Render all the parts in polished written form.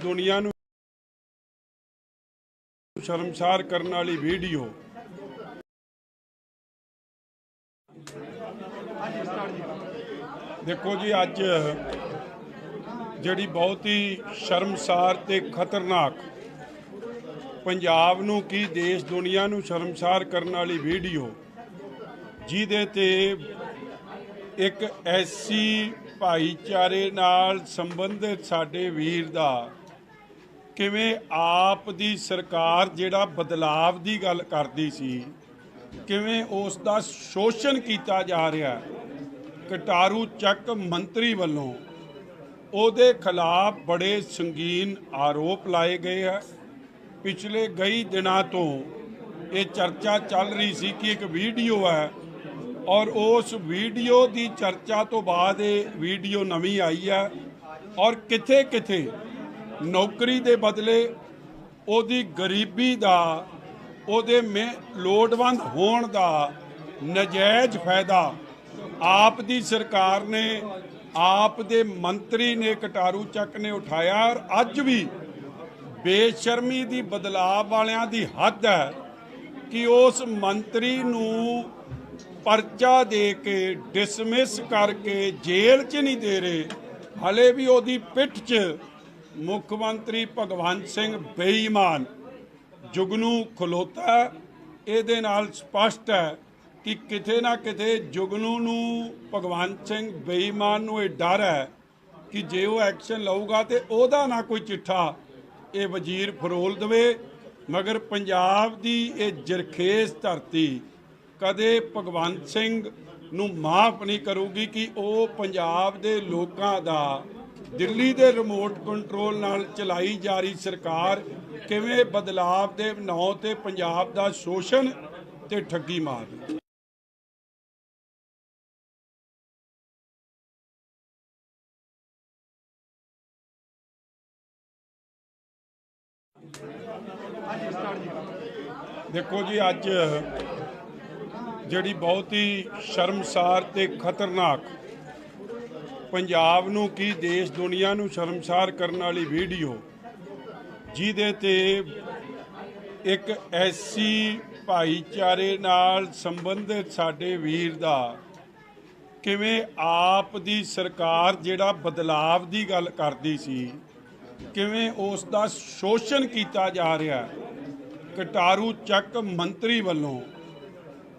दुनिया नूं शर्मसार करने वाली वीडियो देखो जी, अज जिहड़ी बहुत ही शर्मसार ते खतरनाक पंजाब नूं की देश दुनिया नूं शर्मसार करने वाली वीडियो जिहदे ते एक ऐसी भाईचारे नाल संबंधित साडे वीर दा किवें आप दी सरकार जिहड़ा बदलाव दी गल करदी सी किवें उस दा शोषण कीता जा रहा है। कटारू ਚੱਕ मंत्री ਵੱਲੋਂ ਉਹਦੇ खिलाफ बड़े संगीन आरोप लाए गए हैं। पिछले कई दिनों तो ये चर्चा चल रही सी कि एक वीडियो है और उस वीडियो की चर्चा तो बाद ये वीडियो नवी आई है और किथे किथे नौकरी के बदले ਉਹਦੀ गरीबी का ਉਹਦੇ ਲੋੜਵੰਦ होण का नजायज़ फायदा आप दी सरकार ने आप दे मंत्री ने कटारू ਚੱਕ ने उठाया और अज भी बेशर्मी दी बदलाव वालियां दी हद है कि उस मंत्री नूं परचा दे के डिसमिस करके जेल च नहीं दे रहे। हले भी ਉਹਦੀ पिठ च मुख्यमंत्री भगवंत सिंह बेईमान जुगनू खलोता। ਇਹਦੇ ਨਾਲ स्पष्ट है कि किथे ना किथे जुगनू नूं भगवंत सिंह बेईमान नूं ये डर है कि जे वो एक्शन लऊगा तो ਉਹਦਾ ना कोई चिट्ठा ये वजीर फरोल देवे। मगर पंजाब दी ये जरखेज धरती कदे भगवंत सिंह नूं माफ़ नहीं करूगी कि वो पंजाब दे लोकां दा दिल्ली दे रिमोट कंट्रोल नाल चलाई जा रही सरकार किवें बदलाव दे नां ते पंजाब दा शोषण ते ठगी मार। देखो जी, अज जिहड़ी बहुत ही शर्मसार ते खतरनाक पंजाब नूं की देश दुनिया नूं शर्मसार करने वाली वीडियो जिहदे ते एक ऐसी भाईचारे नाल संबंधित साडे वीर दा किवें आप दी सरकार जिहड़ा बदलाव दी गल करदी सी किवें उस दा शोषण कीता जा रहा है। कटारू ਚੱਕ मंत्री ਵੱਲੋਂ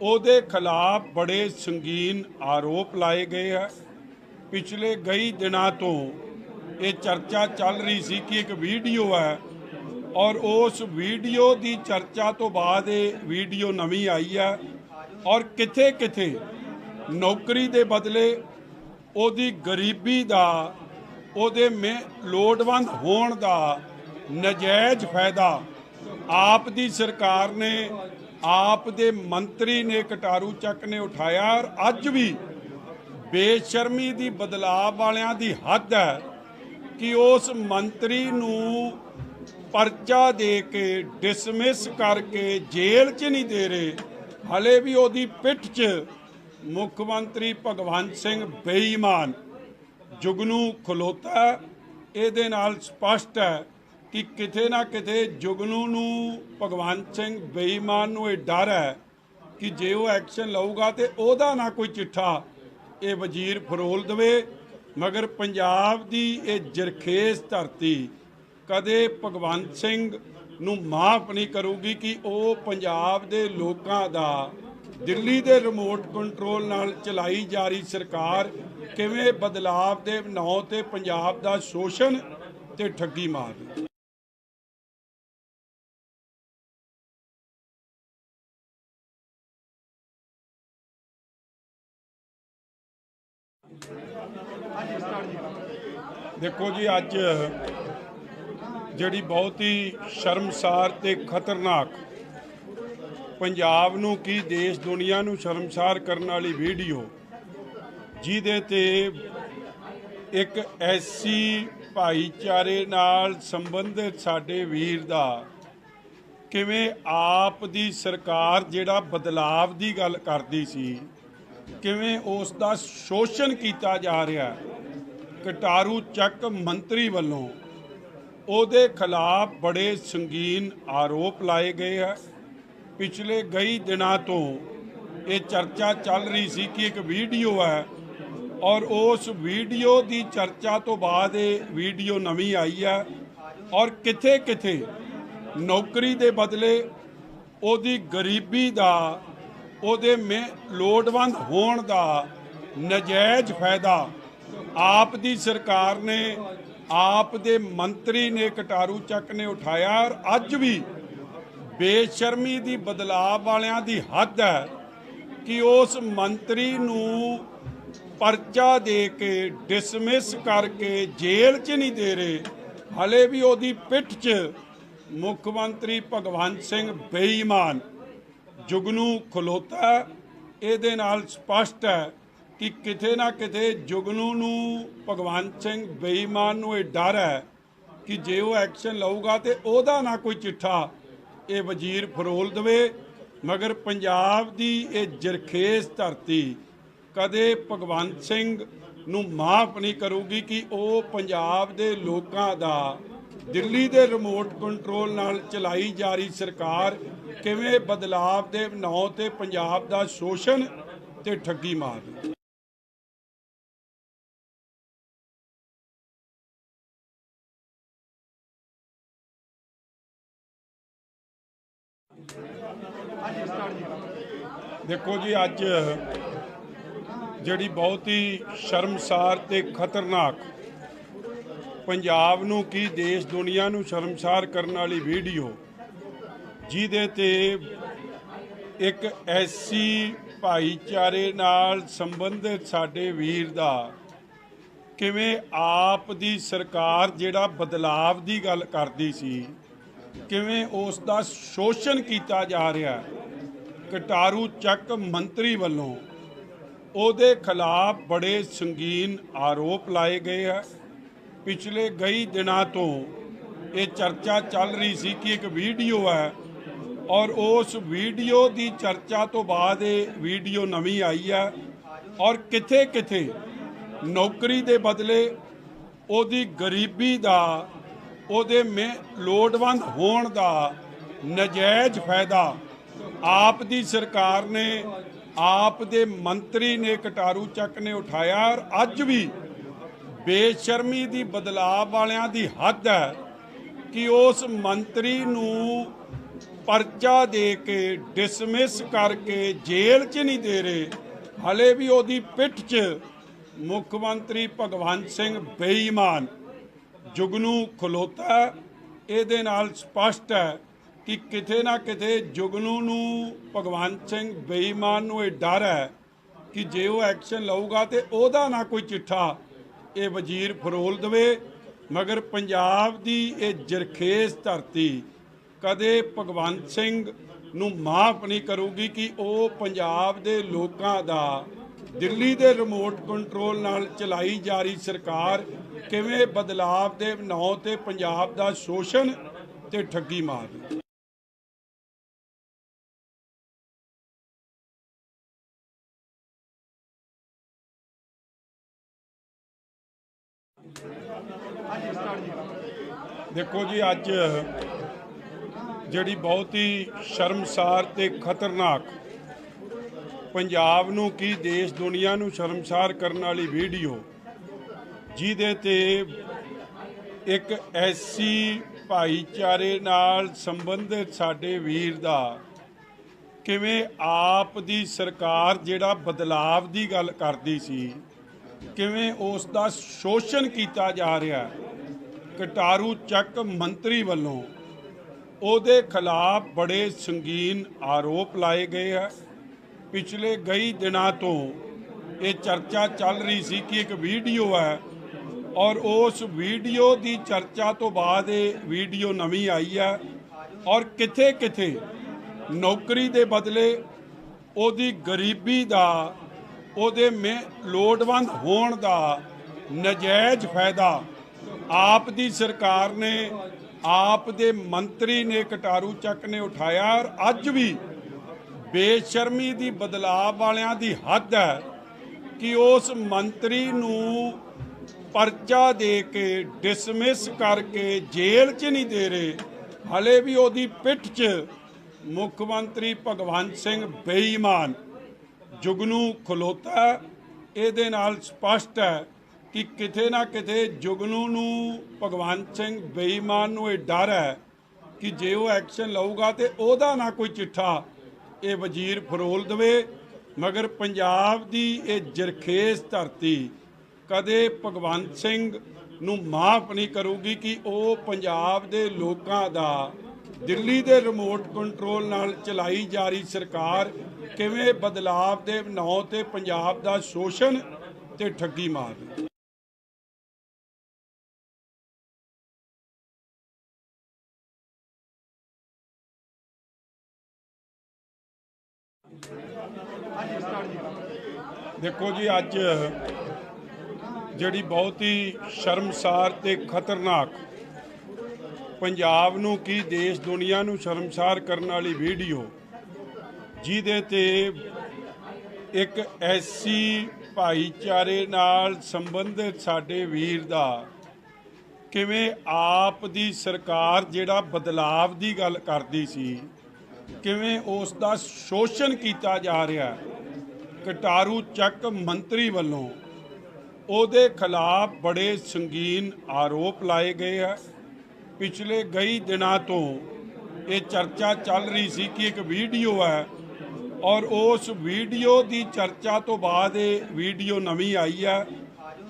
ਉਹਦੇ खिलाफ बड़े संगीन आरोप लाए गए हैं। पिछले कई दिनों तो ये चर्चा चल रही सी कि एक वीडियो है और उस वीडियो की चर्चा तो बाद ये वीडियो नवी आई है और किथे किथे नौकरी के बदले ਉਹਦੀ गरीबी का ਉਹਦੇ ਲੋੜਵੰਦ होण का नजायज़ फायदा आप दी सरकार ने आप दे मंत्री ने कटारू ਚੱਕ ने उठाया और अज भी बेशर्मी दी बदलाव वालियां दी हद है कि उस मंत्री नूं परचा दे के डिसमिस करके जेल च नहीं दे रहे। हले भी ਉਹਦੀ पिठ च मुख्यमंत्री भगवंत सिंह बेईमान जुगनू खलोता। ਇਹਦੇ ਨਾਲ स्पष्ट है कि किथे ना किथे जुगनू नूं भगवंत सिंह बेईमान नूं ये डर है कि जे वो एक्शन लऊगा तो ਉਹਦਾ ना कोई चिट्ठा ये वजीर फरोल देवे। मगर पंजाब दी ये जरखेज धरती कदे भगवंत सिंह नूं माफ़ नहीं करूगी कि वो पंजाब दे लोकां दा दिल्ली दे रिमोट कंट्रोल नाल चलाई जा रही सरकार किवें बदलाव दे नां ते पंजाब दा शोषण ते ठगी मार। देखो जी, अज जिहड़ी बहुत ही शर्मसार ते खतरनाक पंजाब नूं की देश दुनिया नूं शर्मसार करने वाली वीडियो जिहदे ते एक ऐसी भाईचारे नाल संबंधित साडे वीर दा किवें आप दी सरकार जिहड़ा बदलाव दी गल करदी सी किवें उस दा शोषण कीता जा रहा है। कटारू ਚੱਕ मंत्री ਵੱਲੋਂ ਉਹਦੇ ਖਿਲਾਫ ਬੜੇ ਸੰਗੀਨ ਆਰੋਪ ਲਾਏ ਗਏ ਹੈ। ਪਿਛਲੇ ਕਈ ਦਿਨਾਂ ਤੋਂ ਇਹ ਚਰਚਾ ਚੱਲ ਰਹੀ ਸੀ ਕਿ ਇੱਕ ਵੀਡੀਓ ਹੈ ਔਰ ਉਸ ਵੀਡੀਓ ਦੀ ਚਰਚਾ ਤੋਂ ਬਾਅਦ ਇਹ ਵੀਡੀਓ ਨਵੀਂ ਆਈ ਹੈ ਔਰ ਕਿਥੇ ਕਿਥੇ ਨੌਕਰੀ ਦੇ ਬਦਲੇ ਉਹਦੀ ਗਰੀਬੀ ਦਾ, ਉਹਦੇ ਲੋੜਵੰਦ ਹੋਣ ਦਾ ਨਜਾਇਜ਼ ਫਾਇਦਾ ਆਪ ਦੀ ਸਰਕਾਰ ਨੇ, ਆਪ ਦੇ ਮੰਤਰੀ ਨੇ, ਕਟਾਰੂ ਚੱਕ ਨੇ ਉਠਾਇਆ। ਔਰ ਅੱਜ ਵੀ ਬੇਸ਼ਰਮੀ ਦੀ, ਬਦਲਾਅ ਵਾਲਿਆਂ ਦੀ ਹੱਦ ਹੈ ਕਿ ਉਸ ਮੰਤਰੀ ਨੂੰ ਪਰਚਾ ਦੇ ਕੇ, ਡਿਸਮਿਸ ਕਰਕੇ ਜੇਲ੍ਹ 'ਚ ਨਹੀਂ ਦੇ ਰਹੇ। ਹਲੇ ਵੀ ਉਹਦੀ ਪਿੱਠ 'ਚ ਮੁੱਖ ਮੰਤਰੀ ਭਗਵੰਤ ਸਿੰਘ ਬੇਈਮਾਨ ਜੁਗਨੂ ਖਲੋਤਾ। ਇਹਦੇ ਨਾਲ ਸਪਸ਼ਟ ਹੈ ਕਿ ਕਿਤੇ ਨਾ ਕਿਤੇ ਜੁਗਨੂ ਨੂੰ, ਭਗਵੰਤ ਸਿੰਘ ਬੇਈਮਾਨ ਨੂੰ ਇਹ ਡਰ ਹੈ ਕਿ ਜੇ ਉਹ ਐਕਸ਼ਨ ਲਊਗਾ ਤੇ ਉਹਦਾ ਨਾ ਕੋਈ ਚਿੱਠਾ ਇਹ ਵਜ਼ੀਰ ਫਰੋਲ ਦੇਵੇ। ਮਗਰ ਪੰਜਾਬ ਦੀ ਇਹ ਜਰਖੇਜ਼ ਧਰਤੀ ਕਦੇ ਭਗਵੰਤ ਸਿੰਘ ਨੂੰ ਮਾਫ ਨਹੀਂ ਕਰੂਗੀ ਕਿ ਉਹ ਪੰਜਾਬ ਦੇ ਲੋਕਾਂ ਦਾ, ਦਿੱਲੀ ਦੇ ਰਿਮੋਟ ਕੰਟਰੋਲ ਨਾਲ ਚਲਾਈ ਜਾ ਰਹੀ ਸਰਕਾਰ ਕਿਵੇਂ ਬਦਲਾਵ ਦੇ ਨਾਂ ਤੇ ਪੰਜਾਬ ਦਾ ਸ਼ੋਸ਼ਣ ਤੇ ਠੱਗੀ ਮਾਰ ਰਹੀ। ਦੇਖੋ ਜੀ, ਅੱਜ ਜਿਹੜੀ ਬਹੁਤ ਹੀ ਸ਼ਰਮਸਾਰ ਤੇ ਖਤਰਨਾਕ, ਪੰਜਾਬ ਨੂੰ ਕੀ ਦੇਸ਼ ਦੁਨੀਆ ਨੂੰ ਸ਼ਰਮਸਾਰ ਕਰਨ ਵਾਲੀ ਵੀਡੀਓ, ਜਿਹਦੇ ਤੇ ਇੱਕ ਐਸੀ ਭਾਈਚਾਰੇ ਨਾਲ ਸੰਬੰਧਿਤ ਸਾਡੇ ਵੀਰ ਦਾ ਕਿਵੇਂ ਆਪ ਦੀ ਸਰਕਾਰ ਜਿਹੜਾ ਬਦਲਾਵ ਦੀ ਗੱਲ ਕਰਦੀ ਸੀ, ਕਿਵੇਂ ਉਸ ਦਾ ਸ਼ੋਸ਼ਣ ਕੀਤਾ ਜਾ ਰਿਹਾ। ਕਟਾਰੂ ਚੱਕ ਮੰਤਰੀ ਵੱਲੋਂ ਉਹਦੇ ਖਿਲਾਫ ਬੜੇ ਸੰਗੀਨ ਆਰੋਪ ਲਾਏ ਗਏ ਹੈ। ਪਿਛਲੇ ਕਈ ਦਿਨਾਂ ਤੋਂ ਇਹ ਚਰਚਾ ਚੱਲ ਰਹੀ ਸੀ ਕਿ ਇੱਕ ਵੀਡੀਓ ਹੈ ਔਰ ਉਸ ਵੀਡੀਓ ਦੀ ਚਰਚਾ ਤੋਂ ਬਾਅਦ ਇਹ ਵੀਡੀਓ ਨਵੀਂ ਆਈ ਹੈ ਔਰ ਕਿਥੇ ਕਿਥੇ ਨੌਕਰੀ ਦੇ ਬਦਲੇ ਉਹਦੀ ਗਰੀਬੀ ਦਾ, ਉਹਦੇ ਲੋੜਵੰਦ ਹੋਣ ਦਾ ਨਜਾਇਜ਼ ਫਾਇਦਾ ਆਪ ਦੀ ਸਰਕਾਰ ਨੇ, ਆਪ ਦੇ ਮੰਤਰੀ ਨੇ, ਕਟਾਰੂ ਚੱਕ ਨੇ ਉਠਾਇਆ। ਔਰ ਅੱਜ ਵੀ ਬੇਸ਼ਰਮੀ ਦੀ, ਬਦਲਾਅ ਵਾਲਿਆਂ ਦੀ ਹੱਦ ਹੈ ਕਿ ਉਸ ਮੰਤਰੀ ਨੂੰ ਪਰਚਾ ਦੇ ਕੇ, ਡਿਸਮਿਸ ਕਰਕੇ ਜੇਲ੍ਹ 'ਚ ਨਹੀਂ ਦੇ ਰਹੇ। ਹਲੇ ਵੀ ਉਹਦੀ ਪਿੱਠ 'ਚ ਮੁੱਖ ਮੰਤਰੀ ਭਗਵੰਤ ਸਿੰਘ ਬੇਈਮਾਨ ਜੁਗਨੂ ਖਲੋਤਾ। ਇਹਦੇ ਨਾਲ ਸਪਸ਼ਟ ਹੈ ਕਿ ਕਿਤੇ ਨਾ ਕਿਤੇ ਜੁਗਨੂ ਨੂੰ, ਭਗਵੰਤ ਸਿੰਘ ਬੇਈਮਾਨ ਨੂੰ ਇਹ ਡਰ ਹੈ ਕਿ ਜੇ ਉਹ ਐਕਸ਼ਨ ਲਊਗਾ ਤੇ ਉਹਦਾ ਨਾ ਕੋਈ ਚਿੱਠਾ ਇਹ ਵਜ਼ੀਰ ਫਰੋਲ ਦੇਵੇ। ਮਗਰ ਪੰਜਾਬ ਦੀ ਇਹ ਜਰਖੇਜ਼ ਧਰਤੀ ਕਦੇ ਭਗਵੰਤ ਸਿੰਘ ਨੂੰ ਮਾਫ ਨਹੀਂ ਕਰੂਗੀ ਕਿ ਉਹ ਪੰਜਾਬ ਦੇ ਲੋਕਾਂ ਦਾ, ਦਿੱਲੀ ਦੇ ਰਿਮੋਟ ਕੰਟਰੋਲ ਨਾਲ ਚਲਾਈ ਜਾ ਰਹੀ ਸਰਕਾਰ ਕਿਵੇਂ ਬਦਲਾਵ ਦੇ ਨਾਂ ਤੇ ਪੰਜਾਬ ਦਾ ਸ਼ੋਸ਼ਣ ਤੇ ਠੱਗੀ ਮਾਰ ਰਹੀ। ਦੇਖੋ ਜੀ, ਅੱਜ ਜਿਹੜੀ ਬਹੁਤ ਹੀ ਸ਼ਰਮਸਾਰ ਤੇ ਖਤਰਨਾਕ, ਪੰਜਾਬ ਨੂੰ ਕੀ ਦੇਸ਼ ਦੁਨੀਆ ਨੂੰ ਸ਼ਰਮਸਾਰ ਕਰਨ ਵਾਲੀ ਵੀਡੀਓ, ਜਿਹਦੇ ਤੇ ਇੱਕ ਐਸੀ ਭਾਈਚਾਰੇ ਨਾਲ ਸੰਬੰਧਿਤ ਸਾਡੇ ਵੀਰ ਦਾ ਕਿਵੇਂ ਆਪ ਦੀ ਸਰਕਾਰ ਜਿਹੜਾ ਬਦਲਾਵ ਦੀ ਗੱਲ ਕਰਦੀ ਸੀ, ਕਿਵੇਂ ਉਸ ਦਾ ਸ਼ੋਸ਼ਣ ਕੀਤਾ ਜਾ ਰਿਹਾ। ਕਟਾਰੂ ਚੱਕ ਮੰਤਰੀ ਵੱਲੋਂ ਉਹਦੇ ਖਿਲਾਫ ਬੜੇ ਸੰਗੀਨ ਆਰੋਪ ਲਾਏ ਗਏ ਹੈ। ਪਿਛਲੇ ਕਈ ਦਿਨਾਂ ਤੋਂ ਇਹ ਚਰਚਾ ਚੱਲ ਰਹੀ ਸੀ ਕਿ ਇੱਕ ਵੀਡੀਓ ਹੈ ਔਰ ਉਸ ਵੀਡੀਓ ਦੀ ਚਰਚਾ ਤੋਂ ਬਾਅਦ ਇਹ ਵੀਡੀਓ ਨਵੀਂ ਆਈ ਹੈ ਔਰ ਕਿਥੇ ਕਿਥੇ ਨੌਕਰੀ ਦੇ ਬਦਲੇ ਉਹਦੀ ਗਰੀਬੀ ਦਾ, ਉਹਦੇ ਲੋੜਵੰਦ ਹੋਣ ਦਾ ਨਜਾਇਜ਼ ਫਾਇਦਾ ਆਪ ਦੀ ਸਰਕਾਰ ਨੇ, ਆਪ ਦੇ ਮੰਤਰੀ ਨੇ, ਕਟਾਰੂ ਚੱਕ ਨੇ ਉਠਾਇਆ। ਔਰ ਅੱਜ ਵੀ ਬੇਸ਼ਰਮੀ ਦੀ, ਬਦਲਾਅ ਵਾਲਿਆਂ ਦੀ ਹੱਦ ਹੈ ਕਿ ਉਸ ਮੰਤਰੀ ਨੂੰ परचा दे के डिसमिस करके जेल च नहीं दे रहे, हले भी ओदी पिठ च मुख्यमंत्री भगवंत सिंह बेईमान जुगनू खलोता है। ਇਹਦੇ ਨਾਲ ਸਪਸ਼ਟ ਹੈ ਕਿ ਕਿਤੇ ਨਾ ਕਿਤੇ ਜੁਗਨੂ ਨੂੰ ਭਗਵੰਤ ਸਿੰਘ ਬੇਈਮਾਨ ਨੂੰ ਇਹ ਡਰ ਹੈ ਕਿ ਜੇ ਉਹ ਐਕਸ਼ਨ ਲਊਗਾ ਤੇ ਉਹਦਾ ਨਾ ਕੋਈ ਚਿੱਠਾ ਇਹ ਵਜ਼ੀਰ ਫਰੋਲ ਦੇਵੇ। ਮਗਰ ਪੰਜਾਬ ਦੀ ਇਹ ਜਰਖੇਜ਼ ਧਰਤੀ ਕਦੇ ਭਗਵੰਤ ਸਿੰਘ ਨੂੰ ਮਾਫ ਨਹੀਂ ਕਰੂਗੀ ਕਿ ਉਹ ਪੰਜਾਬ ਦੇ ਲੋਕਾਂ ਦਾ ਦਿੱਲੀ ਦੇ ਰਿਮੋਟ ਕੰਟਰੋਲ ਨਾਲ ਚਲਾਈ ਜਾ ਰਹੀ ਸਰਕਾਰ ਕਿਵੇਂ ਬਦਲਾਵ ਦੇ ਨਾਂ ਤੇ ਪੰਜਾਬ ਦਾ ਸ਼ੋਸ਼ਣ ਤੇ ਠੱਗੀ ਮਾਰ ਰਹੀ। देखो जी, अज जिहड़ी बहुत ही शर्मसार ते खतरनाक पंजाब नूं की देश दुनिया नूं शर्मसार करने वाली वीडियो जिहदे ते एक ऐसी भाईचारे नाल संबंधित साडे वीर दा किवें आप दी सरकार जिहड़ा बदलाव दी गल करदी सी किवें उस दा शोषण कीता जा रहा है। कटारू ਚੱਕ मंत्री वालों ਉਹਦੇ खिलाफ बड़े संगीन आरोप लाए गए हैं। पिछले कई दिनों तो ये चर्चा चल रही सी कि एक वीडियो है और उस वीडियो की चर्चा तो बाद ये वीडियो नवी आई है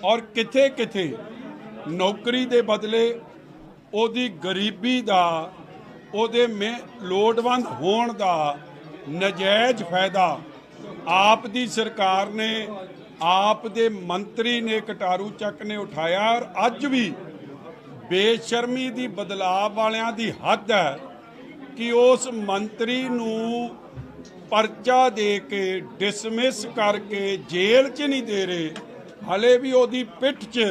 और किथे किथे नौकरी के बदले ਉਹਦੀ गरीबी का ਉਹਦੇ ਲੋੜਵੰਦ होण का नजायज़ फायदा आप दी सरकार ने आप दे मंत्री ने कटारू ਚੱਕ ने उठाया और अज भी बेशर्मी दी बदलाव वालियां दी हद है कि उस मंत्री नूं परचा दे के डिसमिस करके जेल च नहीं दे रहे, हले भी ओदी पिठ च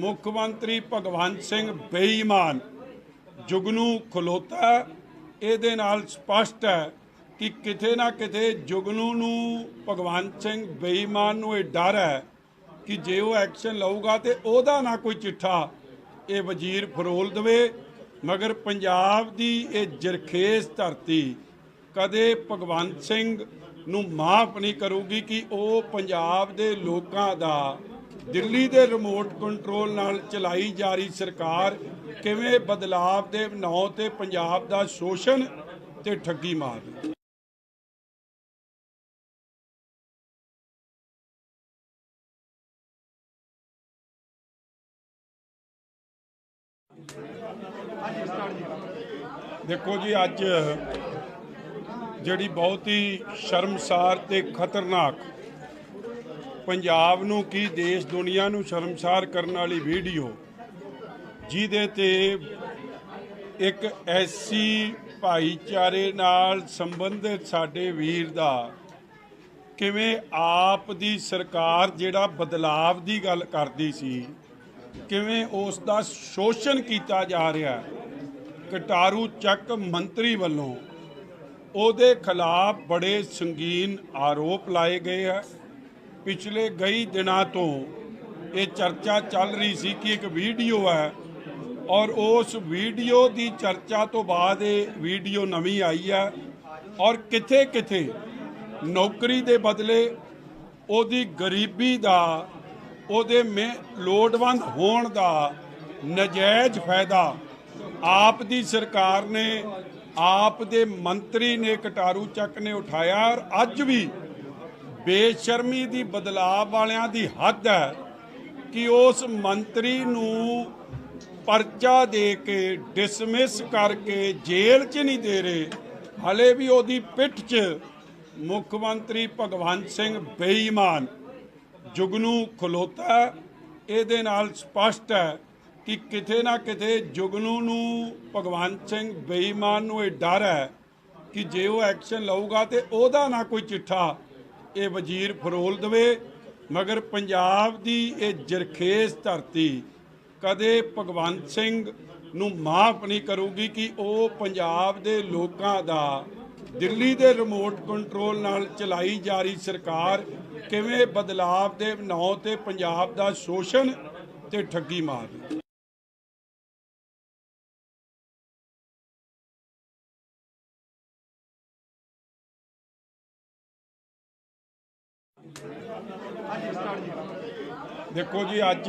मुख्यमंत्री भगवंत सिंह बेईमान जुगनू खलोता है। ਇਹਦੇ ਨਾਲ ਸਪਸ਼ਟ ਹੈ कि किते ना किते जुगनू नूं भगवंत सिंह बेईमान नूं ਇਹ डर है कि जे वो एक्शन लऊगा तो ਉਹਦਾ ना कोई चिट्ठा ये वजीर फरोल देवे। मगर पंजाब दी ये जरखेज धरती कदे भगवंत सिंह नूं माफ नहीं करूगी कि वो पंजाब दे लोकां दा दिल्ली दे रिमोट कंट्रोल नाल चलाई जा रही सरकार किवें बदलाव दे ਨਾਂ ते पंजाब दा शोषण ते ठगी मार रही। देखो जी, अज जिहड़ी बहुत ही शर्मसार ते खतरनाक पंजाब नूं की देश दुनिया नूं शर्मसार करने वाली वीडियो जिहदे ते एक ऐसी भाईचारे नाल संबंधित साडे वीर दा किवें आप दी सरकार जिहड़ा बदलाव दी गल करदी सी किवें उस दा शोषण कीता जा रहा है। कटारू ਚੱਕ मंत्री वालों ਉਹਦੇ खिलाफ बड़े संगीन आरोप लाए गए हैं। पिछले कई दिनों तो ये चर्चा चल रही सी कि एक वीडियो है और उस वीडियो की चर्चा तो बाद ये वीडियो नवी आई है और किथे किथे नौकरी के बदले ਉਹਦੀ गरीबी का ਉਹਦੇ ਲੋੜਵੰਦ होण का नजायज़ फायदा आप दी सरकार ने आप दे मंत्री ने कटारू ਚੱਕ ने उठाया और अज भी बेशर्मी दी बदलाव वालियां दी हद है कि उस मंत्री नूं परचा दे के डिसमिस करके जेल च नहीं दे रहे, हले भी ਉਹਦੀ पिठ च मुख्यमंत्री भगवंत सिंह बेईमान जुगनू खलोता है। ਇਹਦੇ ਨਾਲ ਸਪਸ਼ਟ है कि किते ना किते जुगनू नूं भगवंत सिंह बेईमान नूं ਇਹ डर है कि जे वो एक्शन लऊगा तो ਉਹਦਾ ना कोई चिट्ठा ये वजीर फरोल देवे। मगर पंजाब दी ये जरखेज धरती कदे भगवंत सिंह नूं माफ नहीं करूगी कि वो पंजाब दे लोकां दा दिल्ली दे रिमोट कंट्रोल नाल चलाई जा रही सरकार किवें बदलाव दे ਨਾਂ ते पंजाब दा शोषण ਤੇ ਠੱਗੀ ਮਾਰਨੀ। देखो जी, अज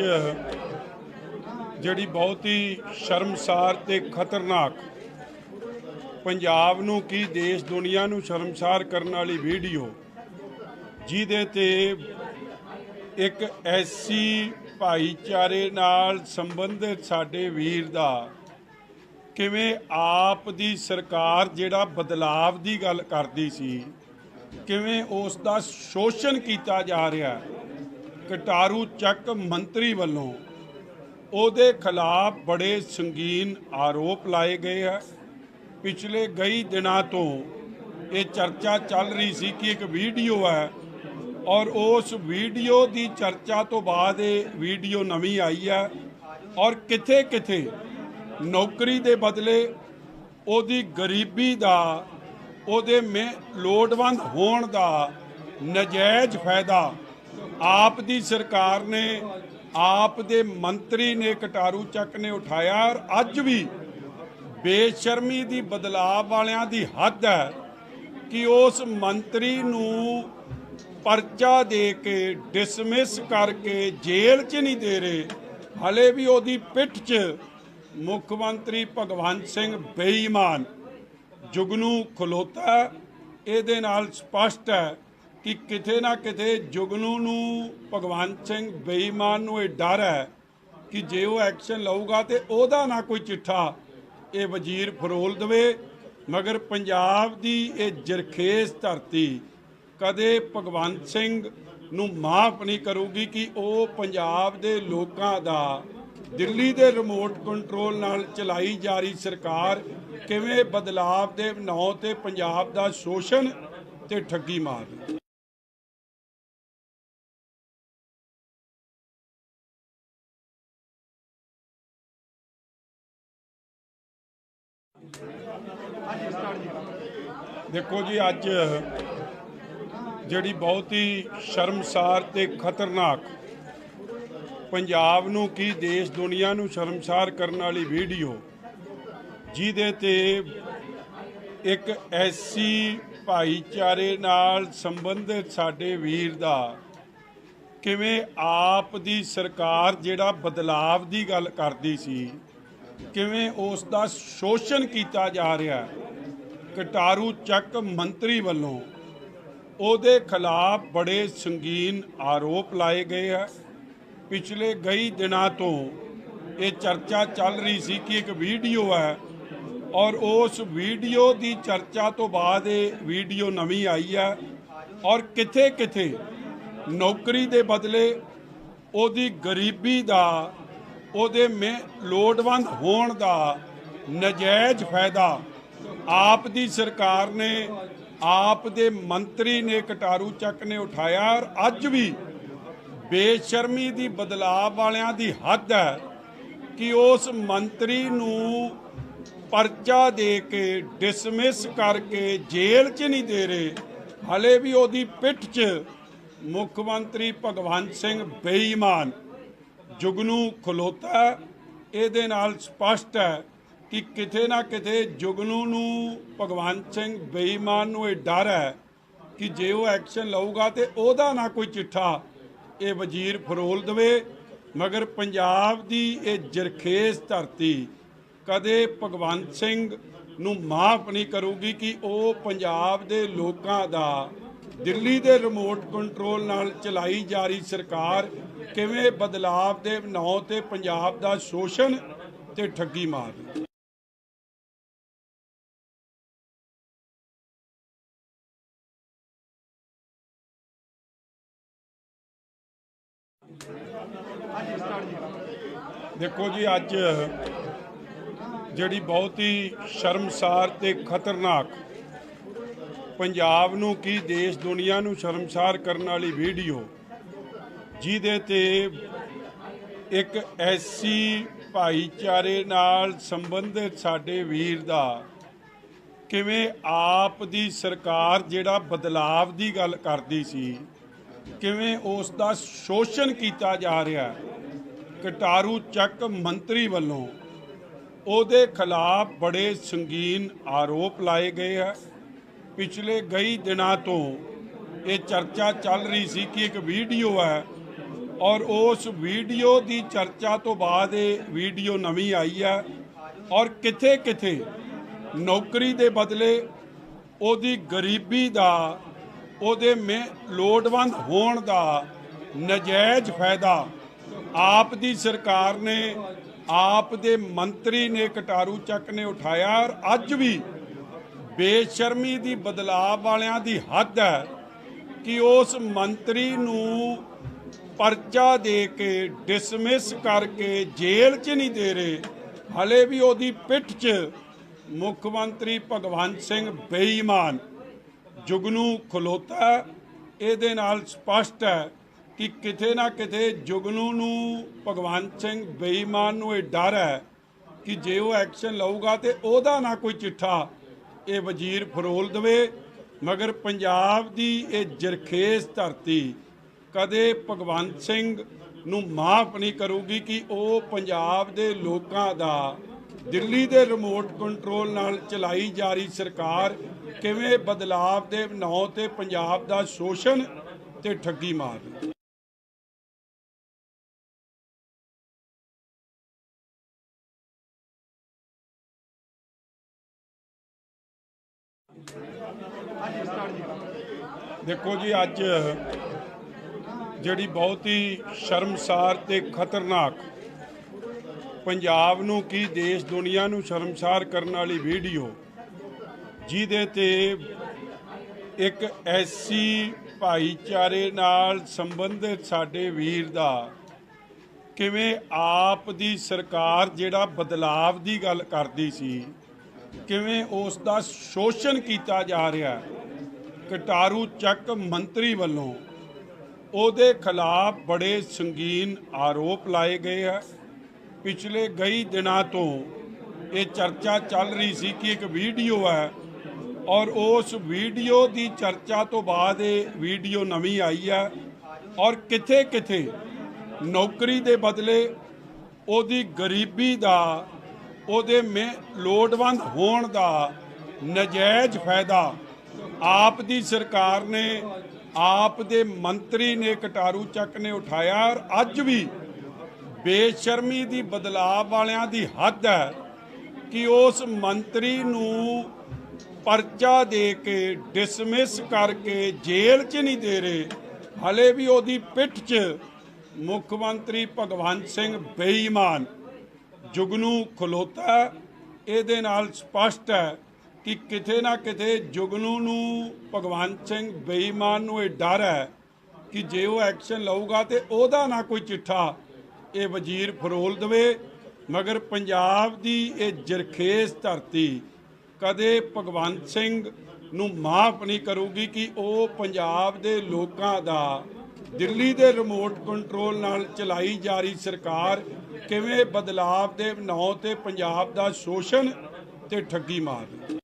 ਜਿਹੜੀ बहुत ही शर्मसार ਤੇ खतरनाक पंजाब ਨੂੰ ਕੀ देश दुनिया ਨੂੰ शर्मसार ਕਰਨ ਵਾਲੀ ਵੀਡੀਓ ਜਿਹਦੇ ਤੇ एक ਐਸੀ भाईचारे नाल संबंधित साडे वीर दा किवें आप दी सरकार जिहड़ा बदलाव दी गल करदी सी किवें उस दा शोषण कीता जा रहा है। कटारू ਚੱਕ मंत्री ਵੱਲੋਂ ਉਹਦੇ खिलाफ बड़े संगीन आरोप लाए गए हैं। पिछले कई दिनों तो ये चर्चा चल रही सी कि एक वीडियो है और उस वीडियो की चर्चा तो बाद ये वीडियो नवी आई है और किथे किथे नौकरी के बदले ओदी गरीबी का ओदे में लोड़वंद होण का नजायज़ फायदा आप दी सरकार ने आप दे मंत्री ने कटारू ਚੱਕ ने उठाया और अज भी बेशर्मी की बदलाव वालियां दी हद है कि उस मंत्री नूं परचा दे के डिसमिस करके जेल च नहीं दे रहे, हले भी ओदी पिठ च मुख्यमंत्री भगवंत सिंह बेईमान जुगनू खलोता। इहदे नाल स्पष्ट है कि किते ना किते जुगनू नूं भगवंत सिंह बेईमान नूं इह डर है कि जे वो एक्शन लऊगा तो ओहदा ना कोई चिट्ठा ये वजीर फरोल देवे। मगर पंजाब दी ये जरखेज धरती कदे भगवंत सिंह नूं माफ़ नहीं करूगी कि वो पंजाब दे लोकां दा दिल्ली दे रिमोट कंट्रोल नाल चलाई जा रही सरकार किवें बदलाव दे नां ते पंजाब दा शोषण ते ठगी मार। देखो जी, अज ਜਿਹੜੀ बहुत ही शर्मसार ते खतरनाक पंजाब ਨੂੰ ਕੀ देश दुनिया ਨੂੰ शर्मसार ਕਰਨ ਵਾਲੀ ਵੀਡੀਓ ਜਿਹਦੇ ਤੇ एक ऐसी भाईचारे नाल संबंधित साडे वीर दा किवें आप दी सरकार जिहड़ा बदलाव दी गल करदी सी किवें उस दा शोषण कीता जा रहा है। कटारू ਚੱਕ मंत्री ਵੱਲੋਂ ਉਹਦੇ खिलाफ बड़े संगीन आरोप लाए गए हैं। पिछले कई दिनों तो ये चर्चा चल रही सी कि एक वीडियो है और उस वीडियो की चर्चा तो बाद ये वीडियो नवी आई है और किथे किथे नौकरी के बदले ओदी गरीबी का ओदे में लोड़वंद होण का नजायज़ फायदा आप दी सरकार ने आप दे मंत्री ने कटारू ਚੱਕ ने उठाया और अज भी बेशर्मी की बदलाव वालियां दी हद है कि उस मंत्री नूं परचा दे के डिसमिस करके जेल च नहीं दे रहे, हले भी ओदी पिठ च मुख्यमंत्री भगवंत सिंह बेईमान जुगनू खलोता। इहदे नाल स्पष्ट है कि किते ना किते जुगनू नूं भगवंत सिंह बेईमान नूं इह डर है कि जे वो एक्शन लऊगा तो ओहदा ना कोई चिट्ठा ये वजीर फरोल देवे। मगर पंजाब दी ये जरखेज धरती कदे भगवंत सिंह नूं माफ़ नहीं करूगी कि वो पंजाब दे लोकां दा दिल्ली दे रिमोट कंट्रोल नाल चलाई जा रही सरकार किवें बदलाव दे नां ते पंजाब दा शोषण ते ठगी मार। देखो जी, अज ਜਿਹੜੀ बहुत ही शर्मसार ते खतरनाक पंजाब ਨੂੰ ਕੀ देश दुनिया ਨੂੰ शर्मसार ਕਰਨ वाली ਵੀਡੀਓ ਜਿਹਦੇ ਤੇ एक ऐसी भाईचारे नाल संबंधित साडे वीर दा किवें आप दी सरकार जिहड़ा बदलाव की गल करदी सी किवें उस दा शोषण कीता जा रहा है। ਕਟਾਰੂ ਚੱਕ ਮੰਤਰੀ ਵੱਲੋਂ ਉਹਦੇ ਖਿਲਾਫ ਬੜੇ ਸੰਗੀਨ ਆਰੋਪ ਲਾਏ ਗਏ ਹੈ। ਪਿਛਲੇ ਕਈ ਦਿਨਾਂ ਤੋਂ ਇਹ ਚਰਚਾ ਚੱਲ ਰਹੀ ਸੀ ਕਿ ਇੱਕ ਵੀਡੀਓ ਹੈ ਔਰ ਉਸ ਵੀਡੀਓ ਦੀ ਚਰਚਾ ਤੋਂ ਬਾਅਦ ਇਹ ਵੀਡੀਓ ਨਵੀਂ ਆਈ ਹੈ ਔਰ ਕਿਥੇ ਕਿਥੇ ਨੌਕਰੀ ਦੇ ਬਦਲੇ ਉਹਦੀ ਗਰੀਬੀ ਦਾ ਉਹਦੇ ਲੋੜਵੰਦ ਹੋਣ ਦਾ ਨਜਾਇਜ਼ ਫਾਇਦਾ ਆਪ ਦੀ ਸਰਕਾਰ ਨੇ ਆਪ ਦੇ ਮੰਤਰੀ ਨੇ ਕਟਾਰੂ ਚੱਕ ਨੇ ਉਠਾਇਆ ਔਰ ਅੱਜ ਵੀ ਬੇਸ਼ਰਮੀ ਦੀ ਬਦਲਾਅ ਵਾਲਿਆਂ ਦੀ ਹੱਦ ਹੈ ਕਿ ਉਸ ਮੰਤਰੀ ਨੂੰ ਪਰਚਾ ਦੇ ਕੇ ਡਿਸਮਿਸ ਕਰਕੇ ਜੇਲ੍ਹ 'ਚ ਨਹੀਂ ਦੇ ਰਹੇ। ਹਲੇ ਵੀ ਉਹਦੀ ਪਿੱਠ 'ਚ ਮੁੱਖ ਮੰਤਰੀ ਭਗਵੰਤ ਸਿੰਘ ਬੇਈਮਾਨ ਜੁਗਨੂ ਖਲੋਤਾ। ਇਹਦੇ ਨਾਲ ਸਪਸ਼ਟ ਹੈ ਕਿ ਕਿਤੇ ਨਾ ਕਿਤੇ ਜੁਗਨੂ ਨੂੰ ਭਗਵੰਤ ਸਿੰਘ ਬੇਈਮਾਨ ਨੂੰ ਇਹ ਡਰ ਹੈ ਕਿ ਜੇ ਉਹ ਐਕਸ਼ਨ ਲਊਗਾ ਤੇ ਉਹਦਾ ਨਾ ਕੋਈ ਚਿੱਠਾ ਇਹ ਵਜ਼ੀਰ ਫਰੋਲ ਦੇਵੇ। ਮਗਰ ਪੰਜਾਬ ਦੀ ਇਹ ਜਰਖੇਜ਼ ਧਰਤੀ ਕਦੇ ਭਗਵੰਤ ਸਿੰਘ ਨੂੰ ਮਾਫ ਨਹੀਂ ਕਰੂਗੀ ਕਿ ਉਹ ਪੰਜਾਬ ਦੇ ਲੋਕਾਂ ਦਾ ਦਿੱਲੀ ਦੇ ਰਿਮੋਟ ਕੰਟਰੋਲ ਨਾਲ ਚਲਾਈ ਜਾ ਰਹੀ ਸਰਕਾਰ ਕਿਵੇਂ ਬਦਲਾਵ ਦੇ ਨਾਂ ਤੇ ਪੰਜਾਬ ਦਾ ਸ਼ੋਸ਼ਣ ਤੇ ਠੱਗੀ ਮਾਰ ਰਹੀ। ਦੇਖੋ ਜੀ, ਅੱਜ ਜਿਹੜੀ ਬਹੁਤ ਹੀ ਸ਼ਰਮਸਾਰ ਤੇ ਖਤਰਨਾਕ ਪੰਜਾਬ ਨੂੰ ਕੀ ਦੇਸ਼ ਦੁਨੀਆ ਨੂੰ ਸ਼ਰਮਸਾਰ ਕਰਨ ਵਾਲੀ ਵੀਡੀਓ ਜਿਹਦੇ ਤੇ ਇੱਕ ਐਸੀ ਭਾਈਚਾਰੇ ਨਾਲ ਸੰਬੰਧਿਤ ਸਾਡੇ ਵੀਰ ਦਾ ਕਿਵੇਂ ਆਪ ਦੀ ਸਰਕਾਰ ਜਿਹੜਾ ਬਦਲਾਵ ਦੀ ਗੱਲ ਕਰਦੀ ਸੀ ਕਿਵੇਂ ਉਸ ਦਾ ਸ਼ੋਸ਼ਣ ਕੀਤਾ ਜਾ ਰਿਹਾ। ਕਟਾਰੂ ਚੱਕ ਮੰਤਰੀ ਵੱਲੋਂ ਉਹਦੇ ਖਿਲਾਫ ਬੜੇ ਸੰਗੀਨ ਆਰੋਪ ਲਾਏ ਗਏ ਹੈ। ਪਿਛਲੇ ਕਈ ਦਿਨਾਂ ਤੋਂ ਇਹ ਚਰਚਾ ਚੱਲ ਰਹੀ ਸੀ ਕਿ ਇੱਕ ਵੀਡੀਓ ਹੈ ਔਰ ਉਸ ਵੀਡੀਓ ਦੀ ਚਰਚਾ ਤੋਂ ਬਾਅਦ ਇਹ ਵੀਡੀਓ ਨਵੀਂ ਆਈ ਹੈ ਔਰ ਕਿਥੇ ਕਿਥੇ ਨੌਕਰੀ ਦੇ ਬਦਲੇ ਉਹਦੀ ਗਰੀਬੀ ਦਾ ਉਹਦੇ ਲੋੜਵੰਦ ਹੋਣ ਦਾ ਨਜਾਇਜ਼ ਫਾਇਦਾ ਆਪ ਦੀ ਸਰਕਾਰ ਨੇ ਆਪ ਦੇ ਮੰਤਰੀ ਨੇ ਕਟਾਰੂ ਚੱਕ ਨੇ ਉਠਾਇਆ ਔਰ ਅੱਜ ਵੀ ਬੇਸ਼ਰਮੀ ਦੀ ਬਦਲਾਅ ਵਾਲਿਆਂ ਦੀ ਹੱਦ ਹੈ ਕਿ ਉਸ ਮੰਤਰੀ ਨੂੰ ਪਰਚਾ ਦੇ ਕੇ ਡਿਸਮਿਸ ਕਰਕੇ ਜੇਲ੍ਹ 'ਚ ਨਹੀਂ ਦੇ ਰਹੇ। ਹਲੇ ਵੀ ਉਹਦੀ ਪਿੱਠ 'ਚ ਮੁੱਖ ਮੰਤਰੀ ਭਗਵੰਤ ਸਿੰਘ ਬੇਈਮਾਨ ਜੁਗਨੂ ਖਲੋਤਾ। ਇਹਦੇ ਨਾਲ ਸਪਸ਼ਟ ਹੈ ਕਿ ਕਿਤੇ ਨਾ ਕਿਤੇ ਜੁਗਨੂ ਨੂੰ ਭਗਵੰਤ ਸਿੰਘ ਬੇਈਮਾਨ ਨੂੰ ਇਹ ਡਰ ਹੈ ਕਿ ਜੇ ਉਹ ਐਕਸ਼ਨ ਲਊਗਾ ਤੇ ਉਹਦਾ ਨਾ ਕੋਈ ਚਿੱਠਾ ਇਹ ਵਜ਼ੀਰ ਫਰੋਲ ਦੇਵੇ। ਮਗਰ ਪੰਜਾਬ ਦੀ ਇਹ ਜਰਖੇਜ਼ ਧਰਤੀ ਕਦੇ ਭਗਵੰਤ ਸਿੰਘ ਨੂੰ ਮਾਫ ਨਹੀਂ ਕਰੂਗੀ ਕਿ ਉਹ ਪੰਜਾਬ ਦੇ ਲੋਕਾਂ ਦਾ ਦਿੱਲੀ ਦੇ ਰਿਮੋਟ ਕੰਟਰੋਲ ਨਾਲ ਚਲਾਈ ਜਾ ਰਹੀ ਸਰਕਾਰ ਕਿਵੇਂ ਬਦਲਾਵ ਦੇ ਨਾਂ ਤੇ ਪੰਜਾਬ ਦਾ ਸ਼ੋਸ਼ਣ ਤੇ ਠੱਗੀ ਮਾਰ ਰਹੀ।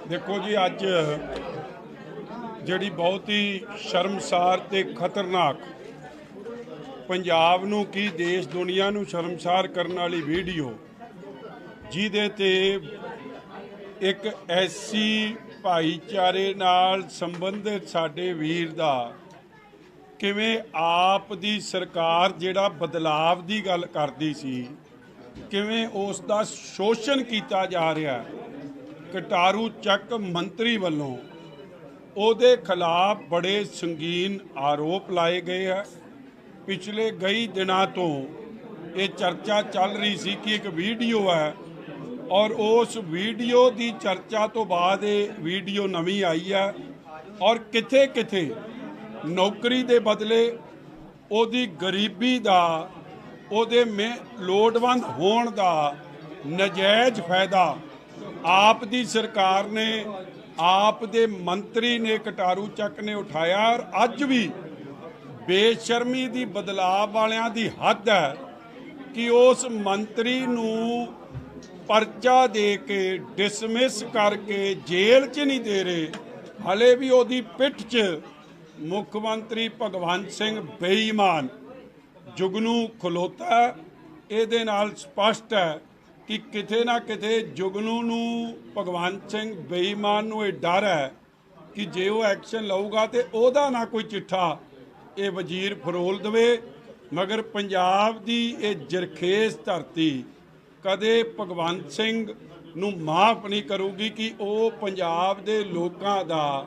ਦੇਖੋ ਜੀ, ਅੱਜ ਜਿਹੜੀ ਬਹੁਤ ਹੀ ਸ਼ਰਮਸਾਰ ਤੇ ਖਤਰਨਾਕ ਪੰਜਾਬ ਨੂੰ ਕੀ ਦੇਸ਼ ਦੁਨੀਆ ਨੂੰ ਸ਼ਰਮਸਾਰ ਕਰਨ ਵਾਲੀ ਵੀਡੀਓ ਜਿਹਦੇ ਤੇ ਇੱਕ ਐਸੀ ਭਾਈਚਾਰੇ ਨਾਲ ਸੰਬੰਧਿਤ ਸਾਡੇ ਵੀਰ ਦਾ ਕਿਵੇਂ ਆਪ ਦੀ ਸਰਕਾਰ ਜਿਹੜਾ ਬਦਲਾਵ ਦੀ ਗੱਲ ਕਰਦੀ ਸੀ ਕਿਵੇਂ ਉਸ ਦਾ ਸ਼ੋਸ਼ਣ ਕੀਤਾ ਜਾ ਰਿਹਾ। ਕਟਾਰੂ ਚੱਕ ਮੰਤਰੀ ਵੱਲੋਂ ਉਹਦੇ ਖਿਲਾਫ ਬੜੇ ਸੰਗੀਨ ਆਰੋਪ ਲਾਏ ਗਏ ਹੈ। ਪਿਛਲੇ ਕਈ ਦਿਨਾਂ ਤੋਂ ਇਹ ਚਰਚਾ ਚੱਲ ਰਹੀ ਸੀ ਕਿ ਇੱਕ ਵੀਡੀਓ ਹੈ ਔਰ ਉਸ ਵੀਡੀਓ ਦੀ ਚਰਚਾ ਤੋਂ ਬਾਅਦ ਇਹ ਵੀਡੀਓ ਨਵੀਂ ਆਈ ਹੈ ਔਰ ਕਿਥੇ ਕਿਥੇ ਨੌਕਰੀ ਦੇ ਬਦਲੇ ਉਹਦੀ ਗਰੀਬੀ ਦਾ ਉਹਦੇ ਲੋੜਵੰਦ ਹੋਣ ਦਾ ਨਜਾਇਜ਼ ਫਾਇਦਾ ਆਪ ਦੀ ਸਰਕਾਰ ਨੇ ਆਪ ਦੇ ਮੰਤਰੀ ਨੇ ਕਟਾਰੂ ਚੱਕ ਨੇ ਉਠਾਇਆ ਔਰ ਅੱਜ ਵੀ ਬੇਸ਼ਰਮੀ ਦੀ ਬਦਲਾਅ ਵਾਲਿਆਂ ਦੀ ਹੱਦ ਹੈ ਕਿ ਉਸ ਮੰਤਰੀ ਨੂੰ परचा दे के डिसमिस करके जेल च नहीं दे रहे, हले भी ओदी पिठ च मुख्यमंत्री भगवंत सिंह बेईमान जुगनू खलोता। ਇਹਦੇ ਨਾਲ ਸਪਸ਼ਟ ਹੈ ਕਿ ਕਿਤੇ ਨਾ ਕਿਤੇ ਜੁਗਨੂ ਨੂੰ ਭਗਵੰਤ ਸਿੰਘ ਬੇਈਮਾਨ ਨੂੰ ਇਹ ਡਰ ਹੈ ਕਿ ਜੇ ਉਹ ਐਕਸ਼ਨ ਲਊਗਾ ਤੇ ਉਹਦਾ ਨਾ ਕੋਈ ਚਿੱਠਾ ਇਹ ਵਜ਼ੀਰ ਫਰੋਲ ਦੇਵੇ। ਮਗਰ ਪੰਜਾਬ ਦੀ ਇਹ ਜਰਖੇਜ਼ ਧਰਤੀ ਕਦੇ ਭਗਵੰਤ ਸਿੰਘ ਨੂੰ ਮਾਫ ਨਹੀਂ ਕਰੂਗੀ ਕਿ ਉਹ ਪੰਜਾਬ ਦੇ ਲੋਕਾਂ ਦਾ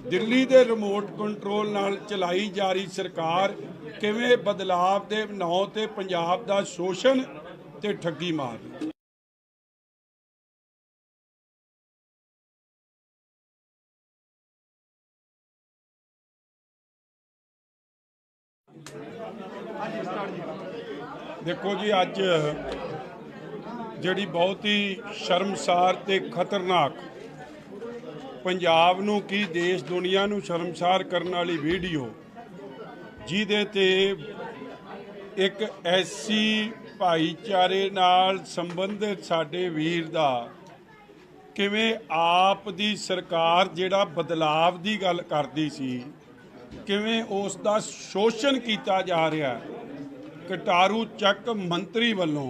ਦਿੱਲੀ ਦੇ ਰਿਮੋਟ ਕੰਟਰੋਲ ਨਾਲ ਚਲਾਈ ਜਾ ਰਹੀ ਸਰਕਾਰ ਕਿਵੇਂ ਬਦਲਾਵ ਦੇ ਨਾਂ ਤੇ ਪੰਜਾਬ ਦਾ ਸ਼ੋਸ਼ਣ ਤੇ ਠੱਗੀ ਮਾਰ ਰਹੀ। देखो जी, अज जिहड़ी बहुत ही शर्मसार ते खतरनाक पंजाब नूं की देश दुनिया नूं शर्मसार करने वाली वीडियो जिहदे ते एक ऐसी भाईचारे नाल संबंधित साडे वीर दा किवें आप दी सरकार जिहड़ा बदलाव दी गल करदी सी किवें उस दा शोषण कीता जा रहा है। कटारू ਚੱਕ मंत्री वालों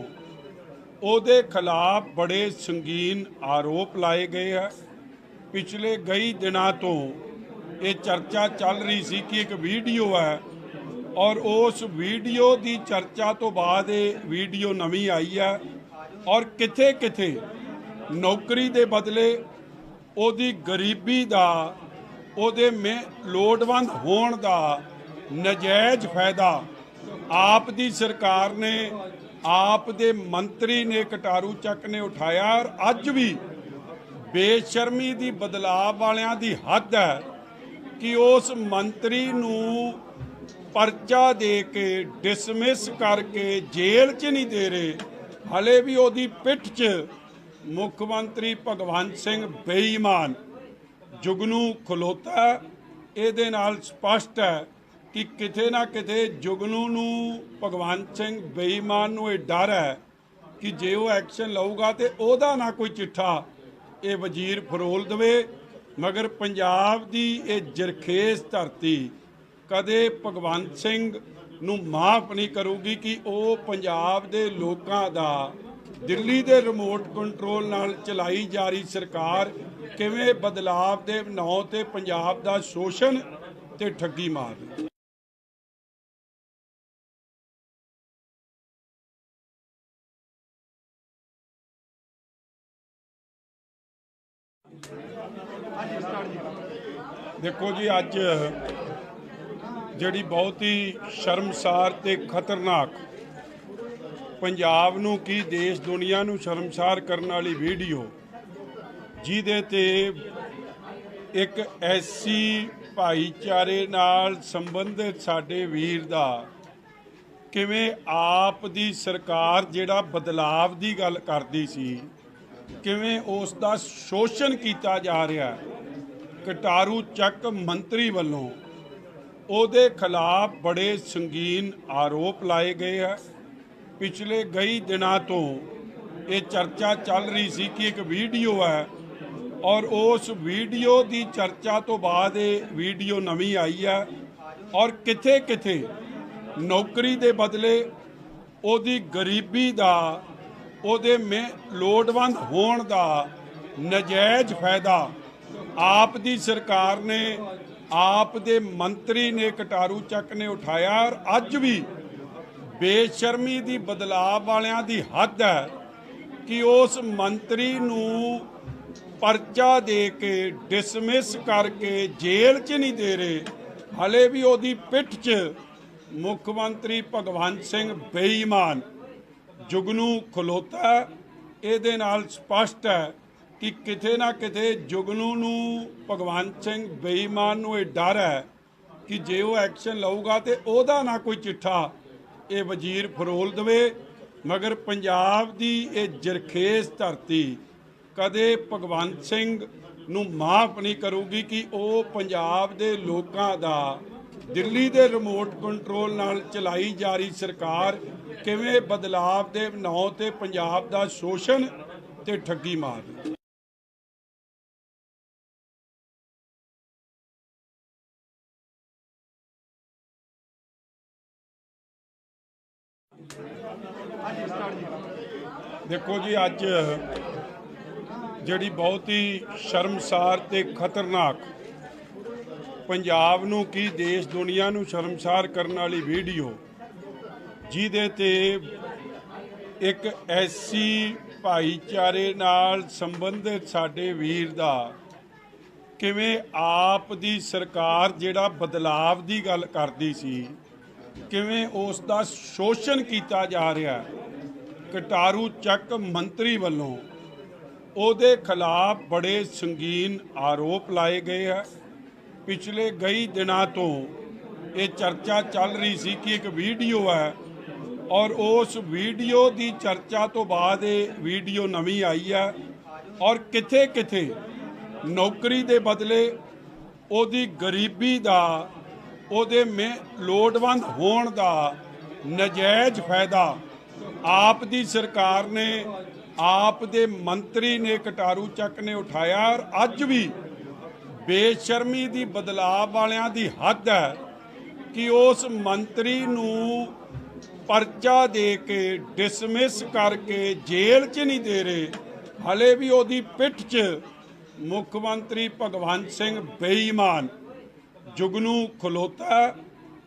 ਉਹਦੇ खिलाफ बड़े संगीन आरोप लाए गए हैं। पिछले कई दिनों तो ये चर्चा चल रही सी कि एक वीडियो है और उस वीडियो की चर्चा तो बाद ये वीडियो नवी आई है और किथे किथे नौकरी के बदले ਉਹਦੀ गरीबी का ਉਹਦੇ लोड़वंद होण का नजायज़ फायदा आप दी सरकार ने आप दे मंत्री ने कटारू ਚੱਕ ने उठाया और अज भी बेशर्मी दी बदलाव वालियां दी हद है कि उस मंत्री नूं परचा दे के डिसमिस करके जेल च नहीं दे रहे, हले भी ओदी पिठ च मुख्यमंत्री भगवंत सिंह बेईमान जुगनू खलोता। ਇਹਦੇ ਨਾਲ ਸਪਸ਼ਟ ਹੈ कि किते ना किते जुगनू नूं भगवंत सिंह बेईमान नूं ये डर है कि जे वो एक्शन लऊगा तो ਉਹਦਾ ना कोई चिट्ठा ये वजीर फरोल देवे। मगर पंजाब दी ये जरखेज़ धरती कदे भगवंत सिंह नूं माफ नहीं करूगी कि वो पंजाब दे लोकां दा दिल्ली दे रिमोट कंट्रोल नाल चलाई जा रही सरकार किवें बदलाव दे ਨਾਂ ते पंजाब दा शोषण ते ठगी मार रही। देखो जी, अज जिहड़ी बहुत ही शर्मसार ते खतरनाक पंजाब नूं की देश दुनिया नूं शर्मसार करने वाली वीडियो जिहदे ते एक ऐसी भाईचारे नाल संबंधित साडे वीर दा किवें आप दी सरकार जिहड़ा बदलाव दी गल करदी सी किवें उस दा शोषण कीता जा रहा है। कटारू ਚੱਕ मंत्री वालों ਉਹਦੇ खिलाफ बड़े संगीन आरोप लाए गए हैं। पिछले कई दिनों तो ये चर्चा चल रही सी कि एक वीडियो है और उस वीडियो की चर्चा तो बाद ये वीडियो नवी आई है और किथे किथे नौकरी के बदले ਉਹਦੀ गरीबी का ਉਹਦੇ लोड़वंद होण का नजायज़ फायदा आप दी सरकार ने आप दे मंत्री ने कटारू ਚੱਕ ने उठाया और अज भी बेशर्मी दी बदलाव वालियां दी हद है कि उस मंत्री नूं परचा दे के डिसमिस करके जेल च नहीं दे रहे, हले भी ਉਹਦੀ पिठ च मुख्यमंत्री भगवंत सिंह बेईमान जुगनू खलोता। ਇਹਦੇ ਨਾਲ ਸਪਸ਼ਟ है कि किते ना किते जुगनू नूं भगवंत सिंह बेईमान नूं ये डर है कि जे वो एक्शन लऊगा तो ਉਹਦਾ ना कोई चिट्ठा ये वजीर फरोल देवे। मगर पंजाब दी ये जरखेज़ धरती कदे भगवंत सिंह नूं माफ नहीं करूगी कि वो पंजाब दे लोकां दा दिल्ली दे रिमोट कंट्रोल नाल चलाई जा रही सरकार किवें बदलाव दे ਨਾਂ ते पंजाब दा शोषण ਤੇ ਠੱਗੀ ਮਾਰ। ਦੇਖੋ ਜੀ, ਅੱਜ ਜਿਹੜੀ ਬਹੁਤ ਹੀ ਸ਼ਰਮਸਾਰ ਤੇ ਖਤਰਨਾਕ, ਪੰਜਾਬ ਨੂੰ ਕੀ ਦੇਸ਼ ਦੁਨੀਆ ਨੂੰ ਸ਼ਰਮਸਾਰ ਕਰਨ ਵਾਲੀ ਵੀਡੀਓ, ਜਿਹਦੇ ਤੇ ਇੱਕ ਐਸੀ ਭਾਈਚਾਰੇ ਨਾਲ ਸੰਬੰਧਿਤ ਸਾਡੇ ਵੀਰ ਦਾ ਕਿਵੇਂ ਆਪ ਦੀ ਸਰਕਾਰ ਜਿਹੜਾ ਬਦਲਾਵ ਦੀ ਗੱਲ ਕਰਦੀ ਸੀ, ਕਿਵੇਂ ਉਸ ਦਾ ਸ਼ੋਸ਼ਣ ਕੀਤਾ ਜਾ ਰਿਹਾ। ਕਟਾਰੂ ਚੱਕ ਮੰਤਰੀ ਵੱਲੋਂ ਉਹਦੇ ਖਿਲਾਫ ਬੜੇ ਸੰਗੀਨ ਆਰੋਪ ਲਾਏ ਗਏ ਹੈ। ਪਿਛਲੇ ਕਈ ਦਿਨਾਂ ਤੋਂ ਇਹ ਚਰਚਾ ਚੱਲ ਰਹੀ ਸੀ ਕਿ ਇੱਕ ਵੀਡੀਓ ਹੈ, ਔਰ ਉਸ ਵੀਡੀਓ ਦੀ ਚਰਚਾ ਤੋਂ ਬਾਅਦ ਇਹ ਵੀਡੀਓ ਨਵੀਂ ਆਈ ਹੈ, ਔਰ ਕਿਥੇ ਕਿਥੇ ਨੌਕਰੀ ਦੇ ਬਦਲੇ ਉਹਦੀ ਗਰੀਬੀ ਦਾ, ਉਹਦੇ ਲੋੜਵੰਦ ਹੋਣ ਦਾ ਨਜਾਇਜ਼ ਫਾਇਦਾ ਆਪ ਦੀ ਸਰਕਾਰ ਨੇ, ਆਪ ਦੇ ਮੰਤਰੀ ਨੇ, ਕਟਾਰੂ ਚੱਕ ਨੇ ਉਠਾਇਆ। ਔਰ ਅੱਜ ਵੀ ਬੇਸ਼ਰਮੀ ਦੀ, ਬਦਲਾਅ ਵਾਲਿਆਂ ਦੀ ਹੱਦ ਹੈ ਕਿ ਉਸ ਮੰਤਰੀ ਨੂੰ ਪਰਚਾ ਦੇ ਕੇ, ਡਿਸਮਿਸ ਕਰਕੇ ਜੇਲ੍ਹ 'ਚ ਨਹੀਂ ਦੇ ਰਹੇ। ਹਲੇ ਵੀ ਉਹਦੀ ਪਿੱਠ 'ਚ ਮੁੱਖ ਮੰਤਰੀ ਭਗਵੰਤ ਸਿੰਘ ਬੇਈਮਾਨ ਜੁਗਨੂ ਖਲੋਤਾ।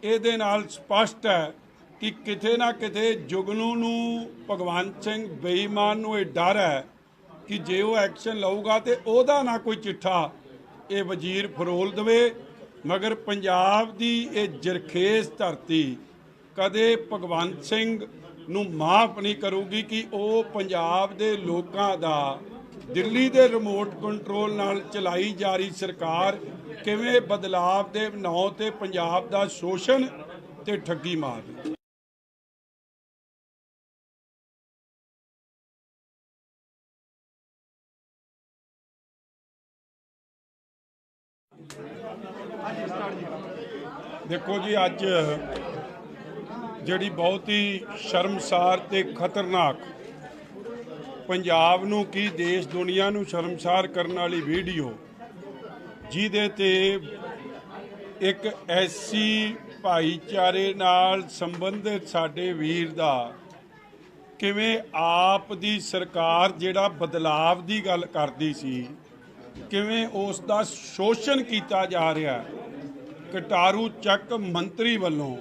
ਇਹਦੇ ਨਾਲ ਸਪਸ਼ਟ ਹੈ ਕਿ ਕਿਤੇ ਨਾ ਕਿਤੇ ਜੁਗਨੂ ਨੂੰ, ਭਗਵੰਤ ਸਿੰਘ ਬੇਈਮਾਨ ਨੂੰ ਇਹ ਡਰ ਹੈ ਕਿ ਜੇ ਉਹ ਐਕਸ਼ਨ ਲਊਗਾ ਤੇ ਉਹਦਾ ਨਾ ਕੋਈ ਚਿੱਠਾ ਇਹ ਵਜ਼ੀਰ ਫਰੋਲ ਦੇਵੇ। ਮਗਰ ਪੰਜਾਬ ਦੀ ਇਹ ਜਰਖੇਜ਼ ਧਰਤੀ ਕਦੇ ਭਗਵੰਤ ਸਿੰਘ ਨੂੰ ਮਾਫ ਨਹੀਂ ਕਰੂਗੀ ਕਿ ਉਹ ਪੰਜਾਬ ਦੇ ਲੋਕਾਂ ਦਾ, ਦਿੱਲੀ ਦੇ ਰਿਮੋਟ ਕੰਟਰੋਲ ਨਾਲ ਚਲਾਈ ਜਾ ਰਹੀ ਸਰਕਾਰ ਕਿਵੇਂ ਬਦਲਾਵ ਦੇ ਨਾਂ ਤੇ ਪੰਜਾਬ ਦਾ ਸ਼ੋਸ਼ਣ ਤੇ ਠੱਗੀ ਮਾਰ ਰਹੀ। ਦੇਖੋ ਜੀ, ਅੱਜ ਜਿਹੜੀ ਬਹੁਤ ਹੀ ਸ਼ਰਮਸਾਰ ਤੇ ਖਤਰਨਾਕ, ਪੰਜਾਬ ਨੂੰ ਕੀ ਦੇਸ਼ ਦੁਨੀਆ ਨੂੰ ਸ਼ਰਮਸਾਰ ਕਰਨ ਵਾਲੀ ਵੀਡੀਓ, ਜਿਹਦੇ ਤੇ ਇੱਕ ਐਸੀ ਭਾਈਚਾਰੇ ਨਾਲ ਸੰਬੰਧਿਤ ਸਾਡੇ ਵੀਰ ਦਾ ਕਿਵੇਂ ਆਪ ਦੀ ਸਰਕਾਰ ਜਿਹੜਾ ਬਦਲਾਵ ਦੀ ਗੱਲ ਕਰਦੀ ਸੀ, ਕਿਵੇਂ ਉਸ ਦਾ ਸ਼ੋਸ਼ਣ ਕੀਤਾ ਜਾ ਰਿਹਾ। ਕਟਾਰੂ ਚੱਕ ਮੰਤਰੀ ਵੱਲੋਂ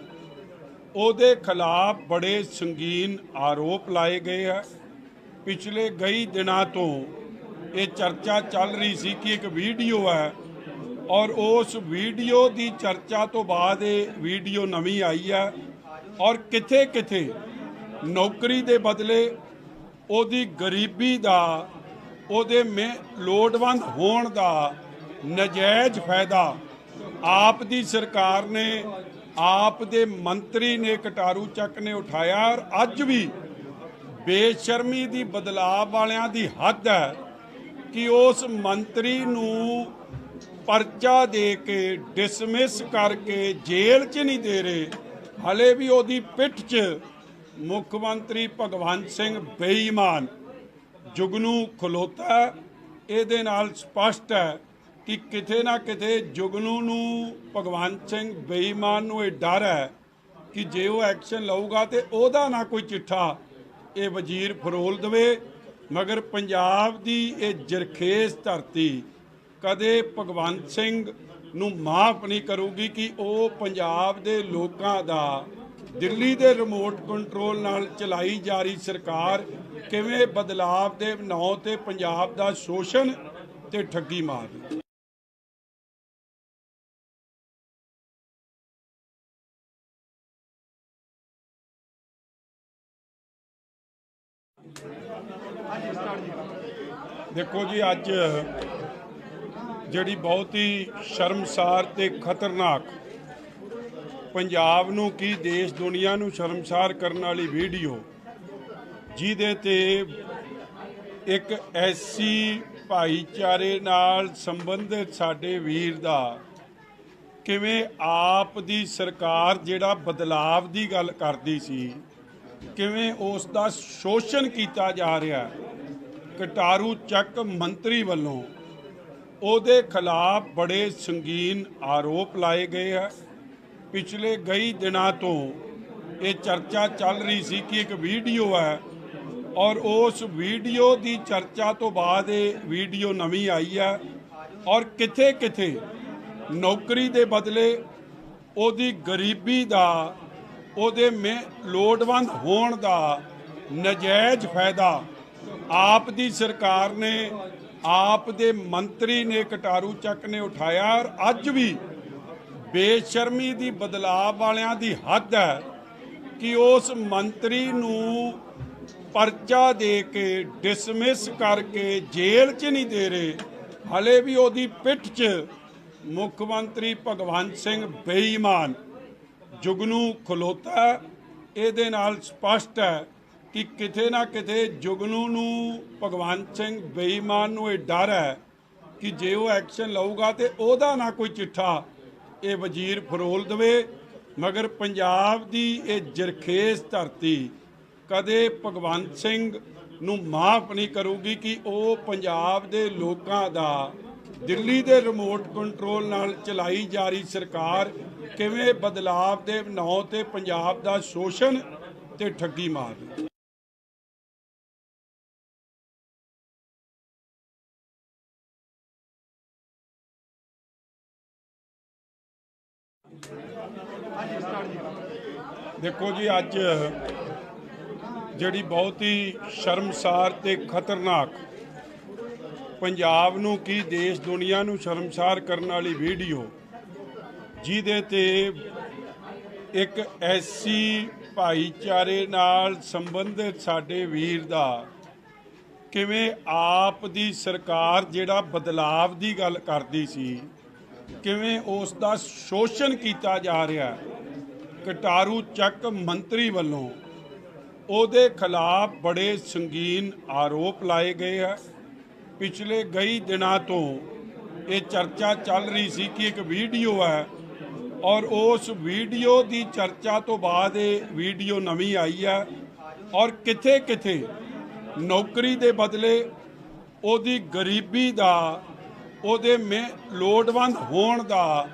ਉਹਦੇ ਖਿਲਾਫ ਬੜੇ ਸੰਗੀਨ ਆਰੋਪ ਲਾਏ ਗਏ ਹੈ। ਪਿਛਲੇ ਕਈ ਦਿਨਾਂ ਤੋਂ ਇਹ ਚਰਚਾ ਚੱਲ ਰਹੀ ਸੀ ਕਿ ਇੱਕ ਵੀਡੀਓ ਹੈ, ਔਰ ਉਸ ਵੀਡੀਓ ਦੀ ਚਰਚਾ ਤੋਂ ਬਾਅਦ ਇਹ ਵੀਡੀਓ ਨਵੀਂ ਆਈ ਹੈ, ਔਰ ਕਿਥੇ ਕਿਥੇ ਨੌਕਰੀ ਦੇ ਬਦਲੇ ਉਹਦੀ ਗਰੀਬੀ ਦਾ, ਉਹਦੇ ਲੋੜਵੰਦ ਹੋਣ ਦਾ ਨਜਾਇਜ਼ ਫਾਇਦਾ ਆਪ ਦੀ ਸਰਕਾਰ ਨੇ, ਆਪ ਦੇ ਮੰਤਰੀ ਨੇ, ਕਟਾਰੂ ਚੱਕ ਨੇ ਉਠਾਇਆ। ਔਰ ਅੱਜ ਵੀ ਬੇਸ਼ਰਮੀ ਦੀ, ਬਦਲਾਅ ਵਾਲਿਆਂ ਦੀ ਹੱਦ ਹੈ ਕਿ ਉਸ ਮੰਤਰੀ ਨੂੰ ਪਰਚਾ ਦੇ ਕੇ, ਡਿਸਮਿਸ ਕਰਕੇ ਜੇਲ੍ਹ 'ਚ ਨਹੀਂ ਦੇ ਰਹੇ। ਹਲੇ ਵੀ ਉਹਦੀ ਪਿੱਠ 'ਚ ਮੁੱਖ ਮੰਤਰੀ ਭਗਵੰਤ ਸਿੰਘ ਬੇਈਮਾਨ ਜੁਗਨੂ ਖਲੋਤਾ। ਇਹਦੇ ਨਾਲ ਸਪਸ਼ਟ ਹੈ ਕਿ ਕਿਤੇ ਨਾ ਕਿਤੇ ਜੁਗਨੂ ਨੂੰ, ਭਗਵੰਤ ਸਿੰਘ ਬੇਈਮਾਨ ਨੂੰ ਇਹ ਡਰ ਹੈ ਕਿ ਜੇ ਉਹ ਐਕਸ਼ਨ ਲਊਗਾ ਤੇ ਉਹਦਾ ਨਾ ਕੋਈ ਚਿੱਠਾ ਇਹ ਵਜ਼ੀਰ ਫਰੋਲ ਦੇਵੇ। ਮਗਰ ਪੰਜਾਬ ਦੀ ਇਹ ਜਰਖੇਜ਼ ਧਰਤੀ ਕਦੇ ਭਗਵੰਤ ਸਿੰਘ ਨੂੰ ਮਾਫ ਨਹੀਂ ਕਰੂਗੀ ਕਿ ਉਹ ਪੰਜਾਬ ਦੇ ਲੋਕਾਂ ਦਾ, ਦਿੱਲੀ ਦੇ ਰਿਮੋਟ ਕੰਟਰੋਲ ਨਾਲ ਚਲਾਈ ਜਾ ਰਹੀ ਸਰਕਾਰ ਕਿਵੇਂ ਬਦਲਾਵ ਦੇ ਨਾਂ ਤੇ ਪੰਜਾਬ ਦਾ ਸ਼ੋਸ਼ਣ ਤੇ ਠੱਗੀ ਮਾਰ ਰਹੀ। ਦੇਖੋ ਜੀ, ਅੱਜ ਜਿਹੜੀ ਬਹੁਤ ਹੀ ਸ਼ਰਮਸਾਰ ਤੇ ਖਤਰਨਾਕ, ਪੰਜਾਬ ਨੂੰ ਕੀ ਦੇਸ਼ ਦੁਨੀਆ ਨੂੰ ਸ਼ਰਮਸਾਰ ਕਰਨ ਵਾਲੀ ਵੀਡੀਓ, ਜਿਹਦੇ ਤੇ ਇੱਕ ਐਸੀ ਭਾਈਚਾਰੇ ਨਾਲ ਸੰਬੰਧਿਤ ਸਾਡੇ ਵੀਰ ਦਾ ਕਿਵੇਂ ਆਪ ਦੀ ਸਰਕਾਰ ਜਿਹੜਾ ਬਦਲਾਵ ਦੀ ਗੱਲ ਕਰਦੀ ਸੀ, ਕਿਵੇਂ ਉਸ ਦਾ ਸ਼ੋਸ਼ਣ ਕੀਤਾ ਜਾ ਰਿਹਾ। ਕਟਾਰੂ ਚੱਕ ਮੰਤਰੀ ਵੱਲੋਂ ਉਹਦੇ ਖਿਲਾਫ ਬੜੇ ਸੰਗੀਨ ਆਰੋਪ ਲਾਏ ਗਏ ਹੈ। ਪਿਛਲੇ ਕਈ ਦਿਨਾਂ ਤੋਂ ਇਹ ਚਰਚਾ ਚੱਲ ਰਹੀ ਸੀ ਕਿ ਇੱਕ ਵੀਡੀਓ ਹੈ ਔਰ ਉਸ ਵੀਡੀਓ ਦੀ ਚਰਚਾ ਤੋਂ ਬਾਅਦ ਇਹ ਵੀਡੀਓ ਨਵੀਂ ਆਈ ਹੈ ਔਰ ਕਿਥੇ ਕਿਥੇ ਨੌਕਰੀ ਦੇ ਬਦਲੇ ਉਹਦੀ ਗਰੀਬੀ ਦਾ ਉਹਦੇ ਲੋੜਵੰਦ ਹੋਣ ਦਾ ਨਜਾਇਜ਼ ਫਾਇਦਾ ਆਪ ਦੀ ਸਰਕਾਰ ਨੇ ਆਪ ਦੇ ਮੰਤਰੀ ਨੇ ਕਟਾਰੂ ਚੱਕ ਨੇ ਉਠਾਇਆ ਔਰ ਅੱਜ ਵੀ ਬੇਸ਼ਰਮੀ ਦੀ ਬਦਲਾਅ ਵਾਲਿਆਂ ਦੀ ਹੱਦ ਹੈ ਕਿ ਉਸ ਮੰਤਰੀ ਨੂੰ ਪਰਚਾ ਦੇ ਕੇ ਡਿਸਮਿਸ ਕਰਕੇ ਜੇਲ੍ਹ 'ਚ ਨਹੀਂ ਦੇ ਰਹੇ। ਹਲੇ ਵੀ ਉਹਦੀ ਪਿੱਠ 'ਚ ਮੁੱਖ ਮੰਤਰੀ ਭਗਵੰਤ ਸਿੰਘ ਬੇਈਮਾਨ ਜੁਗਨੂ ਖਲੋਤਾ। ਇਹਦੇ ਨਾਲ ਸਪਸ਼ਟ ਹੈ ਕਿ ਕਿਤੇ ਨਾ ਕਿਤੇ ਜੁਗਨੂ ਨੂੰ ਭਗਵੰਤ ਸਿੰਘ ਬੇਈਮਾਨ ਨੂੰ ਇਹ ਡਰ ਹੈ ਕਿ ਜੇ ਉਹ ਐਕਸ਼ਨ ਲਊਗਾ ਤੇ ਉਹਦਾ ਨਾ ਕੋਈ ਚਿੱਠਾ ਇਹ ਵਜ਼ੀਰ ਫਰੋਲ ਦੇਵੇ। ਮਗਰ ਪੰਜਾਬ ਦੀ ਇਹ ਜਰਖੇਜ਼ ਧਰਤੀ ਕਦੇ ਭਗਵੰਤ ਸਿੰਘ ਨੂੰ ਮਾਫ ਨਹੀਂ ਕਰੂਗੀ ਕਿ ਉਹ ਪੰਜਾਬ ਦੇ ਲੋਕਾਂ ਦਾ ਦਿੱਲੀ ਦੇ ਰਿਮੋਟ ਕੰਟਰੋਲ ਨਾਲ ਚਲਾਈ ਜਾ ਰਹੀ ਸਰਕਾਰ ਕਿਵੇਂ ਬਦਲਾਵ ਦੇ ਨਾਂ ਤੇ ਪੰਜਾਬ ਦਾ ਸ਼ੋਸ਼ਣ ਤੇ ਠੱਗੀ ਮਾਰਦੀ। ਦੇਖੋ ਜੀ, ਅੱਜ ਜਿਹੜੀ ਬਹੁਤ ਹੀ ਸ਼ਰਮਸਾਰ ਤੇ ਖਤਰਨਾਕ ਪੰਜਾਬ ਨੂੰ ਕੀ ਦੇਸ਼ ਦੁਨੀਆ ਨੂੰ ਸ਼ਰਮਸਾਰ ਕਰਨ ਵਾਲੀ ਵੀਡੀਓ ਜਿਹਦੇ ਤੇ ਇੱਕ ਐਸੀ ਭਾਈਚਾਰੇ ਨਾਲ ਸੰਬੰਧਿਤ ਸਾਡੇ ਵੀਰ ਦਾ ਕਿਵੇਂ ਆਪ ਦੀ ਸਰਕਾਰ ਜਿਹੜਾ ਬਦਲਾਵ ਦੀ ਗੱਲ ਕਰਦੀ ਸੀ ਕਿਵੇਂ ਉਸ ਦਾ ਸ਼ੋਸ਼ਣ ਕੀਤਾ ਜਾ ਰਿਹਾ। ਕਟਾਰੂ ਚੱਕ ਮੰਤਰੀ ਵੱਲੋਂ ਉਹਦੇ ਖਿਲਾਫ ਬੜੇ ਸੰਗੀਨ ਆਰੋਪ ਲਾਏ ਗਏ ਹੈ। ਪਿਛਲੇ ਕਈ ਦਿਨਾਂ ਤੋਂ ਇਹ ਚਰਚਾ ਚੱਲ ਰਹੀ ਸੀ ਕਿ ਇੱਕ ਵੀਡੀਓ ਹੈ ਔਰ ਉਸ ਵੀਡੀਓ ਦੀ ਚਰਚਾ ਤੋਂ ਬਾਅਦ ਇਹ ਵੀਡੀਓ ਨਵੀਂ ਆਈ ਹੈ ਔਰ ਕਿਥੇ ਕਿਥੇ ਨੌਕਰੀ ਦੇ ਬਦਲੇ ਉਹਦੀ ਗਰੀਬੀ ਦਾ ਉਹਦੇ ਲੋੜਵੰਦ ਹੋਣ ਦਾ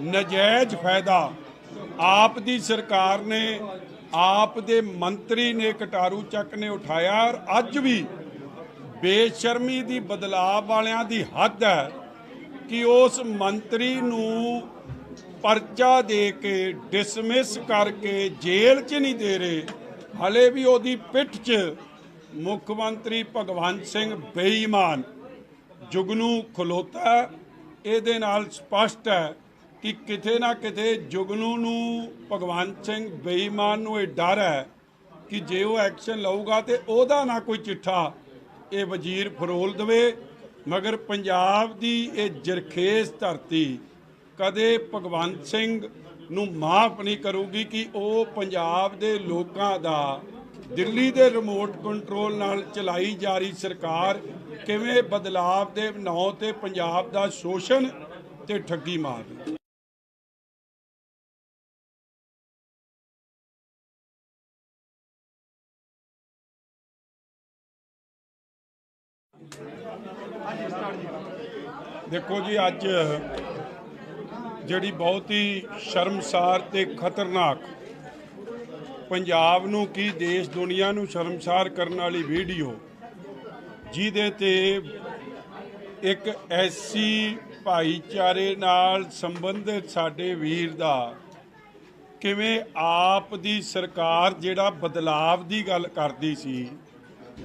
ਨਜਾਇਜ਼ ਫਾਇਦਾ ਆਪ ਦੀ ਸਰਕਾਰ ਨੇ ਆਪ ਦੇ ਮੰਤਰੀ ਨੇ ਕਟਾਰੂ ਚੱਕ ਨੇ ਉਠਾਇਆ ਔਰ ਅੱਜ ਵੀ ਬੇਸ਼ਰਮੀ ਦੀ ਬਦਲਾਅ ਵਾਲਿਆਂ ਦੀ ਹੱਦ ਹੈ ਕਿ ਉਸ ਮੰਤਰੀ ਨੂੰ ਪਰਚਾ ਦੇ ਕੇ ਡਿਸਮਿਸ ਕਰਕੇ ਜੇਲ੍ਹ 'ਚ ਨਹੀਂ ਦੇ ਰਹੇ। ਹਲੇ ਵੀ ਉਹਦੀ ਪਿੱਠ 'ਚ ਮੁੱਖ ਮੰਤਰੀ ਭਗਵੰਤ ਸਿੰਘ ਬੇਈਮਾਨ ਜੁਗਨੂ ਖਲੋਤਾ। ਇਹਦੇ ਨਾਲ ਸਪਸ਼ਟ ਹੈ ਕਿ ਕਿਤੇ ਨਾ ਕਿਤੇ ਜੁਗਨੂ ਨੂੰ ਭਗਵੰਤ ਸਿੰਘ ਬੇਈਮਾਨ ਨੂੰ ਇਹ ਡਰ ਹੈ ਕਿ ਜੇ ਉਹ ਐਕਸ਼ਨ ਲਊਗਾ ਤੇ ਉਹਦਾ ਨਾ ਕੋਈ ਚਿੱਠਾ ਇਹ ਵਜ਼ੀਰ ਫਰੋਲ ਦੇਵੇ। ਮਗਰ ਪੰਜਾਬ ਦੀ ਇਹ ਜਰਖੇਜ਼ ਧਰਤੀ ਕਦੇ ਭਗਵੰਤ ਸਿੰਘ ਨੂੰ ਮਾਫ ਨਹੀਂ ਕਰੂਗੀ ਕਿ ਉਹ ਪੰਜਾਬ ਦੇ ਲੋਕਾਂ ਦਾ ਦਿੱਲੀ ਦੇ ਰਿਮੋਟ ਕੰਟਰੋਲ ਨਾਲ ਚਲਾਈ ਜਾ ਰਹੀ ਸਰਕਾਰ ਕਿਵੇਂ ਬਦਲਾਵ ਦੇ ਨਾਂ ਤੇ ਪੰਜਾਬ ਦਾ ਸ਼ੋਸ਼ਣ ਤੇ ਠੱਗੀ ਮਾਰਦੀ। ਦੇਖੋ ਜੀ, ਅੱਜ ਜਿਹੜੀ ਬਹੁਤ ਹੀ ਸ਼ਰਮਸਾਰ ਤੇ ਖਤਰਨਾਕ ਪੰਜਾਬ ਨੂੰ ਕੀ ਦੇਸ਼ ਦੁਨੀਆ ਨੂੰ ਸ਼ਰਮਸਾਰ ਕਰਨ ਵਾਲੀ ਵੀਡੀਓ ਜਿਹਦੇ ਤੇ ਇੱਕ ਐਸੀ ਭਾਈਚਾਰੇ ਨਾਲ ਸੰਬੰਧਿਤ ਸਾਡੇ ਵੀਰ ਦਾ ਕਿਵੇਂ ਆਪ ਦੀ ਸਰਕਾਰ ਜਿਹੜਾ ਬਦਲਾਵ ਦੀ ਗੱਲ ਕਰਦੀ ਸੀ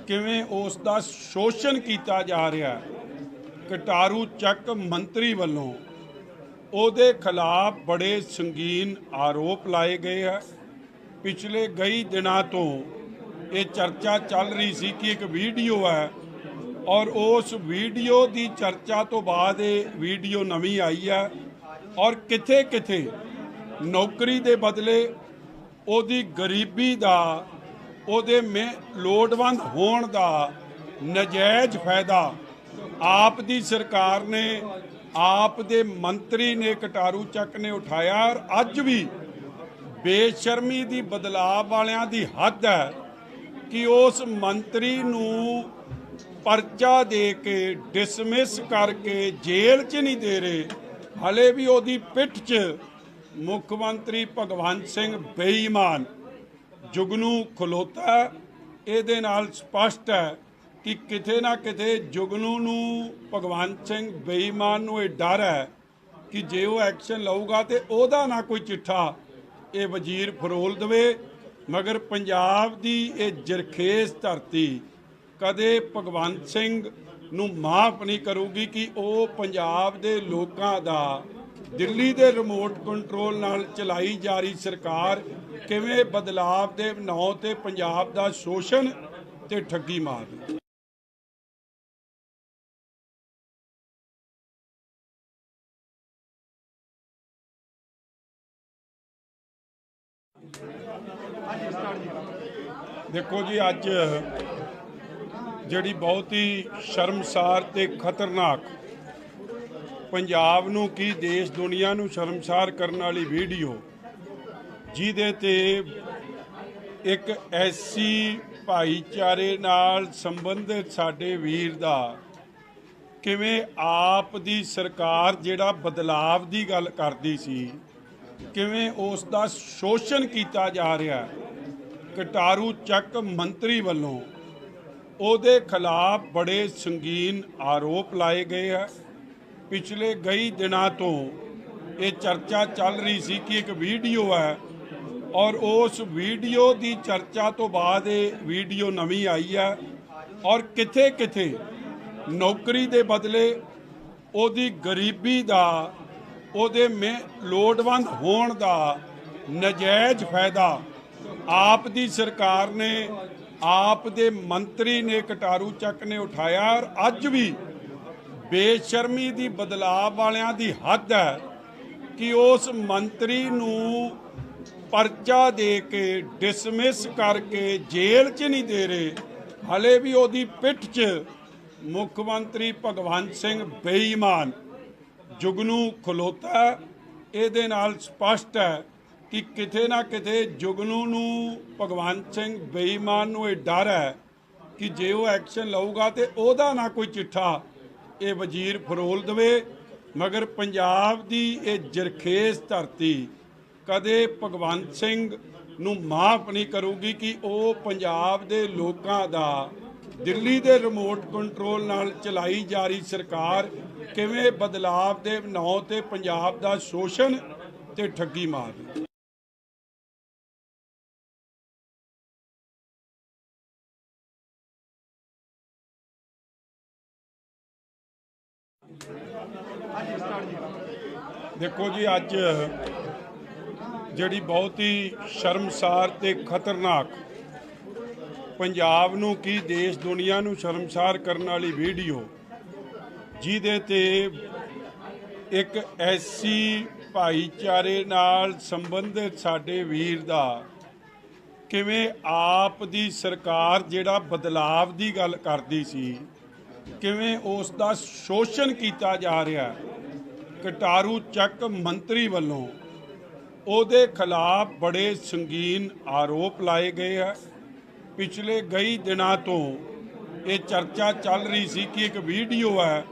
ਕਿਵੇਂ ਉਸ ਦਾ ਸ਼ੋਸ਼ਣ ਕੀਤਾ ਜਾ ਰਿਹਾ। ਕਟਾਰੂ ਚੱਕ ਮੰਤਰੀ ਵੱਲੋਂ ਉਹਦੇ ਖਿਲਾਫ ਬੜੇ ਸੰਗੀਨ ਆਰੋਪ ਲਾਏ ਗਏ ਹੈ। ਪਿਛਲੇ ਕਈ ਦਿਨਾਂ ਤੋਂ ਇਹ ਚਰਚਾ ਚੱਲ ਰਹੀ ਸੀ ਕਿ ਇੱਕ ਵੀਡੀਓ ਹੈ ਔਰ ਉਸ ਵੀਡੀਓ ਦੀ ਚਰਚਾ ਤੋਂ ਬਾਅਦ ਇਹ ਵੀਡੀਓ ਨਵੀਂ ਆਈ ਹੈ ਔਰ ਕਿਥੇ ਕਿਥੇ ਨੌਕਰੀ ਦੇ ਬਦਲੇ ਉਹਦੀ ਗਰੀਬੀ ਦਾ ਉਹਦੇ ਲੋੜਵੰਦ ਹੋਣ ਦਾ ਨਜਾਇਜ਼ ਫਾਇਦਾ ਆਪ ਦੀ ਸਰਕਾਰ ਨੇ ਆਪ ਦੇ ਮੰਤਰੀ ਨੇ ਕਟਾਰੂ ਚੱਕ ਨੇ ਉਠਾਇਆ ਔਰ ਅੱਜ ਵੀ ਬੇਸ਼ਰਮੀ ਦੀ ਬਦਲਾਅ ਵਾਲਿਆਂ ਦੀ ਹੱਦ ਹੈ ਕਿ ਉਸ ਮੰਤਰੀ ਨੂੰ परचा दे के डिसमिस करके जेल च नहीं दे रहे, हले भी ओदी पिठ च मुख्यमंत्री भगवंत सिंह बेईमान जुगनू खलोता। ਇਹਦੇ ਨਾਲ ਸਪਸ਼ਟ ਹੈ ਕਿ ਕਿਤੇ ਨਾ ਕਿਤੇ ਜੁਗਨੂ ਨੂੰ ਭਗਵੰਤ ਸਿੰਘ ਬੇਈਮਾਨ ਨੂੰ ਇਹ ਡਰ ਹੈ ਕਿ ਜੇ ਉਹ ਐਕਸ਼ਨ ਲਊਗਾ ਤੇ ਉਹਦਾ ਨਾ ਕੋਈ ਚਿੱਠਾ ਇਹ ਵਜ਼ੀਰ ਫਰੋਲ ਦੇਵੇ। ਮਗਰ ਪੰਜਾਬ ਦੀ ਇਹ ਜਰਖੇਜ਼ ਧਰਤੀ ਕਦੇ ਭਗਵੰਤ ਸਿੰਘ ਨੂੰ ਮਾਫ ਨਹੀਂ ਕਰੂਗੀ ਕਿ ਉਹ ਪੰਜਾਬ ਦੇ ਲੋਕਾਂ ਦਾ ਦਿੱਲੀ ਦੇ ਰਿਮੋਟ ਕੰਟਰੋਲ ਨਾਲ ਚਲਾਈ ਜਾ ਰਹੀ ਸਰਕਾਰ ਕਿਵੇਂ ਬਦਲਾਵ ਦੇ ਨਾਂ ਤੇ ਪੰਜਾਬ ਦਾ ਸ਼ੋਸ਼ਣ ਤੇ ਠੱਗੀ ਮਾਰਦੀ। ਦੇਖੋ ਜੀ, ਅੱਜ ਜਿਹੜੀ ਬਹੁਤ ਹੀ ਸ਼ਰਮਸਾਰ ਤੇ ਖਤਰਨਾਕ ਪੰਜਾਬ ਨੂੰ ਕੀ ਦੇਸ਼ ਦੁਨੀਆ ਨੂੰ ਸ਼ਰਮਸਾਰ ਕਰਨ ਵਾਲੀ ਵੀਡੀਓ, ਜਿਹਦੇ ਤੇ ਇੱਕ ਐਸੀ ਭਾਈਚਾਰੇ ਨਾਲ ਸੰਬੰਧਿਤ ਸਾਡੇ ਵੀਰ ਦਾ ਕਿਵੇਂ ਆਪ ਦੀ ਸਰਕਾਰ ਜਿਹੜਾ ਬਦਲਾਵ ਦੀ ਗੱਲ ਕਰਦੀ ਸੀ, ਕਿਵੇਂ ਉਸ ਦਾ ਸ਼ੋਸ਼ਣ ਕੀਤਾ ਜਾ ਰਿਹਾ। ਕਟਾਰੂ ਚੱਕ ਮੰਤਰੀ ਵੱਲੋਂ ਉਹਦੇ ਖਿਲਾਫ ਬੜੇ ਸੰਗੀਨ ਆਰੋਪ ਲਾਏ ਗਏ ਆ। ਪਿਛਲੇ ਕਈ ਦਿਨਾਂ ਤੋਂ ਇਹ ਚਰਚਾ ਚੱਲ ਰਹੀ ਸੀ ਕਿ ਇੱਕ ਵੀਡੀਓ ਹੈ ਔਰ ਉਸ ਵੀਡੀਓ ਦੀ ਚਰਚਾ ਤੋਂ ਬਾਅਦ ਇਹ ਵੀਡੀਓ ਨਵੀਂ ਆਈ ਹੈ ਔਰ ਕਿਥੇ ਕਿਥੇ ਨੌਕਰੀ ਦੇ ਬਦਲੇ ਉਹਦੀ ਗਰੀਬੀ ਦਾ, ਉਹਦੇ ਲੋੜਵੰਦ ਹੋਣ ਦਾ ਨਜਾਇਜ਼ ਫਾਇਦਾ ਆਪ ਦੀ ਸਰਕਾਰ ਨੇ, ਆਪ ਦੇ ਮੰਤਰੀ ਨੇ, ਕਟਾਰੂ ਚੱਕ ਨੇ ਉਠਾਇਆ। ਔਰ ਅੱਜ ਵੀ ਬੇਸ਼ਰਮੀ ਦੀ ਬਦਲਾਵ ਵਾਲਿਆਂ ਦੀ ਹੱਦ ਹੈ ਕਿ ਉਸ ਮੰਤਰੀ ਨੂੰ ਪਰਚਾ ਦੇ ਕੇ ਡਿਸਮਿਸ ਕਰਕੇ ਜੇਲ੍ਹ 'ਚ ਨਹੀਂ ਦੇ ਰਹੇ, ਹਲੇ ਵੀ ਉਹਦੀ ਪਿੱਠ 'ਚ ਮੁੱਖ ਮੰਤਰੀ ਭਗਵੰਤ ਸਿੰਘ ਬੇਈਮਾਨ ਜੁਗਨੂ ਖਲੋਤਾ। ਇਹਦੇ ਨਾਲ ਸਪਸ਼ਟ ਹੈ ਕਿ ਕਿਤੇ ਨਾ ਕਿਤੇ ਜੁਗਨੂ ਨੂੰ ਭਗਵੰਤ ਸਿੰਘ ਬੇਈਮਾਨ ਨੂੰ ਇਹ ਡਰ ਹੈ ਕਿ ਜੇ ਉਹ ਐਕਸ਼ਨ ਲਊਗਾ ਤੇ ਉਹਦਾ ਨਾ ਕੋਈ ਚਿੱਠਾ ਇਹ ਵਜ਼ੀਰ ਫਰੋਲ ਦੇਵੇ। ਮਗਰ ਪੰਜਾਬ ਦੀ ਇਹ ਜਰਖੇਜ਼ ਧਰਤੀ ਕਦੇ ਭਗਵੰਤ ਸਿੰਘ ਨੂੰ ਮਾਫ ਨਹੀਂ ਕਰੂਗੀ ਕਿ ਉਹ ਪੰਜਾਬ ਦੇ ਲੋਕਾਂ ਦਾ ਦਿੱਲੀ ਦੇ ਰਿਮੋਟ ਕੰਟਰੋਲ ਨਾਲ ਚਲਾਈ ਜਾ ਰਹੀ ਸਰਕਾਰ ਕਿਵੇਂ ਬਦਲਾਵ ਦੇ ਨਾਂ ਤੇ ਪੰਜਾਬ ਦਾ ਸ਼ੋਸ਼ਣ ਤੇ ਠੱਗੀ ਮਾਰਦੀ। ਦੇਖੋ ਜੀ, ਅੱਜ ਜਿਹੜੀ ਬਹੁਤ ਹੀ ਸ਼ਰਮਸਾਰ ਤੇ ਖਤਰਨਾਕ ਪੰਜਾਬ ਨੂੰ ਕੀ ਦੇਸ਼ ਦੁਨੀਆ ਨੂੰ ਸ਼ਰਮਸਾਰ ਕਰਨ ਵਾਲੀ ਵੀਡੀਓ, ਜਿਹਦੇ ਤੇ ਇੱਕ ਐਸੀ ਭਾਈਚਾਰੇ ਨਾਲ ਸੰਬੰਧਿਤ ਸਾਡੇ ਵੀਰ ਦਾ ਕਿਵੇਂ ਆਪ ਦੀ ਸਰਕਾਰ ਜਿਹੜਾ ਬਦਲਾਵ ਦੀ ਗੱਲ ਕਰਦੀ ਸੀ, ਕਿਵੇਂ ਉਸ ਦਾ ਸ਼ੋਸ਼ਣ ਕੀਤਾ ਜਾ ਰਿਹਾ। ਕਟਾਰੂ ਚੱਕ ਮੰਤਰੀ ਵੱਲੋਂ ਉਹਦੇ ਖਿਲਾਫ ਬੜੇ ਸੰਗੀਨ ਆਰੋਪ ਲਾਏ ਗਏ ਆ। ਪਿਛਲੇ ਕਈ ਦਿਨਾਂ ਤੋਂ ਇਹ ਚਰਚਾ ਚੱਲ ਰਹੀ ਸੀ ਕਿ ਇੱਕ ਵੀਡੀਓ ਹੈ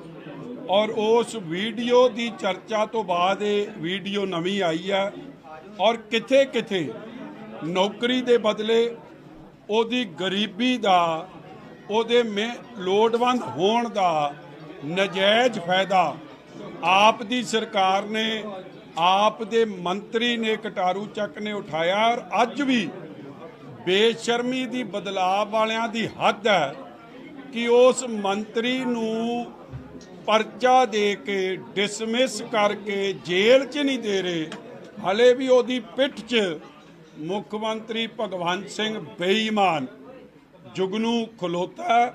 ਔਰ ਉਸ ਵੀਡੀਓ ਦੀ ਚਰਚਾ ਤੋਂ ਬਾਅਦ ਇਹ ਵੀਡੀਓ ਨਵੀਂ ਆਈ ਹੈ ਔਰ ਕਿਥੇ ਕਿਥੇ ਨੌਕਰੀ ਦੇ ਬਦਲੇ ਉਹਦੀ ਗਰੀਬੀ ਦਾ, ਉਹਦੇ ਲੋੜਵੰਦ ਹੋਣ ਦਾ ਨਜਾਇਜ਼ ਫਾਇਦਾ ਆਪ ਦੀ ਸਰਕਾਰ ਨੇ, ਆਪ ਦੇ ਮੰਤਰੀ ਨੇ, ਕਟਾਰੂ ਚੱਕ ਨੇ ਉਠਾਇਆ। ਔਰ ਅੱਜ ਵੀ ਬੇਸ਼ਰਮੀ ਦੀ ਬਦਲਾਵ ਵਾਲਿਆਂ ਦੀ ਹੱਦ ਹੈ ਕਿ ਉਸ ਮੰਤਰੀ ਨੂੰ ਪਰਚਾ ਦੇ ਕੇ ਡਿਸਮਿਸ ਕਰਕੇ ਜੇਲ੍ਹ 'ਚ ਨਹੀਂ ਦੇ ਰਹੇ, ਹਲੇ ਵੀ ਉਹਦੀ ਪਿੱਠ 'ਚ ਮੁੱਖ ਮੰਤਰੀ ਭਗਵੰਤ ਸਿੰਘ ਬੇਈਮਾਨ ਜੁਗਨੂ ਖਲੋਤਾ।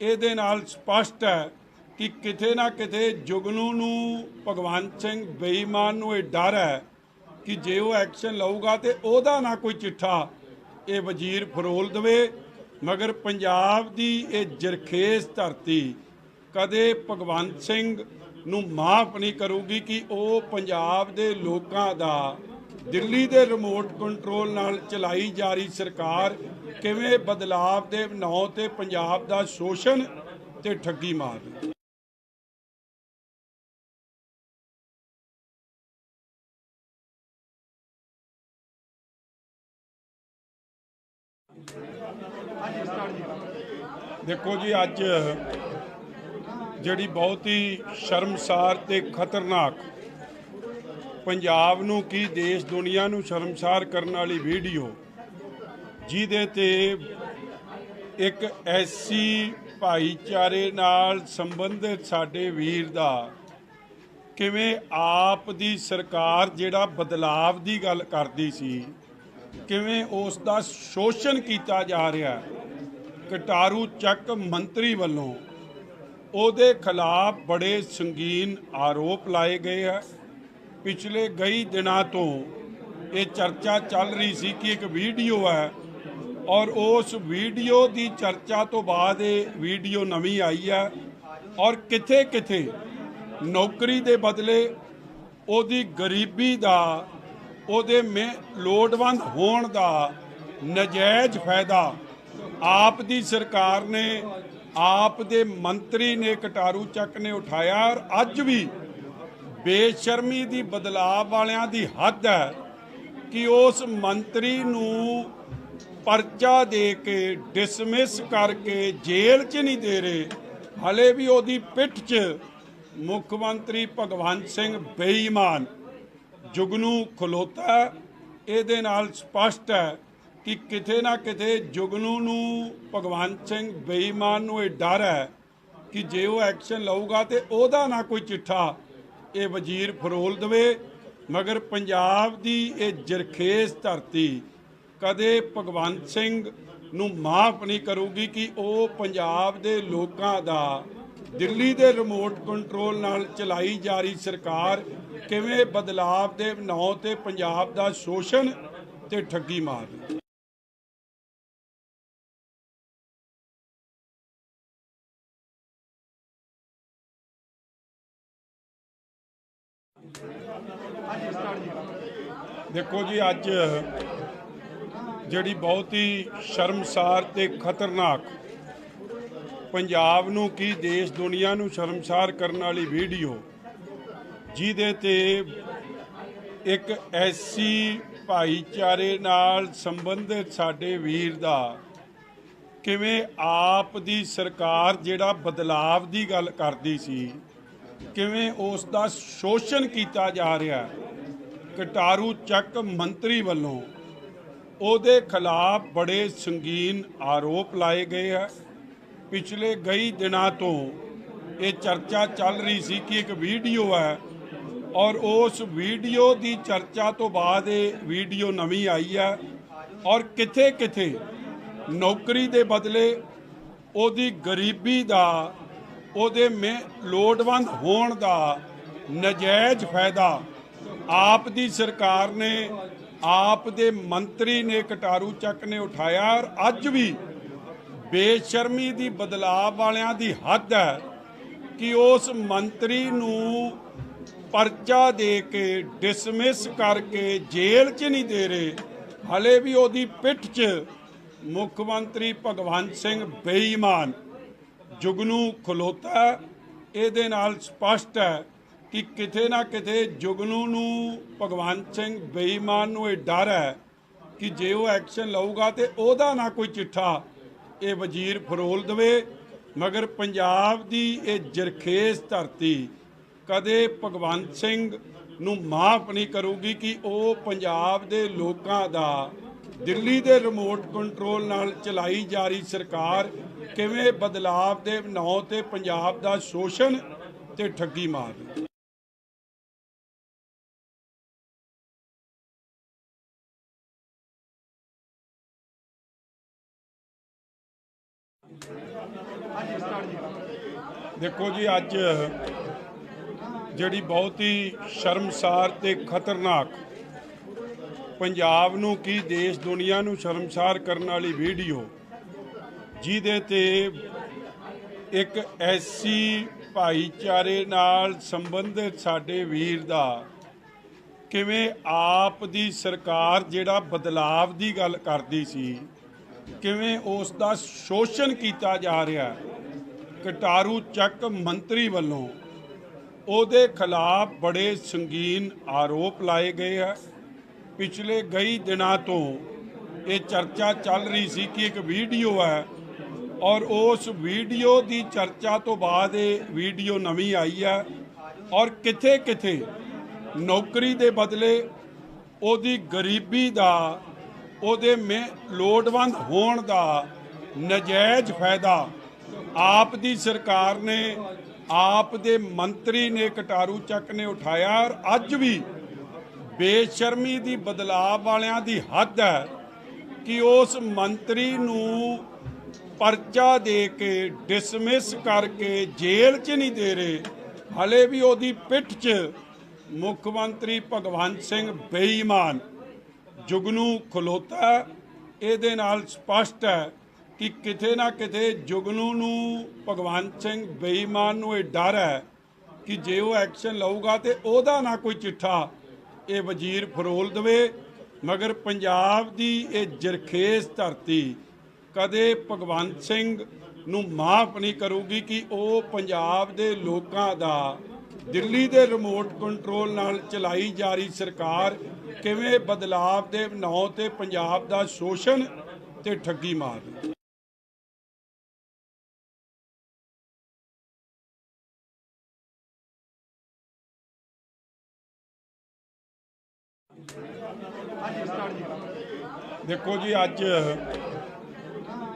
ਇਹਦੇ ਨਾਲ ਸਪਸ਼ਟ ਹੈ ਕਿ ਕਿਤੇ ਨਾ ਕਿਤੇ ਜੁਗਨੂ ਨੂੰ ਭਗਵੰਤ ਸਿੰਘ ਬੇਈਮਾਨ ਨੂੰ ਇਹ ਡਰ ਹੈ ਕਿ ਜੇ ਉਹ ਐਕਸ਼ਨ ਲਊਗਾ ਤੇ ਉਹਦਾ ਨਾ ਕੋਈ ਚਿੱਠਾ ਇਹ ਵਜ਼ੀਰ ਫਰੋਲ ਦੇਵੇ। ਮਗਰ ਪੰਜਾਬ ਦੀ ਇਹ ਜਰਖੇਜ਼ ਧਰਤੀ ਕਦੇ ਭਗਵੰਤ ਸਿੰਘ ਨੂੰ ਮਾਫ ਨਹੀਂ ਕਰੂਗੀ ਕਿ ਉਹ ਪੰਜਾਬ ਦੇ ਲੋਕਾਂ ਦਾ ਦਿੱਲੀ ਦੇ ਰਿਮੋਟ ਕੰਟਰੋਲ ਨਾਲ ਚਲਾਈ ਜਾ ਰਹੀ ਸਰਕਾਰ ਕਿਵੇਂ ਬਦਲਾਵ ਦੇ ਨਾਂ ਤੇ ਪੰਜਾਬ ਦਾ ਸ਼ੋਸ਼ਣ ਤੇ ਠੱਗੀ ਮਾਰ। ਦੇਖੋ ਜੀ, ਅੱਜ ਜਿਹੜੀ ਬਹੁਤ ਹੀ ਸ਼ਰਮਸਾਰ ਤੇ ਖਤਰਨਾਕ, ਪੰਜਾਬ ਨੂੰ ਕੀ ਦੇਸ਼ ਦੁਨੀਆ ਨੂੰ ਸ਼ਰਮਸਾਰ ਕਰਨ ਵਾਲੀ ਵੀਡੀਓ, ਜਿਹਦੇ ਤੇ ਇੱਕ ਐਸੀ ਭਾਈਚਾਰੇ ਨਾਲ ਸੰਬੰਧਿਤ ਸਾਡੇ ਵੀਰ ਦਾ ਕਿਵੇਂ ਆਪ ਦੀ ਸਰਕਾਰ ਜਿਹੜਾ ਬਦਲਾਵ ਦੀ ਗੱਲ ਕਰਦੀ ਸੀ, ਕਿਵੇਂ ਉਸ ਦਾ ਸ਼ੋਸ਼ਣ ਕੀਤਾ ਜਾ ਰਿਹਾ। ਕਟਾਰੂ ਚੱਕ ਮੰਤਰੀ ਵੱਲੋਂ ਉਹਦੇ ਖਿਲਾਫ ਬੜੇ ਸੰਗੀਨ ਆਰੋਪ ਲਾਏ ਗਏ ਹੈ। ਪਿਛਲੇ ਕਈ ਦਿਨਾਂ ਤੋਂ ਇਹ ਚਰਚਾ ਚੱਲ ਰਹੀ ਸੀ ਕਿ ਇੱਕ ਵੀਡੀਓ ਹੈ, ਔਰ ਉਸ ਵੀਡੀਓ ਦੀ ਚਰਚਾ ਤੋਂ ਬਾਅਦ ਇਹ ਵੀਡੀਓ ਨਵੀਂ ਆਈ ਹੈ, ਔਰ ਕਿਥੇ ਕਿਥੇ ਨੌਕਰੀ ਦੇ ਬਦਲੇ ਉਹਦੀ ਗਰੀਬੀ ਦਾ, ਉਹਦੇ ਲੋੜਵੰਦ ਹੋਣ ਦਾ ਨਜਾਇਜ਼ ਫਾਇਦਾ ਆਪ ਦੀ ਸਰਕਾਰ ਨੇ, ਆਪ ਦੇ ਮੰਤਰੀ ਨੇ, ਕਟਾਰੂ ਚੱਕ ਨੇ ਉਠਾਇਆ। ਔਰ ਅੱਜ ਵੀ ਬੇਸ਼ਰਮੀ ਦੀ, ਬਦਲਾਵ ਵਾਲਿਆਂ ਦੀ ਹੱਦ ਹੈ ਕਿ ਉਸ ਮੰਤਰੀ ਨੂੰ ਪਰਚਾ ਦੇ ਕੇ, ਡਿਸਮਿਸ ਕਰਕੇ ਜੇਲ੍ਹ 'ਚ ਨਹੀਂ ਦੇ ਰਹੇ। ਹਲੇ ਵੀ ਉਹਦੀ ਪਿੱਠ 'ਚ ਮੁੱਖ ਮੰਤਰੀ ਭਗਵੰਤ ਸਿੰਘ ਬੇਈਮਾਨ ਜੁਗਨੂ ਖਲੋਤਾ। ਇਹਦੇ ਨਾਲ ਸਪਸ਼ਟ ਹੈ ਕਿ ਕਿਤੇ ਨਾ ਕਿਤੇ ਜੁਗਨੂ ਨੂੰ, ਭਗਵੰਤ ਸਿੰਘ ਬੇਈਮਾਨ ਨੂੰ ਇਹ ਡਰ ਹੈ ਕਿ ਜੇ ਉਹ ਐਕਸ਼ਨ ਲਊਗਾ ਤੇ ਉਹਦਾ ਨਾ ਕੋਈ ਚਿੱਠਾ ਇਹ ਵਜ਼ੀਰ ਫਰੋਲ ਦੇਵੇ। ਮਗਰ ਪੰਜਾਬ ਦੀ ਇਹ ਜਰਖੇਜ਼ ਧਰਤੀ ਕਦੇ ਭਗਵੰਤ ਸਿੰਘ ਨੂੰ ਮਾਫ ਨਹੀਂ ਕਰੂਗੀ ਕਿ ਉਹ ਪੰਜਾਬ ਦੇ ਲੋਕਾਂ ਦਾ, ਦਿੱਲੀ ਦੇ ਰਿਮੋਟ ਕੰਟਰੋਲ ਨਾਲ ਚਲਾਈ ਜਾ ਰਹੀ ਸਰਕਾਰ ਕਿਵੇਂ ਬਦਲਾਵ ਦੇ ਨਾਂ ਤੇ ਪੰਜਾਬ ਦਾ ਸ਼ੋਸ਼ਣ ਤੇ ਠੱਗੀ ਮਾਰ ਰਹੀ। ਦੇਖੋ ਜੀ, ਅੱਜ ਜਿਹੜੀ ਬਹੁਤ ਹੀ ਸ਼ਰਮਸਾਰ ਤੇ ਖਤਰਨਾਕ, ਪੰਜਾਬ ਨੂੰ ਕੀ ਦੇਸ਼ ਦੁਨੀਆ ਨੂੰ ਸ਼ਰਮਸਾਰ ਕਰਨ ਵਾਲੀ ਵੀਡੀਓ, ਜਿਹਦੇ ਤੇ ਇੱਕ ਐਸੀ ਭਾਈਚਾਰੇ ਨਾਲ ਸੰਬੰਧਿਤ ਸਾਡੇ ਵੀਰ ਦਾ ਕਿਵੇਂ ਆਪ ਦੀ ਸਰਕਾਰ ਜਿਹੜਾ ਬਦਲਾਵ ਦੀ ਗੱਲ ਕਰਦੀ ਸੀ, ਕਿਵੇਂ ਉਸ ਦਾ ਸ਼ੋਸ਼ਣ ਕੀਤਾ ਜਾ ਰਿਹਾ। ਕਟਾਰੂ ਚੱਕ ਮੰਤਰੀ ਵੱਲੋਂ ਉਹਦੇ ਖਿਲਾਫ ਬੜੇ ਸੰਗੀਨ ਆਰੋਪ ਲਾਏ ਗਏ ਹੈ। ਪਿਛਲੇ ਕਈ ਦਿਨਾਂ ਤੋਂ ਇਹ ਚਰਚਾ ਚੱਲ ਰਹੀ ਸੀ ਕਿ ਇੱਕ ਵੀਡੀਓ ਹੈ, ਔਰ ਉਸ ਵੀਡੀਓ ਦੀ ਚਰਚਾ ਤੋਂ ਬਾਅਦ ਇਹ ਵੀਡੀਓ ਨਵੀਂ ਆਈ ਹੈ, ਔਰ ਕਿਥੇ ਕਿਥੇ ਨੌਕਰੀ ਦੇ ਬਦਲੇ ਉਹਦੀ ਗਰੀਬੀ ਦਾ, ਉਹਦੇ ਲੋੜਵੰਦ ਹੋਣ ਦਾ ਨਜਾਇਜ਼ ਫਾਇਦਾ ਆਪ ਦੀ ਸਰਕਾਰ ਨੇ, ਆਪ ਦੇ ਮੰਤਰੀ ਨੇ, ਕਟਾਰੂ ਚੱਕ ਨੇ ਉਠਾਇਆ। ਔਰ ਅੱਜ ਵੀ ਬੇਸ਼ਰਮੀ ਦੀ, ਬਦਲਾਵ ਵਾਲਿਆਂ ਦੀ ਹੱਦ ਹੈ ਕਿ ਉਸ ਮੰਤਰੀ ਨੂੰ ਪਰਚਾ ਦੇ ਕੇ, ਡਿਸਮਿਸ ਕਰਕੇ ਜੇਲ੍ਹ 'ਚ ਨਹੀਂ ਦੇ ਰਹੇ। ਹਲੇ ਵੀ ਉਹਦੀ ਪਿੱਠ 'ਚ ਮੁੱਖ ਮੰਤਰੀ ਭਗਵੰਤ ਸਿੰਘ ਬੇਈਮਾਨ ਜੁਗਨੂ ਖਲੋਤਾ। ਇਹਦੇ ਨਾਲ ਸਪਸ਼ਟ ਹੈ ਕਿ ਕਿਤੇ ਨਾ ਕਿਤੇ ਜੁਗਨੂ ਨੂੰ, ਭਗਵੰਤ ਸਿੰਘ ਬੇਈਮਾਨ ਨੂੰ ਇਹ ਡਰ ਹੈ ਕਿ ਜੇ ਉਹ ਐਕਸ਼ਨ ਲਊਗਾ ਤੇ ਉਹਦਾ ਨਾ ਕੋਈ ਚਿੱਠਾ ਇਹ ਵਜ਼ੀਰ ਫਰੋਲ ਦੇਵੇ। ਮਗਰ ਪੰਜਾਬ ਦੀ ਇਹ ਜਰਖੇਜ਼ ਧਰਤੀ ਕਦੇ ਭਗਵੰਤ ਸਿੰਘ ਨੂੰ ਮਾਫ ਨਹੀਂ ਕਰੂਗੀ ਕਿ ਉਹ ਪੰਜਾਬ ਦੇ ਲੋਕਾਂ ਦਾ, ਦਿੱਲੀ ਦੇ ਰਿਮੋਟ ਕੰਟਰੋਲ ਨਾਲ ਚਲਾਈ ਜਾ ਰਹੀ ਸਰਕਾਰ ਕਿਵੇਂ ਬਦਲਾਵ ਦੇ ਨਾਂ ਤੇ ਪੰਜਾਬ ਦਾ ਸ਼ੋਸ਼ਣ ਤੇ ਠੱਗੀ ਮਾਰ ਰਹੀ। ਦੇਖੋ ਜੀ, ਅੱਜ ਜਿਹੜੀ ਬਹੁਤ ਹੀ ਸ਼ਰਮਸਾਰ ਤੇ ਖਤਰਨਾਕ, ਪੰਜਾਬ ਨੂੰ ਕੀ ਦੇਸ਼ ਦੁਨੀਆ ਨੂੰ ਸ਼ਰਮਸਾਰ ਕਰਨ ਵਾਲੀ ਵੀਡੀਓ, ਜਿਹਦੇ ਤੇ ਇੱਕ ਐਸੀ ਭਾਈਚਾਰੇ ਨਾਲ ਸੰਬੰਧਿਤ ਸਾਡੇ ਵੀਰ ਦਾ ਕਿਵੇਂ ਆਪ ਦੀ ਸਰਕਾਰ ਜਿਹੜਾ ਬਦਲਾਵ ਦੀ ਗੱਲ ਕਰਦੀ ਸੀ, ਕਿਵੇਂ ਉਸ ਦਾ ਸ਼ੋਸ਼ਣ ਕੀਤਾ ਜਾ ਰਿਹਾ। ਕਟਾਰੂ ਚੱਕ ਮੰਤਰੀ ਵੱਲੋਂ ਉਹਦੇ ਖਿਲਾਫ ਬੜੇ ਸੰਗੀਨ ਆਰੋਪ ਲਾਏ ਗਏ ਹੈ। ਪਿਛਲੇ ਕਈ ਦਿਨਾਂ ਤੋਂ ਇਹ ਚਰਚਾ ਚੱਲ ਰਹੀ ਸੀ ਕਿ ਇੱਕ ਵੀਡੀਓ ਹੈ ਔਰ ਉਸ ਵੀਡੀਓ ਦੀ ਚਰਚਾ ਤੋਂ ਬਾਅਦ ਇਹ ਵੀਡੀਓ ਨਵੀਂ ਆਈ ਹੈ ਔਰ ਕਿਥੇ ਕਿਥੇ ਨੌਕਰੀ ਦੇ ਬਦਲੇ ਉਹਦੀ ਗਰੀਬੀ ਦਾ ਉਹਦੇ ਲੋੜਵੰਦ ਹੋਣ ਦਾ ਨਜਾਇਜ਼ ਫਾਇਦਾ ਆਪ ਦੀ ਸਰਕਾਰ ਨੇ ਆਪ ਦੇ ਮੰਤਰੀ ਨੇ ਕਟਾਰੂ ਚੱਕ ਨੇ ਉਠਾਇਆ ਔਰ ਅੱਜ ਵੀ ਬੇਸ਼ਰਮੀ ਦੀ ਬਦਲਾਅ ਵਾਲਿਆਂ ਦੀ ਹੱਦ ਹੈ ਕਿ ਉਸ ਮੰਤਰੀ ਨੂੰ ਪਰਚਾ ਦੇ ਕੇ ਡਿਸਮਿਸ ਕਰਕੇ ਜੇਲ੍ਹ 'ਚ ਨਹੀਂ ਦੇ ਰਹੇ। ਹਲੇ ਵੀ ਉਹਦੀ ਪਿੱਠ 'ਚ ਮੁੱਖ ਮੰਤਰੀ ਭਗਵੰਤ ਸਿੰਘ ਬੇਈਮਾਨ ਜੁਗਨੂ ਖਲੋਤਾ। ਇਹਦੇ ਨਾਲ ਸਪਸ਼ਟ ਹੈ ਕਿ ਕਿਤੇ ਨਾ ਕਿਤੇ ਜੁਗਨੂ ਨੂੰ ਭਗਵੰਤ ਸਿੰਘ ਬੇਈਮਾਨ ਨੂੰ ਇਹ ਡਰ ਹੈ ਕਿ ਜੇ ਉਹ ਐਕਸ਼ਨ ਲਊਗਾ ਤੇ ਉਹਦਾ ਨਾ ਕੋਈ ਚਿੱਠਾ ਇਹ ਵਜ਼ੀਰ ਫਰੋਲ ਦੇਵੇ। ਮਗਰ ਪੰਜਾਬ ਦੀ ਇਹ ਜਰਖੇਜ਼ ਧਰਤੀ ਕਦੇ ਭਗਵੰਤ ਸਿੰਘ ਨੂੰ ਮਾਫ ਨਹੀਂ ਕਰੂਗੀ ਕਿ ਉਹ ਪੰਜਾਬ ਦੇ ਲੋਕਾਂ ਦਾ ਦਿੱਲੀ ਦੇ ਰਿਮੋਟ ਕੰਟਰੋਲ ਨਾਲ ਚਲਾਈ ਜਾ ਰਹੀ ਸਰਕਾਰ ਕਿਵੇਂ ਬਦਲਾਵ ਦੇ ਨਾਂ ਤੇ ਪੰਜਾਬ ਦਾ ਸ਼ੋਸ਼ਣ ਤੇ ਠੱਗੀ ਮਾਰਦੀ। ਦੇਖੋ ਜੀ, ਅੱਜ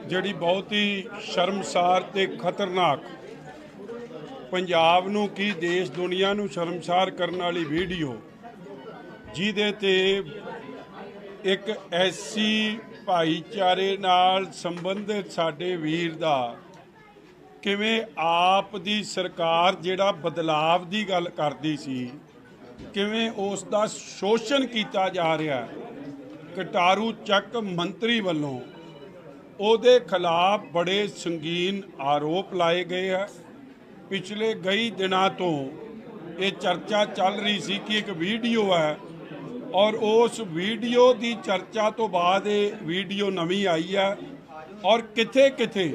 ਜਿਹੜੀ ਬਹੁਤ ਹੀ ਸ਼ਰਮਸਾਰ ਤੇ ਖਤਰਨਾਕ ਪੰਜਾਬ ਨੂੰ ਕੀ ਦੇਸ਼ ਦੁਨੀਆ ਨੂੰ ਸ਼ਰਮਸਾਰ ਕਰਨ ਵਾਲੀ ਵੀਡੀਓ ਜਿਹਦੇ ਤੇ ਇੱਕ ਐਸੀ ਭਾਈਚਾਰੇ ਨਾਲ ਸੰਬੰਧਿਤ ਸਾਡੇ ਵੀਰ ਦਾ ਕਿਵੇਂ ਆਪ ਦੀ ਸਰਕਾਰ ਜਿਹੜਾ ਬਦਲਾਵ ਦੀ ਗੱਲ ਕਰਦੀ ਸੀ ਕਿਵੇਂ ਉਸ ਦਾ ਸ਼ੋਸ਼ਣ ਕੀਤਾ ਜਾ ਰਿਹਾ। ਕਟਾਰੂ ਚੱਕ ਮੰਤਰੀ ਵੱਲੋਂ ਉਹਦੇ ਖਿਲਾਫ ਬੜੇ ਸੰਗੀਨ ਆਰੋਪ ਲਾਏ ਗਏ ਹੈ। ਪਿਛਲੇ ਕਈ ਦਿਨਾਂ ਤੋਂ ਇਹ ਚਰਚਾ ਚੱਲ ਰਹੀ ਸੀ ਕਿ ਇੱਕ ਵੀਡੀਓ ਹੈ ਔਰ ਉਸ ਵੀਡੀਓ ਦੀ ਚਰਚਾ ਤੋਂ ਬਾਅਦ ਇਹ ਵੀਡੀਓ ਨਵੀਂ ਆਈ ਹੈ ਔਰ ਕਿਥੇ ਕਿਥੇ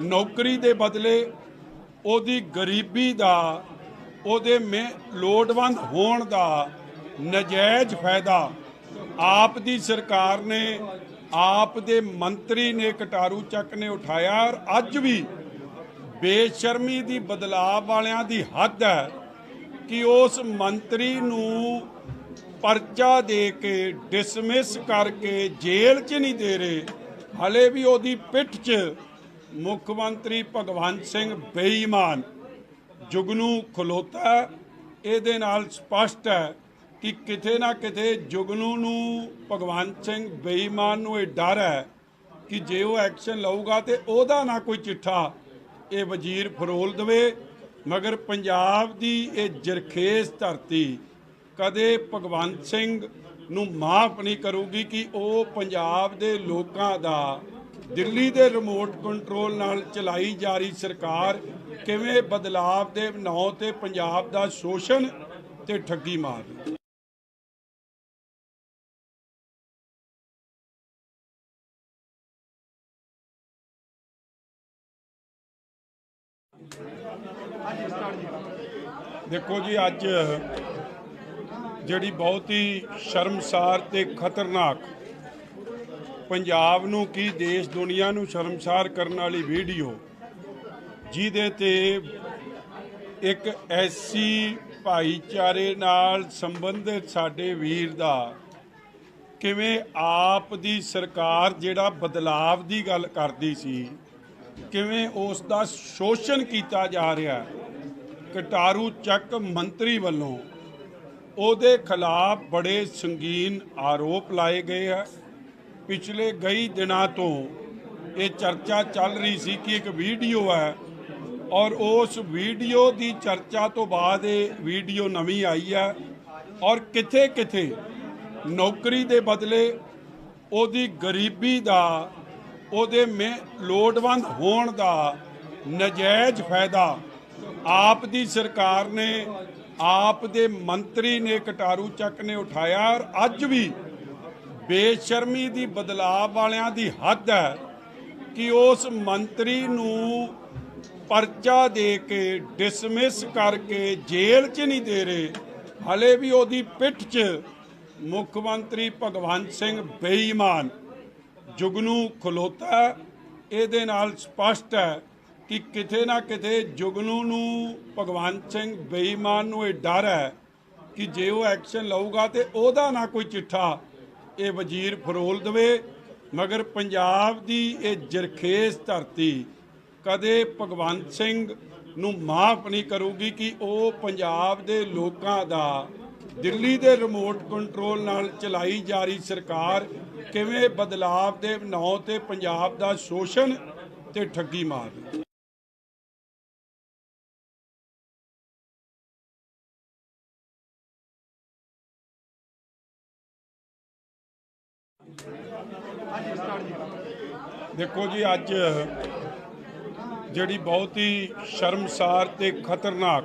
ਨੌਕਰੀ ਦੇ ਬਦਲੇ ਉਹਦੀ ਗਰੀਬੀ ਦਾ ਉਹਦੇ ਲੋੜਵੰਦ ਹੋਣ ਦਾ ਨਜਾਇਜ਼ ਫਾਇਦਾ ਆਪ ਦੀ ਸਰਕਾਰ ਨੇ ਆਪ ਦੇ ਮੰਤਰੀ ਨੇ ਕਟਾਰੂ ਚੱਕ ਨੇ ਉਠਾਇਆ ਔਰ ਅੱਜ ਵੀ ਬੇਸ਼ਰਮੀ ਦੀ ਬਦਲਾਅ ਵਾਲਿਆਂ ਦੀ ਹੱਦ ਹੈ ਕਿ ਉਸ ਮੰਤਰੀ ਨੂੰ ਪਰਚਾ ਦੇ ਕੇ ਡਿਸਮਿਸ ਕਰਕੇ ਜੇਲ੍ਹ 'ਚ ਨਹੀਂ ਦੇ ਰਹੇ। ਹਲੇ ਵੀ ਉਹਦੀ ਪਿੱਠ 'ਚ ਮੁੱਖ ਮੰਤਰੀ ਭਗਵੰਤ ਸਿੰਘ ਬੇਈਮਾਨ ਜੁਗਨੂ ਖਲੋਤਾ। ਇਹਦੇ ਨਾਲ ਸਪਸ਼ਟ ਹੈ ਕਿ ਕਿਤੇ ਨਾ ਕਿਤੇ ਜੁਗਨੂ ਨੂੰ ਭਗਵੰਤ ਸਿੰਘ ਬੇਈਮਾਨ ਨੂੰ ਇਹ ਡਰ ਹੈ ਕਿ ਜੇ ਉਹ ਐਕਸ਼ਨ ਲਊਗਾ ਤੇ ਉਹਦਾ ਨਾ ਕੋਈ ਚਿੱਠਾ ਇਹ ਵਜ਼ੀਰ ਫਰੋਲ ਦੇਵੇ। ਮਗਰ ਪੰਜਾਬ ਦੀ ਇਹ ਜਰਖੇਜ਼ ਧਰਤੀ ਕਦੇ ਭਗਵੰਤ ਸਿੰਘ ਨੂੰ ਮਾਫ ਨਹੀਂ ਕਰੂਗੀ ਕਿ ਉਹ ਪੰਜਾਬ ਦੇ ਲੋਕਾਂ ਦਾ ਦਿੱਲੀ ਦੇ ਰਿਮੋਟ ਕੰਟਰੋਲ ਨਾਲ ਚਲਾਈ ਜਾ ਰਹੀ ਸਰਕਾਰ ਕਿਵੇਂ ਬਦਲਾਵ ਦੇ ਨਾਂ ਤੇ ਪੰਜਾਬ ਦਾ ਸ਼ੋਸ਼ਣ ਤੇ ਠੱਗੀ ਮਾਰਦੀ। ਦੇਖੋ ਜੀ, ਅੱਜ ਜਿਹੜੀ ਬਹੁਤ ਹੀ ਸ਼ਰਮਸਾਰ ਤੇ ਖਤਰਨਾਕ ਪੰਜਾਬ ਨੂੰ ਕੀ ਦੇਸ਼ ਦੁਨੀਆ ਨੂੰ ਸ਼ਰਮਸਾਰ ਕਰਨ ਵਾਲੀ ਵੀਡੀਓ ਜਿਹਦੇ ਤੇ ਇੱਕ ਐਸੀ ਭਾਈਚਾਰੇ ਨਾਲ ਸੰਬੰਧਿਤ ਸਾਡੇ ਵੀਰ ਦਾ ਕਿਵੇਂ ਆਪ ਦੀ ਸਰਕਾਰ ਜਿਹੜਾ ਬਦਲਾਵ ਦੀ ਗੱਲ ਕਰਦੀ ਸੀ ਕਿਵੇਂ ਉਸ ਦਾ ਸ਼ੋਸ਼ਣ ਕੀਤਾ ਜਾ ਰਿਹਾ। ਕਟਾਰੂ ਚੱਕ ਮੰਤਰੀ ਵੱਲੋਂ ਉਹਦੇ ਖਿਲਾਫ ਬੜੇ ਸੰਗੀਨ ਆਰੋਪ ਲਾਏ ਗਏ ਹੈ। ਪਿਛਲੇ ਕਈ ਦਿਨਾਂ ਤੋਂ ਇਹ ਚਰਚਾ ਚੱਲ ਰਹੀ ਸੀ ਕਿ ਇੱਕ ਵੀਡੀਓ ਹੈ ਔਰ ਉਸ ਵੀਡੀਓ ਦੀ ਚਰਚਾ ਤੋਂ ਬਾਅਦ ਇਹ ਵੀਡੀਓ ਨਵੀਂ ਆਈ ਹੈ ਔਰ ਕਿਥੇ ਕਿਥੇ ਨੌਕਰੀ ਦੇ ਬਦਲੇ ਉਹਦੀ ਗਰੀਬੀ ਦਾ ਉਹਦੇ ਲੋੜਵੰਦ ਹੋਣ ਦਾ ਨਜਾਇਜ਼ ਫਾਇਦਾ ਆਪ ਦੀ ਸਰਕਾਰ ਨੇ ਆਪ ਦੇ ਮੰਤਰੀ ਨੇ ਕਟਾਰੂ ਚੱਕ ਨੇ ਉਠਾਇਆ ਔਰ ਅੱਜ ਵੀ ਬੇਸ਼ਰਮੀ ਦੀ ਬਦਲਾਅ ਵਾਲਿਆਂ ਦੀ ਹੱਦ ਹੈ ਕਿ ਉਸ ਮੰਤਰੀ ਨੂੰ परचा दे के डिसमिस करके जेल च नहीं दे रहे, हले भी ਉਹਦੀ पिठ च मुख मंत्री भगवंत सिंह बेईमान जुगनू खलोता। ਇਹਦੇ ਨਾਲ ਸਪਸ਼ਟ ਹੈ ਕਿ ਕਿਤੇ ਨਾ ਕਿਤੇ ਜੁਗਨੂ ਨੂੰ ਭਗਵੰਤ ਸਿੰਘ ਬੇਈਮਾਨ ਨੂੰ ਇਹ ਡਰ ਹੈ ਕਿ ਜੇ ਉਹ ਐਕਸ਼ਨ ਲਊਗਾ ਤੇ ਉਹਦਾ ਨਾ ਕੋਈ ਚਿੱਠਾ ਇਹ ਵਜ਼ੀਰ ਫਰੋਲ ਦੇਵੇ। ਮਗਰ ਪੰਜਾਬ ਦੀ ਇਹ ਜਰਖੇਜ਼ ਧਰਤੀ ਕਦੇ ਭਗਵੰਤ ਸਿੰਘ ਨੂੰ ਮਾਫ ਨਹੀਂ ਕਰੂਗੀ ਕਿ ਉਹ ਪੰਜਾਬ ਦੇ ਲੋਕਾਂ ਦਾ ਦਿੱਲੀ ਦੇ ਰਿਮੋਟ ਕੰਟਰੋਲ ਨਾਲ ਚਲਾਈ ਜਾ ਰਹੀ ਸਰਕਾਰ ਕਿਵੇਂ ਬਦਲਾਵ ਦੇ ਨਾਂ ਤੇ ਪੰਜਾਬ ਦਾ ਸ਼ੋਸ਼ਣ ਤੇ ਠੱਗੀ ਮਾਰ ਰਹੀ। ਦੇਖੋ ਜੀ, ਅੱਜ ਜਿਹੜੀ ਬਹੁਤ ਹੀ ਸ਼ਰਮਸਾਰ ਤੇ ਖਤਰਨਾਕ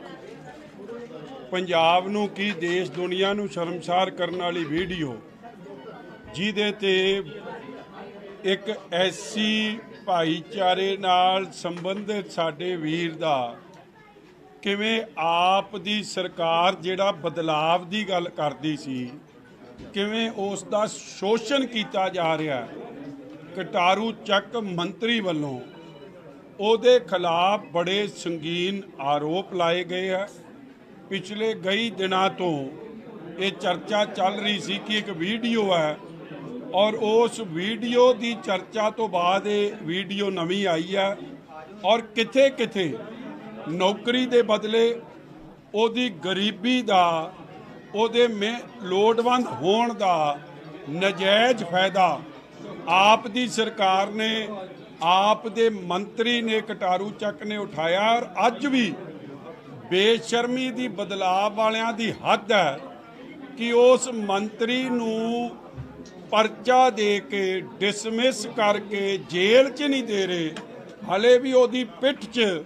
ਪੰਜਾਬ ਨੂੰ ਕੀ ਦੇਸ਼ ਦੁਨੀਆ ਨੂੰ ਸ਼ਰਮਸਾਰ ਕਰਨ ਵਾਲੀ ਵੀਡੀਓ, ਜਿਹਦੇ ਤੇ ਇੱਕ ਐਸੀ ਭਾਈਚਾਰੇ ਨਾਲ ਸੰਬੰਧਿਤ ਸਾਡੇ ਵੀਰ ਦਾ ਕਿਵੇਂ ਆਪ ਦੀ ਸਰਕਾਰ ਜਿਹੜਾ ਬਦਲਾਵ ਦੀ ਗੱਲ ਕਰਦੀ ਸੀ, ਕਿਵੇਂ ਉਸ ਦਾ ਸ਼ੋਸ਼ਣ ਕੀਤਾ ਜਾ ਰਿਹਾ। ਕਟਾਰੂ ਚੱਕ ਮੰਤਰੀ ਵੱਲੋਂ ਉਹਦੇ ਖਿਲਾਫ ਬੜੇ ਸੰਗੀਨ ਆਰੋਪ ਲਾਏ ਗਏ ਹੈ। ਪਿਛਲੇ ਕਈ ਦਿਨਾਂ ਤੋਂ ਇਹ ਚਰਚਾ ਚੱਲ ਰਹੀ ਸੀ ਕਿ ਇੱਕ ਵੀਡੀਓ ਹੈ ਔਰ ਉਸ ਵੀਡੀਓ ਦੀ ਚਰਚਾ ਤੋਂ ਬਾਅਦ ਇਹ ਵੀਡੀਓ ਨਵੀਂ ਆਈ ਹੈ ਔਰ ਕਿਥੇ ਕਿਥੇ ਨੌਕਰੀ ਦੇ ਬਦਲੇ ਉਹਦੀ ਗਰੀਬੀ ਦਾ, ਉਹਦੇ ਲੋੜਵੰਦ ਹੋਣ ਦਾ ਨਜਾਇਜ਼ ਫਾਇਦਾ ਆਪ ਦੀ ਸਰਕਾਰ ਨੇ, ਆਪ ਦੇ ਮੰਤਰੀ ਨੇ, ਕਟਾਰੂ ਚੱਕ ਨੇ ਉਠਾਇਆ। ਔਰ ਅੱਜ ਵੀ ਬੇਸ਼ਰਮੀ ਦੀ ਬਦਲਾਵ ਵਾਲਿਆਂ ਦੀ ਹੱਦ ਹੈ ਕਿ ਉਸ ਮੰਤਰੀ ਨੂੰ ਪਰਚਾ ਦੇ ਕੇ ਡਿਸਮਿਸ ਕਰਕੇ ਜੇਲ੍ਹ 'ਚ ਨਹੀਂ ਦੇ ਰਹੇ, ਹਲੇ ਵੀ ਉਹਦੀ ਪਿੱਠ 'ਚ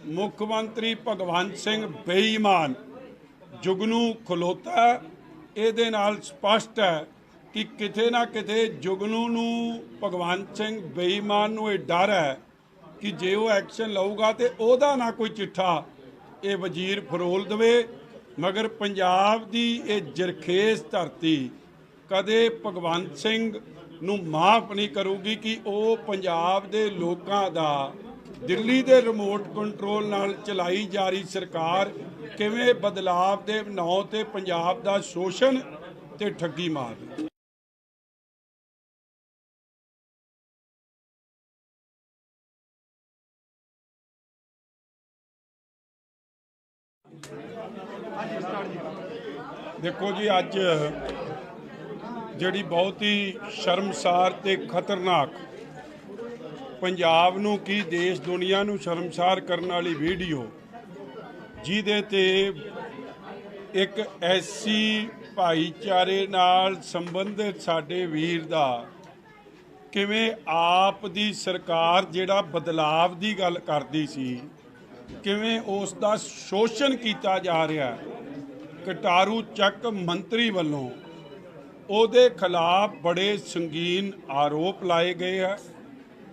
ਮੁੱਖ ਮੰਤਰੀ ਭਗਵੰਤ ਸਿੰਘ ਬੇਈਮਾਨ ਜੁਗਨੂ ਖਲੋਤਾ। ਇਹਦੇ ਨਾਲ ਸਪਸ਼ਟ ਹੈ ਕਿ ਕਿਤੇ ਨਾ ਕਿਤੇ ਜੁਗਨੂ ਨੂੰ ਭਗਵੰਤ ਸਿੰਘ ਬੇਈਮਾਨ ਨੂੰ ਇਹ ਡਰ ਹੈ ਕਿ ਜੇ ਉਹ ਐਕਸ਼ਨ ਲਊਗਾ ਤੇ ਉਹਦਾ ਨਾ ਕੋਈ ਚਿੱਠਾ ਇਹ ਵਜ਼ੀਰ ਫਰੋਲ ਦੇਵੇ। ਮਗਰ ਪੰਜਾਬ ਦੀ ਇਹ ਜਰਖੇਜ਼ ਧਰਤੀ ਕਦੇ ਭਗਵੰਤ ਸਿੰਘ ਨੂੰ ਮਾਫ ਨਹੀਂ ਕਰੂਗੀ ਕਿ ਉਹ ਪੰਜਾਬ ਦੇ ਲੋਕਾਂ ਦਾ ਦਿੱਲੀ ਦੇ ਰਿਮੋਟ ਕੰਟਰੋਲ ਨਾਲ ਚਲਾਈ ਜਾ ਰਹੀ ਸਰਕਾਰ ਕਿਵੇਂ ਬਦਲਾਵ ਦੇ ਨਾਂ ਤੇ ਪੰਜਾਬ ਦਾ ਸ਼ੋਸ਼ਣ ਤੇ ਠੱਗੀ ਮਾਰ ਰਹੀ। ਦੇਖੋ ਜੀ, ਅੱਜ ਜਿਹੜੀ ਬਹੁਤ ਹੀ ਸ਼ਰਮਸਾਰ ਤੇ ਖਤਰਨਾਕ ਪੰਜਾਬ ਨੂੰ ਕੀ ਦੇਸ਼ ਦੁਨੀਆ ਨੂੰ ਸ਼ਰਮਸਾਰ ਕਰਨ ਵਾਲੀ ਵੀਡੀਓ, ਜਿਹਦੇ ਤੇ ਇੱਕ ਐਸੀ ਭਾਈਚਾਰੇ ਨਾਲ ਸੰਬੰਧਿਤ ਸਾਡੇ ਵੀਰ ਦਾ ਕਿਵੇਂ ਆਪ ਦੀ ਸਰਕਾਰ ਜਿਹੜਾ ਬਦਲਾਵ ਦੀ ਗੱਲ ਕਰਦੀ ਸੀ, ਕਿਵੇਂ ਉਸ ਦਾ ਸ਼ੋਸ਼ਣ ਕੀਤਾ ਜਾ ਰਿਹਾ। ਕਟਾਰੂ ਚੱਕ ਮੰਤਰੀ ਵੱਲੋਂ ਉਹਦੇ ਖਿਲਾਫ ਬੜੇ ਸੰਗੀਨ ਆਰੋਪ ਲਾਏ ਗਏ ਹੈ।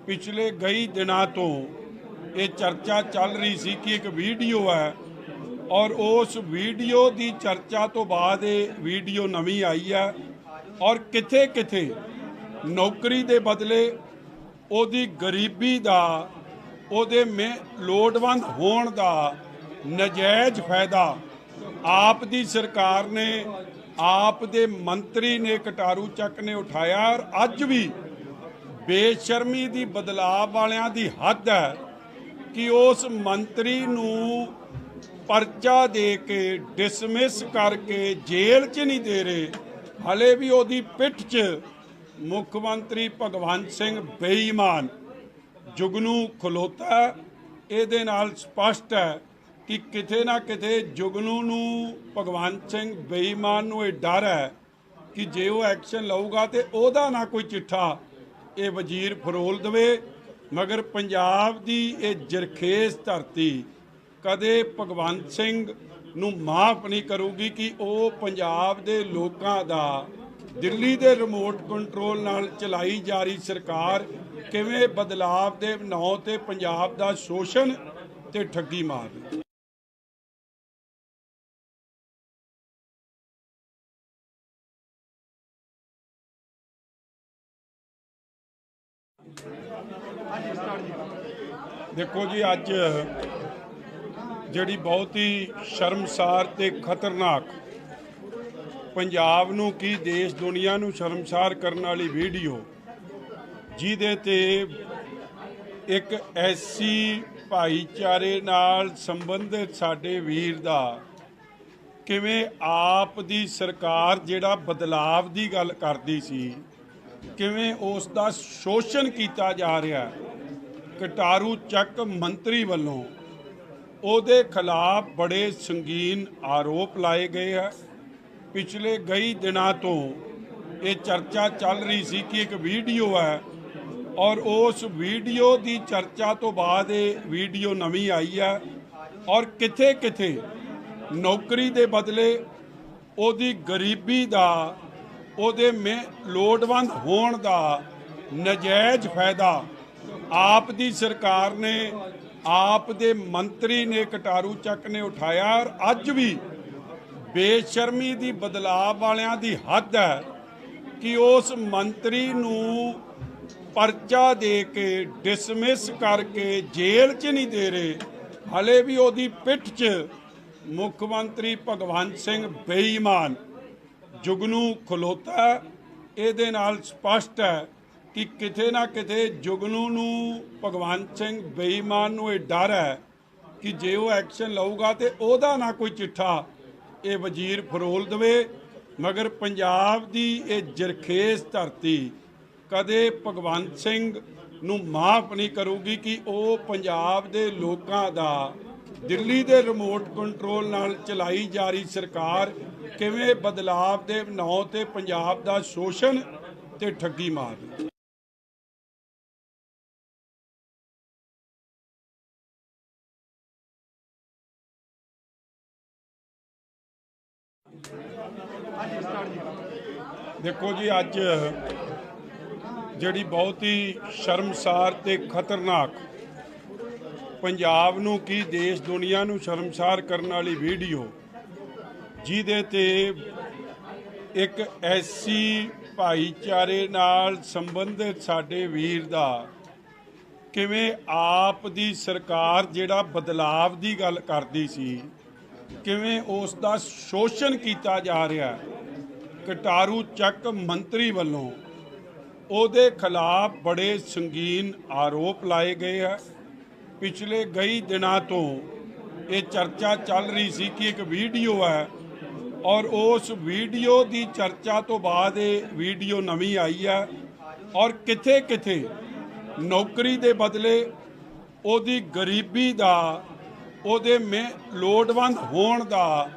ਪਿਛਲੇ ਕਈ ਦਿਨਾਂ ਤੋਂ ਇਹ ਚਰਚਾ ਚੱਲ ਰਹੀ ਸੀ ਕਿ ਇੱਕ ਵੀਡੀਓ ਹੈ ਔਰ ਉਸ ਵੀਡੀਓ ਦੀ ਚਰਚਾ ਤੋਂ ਬਾਅਦ ਇਹ ਵੀਡੀਓ ਨਵੀਂ ਆਈ ਹੈ ਔਰ ਕਿਥੇ ਕਿਥੇ ਨੌਕਰੀ ਦੇ ਬਦਲੇ ਉਹਦੀ ਗਰੀਬੀ ਦਾ, ਉਹਦੇ ਲੋੜਵੰਦ ਹੋਣ ਦਾ ਨਜਾਇਜ਼ ਫਾਇਦਾ ਆਪ ਦੀ ਸਰਕਾਰ ਨੇ, ਆਪ ਦੇ ਮੰਤਰੀ ਨੇ, ਕਟਾਰੂ ਚੱਕ ਨੇ ਉਠਾਇਆ। ਔਰ ਅੱਜ ਵੀ ਬੇਸ਼ਰਮੀ ਦੀ ਬਦਲਾਵ ਵਾਲਿਆਂ ਦੀ ਹੱਦ ਹੈ ਕਿ ਉਸ ਮੰਤਰੀ ਨੂੰ ਪਰਚਾ ਦੇ ਕੇ ਡਿਸਮਿਸ ਕਰਕੇ ਜੇਲ੍ਹ 'ਚ ਨਹੀਂ ਦੇ ਰਹੇ, ਹਲੇ ਵੀ ਉਹਦੀ ਪਿੱਠ 'ਚ ਮੁੱਖ ਮੰਤਰੀ ਭਗਵੰਤ ਸਿੰਘ ਬੇਈਮਾਨ ਜੁਗਨੂ ਖਲੋਤਾ। ਇਹਦੇ ਨਾਲ ਸਪਸ਼ਟ ਹੈ ਕਿ ਕਿਤੇ ਨਾ ਕਿਤੇ ਜੁਗਨੂ ਨੂੰ ਭਗਵੰਤ ਸਿੰਘ ਬੇਈਮਾਨ ਨੂੰ ਇਹ ਡਰ ਹੈ ਕਿ ਜੇ ਉਹ ਐਕਸ਼ਨ ਲਊਗਾ ਤੇ ਉਹਦਾ ਨਾ ਕੋਈ ਚਿੱਠਾ ਇਹ ਵਜ਼ੀਰ ਫਰੋਲ ਦੇਵੇ। ਮਗਰ ਪੰਜਾਬ ਦੀ ਇਹ ਜਰਖੇਜ਼ ਧਰਤੀ ਕਦੇ ਭਗਵੰਤ ਸਿੰਘ ਨੂੰ ਮਾਫ ਨਹੀਂ ਕਰੂਗੀ ਕਿ ਉਹ ਪੰਜਾਬ ਦੇ ਲੋਕਾਂ ਦਾ ਦਿੱਲੀ ਦੇ ਰਿਮੋਟ ਕੰਟਰੋਲ ਨਾਲ ਚਲਾਈ ਜਾ ਰਹੀ ਸਰਕਾਰ ਕਿਵੇਂ ਬਦਲਾਵ ਦੇ ਨਾਂ ਤੇ ਪੰਜਾਬ ਦਾ ਸ਼ੋਸ਼ਣ ਤੇ ਠੱਗੀ ਮਾਰ ਰਹੀ। देखो जी, अज ਜਿਹੜੀ बहुत ही शर्मसार ਤੇ खतरनाक पंजाब ਨੂੰ ਕੀ देश दुनिया ਨੂੰ शर्मसार ਕਰਨ ਵਾਲੀ ਵੀਡੀਓ ਜਿਹਦੇ ਤੇ एक ਐਸੀ ਭਾਈਚਾਰੇ ਨਾਲ ਸੰਬੰਧਿਤ ਸਾਡੇ ਵੀਰ ਦਾ ਕਿਵੇਂ ਆਪ ਦੀ ਸਰਕਾਰ ਜਿਹੜਾ ਬਦਲਾਵ ਦੀ ਗੱਲ ਕਰਦੀ ਸੀ ਕਿਵੇਂ ਉਸ ਦਾ ਸ਼ੋਸ਼ਣ ਕੀਤਾ ਜਾ ਰਿਹਾ। ਕਟਾਰੂ ਚੱਕ ਮੰਤਰੀ ਵੱਲੋਂ ਉਹਦੇ ਖਿਲਾਫ ਬੜੇ ਸੰਗੀਨ ਆਰੋਪ ਲਾਏ ਗਏ ਹੈ। ਪਿਛਲੇ ਕਈ ਦਿਨਾਂ ਤੋਂ ਇਹ ਚਰਚਾ ਚੱਲ ਰਹੀ ਸੀ ਕਿ ਇੱਕ ਵੀਡੀਓ ਹੈ ਔਰ ਉਸ ਵੀਡੀਓ ਦੀ ਚਰਚਾ ਤੋਂ ਬਾਅਦ ਇਹ ਵੀਡੀਓ ਨਵੀਂ ਆਈ ਹੈ ਔਰ ਕਿਥੇ ਕਿਥੇ ਨੌਕਰੀ ਦੇ ਬਦਲੇ ਉਹਦੀ ਗਰੀਬੀ ਦਾ ਉਹਦੇ ਲੋੜਵੰਦ ਹੋਣ ਦਾ ਨਜਾਇਜ਼ ਫਾਇਦਾ ਆਪ ਦੀ ਸਰਕਾਰ ਨੇ ਆਪ ਦੇ ਮੰਤਰੀ ਨੇ ਕਟਾਰੂ ਚੱਕ ਨੇ ਉਠਾਇਆ। ਔਰ ਅੱਜ ਵੀ ਬੇਸ਼ਰਮੀ ਦੀ ਬਦਲਾਅ ਵਾਲਿਆਂ ਦੀ ਹੱਦ ਹੈ ਕਿ ਉਸ ਮੰਤਰੀ ਨੂੰ ਪਰਚਾ ਦੇ ਕੇ ਡਿਸਮਿਸ ਕਰਕੇ ਜੇਲ੍ਹ 'ਚ ਨਹੀਂ ਦੇ ਰਹੇ। ਹਲੇ ਵੀ ਉਹਦੀ ਪਿੱਠ 'ਚ ਮੁੱਖ ਮੰਤਰੀ ਭਗਵੰਤ ਸਿੰਘ ਬੇਈਮਾਨ ਜੁਗਨੂ ਖਲੋਤਾ। ਇਹਦੇ ਨਾਲ ਸਪਸ਼ਟ ਹੈ ਕਿ ਕਿਤੇ ਨਾ ਕਿਤੇ ਜੁਗਨੂ ਨੂੰ ਭਗਵੰਤ ਸਿੰਘ ਬੇਈਮਾਨ ਨੂੰ ਇਹ ਡਰ ਹੈ ਕਿ ਜੇ ਉਹ ਐਕਸ਼ਨ ਲਊਗਾ ਤੇ ਉਹਦਾ ਨਾ ਕੋਈ ਚਿੱਠਾ ਇਹ ਵਜ਼ੀਰ ਫਰੋਲ ਦੇਵੇ। ਮਗਰ ਪੰਜਾਬ ਦੀ ਇਹ ਜਰਖੇਜ਼ ਧਰਤੀ ਕਦੇ ਭਗਵੰਤ ਸਿੰਘ ਨੂੰ ਮਾਫ ਨਹੀਂ ਕਰੂਗੀ ਕਿ ਉਹ ਪੰਜਾਬ ਦੇ ਲੋਕਾਂ ਦਾ ਦਿੱਲੀ ਦੇ ਰਿਮੋਟ ਕੰਟਰੋਲ ਨਾਲ ਚਲਾਈ ਜਾ ਰਹੀ ਸਰਕਾਰ ਕਿਵੇਂ ਬਦਲਾਵ ਦੇ ਨਾਂ ਤੇ ਪੰਜਾਬ ਦਾ ਸ਼ੋਸ਼ਣ ਤੇ ਠੱਗੀ ਮਾਰ ਰਹੀ। देखो जी, अज ਜਿਹੜੀ बहुत ही शर्मसार ਤੇ खतरनाक पंजाब ਨੂੰ ਕੀ देश दुनिया ਨੂੰ शर्मसार ਕਰਨ ਵਾਲੀ ਵੀਡੀਓ ਜਿਹਦੇ ਤੇ एक ऐसी ਭਾਈਚਾਰੇ ਨਾਲ ਸੰਬੰਧਿਤ ਸਾਡੇ ਵੀਰ ਦਾ ਕਿਵੇਂ ਆਪ ਦੀ ਸਰਕਾਰ ਜਿਹੜਾ ਬਦਲਾਵ ਦੀ ਗੱਲ ਕਰਦੀ ਸੀ ਕਿਵੇਂ ਉਸ ਦਾ ਸ਼ੋਸ਼ਣ ਕੀਤਾ ਜਾ ਰਿਹਾ। ਕਟਾਰੂ ਚੱਕ ਮੰਤਰੀ ਵੱਲੋਂ ਉਹਦੇ ਖਿਲਾਫ ਬੜੇ ਸੰਗੀਨ ਆਰੋਪ ਲਾਏ ਗਏ ਹੈ। ਪਿਛਲੇ ਕਈ ਦਿਨਾਂ ਤੋਂ ਇਹ ਚਰਚਾ ਚੱਲ ਰਹੀ ਸੀ ਕਿ ਇੱਕ ਵੀਡੀਓ ਹੈ ਔਰ ਉਸ ਵੀਡੀਓ ਦੀ ਚਰਚਾ ਤੋਂ ਬਾਅਦ ਇਹ ਵੀਡੀਓ ਨਵੀਂ ਆਈ ਹੈ ਔਰ ਕਿਥੇ ਕਿਥੇ ਨੌਕਰੀ ਦੇ ਬਦਲੇ ਉਹਦੀ ਗਰੀਬੀ ਦਾ ਉਹਦੇ ਲੋੜਵੰਦ ਹੋਣ ਦਾ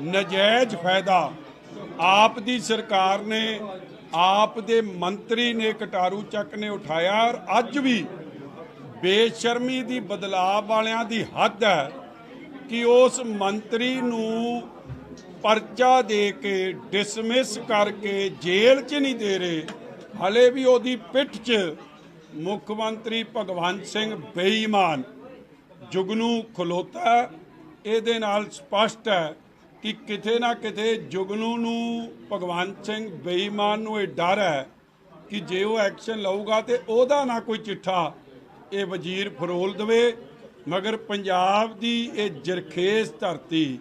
ਨਜਾਇਜ਼ ਫਾਇਦਾ ਆਪ ਦੀ ਸਰਕਾਰ ਨੇ ਆਪ ਦੇ ਮੰਤਰੀ ਨੇ ਕਟਾਰੂ ਚੱਕ ਨੇ ਉਠਾਇਆ। ਔਰ ਅੱਜ ਵੀ ਬੇਸ਼ਰਮੀ ਦੀ ਬਦਲਾਅ ਵਾਲਿਆਂ ਦੀ ਹੱਦ ਹੈ ਕਿ ਉਸ ਮੰਤਰੀ ਨੂੰ ਪਰਚਾ ਦੇ ਕੇ ਡਿਸਮਿਸ ਕਰਕੇ ਜੇਲ੍ਹ 'ਚ ਨਹੀਂ ਦੇ ਰਹੇ। ਹਲੇ ਵੀ ਉਹਦੀ ਪਿੱਠ 'ਚ ਮੁੱਖ ਮੰਤਰੀ ਭਗਵੰਤ ਸਿੰਘ ਬੇਈਮਾਨ ਜੁਗਨੂ ਖਲੋਤਾ। ਇਹਦੇ ਨਾਲ ਸਪਸ਼ਟ ਹੈ ਕਿ ਕਿਤੇ ਨਾ ਕਿਤੇ ਜੁਗਨੂ ਨੂੰ ਭਗਵੰਤ ਸਿੰਘ ਬੇਈਮਾਨ ਨੂੰ ਇਹ ਡਰ ਹੈ ਕਿ ਜੇ ਉਹ ਐਕਸ਼ਨ ਲਊਗਾ ਤੇ ਉਹਦਾ ਨਾ ਕੋਈ ਚਿੱਠਾ ਇਹ ਵਜ਼ੀਰ ਫਰੋਲ ਦੇਵੇ। ਮਗਰ ਪੰਜਾਬ ਦੀ ਇਹ ਜਰਖੇਜ਼ ਧਰਤੀ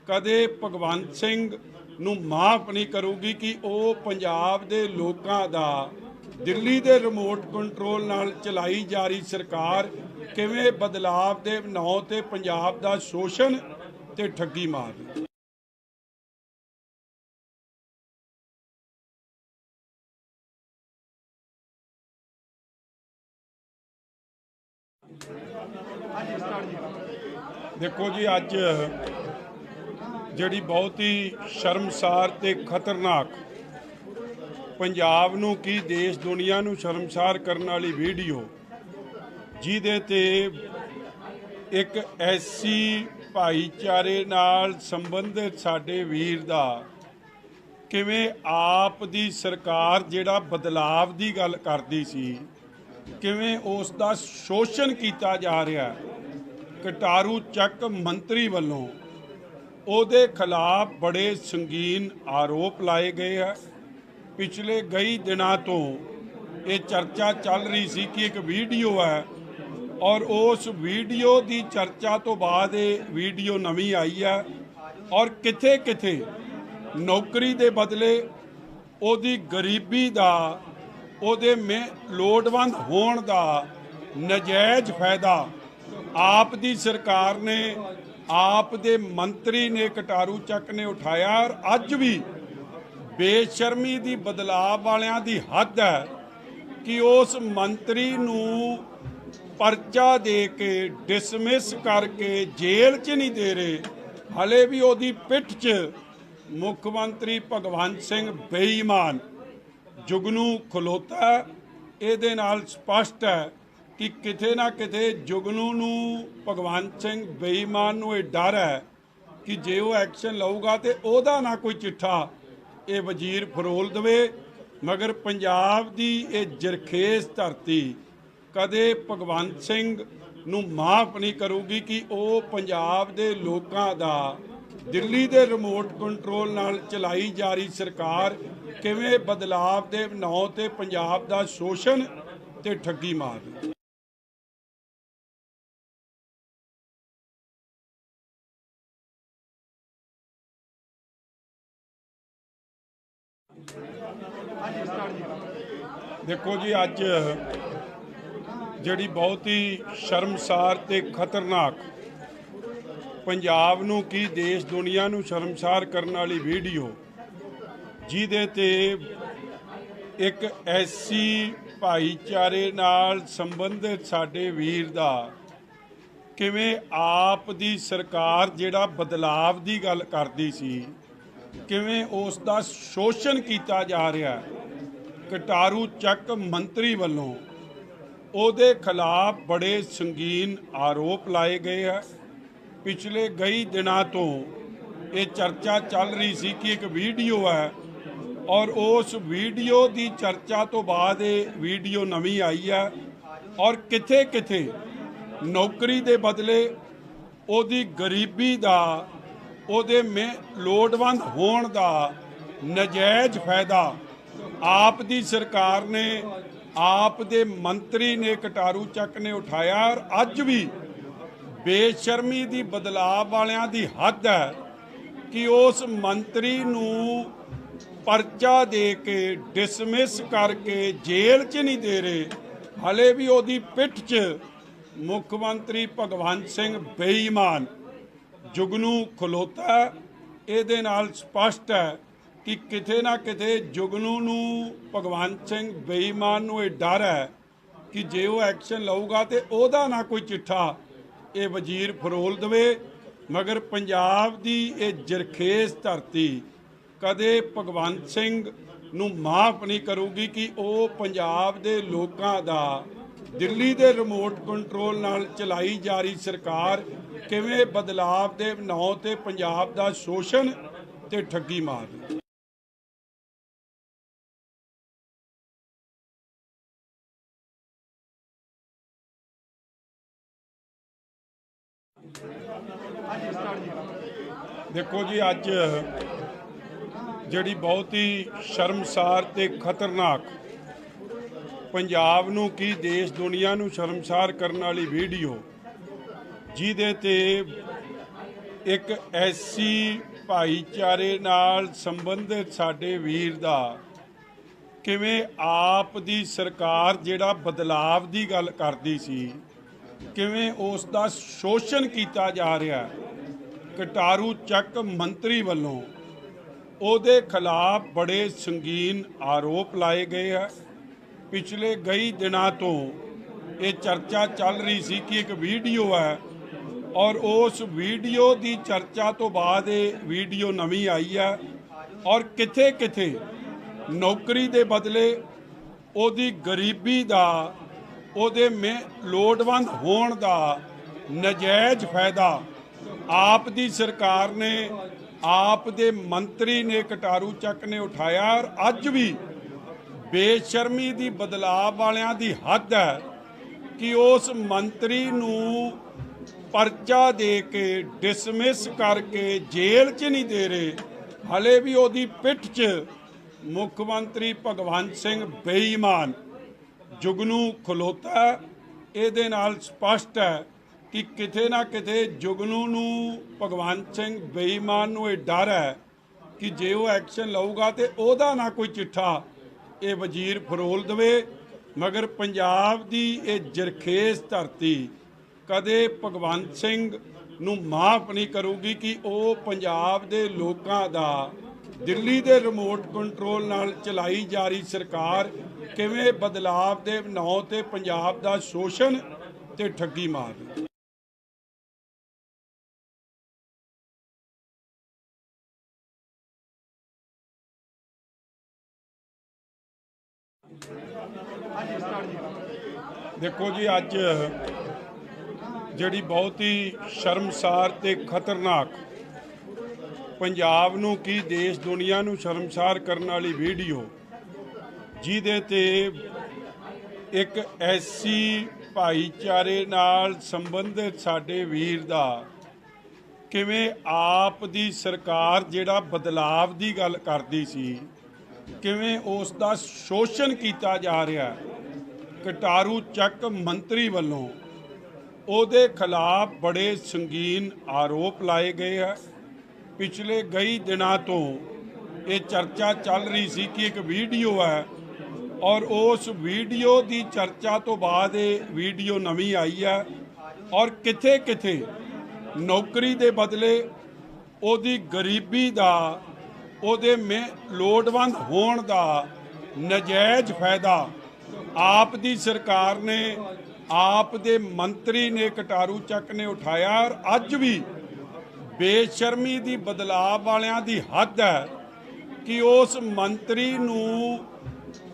ਕਦੇ ਭਗਵੰਤ ਸਿੰਘ ਨੂੰ ਮਾਫ ਨਹੀਂ ਕਰੂਗੀ ਕਿ ਉਹ ਪੰਜਾਬ ਦੇ ਲੋਕਾਂ ਦਾ ਦਿੱਲੀ ਦੇ ਰਿਮੋਟ ਕੰਟਰੋਲ ਨਾਲ ਚਲਾਈ ਜਾ ਰਹੀ ਸਰਕਾਰ ਕਿਵੇਂ ਬਦਲਾਵ ਦੇ ਨਾਂ ਤੇ ਪੰਜਾਬ ਦਾ ਸ਼ੋਸ਼ਣ ਤੇ ਠੱਗੀ ਮਾਰ ਰਹੀ। देखो जी, अज ਜਿਹੜੀ बहुत ही शर्मसार ਤੇ खतरनाक पंजाब ਨੂੰ ਕੀ देश दुनिया ਨੂੰ शर्मसार ਕਰਨ ਵਾਲੀ ਵੀਡੀਓ ਜਿਹਦੇ ਤੇ एक ऐसी ਭਾਈਚਾਰੇ ਨਾਲ ਸੰਬੰਧਿਤ ਸਾਡੇ ਵੀਰ ਦਾ ਕਿਵੇਂ ਆਪ ਦੀ ਸਰਕਾਰ ਜਿਹੜਾ ਬਦਲਾਵ ਦੀ ਗੱਲ ਕਰਦੀ ਸੀ ਕਿਵੇਂ ਉਸ ਦਾ ਸ਼ੋਸ਼ਣ ਕੀਤਾ ਜਾ ਰਿਹਾ। ਕਟਾਰੂ ਚੱਕ ਮੰਤਰੀ ਵੱਲੋਂ ਉਹਦੇ ਖਿਲਾਫ ਬੜੇ ਸੰਗੀਨ ਆਰੋਪ ਲਾਏ ਗਏ ਹੈ। ਪਿਛਲੇ ਕਈ ਦਿਨਾਂ ਤੋਂ ਇਹ ਚਰਚਾ ਚੱਲ ਰਹੀ ਸੀ ਕਿ ਇੱਕ ਵੀਡੀਓ ਹੈ ਔਰ ਉਸ ਵੀਡੀਓ ਦੀ ਚਰਚਾ ਤੋਂ ਬਾਅਦ ਇਹ ਵੀਡੀਓ ਨਵੀਂ ਆਈ ਹੈ ਔਰ ਕਿਥੇ ਕਿਥੇ ਨੌਕਰੀ ਦੇ ਬਦਲੇ ਉਹਦੀ ਗਰੀਬੀ ਦਾ ਉਹਦੇ ਲੋੜਵੰਦ ਹੋਣ ਦਾ ਨਜਾਇਜ਼ ਫਾਇਦਾ ਆਪ ਦੀ ਸਰਕਾਰ ਨੇ ਆਪ ਦੇ ਮੰਤਰੀ ਨੇ ਕਟਾਰੂ ਚੱਕ ਨੇ ਉਠਾਇਆ ਔਰ ਅੱਜ ਵੀ ਬੇਸ਼ਰਮੀ ਦੀ ਬਦਲਾਅ ਵਾਲਿਆਂ ਦੀ ਹੱਦ ਹੈ ਕਿ ਉਸ ਮੰਤਰੀ ਨੂੰ ਪਰਚਾ ਦੇ ਕੇ ਡਿਸਮਿਸ ਕਰਕੇ ਜੇਲ੍ਹ 'ਚ ਨਹੀਂ ਦੇ ਰਹੇ, ਹਲੇ ਵੀ ਉਹਦੀ ਪਿੱਠ 'ਚ ਮੁੱਖ ਮੰਤਰੀ ਭਗਵੰਤ ਸਿੰਘ ਬੇਈਮਾਨ ਜੁਗਨੂ ਖਲੋਤਾ। ਇਹਦੇ ਨਾਲ ਸਪਸ਼ਟ ਹੈ ਕਿ ਕਿਤੇ ਨਾ ਕਿਤੇ ਜੁਗਨੂ ਨੂੰ ਭਗਵੰਤ ਸਿੰਘ ਬੇਈਮਾਨ ਨੂੰ ਇਹ ਡਰ ਹੈ ਕਿ ਜੇ ਉਹ ਐਕਸ਼ਨ ਲਊਗਾ ਤੇ ਉਹਦਾ ਨਾ ਕੋਈ ਚਿੱਠਾ ਇਹ ਵਜ਼ੀਰ ਫਰੋਲ ਦੇਵੇ। ਮਗਰ ਪੰਜਾਬ ਦੀ ਇਹ ਜਰਖੇਜ਼ ਧਰਤੀ ਕਦੇ ਭਗਵੰਤ ਸਿੰਘ ਨੂੰ ਮਾਫ ਨਹੀਂ ਕਰੂਗੀ ਕਿ ਉਹ ਪੰਜਾਬ ਦੇ ਲੋਕਾਂ ਦਾ ਦਿੱਲੀ ਦੇ ਰਿਮੋਟ ਕੰਟਰੋਲ ਨਾਲ ਚਲਾਈ ਜਾ ਰਹੀ ਸਰਕਾਰ ਕਿਵੇਂ ਬਦਲਾਵ ਦੇ ਨਾਂ ਤੇ ਪੰਜਾਬ ਦਾ ਸ਼ੋਸ਼ਣ ਤੇ ਠੱਗੀ ਮਾਰਦੀ। ਦੇਖੋ ਜੀ, ਅੱਜ ਜਿਹੜੀ ਬਹੁਤ ਹੀ ਸ਼ਰਮਸਾਰ ਤੇ ਖਤਰਨਾਕ ਪੰਜਾਬ ਨੂੰ ਕੀ ਦੇਸ਼ ਦੁਨੀਆ ਨੂੰ ਸ਼ਰਮਸਾਰ ਕਰਨ ਵਾਲੀ ਵੀਡੀਓ ਜਿਹਦੇ ਤੇ ਇੱਕ ਐਸੀ ਭਾਈਚਾਰੇ ਨਾਲ ਸੰਬੰਧਿਤ ਸਾਡੇ ਵੀਰ ਦਾ ਕਿਵੇਂ ਆਪ ਦੀ ਸਰਕਾਰ ਜਿਹੜਾ ਬਦਲਾਵ ਦੀ ਗੱਲ ਕਰਦੀ ਸੀ ਕਿਵੇਂ ਉਸ ਦਾ ਸ਼ੋਸ਼ਣ ਕੀਤਾ ਜਾ ਰਿਹਾ। ਕਟਾਰੂ ਚੱਕ ਮੰਤਰੀ ਵੱਲੋਂ ਉਹਦੇ ਖਿਲਾਫ ਬੜੇ ਸੰਗੀਨ ਆਰੋਪ ਲਾਏ ਗਏ ਹੈ। ਪਿਛਲੇ ਕਈ ਦਿਨਾਂ ਤੋਂ ਇਹ ਚਰਚਾ ਚੱਲ ਰਹੀ ਸੀ ਕਿ ਇੱਕ ਵੀਡੀਓ ਹੈ ਔਰ ਉਸ ਵੀਡੀਓ ਦੀ ਚਰਚਾ ਤੋਂ ਬਾਅਦ ਇਹ ਵੀਡੀਓ ਨਵੀਂ ਆਈ ਹੈ ਔਰ ਕਿਥੇ ਕਿਥੇ ਨੌਕਰੀ ਦੇ ਬਦਲੇ ਉਹਦੀ ਗਰੀਬੀ ਦਾ ਉਹਦੇ ਲੋੜਵੰਦ ਹੋਣ ਦਾ ਨਜਾਇਜ਼ ਫਾਇਦਾ ਆਪ ਦੀ ਸਰਕਾਰ ਨੇ ਆਪ ਦੇ ਮੰਤਰੀ ਨੇ ਕਟਾਰੂ ਚੱਕ ਨੇ ਉਠਾਇਆ ਔਰ ਅੱਜ ਵੀ ਬੇਸ਼ਰਮੀ ਦੀ ਬਦਲਾਅ ਵਾਲਿਆਂ ਦੀ ਹੱਦ ਹੈ ਕਿ ਉਸ ਮੰਤਰੀ ਨੂੰ ਪਰਚਾ ਦੇ ਕੇ ਡਿਸਮਿਸ ਕਰਕੇ ਜੇਲ੍ਹ 'ਚ ਨਹੀਂ ਦੇ ਰਹੇ, ਹਲੇ ਵੀ ਉਹਦੀ ਪਿੱਠ 'ਚ ਮੁੱਖ ਮੰਤਰੀ ਭਗਵੰਤ ਸਿੰਘ ਬੇਈਮਾਨ ਜੁਗਨੂ ਖਲੋਤਾ। ਇਹਦੇ ਨਾਲ ਸਪਸ਼ਟ ਹੈ ਕਿ ਕਿਤੇ ਨਾ ਕਿਤੇ ਜੁਗਨੂ ਨੂੰ ਭਗਵੰਤ ਸਿੰਘ ਬੇਈਮਾਨ ਨੂੰ ਇਹ ਡਰ ਹੈ ਕਿ ਜੇ ਉਹ ਐਕਸ਼ਨ ਲਊਗਾ ਤੇ ਉਹਦਾ ਨਾ ਕੋਈ ਚਿੱਠਾ ਇਹ ਵਜ਼ੀਰ ਫਰੋਲ ਦੇਵੇ। ਮਗਰ ਪੰਜਾਬ ਦੀ ਇਹ ਜਰਖੇਜ਼ ਧਰਤੀ ਕਦੇ ਭਗਵੰਤ ਸਿੰਘ ਨੂੰ ਮਾਫ ਨਹੀਂ ਕਰੂਗੀ ਕਿ ਉਹ ਪੰਜਾਬ ਦੇ ਲੋਕਾਂ ਦਾ ਦਿੱਲੀ ਦੇ ਰਿਮੋਟ ਕੰਟਰੋਲ ਨਾਲ ਚਲਾਈ ਜਾ ਰਹੀ ਸਰਕਾਰ ਕਿਵੇਂ ਬਦਲਾਵ ਦੇ ਨਾਂ ਤੇ ਪੰਜਾਬ ਦਾ ਸ਼ੋਸ਼ਣ ਤੇ ਠੱਗੀ ਮਾਰਦੀ। ਦੇਖੋ ਜੀ, ਅੱਜ ਜਿਹੜੀ ਬਹੁਤ ਹੀ ਸ਼ਰਮਸਾਰ ਤੇ ਖਤਰਨਾਕ ਪੰਜਾਬ ਨੂੰ ਕੀ ਦੇਸ਼ ਦੁਨੀਆ ਨੂੰ ਸ਼ਰਮਸਾਰ ਕਰਨ ਵਾਲੀ ਵੀਡੀਓ ਜਿਹਦੇ ਤੇ ਇੱਕ ਐਸੀ ਭਾਈਚਾਰੇ ਨਾਲ ਸੰਬੰਧਿਤ ਸਾਡੇ ਵੀਰ ਦਾ ਕਿਵੇਂ ਆਪ ਦੀ ਸਰਕਾਰ ਜਿਹੜਾ ਬਦਲਾਵ ਦੀ ਗੱਲ ਕਰਦੀ ਸੀ ਕਿਵੇਂ ਉਸ ਦਾ ਸ਼ੋਸ਼ਣ ਕੀਤਾ ਜਾ ਰਿਹਾ। ਕਟਾਰੂ ਚੱਕ ਮੰਤਰੀ ਵੱਲੋਂ ਉਹਦੇ ਖਿਲਾਫ ਬੜੇ ਸੰਗੀਨ ਆਰੋਪ ਲਾਏ ਗਏ ਹੈ। ਪਿਛਲੇ ਕਈ ਦਿਨਾਂ ਤੋਂ ਇਹ ਚਰਚਾ ਚੱਲ ਰਹੀ ਸੀ ਕਿ ਇੱਕ ਵੀਡੀਓ ਹੈ ਔਰ ਉਸ ਵੀਡੀਓ ਦੀ ਚਰਚਾ ਤੋਂ ਬਾਅਦ ਇਹ ਵੀਡੀਓ ਨਵੀਂ ਆਈ ਹੈ ਔਰ ਕਿਥੇ ਕਿਥੇ ਨੌਕਰੀ ਦੇ ਬਦਲੇ ਉਹਦੀ ਗਰੀਬੀ ਦਾ ਉਹਦੇ ਲੋੜਵੰਦ ਹੋਣ ਦਾ ਨਜਾਇਜ਼ ਫਾਇਦਾ ਆਪ ਦੀ ਸਰਕਾਰ ਨੇ ਆਪ ਦੇ ਮੰਤਰੀ ਨੇ ਕਟਾਰੂ ਚੱਕ ਨੇ ਉਠਾਇਆ ਔਰ ਅੱਜ ਵੀ ਬੇਸ਼ਰਮੀ ਦੀ ਬਦਲਾਅ ਵਾਲਿਆਂ ਦੀ ਹੱਦ ਹੈ ਕਿ ਉਸ ਮੰਤਰੀ ਨੂੰ परचा दे के डिसमिस करके जेल च नहीं दे रहे, हले भी ਉਹਦੀ पिठ च मुख मंत्री भगवंत सिंह बेईमान जुगनू खलोता। ਇਹਦੇ ਨਾਲ ਸਪਸ਼ਟ ਹੈ ਕਿ ਕਿਤੇ ਨਾ ਕਿਤੇ ਜੁਗਨੂ ਨੂੰ ਭਗਵੰਤ ਸਿੰਘ ਬੇਈਮਾਨ ਨੂੰ ਇਹ ਡਰ ਹੈ ਕਿ ਜੇ ਉਹ ਐਕਸ਼ਨ ਲਊਗਾ ਤੇ ਉਹਦਾ ਨਾ ਕੋਈ ਚਿੱਠਾ ਇਹ ਵਜ਼ੀਰ ਫਰੋਲ ਦੇਵੇ। ਮਗਰ ਪੰਜਾਬ ਦੀ ਇਹ ਜਰਖੇਜ਼ ਧਰਤੀ ਕਦੇ ਭਗਵੰਤ ਸਿੰਘ ਨੂੰ ਮਾਫ ਨਹੀਂ ਕਰੂਗੀ ਕਿ ਉਹ ਪੰਜਾਬ ਦੇ ਲੋਕਾਂ ਦਾ ਦਿੱਲੀ ਦੇ ਰਿਮੋਟ ਕੰਟਰੋਲ ਨਾਲ ਚਲਾਈ ਜਾ ਰਹੀ ਸਰਕਾਰ ਕਿਵੇਂ ਬਦਲਾਵ ਦੇ ਨਾਂ ਤੇ ਪੰਜਾਬ ਦਾ ਸ਼ੋਸ਼ਣ ਤੇ ਠੱਗੀ ਮਾਰਦੀ। देखो जी, अज जिहड़ी बहुत ही शर्मसार ते खतरनाक पंजाब नूं की देश दुनिया नूं शर्मसार करने वाली वीडियो जिहदे ते एक ऐसी भाईचारे नाल संबंधित साडे वीर दा किवें आप दी सरकार जिहड़ा बदलाव दी गल करदी सी किवें उस दा शोषण कीता जा रहा है। कटारू ਚੱਕ मंत्री ਵੱਲੋਂ ਉਹਦੇ खिलाफ बड़े संगीन आरोप लाए गए हैं। पिछले कई दिनों तो ये चर्चा चल रही सी कि एक वीडियो है और उस वीडियो की चर्चा तो बाद ये वीडियो नवी आई है और किथे किथे नौकरी के बदले ਉਹਦੀ गरीबी का ਉਹਦੇ ਲੋੜਵੰਦ ਹੋਣ ਦਾ ਨਜਾਇਜ਼ फायदा आप दी सरकार ने आप दे मंत्री ने कटारू ਚੱਕ ने उठाया और अज भी बेशर्मी दी बदलाव वालियां दी हद है कि उस मंत्री नूं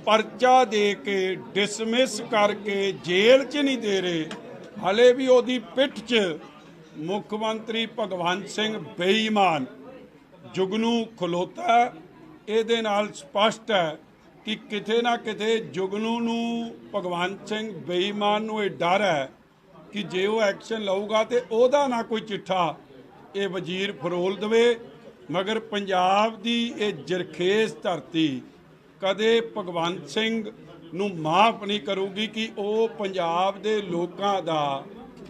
परचा दे के डिसमिस करके जेल च नहीं दे रहे, हले भी ਉਹਦੀ पिठ च मुख मंत्री भगवंत सिंह बेईमान जुगनू खलोता। ਇਹਦੇ ਨਾਲ ਸਪਸ਼ਟ ਹੈ कि किते ना किते जुगनू नूं भगवंत सिंह बेईमान नूं ये डर है कि जे वो एक्शन लऊगा तो ਉਹਦਾ ना कोई चिट्ठा ये वजीर फरोल देवे। मगर पंजाब दी ये जरखेज धरती कदे भगवंत सिंह नूं माफ नहीं करूगी कि ਉਹ पंजाब दे लोकां दा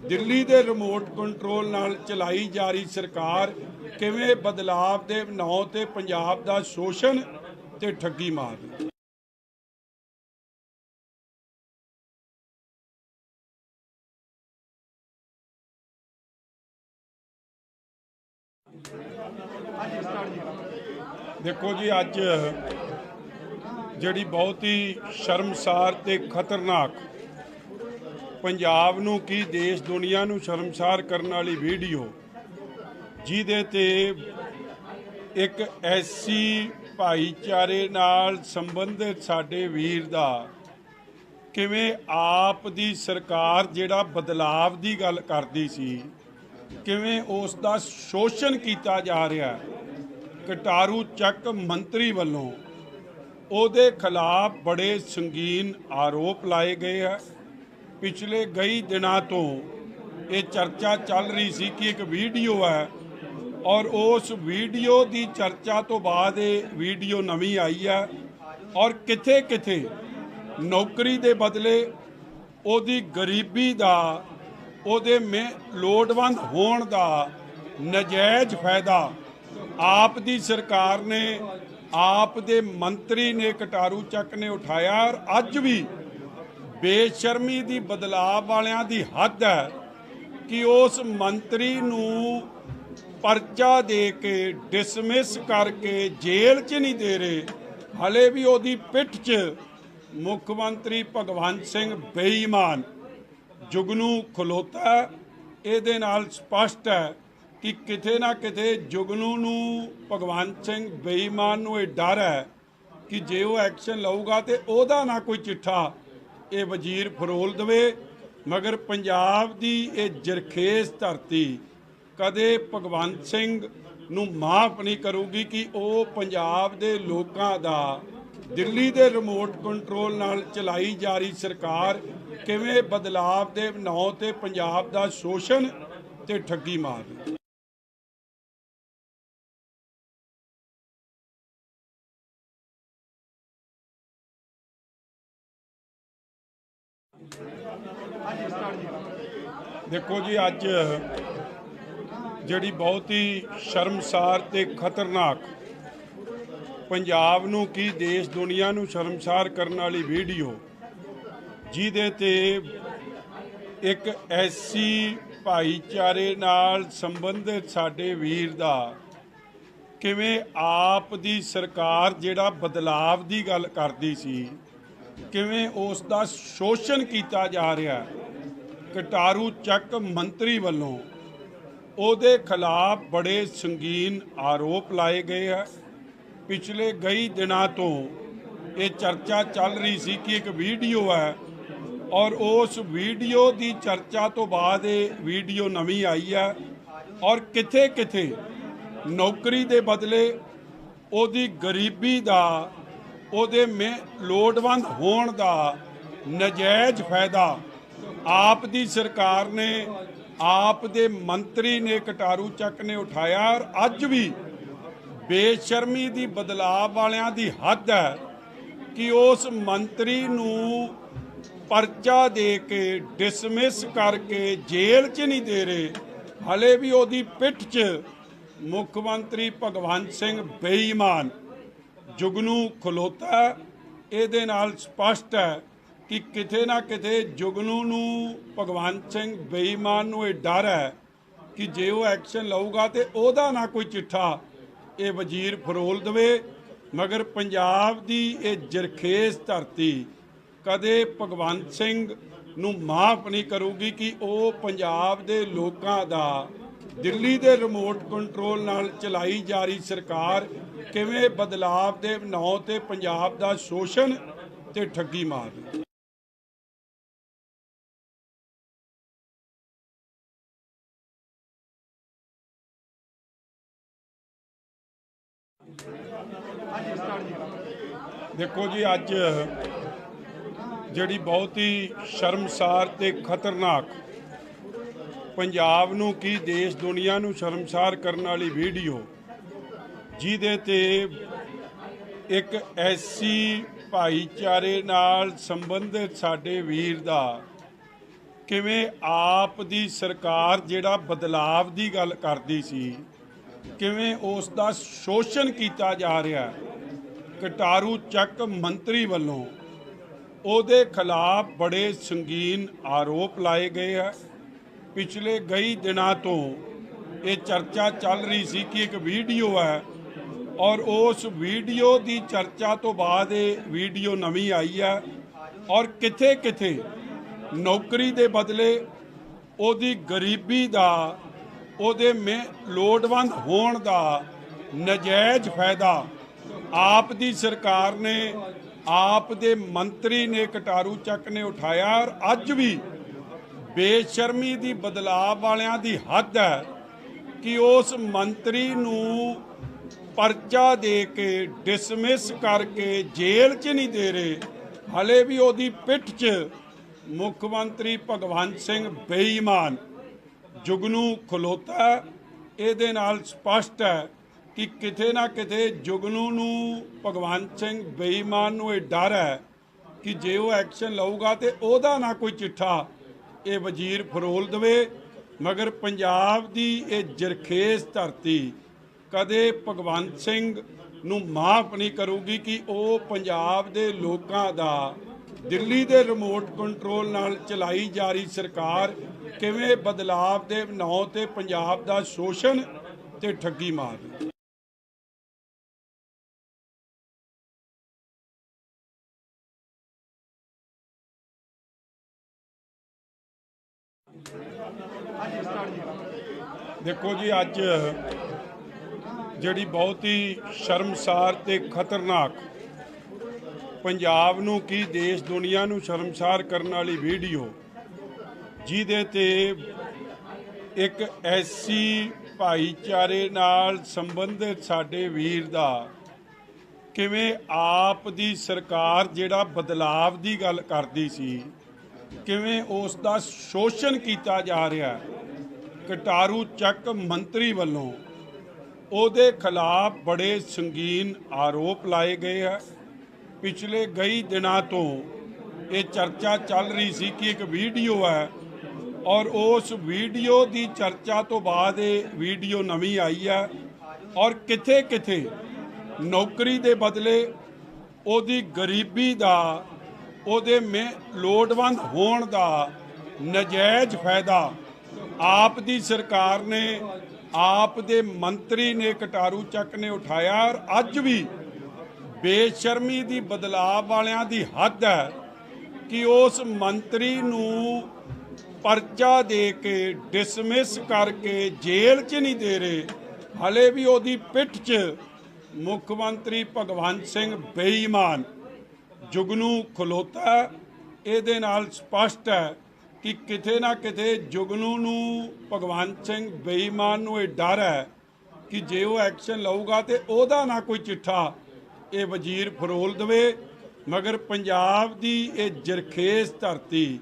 दिल्ली दे रिमोट कंट्रोल नाल चलाई जा रही सरकार किवें बदलाव दे ਨਾਂ ते पंजाब दा शोषण ते ठगी मारदी। देखो जी, अज जिहड़ी बहुत ही शर्मसार ते खतरनाक पंजाब नूं की देश दुनिया नूं शर्मसार करने वाली वीडियो जिहदे ते एक ऐसी भाईचारे नाल संबंधित साडे वीर दा किवें आप दी सरकार जिहड़ा बदलाव दी गल करदी सी किवें उस दा शोषण कीता जा रहा है। कटारू ਚੱਕ मंत्री ਵੱਲੋਂ ਉਹਦੇ खिलाफ बड़े संगीन आरोप लाए गए हैं। पिछले कई दिनों तो ये चर्चा चल रही सी कि एक वीडियो है और उस वीडियो की चर्चा तो बाद ये वीडियो नवी आई है और किथे किथे नौकरी के बदले ਉਹਦੀ गरीबी का ਉਹਦੇ ਲੋੜਵੰਦ ਹੋਣ ਦਾ ਨਜਾਇਜ਼ फायदा आप दी सरकार ने आप दे मंत्री ने कटारू ਚੱਕ ने उठाया और अज भी बेशर्मी दी बदलाव वालियां दी हद है कि उस मंत्री नूं परचा दे के डिसमिस करके जेल च नहीं दे रहे, हले भी ਉਹਦੀ पिठ च मुख मंत्री भगवंत सिंह बेईमान जुगनू खलोता। ਇਹਦੇ ਨਾਲ ਸਪਸ਼ਟ ਹੈ कि किते ना किते जुगनू नूं भगवंत सिंह बेईमान नूं ये डर है कि जे वो एक्शन लऊगा तो ਉਹਦਾ ना कोई चिट्ठा ये वजीर फरोल देवे। मगर पंजाब दी ये जरखेज धरती कदे भगवंत सिंह नूं माफ नहीं करूगी कि ਉਹ पंजाब दे लोकां दा दिल्ली दे रिमोट कंट्रोल नाल चलाई जा रही सरकार किवें बदलाव दे ਨਾਂ ते पंजाब दा शोषण ਤੇ ਠੱਗੀ ਮਾਰਦੇ। देखो जी, अज जिहड़ी बहुत ही शर्मसार ते खतरनाक पंजाब नूं की देश दुनिया नूं शर्मसार करने वाली वीडियो जिहदे ते एक ऐसी भाईचारे नाल संबंधित साडे वीर दा किवें आप दी सरकार जिहड़ा बदलाव दी गल करदी सी किवें उस दा शोषण किया जा रहा है। कटारू ਚੱਕ मंत्री वालों ਉਹਦੇ खिलाफ बड़े संगीन आरोप लाए गए हैं। पिछले कई दिनों तो ये चर्चा चल रही सी कि एक वीडियो है और उस वीडियो की चर्चा तो बाद ये वीडियो नवी आई है और किथे किथे नौकरी के बदले ਉਹਦੀ गरीबी का ਉਹਦੇ लोड़वंद होने का नजायज़ फायदा आप दी सरकार ने आप दे मंत्री ने कटारू ਚੱਕ ने उठाया और अज भी बेशर्मी दी बदलाव वालियां दी हद है कि उस मंत्री नूं परचा दे के डिसमिस करके जेल च नहीं दे रहे। हले भी उहदी पिठ च मुख्यमंत्री भगवंत सिंह बेईमान जुगनू खलोता। इहदे नाल स्पष्ट है कि किते ना किते जुगनू नूं भगवंत सिंह बेईमान नूं इह डर है कि जे वो एक्शन लऊगा तो ओहदा ना कोई चिट्ठा ये वजीर फरोल देवे। मगर पंजाब दी ये जरखेज धरती कदे भगवंत सिंह नूं माफ़ नहीं करूगी कि वो पंजाब दे लोकां दा दिल्ली दे रिमोट कंट्रोल नाल चलाई जा रही सरकार किवें बदलाव दे नां ते पंजाब दा शोषण ते ठगी मार रही। देखो जी, अज जिहड़ी बहुत ही शर्मसार ते खतरनाक पंजाब नूं की देश दुनिया नूं शर्मसार करने वाली वीडियो जिहदे ते एक ऐसी भाईचारे नाल संबंधित साडे वीर दा किवें आप दी सरकार जिहड़ा बदलाव दी गल करदी सी किवें उस दा शोषण किया जा रहा है। कटारू ਚੱਕ मंत्री वालों ਉਹਦੇ खिलाफ बड़े संगीन आरोप लाए गए हैं। पिछले कई दिनों तो ये चर्चा चल रही सी कि एक वीडियो है और उस वीडियो की चर्चा तो बाद ये वीडियो नवी आई है और किथे किथे नौकरी के बदले ਉਹਦੀ गरीबी का ਉਹਦੇ लोड़वंद होने का नजायज़ फायदा आप दी सरकार ने आप दे मंत्री ने कटारू ਚੱਕ ने उठाया और अज भी बेशर्मी दी बदलाव वालियां दी हद है कि उस मंत्री नूं परचा दे के डिसमिस करके जेल च नहीं दे रहे। हले भी उहदी पिठ च मुख्यमंत्री भगवंत सिंह बेईमान जुगनू खलोता। इहदे नाल स्पष्ट है कि किते ना किते जुगनू नूं भगवंत सिंह बेईमान नूं इह डर है कि जे वो एक्शन लऊगा तो ओहदा ना कोई चिट्ठा ये वजीर फरोल देवे। मगर पंजाब दी ये जरखेज धरती कदे भगवंत सिंह नूं माफ़ नहीं करूगी कि वो पंजाब दे लोकां दा दिल्ली दे रिमोट कंट्रोल नाल चलाई जा रही सरकार किवें बदलाव दे नां ते पंजाब दा शोषण ते ठगी मार रही। देखो जी, अज जिहड़ी बहुत ही शर्मसार ते खतरनाक पंजाब नूं की देश दुनिया नूं शर्मसार करने वाली वीडियो जिहदे ते एक ऐसी भाईचारे नाल संबंधित साडे वीर दा किवें आप दी सरकार जिहड़ा बदलाव दी गल करदी सी किवें उस दा शोषण किया जा रहा है। ਕਟਾਰੂ ਚੱਕ ਮੰਤਰੀ ਵੱਲੋਂ ਉਹਦੇ ਖਿਲਾਫ ਬੜੇ ਸੰਗੀਨ ਆਰੋਪ ਲਾਏ ਗਏ ਹੈ। ਪਿਛਲੇ ਕਈ ਦਿਨਾਂ ਤੋਂ ਇਹ ਚਰਚਾ ਚੱਲ ਰਹੀ ਸੀ ਕਿ ਇੱਕ ਵੀਡੀਓ ਹੈ ਔਰ ਉਸ ਵੀਡੀਓ ਦੀ ਚਰਚਾ ਤੋਂ ਬਾਅਦ ਇਹ ਵੀਡੀਓ ਨਵੀਂ ਆਈ ਹੈ ਔਰ ਕਿਥੇ ਕਿਥੇ ਨੌਕਰੀ ਦੇ ਬਦਲੇ ਉਹਦੀ ਗਰੀਬੀ ਦਾ ਉਹਦੇ ਲੋੜਵੰਦ ਹੋਣ ਦਾ ਨਜਾਇਜ਼ ਫਾਇਦਾ ਆਪ ਦੀ ਸਰਕਾਰ ਨੇ ਆਪ ਦੇ ਮੰਤਰੀ ਨੇ ਕਟਾਰੂ ਚੱਕ ਨੇ ਉਠਾਇਆ। ਔਰ ਅੱਜ ਵੀ ਬੇਸ਼ਰਮੀ ਦੀ ਬਦਲਾਅ ਵਾਲਿਆਂ ਦੀ ਹੱਦ ਹੈ ਕਿ ਉਸ ਮੰਤਰੀ ਨੂੰ ਪਰਚਾ ਦੇ ਕੇ ਡਿਸਮਿਸ ਕਰਕੇ ਜੇਲ੍ਹ 'ਚ ਨਹੀਂ ਦੇ ਰਹੇ, ਹਲੇ ਵੀ ਉਹਦੀ ਪਿੱਠ 'ਚ ਮੁੱਖ ਮੰਤਰੀ ਭਗਵੰਤ ਸਿੰਘ ਬੇਈਮਾਨ ਜੁਗਨੂ ਖਲੋਤਾ। ਇਹਦੇ ਨਾਲ ਸਪਸ਼ਟ ਹੈ ਕਿ ਕਿਤੇ ਨਾ ਕਿਤੇ ਜੁਗਨੂ ਨੂੰ ਭਗਵੰਤ ਸਿੰਘ ਬੇਈਮਾਨ ਨੂੰ ਇਹ ਡਰ ਹੈ ਕਿ ਜੇ ਉਹ ਐਕਸ਼ਨ ਲਊਗਾ ਤੇ ਉਹਦਾ ਨਾ ਕੋਈ ਚਿੱਠਾ ਇਹ ਵਜ਼ੀਰ ਫਰੋਲ ਦੇਵੇ। ਮਗਰ ਪੰਜਾਬ ਦੀ ਇਹ ਜਰਖੇਜ਼ ਧਰਤੀ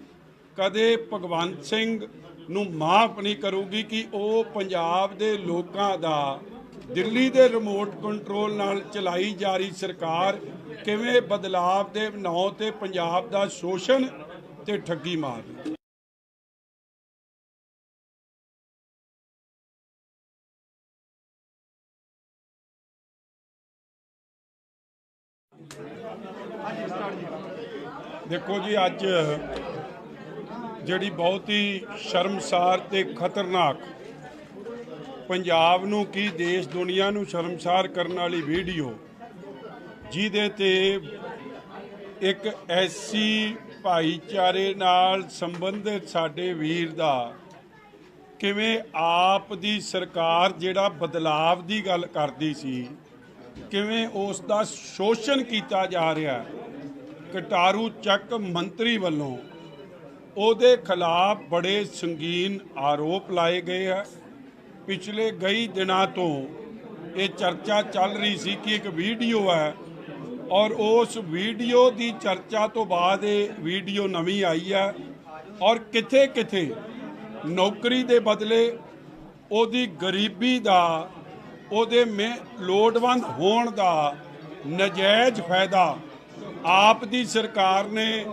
ਕਦੇ ਭਗਵੰਤ ਸਿੰਘ ਨੂੰ ਮਾਫ ਨਹੀਂ ਕਰੂਗੀ ਕਿ ਉਹ ਪੰਜਾਬ ਦੇ ਲੋਕਾਂ ਦਾ ਦਿੱਲੀ ਦੇ ਰਿਮੋਟ ਕੰਟਰੋਲ ਨਾਲ ਚਲਾਈ ਜਾ ਰਹੀ ਸਰਕਾਰ ਕਿਵੇਂ ਬਦਲਾਵ ਦੇ ਨਾਂ ਤੇ ਪੰਜਾਬ ਦਾ ਸ਼ੋਸ਼ਣ ਤੇ ਠੱਗੀ ਮਾਰ ਰਹੀ। देखो जी, अज जिहड़ी बहुत ही शर्मसार ते खतरनाक पंजाब नूं की देश दुनिया नूं शर्मसार करने वाली वीडियो जिहदे ते एक ऐसी भाईचारे नाल संबंधित साडे वीर दा किवें आप दी सरकार जिहड़ा बदलाव दी गल करदी सी किवें उस दा शोषण कीता जा रहा है। कटारू ਚੱਕ ਮੰਤਰੀ ਵੱਲੋਂ ਉਹਦੇ ਖਿਲਾਫ ਬੜੇ ਸੰਗੀਨ ਆਰੋਪ ਲਾਏ ਗਏ ਹੈ। ਪਿਛਲੇ ਕਈ ਦਿਨਾਂ ਤੋਂ ਇਹ ਚਰਚਾ ਚੱਲ ਰਹੀ ਸੀ ਕਿ ਇੱਕ ਵੀਡੀਓ ਹੈ ਔਰ ਉਸ ਵੀਡੀਓ ਦੀ ਚਰਚਾ ਤੋਂ ਬਾਅਦ ਇਹ ਵੀਡੀਓ ਨਵੀਂ ਆਈ ਹੈ ਔਰ ਕਿਥੇ ਕਿਥੇ ਨੌਕਰੀ ਦੇ ਬਦਲੇ ਉਹਦੀ ਗਰੀਬੀ ਦਾ ਉਹਦੇ ਲੋੜਵੰਦ ਹੋਣ ਦਾ ਨਜਾਇਜ਼ ਫਾਇਦਾ ਆਪ ਦੀ ਸਰਕਾਰ ਨੇ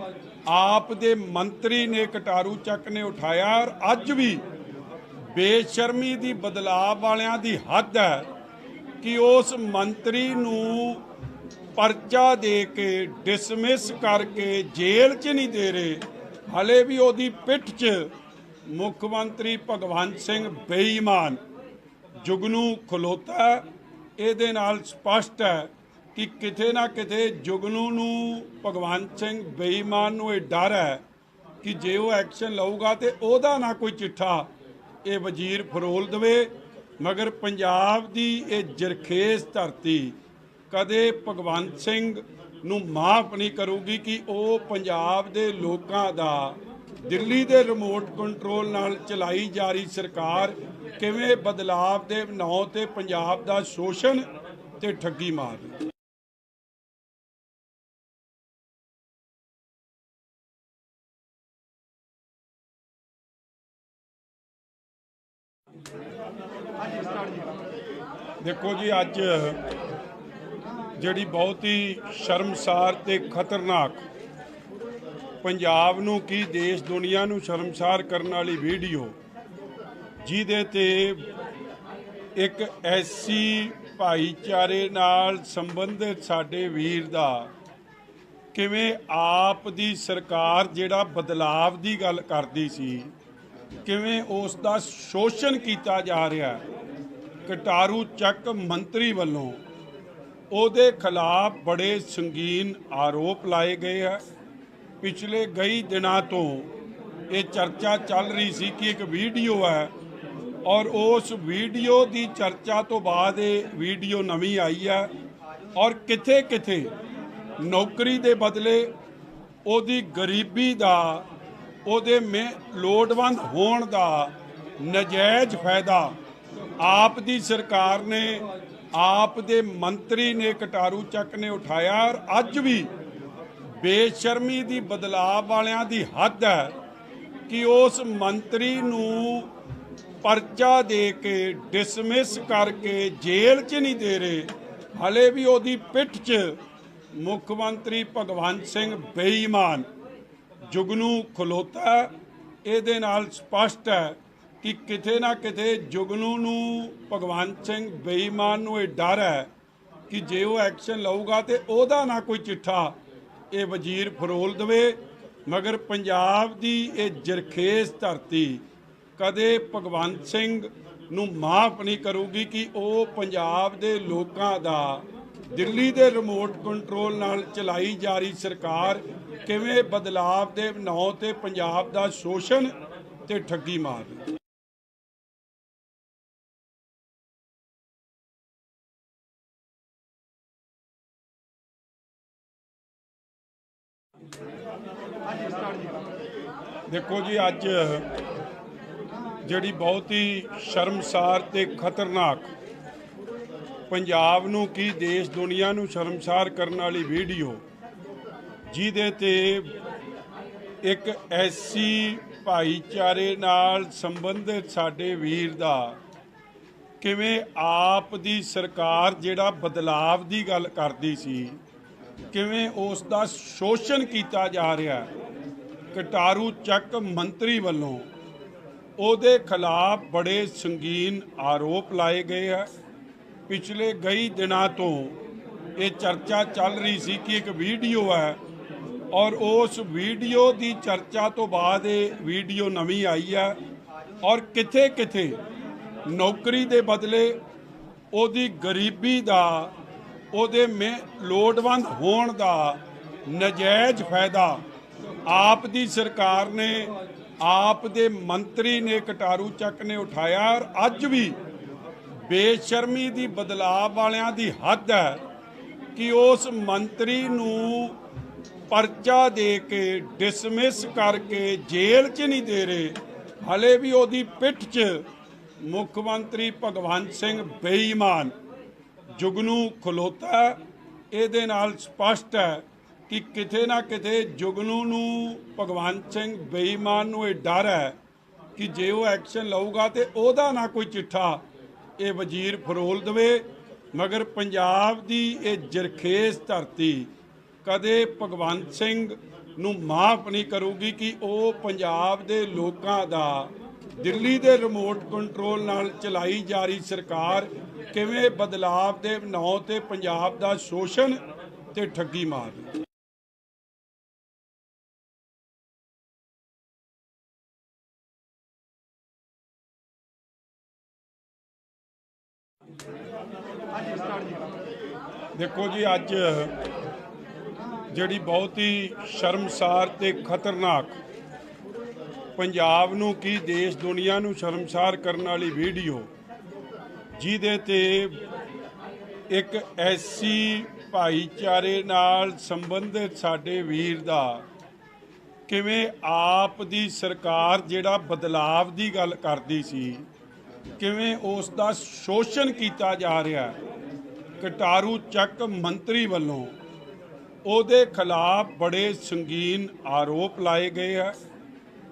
ਆਪ ਦੇ ਮੰਤਰੀ ਨੇ ਕਟਾਰੂ ਚੱਕ ਨੇ ਉਠਾਇਆ। ਔਰ ਅੱਜ ਵੀ ਬੇਸ਼ਰਮੀ ਦੀ ਬਦਲਾਅ ਵਾਲਿਆਂ ਦੀ ਹੱਦ ਹੈ ਕਿ ਉਸ ਮੰਤਰੀ ਨੂੰ ਪਰਚਾ ਦੇ ਕੇ ਡਿਸਮਿਸ ਕਰਕੇ ਜੇਲ੍ਹ 'ਚ ਨਹੀਂ ਦੇ ਰਹੇ, ਹਲੇ ਵੀ ਉਹਦੀ ਪਿੱਠ 'ਚ ਮੁੱਖ ਮੰਤਰੀ ਭਗਵੰਤ ਸਿੰਘ ਬੇਈਮਾਨ ਜੁਗਨੂ ਖਲੋਤਾ। ਇਹਦੇ ਨਾਲ ਸਪਸ਼ਟ ਹੈ ਕਿ ਕਿਤੇ ਨਾ ਕਿਤੇ ਜੁਗਨੂ ਨੂੰ ਭਗਵੰਤ ਸਿੰਘ ਬੇਈਮਾਨ ਨੂੰ ਇਹ ਡਰ ਹੈ ਕਿ ਜੇ ਉਹ ਐਕਸ਼ਨ ਲਊਗਾ ਤੇ ਉਹਦਾ ਨਾ ਕੋਈ ਚਿੱਠਾ ਇਹ ਵਜ਼ੀਰ ਫਰੋਲ ਦੇਵੇ। ਮਗਰ ਪੰਜਾਬ ਦੀ ਇਹ ਜਰਖੇਜ਼ ਧਰਤੀ ਕਦੇ ਭਗਵੰਤ ਸਿੰਘ ਨੂੰ ਮਾਫ ਨਹੀਂ ਕਰੂਗੀ ਕਿ ਉਹ ਪੰਜਾਬ ਦੇ ਲੋਕਾਂ ਦਾ ਦਿੱਲੀ ਦੇ ਰਿਮੋਟ ਕੰਟਰੋਲ ਨਾਲ ਚਲਾਈ ਜਾ ਰਹੀ ਸਰਕਾਰ ਕਿਵੇਂ ਬਦਲਾਵ ਦੇ ਨਾਂ ਤੇ ਪੰਜਾਬ ਦਾ ਸ਼ੋਸ਼ਣ ਤੇ ਠੱਗੀ ਮਾਰ ਰਹੀ। देखो जी, अज जिहड़ी बहुत ही शर्मसार ते खतरनाक पंजाब नूं की देश दुनिया नूं शर्मसार करने वाली वीडियो जिहदे ते एक ऐसी भाईचारे नाल संबंधित साडे वीर दा किवें आप दी सरकार जिहड़ा बदलाव दी गल करदी सी किवें उस दा शोषण कीता जा रहा है। कटारू ਚੱਕ ਮੰਤਰੀ ਵੱਲੋਂ ਉਹਦੇ ਖਿਲਾਫ ਬੜੇ ਸੰਗੀਨ ਆਰੋਪ ਲਾਏ ਗਏ ਹੈ। ਪਿਛਲੇ ਕਈ ਦਿਨਾਂ ਤੋਂ ਇਹ ਚਰਚਾ ਚੱਲ ਰਹੀ ਸੀ ਕਿ ਇੱਕ ਵੀਡੀਓ ਹੈ ਔਰ ਉਸ ਵੀਡੀਓ ਦੀ ਚਰਚਾ ਤੋਂ ਬਾਅਦ ਇਹ ਵੀਡੀਓ ਨਵੀਂ ਆਈ ਹੈ ਔਰ ਕਿਥੇ ਕਿਥੇ ਨੌਕਰੀ ਦੇ ਬਦਲੇ ਉਹਦੀ ਗਰੀਬੀ ਦਾ ਉਹਦੇ ਲੋੜਵੰਦ ਹੋਣ ਦਾ ਨਜਾਇਜ਼ ਫਾਇਦਾ ਆਪ ਦੀ ਸਰਕਾਰ ਨੇ ਆਪ ਦੇ ਮੰਤਰੀ ਨੇ ਕਟਾਰੂ ਚੱਕ ਨੇ ਉਠਾਇਆ। ਔਰ ਅੱਜ ਵੀ ਬੇਸ਼ਰਮੀ ਦੀ ਬਦਲਾਅ ਵਾਲਿਆਂ ਦੀ ਹੱਦ ਹੈ ਕਿ ਉਸ ਮੰਤਰੀ ਨੂੰ ਪਰਚਾ ਦੇ ਕੇ ਡਿਸਮਿਸ ਕਰਕੇ ਜੇਲ੍ਹ 'ਚ ਨਹੀਂ ਦੇ ਰਹੇ, ਹਲੇ ਵੀ ਉਹਦੀ ਪਿੱਠ 'ਚ ਮੁੱਖ ਮੰਤਰੀ ਭਗਵੰਤ ਸਿੰਘ ਬੇਈਮਾਨ ਜੁਗਨੂ ਖਲੋਤਾ। ਇਹਦੇ ਨਾਲ ਸਪਸ਼ਟ ਹੈ ਕਿ ਕਿਤੇ ਨਾ ਕਿਤੇ ਜੁਗਨੂ ਨੂੰ, ਭਗਵੰਤ ਸਿੰਘ ਬੇਈਮਾਨ ਨੂੰ ਇਹ ਡਰ ਹੈ ਕਿ ਜੇ ਉਹ ਐਕਸ਼ਨ ਲਊਗਾ ਤੇ ਉਹਦਾ ਨਾ ਕੋਈ ਚਿੱਠਾ ਇਹ ਵਜ਼ੀਰ ਫਰੋਲ ਦੇਵੇ। ਮਗਰ ਪੰਜਾਬ ਦੀ ਇਹ ਜਰਖੇਜ਼ ਧਰਤੀ ਕਦੇ ਭਗਵੰਤ ਸਿੰਘ ਨੂੰ ਮਾਫ ਨਹੀਂ ਕਰੂਗੀ ਕਿ ਉਹ ਪੰਜਾਬ ਦੇ ਲੋਕਾਂ ਦਾ ਦਿੱਲੀ ਦੇ ਰਿਮੋਟ ਕੰਟਰੋਲ ਨਾਲ ਚਲਾਈ ਜਾ ਰਹੀ ਸਰਕਾਰ ਕਿਵੇਂ ਬਦਲਾਵ ਦੇ ਨਾਂ ਤੇ ਪੰਜਾਬ ਦਾ ਸ਼ੋਸ਼ਣ ਤੇ ਠੱਗੀ ਮਾਰ ਰਹੀ। ਦੇਖੋ ਜੀ, ਅੱਜ ਜਿਹੜੀ ਬਹੁਤ ਹੀ ਸ਼ਰਮਸਾਰ ਤੇ ਖਤਰਨਾਕ, ਪੰਜਾਬ ਨੂੰ ਕੀ ਦੇਸ਼ ਦੁਨੀਆ ਨੂੰ ਸ਼ਰਮਸਾਰ ਕਰਨ ਵਾਲੀ ਵੀਡੀਓ, ਜਿਹਦੇ ਤੇ ਇੱਕ ਐਸੀ ਭਾਈਚਾਰੇ ਨਾਲ ਸੰਬੰਧਿਤ ਸਾਡੇ ਵੀਰ ਦਾ ਕਿਵੇਂ ਆਪ ਦੀ ਸਰਕਾਰ ਜਿਹੜਾ ਬਦਲਾਵ ਦੀ ਗੱਲ ਕਰਦੀ ਸੀ, ਕਿਵੇਂ ਉਸ ਦਾ ਸ਼ੋਸ਼ਣ ਕੀਤਾ ਜਾ ਰਿਹਾ। ਕਟਾਰੂ ਚੱਕ ਮੰਤਰੀ ਵੱਲੋਂ ਉਹਦੇ ਖਿਲਾਫ ਬੜੇ ਸੰਗੀਨ ਆਰੋਪ ਲਾਏ ਗਏ ਹੈ। ਪਿਛਲੇ ਕਈ ਦਿਨਾਂ ਤੋਂ ਇਹ ਚਰਚਾ ਚੱਲ ਰਹੀ ਸੀ ਕਿ ਇੱਕ ਵੀਡੀਓ ਹੈ, ਔਰ ਉਸ ਵੀਡੀਓ ਦੀ ਚਰਚਾ ਤੋਂ ਬਾਅਦ ਇਹ ਵੀਡੀਓ ਨਵੀਂ ਆਈ ਹੈ, ਔਰ ਕਿਥੇ ਕਿਥੇ ਨੌਕਰੀ ਦੇ ਬਦਲੇ ਉਹਦੀ ਗਰੀਬੀ ਦਾ, ਉਹਦੇ ਲੋੜਵੰਦ ਹੋਣ ਦਾ ਨਜਾਇਜ਼ ਫਾਇਦਾ ਆਪ ਦੀ ਸਰਕਾਰ ਨੇ, ਆਪ ਦੇ ਮੰਤਰੀ ਨੇ, ਕਟਾਰੂ ਚੱਕ ਨੇ ਉਠਾਇਆ। ਔਰ ਅੱਜ ਵੀ ਬੇਸ਼ਰਮੀ ਦੀ, ਬਦਲਾਅ ਵਾਲਿਆਂ ਦੀ ਹੱਦ ਹੈ ਕਿ ਉਸ ਮੰਤਰੀ ਨੂੰ ਪਰਚਾ ਦੇ ਕੇ ਡਿਸਮਿਸ ਕਰਕੇ ਜੇਲ੍ਹ 'ਚ ਨਹੀਂ ਦੇ ਰਹੇ, ਹਲੇ ਵੀ ਉਹਦੀ ਪਿੱਠ 'ਚ ਮੁੱਖ ਮੰਤਰੀ ਭਗਵੰਤ ਸਿੰਘ ਬੇਈਮਾਨ ਜੁਗਨੂ ਖਲੋਤਾ। ਇਹਦੇ ਨਾਲ ਸਪਸ਼ਟ ਹੈ ਕਿ ਕਿਤੇ ਨਾ ਕਿਤੇ ਜੁਗਨੂ ਨੂੰ, ਭਗਵੰਤ ਸਿੰਘ ਬੇਈਮਾਨ ਨੂੰ ਇਹ ਡਰ ਹੈ ਕਿ ਜੇ ਉਹ ਐਕਸ਼ਨ ਲਊਗਾ ਤੇ ਉਹਦਾ ਨਾ ਕੋਈ ਚਿੱਠਾ ਇਹ ਵਜ਼ੀਰ ਫਰੋਲ ਦੇਵੇ। ਮਗਰ ਪੰਜਾਬ ਦੀ ਇਹ ਜਰਖੇਜ਼ ਧਰਤੀ ਕਦੇ ਭਗਵੰਤ ਸਿੰਘ ਨੂੰ ਮਾਫ ਨਹੀਂ ਕਰੂਗੀ ਕਿ ਉਹ ਪੰਜਾਬ ਦੇ ਲੋਕਾਂ ਦਾ ਦਿੱਲੀ ਦੇ ਰਿਮੋਟ ਕੰਟਰੋਲ ਨਾਲ ਚਲਾਈ ਜਾ ਰਹੀ ਸਰਕਾਰ ਕਿਵੇਂ ਬਦਲਾਵ ਦੇ ਨਾਂ ਤੇ ਪੰਜਾਬ ਦਾ ਸ਼ੋਸ਼ਣ ਤੇ ਠੱਗੀ ਮਾਰ ਰਹੀ। ਦੇਖੋ ਜੀ, ਅੱਜ ਜਿਹੜੀ ਬਹੁਤ ਹੀ ਸ਼ਰਮਸਾਰ ਤੇ ਖਤਰਨਾਕ, ਪੰਜਾਬ ਨੂੰ ਕੀ ਦੇਸ਼ ਦੁਨੀਆ ਨੂੰ ਸ਼ਰਮਸਾਰ ਕਰਨ ਵਾਲੀ ਵੀਡੀਓ, ਜਿਹਦੇ ਤੇ ਇੱਕ ਐਸੀ ਭਾਈਚਾਰੇ ਨਾਲ ਸੰਬੰਧਿਤ ਸਾਡੇ ਵੀਰ ਦਾ ਕਿਵੇਂ ਆਪ ਦੀ ਸਰਕਾਰ ਜਿਹੜਾ ਬਦਲਾਵ ਦੀ ਗੱਲ ਕਰਦੀ ਸੀ, ਕਿਵੇਂ ਉਸ ਦਾ ਸ਼ੋਸ਼ਣ ਕੀਤਾ ਜਾ ਰਿਹਾ। ਕਟਾਰੂ ਚੱਕ ਮੰਤਰੀ ਵੱਲੋਂ ਉਹਦੇ ਖਿਲਾਫ ਬੜੇ ਸੰਗੀਨ ਆਰੋਪ ਲਾਏ ਗਏ ਹੈ।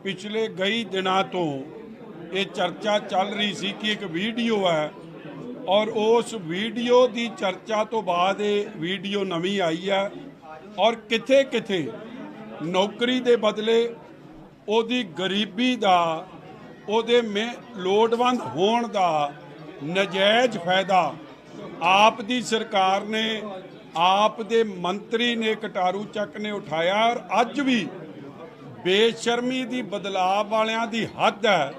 ਪਿਛਲੇ ਕਈ ਦਿਨਾਂ ਤੋਂ ਇਹ ਚਰਚਾ ਚੱਲ ਰਹੀ ਸੀ ਕਿ ਇੱਕ ਵੀਡੀਓ ਹੈ, ਔਰ ਉਸ ਵੀਡੀਓ ਦੀ ਚਰਚਾ ਤੋਂ ਬਾਅਦ ਇਹ ਵੀਡੀਓ ਨਵੀਂ ਆਈ ਹੈ, ਔਰ ਕਿਥੇ ਕਿਥੇ ਨੌਕਰੀ ਦੇ ਬਦਲੇ ਉਹਦੀ ਗਰੀਬੀ ਦਾ, ਉਹਦੇ ਲੋੜਵੰਦ ਹੋਣ ਦਾ ਨਜਾਇਜ਼ ਫਾਇਦਾ ਆਪ ਦੀ ਸਰਕਾਰ ਨੇ, ਆਪ ਦੇ ਮੰਤਰੀ ਨੇ, ਕਟਾਰੂ ਚੱਕ ਨੇ ਉਠਾਇਆ। ਔਰ ਅੱਜ ਵੀ ਬੇਸ਼ਰਮੀ ਦੀ, ਬਦਲਾਅ ਵਾਲਿਆਂ ਦੀ ਹੱਦ ਹੈ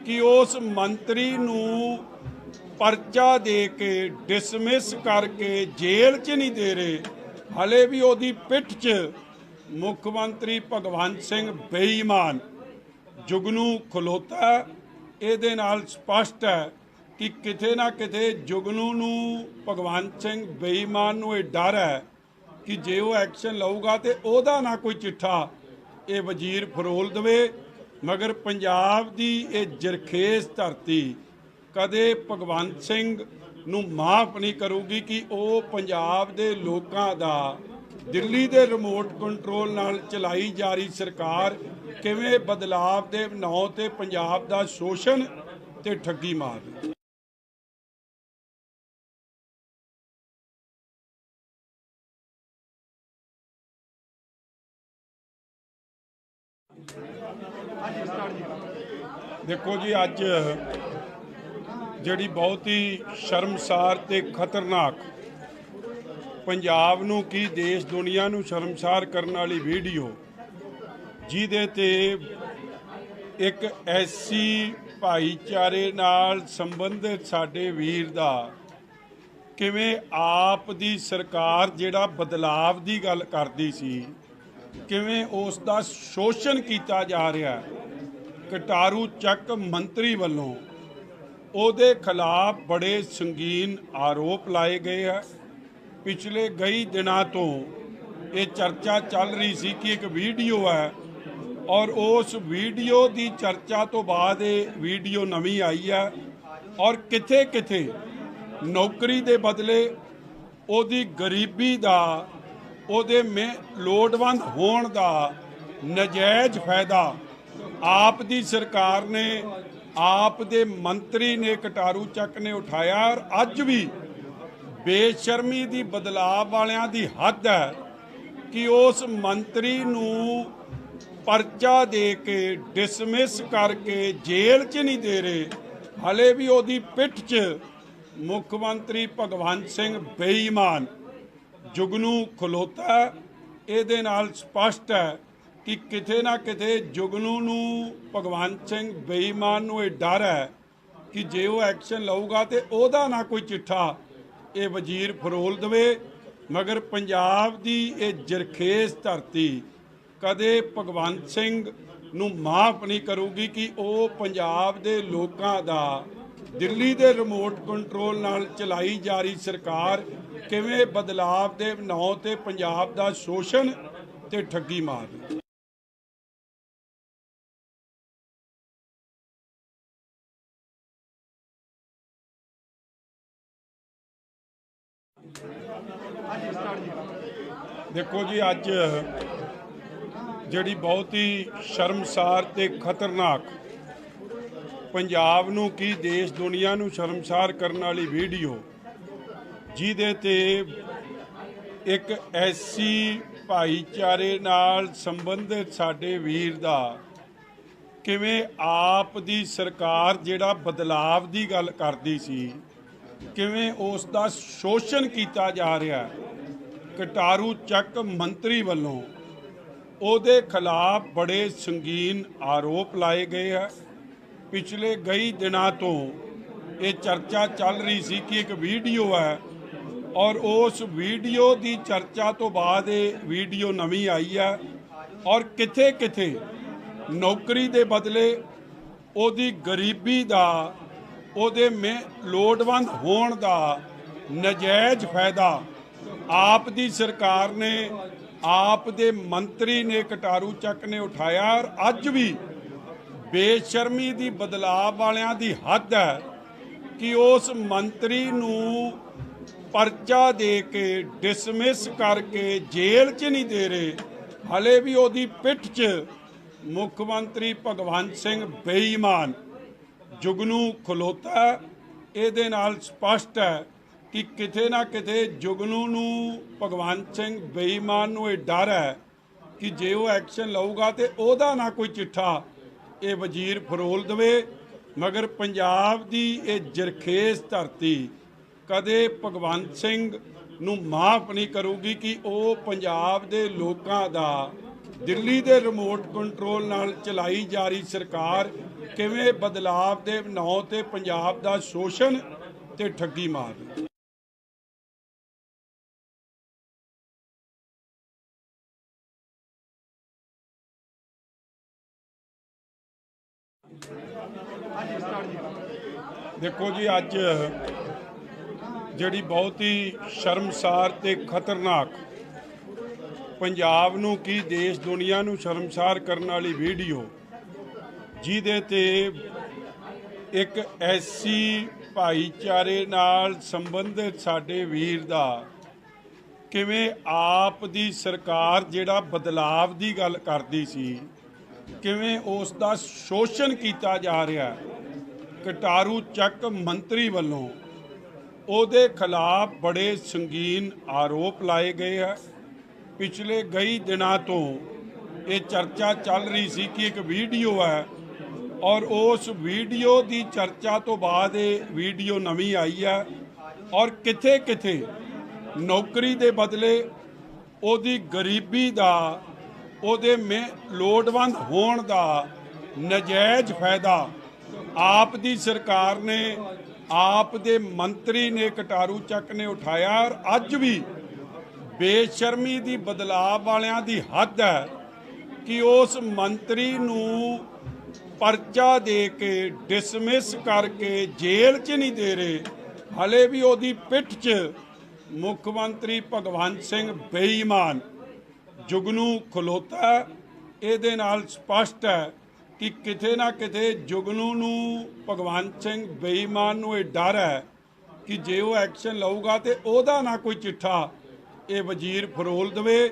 ਕਿ ਉਸ ਮੰਤਰੀ ਨੂੰ ਪਰਚਾ ਦੇ ਕੇ ਡਿਸਮਿਸ ਕਰਕੇ ਜੇਲ੍ਹ 'ਚ ਨਹੀਂ ਦੇ ਰਹੇ, ਹਲੇ ਵੀ ਉਹਦੀ ਪਿੱਠ 'ਚ ਮੁੱਖ ਮੰਤਰੀ ਭਗਵੰਤ ਸਿੰਘ ਬੇਈਮਾਨ ਜੁਗਨੂ ਖਲੋਤਾ। ਇਹਦੇ ਨਾਲ ਸਪਸ਼ਟ ਹੈ ਕਿ ਕਿਤੇ ਨਾ ਕਿਤੇ ਜੁਗਨੂ ਨੂੰ, ਭਗਵੰਤ ਸਿੰਘ ਬੇਈਮਾਨ ਨੂੰ ਇਹ ਡਰ ਹੈ ਕਿ ਜੇ ਉਹ ਐਕਸ਼ਨ ਲਊਗਾ ਤੇ ਉਹਦਾ ਨਾ ਕੋਈ ਚਿੱਠਾ ਇਹ ਵਜ਼ੀਰ ਫਰੋਲ ਦੇਵੇ। ਮਗਰ ਪੰਜਾਬ ਦੀ ਇਹ ਜਰਖੇਜ਼ ਧਰਤੀ ਕਦੇ ਭਗਵੰਤ ਸਿੰਘ ਨੂੰ ਮਾਫ ਨਹੀਂ ਕਰੂਗੀ ਕਿ ਉਹ ਪੰਜਾਬ ਦੇ ਲੋਕਾਂ ਦਾ ਦਿੱਲੀ ਦੇ ਰਿਮੋਟ ਕੰਟਰੋਲ ਨਾਲ ਚਲਾਈ ਜਾ ਰਹੀ ਸਰਕਾਰ ਕਿਵੇਂ ਬਦਲਾਵ ਦੇ ਨਾਂ ਤੇ ਪੰਜਾਬ ਦਾ ਸ਼ੋਸ਼ਣ ਤੇ ਠੱਗੀ ਮਾਰ ਰਹੇ। ਦੇਖੋ ਜੀ, ਅੱਜ ਜਿਹੜੀ ਬਹੁਤ ਹੀ ਸ਼ਰਮਸਾਰ ਤੇ ਖਤਰਨਾਕ, ਪੰਜਾਬ ਨੂੰ ਕੀ ਦੇਸ਼ ਦੁਨੀਆ ਨੂੰ ਸ਼ਰਮਸਾਰ ਕਰਨ ਵਾਲੀ ਵੀਡੀਓ, ਜਿਹਦੇ ਤੇ ਇੱਕ ਐਸੀ ਭਾਈਚਾਰੇ ਨਾਲ ਸੰਬੰਧਿਤ ਸਾਡੇ ਵੀਰ ਦਾ ਕਿਵੇਂ ਆਪ ਦੀ ਸਰਕਾਰ ਜਿਹੜਾ ਬਦਲਾਵ ਦੀ ਗੱਲ ਕਰਦੀ ਸੀ, ਕਿਵੇਂ ਉਸ ਦਾ ਸ਼ੋਸ਼ਣ ਕੀਤਾ ਜਾ ਰਿਹਾ। ਕਟਾਰੂ ਚੱਕ ਮੰਤਰੀ ਵੱਲੋਂ ਉਹਦੇ ਖਿਲਾਫ ਬੜੇ ਸੰਗੀਨ ਆਰੋਪ ਲਾਏ ਗਏ ਹੈ। ਪਿਛਲੇ ਕਈ ਦਿਨਾਂ ਤੋਂ ਇਹ ਚਰਚਾ ਚੱਲ ਰਹੀ ਸੀ ਕਿ ਇੱਕ ਵੀਡੀਓ ਹੈ, ਔਰ ਉਸ ਵੀਡੀਓ ਦੀ ਚਰਚਾ ਤੋਂ ਬਾਅਦ ਇਹ ਵੀਡੀਓ ਨਵੀਂ ਆਈ ਹੈ, ਔਰ ਕਿਥੇ ਕਿਥੇ ਨੌਕਰੀ ਦੇ ਬਦਲੇ ਉਹਦੀ ਗਰੀਬੀ ਦਾ, ਉਹਦੇ ਲੋੜਵੰਦ ਹੋਣ ਦਾ ਨਜਾਇਜ਼ ਫਾਇਦਾ ਆਪ ਦੀ ਸਰਕਾਰ ਨੇ, ਆਪ ਦੇ ਮੰਤਰੀ ਨੇ, ਕਟਾਰੂ ਚੱਕ ਨੇ ਉਠਾਇਆ। ਔਰ ਅੱਜ ਵੀ ਬੇਸ਼ਰਮੀ ਦੀ, ਬਦਲਾਵ ਵਾਲਿਆਂ ਦੀ ਹੱਦ ਹੈ ਕਿ ਉਸ ਮੰਤਰੀ ਨੂੰ ਪਰਚਾ ਦੇ ਕੇ, ਡਿਸਮਿਸ ਕਰਕੇ ਜੇਲ੍ਹ 'ਚ ਨਹੀਂ ਦੇ ਰਹੇ। ਹਲੇ ਵੀ ਉਹਦੀ ਪਿੱਠ 'ਚ ਮੁੱਖ ਮੰਤਰੀ ਭਗਵੰਤ ਸਿੰਘ ਬੇਈਮਾਨ ਜੁਗਨੂ ਖਲੋਤਾ। ਇਹਦੇ ਨਾਲ ਸਪਸ਼ਟ ਹੈ ਕਿ ਕਿਤੇ ਨਾ ਕਿਤੇ ਜੁਗਨੂ ਨੂੰ, ਭਗਵੰਤ ਸਿੰਘ ਬੇਈਮਾਨ ਨੂੰ ਇਹ ਡਰ ਹੈ ਕਿ ਜੇ ਉਹ ਐਕਸ਼ਨ ਲਊਗਾ ਤੇ ਉਹਦਾ ਨਾ ਕੋਈ ਚਿੱਠਾ ਇਹ ਵਜ਼ੀਰ ਫਰੋਲ ਦੇਵੇ। ਮਗਰ ਪੰਜਾਬ ਦੀ ਇਹ ਜਰਖੇਜ਼ ਧਰਤੀ ਕਦੇ ਭਗਵੰਤ ਸਿੰਘ ਨੂੰ ਮਾਫ ਨਹੀਂ ਕਰੂਗੀ ਕਿ ਉਹ ਪੰਜਾਬ ਦੇ ਲੋਕਾਂ ਦਾ, ਦਿੱਲੀ ਦੇ ਰਿਮੋਟ ਕੰਟਰੋਲ ਨਾਲ ਚਲਾਈ ਜਾ ਰਹੀ ਸਰਕਾਰ ਕਿਵੇਂ ਬਦਲਾਵ ਦੇ ਨਾਂ ਤੇ ਪੰਜਾਬ ਦਾ ਸ਼ੋਸ਼ਣ ਤੇ ਠੱਗੀ ਮਾਰ ਰਹੀ। ਦੇਖੋ ਜੀ, ਅੱਜ ਜਿਹੜੀ ਬਹੁਤ ਹੀ ਸ਼ਰਮਸਾਰ ਤੇ ਖਤਰਨਾਕ, ਪੰਜਾਬ ਨੂੰ ਕੀ ਦੇਸ਼ ਦੁਨੀਆ ਨੂੰ ਸ਼ਰਮਸਾਰ ਕਰਨ ਵਾਲੀ ਵੀਡੀਓ, ਜਿਹਦੇ ਤੇ ਇੱਕ ਐਸੀ ਭਾਈਚਾਰੇ ਨਾਲ ਸੰਬੰਧਿਤ ਸਾਡੇ ਵੀਰ ਦਾ ਕਿਵੇਂ ਆਪ ਦੀ ਸਰਕਾਰ ਜਿਹੜਾ ਬਦਲਾਵ ਦੀ ਗੱਲ ਕਰਦੀ ਸੀ, ਕਿਵੇਂ ਉਸ ਦਾ ਸ਼ੋਸ਼ਣ ਕੀਤਾ ਜਾ ਰਿਹਾ। ਕਟਾਰੂ ਚੱਕ ਮੰਤਰੀ ਵੱਲੋਂ ਉਹਦੇ ਖਿਲਾਫ ਬੜੇ ਸੰਗੀਨ ਆਰੋਪ ਲਾਏ ਗਏ ਹੈ। ਪਿਛਲੇ ਕਈ ਦਿਨਾਂ ਤੋਂ ਇਹ ਚਰਚਾ ਚੱਲ ਰਹੀ ਸੀ ਕਿ ਇੱਕ ਵੀਡੀਓ ਹੈ, ਔਰ ਉਸ ਵੀਡੀਓ ਦੀ ਚਰਚਾ ਤੋਂ ਬਾਅਦ ਇਹ ਵੀਡੀਓ ਨਵੀਂ ਆਈ ਹੈ, ਔਰ ਕਿਥੇ ਕਿਥੇ ਨੌਕਰੀ ਦੇ ਬਦਲੇ ਉਹਦੀ ਗਰੀਬੀ ਦਾ, ਉਹਦੇ ਲੋੜਵੰਦ ਹੋਣ ਦਾ ਨਜਾਇਜ਼ ਫਾਇਦਾ ਆਪ ਦੀ ਸਰਕਾਰ ਨੇ, ਆਪ ਦੇ ਮੰਤਰੀ ਨੇ, ਕਟਾਰੂ ਚੱਕ ਨੇ ਉਠਾਇਆ। ਔਰ ਅੱਜ ਵੀ ਬੇਸ਼ਰਮੀ ਦੀ, ਬਦਲਾਵ ਵਾਲਿਆਂ ਦੀ ਹੱਦ ਹੈ ਕਿ ਉਸ ਮੰਤਰੀ ਨੂੰ ਪਰਚਾ ਦੇ ਕੇ, ਡਿਸਮਿਸ ਕਰਕੇ ਜੇਲ੍ਹ 'ਚ ਨਹੀਂ ਦੇ ਰਹੇ। ਹਲੇ ਵੀ ਉਹਦੀ ਪਿੱਠ 'ਚ ਮੁੱਖ ਮੰਤਰੀ ਭਗਵੰਤ ਸਿੰਘ ਬੇਈਮਾਨ ਜੁਗਨੂ ਖਲੋਤਾ। ਇਹਦੇ ਨਾਲ ਸਪਸ਼ਟ ਹੈ ਕਿ ਕਿਤੇ ਨਾ ਕਿਤੇ ਜੁਗਨੂ ਨੂੰ, ਭਗਵੰਤ ਸਿੰਘ ਬੇਈਮਾਨ ਨੂੰ ਇਹ ਡਰ ਹੈ ਕਿ ਜੇ ਉਹ ਐਕਸ਼ਨ ਲਊਗਾ ਤੇ ਉਹਦਾ ਨਾ ਕੋਈ ਚਿੱਠਾ ਇਹ ਵਜ਼ੀਰ ਫਰੋਲ ਦੇਵੇ। ਮਗਰ ਪੰਜਾਬ ਦੀ ਇਹ ਜਰਖੇਜ਼ ਧਰਤੀ ਕਦੇ ਭਗਵੰਤ ਸਿੰਘ ਨੂੰ ਮਾਫ ਨਹੀਂ ਕਰੂਗੀ ਕਿ ਉਹ ਪੰਜਾਬ ਦੇ ਲੋਕਾਂ ਦਾ, ਦਿੱਲੀ ਦੇ ਰਿਮੋਟ ਕੰਟਰੋਲ ਨਾਲ ਚਲਾਈ ਜਾ ਰਹੀ ਸਰਕਾਰ ਕਿਵੇਂ ਬਦਲਾਵ ਦੇ ਨਾਂ ਤੇ ਪੰਜਾਬ ਦਾ ਸ਼ੋਸ਼ਣ ਤੇ ਠੱਗੀ ਮਾਰ ਰਹੀ। ਦੇਖੋ ਜੀ, ਅੱਜ ਜਿਹੜੀ ਬਹੁਤ ਹੀ ਸ਼ਰਮਸਾਰ ਤੇ ਖਤਰਨਾਕ, ਪੰਜਾਬ ਨੂੰ ਕੀ ਦੇਸ਼ ਦੁਨੀਆ ਨੂੰ ਸ਼ਰਮਸਾਰ ਕਰਨ ਵਾਲੀ ਵੀਡੀਓ, ਜਿਹਦੇ ਤੇ ਇੱਕ ਐਸੀ ਭਾਈਚਾਰੇ ਨਾਲ ਸੰਬੰਧਿਤ ਸਾਡੇ ਵੀਰ ਦਾ ਕਿਵੇਂ ਆਪ ਦੀ ਸਰਕਾਰ ਜਿਹੜਾ ਬਦਲਾਵ ਦੀ ਗੱਲ ਕਰਦੀ ਸੀ, ਕਿਵੇਂ ਉਸ ਦਾ ਸ਼ੋਸ਼ਣ ਕੀਤਾ ਜਾ ਰਿਹਾ। ਕਟਾਰੂ ਚੱਕ ਮੰਤਰੀ ਵੱਲੋਂ ਉਹਦੇ ਖਿਲਾਫ ਬੜੇ ਸੰਗੀਨ ਆਰੋਪ ਲਾਏ ਗਏ ਹੈ। ਪਿਛਲੇ ਕਈ ਦਿਨਾਂ ਤੋਂ ਇਹ ਚਰਚਾ ਚੱਲ ਰਹੀ ਸੀ ਕਿ ਇੱਕ ਵੀਡੀਓ ਹੈ ਔਰ ਉਸ ਵੀਡੀਓ ਦੀ ਚਰਚਾ ਤੋਂ ਬਾਅਦ ਇਹ ਵੀਡੀਓ ਨਵੀਂ ਆਈ ਹੈ ਔਰ ਕਿਥੇ ਕਿਥੇ ਨੌਕਰੀ ਦੇ ਬਦਲੇ ਉਹਦੀ ਗਰੀਬੀ ਦਾ ਉਹਦੇ ਲੋੜਵੰਦ ਹੋਣ ਦਾ ਨਜਾਇਜ਼ ਫਾਇਦਾ ਆਪ ਦੀ ਸਰਕਾਰ ਨੇ ਆਪ ਦੇ ਮੰਤਰੀ ਨੇ ਕਟਾਰੂ ਚੱਕ ਨੇ ਉਠਾਇਆ। ਔਰ ਅੱਜ ਵੀ ਬੇਸ਼ਰਮੀ ਦੀ ਬਦਲਾਅ ਵਾਲਿਆਂ ਦੀ ਹੱਦ ਹੈ ਕਿ ਉਸ ਮੰਤਰੀ ਨੂੰ ਪਰਚਾ ਦੇ ਕੇ ਡਿਸਮਿਸ ਕਰਕੇ ਜੇਲ੍ਹ 'ਚ ਨਹੀਂ ਦੇ ਰਹੇ, ਹਲੇ ਵੀ ਉਹਦੀ ਪਿੱਠ 'ਚ ਮੁੱਖ ਮੰਤਰੀ ਭਗਵੰਤ ਸਿੰਘ ਬੇਈਮਾਨ ਜੁਗਨੂ ਖਲੋਤਾ। ਇਹਦੇ ਨਾਲ ਸਪਸ਼ਟ ਹੈ ਕਿ ਕਿਤੇ ਨਾ ਕਿਤੇ ਜੁਗਨੂ ਨੂੰ ਭਗਵੰਤ ਸਿੰਘ ਬੇਈਮਾਨ ਨੂੰ ਇਹ ਡਰ ਹੈ ਕਿ ਜੇ ਉਹ ਐਕਸ਼ਨ ਲਊਗਾ ਤੇ ਉਹਦਾ ਨਾ ਕੋਈ ਚਿੱਠਾ ਇਹ ਵਜ਼ੀਰ ਫਰੋਲ ਦੇਵੇ।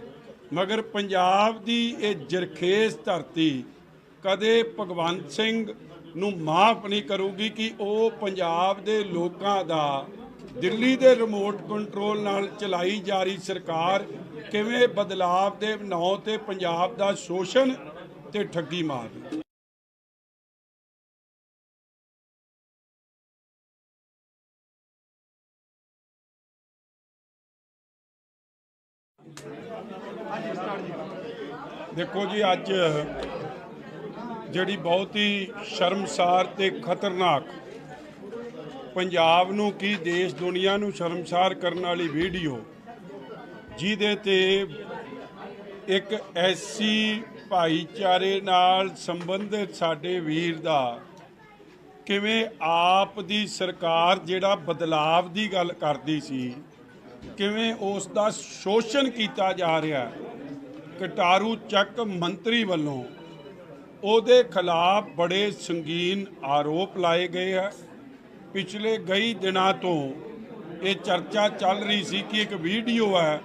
ਮਗਰ ਪੰਜਾਬ ਦੀ ਇਹ ਜਰਖੇਜ਼ ਧਰਤੀ ਕਦੇ ਭਗਵੰਤ ਸਿੰਘ ਨੂੰ ਮਾਫ ਨਹੀਂ ਕਰੂਗੀ ਕਿ ਉਹ ਪੰਜਾਬ ਦੇ ਲੋਕਾਂ ਦਾ ਦਿੱਲੀ ਦੇ ਰਿਮੋਟ ਕੰਟਰੋਲ ਨਾਲ ਚਲਾਈ ਜਾ ਰਹੀ ਸਰਕਾਰ ਕਿਵੇਂ ਬਦਲਾਵ ਦੇ ਨਾਂ ਤੇ ਪੰਜਾਬ ਦਾ ਸ਼ੋਸ਼ਣ ਤੇ ਠੱਗੀ ਮਾਰਦੀ। ਦੇਖੋ ਜੀ, ਅੱਜ ਜਿਹੜੀ ਬਹੁਤ ਹੀ ਸ਼ਰਮਸਾਰ ਤੇ ਖਤਰਨਾਕ ਪੰਜਾਬ ਨੂੰ ਕੀ ਦੇਸ਼ ਦੁਨੀਆ ਨੂੰ ਸ਼ਰਮਸਾਰ ਕਰਨ ਵਾਲੀ ਵੀਡੀਓ ਜਿਹਦੇ ਤੇ ਇੱਕ ਐਸੀ ਭਾਈਚਾਰੇ ਨਾਲ ਸੰਬੰਧਿਤ ਸਾਡੇ ਵੀਰ ਦਾ ਕਿਵੇਂ ਆਪ ਦੀ ਸਰਕਾਰ ਜਿਹੜਾ ਬਦਲਾਵ ਦੀ ਗੱਲ ਕਰਦੀ ਸੀ ਕਿਵੇਂ ਉਸ ਦਾ ਸ਼ੋਸ਼ਣ ਕੀਤਾ ਜਾ ਰਿਹਾ। ਕਟਾਰੂ ਚੱਕ ਮੰਤਰੀ ਵੱਲੋਂ ਉਹਦੇ ਖਿਲਾਫ ਬੜੇ ਸੰਗੀਨ ਆਰੋਪ ਲਾਏ ਗਏ ਹੈ। ਪਿਛਲੇ ਕਈ ਦਿਨਾਂ ਤੋਂ ਇਹ ਚਰਚਾ ਚੱਲ ਰਹੀ ਸੀ ਕਿ ਇੱਕ ਵੀਡੀਓ ਹੈ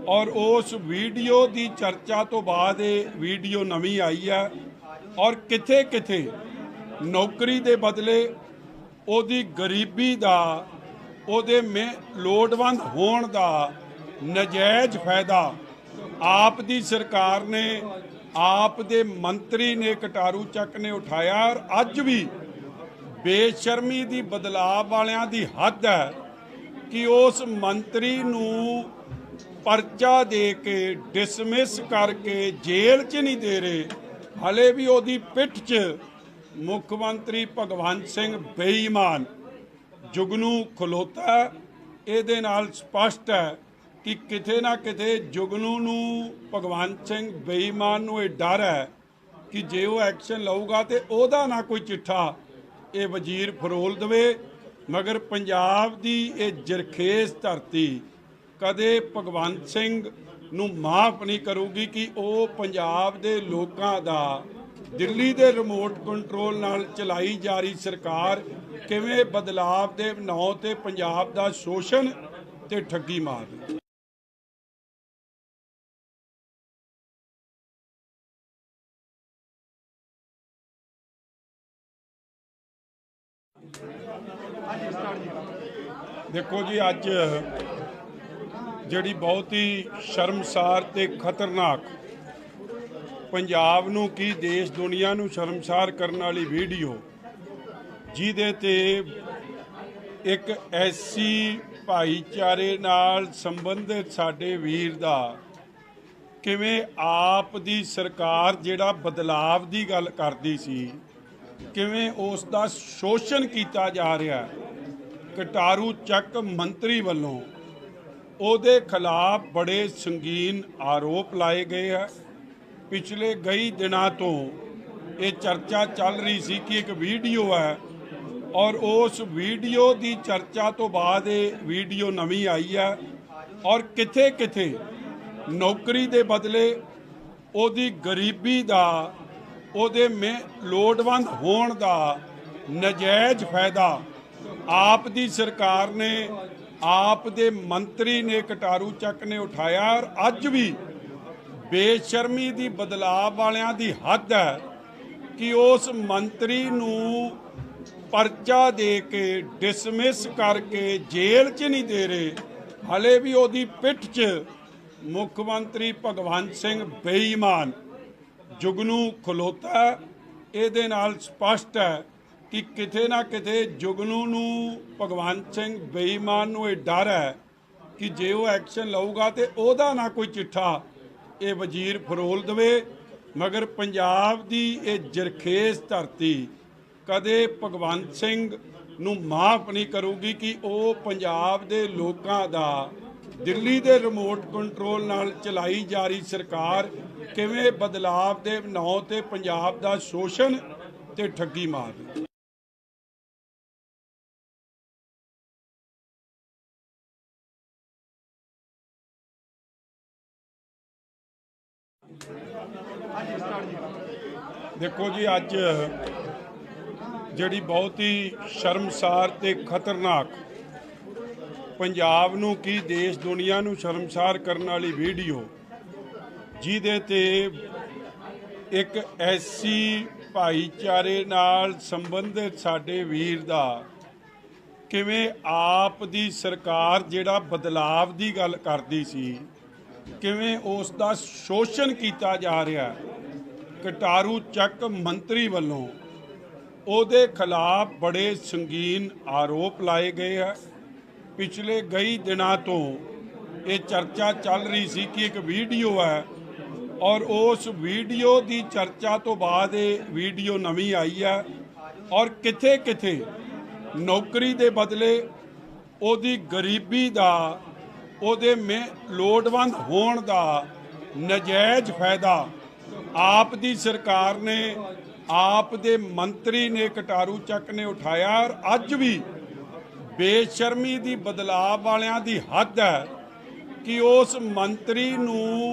ਔਰ ਉਸ ਵੀਡੀਓ ਦੀ ਚਰਚਾ ਤੋਂ ਬਾਅਦ ਇਹ ਵੀਡੀਓ ਨਵੀਂ ਆਈ ਹੈ ਔਰ ਕਿਥੇ ਕਿਥੇ ਨੌਕਰੀ ਦੇ ਬਦਲੇ ਉਹਦੀ ਗਰੀਬੀ ਦਾ ਉਹਦੇ ਲੋੜਵੰਦ ਹੋਣ ਦਾ ਨਜਾਇਜ਼ ਫਾਇਦਾ ਆਪ ਦੀ ਸਰਕਾਰ ਨੇ ਆਪ ਦੇ ਮੰਤਰੀ ਨੇ ਕਟਾਰੂ ਚੱਕ ਨੇ ਉਠਾਇਆ। ਔਰ ਅੱਜ ਵੀ ਬੇਸ਼ਰਮੀ ਦੀ ਬਦਲਾਅ ਵਾਲਿਆਂ ਦੀ ਹੱਦ ਹੈ ਕਿ ਉਸ ਮੰਤਰੀ ਨੂੰ ਪਰਚਾ ਦੇ ਕੇ ਡਿਸਮਿਸ ਕਰਕੇ ਜੇਲ੍ਹ 'ਚ ਨਹੀਂ ਦੇ ਰਹੇ, ਹਲੇ ਵੀ ਉਹਦੀ ਪਿੱਠ 'ਚ ਮੁੱਖ ਮੰਤਰੀ ਭਗਵੰਤ ਸਿੰਘ ਬੇਈਮਾਨ ਜੁਗਨੂ ਖਲੋਤਾ। ਇਹਦੇ ਨਾਲ ਸਪਸ਼ਟ ਹੈ ਕਿ ਕਿਤੇ ਨਾ ਕਿਤੇ ਜੁਗਨੂ ਨੂੰ ਭਗਵੰਤ ਸਿੰਘ ਬੇਈਮਾਨ ਨੂੰ ਇਹ ਡਰ ਹੈ ਕਿ ਜੇ ਉਹ ਐਕਸ਼ਨ ਲਊਗਾ ਤੇ ਉਹਦਾ ਨਾ ਕੋਈ ਚਿੱਠਾ ਇਹ ਵਜ਼ੀਰ ਫਰੋਲ ਦੇਵੇ। ਮਗਰ ਪੰਜਾਬ ਦੀ ਇਹ ਜਰਖੇਜ਼ ਧਰਤੀ ਕਦੇ ਭਗਵੰਤ ਸਿੰਘ ਨੂੰ ਮਾਫ ਨਹੀਂ ਕਰੂਗੀ ਕਿ ਉਹ ਪੰਜਾਬ ਦੇ ਲੋਕਾਂ ਦਾ ਦਿੱਲੀ ਦੇ ਰਿਮੋਟ ਕੰਟਰੋਲ ਨਾਲ ਚਲਾਈ ਜਾ ਰਹੀ ਸਰਕਾਰ ਕਿਵੇਂ ਬਦਲਾਵ ਦੇ ਨਾਂ ਤੇ ਪੰਜਾਬ ਦਾ ਸ਼ੋਸ਼ਣ ਤੇ ਠੱਗੀ ਮਾਰਦੀ। ਦੇਖੋ ਜੀ, ਅੱਜ ਜਿਹੜੀ ਬਹੁਤ ਹੀ ਸ਼ਰਮਸਾਰ ਤੇ ਖਤਰਨਾਕ ਪੰਜਾਬ ਨੂੰ ਕੀ ਦੇਸ਼ ਦੁਨੀਆ ਨੂੰ ਸ਼ਰਮਸਾਰ ਕਰਨ ਵਾਲੀ ਵੀਡੀਓ ਜਿਹਦੇ ਤੇ ਇੱਕ ਐਸੀ ਭਾਈਚਾਰੇ ਨਾਲ ਸੰਬੰਧਿਤ ਸਾਡੇ ਵੀਰ ਦਾ ਕਿਵੇਂ ਆਪ ਦੀ ਸਰਕਾਰ ਜਿਹੜਾ ਬਦਲਾਵ ਦੀ ਗੱਲ ਕਰਦੀ ਸੀ ਕਿਵੇਂ ਉਸ ਦਾ ਸ਼ੋਸ਼ਣ ਕੀਤਾ ਜਾ ਰਿਹਾ। ਕਟਾਰੂ ਚੱਕ ਮੰਤਰੀ ਵੱਲੋਂ ਉਹਦੇ ਖਿਲਾਫ ਬੜੇ ਸੰਗੀਨ ਆਰੋਪ ਲਾਏ ਗਏ ਹੈ। ਪਿਛਲੇ ਕਈ ਦਿਨਾਂ ਤੋਂ ਇਹ ਚਰਚਾ ਚੱਲ ਰਹੀ ਸੀ ਕਿ ਇੱਕ ਵੀਡੀਓ ਹੈ ਔਰ ਉਸ ਵੀਡੀਓ ਦੀ ਚਰਚਾ ਤੋਂ ਬਾਅਦ ਇਹ ਵੀਡੀਓ ਨਵੀਂ ਆਈ ਹੈ ਔਰ ਕਿਥੇ ਕਿਥੇ ਨੌਕਰੀ ਦੇ ਬਦਲੇ ਉਹਦੀ ਗਰੀਬੀ ਦਾ ਉਹਦੇ ਲੋੜਵੰਦ ਹੋਣ ਦਾ ਨਜਾਇਜ਼ ਫਾਇਦਾ ਆਪ ਦੀ ਸਰਕਾਰ ਨੇ ਆਪ ਦੇ ਮੰਤਰੀ ਨੇ ਕਟਾਰੂ ਚੱਕ ਨੇ ਉਠਾਇਆ। ਔਰ ਅੱਜ ਵੀ ਬੇਸ਼ਰਮੀ ਦੀ ਬਦਲਾਅ ਵਾਲਿਆਂ ਦੀ ਹੱਦ ਹੈ ਕਿ ਉਸ ਮੰਤਰੀ ਨੂੰ परचा दे के डिसमिस करके जेल च नहीं दे रहे, हले भी ਉਹਦੀ पिठ च मुख मंत्री भगवंत सिंह बेईमान जुगनू खलोता। ਇਹਦੇ ਨਾਲ स्पष्ट है कि किते ना किते जुगनू नूं भगवंत सिंह बेईमान नूं ਇਹ डर है कि जे वो एक्शन लऊगा तो ਉਹਦਾ ना कोई चिट्ठा ये वजीर फरोल देवे। मगर पंजाब की ये जरखेज धरती कदे भगवंत सिंह नूं माफ़ नहीं करूगी कि वो पंजाब दे लोकां दा दिल्ली दे रिमोट कंट्रोल नाल चलाई जा रही सरकार किवें बदलाव दे नां ते पंजाब दा शोषण ते ठगी मार रही। देखो जी, अज जिहड़ी बहुत ही शर्मसार ते खतरनाक पंजाब नूं की देश दुनिया नूं शर्मसार करने वाली वीडियो जिहदे ते एक ऐसी भाईचारे नाल संबंधित साडे वीर दा किवें आप दी सरकार जिहड़ा बदलाव दी गल करदी सी किवें उस दा शोषण कीता जा रहा है। कटारू ਚੱਕ मंत्री ਵੱਲੋਂ ਉਹਦੇ खिलाफ बड़े संगीन आरोप लाए गए हैं। पिछले कई दिनों तो ये चर्चा चल रही सी कि एक वीडियो है और उस वीडियो की चर्चा तो बाद ये वीडियो नवी आई है और किथे किथे नौकरी के बदले ਉਹਦੀ गरीबी का ਉਹਦੇ ਲੋੜਵੰਦ होण का नजायज़ फायदा आप दी सरकार ने आप दे मंत्री ने कटारू ਚੱਕ ने उठाया। और अज भी बेशर्मी दी बदलाव वालियां दी हद है कि उस मंत्री नूं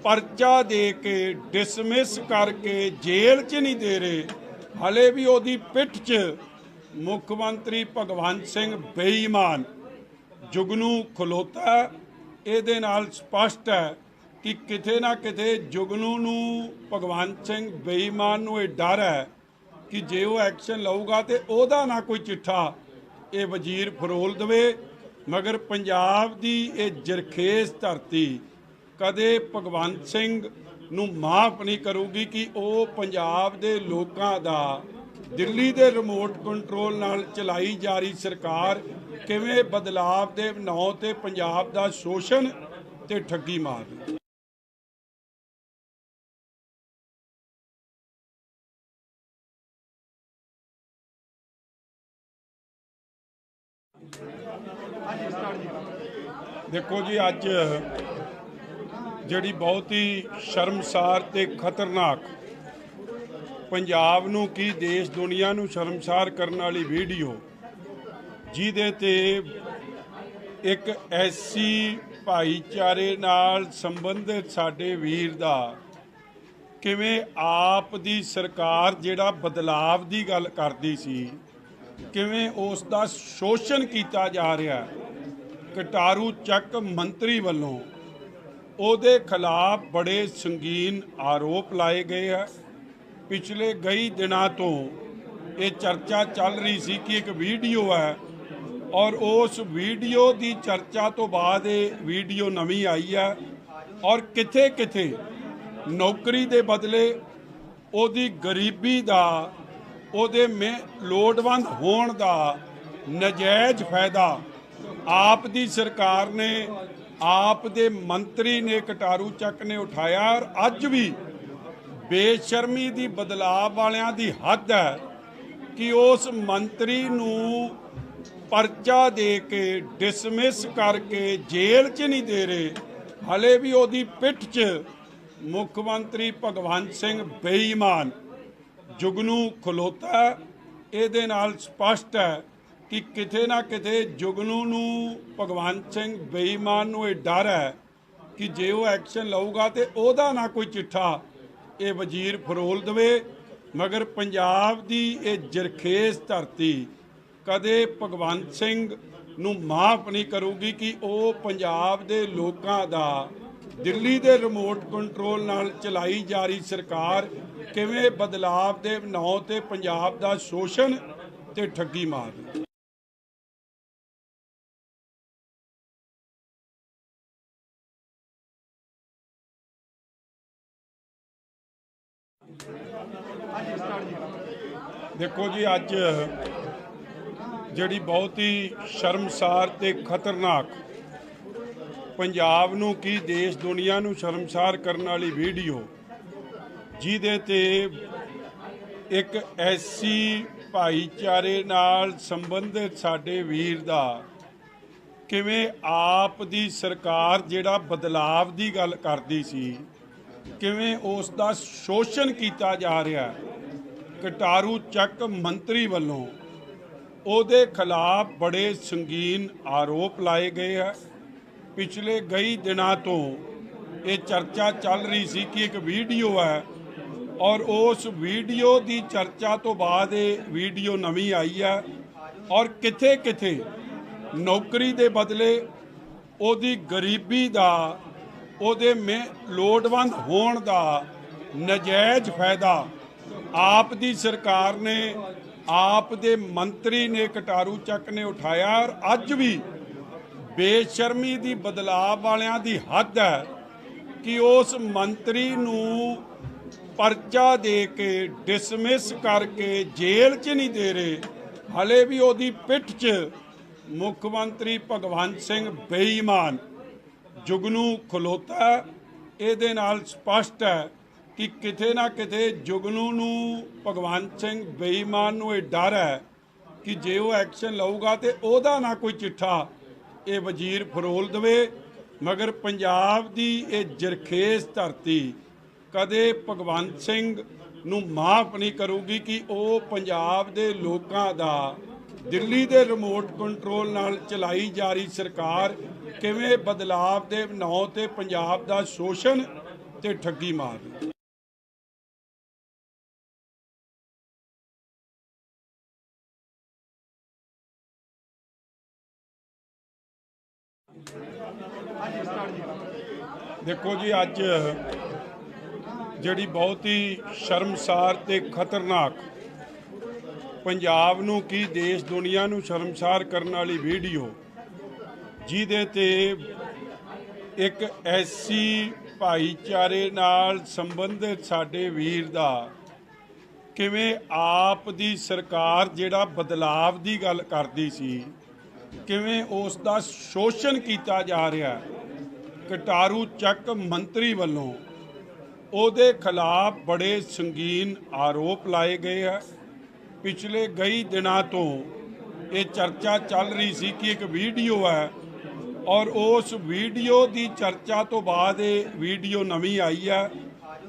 परचा दे के डिसमिस करके जेल च नहीं दे रहे, हले भी ਉਹਦੀ पिठ च मुख मंत्री भगवंत सिंह बेईमान जुगनू खलोता। ਇਹਦੇ ਨਾਲ स्पष्ट है कि किते ना किते जुगनू नूं भगवंत सिंह बेईमान नूं ਇਹ डर है कि जे वो एक्शन लऊगा तो ਉਹਦਾ ना कोई चिट्ठा ये वजीर फरोल देवे। मगर पंजाब की ये जरखेज धरती कदे भगवंत सिंह नूं माफ़ नहीं करूगी कि वो पंजाब दे लोकां दा दिल्ली दे रिमोट कंट्रोल नाल चलाई जा रही सरकार किवें बदलाव दे नां ते पंजाब दा शोषण ते ठगी मार रही। देखो जी, अज जिहड़ी बहुत ही शर्मसार ते खतरनाक पंजाब नूं की देश दुनिया नूं शर्मसार करने वाली वीडियो जिहदे ते एक ऐसी भाईचारे नाल संबंधित साडे वीर दा किवें आप दी सरकार जिहड़ा बदलाव दी गल करदी सी किवें उस दा शोषण कीता जा रहा है। कटारू ਚੱਕ मंत्री ਵੱਲੋਂ ਉਹਦੇ खिलाफ बड़े संगीन आरोप लाए गए हैं। पिछले कई दिनों तो ये चर्चा चल रही सी कि एक वीडियो है और उस वीडियो की चर्चा तो बाद ये वीडियो नवी आई है और किथे किथे नौकरी के बदले ਉਹਦੀ गरीबी का ਉਹਦੇ ਲੋੜਵੰਦ होण का नजायज़ फायदा आप दी सरकार ने आप दे मंत्री ने कटारू ਚੱਕ ने उठाया। और अज भी बेशर्मी दी बदलाव वालियां दी हद है कि उस मंत्री नूं परचा दे के डिसमिस करके जेल च नहीं दे रहे, हले भी ਉਹਦੀ पिठ च मुख मंत्री भगवंत सिंह बेईमान जुगनू खलोता। ਇਹਦੇ ਨਾਲ स्पष्ट है कि किते ना किते जुगनू नूं भगवंत सिंह बेईमान नूं ਇਹ डर है कि जे वो एक्शन लऊगा तो ਉਹਦਾ ना कोई चिट्ठा ये वजीर फरोल देवे। मगर पंजाब की ये जरखेज धरती कदे भगवंत सिंह नूं माफ़ नहीं करूगी कि वो पंजाब दे लोकां दा दिल्ली दे रिमोट कंट्रोल नाल चलाई जा रही सरकार किवें बदलाव दे नां ते पंजाब दा शोषण ਤੇ ਠੱਗੀ ਮਾਰਦੇ। ਦੇਖੋ ਜੀ, ਅੱਜ ਜਿਹੜੀ ਬਹੁਤ ਹੀ ਸ਼ਰਮਸਾਰ ਤੇ ਖਤਰਨਾਕ, ਪੰਜਾਬ ਨੂੰ ਕੀ ਦੇਸ਼ ਦੁਨੀਆ ਨੂੰ ਸ਼ਰਮਸਾਰ ਕਰਨ ਵਾਲੀ ਵੀਡੀਓ, ਜਿਹਦੇ ਤੇ ਇੱਕ ਐਸੀ ਭਾਈਚਾਰੇ ਨਾਲ ਸੰਬੰਧਿਤ ਸਾਡੇ ਵੀਰ ਦਾ ਕਿਵੇਂ ਆਪ ਦੀ ਸਰਕਾਰ ਜਿਹੜਾ ਬਦਲਾਵ ਦੀ ਗੱਲ ਕਰਦੀ ਸੀ, ਕਿਵੇਂ ਉਸ ਦਾ ਸ਼ੋਸ਼ਣ ਕੀਤਾ ਜਾ ਰਿਹਾ। ਕਟਾਰੂ ਚੱਕ ਮੰਤਰੀ ਵੱਲੋਂ ਉਹਦੇ ਖਿਲਾਫ ਬੜੇ ਸੰਗੀਨ ਆਰੋਪ ਲਾਏ ਗਏ ਹੈ। ਪਿਛਲੇ ਕਈ ਦਿਨਾਂ ਤੋਂ ਇਹ ਚਰਚਾ ਚੱਲ ਰਹੀ ਸੀ ਕਿ ਇੱਕ ਵੀਡੀਓ ਹੈ, ਔਰ ਉਸ ਵੀਡੀਓ ਦੀ ਚਰਚਾ ਤੋਂ ਬਾਅਦ ਇਹ ਵੀਡੀਓ ਨਵੀਂ ਆਈ ਹੈ, ਔਰ ਕਿਥੇ ਕਿਥੇ ਨੌਕਰੀ ਦੇ ਬਦਲੇ ਉਹਦੀ ਗਰੀਬੀ ਦਾ, ਉਹਦੇ ਲੋੜਵੰਦ ਹੋਣ ਦਾ ਨਜਾਇਜ਼ ਫਾਇਦਾ ਆਪ ਦੀ ਸਰਕਾਰ ਨੇ, ਆਪ ਦੇ ਮੰਤਰੀ ਨੇ, ਕਟਾਰੂ ਚੱਕ ਨੇ ਉਠਾਇਆ। ਔਰ ਅੱਜ ਵੀ ਬੇਸ਼ਰਮੀ ਦੀ, ਬਦਲਾਵ ਵਾਲਿਆਂ ਦੀ ਹੱਦ ਹੈ ਕਿ ਉਸ ਮੰਤਰੀ ਨੂੰ ਪਰਚਾ ਦੇ ਕੇ, ਡਿਸਮਿਸ ਕਰਕੇ ਜੇਲ੍ਹ 'ਚ ਨਹੀਂ ਦੇ ਰਹੇ। ਹਲੇ ਵੀ ਉਹਦੀ ਪਿੱਠ 'ਚ ਮੁੱਖ ਮੰਤਰੀ ਭਗਵੰਤ ਸਿੰਘ ਬੇਈਮਾਨ ਜੁਗਨੂ ਖਲੋਤਾ। ਇਹਦੇ ਨਾਲ ਸਪਸ਼ਟ ਹੈ ਕਿ ਕਿਤੇ ਨਾ ਕਿਤੇ ਜੁਗਨੂ ਨੂੰ, ਭਗਵੰਤ ਸਿੰਘ ਬੇਈਮਾਨ ਨੂੰ ਇਹ ਡਰ ਹੈ ਕਿ ਜੇ ਉਹ ਐਕਸ਼ਨ ਲਊਗਾ ਤੇ ਉਹਦਾ ਨਾ ਕੋਈ ਚਿੱਠਾ ਇਹ ਵਜ਼ੀਰ ਫਰੋਲ ਦੇਵੇ। ਮਗਰ ਪੰਜਾਬ ਦੀ ਇਹ ਜਰਖੇਜ਼ ਧਰਤੀ ਕਦੇ ਭਗਵੰਤ ਸਿੰਘ ਨੂੰ ਮਾਫ ਨਹੀਂ ਕਰੂਗੀ ਕਿ ਉਹ ਪੰਜਾਬ ਦੇ ਲੋਕਾਂ ਦਾ, ਦਿੱਲੀ ਦੇ ਰਿਮੋਟ ਕੰਟਰੋਲ ਨਾਲ ਚਲਾਈ ਜਾ ਰਹੀ ਸਰਕਾਰ ਕਿਵੇਂ ਬਦਲਾਵ ਦੇ ਨਾਂ ਤੇ ਪੰਜਾਬ ਦਾ ਸ਼ੋਸ਼ਣ ਤੇ ਠੱਗੀ ਮਾਰਦੀ। ਦੇਖੋ ਜੀ, ਅੱਜ ਜਿਹੜੀ ਬਹੁਤ ਹੀ ਸ਼ਰਮਸਾਰ ਤੇ ਖਤਰਨਾਕ, ਪੰਜਾਬ ਨੂੰ ਕੀ ਦੇਸ਼ ਦੁਨੀਆ ਨੂੰ ਸ਼ਰਮਸਾਰ ਕਰਨ ਵਾਲੀ ਵੀਡੀਓ, ਜਿਹਦੇ ਤੇ ਇੱਕ ਐਸੀ ਭਾਈਚਾਰੇ ਨਾਲ ਸੰਬੰਧਿਤ ਸਾਡੇ ਵੀਰ ਦਾ ਕਿਵੇਂ ਆਪ ਦੀ ਸਰਕਾਰ ਜਿਹੜਾ ਬਦਲਾਵ ਦੀ ਗੱਲ ਕਰਦੀ ਸੀ, ਕਿਵੇਂ ਉਸ ਦਾ ਸ਼ੋਸ਼ਣ ਕੀਤਾ ਜਾ ਰਿਹਾ। ਕਟਾਰੂ ਚੱਕ ਮੰਤਰੀ ਵੱਲੋਂ ਉਹਦੇ ਖਿਲਾਫ ਬੜੇ ਸੰਗੀਨ ਆਰੋਪ ਲਾਏ ਗਏ ਹੈ। ਪਿਛਲੇ ਕਈ ਦਿਨਾਂ ਤੋਂ ਇਹ ਚਰਚਾ ਚੱਲ ਰਹੀ ਸੀ ਕਿ ਇੱਕ ਵੀਡੀਓ ਹੈ, ਔਰ ਉਸ ਵੀਡੀਓ ਦੀ ਚਰਚਾ ਤੋਂ ਬਾਅਦ ਇਹ ਵੀਡੀਓ ਨਵੀਂ ਆਈ ਹੈ,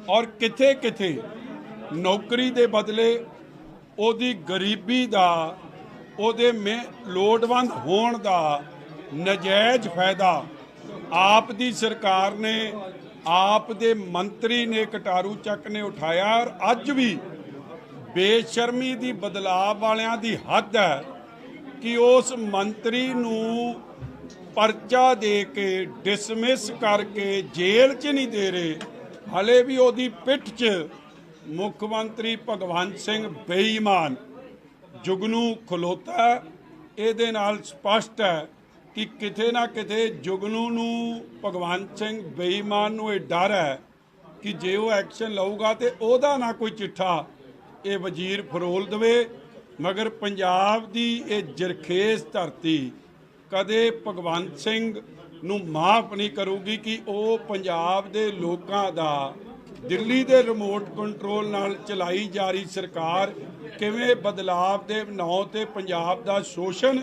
ਔਰ ਕਿਥੇ ਕਿਥੇ ਨੌਕਰੀ ਦੇ ਬਦਲੇ ਉਹਦੀ ਗਰੀਬੀ ਦਾ, ਉਹਦੇ ਲੋੜਵੰਦ ਹੋਣ ਦਾ ਨਜਾਇਜ਼ ਫਾਇਦਾ ਆਪ ਦੀ ਸਰਕਾਰ ਨੇ, ਆਪ ਦੇ ਮੰਤਰੀ ਨੇ, ਕਟਾਰੂ ਚੱਕ ਨੇ ਉਠਾਇਆ। ਔਰ ਅੱਜ ਵੀ ਬੇਸ਼ਰਮੀ ਦੀ, ਬਦਲਾਵ ਵਾਲਿਆਂ ਦੀ ਹੱਦ ਹੈ ਕਿ ਉਸ ਮੰਤਰੀ ਨੂੰ ਪਰਚਾ ਦੇ ਕੇ, ਡਿਸਮਿਸ ਕਰਕੇ ਜੇਲ੍ਹ 'ਚ ਨਹੀਂ ਦੇ ਰਹੇ। ਹਲੇ ਵੀ ਉਹਦੀ ਪਿੱਠ 'ਚ ਮੁੱਖ ਮੰਤਰੀ ਭਗਵੰਤ ਸਿੰਘ ਬੇਈਮਾਨ ਜੁਗਨੂ ਖਲੋਤਾ। ਇਹਦੇ ਨਾਲ ਸਪਸ਼ਟ ਹੈ ਕਿ ਕਿਤੇ ਨਾ ਕਿਤੇ ਜੁਗਨੂ ਨੂੰ, ਭਗਵੰਤ ਸਿੰਘ ਬੇਈਮਾਨ ਨੂੰ ਇਹ ਡਰ ਹੈ ਕਿ ਜੇ ਉਹ ਐਕਸ਼ਨ ਲਊਗਾ ਤੇ ਉਹਦਾ ਨਾ ਕੋਈ ਚਿੱਠਾ ਇਹ ਵਜ਼ੀਰ ਫਰੋਲ ਦੇਵੇ। ਮਗਰ ਪੰਜਾਬ ਦੀ ਇਹ ਜਰਖੇਜ਼ ਧਰਤੀ ਕਦੇ ਭਗਵੰਤ ਸਿੰਘ ਨੂੰ ਮਾਫ ਨਹੀਂ ਕਰੂਗੀ ਕਿ ਉਹ ਪੰਜਾਬ ਦੇ ਲੋਕਾਂ ਦਾ, ਦਿੱਲੀ ਦੇ ਰਿਮੋਟ ਕੰਟਰੋਲ ਨਾਲ ਚਲਾਈ ਜਾ ਰਹੀ ਸਰਕਾਰ ਕਿਵੇਂ ਬਦਲਾਵ ਦੇ ਨਾਂ ਤੇ ਪੰਜਾਬ ਦਾ ਸ਼ੋਸ਼ਣ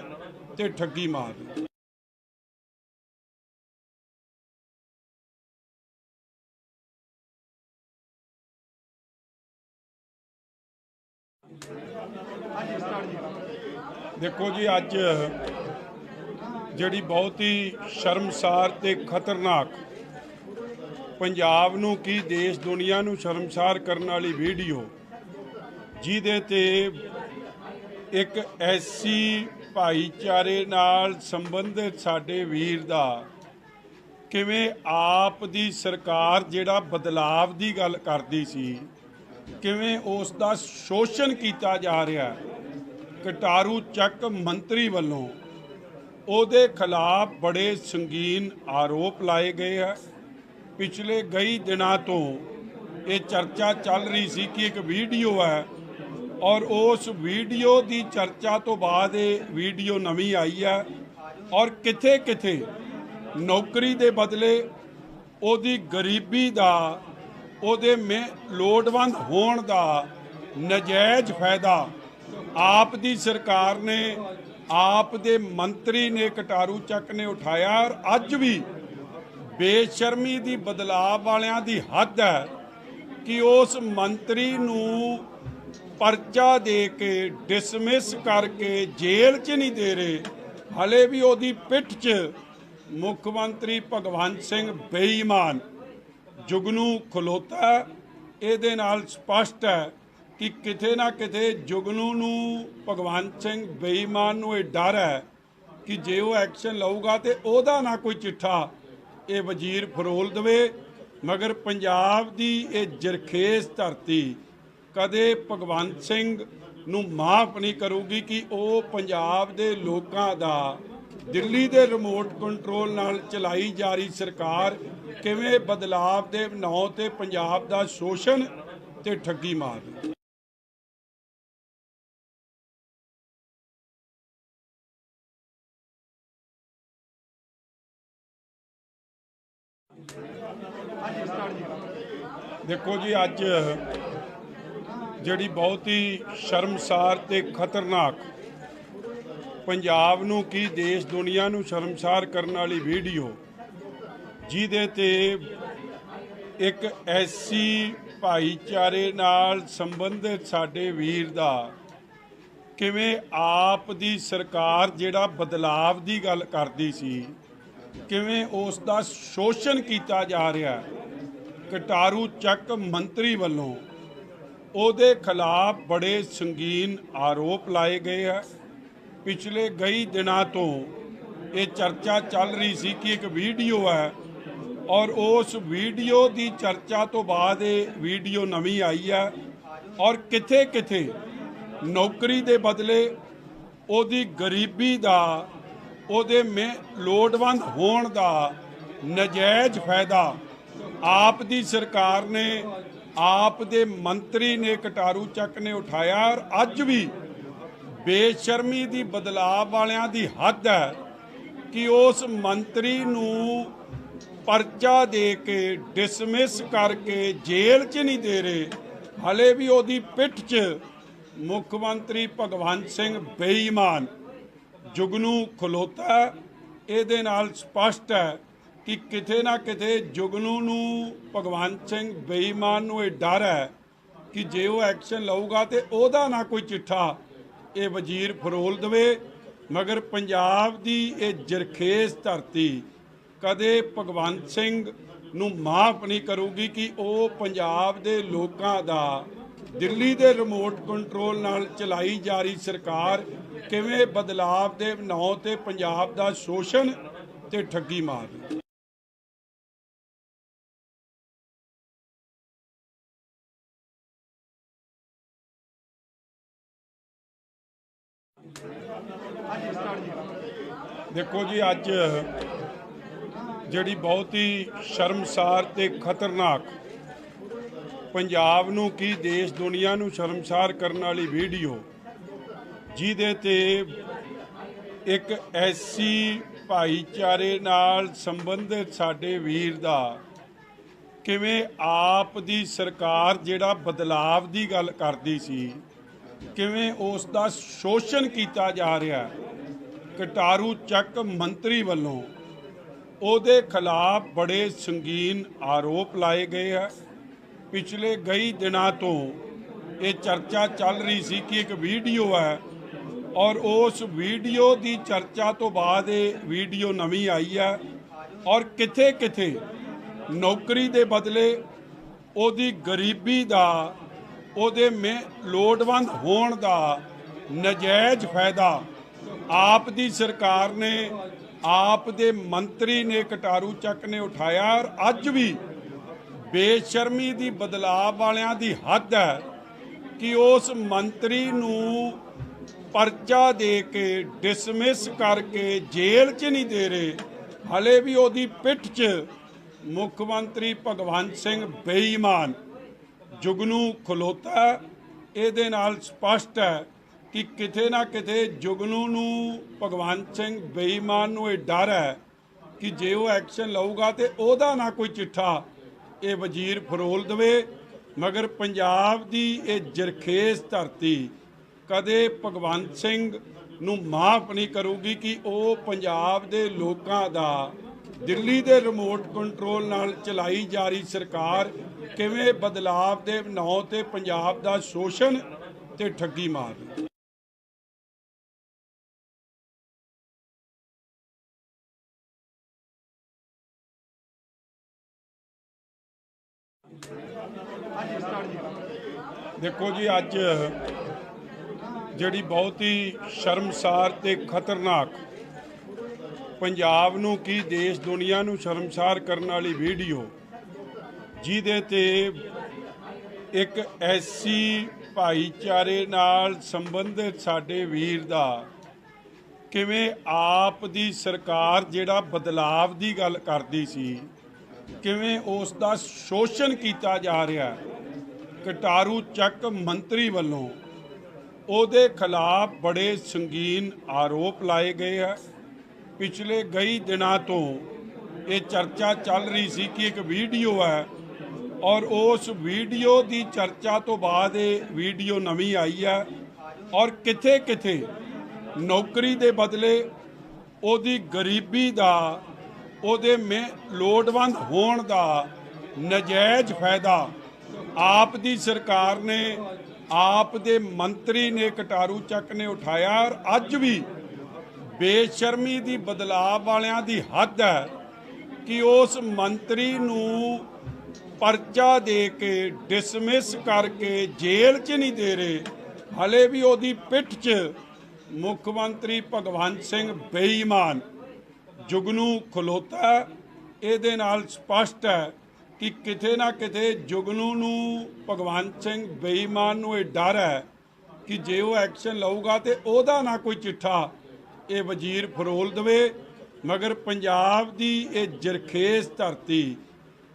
ਤੇ ਠੱਗੀ ਮਾਰਦੀ। ਦੇਖੋ ਜੀ, ਅੱਜ ਜਿਹੜੀ ਬਹੁਤ ਹੀ ਸ਼ਰਮਸਾਰ ਤੇ ਖਤਰਨਾਕ, ਪੰਜਾਬ ਨੂੰ ਕੀ ਦੇਸ਼ ਦੁਨੀਆ ਨੂੰ ਸ਼ਰਮਸਾਰ ਕਰਨ ਵਾਲੀ ਵੀਡੀਓ, ਜਿਹਦੇ ਤੇ ਇੱਕ ਐਸੀ ਭਾਈਚਾਰੇ ਨਾਲ ਸੰਬੰਧਿਤ ਸਾਡੇ ਵੀਰ ਦਾ ਕਿਵੇਂ ਆਪ ਦੀ ਸਰਕਾਰ ਜਿਹੜਾ ਬਦਲਾਵ ਦੀ ਗੱਲ ਕਰਦੀ ਸੀ, ਕਿਵੇਂ ਉਸ ਦਾ ਸ਼ੋਸ਼ਣ ਕੀਤਾ ਜਾ ਰਿਹਾ। ਕਟਾਰੂ ਚੱਕ ਮੰਤਰੀ ਵੱਲੋਂ ਉਹਦੇ ਖਿਲਾਫ ਬੜੇ ਸੰਗੀਨ ਆਰੋਪ ਲਾਏ ਗਏ ਹੈ। ਪਿਛਲੇ ਕਈ ਦਿਨਾਂ ਤੋਂ ਇਹ ਚਰਚਾ ਚੱਲ ਰਹੀ ਸੀ ਕਿ ਇੱਕ ਵੀਡੀਓ ਹੈ ਔਰ ਉਸ ਵੀਡੀਓ ਦੀ ਚਰਚਾ ਤੋਂ ਬਾਅਦ ਇਹ ਵੀਡੀਓ ਨਵੀਂ ਆਈ ਹੈ ਔਰ ਕਿਥੇ ਕਿਥੇ ਨੌਕਰੀ ਦੇ ਬਦਲੇ ਉਹਦੀ ਗਰੀਬੀ ਦਾ ਉਹਦੇ ਲੋੜਵੰਦ ਹੋਣ ਦਾ ਨਜਾਇਜ਼ ਫਾਇਦਾ ਆਪ ਦੀ ਸਰਕਾਰ ਨੇ ਆਪ ਦੇ ਮੰਤਰੀ ਨੇ ਕਟਾਰੂ ਚੱਕ ਨੇ ਉਠਾਇਆ। ਔਰ ਅੱਜ ਵੀ ਬੇਸ਼ਰਮੀ ਦੀ ਬਦਲਾਅ ਵਾਲਿਆਂ ਦੀ ਹੱਦ ਹੈ ਕਿ ਉਸ ਮੰਤਰੀ ਨੂੰ ਪਰਚਾ ਦੇ ਕੇ ਡਿਸਮਿਸ ਕਰਕੇ ਜੇਲ੍ਹ 'ਚ ਨਹੀਂ ਦੇ ਰਹੇ, ਹਲੇ ਵੀ ਉਹਦੀ ਪਿੱਠ 'ਚ ਮੁੱਖ ਮੰਤਰੀ ਭਗਵੰਤ ਸਿੰਘ ਬੇਈਮਾਨ ਜੁਗਨੂ ਖਲੋਤਾ। ਇਹਦੇ ਨਾਲ ਸਪਸ਼ਟ ਹੈ ਕਿ ਕਿਤੇ ਨਾ ਕਿਤੇ ਜੁਗਨੂ ਨੂੰ ਭਗਵੰਤ ਸਿੰਘ ਬੇਈਮਾਨ ਨੂੰ ਇਹ ਡਰ ਹੈ ਕਿ ਜੇ ਉਹ ਐਕਸ਼ਨ ਲਊਗਾ ਤੇ ਉਹਦਾ ਨਾ ਕੋਈ ਚਿੱਠਾ ਇਹ ਵਜ਼ੀਰ ਫਰੋਲ ਦੇਵੇ। ਮਗਰ ਪੰਜਾਬ ਦੀ ਇਹ ਜਰਖੇਜ਼ ਧਰਤੀ ਕਦੇ ਭਗਵੰਤ ਸਿੰਘ ਨੂੰ ਮਾਫ ਨਹੀਂ ਕਰੂਗੀ ਕਿ ਉਹ ਪੰਜਾਬ ਦੇ ਲੋਕਾਂ ਦਾ ਦਿੱਲੀ ਦੇ ਰਿਮੋਟ ਕੰਟਰੋਲ ਨਾਲ ਚਲਾਈ ਜਾ ਰਹੀ ਸਰਕਾਰ ਕਿਵੇਂ ਬਦਲਾਵ ਦੇ ਨਾਂ ਤੇ ਪੰਜਾਬ ਦਾ ਸ਼ੋਸ਼ਣ ਤੇ ਠੱਗੀ ਮਾਰ ਰਹੀ। ਦੇਖੋ ਜੀ, ਅੱਜ ਜਿਹੜੀ ਬਹੁਤ ਹੀ ਸ਼ਰਮਸਾਰ ਤੇ ਖਤਰਨਾਕ ਪੰਜਾਬ ਨੂੰ ਕੀ ਦੇਸ਼ ਦੁਨੀਆ ਨੂੰ ਸ਼ਰਮਸਾਰ ਕਰਨ ਵਾਲੀ ਵੀਡੀਓ ਜਿਹਦੇ ਤੇ ਇੱਕ ਐਸੀ ਭਾਈਚਾਰੇ ਨਾਲ ਸੰਬੰਧਿਤ ਸਾਡੇ ਵੀਰ ਦਾ ਕਿਵੇਂ ਆਪ ਦੀ ਸਰਕਾਰ ਜਿਹੜਾ ਬਦਲਾਵ ਦੀ ਗੱਲ ਕਰਦੀ ਸੀ ਕਿਵੇਂ ਉਸ ਦਾ ਸ਼ੋਸ਼ਣ ਕੀਤਾ ਜਾ ਰਿਹਾ। ਕਟਾਰੂ ਚੱਕ ਮੰਤਰੀ ਵੱਲੋਂ ਉਹਦੇ ਖਿਲਾਫ ਬੜੇ ਸੰਗੀਨ ਆਰੋਪ ਲਾਏ ਗਏ ਹੈ। ਪਿਛਲੇ ਕਈ ਦਿਨਾਂ ਤੋਂ ਇਹ ਚਰਚਾ ਚੱਲ ਰਹੀ ਸੀ ਕਿ ਇੱਕ ਵੀਡੀਓ ਹੈ ਔਰ ਉਸ ਵੀਡੀਓ ਦੀ ਚਰਚਾ ਤੋਂ ਬਾਅਦ ਇਹ ਵੀਡੀਓ ਨਵੀਂ ਆਈ ਹੈ ਔਰ ਕਿਥੇ ਕਿਥੇ ਨੌਕਰੀ ਦੇ ਬਦਲੇ ਉਹਦੀ ਗਰੀਬੀ ਦਾ ਉਹਦੇ ਲੋੜਵੰਦ ਹੋਣ ਦਾ ਨਜਾਇਜ਼ ਫਾਇਦਾ ਆਪ ਦੀ ਸਰਕਾਰ ਨੇ ਆਪ ਦੇ ਮੰਤਰੀ ਨੇ ਕਟਾਰੂ ਚੱਕ ਨੇ ਉਠਾਇਆ। ਔਰ ਅੱਜ ਵੀ ਬੇਸ਼ਰਮੀ ਦੀ ਬਦਲਾਅ ਵਾਲਿਆਂ ਦੀ ਹੱਦ ਹੈ ਕਿ ਉਸ ਮੰਤਰੀ ਨੂੰ ਪਰਚਾ ਦੇ ਕੇ ਡਿਸਮਿਸ ਕਰਕੇ ਜੇਲ੍ਹ 'ਚ ਨਹੀਂ ਦੇ ਰਹੇ, ਹਲੇ ਵੀ ਉਹਦੀ ਪਿੱਠ 'ਚ ਮੁੱਖ ਮੰਤਰੀ ਭਗਵੰਤ ਸਿੰਘ ਬੇਈਮਾਨ ਜੁਗਨੂ ਖਲੋਤਾ। ਇਹਦੇ ਨਾਲ ਸਪਸ਼ਟ ਹੈ ਕਿ ਕਿਤੇ ਨਾ ਕਿਤੇ ਜੁਗਨੂ ਨੂੰ ਭਗਵੰਤ ਸਿੰਘ ਬੇਈਮਾਨ ਨੂੰ ਇਹ ਡਰ ਹੈ ਕਿ ਜੇ ਉਹ ਐਕਸ਼ਨ ਲਊਗਾ ਤੇ ਉਹਦਾ ਨਾ ਕੋਈ ਚਿੱਠਾ ਇਹ ਵਜ਼ੀਰ ਫਰੋਲ ਦੇਵੇ। ਮਗਰ ਪੰਜਾਬ ਦੀ ਇਹ ਜਰਖੇਜ਼ ਧਰਤੀ ਕਦੇ ਭਗਵੰਤ ਸਿੰਘ ਨੂੰ ਮਾਫ ਨਹੀਂ ਕਰੂਗੀ ਕਿ ਉਹ ਪੰਜਾਬ ਦੇ ਲੋਕਾਂ ਦਾ ਦਿੱਲੀ ਦੇ ਰਿਮੋਟ ਕੰਟਰੋਲ ਨਾਲ ਚਲਾਈ ਜਾ ਰਹੀ ਸਰਕਾਰ ਕਿਵੇਂ ਬਦਲਾਵ ਦੇ ਨਾਂ ਤੇ ਪੰਜਾਬ ਦਾ ਸ਼ੋਸ਼ਣ ਤੇ ਠੱਗੀ ਮਾਰ ਰਹੀ। ਦੇਖੋ ਜੀ, ਅੱਜ ਜਿਹੜੀ ਬਹੁਤ ਹੀ ਸ਼ਰਮਸਾਰ ਤੇ ਖਤਰਨਾਕ ਪੰਜਾਬ ਨੂੰ ਕੀ ਦੇਸ਼ ਦੁਨੀਆ ਨੂੰ ਸ਼ਰਮਸਾਰ ਕਰਨ ਵਾਲੀ ਵੀਡੀਓ ਜਿਹਦੇ ਤੇ ਇੱਕ ਐਸੀ ਭਾਈਚਾਰੇ ਨਾਲ ਸੰਬੰਧਿਤ ਸਾਡੇ ਵੀਰ ਦਾ ਕਿਵੇਂ ਆਪ ਦੀ ਸਰਕਾਰ ਜਿਹੜਾ ਬਦਲਾਵ ਦੀ ਗੱਲ ਕਰਦੀ ਸੀ ਕਿਵੇਂ ਉਸ ਦਾ ਸ਼ੋਸ਼ਣ ਕੀਤਾ ਜਾ ਰਿਹਾ। ਕਟਾਰੂ ਚੱਕ ਮੰਤਰੀ ਵੱਲੋਂ ਉਹਦੇ ਖਿਲਾਫ ਬੜੇ ਸੰਗੀਨ ਆਰੋਪ ਲਾਏ ਗਏ ਹੈ। ਪਿਛਲੇ ਕਈ ਦਿਨਾਂ ਤੋਂ ਇਹ ਚਰਚਾ ਚੱਲ ਰਹੀ ਸੀ ਕਿ ਇੱਕ ਵੀਡੀਓ ਹੈ ਔਰ ਉਸ ਵੀਡੀਓ ਦੀ ਚਰਚਾ ਤੋਂ ਬਾਅਦ ਇਹ ਵੀਡੀਓ ਨਵੀਂ ਆਈ ਹੈ ਔਰ ਕਿਥੇ ਕਿਥੇ ਨੌਕਰੀ ਦੇ ਬਦਲੇ ਉਹਦੀ ਗਰੀਬੀ ਦਾ ਉਹਦੇ ਲੋੜਵੰਦ ਹੋਣ ਦਾ ਨਜਾਇਜ਼ ਫਾਇਦਾ ਆਪ ਦੀ ਸਰਕਾਰ ਨੇ ਆਪ ਦੇ ਮੰਤਰੀ ਨੇ ਕਟਾਰੂ ਚੱਕ ਨੇ ਉਠਾਇਆ। ਔਰ ਅੱਜ ਵੀ ਬੇਸ਼ਰਮੀ ਦੀ ਬਦਲਾਅ ਵਾਲਿਆਂ ਦੀ ਹੱਦ ਹੈ ਕਿ ਉਸ ਮੰਤਰੀ ਨੂੰ परचा दे के डिसमिस करके जेल च नहीं दे रहे, हले भी ओदी पिठ च मुख्यमंत्री भगवंत सिंह बेईमान जुगनू खलोता। ਇਹਦੇ ਨਾਲ स्पष्ट है कि किते ना किते जुगनू नूं भगवंत सिंह बेईमान नूं ਇਹ डर है कि जे वो एक्शन लऊगा तो ਉਹਦਾ ना कोई चिट्ठा ये वजीर फरोल देवे। मगर पंजाब दी ये जरखेज धरती कदे भगवंत सिंह नूं माफ़ नहीं करूगी कि वो पंजाब दे लोकां दा दिल्ली दे रिमोट कंट्रोल नाल चलाई जा रही सरकार किवें बदलाव दे नां ते पंजाब दा शोषण ते ठगी मार रही। देखो जी, अज जिहड़ी बहुत ही शर्मसार ते खतरनाक पंजाब नूं की देश दुनिया नूं शर्मसार करने वाली वीडियो जिहदे ते एक ऐसी भाईचारे नाल संबंधित साडे वीर दा किवें आप दी सरकार जिहड़ा बदलाव दी गल करदी सी किवें उस दा शोषण किया जा रहा है। कटारू ਚੱਕ मंत्री ਵੱਲੋਂ ਉਹਦੇ खिलाफ बड़े संगीन आरोप लाए गए हैं। पिछले कई दिनों तो ये चर्चा चल रही सी कि एक वीडियो है और उस वीडियो की चर्चा तो बाद ये वीडियो नवी आई है और किथे किथे नौकरी के बदले ਉਹਦੀ गरीबी का ਉਹਦੇ लोड़वंद होने का नजायज़ फायदा आप दी सरकार ने, आप दे मंत्री ने, कटारू ਚੱਕ ने उठाया। और अज भी बेशर्मी दी बदलाव वालियां दी हद है कि उस मंत्री नूं परचा दे के डिसमिस करके जेल च नहीं दे रहे, हले भी ओदी पिठ च मुख्यमंत्री भगवंत सिंह बेईमान जुगनू खलोता। ਇਹਦੇ ਨਾਲ स्पष्ट है कि किते ना किते जुगनू नूं भगवंत सिंह बेईमान नूं ਇਹ डर है कि जे वो एक्शन लऊगा तो ਉਹਦਾ ना कोई चिट्ठा ये वजीर फरोल देवे। मगर पंजाब दी ये जरखेज धरती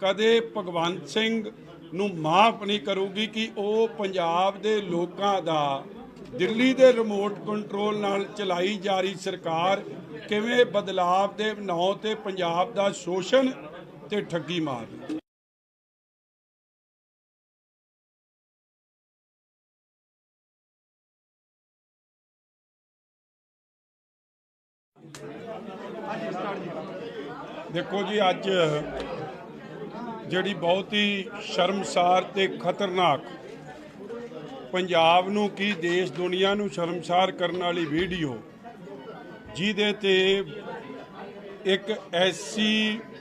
कदे भगवंत सिंह नूं माफ़ नहीं करूगी कि वो पंजाब दे लोकां दा दिल्ली दे रिमोट कंट्रोल नाल चलाई जा रही सरकार किवें बदलाव दे नां ते पंजाब दा शोषण ते ठगी मार रही। देखो जी, अज जिहड़ी बहुत ही शर्मसार ते खतरनाक पंजाब नूं की देश दुनिया नूं शर्मसार करने वाली वीडियो जिहदे ते एक ऐसी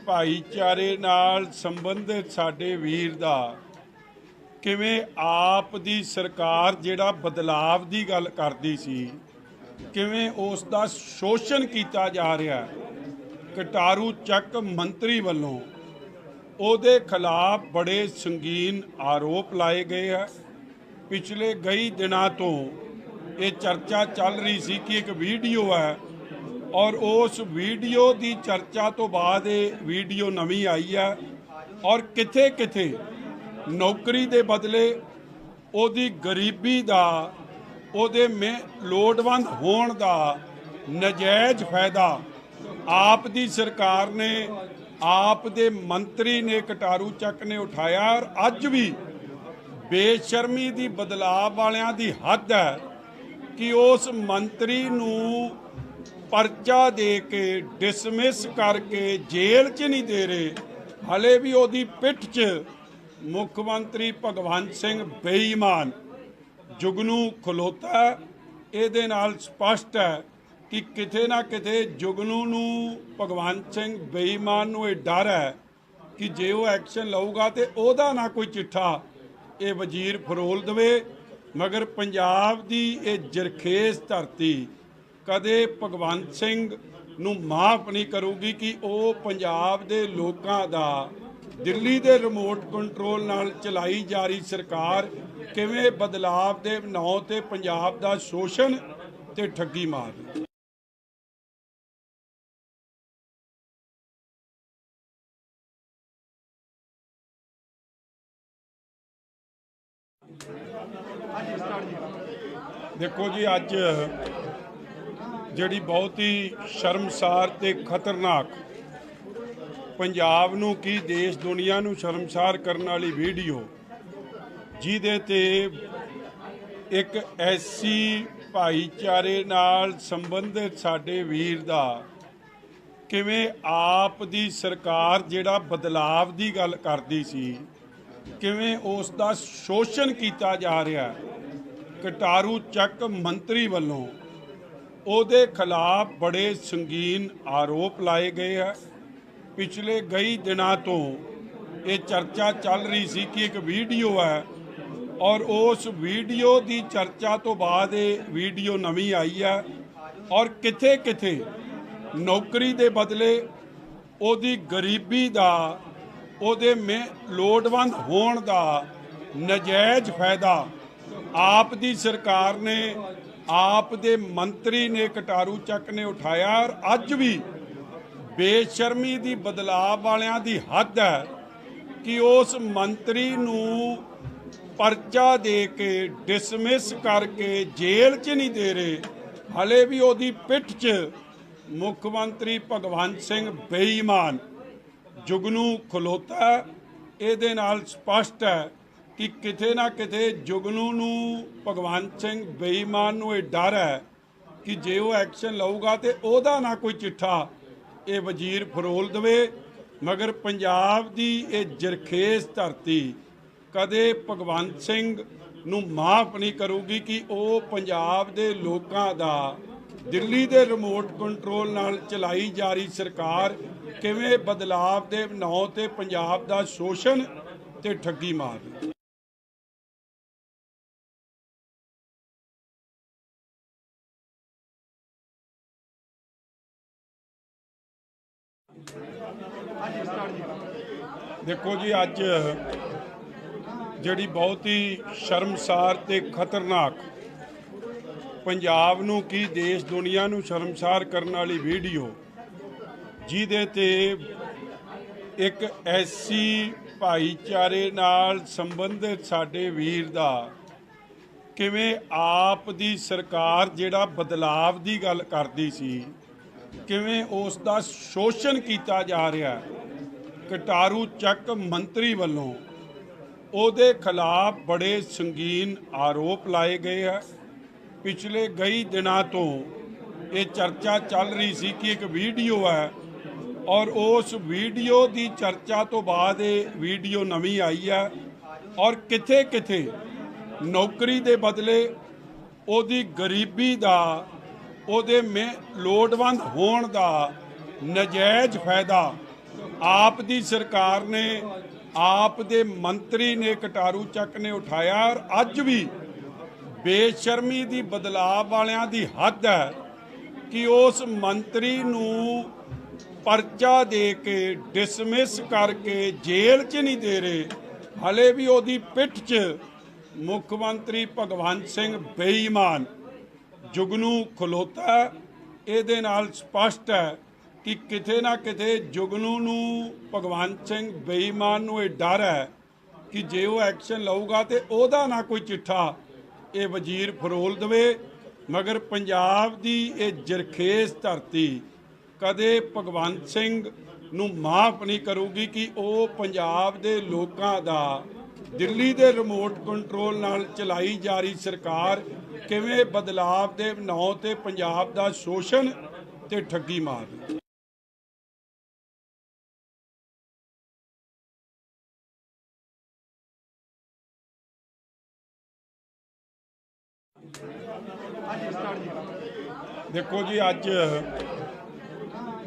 भाईचारे नाल संबंधित साडे वीर दा किवें आप दी सरकार जिहड़ा बदलाव दी गल करदी सी किवें उस दा शोषण किया जा रहा है। कटारू ਚੱਕ मंत्री ਵੱਲੋਂ ਉਹਦੇ खिलाफ बड़े संगीन आरोप लाए गए हैं। पिछले कई दिनों तो ये चर्चा चल रही सी कि एक वीडियो है और उस वीडियो की चर्चा तो बाद ये वीडियो नवी आई है और किथे किथे नौकरी के बदले ਉਹਦੀ गरीबी का ਉਹਦੇ लोड़वंद होने का नजायज़ फायदा आप दी सरकार ने, आप दे मंत्री ने, कटारू ਚੱਕ ने उठाया। और अज भी बेशर्मी दी बदलाव वालियां दी हद है कि उस मंत्री नूं परचा दे के डिसमिस करके जेल च नहीं दे रहे, हले भी ਉਹਦੀ पिठ च मुख्यमंत्री भगवंत सिंह बेईमान जुगनू खलोता। ਇਹਦੇ ਨਾਲ स्पष्ट है कि किते ना किते जुगनू नूं भगवंत सिंह बेईमान नूं ਇਹ डर है कि जे वो एक्शन लऊगा तो ਉਹਦਾ ना कोई चिट्ठा ये वजीर फरोल देवे। मगर पंजाब दी ये जरखेज धरती कदे भगवंत सिंह नूं माफ़ नहीं करूगी कि वो पंजाब दे लोकां दा दिल्ली दे रिमोट कंट्रोल नाल चलाई जा रही सरकार किवें बदलाव दे नां ते पंजाब दा शोषण ਤੇ ਠੱਗੀ ਮਾਰ ਰਹੀ। ਦੇਖੋ ਜੀ, ਅੱਜ ਜਿਹੜੀ ਬਹੁਤ ਹੀ ਸ਼ਰਮਸਾਰ ਤੇ ਖਤਰਨਾਕ, ਪੰਜਾਬ ਨੂੰ ਕੀ ਦੇਸ਼ ਦੁਨੀਆ ਨੂੰ ਸ਼ਰਮਸਾਰ ਕਰਨ ਵਾਲੀ ਵੀਡੀਓ, ਜਿਹਦੇ ਤੇ ਇੱਕ ਐਸੀ ਭਾਈਚਾਰੇ ਨਾਲ ਸੰਬੰਧਿਤ ਸਾਡੇ ਵੀਰ ਦਾ ਕਿਵੇਂ ਆਪ ਦੀ ਸਰਕਾਰ ਜਿਹੜਾ ਬਦਲਾਵ ਦੀ ਗੱਲ ਕਰਦੀ ਸੀ, ਕਿਵੇਂ ਉਸ ਦਾ ਸ਼ੋਸ਼ਣ ਕੀਤਾ ਜਾ ਰਿਹਾ। ਕਟਾਰੂ ਚੱਕ ਮੰਤਰੀ ਵੱਲੋਂ ਉਹਦੇ ਖਿਲਾਫ ਬੜੇ ਸੰਗੀਨ ਆਰੋਪ ਲਾਏ ਗਏ ਹੈ। ਪਿਛਲੇ ਕਈ ਦਿਨਾਂ ਤੋਂ ਇਹ ਚਰਚਾ ਚੱਲ ਰਹੀ ਸੀ ਕਿ ਇੱਕ ਵੀਡੀਓ ਹੈ, ਔਰ ਉਸ ਵੀਡੀਓ ਦੀ ਚਰਚਾ ਤੋਂ ਬਾਅਦ ਇਹ ਵੀਡੀਓ ਨਵੀਂ ਆਈ ਹੈ, ਔਰ ਕਿਥੇ ਕਿਥੇ ਨੌਕਰੀ ਦੇ ਬਦਲੇ ਉਹਦੀ ਗਰੀਬੀ ਦਾ, ਉਹਦੇ ਲੋੜਵੰਦ ਹੋਣ ਦਾ ਨਜਾਇਜ਼ ਫਾਇਦਾ ਆਪ ਦੀ ਸਰਕਾਰ ਨੇ, ਆਪ ਦੇ ਮੰਤਰੀ ਨੇ, ਕਟਾਰੂ ਚੱਕ ਨੇ ਉਠਾਇਆ। ਔਰ ਅੱਜ ਵੀ ਬੇਸ਼ਰਮੀ ਦੀ, ਬਦਲਾਅ ਵਾਲਿਆਂ ਦੀ ਹੱਦ ਹੈ ਕਿ ਉਸ ਮੰਤਰੀ ਨੂੰ ਪਰਚਾ ਦੇ ਕੇ, ਡਿਸਮਿਸ ਕਰਕੇ ਜੇਲ੍ਹ 'ਚ ਨਹੀਂ ਦੇ ਰਹੇ। ਹਲੇ ਵੀ ਉਹਦੀ ਪਿੱਠ 'ਚ ਮੁੱਖ ਮੰਤਰੀ ਭਗਵੰਤ ਸਿੰਘ ਬੇਈਮਾਨ ਜੁਗਨੂ ਖਲੋਤਾ। ਇਹਦੇ ਨਾਲ ਸਪਸ਼ਟ ਹੈ ਕਿ ਕਿਤੇ ਨਾ ਕਿਤੇ ਜੁਗਨੂ ਨੂੰ, ਭਗਵੰਤ ਸਿੰਘ ਬੇਈਮਾਨ ਨੂੰ ਇਹ ਡਰ ਹੈ ਕਿ ਜੇ ਉਹ ਐਕਸ਼ਨ ਲਊਗਾ ਤੇ ਉਹਦਾ ਨਾ ਕੋਈ ਚਿੱਠਾ ਇਹ ਵਜ਼ੀਰ ਫਰੋਲ ਦੇਵੇ। ਮਗਰ ਪੰਜਾਬ ਦੀ ਇਹ ਜਰਖੇਜ਼ ਧਰਤੀ ਕਦੇ ਭਗਵੰਤ ਸਿੰਘ ਨੂੰ ਮਾਫ ਨਹੀਂ ਕਰੂਗੀ ਕਿ ਉਹ ਪੰਜਾਬ ਦੇ ਲੋਕਾਂ ਦਾ, ਦਿੱਲੀ ਦੇ ਰਿਮੋਟ ਕੰਟਰੋਲ ਨਾਲ ਚਲਾਈ ਜਾ ਰਹੀ ਸਰਕਾਰ ਕਿਵੇਂ ਬਦਲਾਵ ਦੇ ਨਾਂ ਤੇ ਪੰਜਾਬ ਦਾ ਸ਼ੋਸ਼ਣ ਤੇ ਠੱਗੀ ਮਾਰ ਰਹੀ। ਦੇਖੋ ਜੀ, ਅੱਜ ਜਿਹੜੀ ਬਹੁਤ ਹੀ ਸ਼ਰਮਸਾਰ ਤੇ ਖਤਰਨਾਕ, ਪੰਜਾਬ ਨੂੰ ਕੀ ਦੇਸ਼ ਦੁਨੀਆ ਨੂੰ ਸ਼ਰਮਸਾਰ ਕਰਨ ਵਾਲੀ ਵੀਡੀਓ, ਜਿਹਦੇ ਤੇ ਇੱਕ ਐਸੀ ਭਾਈਚਾਰੇ ਨਾਲ ਸੰਬੰਧਿਤ ਸਾਡੇ ਵੀਰ ਦਾ ਕਿਵੇਂ ਆਪ ਦੀ ਸਰਕਾਰ ਜਿਹੜਾ ਬਦਲਾਵ ਦੀ ਗੱਲ ਕਰਦੀ ਸੀ, ਕਿਵੇਂ ਉਸ ਦਾ ਸ਼ੋਸ਼ਣ ਕੀਤਾ ਜਾ ਰਿਹਾ। ਕਟਾਰੂ ਚੱਕ ਮੰਤਰੀ ਵੱਲੋਂ ਉਹਦੇ ਖਿਲਾਫ ਬੜੇ ਸੰਗੀਨ ਆਰੋਪ ਲਾਏ ਗਏ ਹੈ। ਪਿਛਲੇ ਕਈ ਦਿਨਾਂ ਤੋਂ ਇਹ ਚਰਚਾ ਚੱਲ ਰਹੀ ਸੀ ਕਿ ਇੱਕ ਵੀਡੀਓ ਹੈ, ਔਰ ਉਸ ਵੀਡੀਓ ਦੀ ਚਰਚਾ ਤੋਂ ਬਾਅਦ ਇਹ ਵੀਡੀਓ ਨਵੀਂ ਆਈ ਹੈ, ਔਰ ਕਿਥੇ ਕਿਥੇ ਨੌਕਰੀ ਦੇ ਬਦਲੇ ਉਹਦੀ ਗਰੀਬੀ ਦਾ, ਉਹਦੇ ਲੋੜਵੰਦ ਹੋਣ ਦਾ ਨਜਾਇਜ਼ ਫਾਇਦਾ ਆਪ ਦੀ ਸਰਕਾਰ ਨੇ, ਆਪ ਦੇ ਮੰਤਰੀ ਨੇ, ਕਟਾਰੂ ਚੱਕ ਨੇ ਉਠਾਇਆ। ਔਰ ਅੱਜ ਵੀ ਬੇਸ਼ਰਮੀ ਦੀ, ਬਦਲਾਅ ਵਾਲਿਆਂ ਦੀ ਹੱਦ ਹੈ ਕਿ ਉਸ ਮੰਤਰੀ ਨੂੰ ਪਰਚਾ ਦੇ ਕੇ, ਡਿਸਮਿਸ ਕਰਕੇ ਜੇਲ੍ਹ 'ਚ ਨਹੀਂ ਦੇ ਰਹੇ। ਹਲੇ ਵੀ ਉਹਦੀ ਪਿੱਠ 'ਚ ਮੁੱਖ ਮੰਤਰੀ ਭਗਵੰਤ ਸਿੰਘ ਬੇਈਮਾਨ ਜੁਗਨੂ ਖਲੋਤਾ। ਇਹਦੇ ਨਾਲ ਸਪਸ਼ਟ ਹੈ ਕਿ ਕਿਤੇ ਨਾ ਕਿਤੇ ਜੁਗਨੂ ਨੂੰ, ਭਗਵੰਤ ਸਿੰਘ ਬੇਈਮਾਨ ਨੂੰ ਇਹ ਡਰ ਹੈ ਕਿ ਜੇ ਉਹ ਐਕਸ਼ਨ ਲਊਗਾ ਤੇ ਉਹਦਾ ਨਾ ਕੋਈ ਚਿੱਠਾ ਇਹ ਵਜ਼ੀਰ ਫਰੋਲ ਦੇਵੇ। ਮਗਰ ਪੰਜਾਬ ਦੀ ਇਹ ਜਰਖੇਜ਼ ਧਰਤੀ ਕਦੇ ਭਗਵੰਤ ਸਿੰਘ ਨੂੰ ਮਾਫ ਨਹੀਂ ਕਰੂਗੀ ਕਿ ਉਹ ਪੰਜਾਬ ਦੇ ਲੋਕਾਂ ਦਾ, ਦਿੱਲੀ ਦੇ ਰਿਮੋਟ ਕੰਟਰੋਲ ਨਾਲ ਚਲਾਈ ਜਾ ਰਹੀ ਸਰਕਾਰ ਕਿਵੇਂ ਬਦਲਾਵ ਦੇ ਨਾਂ ਤੇ ਪੰਜਾਬ ਦਾ ਸ਼ੋਸ਼ਣ ਤੇ ਠੱਗੀ ਮਾਰ ਰਹੀ। ਦੇਖੋ ਜੀ, ਅੱਜ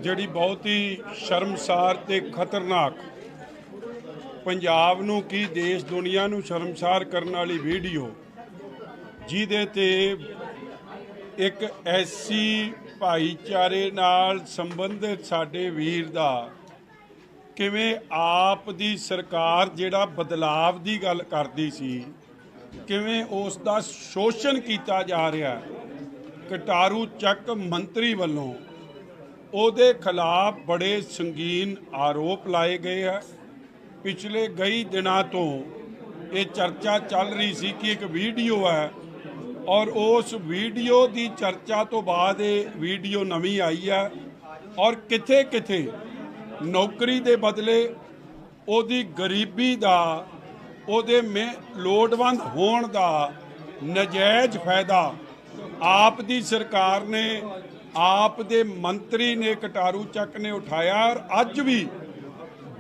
ਜਿਹੜੀ ਬਹੁਤ ਹੀ ਸ਼ਰਮਸਾਰ ਤੇ ਖਤਰਨਾਕ, ਪੰਜਾਬ ਨੂੰ ਕੀ ਦੇਸ਼ ਦੁਨੀਆ ਨੂੰ ਸ਼ਰਮਸਾਰ ਕਰਨ ਵਾਲੀ ਵੀਡੀਓ, ਜਿਹਦੇ ਤੇ ਇੱਕ ਐਸੀ ਭਾਈਚਾਰੇ ਨਾਲ ਸੰਬੰਧਿਤ ਸਾਡੇ ਵੀਰ ਦਾ ਕਿਵੇਂ ਆਪ ਦੀ ਸਰਕਾਰ ਜਿਹੜਾ ਬਦਲਾਵ ਦੀ ਗੱਲ ਕਰਦੀ ਸੀ, ਕਿਵੇਂ ਉਸ ਦਾ ਸ਼ੋਸ਼ਣ ਕੀਤਾ ਜਾ ਰਿਹਾ। ਕਟਾਰੂ ਚੱਕ ਮੰਤਰੀ ਵੱਲੋਂ ਉਹਦੇ ਖਿਲਾਫ ਬੜੇ ਸੰਗੀਨ ਆਰੋਪ ਲਾਏ ਗਏ ਹੈ। ਪਿਛਲੇ ਕਈ ਦਿਨਾਂ ਤੋਂ ਇਹ ਚਰਚਾ ਚੱਲ ਰਹੀ ਸੀ ਕਿ ਇੱਕ ਵੀਡੀਓ ਹੈ ਔਰ ਉਸ ਵੀਡੀਓ ਦੀ ਚਰਚਾ ਤੋਂ ਬਾਅਦ ਇਹ ਵੀਡੀਓ ਨਵੀਂ ਆਈ ਹੈ ਔਰ ਕਿਥੇ ਕਿਥੇ ਨੌਕਰੀ ਦੇ ਬਦਲੇ ਉਹਦੀ ਗਰੀਬੀ ਦਾ ਉਹਦੇ ਲੋੜਵੰਦ ਹੋਣ ਦਾ ਨਜਾਇਜ਼ ਫਾਇਦਾ ਆਪ ਦੀ ਸਰਕਾਰ ਨੇ ਆਪ ਦੇ ਮੰਤਰੀ ਨੇ ਕਟਾਰੂ ਚੱਕ ਨੇ ਉਠਾਇਆ ਔਰ ਅੱਜ ਵੀ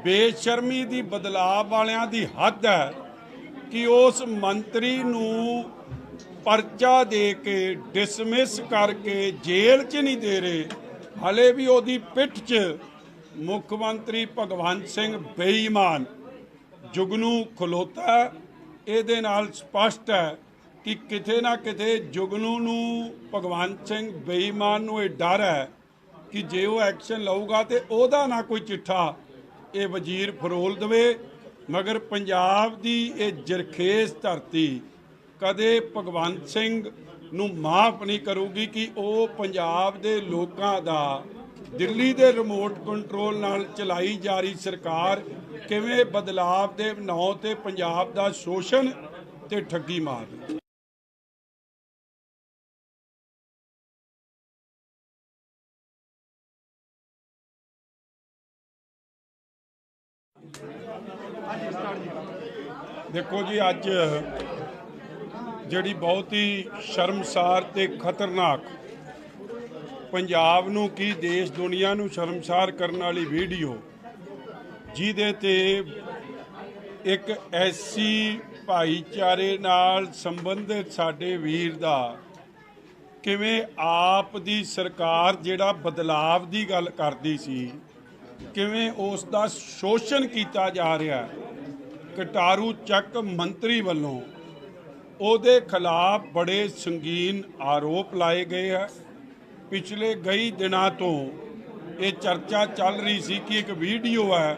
ਬੇਸ਼ਰਮੀ ਦੀ ਬਦਲਾਅ ਵਾਲਿਆਂ ਦੀ ਹੱਦ ਹੈ ਕਿ ਉਸ ਮੰਤਰੀ ਨੂੰ ਪਰਚਾ ਦੇ ਕੇ ਡਿਸਮਿਸ ਕਰਕੇ ਜੇਲ੍ਹ 'ਚ ਨਹੀਂ ਦੇ ਰਹੇ। ਹਲੇ ਵੀ ਉਹਦੀ ਪਿੱਠ 'ਚ ਮੁੱਖ ਮੰਤਰੀ ਭਗਵੰਤ ਸਿੰਘ ਬੇਈਮਾਨ ਜੁਗਨੂ ਖਲੋਤਾ। ਇਹਦੇ ਨਾਲ ਸਪਸ਼ਟ ਹੈ ਕਿ ਕਿਤੇ ਨਾ ਕਿਤੇ ਜੁਗਨੂ ਨੂੰ ਭਗਵੰਤ ਸਿੰਘ ਬੇਈਮਾਨ ਨੂੰ ਇਹ ਡਰ ਹੈ ਕਿ ਜੇ ਉਹ ਐਕਸ਼ਨ ਲਊਗਾ ਤੇ ਉਹਦਾ ਨਾ ਕੋਈ ਚਿੱਠਾ ਇਹ ਵਜ਼ੀਰ ਫਰੋਲ ਦੇਵੇ। ਮਗਰ ਪੰਜਾਬ ਦੀ ਇਹ ਜਰਖੇਜ਼ ਧਰਤੀ ਕਦੇ ਭਗਵੰਤ ਸਿੰਘ ਨੂੰ ਮਾਫ ਨਹੀਂ ਕਰੂਗੀ ਕਿ ਉਹ ਪੰਜਾਬ ਦੇ ਲੋਕਾਂ ਦਾ ਦਿੱਲੀ ਦੇ ਰਿਮੋਟ ਕੰਟਰੋਲ ਨਾਲ ਚਲਾਈ ਜਾ ਰਹੀ ਸਰਕਾਰ ਕਿਵੇਂ ਬਦਲਾਵ ਦੇ ਨਾਂ ਤੇ ਪੰਜਾਬ ਦਾ ਸ਼ੋਸ਼ਣ ਤੇ ਠੱਗੀ ਮਾਰ ਰਹੀ। ਦੇਖੋ ਜੀ, ਅੱਜ ਜਿਹੜੀ ਬਹੁਤ ਹੀ ਸ਼ਰਮਸਾਰ ਤੇ ਖਤਰਨਾਕ ਪੰਜਾਬ ਨੂੰ ਕੀ ਦੇਸ਼ ਦੁਨੀਆ ਨੂੰ ਸ਼ਰਮਸਾਰ ਕਰਨ ਵਾਲੀ ਵੀਡੀਓ ਜਿਹਦੇ ਤੇ ਇੱਕ ਐਸੀ ਭਾਈਚਾਰੇ ਨਾਲ ਸੰਬੰਧਿਤ ਸਾਡੇ ਵੀਰ ਦਾ ਕਿਵੇਂ ਆਪ ਦੀ ਸਰਕਾਰ ਜਿਹੜਾ ਬਦਲਾਵ ਦੀ ਗੱਲ ਕਰਦੀ ਸੀ ਕਿਵੇਂ ਉਸ ਦਾ ਸ਼ੋਸ਼ਣ ਕੀਤਾ ਜਾ ਰਿਹਾ। ਕਟਾਰੂ ਚੱਕ ਮੰਤਰੀ ਵੱਲੋਂ ਉਹਦੇ ਖਿਲਾਫ ਬੜੇ ਸੰਗੀਨ ਆਰੋਪ ਲਾਏ ਗਏ ਹੈ। ਪਿਛਲੇ ਕਈ ਦਿਨਾਂ ਤੋਂ ਇਹ ਚਰਚਾ ਚੱਲ ਰਹੀ ਸੀ ਕਿ ਇੱਕ ਵੀਡੀਓ ਹੈ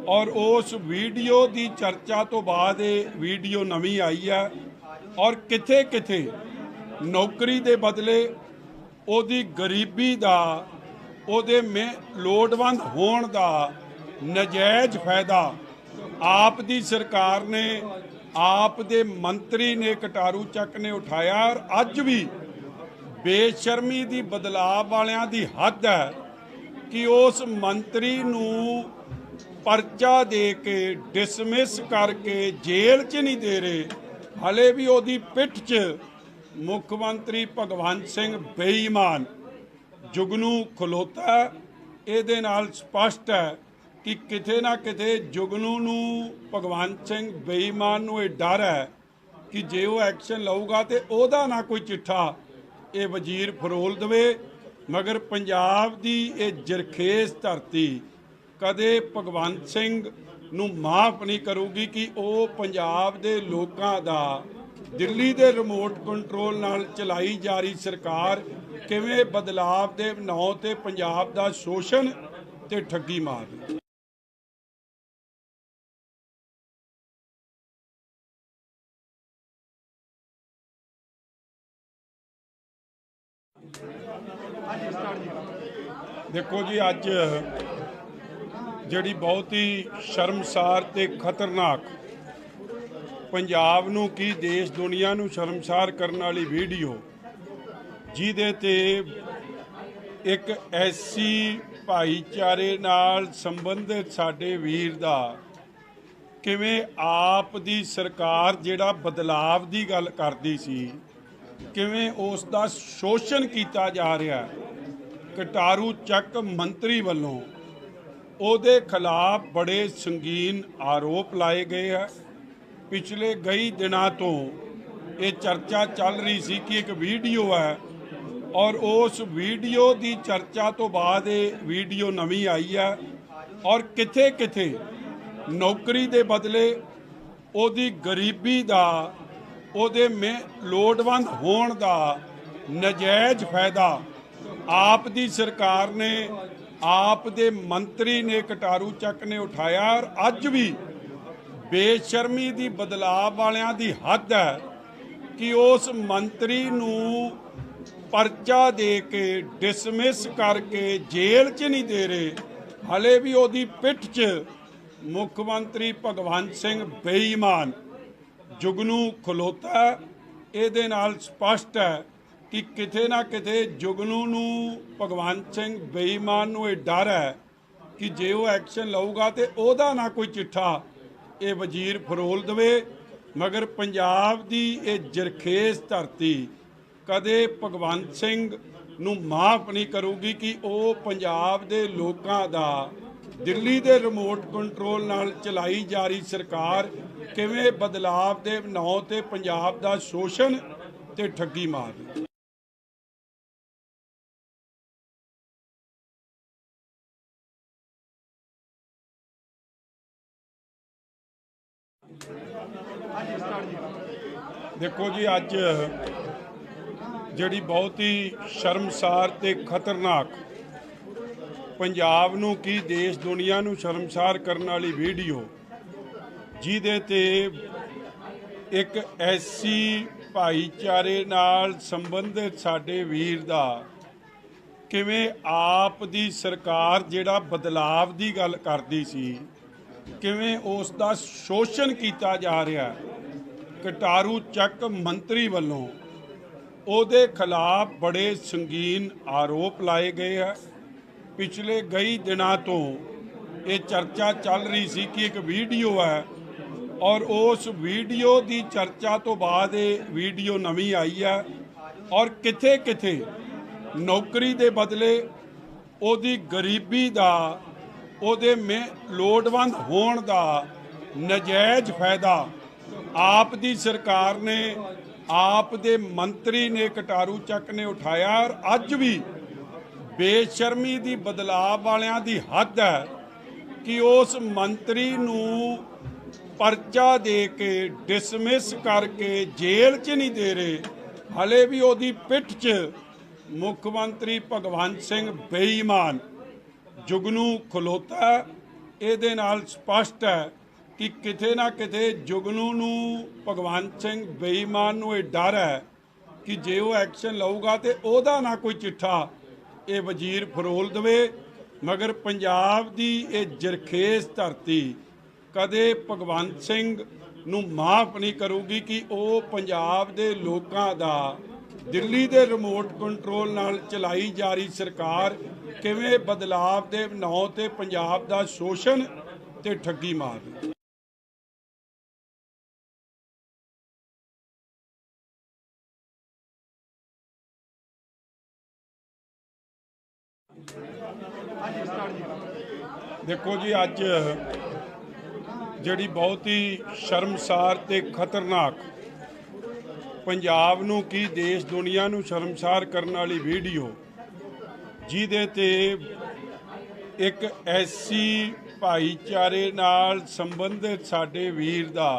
ਔਰ ਉਸ ਵੀਡੀਓ ਦੀ ਚਰਚਾ ਤੋਂ ਬਾਅਦ ਇਹ ਵੀਡੀਓ ਨਵੀਂ ਆਈ ਹੈ ਔਰ ਕਿਥੇ ਕਿਥੇ ਨੌਕਰੀ ਦੇ ਬਦਲੇ ਉਹਦੀ ਗਰੀਬੀ ਦਾ ਉਹਦੇ ਲੋੜਵੰਦ ਹੋਣ ਦਾ ਨਜਾਇਜ਼ ਫਾਇਦਾ ਆਪ ਦੀ ਸਰਕਾਰ ਨੇ ਆਪ ਦੇ ਮੰਤਰੀ ਨੇ ਕਟਾਰੂ ਚੱਕ ਨੇ ਉਠਾਇਆ ਔਰ ਅੱਜ ਵੀ ਬੇਸ਼ਰਮੀ ਦੀ ਬਦਲਾਅ ਵਾਲਿਆਂ ਦੀ ਹੱਦ ਹੈ ਕਿ ਉਸ ਮੰਤਰੀ ਨੂੰ ਪਰਚਾ ਦੇ ਕੇ ਡਿਸਮਿਸ ਕਰਕੇ ਜੇਲ੍ਹ 'ਚ ਨਹੀਂ ਦੇ ਰਹੇ। ਹਲੇ ਵੀ ਉਹਦੀ ਪਿੱਠ 'ਚ ਮੁੱਖ ਮੰਤਰੀ ਭਗਵੰਤ ਸਿੰਘ ਬੇਈਮਾਨ ਜੁਗਨੂ ਖਲੋਤਾ। ਇਹਦੇ ਨਾਲ ਸਪਸ਼ਟ ਹੈ ਕਿ ਕਿਤੇ ਨਾ ਕਿਤੇ ਜੁਗਨੂ ਨੂੰ ਭਗਵੰਤ ਸਿੰਘ ਬੇਈਮਾਨ ਨੂੰ ਇਹ ਡਰ ਹੈ ਕਿ ਜੇ ਉਹ ਐਕਸ਼ਨ ਲਊਗਾ ਤੇ ਉਹਦਾ ਨਾ ਕੋਈ ਚਿੱਠਾ ਇਹ ਵਜ਼ੀਰ ਫਰੋਲ ਦੇਵੇ। ਮਗਰ ਪੰਜਾਬ ਦੀ ਇਹ ਜਰਖੇਜ਼ ਧਰਤੀ ਕਦੇ ਭਗਵੰਤ ਸਿੰਘ ਨੂੰ ਮਾਫ ਨਹੀਂ ਕਰੂਗੀ ਕਿ ਉਹ ਪੰਜਾਬ ਦੇ ਲੋਕਾਂ ਦਾ ਦਿੱਲੀ ਦੇ ਰਿਮੋਟ ਕੰਟਰੋਲ ਨਾਲ ਚਲਾਈ ਜਾ ਰਹੀ ਸਰਕਾਰ ਕਿਵੇਂ ਬਦਲਾਵ ਦੇ ਨਾਂ ਤੇ ਪੰਜਾਬ ਦਾ ਸ਼ੋਸ਼ਣ ਤੇ ਠੱਗੀ ਮਾਰ ਰਹੀ। ਦੇਖੋ ਜੀ, ਅੱਜ ਜਿਹੜੀ ਬਹੁਤ ਹੀ ਸ਼ਰਮਸਾਰ ਤੇ ਖਤਰਨਾਕ ਪੰਜਾਬ ਨੂੰ ਕੀ ਦੇਸ਼ ਦੁਨੀਆ ਨੂੰ ਸ਼ਰਮਸਾਰ ਕਰਨ ਵਾਲੀ ਵੀਡੀਓ ਜਿਹਦੇ ਤੇ ਇੱਕ ਐਸੀ ਭਾਈਚਾਰੇ ਨਾਲ ਸੰਬੰਧਿਤ ਸਾਡੇ ਵੀਰ ਦਾ ਕਿਵੇਂ ਆਪ ਦੀ ਸਰਕਾਰ ਜਿਹੜਾ ਬਦਲਾਵ ਦੀ ਗੱਲ ਕਰਦੀ ਸੀ ਕਿਵੇਂ ਉਸ ਦਾ ਸ਼ੋਸ਼ਣ ਕੀਤਾ ਜਾ ਰਿਹਾ। ਕਟਾਰੂ ਚੱਕ ਮੰਤਰੀ ਵੱਲੋਂ ਉਹਦੇ ਖਿਲਾਫ ਬੜੇ ਸੰਗੀਨ ਆਰੋਪ ਲਾਏ ਗਏ ਹੈ। ਪਿਛਲੇ ਕਈ ਦਿਨਾਂ ਤੋਂ ਇਹ ਚਰਚਾ ਚੱਲ ਰਹੀ ਸੀ ਕਿ ਇੱਕ ਵੀਡੀਓ ਹੈ ਔਰ ਉਸ ਵੀਡੀਓ ਦੀ ਚਰਚਾ ਤੋਂ ਬਾਅਦ ਇਹ ਵੀਡੀਓ ਨਵੀਂ ਆਈ ਹੈ ਔਰ ਕਿਥੇ ਕਿਥੇ ਨੌਕਰੀ ਦੇ ਬਦਲੇ ਉਹਦੀ ਗਰੀਬੀ ਦਾ ਉਹਦੇ ਲੋੜਵੰਦ ਹੋਣ ਦਾ ਨਜਾਇਜ਼ ਫਾਇਦਾ ਆਪ ਦੀ ਸਰਕਾਰ ਨੇ ਆਪ ਦੇ ਮੰਤਰੀ ਨੇ ਕਟਾਰੂ ਚੱਕ ਨੇ ਉਠਾਇਆ ਔਰ ਅੱਜ ਵੀ ਬੇਸ਼ਰਮੀ ਦੀ ਬਦਲਾਅ ਵਾਲਿਆਂ ਦੀ ਹੱਦ ਹੈ ਕਿ ਉਸ ਮੰਤਰੀ ਨੂੰ परचा दे के डिसमिस करके जेल च नहीं दे रहे, हले भी ओदी पिठ च मुख्यमंत्री भगवंत सिंह बेईमान जुगनू खलोता। ਇਹਦੇ ਨਾਲ ਸਪਸ਼ਟ ਹੈ ਕਿ ਕਿਤੇ ਨਾ ਕਿਤੇ ਜੁਗਨੂ ਨੂੰ ਭਗਵੰਤ ਸਿੰਘ ਬੇਈਮਾਨ ਨੂੰ ਇਹ ਡਰ ਹੈ ਕਿ ਜੇ ਉਹ ਐਕਸ਼ਨ ਲਊਗਾ ਤੇ ਉਹਦਾ ਨਾ ਕੋਈ ਚਿੱਠਾ ਇਹ ਵਜ਼ੀਰ ਫਰੋਲ ਦੇਵੇ। ਮਗਰ ਪੰਜਾਬ ਦੀ ਇਹ ਜਰਖੇਜ਼ ਧਰਤੀ ਕਦੇ ਭਗਵੰਤ ਸਿੰਘ ਨੂੰ ਮਾਫ ਨਹੀਂ ਕਰੂਗੀ ਕਿ ਉਹ ਪੰਜਾਬ ਦੇ ਲੋਕਾਂ ਦਾ ਦਿੱਲੀ ਦੇ ਰਿਮੋਟ ਕੰਟਰੋਲ ਨਾਲ ਚਲਾਈ ਜਾ ਰਹੀ ਸਰਕਾਰ ਕਿਵੇਂ ਬਦਲਾਵ ਦੇ ਨਾਂ ਤੇ ਪੰਜਾਬ ਦਾ ਸ਼ੋਸ਼ਣ ਤੇ ਠੱਗੀ ਮਾਰਦੀ। देखो जी, अज जिहड़ी बहुत ही शर्मसार ते खतरनाक पंजाब नूं की देश दुनिया नूं शर्मसार करने वाली वीडियो जिहदे ते एक ऐसी भाईचारे नाल संबंधित साडे वीर दा किवें आप दी सरकार जिहड़ा बदलाव दी गल करदी सी किवें उस दा शोषण कीता जा रहा। कटारू ਚੱਕ मंत्री वालों ਉਹਦੇ खिलाफ बड़े संगीन आरोप लाए गए हैं। पिछले कई दिनों तो ये चर्चा चल रही सी कि एक वीडियो है और उस वीडियो की चर्चा तो बाद ये वीडियो नवी आई है और किथे किथे नौकरी के बदले ਉਹਦੀ गरीबी का ਉਹਦੇ लोड़वंद होण का नजायज़ फायदा आप दी सरकार ने आप दे मंत्री ने कटारू ਚੱਕ ने उठाया और अज भी बेशर्मी दी बदलाव वालियां दी हद है कि उस मंत्री नूं परचा दे के डिसमिस करके जेल च नहीं दे रहे, हले भी ओदी पिठ च मुख्यमंत्री भगवंत सिंह बेईमान जुगनू खलोता। ਇਹਦੇ ਨਾਲ ਸਪਸ਼ਟ ਹੈ कि किते ना किते जुगनू नूं भगवंत सिंह बेईमान नूं ये डर है कि जे वो एक्शन लऊगा तो ਉਹਦਾ ना कोई चिट्ठा ये वजीर फरोल देवे। मगर पंजाब दी ये जरखेज़ धरती कदे भगवंत सिंह नूं माफ नहीं करूगी कि वो पंजाब दे लोकां दा दिल्ली दे रिमोट कंट्रोल नाल चलाई जा रही सरकार किवें बदलाव दे ਨਾਂ ते पंजाब दा शोषण ते ठगी मारदी। देखो जी, अज जिहड़ी बहुत ही शर्मसार ते खतरनाक पंजाब नूं की देश दुनिया नूं शर्मसार करने वाली वीडियो जिहदे ते एक ऐसी भाईचारे नाल संबंधित साडे वीर दा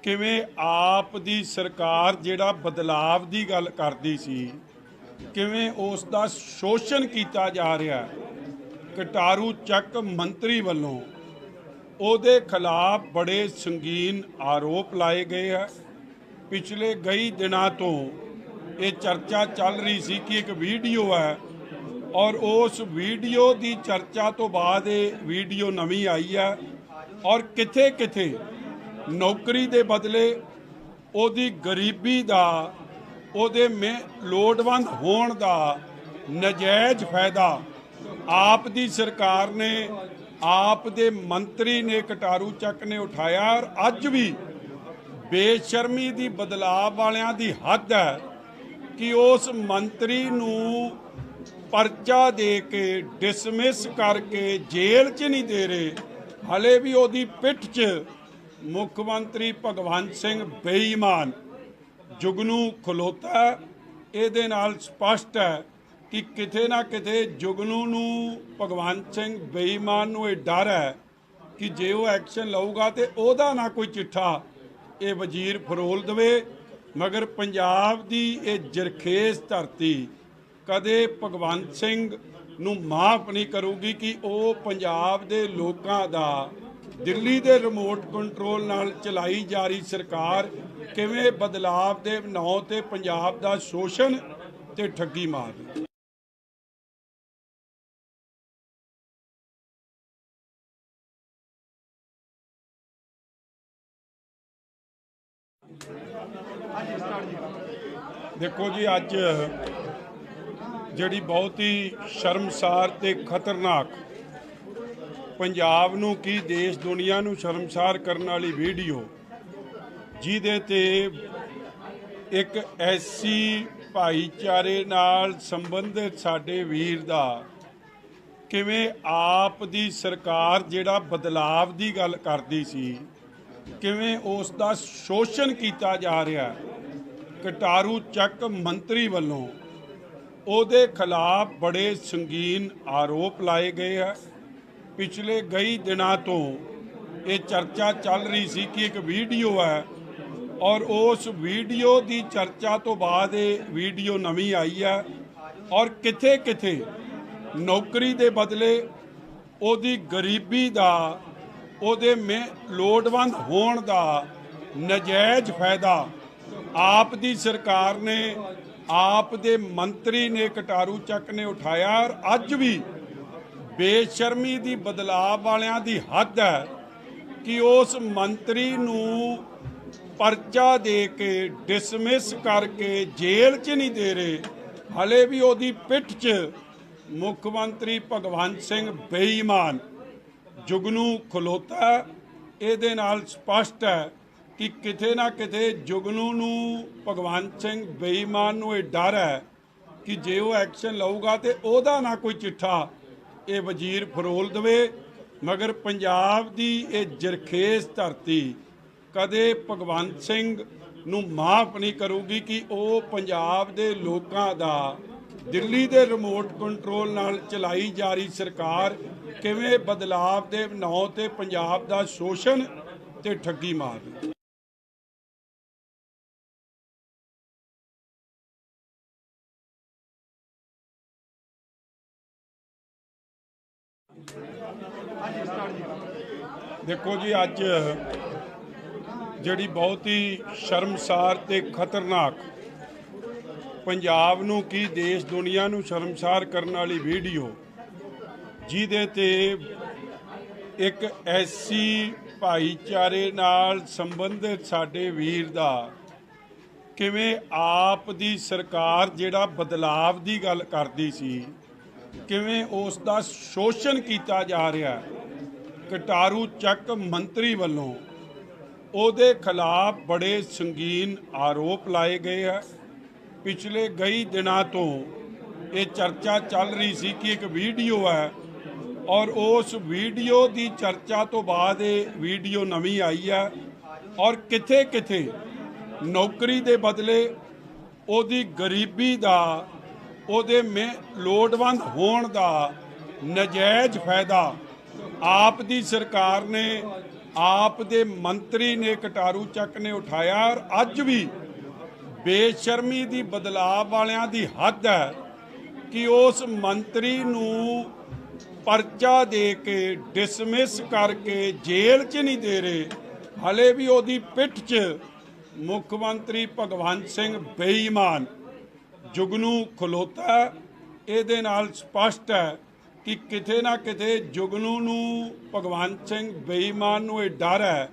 किवें आप दी सरकार जिहड़ा बदलाव दी गल करदी सी किवें उस दा शोषण कीता जा रहा। कटारू ਚੱਕ मंत्री वालों ਉਹਦੇ खिलाफ बड़े संगीन आरोप लाए गए हैं। पिछले कई दिनों तो ये चर्चा चल रही सी कि एक वीडियो है और उस वीडियो की चर्चा तो बाद ये वीडियो नवी आई है और किथे किथे नौकरी के बदले ਉਹਦੀ गरीबी का ਉਹਦੇ लोड़वंद होण का नजायज़ फायदा आप दी सरकार ने आप दे मंत्री ने कटारू ਚੱਕ ने उठाया और अज भी बेशर्मी दी बदलाव वालियां दी हद है कि उस मंत्री नूं परचा दे के डिसमिस करके जेल च नहीं दे रहे, हले भी ਉਹਦੀ पिठ च मुख्यमंत्री भगवंत सिंह बेईमान जुगनू खलोता। ਇਹਦੇ ਨਾਲ ਸਪਸ਼ਟ है कि किते ना किते जुगनू नूं भगवंत सिंह बेईमान नूं ये डर है कि जे वो एक्शन लऊगा तो ਉਹਦਾ ना कोई चिट्ठा ये वजीर फरोल देवे। मगर पंजाब दी ये जरखेज़ धरती कदे भगवंत सिंह नूं माफ नहीं करूगी कि वो पंजाब दे लोकां दा दिल्ली दे रिमोट कंट्रोल नाल चलाई जा रही सरकार किवें बदलाव दे ਨਾਂ ते पंजाब दा शोषण ਤੇ ਠੱਗੀ ਮਾਰਦੇ। ਦੇਖੋ ਜੀ, ਅੱਜ ਜਿਹੜੀ ਬਹੁਤ ਹੀ ਸ਼ਰਮਸਾਰ ਤੇ ਖਤਰਨਾਕ, ਪੰਜਾਬ ਨੂੰ ਕੀ ਦੇਸ਼ ਦੁਨੀਆ ਨੂੰ ਸ਼ਰਮਸਾਰ ਕਰਨ ਵਾਲੀ ਵੀਡੀਓ, ਜਿਹਦੇ ਤੇ ਇੱਕ ਐਸੀ ਭਾਈਚਾਰੇ ਨਾਲ ਸੰਬੰਧਿਤ ਸਾਡੇ ਵੀਰ ਦਾ ਕਿਵੇਂ ਆਪ ਦੀ ਸਰਕਾਰ ਜਿਹੜਾ ਬਦਲਾਵ ਦੀ ਗੱਲ ਕਰਦੀ ਸੀ, ਕਿਵੇਂ ਉਸ ਦਾ ਸ਼ੋਸ਼ਣ ਕੀਤਾ ਜਾ ਰਿਹਾ। ਕਟਾਰੂ ਚੱਕ ਮੰਤਰੀ ਵੱਲੋਂ ਉਹਦੇ ਖਿਲਾਫ ਬੜੇ ਸੰਗੀਨ ਆਰੋਪ ਲਾਏ ਗਏ ਹੈ। ਪਿਛਲੇ ਕਈ ਦਿਨਾਂ ਤੋਂ ਇਹ ਚਰਚਾ ਚੱਲ ਰਹੀ ਸੀ ਕਿ ਇੱਕ ਵੀਡੀਓ ਹੈ, ਔਰ ਉਸ ਵੀਡੀਓ ਦੀ ਚਰਚਾ ਤੋਂ ਬਾਅਦ ਇਹ ਵੀਡੀਓ ਨਵੀਂ ਆਈ ਹੈ, ਔਰ ਕਿਥੇ ਕਿਥੇ ਨੌਕਰੀ ਦੇ ਬਦਲੇ ਉਹਦੀ ਗਰੀਬੀ ਦਾ, ਉਹਦੇ ਲੋੜਵੰਦ ਹੋਣ ਦਾ ਨਜਾਇਜ਼ ਫਾਇਦਾ ਆਪ ਦੀ ਸਰਕਾਰ ਨੇ, ਆਪ ਦੇ ਮੰਤਰੀ ਨੇ, ਕਟਾਰੂ ਚੱਕ ਨੇ ਉਠਾਇਆ। ਔਰ ਅੱਜ ਵੀ ਬੇਸ਼ਰਮੀ ਦੀ, ਬਦਲਾਅ ਵਾਲਿਆਂ ਦੀ ਹੱਦ ਹੈ ਕਿ ਉਸ ਮੰਤਰੀ ਨੂੰ ਪਰਚਾ ਦੇ ਕੇ, ਡਿਸਮਿਸ ਕਰਕੇ ਜੇਲ੍ਹ 'ਚ ਨਹੀਂ ਦੇ ਰਹੇ। ਹਲੇ ਵੀ ਉਹਦੀ ਪਿੱਠ 'ਚ ਮੁੱਖ ਮੰਤਰੀ ਭਗਵੰਤ ਸਿੰਘ ਬੇਈਮਾਨ ਜੁਗਨੂ ਖਲੋਤਾ। ਇਹਦੇ ਨਾਲ ਸਪਸ਼ਟ ਹੈ ਕਿ ਕਿਤੇ ਨਾ ਕਿਤੇ ਜੁਗਨੂ ਨੂੰ, ਭਗਵੰਤ ਸਿੰਘ ਬੇਈਮਾਨ ਨੂੰ ਇਹ ਡਰ ਹੈ ਕਿ ਜੇ ਉਹ ਐਕਸ਼ਨ ਲਊਗਾ ਤੇ ਉਹਦਾ ਨਾ ਕੋਈ ਚਿੱਠਾ ਇਹ ਵਜ਼ੀਰ ਫਰੋਲ ਦੇਵੇ। ਮਗਰ ਪੰਜਾਬ ਦੀ ਇਹ ਜਰਖੇਜ਼ ਧਰਤੀ ਕਦੇ ਭਗਵੰਤ ਸਿੰਘ ਨੂੰ ਮਾਫ ਨਹੀਂ ਕਰੂਗੀ ਕਿ ਉਹ ਪੰਜਾਬ ਦੇ ਲੋਕਾਂ ਦਾ, ਦਿੱਲੀ ਦੇ ਰਿਮੋਟ ਕੰਟਰੋਲ ਨਾਲ ਚਲਾਈ ਜਾ ਰਹੀ ਸਰਕਾਰ ਕਿਵੇਂ ਬਦਲਾਵ ਦੇ ਨਾਂ ਤੇ ਪੰਜਾਬ ਦਾ ਸ਼ੋਸ਼ਣ ਤੇ ਠੱਗੀ ਮਾਰਦੀ। ਦੇਖੋ ਜੀ, ਅੱਜ ਜਿਹੜੀ ਬਹੁਤ ਹੀ ਸ਼ਰਮਸਾਰ ਤੇ ਖਤਰਨਾਕ, ਪੰਜਾਬ ਨੂੰ ਕੀ ਦੇਸ਼ ਦੁਨੀਆ ਨੂੰ ਸ਼ਰਮਸਾਰ ਕਰਨ ਵਾਲੀ ਵੀਡੀਓ, ਜਿਹਦੇ ਤੇ ਇੱਕ ਐਸੀ ਭਾਈਚਾਰੇ ਨਾਲ ਸੰਬੰਧਿਤ ਸਾਡੇ ਵੀਰ ਦਾ ਕਿਵੇਂ ਆਪ ਦੀ ਸਰਕਾਰ ਜਿਹੜਾ ਬਦਲਾਵ ਦੀ ਗੱਲ ਕਰਦੀ ਸੀ, ਕਿਵੇਂ ਉਸ ਦਾ ਸ਼ੋਸ਼ਣ ਕੀਤਾ ਜਾ ਰਿਹਾ। ਕਟਾਰੂ ਚੱਕ ਮੰਤਰੀ ਵੱਲੋਂ ਉਹਦੇ ਖਿਲਾਫ ਬੜੇ ਸੰਗੀਨ ਆਰੋਪ ਲਾਏ ਗਏ ਹੈ। ਪਿਛਲੇ ਕਈ ਦਿਨਾਂ ਤੋਂ ਇਹ ਚਰਚਾ ਚੱਲ ਰਹੀ ਸੀ ਕਿ ਇੱਕ ਵੀਡੀਓ ਹੈ, ਔਰ ਉਸ ਵੀਡੀਓ ਦੀ ਚਰਚਾ ਤੋਂ ਬਾਅਦ ਇਹ ਵੀਡੀਓ ਨਵੀਂ ਆਈ ਹੈ, ਔਰ ਕਿਥੇ ਕਿਥੇ ਨੌਕਰੀ ਦੇ ਬਦਲੇ ਉਹਦੀ ਗਰੀਬੀ ਦਾ, ਉਹਦੇ ਲੋੜਵੰਦ ਹੋਣ ਦਾ ਨਜਾਇਜ਼ ਫਾਇਦਾ ਆਪ ਦੀ ਸਰਕਾਰ ਨੇ, ਆਪ ਦੇ ਮੰਤਰੀ ਨੇ, ਕਟਾਰੂ ਚੱਕ ਨੇ ਉਠਾਇਆ। ਔਰ ਅੱਜ ਵੀ ਬੇਸ਼ਰਮੀ ਦੀ, ਬਦਲਾਅ ਵਾਲਿਆਂ ਦੀ ਹੱਦ ਹੈ ਕਿ ਉਸ ਮੰਤਰੀ ਨੂੰ ਪਰਚਾ ਦੇ ਕੇ, ਡਿਸਮਿਸ ਕਰਕੇ ਜੇਲ੍ਹ 'ਚ ਨਹੀਂ ਦੇ ਰਹੇ। ਹਲੇ ਵੀ ਉਹਦੀ ਪਿੱਠ 'ਚ ਮੁੱਖ ਮੰਤਰੀ ਭਗਵੰਤ ਸਿੰਘ ਬੇਈਮਾਨ ਜੁਗਨੂ ਖਲੋਤਾ। ਇਹਦੇ ਨਾਲ ਸਪਸ਼ਟ ਹੈ ਕਿ ਕਿਤੇ ਨਾ ਕਿਤੇ ਜੁਗਨੂ ਨੂੰ, ਭਗਵੰਤ ਸਿੰਘ ਬੇਈਮਾਨ ਨੂੰ ਇਹ ਡਰ ਹੈ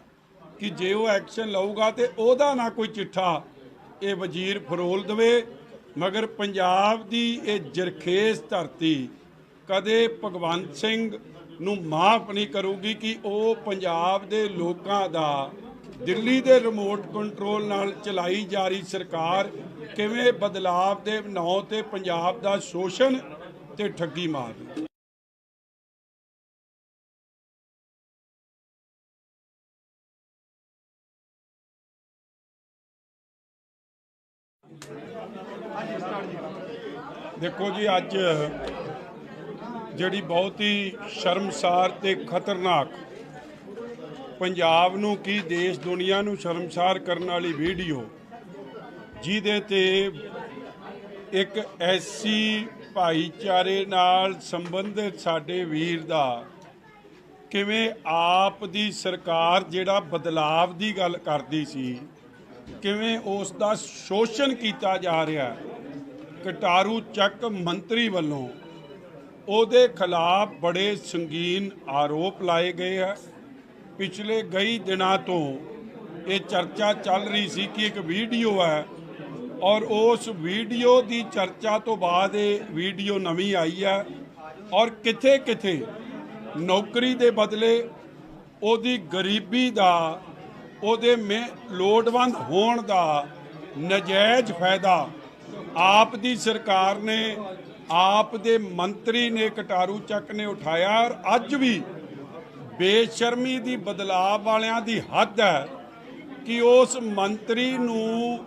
ਕਿ ਜੇ ਉਹ ਐਕਸ਼ਨ ਲਊਗਾ ਤੇ ਉਹਦਾ ਨਾ ਕੋਈ ਚਿੱਠਾ ਇਹ ਵਜ਼ੀਰ ਫਰੋਲ ਦੇਵੇ। ਮਗਰ ਪੰਜਾਬ ਦੀ ਇਹ ਜਰਖੇਜ਼ ਧਰਤੀ ਕਦੇ ਭਗਵੰਤ ਸਿੰਘ ਨੂੰ ਮਾਫ ਨਹੀਂ ਕਰੂਗੀ ਕਿ ਉਹ ਪੰਜਾਬ ਦੇ ਲੋਕਾਂ ਦਾ, ਦਿੱਲੀ ਦੇ ਰਿਮੋਟ ਕੰਟਰੋਲ ਨਾਲ ਚਲਾਈ ਜਾ ਰਹੀ ਸਰਕਾਰ ਕਿਵੇਂ ਬਦਲਾਵ ਦੇ ਨਾਂ ਤੇ ਪੰਜਾਬ ਦਾ ਸ਼ੋਸ਼ਣ ਤੇ ਠੱਗੀ ਮਾਰਦੀ। ਦੇਖੋ ਜੀ, ਅੱਜ ਜਿਹੜੀ ਬਹੁਤ ਹੀ ਸ਼ਰਮਸਾਰ ਤੇ ਖਤਰਨਾਕ, ਪੰਜਾਬ ਨੂੰ ਕੀ ਦੇਸ਼ ਦੁਨੀਆ ਨੂੰ ਸ਼ਰਮਸਾਰ ਕਰਨ ਵਾਲੀ ਵੀਡੀਓ, ਜਿਹਦੇ ਤੇ ਇੱਕ ਐਸੀ ਭਾਈਚਾਰੇ ਨਾਲ ਸੰਬੰਧਿਤ ਸਾਡੇ ਵੀਰ ਦਾ ਕਿਵੇਂ ਆਪ ਦੀ ਸਰਕਾਰ ਜਿਹੜਾ ਬਦਲਾਵ ਦੀ ਗੱਲ ਕਰਦੀ ਸੀ, ਕਿਵੇਂ ਉਸ ਦਾ ਸ਼ੋਸ਼ਣ ਕੀਤਾ ਜਾ ਰਿਹਾ। ਕਟਾਰੂ ਚੱਕ ਮੰਤਰੀ ਵੱਲੋਂ ਉਹਦੇ ਖਿਲਾਫ ਬੜੇ ਸੰਗੀਨ ਆਰੋਪ ਲਾਏ ਗਏ ਹੈ। ਪਿਛਲੇ ਕਈ ਦਿਨਾਂ ਤੋਂ ਇਹ ਚਰਚਾ ਚੱਲ ਰਹੀ ਸੀ ਕਿ ਇੱਕ ਵੀਡੀਓ ਹੈ ਔਰ ਉਸ ਵੀਡੀਓ ਦੀ ਚਰਚਾ ਤੋਂ ਬਾਅਦ ਇਹ ਵੀਡੀਓ ਨਵੀਂ ਆਈ ਹੈ ਔਰ ਕਿਥੇ ਕਿਥੇ ਨੌਕਰੀ ਦੇ ਬਦਲੇ ਉਹਦੀ ਗਰੀਬੀ ਦਾ ਉਹਦੇ ਲੋੜਵੰਦ ਹੋਣ ਦਾ ਨਜਾਇਜ਼ ਫਾਇਦਾ ਆਪ ਦੀ ਸਰਕਾਰ ਨੇ ਆਪ ਦੇ ਮੰਤਰੀ ਨੇ ਕਟਾਰੂ ਚੱਕ ਨੇ ਉਠਾਇਆ ਔਰ ਅੱਜ ਵੀ ਬੇਸ਼ਰਮੀ ਦੀ ਬਦਲਾਅ ਵਾਲਿਆਂ ਦੀ ਹੱਦ ਹੈ ਕਿ ਉਸ ਮੰਤਰੀ ਨੂੰ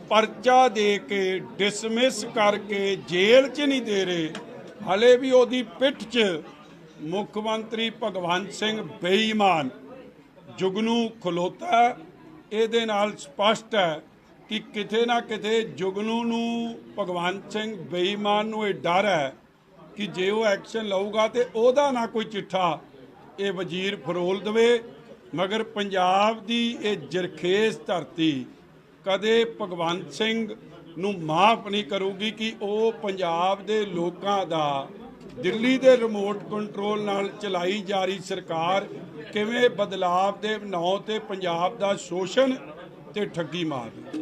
ਪਰਚਾ ਦੇ ਕੇ ਡਿਸਮਿਸ ਕਰਕੇ ਜੇਲ੍ਹ 'ਚ ਨਹੀਂ ਦੇ ਰਹੇ। ਹਲੇ ਵੀ ਉਹਦੀ ਪਿੱਠ 'ਚ ਮੁੱਖ ਮੰਤਰੀ ਭਗਵੰਤ ਸਿੰਘ ਬੇਈਮਾਨ ਜੁਗਨੂ ਖਲੋਤਾ। ਇਹਦੇ ਨਾਲ ਸਪਸ਼ਟ ਹੈ ਕਿ ਕਿਤੇ ਨਾ ਕਿਤੇ ਜੁਗਨੂ ਨੂੰ ਭਗਵੰਤ ਸਿੰਘ ਬੇਈਮਾਨ ਨੂੰ ਇਹ ਡਰ ਹੈ ਕਿ ਜੇ ਉਹ ਐਕਸ਼ਨ ਲਊਗਾ ਤੇ ਉਹਦਾ ਨਾ ਕੋਈ ਚਿੱਠਾ ਇਹ ਵਜ਼ੀਰ ਫਰੋਲ ਦੇਵੇ। ਮਗਰ ਪੰਜਾਬ ਦੀ ਇਹ ਜਰਖੇਜ਼ ਧਰਤੀ ਕਦੇ ਭਗਵੰਤ ਸਿੰਘ ਨੂੰ ਮਾਫ ਨਹੀਂ ਕਰੂਗੀ ਕਿ ਉਹ ਪੰਜਾਬ ਦੇ ਲੋਕਾਂ ਦਾ ਦਿੱਲੀ ਦੇ ਰਿਮੋਟ ਕੰਟਰੋਲ ਨਾਲ ਚਲਾਈ ਜਾ ਰਹੀ ਸਰਕਾਰ ਕਿਵੇਂ ਬਦਲਾਵ ਦੇ ਨਾਂ ਤੇ ਪੰਜਾਬ ਦਾ ਸ਼ੋਸ਼ਣ ਤੇ ਠੱਗੀ ਮਾਰਦੀ।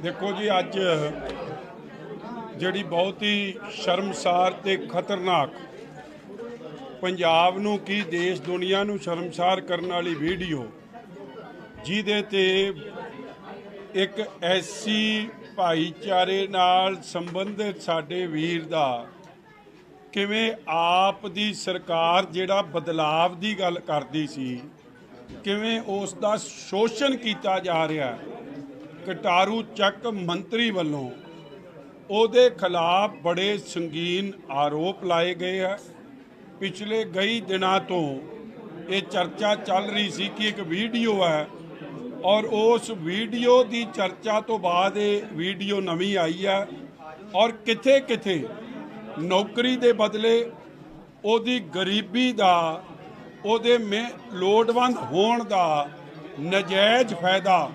ਦੇਖੋ ਜੀ, ਅੱਜ ਜਿਹੜੀ ਬਹੁਤ ਹੀ ਸ਼ਰਮਸਾਰ ਤੇ ਖਤਰਨਾਕ ਪੰਜਾਬ ਨੂੰ ਕੀ ਦੇਸ਼ ਦੁਨੀਆ ਨੂੰ ਸ਼ਰਮਸਾਰ ਕਰਨ ਵਾਲੀ ਵੀਡੀਓ ਜਿਹਦੇ ਤੇ ਇੱਕ ਐਸੀ ਭਾਈਚਾਰੇ ਨਾਲ ਸੰਬੰਧਿਤ ਸਾਡੇ ਵੀਰ ਦਾ ਕਿਵੇਂ ਆਪ ਦੀ ਸਰਕਾਰ ਜਿਹੜਾ ਬਦਲਾਵ ਦੀ ਗੱਲ ਕਰਦੀ ਸੀ ਕਿਵੇਂ ਉਸ ਦਾ ਸ਼ੋਸ਼ਣ ਕੀਤਾ ਜਾ ਰਿਹਾ। ਕਟਾਰੂ ਚੱਕ ਮੰਤਰੀ ਵੱਲੋਂ ਉਹਦੇ ਖਿਲਾਫ ਬੜੇ ਸੰਗੀਨ ਆਰੋਪ ਲਾਏ ਗਏ ਹੈ। ਪਿਛਲੇ ਕਈ ਦਿਨਾਂ ਤੋਂ ਇਹ ਚਰਚਾ ਚੱਲ ਰਹੀ ਸੀ ਕਿ ਇੱਕ ਵੀਡੀਓ ਹੈ ਔਰ ਉਸ ਵੀਡੀਓ ਦੀ ਚਰਚਾ ਤੋਂ ਬਾਅਦ ਇਹ ਵੀਡੀਓ ਨਵੀਂ ਆਈ ਹੈ ਔਰ ਕਿਥੇ ਕਿਥੇ ਨੌਕਰੀ ਦੇ ਬਦਲੇ ਉਹਦੀ ਗਰੀਬੀ ਦਾ ਉਹਦੇ ਲੋੜਵੰਦ ਹੋਣ ਦਾ ਨਜਾਇਜ਼ ਫਾਇਦਾ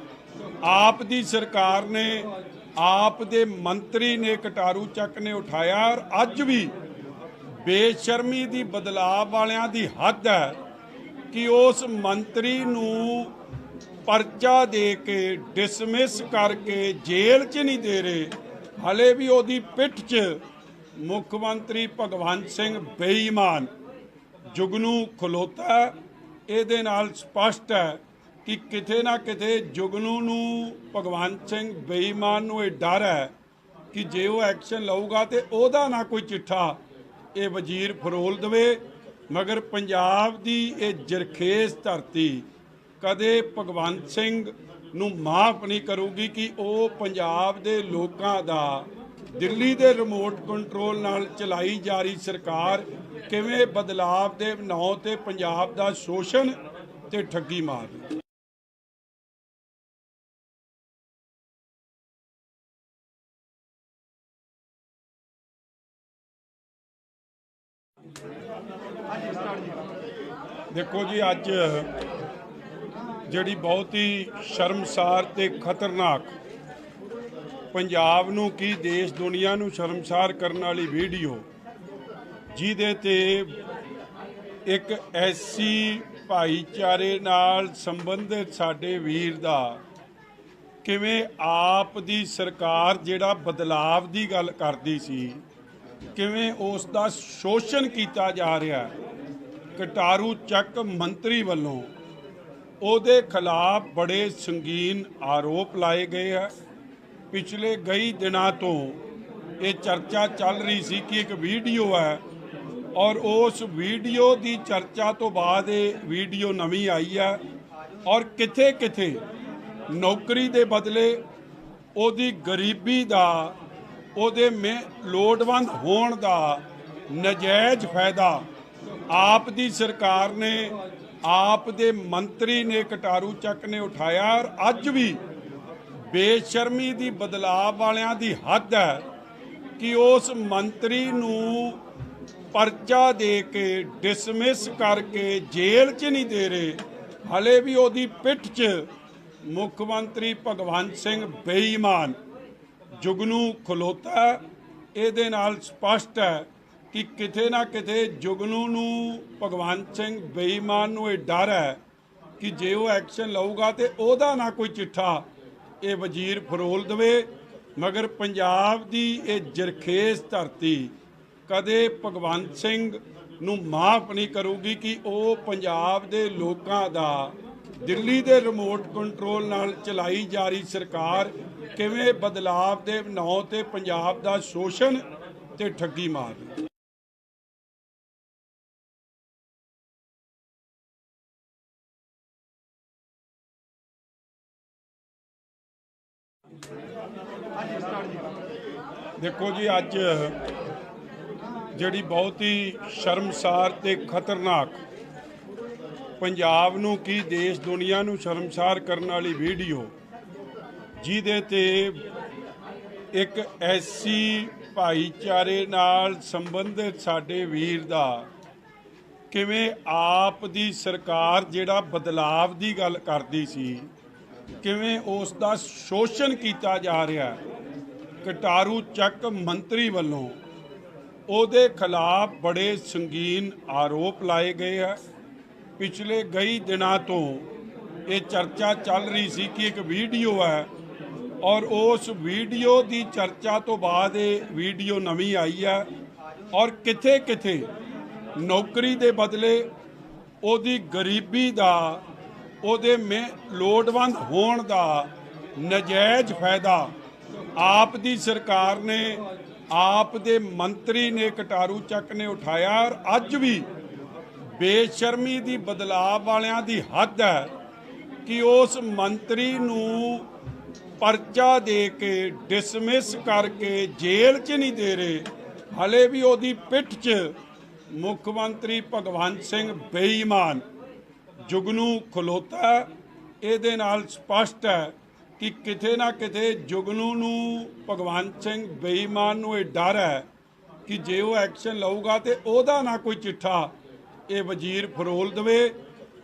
ਆਪ ਦੀ ਸਰਕਾਰ ਨੇ ਆਪ ਦੇ ਮੰਤਰੀ ਨੇ ਕਟਾਰੂ ਚੱਕ ਨੇ ਉਠਾਇਆ ਔਰ ਅੱਜ ਵੀ ਬੇਸ਼ਰਮੀ ਦੀ ਬਦਲਾਅ ਵਾਲਿਆਂ ਦੀ ਹੱਦ ਹੈ ਕਿ ਉਸ ਮੰਤਰੀ ਨੂੰ ਪਰਚਾ ਦੇ ਕੇ ਡਿਸਮਿਸ ਕਰਕੇ ਜੇਲ੍ਹ 'ਚ ਨਹੀਂ ਦੇ ਰਹੇ। ਹਲੇ ਵੀ ਉਹਦੀ ਪਿੱਠ 'ਚ ਮੁੱਖ ਮੰਤਰੀ ਭਗਵੰਤ ਸਿੰਘ ਬੇਈਮਾਨ ਜੁਗਨੂ ਖਲੋਤਾ। ਇਹਦੇ ਨਾਲ ਸਪਸ਼ਟ ਹੈ ਕਿ ਕਿਤੇ ਨਾ ਕਿਤੇ ਜੁਗਨੂ ਨੂੰ ਭਗਵੰਤ ਸਿੰਘ ਬੇਈਮਾਨ ਨੂੰ ਇਹ ਡਰ ਹੈ ਕਿ ਜੇ ਉਹ ਐਕਸ਼ਨ ਲਊਗਾ ਤੇ ਉਹਦਾ ਨਾ ਕੋਈ ਚਿੱਠਾ ਇਹ ਵਜ਼ੀਰ ਫਰੋਲ ਦੇਵੇ। ਮਗਰ ਪੰਜਾਬ ਦੀ ਇਹ ਜਰਖੇਜ਼ ਧਰਤੀ ਕਦੇ ਭਗਵੰਤ ਸਿੰਘ ਨੂੰ ਮਾਫ ਨਹੀਂ ਕਰੂਗੀ ਕਿ ਉਹ ਪੰਜਾਬ ਦੇ ਲੋਕਾਂ ਦਾ ਦਿੱਲੀ ਦੇ ਰਿਮੋਟ ਕੰਟਰੋਲ ਨਾਲ ਚਲਾਈ ਜਾ ਰਹੀ ਸਰਕਾਰ ਕਿਵੇਂ ਬਦਲਾਵ ਦੇ ਨਾਂ ਤੇ ਪੰਜਾਬ ਦਾ ਸ਼ੋਸ਼ਣ ਤੇ ਠੱਗੀ ਮਾਰਦੀ। ਦੇਖੋ ਜੀ, ਅੱਜ ਜਿਹੜੀ ਬਹੁਤ ਹੀ ਸ਼ਰਮਸਾਰ ਤੇ ਖਤਰਨਾਕ ਪੰਜਾਬ ਨੂੰ ਕੀ ਦੇਸ਼ ਦੁਨੀਆ ਨੂੰ ਸ਼ਰਮਸਾਰ ਕਰਨ ਵਾਲੀ ਵੀਡੀਓ ਜਿਹਦੇ ਤੇ ਇੱਕ ਐਸੀ ਭਾਈਚਾਰੇ ਨਾਲ ਸੰਬੰਧਿਤ ਸਾਡੇ ਵੀਰ ਦਾ ਕਿਵੇਂ ਆਪ ਦੀ ਸਰਕਾਰ ਜਿਹੜਾ ਬਦਲਾਵ ਦੀ ਗੱਲ ਕਰਦੀ ਸੀ ਕਿਵੇਂ ਉਸ ਦਾ ਸ਼ੋਸ਼ਣ ਕੀਤਾ ਜਾ ਰਿਹਾ। ਕਟਾਰੂ ਚੱਕ ਮੰਤਰੀ ਵੱਲੋਂ ਉਹਦੇ ਖਿਲਾਫ ਬੜੇ ਸੰਗੀਨ ਆਰੋਪ ਲਾਏ ਗਏ ਹੈ। ਪਿਛਲੇ ਕਈ ਦਿਨਾਂ ਤੋਂ ਇਹ ਚਰਚਾ ਚੱਲ ਰਹੀ ਸੀ ਕਿ ਇੱਕ ਵੀਡੀਓ ਹੈ ਔਰ ਉਸ ਵੀਡੀਓ ਦੀ ਚਰਚਾ ਤੋਂ ਬਾਅਦ ਇਹ ਵੀਡੀਓ ਨਵੀਂ ਆਈ ਹੈ ਔਰ ਕਿਥੇ ਕਿਥੇ ਨੌਕਰੀ ਦੇ ਬਦਲੇ ਉਹਦੀ ਗਰੀਬੀ ਦਾ ਉਹਦੇ ਲੋੜਵੰਦ ਹੋਣ ਦਾ ਨਜਾਇਜ਼ ਫਾਇਦਾ ਆਪ ਦੀ ਸਰਕਾਰ ਨੇ ਆਪ ਦੇ ਮੰਤਰੀ ਨੇ ਕਟਾਰੂ ਚੱਕ ਨੇ ਉਠਾਇਆ ਔਰ ਅੱਜ ਵੀ ਬੇਸ਼ਰਮੀ ਦੀ ਬਦਲਾਅ ਵਾਲਿਆਂ ਦੀ ਹੱਦ ਹੈ ਕਿ ਉਸ ਮੰਤਰੀ ਨੂੰ परचा दे के डिसमिस करके जेल च नहीं दे रहे, हले भी ਉਹਦੀ पिठ च मुख मंत्री भगवंत सिंह बेईमान जुगनू खलोता। ਇਹਦੇ ਨਾਲ ਸਪਸ਼ਟ ਹੈ ਕਿ ਕਿਤੇ ਨਾ ਕਿਤੇ जुगनू ਨੂੰ ਭਗਵੰਤ ਸਿੰਘ ਬੇਈਮਾਨ ਨੂੰ ਇਹ ਡਰ ਹੈ ਕਿ ਜੇ ਉਹ ਐਕਸ਼ਨ ਲਊਗਾ ਤੇ ਉਹਦਾ ਨਾ ਕੋਈ ਚਿੱਠਾ ਇਹ ਵਜ਼ੀਰ ਫਰੋਲ ਦੇਵੇ। ਮਗਰ ਪੰਜਾਬ ਦੀ ਇਹ ਜਰਖੇਜ਼ ਧਰਤੀ ਕਦੇ ਭਗਵੰਤ ਸਿੰਘ ਨੂੰ ਮਾਫ ਨਹੀਂ ਕਰੂਗੀ ਕਿ ਉਹ ਪੰਜਾਬ ਦੇ ਲੋਕਾਂ ਦਾ ਦਿੱਲੀ ਦੇ ਰਿਮੋਟ ਕੰਟਰੋਲ ਨਾਲ ਚਲਾਈ ਜਾ ਰਹੀ ਸਰਕਾਰ ਕਿਵੇਂ ਬਦਲਾਵ ਦੇ ਨਾਂ ਤੇ ਪੰਜਾਬ ਦਾ ਸ਼ੋਸ਼ਣ ਤੇ ਠੱਗੀ ਮਾਰ ਰਹੀ ਹੈ। देखो जी, अज जिहड़ी बहुत ही शर्मसार ते खतरनाक पंजाब नूं की देश दुनिया नूं शर्मसार करने वाली वीडियो जिहदे ते एक ऐसी भाईचारे नाल संबंधित साडे वीर दा किवें आप दी सरकार जिहड़ा बदलाव दी गल करदी सी किवें उस दा शोषण कीता जा रहा है। कटारू ਚੱਕ मंत्री वालों ਉਹਦੇ खिलाफ बड़े संगीन आरोप लाए गए हैं। पिछले कई दिनों तो ये चर्चा चल रही सी कि एक वीडियो है और उस वीडियो की चर्चा तो बाद ये वीडियो नवी आई है और किथे किथे नौकरी के बदले ਉਹਦੀ गरीबी का ਉਹਦੇ लोड़वंद होण का नजायज़ फायदा आप दी सरकार ने आप दे मंत्री ने कटारू ਚੱਕ ने उठाया और अज भी बेशर्मी दी बदलाव वालियां दी हद है कि उस मंत्री नूं परचा दे के डिसमिस करके जेल च नहीं दे रहे, हले भी ਉਹਦੀ पिठ च मुख मंत्री भगवंत सिंह बेईमान जुगनू खलोता। ਇਹਦੇ ਨਾਲ ਸਪਸ਼ਟ ਹੈ कि किते ना किते जुगनू नूं भगवंत सिंह बेईमान नूं ये डर है कि जे वो एक्शन लऊगा तो ਉਹਦਾ ना कोई चिट्ठा ये वजीर फरोल देवे।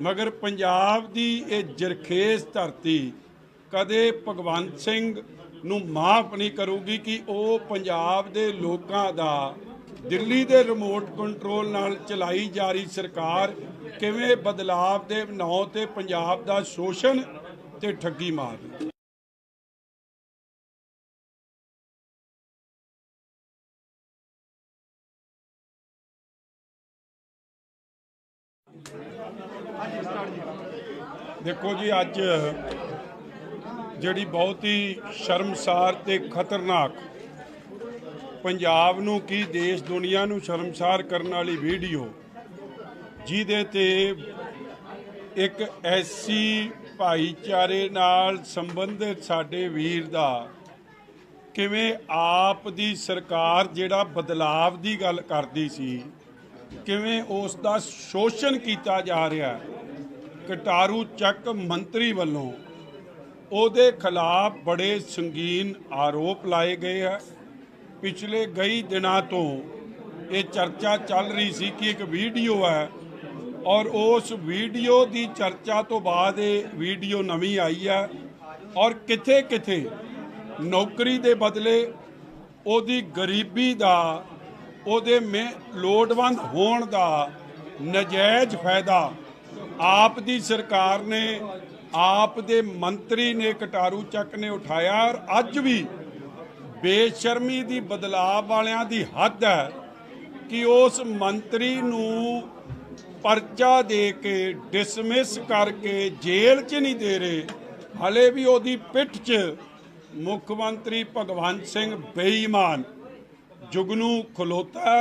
मगर पंजाब दी ये जरखेज धरती कदे भगवंत सिंह नूं माफ नहीं करूगी कि वो पंजाब दे लोकां दा दिल्ली दे रिमोट कंट्रोल नाल चलाई जा रही सरकार किवें बदलाव दे ਨਾਂ ते पंजाब दा शोषण ते ठगी मार रही है। देखो जी, अज जिहड़ी बहुत ही शर्मसार ते खतरनाक पंजाब नूं की देश दुनिया नूं शर्मसार करने वाली वीडियो जिहदे ते एक ऐसी भाईचारे नाल संबंधित साडे वीर दा किवें आप दी सरकार जिहड़ा बदलाव दी गल करदी सी किवें उस दा शोषण कीता जा रहा है। कटारू ਚੱਕ मंत्री वालों ਉਹਦੇ खिलाफ बड़े संगीन आरोप लाए गए हैं। पिछले कई दिनों तो ये चर्चा चल रही सी कि एक वीडियो है और उस वीडियो की चर्चा तो बाद ये वीडियो नवी आई है और किथे किथे नौकरी के बदले ਉਹਦੀ गरीबी का ਉਹਦੇ लोड़वंद होण का नजायज़ फायदा आप दी सरकार ने आप दे मंत्री ने कटारू ਚੱਕ ने उठाया और अज भी बेशर्मी दी बदलाव वालियां दी हद है कि उस मंत्री नूं परचा दे के डिसमिस करके जेल च नहीं दे रहे, हले भी ਉਹਦੀ पिठ च मुख मंत्री भगवंत सिंह बेईमान जुगनू खलोता।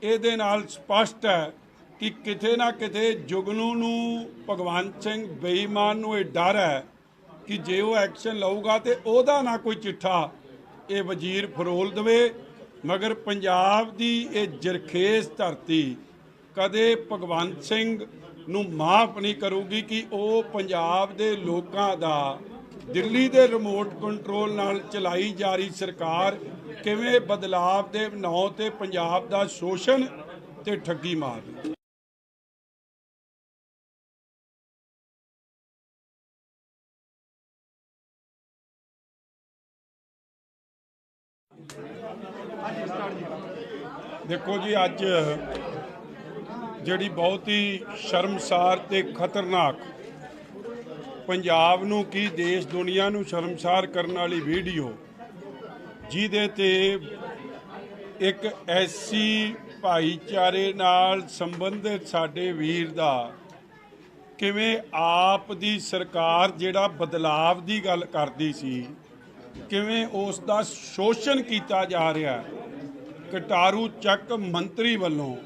ਇਹਦੇ ਨਾਲ ਸਪਸ਼ਟ ਹੈ कि किते ना किते जुगनू नूं भगवंत सिंह बेईमान नूं ये डर है कि जे वो एक्शन लऊगा तो ਉਹਦਾ ना कोई चिट्ठा ये वजीर फरोल देवे। मगर पंजाब दी ये जरखेज धरती कदे भगवंत सिंह नूं माफ नहीं करूगी कि वो पंजाब दे लोकां दा दिल्ली दे रिमोट कंट्रोल नाल चलाई जा रही सरकार किवें बदलाव दे ਨਾਂ ते पंजाब दा शोषण ਤੇ ਠੱਗੀ ਮਾਰ। ਦੇਖੋ ਜੀ, ਅੱਜ ਜਿਹੜੀ ਬਹੁਤ ਹੀ ਸ਼ਰਮਸਾਰ ਤੇ ਖਤਰਨਾਕ, ਪੰਜਾਬ ਨੂੰ ਕੀ ਦੇਸ਼ ਦੁਨੀਆ ਨੂੰ ਸ਼ਰਮਸਾਰ ਕਰਨ ਵਾਲੀ ਵੀਡੀਓ, ਜਿਹਦੇ ਤੇ ਇੱਕ ਐਸੀ ਭਾਈਚਾਰੇ ਨਾਲ ਸੰਬੰਧਿਤ ਸਾਡੇ ਵੀਰ ਦਾ ਕਿਵੇਂ ਆਪ ਦੀ ਸਰਕਾਰ ਜਿਹੜਾ ਬਦਲਾਵ ਦੀ ਗੱਲ ਕਰਦੀ ਸੀ, ਕਿਵੇਂ ਉਸ ਦਾ ਸ਼ੋਸ਼ਣ ਕੀਤਾ ਜਾ ਰਿਹਾ। ਕਟਾਰੂ ਚੱਕ ਮੰਤਰੀ ਵੱਲੋਂ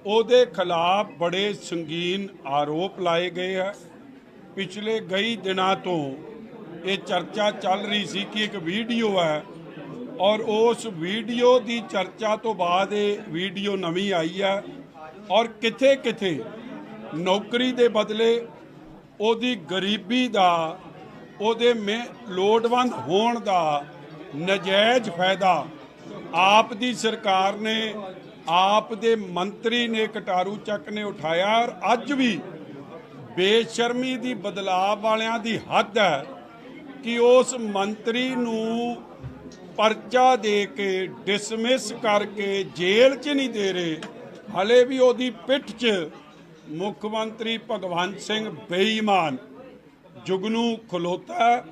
ਉਹਦੇ ਖਿਲਾਫ ਬੜੇ ਸੰਗੀਨ ਆਰੋਪ ਲਾਏ ਗਏ ਆ। ਪਿਛਲੇ ਕਈ ਦਿਨਾਂ ਤੋਂ ਇਹ ਚਰਚਾ ਚੱਲ ਰਹੀ ਸੀ ਕਿ ਇੱਕ ਵੀਡੀਓ ਹੈ, ਔਰ ਉਸ ਵੀਡੀਓ ਦੀ ਚਰਚਾ ਤੋਂ ਬਾਅਦ ਇਹ ਵੀਡੀਓ ਨਵੀਂ ਆਈ ਹੈ, ਔਰ ਕਿਥੇ ਕਿਥੇ ਨੌਕਰੀ ਦੇ ਬਦਲੇ ਉਹਦੀ ਗਰੀਬੀ ਦਾ, ਉਹਦੇ ਲੋੜਵੰਦ ਹੋਣ ਦਾ ਨਜਾਇਜ਼ ਫਾਇਦਾ ਆਪ ਦੀ ਸਰਕਾਰ ਨੇ, ਆਪ ਦੇ ਮੰਤਰੀ ਨੇ, ਕਟਾਰੂ ਚੱਕ ਨੇ ਉਠਾਇਆ। ਔਰ ਅੱਜ ਵੀ ਬੇਸ਼ਰਮੀ ਦੀ, ਬਦਲਾਵ ਵਾਲਿਆਂ ਦੀ ਹੱਦ ਹੈ ਕਿ ਉਸ ਮੰਤਰੀ ਨੂੰ ਪਰਚਾ ਦੇ ਕੇ, ਡਿਸਮਿਸ ਕਰਕੇ ਜੇਲ੍ਹ 'ਚ ਨਹੀਂ ਦੇ ਰਹੇ। ਹਲੇ ਵੀ ਉਹਦੀ ਪਿੱਠ 'ਚ ਮੁੱਖ ਮੰਤਰੀ ਭਗਵੰਤ ਸਿੰਘ ਬੇਈਮਾਨ ਜੁਗਨੂ ਖਲੋਤਾ।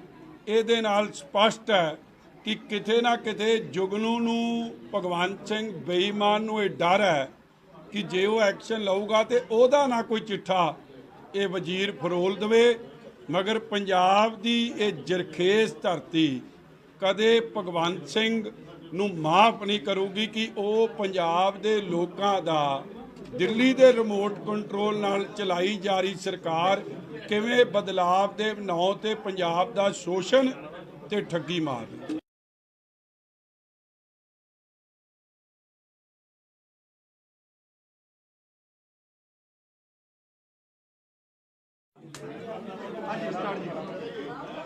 ਇਹਦੇ ਨਾਲ ਸਪਸ਼ਟ ਹੈ ਕਿ ਕਿਤੇ ਨਾ ਕਿਤੇ ਜੁਗਨੂ ਨੂੰ, ਭਗਵੰਤ ਸਿੰਘ ਬੇਈਮਾਨ ਨੂੰ ਇਹ ਡਰ ਹੈ ਕਿ ਜੇ ਉਹ ਐਕਸ਼ਨ ਲਊਗਾ ਤੇ ਉਹਦਾ ਨਾ ਕੋਈ ਚਿੱਠਾ ਇਹ ਵਜ਼ੀਰ ਫਰੋਲ ਦੇਵੇ। ਮਗਰ ਪੰਜਾਬ ਦੀ ਇਹ ਜਰਖੇਜ਼ ਧਰਤੀ ਕਦੇ ਭਗਵੰਤ ਸਿੰਘ ਨੂੰ ਮਾਫ ਨਹੀਂ ਕਰੂਗੀ ਕਿ ਉਹ ਪੰਜਾਬ ਦੇ ਲੋਕਾਂ ਦਾ, ਦਿੱਲੀ ਦੇ ਰਿਮੋਟ ਕੰਟਰੋਲ ਨਾਲ ਚਲਾਈ ਜਾ ਰਹੀ ਸਰਕਾਰ ਕਿਵੇਂ ਬਦਲਾਵ ਦੇ ਨਾਂ ਤੇ ਪੰਜਾਬ ਦਾ ਸ਼ੋਸ਼ਣ ਤੇ ਠੱਗੀ ਮਾਰ ਰਹੀ।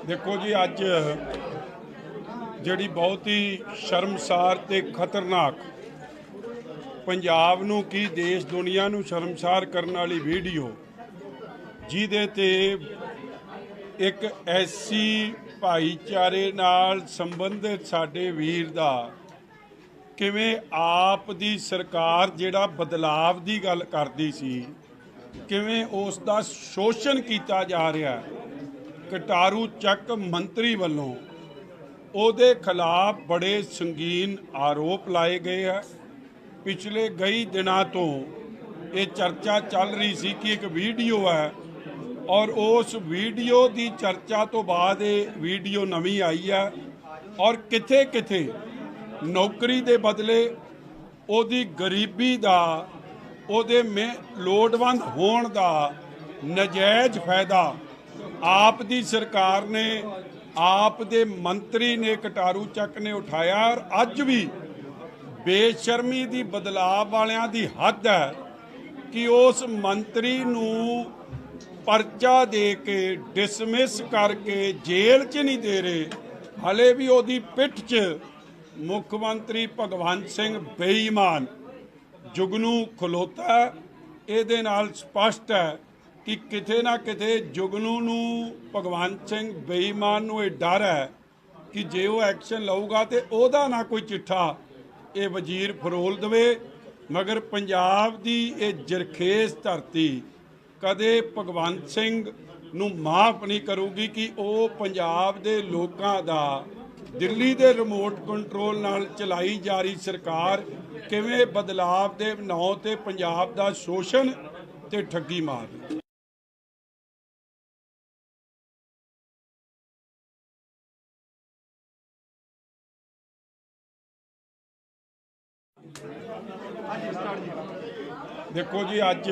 ਦੇਖੋ ਜੀ, ਅੱਜ ਜਿਹੜੀ ਬਹੁਤ ਹੀ ਸ਼ਰਮਸਾਰ ਤੇ ਖਤਰਨਾਕ, ਪੰਜਾਬ ਨੂੰ ਕੀ ਦੇਸ਼ ਦੁਨੀਆ ਨੂੰ ਸ਼ਰਮਸਾਰ ਕਰਨ ਵਾਲੀ ਵੀਡੀਓ, ਜਿਹਦੇ ਤੇ ਇੱਕ ਐਸੀ ਭਾਈਚਾਰੇ ਨਾਲ ਸੰਬੰਧਿਤ ਸਾਡੇ ਵੀਰ ਦਾ ਕਿਵੇਂ ਆਪ ਦੀ ਸਰਕਾਰ ਜਿਹੜਾ ਬਦਲਾਵ ਦੀ ਗੱਲ ਕਰਦੀ ਸੀ, ਕਿਵੇਂ ਉਸ ਦਾ ਸ਼ੋਸ਼ਣ ਕੀਤਾ ਜਾ ਰਿਹਾ। ਕਟਾਰੂ ਚੱਕ ਮੰਤਰੀ ਵੱਲੋਂ ਉਹਦੇ ਖਿਲਾਫ ਬੜੇ ਸੰਗੀਨ ਆਰੋਪ ਲਾਏ ਗਏ ਆ। ਪਿਛਲੇ ਕਈ ਦਿਨਾਂ ਤੋਂ ਇਹ ਚਰਚਾ ਚੱਲ ਰਹੀ ਸੀ ਕਿ ਇੱਕ ਵੀਡੀਓ ਹੈ, ਔਰ ਉਸ ਵੀਡੀਓ ਦੀ ਚਰਚਾ ਤੋਂ ਬਾਅਦ ਇਹ ਵੀਡੀਓ ਨਵੀਂ ਆਈ ਹੈ, ਔਰ ਕਿਥੇ ਕਿਥੇ ਨੌਕਰੀ ਦੇ ਬਦਲੇ ਉਹਦੀ ਗਰੀਬੀ ਦਾ, ਉਹਦੇ ਲੋੜਵੰਦ ਹੋਣ ਦਾ ਨਜਾਇਜ਼ ਫਾਇਦਾ ਆਪ ਦੀ ਸਰਕਾਰ ਨੇ, ਆਪ ਦੇ ਮੰਤਰੀ ਨੇ, ਕਟਾਰੂ ਚੱਕ ਨੇ ਉਠਾਇਆ। ਔਰ ਅੱਜ ਵੀ ਬੇਸ਼ਰਮੀ ਦੀ, ਬਦਲਾਵ ਵਾਲਿਆਂ ਦੀ ਹੱਦ ਹੈ ਕਿ ਉਸ ਮੰਤਰੀ ਨੂੰ ਪਰਚਾ ਦੇ ਕੇ, ਡਿਸਮਿਸ ਕਰਕੇ ਜੇਲ੍ਹ 'ਚ ਨਹੀਂ ਦੇ ਰਹੇ। ਹਲੇ ਵੀ ਉਹਦੀ ਪਿੱਠ 'ਚ ਮੁੱਖ ਮੰਤਰੀ ਭਗਵੰਤ ਸਿੰਘ ਬੇਈਮਾਨ ਜੁਗਨੂ ਖਲੋਤਾ। ਇਹਦੇ ਨਾਲ ਸਪਸ਼ਟ ਹੈ ਕਿ ਕਿਤੇ ਨਾ ਕਿਤੇ ਜੁਗਨੂ ਨੂੰ, ਭਗਵੰਤ ਸਿੰਘ ਬੇਈਮਾਨ ਨੂੰ ਇਹ ਡਰ ਹੈ ਕਿ ਜੇ ਉਹ ਐਕਸ਼ਨ ਲਊਗਾ ਤੇ ਉਹਦਾ ਨਾ ਕੋਈ ਚਿੱਠਾ ਇਹ ਵਜ਼ੀਰ ਫਰੋਲ ਦੇਵੇ। ਮਗਰ ਪੰਜਾਬ ਦੀ ਇਹ ਜਰਖੇਜ਼ ਧਰਤੀ ਕਦੇ ਭਗਵੰਤ ਸਿੰਘ ਨੂੰ ਮਾਫ ਨਹੀਂ ਕਰੂਗੀ ਕਿ ਉਹ ਪੰਜਾਬ ਦੇ ਲੋਕਾਂ ਦਾ, ਦਿੱਲੀ ਦੇ ਰਿਮੋਟ ਕੰਟਰੋਲ ਨਾਲ ਚਲਾਈ ਜਾ ਰਹੀ ਸਰਕਾਰ ਕਿਵੇਂ ਬਦਲਾਵ ਦੇ ਨਾਂ ਤੇ ਪੰਜਾਬ ਦਾ ਸ਼ੋਸ਼ਣ ਤੇ ਠੱਗੀ ਮਾਰ ਰਹੀ। ਦੇਖੋ ਜੀ, ਅੱਜ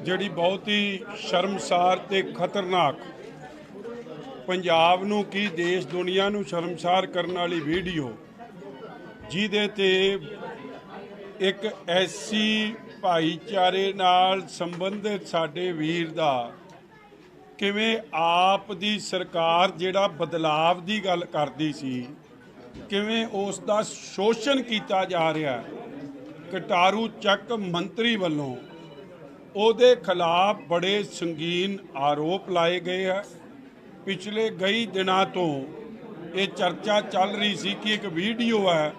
ਜਿਹੜੀ ਬਹੁਤ ਹੀ ਸ਼ਰਮਸਾਰ ਤੇ ਖਤਰਨਾਕ, ਪੰਜਾਬ ਨੂੰ ਕੀ ਦੇਸ਼ ਦੁਨੀਆ ਨੂੰ ਸ਼ਰਮਸਾਰ ਕਰਨ ਵਾਲੀ ਵੀਡੀਓ, ਜਿਹਦੇ ਤੇ ਇੱਕ ਐਸੀ ਭਾਈਚਾਰੇ ਨਾਲ ਸੰਬੰਧਿਤ ਸਾਡੇ ਵੀਰ ਦਾ ਕਿਵੇਂ ਆਪ ਦੀ ਸਰਕਾਰ ਜਿਹੜਾ ਬਦਲਾਵ ਦੀ ਗੱਲ ਕਰਦੀ ਸੀ, ਕਿਵੇਂ ਉਸ ਦਾ ਸ਼ੋਸ਼ਣ ਕੀਤਾ ਜਾ ਰਿਹਾ। ਕਟਾਰੂ ਚੱਕ ਮੰਤਰੀ ਵੱਲੋਂ ਉਹਦੇ ਖਿਲਾਫ ਬੜੇ ਸੰਗੀਨ ਆਰੋਪ ਲਾਏ ਗਏ ਹੈ। ਪਿਛਲੇ ਕਈ ਦਿਨਾਂ ਤੋਂ ਇਹ ਚਰਚਾ ਚੱਲ ਰਹੀ ਸੀ ਕਿ ਇੱਕ ਵੀਡੀਓ ਹੈ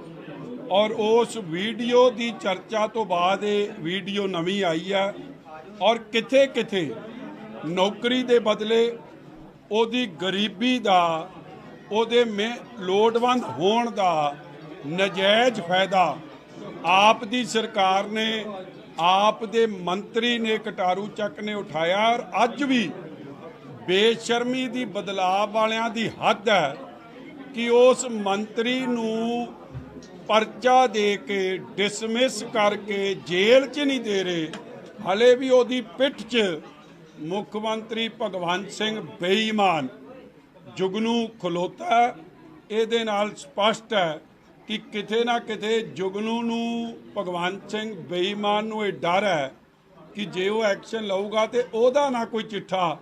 ਔਰ ਉਸ ਵੀਡੀਓ ਦੀ ਚਰਚਾ ਤੋਂ ਬਾਅਦ ਇਹ ਵੀਡੀਓ ਨਵੀਂ ਆਈ ਹੈ ਔਰ ਕਿਥੇ ਕਿਥੇ ਨੌਕਰੀ ਦੇ ਬਦਲੇ ਉਹਦੀ ਗਰੀਬੀ ਦਾ ਉਹਦੇ ਲੋੜਵੰਦ ਹੋਣ ਦਾ ਨਜਾਇਜ਼ ਫਾਇਦਾ ਆਪ ਦੀ ਸਰਕਾਰ ਨੇ ਆਪ ਦੇ ਮੰਤਰੀ ਨੇ ਕਟਾਰੂ ਚੱਕ ਨੇ ਉਠਾਇਆ ਔਰ ਅੱਜ ਵੀ ਬੇਸ਼ਰਮੀ ਦੀ ਬਦਲਾਅ ਵਾਲਿਆਂ ਦੀ ਹੱਦ ਹੈ ਕਿ ਉਸ ਮੰਤਰੀ ਨੂੰ ਪਰਚਾ ਦੇ ਕੇ ਡਿਸਮਿਸ ਕਰਕੇ ਜੇਲ੍ਹ 'ਚ ਨਹੀਂ ਦੇ ਰਹੇ। ਹਲੇ ਵੀ ਉਹਦੀ ਪਿੱਠ 'ਚ ਮੁੱਖ ਮੰਤਰੀ ਭਗਵੰਤ ਸਿੰਘ ਬੇਈਮਾਨ ਜੁਗਨੂ ਖਲੋਤਾ। ਇਹਦੇ ਨਾਲ ਸਪਸ਼ਟ ਹੈ ਕਿ ਕਿਤੇ ਨਾ ਕਿਤੇ ਜੁਗਨੂ ਨੂੰ ਭਗਵੰਤ ਸਿੰਘ ਬੇਈਮਾਨ ਨੂੰ ਇਹ ਡਰ ਹੈ ਕਿ ਜੇ ਉਹ ਐਕਸ਼ਨ ਲਊਗਾ ਤੇ ਉਹਦਾ ਨਾ ਕੋਈ ਚਿੱਠਾ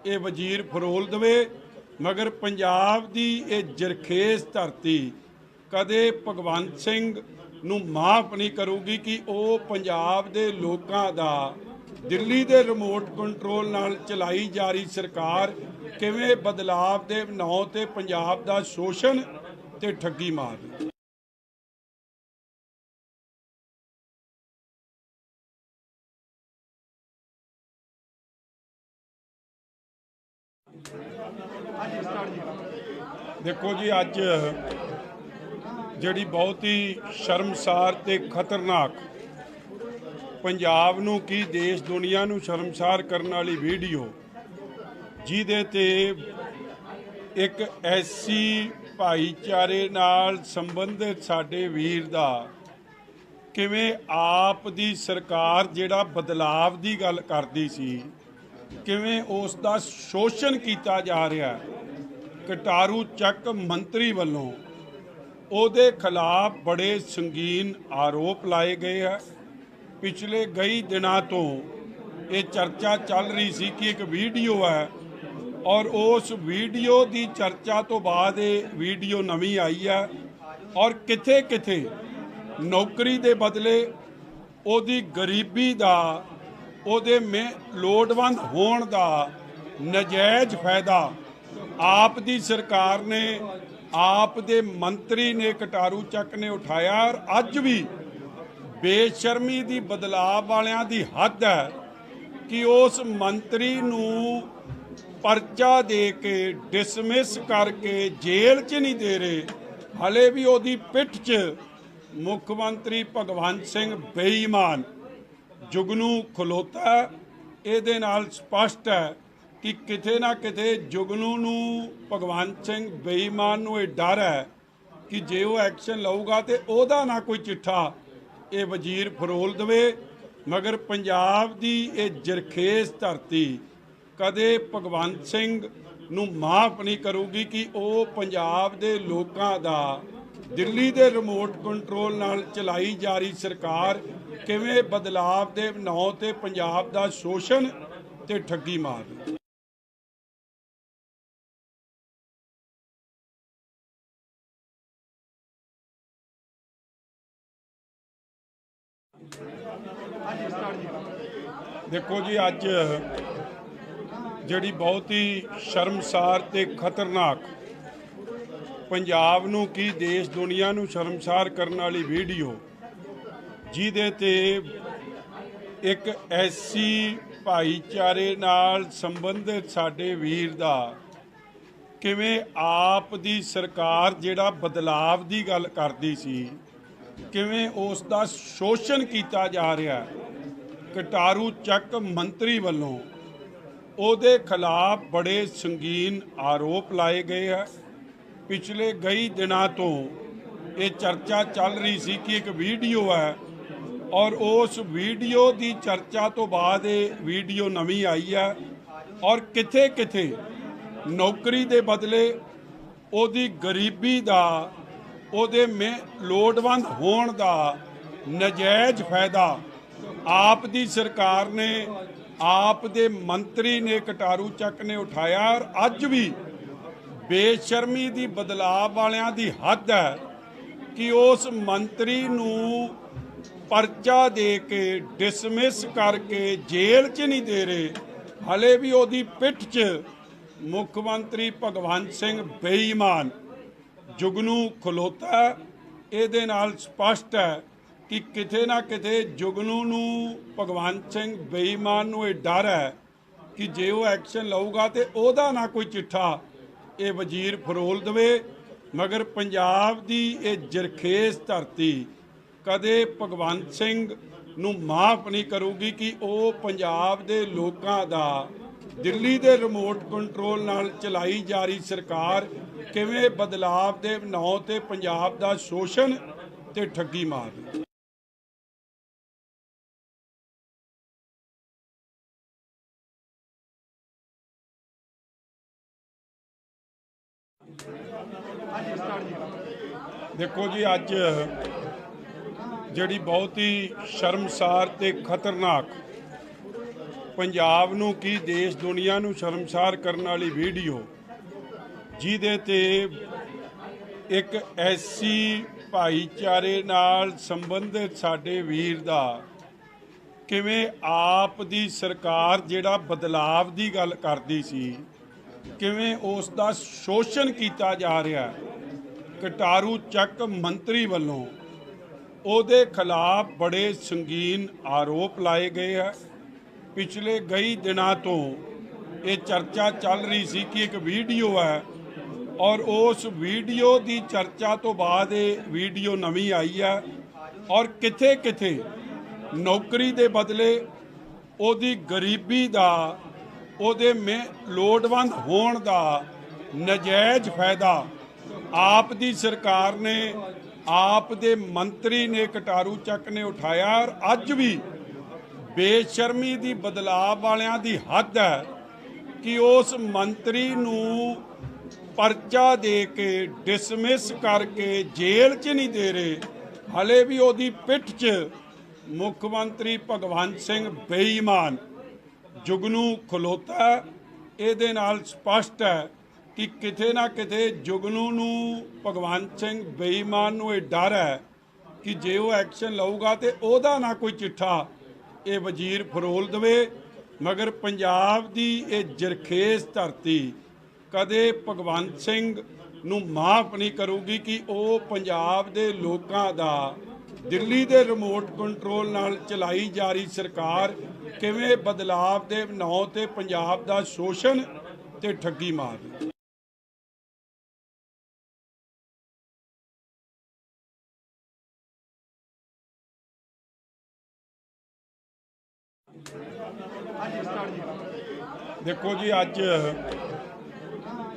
ਇਹ ਵਜ਼ੀਰ ਫਰੋਲ ਦੇਵੇ। ਮਗਰ ਪੰਜਾਬ ਦੀ ਇਹ ਜਰਖੇਜ਼ ਧਰਤੀ ਕਦੇ ਭਗਵੰਤ ਸਿੰਘ ਨੂੰ ਮਾਫ ਨਹੀਂ ਕਰੂਗੀ ਕਿ ਉਹ ਪੰਜਾਬ ਦੇ ਲੋਕਾਂ ਦਾ ਦਿੱਲੀ ਦੇ ਰਿਮੋਟ ਕੰਟਰੋਲ ਨਾਲ ਚਲਾਈ ਜਾ ਰਹੀ ਸਰਕਾਰ ਕਿਵੇਂ ਬਦਲਾਵ ਦੇ ਨਾਂ ਤੇ ਪੰਜਾਬ ਦਾ ਸ਼ੋਸ਼ਣ ਤੇ ਠੱਗੀ ਮਾਰਦੀ। ਦੇਖੋ ਜੀ, ਅੱਜ ਜਿਹੜੀ ਬਹੁਤ ਹੀ ਸ਼ਰਮਸਾਰ ਤੇ ਖਤਰਨਾਕ ਪੰਜਾਬ ਨੂੰ ਕੀ ਦੇਸ਼ ਦੁਨੀਆ ਨੂੰ ਸ਼ਰਮਸਾਰ ਕਰਨ ਵਾਲੀ ਵੀਡੀਓ ਜਿਹਦੇ ਤੇ ਇੱਕ ਐਸੀ ਭਾਈਚਾਰੇ ਨਾਲ ਸੰਬੰਧਿਤ ਸਾਡੇ ਵੀਰ ਦਾ ਕਿਵੇਂ ਆਪ ਦੀ ਸਰਕਾਰ ਜਿਹੜਾ ਬਦਲਾਵ ਦੀ ਗੱਲ ਕਰਦੀ ਸੀ ਕਿਵੇਂ ਉਸ ਦਾ ਸ਼ੋਸ਼ਣ ਕੀਤਾ ਜਾ ਰਿਹਾ। ਕਟਾਰੂ ਚੱਕ ਮੰਤਰੀ ਵੱਲੋਂ ਉਹਦੇ ਖਿਲਾਫ ਬੜੇ ਸੰਗੀਨ ਆਰੋਪ ਲਾਏ ਗਏ ਹੈ। ਪਿਛਲੇ ਕਈ ਦਿਨਾਂ ਤੋਂ ਇਹ ਚਰਚਾ ਚੱਲ ਰਹੀ ਸੀ ਕਿ ਇੱਕ ਵੀਡੀਓ ਹੈ ਔਰ ਉਸ ਵੀਡੀਓ ਦੀ ਚਰਚਾ ਤੋਂ ਬਾਅਦ ਇਹ ਵੀਡੀਓ ਨਵੀਂ ਆਈ ਹੈ ਔਰ ਕਿਥੇ ਕਿਥੇ ਨੌਕਰੀ ਦੇ ਬਦਲੇ ਉਹਦੀ ਗਰੀਬੀ ਦਾ ਉਹਦੇ ਲੋੜਵੰਦ ਹੋਣ ਦਾ ਨਜਾਇਜ਼ ਫਾਇਦਾ ਆਪ ਦੀ ਸਰਕਾਰ ਨੇ ਆਪ ਦੇ ਮੰਤਰੀ ਨੇ ਕਟਾਰੂ ਚੱਕ ਨੇ ਉਠਾਇਆ ਔਰ ਅੱਜ ਵੀ ਬੇਸ਼ਰਮੀ ਦੀ ਬਦਲਾਅ ਵਾਲਿਆਂ ਦੀ ਹੱਦ ਹੈ ਕਿ ਉਸ ਮੰਤਰੀ ਨੂੰ ਪਰਚਾ ਦੇ ਕੇ ਡਿਸਮਿਸ ਕਰਕੇ ਜੇਲ੍ਹ 'ਚ ਨਹੀਂ ਦੇ ਰਹੇ। ਹਲੇ ਵੀ ਉਹਦੀ ਪਿੱਠ 'ਚ ਮੁੱਖ ਮੰਤਰੀ ਭਗਵੰਤ ਸਿੰਘ ਬੇਈਮਾਨ ਜੁਗਨੂ ਖਲੋਤਾ। ਇਹਦੇ ਨਾਲ ਸਪਸ਼ਟ ਹੈ ਕਿ ਕਿਤੇ ਨਾ ਕਿਤੇ ਜੁਗਨੂ ਨੂੰ ਭਗਵੰਤ ਸਿੰਘ ਬੇਈਮਾਨ ਨੂੰ ਇਹ ਡਰ ਹੈ ਕਿ ਜੇ ਉਹ ਐਕਸ਼ਨ ਲਊਗਾ ਤੇ ਉਹਦਾ ਨਾ ਕੋਈ ਚਿੱਠਾ ਇਹ ਵਜ਼ੀਰ ਫਰੋਲ ਦੇਵੇ। ਮਗਰ ਪੰਜਾਬ ਦੀ ਇਹ ਜਰਖੇਜ਼ ਧਰਤੀ ਕਦੇ ਭਗਵੰਤ ਸਿੰਘ ਨੂੰ ਮਾਫ ਨਹੀਂ ਕਰੂਗੀ ਕਿ ਉਹ ਪੰਜਾਬ ਦੇ ਲੋਕਾਂ ਦਾ ਦਿੱਲੀ ਦੇ ਰਿਮੋਟ ਕੰਟਰੋਲ ਨਾਲ ਚਲਾਈ ਜਾ ਰਹੀ ਸਰਕਾਰ ਕਿਵੇਂ ਬਦਲਾਵ ਦੇ ਨਾਂ ਤੇ ਪੰਜਾਬ ਦਾ ਸ਼ੋਸ਼ਣ ਤੇ ਠੱਗੀ ਮਾਰਦੀ। ਦੇਖੋ ਜੀ, ਅੱਜ ਜਿਹੜੀ ਬਹੁਤ ਹੀ ਸ਼ਰਮਸਾਰ ਤੇ ਖਤਰਨਾਕ ਪੰਜਾਬ ਨੂੰ ਕੀ ਦੇਸ਼ ਦੁਨੀਆ ਨੂੰ ਸ਼ਰਮਸਾਰ ਕਰਨ ਵਾਲੀ ਵੀਡੀਓ ਜਿਹਦੇ ਤੇ ਇੱਕ ਐਸੀ ਭਾਈਚਾਰੇ ਨਾਲ ਸੰਬੰਧਿਤ ਸਾਡੇ ਵੀਰ ਦਾ ਕਿਵੇਂ ਆਪ ਦੀ ਸਰਕਾਰ ਜਿਹੜਾ ਬਦਲਾਵ ਦੀ ਗੱਲ ਕਰਦੀ ਸੀ ਕਿਵੇਂ ਉਸ ਦਾ ਸ਼ੋਸ਼ਣ ਕੀਤਾ ਜਾ ਰਿਹਾ। ਕਟਾਰੂ ਚੱਕ ਮੰਤਰੀ ਵੱਲੋਂ ਉਹਦੇ ਖਿਲਾਫ ਬੜੇ ਸੰਗੀਨ ਆਰੋਪ ਲਾਏ ਗਏ ਹੈ। ਪਿਛਲੇ ਕਈ ਦਿਨਾਂ ਤੋਂ ਇਹ ਚਰਚਾ ਚੱਲ ਰਹੀ ਸੀ ਕਿ ਇੱਕ ਵੀਡੀਓ ਹੈ ਔਰ ਉਸ ਵੀਡੀਓ ਦੀ ਚਰਚਾ ਤੋਂ ਬਾਅਦ ਇਹ ਵੀਡੀਓ ਨਵੀਂ ਆਈ ਹੈ ਔਰ ਕਿਥੇ ਕਿਥੇ ਨੌਕਰੀ ਦੇ ਬਦਲੇ ਉਹਦੀ ਗਰੀਬੀ ਦਾ ਉਹਦੇ ਲੋੜਵੰਦ ਹੋਣ ਦਾ ਨਜਾਇਜ਼ ਫਾਇਦਾ ਆਪ ਦੀ ਸਰਕਾਰ ਨੇ ਆਪ ਦੇ ਮੰਤਰੀ ਨੇ ਕਟਾਰੂ ਚੱਕ ਨੇ ਉਠਾਇਆ ਔਰ ਅੱਜ ਵੀ ਬੇਸ਼ਰਮੀ ਦੀ ਬਦਲਾਅ ਵਾਲਿਆਂ ਦੀ ਹੱਦ ਹੈ ਕਿ ਉਸ ਮੰਤਰੀ ਨੂੰ परचा दे के डिसमिस करके जेल च नहीं दे रहे, हले भी ਉਹਦੀ पिठ च मुख मंत्री भगवंत सिंह बेईमान जुगनू खलोता। ਇਹਦੇ ਨਾਲ ਸਪਸ਼ਟ ਹੈ ਕਿ ਕਿਤੇ ਨਾ ਕਿਤੇ ਜੁਗਨੂ ਨੂੰ ਭਗਵੰਤ ਸਿੰਘ ਬੇਈਮਾਨ ਨੂੰ ਇਹ ਡਰ ਹੈ ਕਿ ਜੇ ਉਹ ਐਕਸ਼ਨ ਲਊਗਾ ਤੇ ਉਹਦਾ ਨਾ ਕੋਈ ਚਿੱਠਾ ਇਹ ਵਜ਼ੀਰ ਫਰੋਲ ਦੇਵੇ। ਮਗਰ ਪੰਜਾਬ ਦੀ ਇਹ ਜਰਖੇਜ਼ ਧਰਤੀ ਕਦੇ ਭਗਵੰਤ ਸਿੰਘ ਨੂੰ ਮਾਫ ਨਹੀਂ ਕਰੂਗੀ ਕਿ ਉਹ ਪੰਜਾਬ ਦੇ ਲੋਕਾਂ ਦਾ ਦਿੱਲੀ ਦੇ ਰਿਮੋਟ ਕੰਟਰੋਲ ਨਾਲ ਚਲਾਈ ਜਾ ਰਹੀ ਸਰਕਾਰ ਕਿਵੇਂ ਬਦਲਾਵ ਦੇ ਨਾਂ ਤੇ ਪੰਜਾਬ ਦਾ ਸ਼ੋਸ਼ਣ ਤੇ ਠੱਗੀ ਮਾਰ ਰਹੀ। ਦੇਖੋ ਜੀ, ਅੱਜ ਜਿਹੜੀ ਬਹੁਤ ਹੀ ਸ਼ਰਮਸਾਰ ਤੇ ਖਤਰਨਾਕ ਪੰਜਾਬ ਨੂੰ ਕੀ ਦੇਸ਼ ਦੁਨੀਆ ਨੂੰ ਸ਼ਰਮਸਾਰ ਕਰਨ ਵਾਲੀ ਵੀਡੀਓ, ਜਿਹਦੇ ਤੇ ਇੱਕ ਐਸੀ ਭਾਈਚਾਰੇ ਨਾਲ ਸੰਬੰਧਿਤ ਸਾਡੇ ਵੀਰ ਦਾ ਕਿਵੇਂ ਆਪ ਦੀ ਸਰਕਾਰ ਜਿਹੜਾ ਬਦਲਾਵ ਦੀ ਗੱਲ ਕਰਦੀ ਸੀ, ਕਿਵੇਂ ਉਸ ਦਾ ਸ਼ੋਸ਼ਣ ਕੀਤਾ ਜਾ ਰਿਹਾ। ਕਟਾਰੂ ਚੱਕ ਮੰਤਰੀ ਵੱਲੋਂ ਉਹਦੇ ਖਿਲਾਫ ਬੜੇ ਸੰਗੀਨ ਆਰੋਪ ਲਾਏ ਗਏ ਹੈ। ਪਿਛਲੇ ਕਈ ਦਿਨਾਂ ਤੋਂ ਇਹ ਚਰਚਾ ਚੱਲ ਰਹੀ ਸੀ ਕਿ ਇੱਕ ਵੀਡੀਓ ਹੈ ਔਰ ਉਸ ਵੀਡੀਓ ਦੀ ਚਰਚਾ ਤੋਂ ਬਾਅਦ ਇਹ ਵੀਡੀਓ ਨਵੀਂ ਆਈ ਹੈ ਔਰ ਕਿਥੇ ਕਿਥੇ ਨੌਕਰੀ ਦੇ ਬਦਲੇ ਉਹਦੀ ਗਰੀਬੀ ਦਾ, ਉਹਦੇ ਲੋੜਵੰਦ ਹੋਣ ਦਾ ਨਜਾਇਜ਼ ਫਾਇਦਾ ਆਪ ਦੀ ਸਰਕਾਰ ਨੇ, ਆਪ ਦੇ ਮੰਤਰੀ ਨੇ, ਕਟਾਰੂ ਚੱਕ ਨੇ ਉਠਾਇਆ। ਔਰ ਅੱਜ ਵੀ ਬੇਸ਼ਰਮੀ ਦੀ ਬਦਲਾਵ ਵਾਲਿਆਂ ਦੀ ਹੱਦ ਹੈ ਕਿ ਉਸ ਮੰਤਰੀ ਨੂੰ ਪਰਚਾ ਦੇ ਕੇ ਡਿਸਮਿਸ ਕਰਕੇ ਜੇਲ੍ਹ 'ਚ ਨਹੀਂ ਦੇ ਰਹੇ, ਹਲੇ ਵੀ ਉਹਦੀ ਪਿੱਠ 'ਚ ਮੁੱਖ ਮੰਤਰੀ ਭਗਵੰਤ ਸਿੰਘ ਬੇਈਮਾਨ ਜੁਗਨੂ ਖਲੋਤਾ। ਇਹਦੇ ਨਾਲ ਸਪਸ਼ਟ ਹੈ ਕਿ ਕਿਤੇ ਨਾ ਕਿਤੇ ਜੁਗਨੂ ਨੂੰ ਭਗਵੰਤ ਸਿੰਘ ਬੇਈਮਾਨ ਨੂੰ ਇਹ ਡਰ ਹੈ ਕਿ ਜੇ ਉਹ ਐਕਸ਼ਨ ਲਊਗਾ ਤੇ ਉਹਦਾ ਨਾ ਕੋਈ ਚਿੱਠਾ ਇਹ ਵਜ਼ੀਰ ਫਰੋਲ ਦੇਵੇ। ਮਗਰ ਪੰਜਾਬ ਦੀ ਇਹ ਜਰਖੇਜ਼ ਧਰਤੀ ਕਦੇ ਭਗਵੰਤ ਸਿੰਘ ਨੂੰ ਮਾਫ ਨਹੀਂ ਕਰੂਗੀ ਕਿ ਉਹ ਪੰਜਾਬ ਦੇ ਲੋਕਾਂ ਦਾ ਦਿੱਲੀ ਦੇ ਰਿਮੋਟ ਕੰਟਰੋਲ ਨਾਲ ਚਲਾਈ ਜਾ ਰਹੀ ਸਰਕਾਰ ਕਿਵੇਂ ਬਦਲਾਵ ਦੇ ਨਾਂ ਤੇ ਪੰਜਾਬ ਦਾ ਸ਼ੋਸ਼ਣ ਤੇ ਠੱਗੀ ਮਾਰ ਰਹੀ। ਦੇਖੋ ਜੀ, ਅੱਜ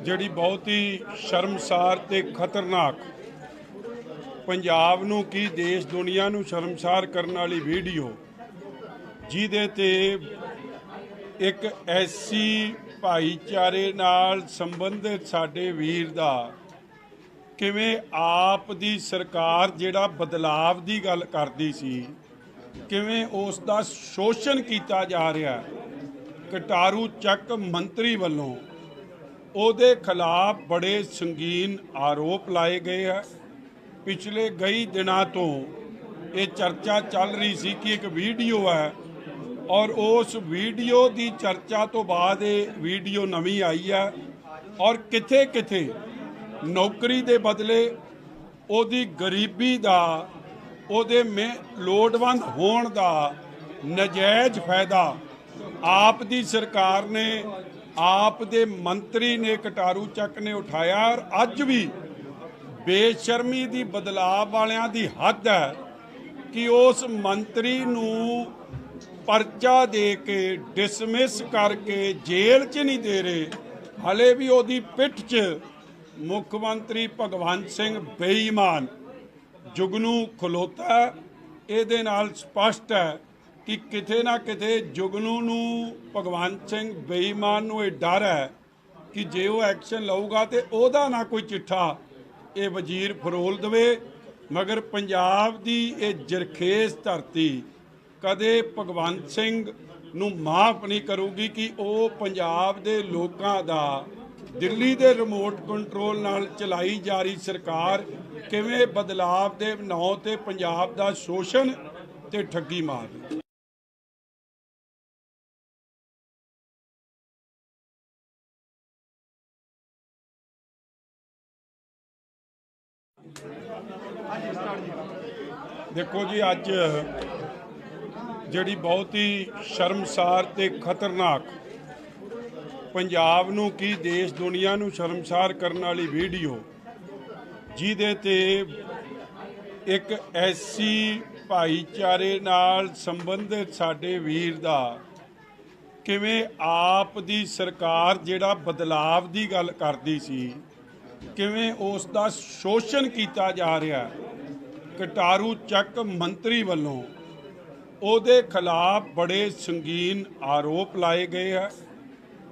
ਜਿਹੜੀ ਬਹੁਤ ਹੀ ਸ਼ਰਮਸਾਰ ਤੇ ਖਤਰਨਾਕ ਪੰਜਾਬ ਨੂੰ ਕੀ ਦੇਸ਼ ਦੁਨੀਆ ਨੂੰ ਸ਼ਰਮਸਾਰ ਕਰਨ ਵਾਲੀ ਵੀਡੀਓ, ਜਿਹਦੇ ਤੇ ਇੱਕ ਐਸੀ ਭਾਈਚਾਰੇ ਨਾਲ ਸੰਬੰਧਿਤ ਸਾਡੇ ਵੀਰ ਦਾ ਕਿਵੇਂ ਆਪ ਦੀ ਸਰਕਾਰ ਜਿਹੜਾ ਬਦਲਾਵ ਦੀ ਗੱਲ ਕਰਦੀ ਸੀ, ਕਿਵੇਂ ਉਸ ਦਾ ਸ਼ੋਸ਼ਣ ਕੀਤਾ ਜਾ ਰਿਹਾ। ਕਟਾਰੂ ਚੱਕ ਮੰਤਰੀ ਵੱਲੋਂ ਉਹਦੇ ਖਿਲਾਫ ਬੜੇ ਸੰਗੀਨ ਆਰੋਪ ਲਾਏ ਗਏ ਹੈ। ਪਿਛਲੇ ਕਈ ਦਿਨਾਂ ਤੋਂ ਇਹ ਚਰਚਾ ਚੱਲ ਰਹੀ ਸੀ ਕਿ ਇੱਕ ਵੀਡੀਓ ਹੈ ਔਰ ਉਸ ਵੀਡੀਓ ਦੀ ਚਰਚਾ ਤੋਂ ਬਾਅਦ ਇਹ ਵੀਡੀਓ ਨਵੀਂ ਆਈ ਹੈ ਔਰ ਕਿਥੇ ਕਿਥੇ ਨੌਕਰੀ ਦੇ ਬਦਲੇ ਉਹਦੀ ਗਰੀਬੀ ਦਾ, ਉਹਦੇ ਲੋੜਵੰਦ ਹੋਣ ਦਾ ਨਜਾਇਜ਼ ਫਾਇਦਾ ਆਪ ਦੀ ਸਰਕਾਰ ਨੇ, ਆਪ ਦੇ ਮੰਤਰੀ ਨੇ, ਕਟਾਰੂ ਚੱਕ ਨੇ ਉਠਾਇਆ। ਔਰ ਅੱਜ ਵੀ ਬੇਸ਼ਰਮੀ ਦੀ ਬਦਲਾਵ ਵਾਲਿਆਂ ਦੀ ਹੱਦ ਹੈ ਕਿ ਉਸ ਮੰਤਰੀ ਨੂੰ ਪਰਚਾ ਦੇ ਕੇ ਡਿਸਮਿਸ ਕਰਕੇ ਜੇਲ੍ਹ 'ਚ ਨਹੀਂ ਦੇ ਰਹੇ, ਹਲੇ ਵੀ ਉਹਦੀ ਪਿੱਠ 'ਚ ਮੁੱਖ ਮੰਤਰੀ ਭਗਵੰਤ ਸਿੰਘ ਬੇਈਮਾਨ ਜੁਗਨੂ ਖਲੋਤਾ। ਇਹਦੇ ਨਾਲ ਸਪਸ਼ਟ ਹੈ ਕਿ ਕਿਤੇ ਨਾ ਕਿਤੇ ਜੁਗਨੂ ਨੂੰ ਭਗਵੰਤ ਸਿੰਘ ਬੇਈਮਾਨ ਨੂੰ ਇਹ ਡਰ ਹੈ ਕਿ ਜੇ ਉਹ ਐਕਸ਼ਨ ਲਊਗਾ ਤੇ ਉਹਦਾ ਨਾ ਕੋਈ ਚਿੱਠਾ ਇਹ ਵਜ਼ੀਰ ਫਰੋਲ ਦੇਵੇ। ਮਗਰ ਪੰਜਾਬ ਦੀ ਇਹ ਜਰਖੇਜ਼ ਧਰਤੀ ਕਦੇ ਭਗਵੰਤ ਸਿੰਘ ਨੂੰ ਮਾਫ ਨਹੀਂ ਕਰੂਗੀ ਕਿ ਉਹ ਪੰਜਾਬ ਦੇ ਲੋਕਾਂ ਦਾ ਦਿੱਲੀ ਦੇ ਰਿਮੋਟ ਕੰਟਰੋਲ ਨਾਲ ਚਲਾਈ ਜਾ ਰਹੀ ਸਰਕਾਰ ਕਿਵੇਂ ਬਦਲਾਵ ਦੇ ਨਾਂ ਤੇ ਪੰਜਾਬ ਦਾ ਸ਼ੋਸ਼ਣ ਤੇ ਠੱਗੀ ਮਾਰ। देखो जी, अज जिहड़ी बहुत ही शर्मसार ते खतरनाक पंजाब नूं की देश दुनिया नूं शर्मसार करने वाली वीडियो जिहदे ते एक ऐसी भाईचारे नाल संबंधित साडे वीर दा किवें आप दी सरकार जिहड़ा बदलाव दी गल करदी सी किवें उस दा शोषण किया जा रहा। कटारू ਚੱਕ मंत्री ਵੱਲੋਂ ਉਹਦੇ खिलाफ बड़े संगीन आरोप लाए गए हैं।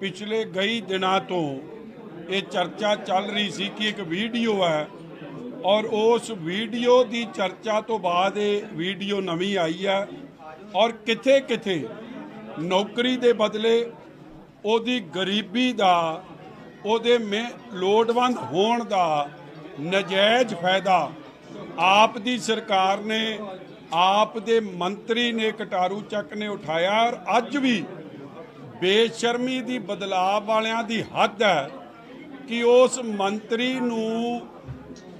पिछले कई दिनों तो ये चर्चा चल रही सी कि एक वीडियो है और उस वीडियो की चर्चा तो बाद ये वीडियो नवी आई है और किथे किथे नौकरी के बदले ਉਹਦੀ गरीबी का ਉਹਦੇ ਲੋੜਵੰਦ ਹੋਣ ਦਾ ਨਜਾਇਜ਼ फायदा आप दी सरकार ने आप दे मंत्री ने कटारू ਚੱਕ ने उठाया और अज भी बेशर्मी दी बदलाव वालियां दी हद है कि उस मंत्री नूं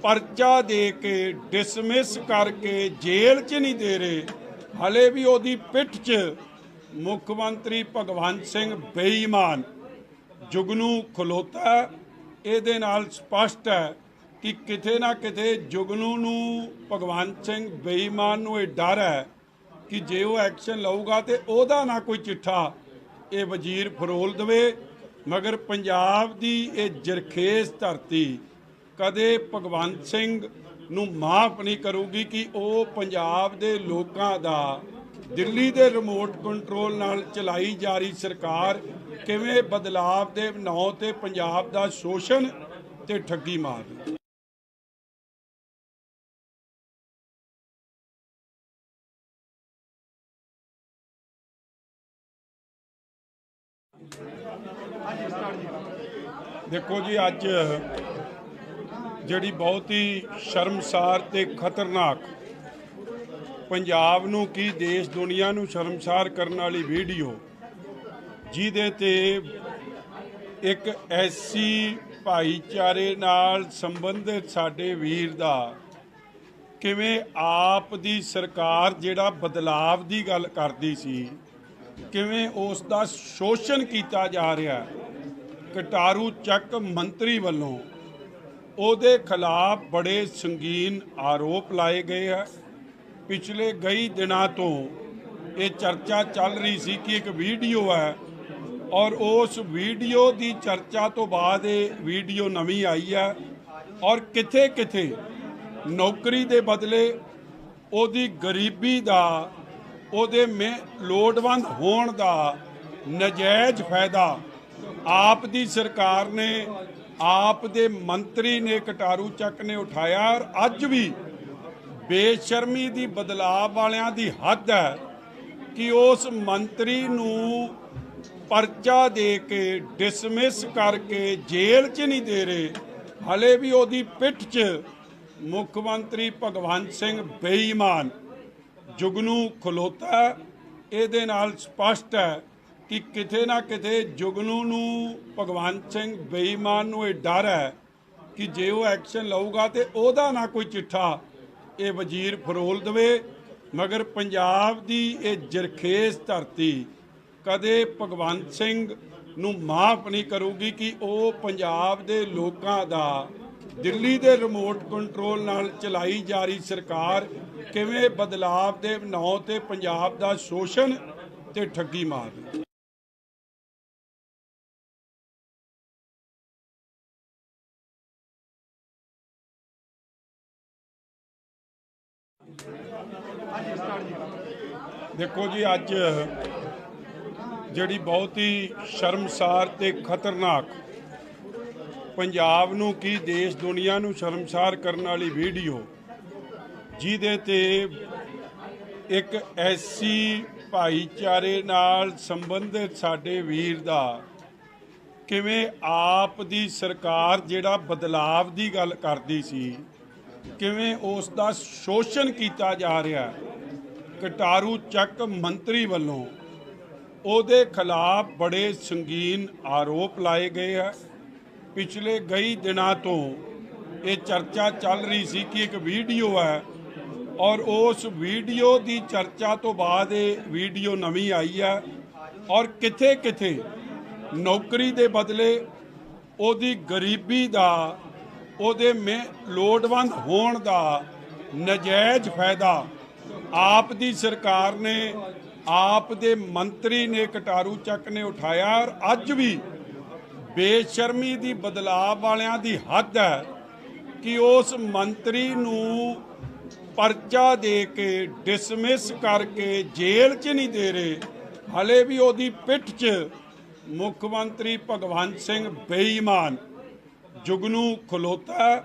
परचा दे के डिसमिस करके जेल च नहीं दे रहे। हले भी उहदी पिठ च मुख्यमंत्री भगवंत सिंह बेईमान जुगनू खलोता। इहदे नाल स्पष्ट है कि किते ना किते जुगनू नूं भगवंत सिंह बेईमान नूं ये डर है कि जे वो एक्शन लऊगा तो ओहदा ना कोई चिट्ठा ये वजीर फरोल देवे। मगर पंजाब दी ये जरखेज धरती कदे भगवंत सिंह नूं माफ़ नहीं करूगी कि वो पंजाब दे लोकां दा दिल्ली दे रिमोट कंट्रोल नाल चलाई जा रही सरकार किवें बदलाव दे नां ते पंजाब दा शोषण ते ठगी मार। देखो जी, अज जिहड़ी बहुत ही शर्मसार ते खतरनाक पंजाब नूं की देश दुनिया नूं शर्मसार करने वाली वीडियो जिहदे ते एक ऐसी भाईचारे नाल संबंधित साडे वीर दा किवें आप दी सरकार जिहड़ा बदलाव दी गल करदी सी किवें उस दा शोषण किया जा रहा। कटारू ਚੱਕ मंत्री ਵੱਲੋਂ ਉਹਦੇ खिलाफ बड़े संगीन आरोप लाए गए हैं। पिछले कई दिनों तो ये चर्चा चल रही सी कि एक वीडियो है और उस वीडियो की चर्चा तो बाद ये वीडियो नवी आई है और किथे किथे नौकरी के बदले ਉਹਦੀ गरीबी का ਉਹਦੇ ਲੋੜਵੰਦ ਹੋਣ ਦਾ ਨਜਾਇਜ਼ फायदा आप दी सरकार ने आप दे मंत्री ने कटारू ਚੱਕ ने उठाया और अज भी बेशर्मी दी बदलाव वालियां दी हद है कि उस मंत्री नूं परचा दे के डिसमिस करके जेल च नहीं दे रहे। हले भी उहदी पिठ च मुख्यमंत्री भगवंत सिंह बेईमान जुगनू खलोता। इहदे नाल स्पष्ट है कि किते ना किते जुगनू नूं भगवंत सिंह बेईमान नूं ये डर है कि जे वो एक्शन लऊगा तो ओहदा ना कोई चिट्ठा ये वजीर फरोल देवे। मगर पंजाब दी ये जरखेज धरती कदे भगवंत सिंह नूं माफ़ नहीं करूगी कि वो पंजाब दे लोकां दा दिल्ली दे रिमोट कंट्रोल नाल चलाई जा रही सरकार किवें बदलाव दे नां ते पंजाब दा शोषण ते ठगी मार। देखो जी, अज जिहड़ी बहुत ही शर्मसार ते खतरनाक पंजाब नूं की देश दुनिया नूं शर्मसार करने वाली वीडियो जिहदे ते एक ऐसी भाईचारे नाल संबंधित साडे वीर दा किवें आप दी सरकार जिहड़ा बदलाव दी गल करदी सी किवें उस दा शोषण किया जा रहा। ਕਟਾਰੂ ਚੱਕ ਮੰਤਰੀ ਵੱਲੋਂ ਉਹਦੇ ਖਿਲਾਫ ਬੜੇ ਸੰਗੀਨ ਆਰੋਪ ਲਾਏ ਗਏ ਹੈ। ਪਿਛਲੇ ਕਈ ਦਿਨਾਂ ਤੋਂ ਇਹ ਚਰਚਾ ਚੱਲ ਰਹੀ ਸੀ ਕਿ ਇੱਕ ਵੀਡੀਓ ਹੈ ਔਰ ਉਸ ਵੀਡੀਓ ਦੀ ਚਰਚਾ ਤੋਂ ਬਾਅਦ ਇਹ ਵੀਡੀਓ ਨਵੀਂ ਆਈ ਹੈ ਔਰ ਕਿਥੇ ਕਿਥੇ ਨੌਕਰੀ ਦੇ ਬਦਲੇ ਉਹਦੀ ਗਰੀਬੀ ਦਾ ਉਹਦੇ ਲੋੜਵੰਦ ਹੋਣ ਦਾ ਨਜਾਇਜ਼ ਫਾਇਦਾ ਆਪ ਦੀ ਸਰਕਾਰ ਨੇ ਆਪ ਦੇ ਮੰਤਰੀ ਨੇ ਕਟਾਰੂ ਚੱਕ ਨੇ ਉਠਾਇਆ ਔਰ ਅੱਜ ਵੀ ਬੇਸ਼ਰਮੀ ਦੀ ਬਦਲਾਅ ਵਾਲਿਆਂ ਦੀ ਹੱਦ ਹੈ ਕਿ ਉਸ ਮੰਤਰੀ ਨੂੰ ਪਰਚਾ ਦੇ ਕੇ ਡਿਸਮਿਸ ਕਰਕੇ ਜੇਲ੍ਹ 'ਚ ਨਹੀਂ ਦੇ ਰਹੇ, ਹਲੇ ਵੀ ਉਹਦੀ ਪਿੱਠ 'ਚ ਮੁੱਖ ਮੰਤਰੀ ਭਗਵੰਤ ਸਿੰਘ ਬੇਈਮਾਨ ਜੁਗਨੂ ਖਲੋਤਾ।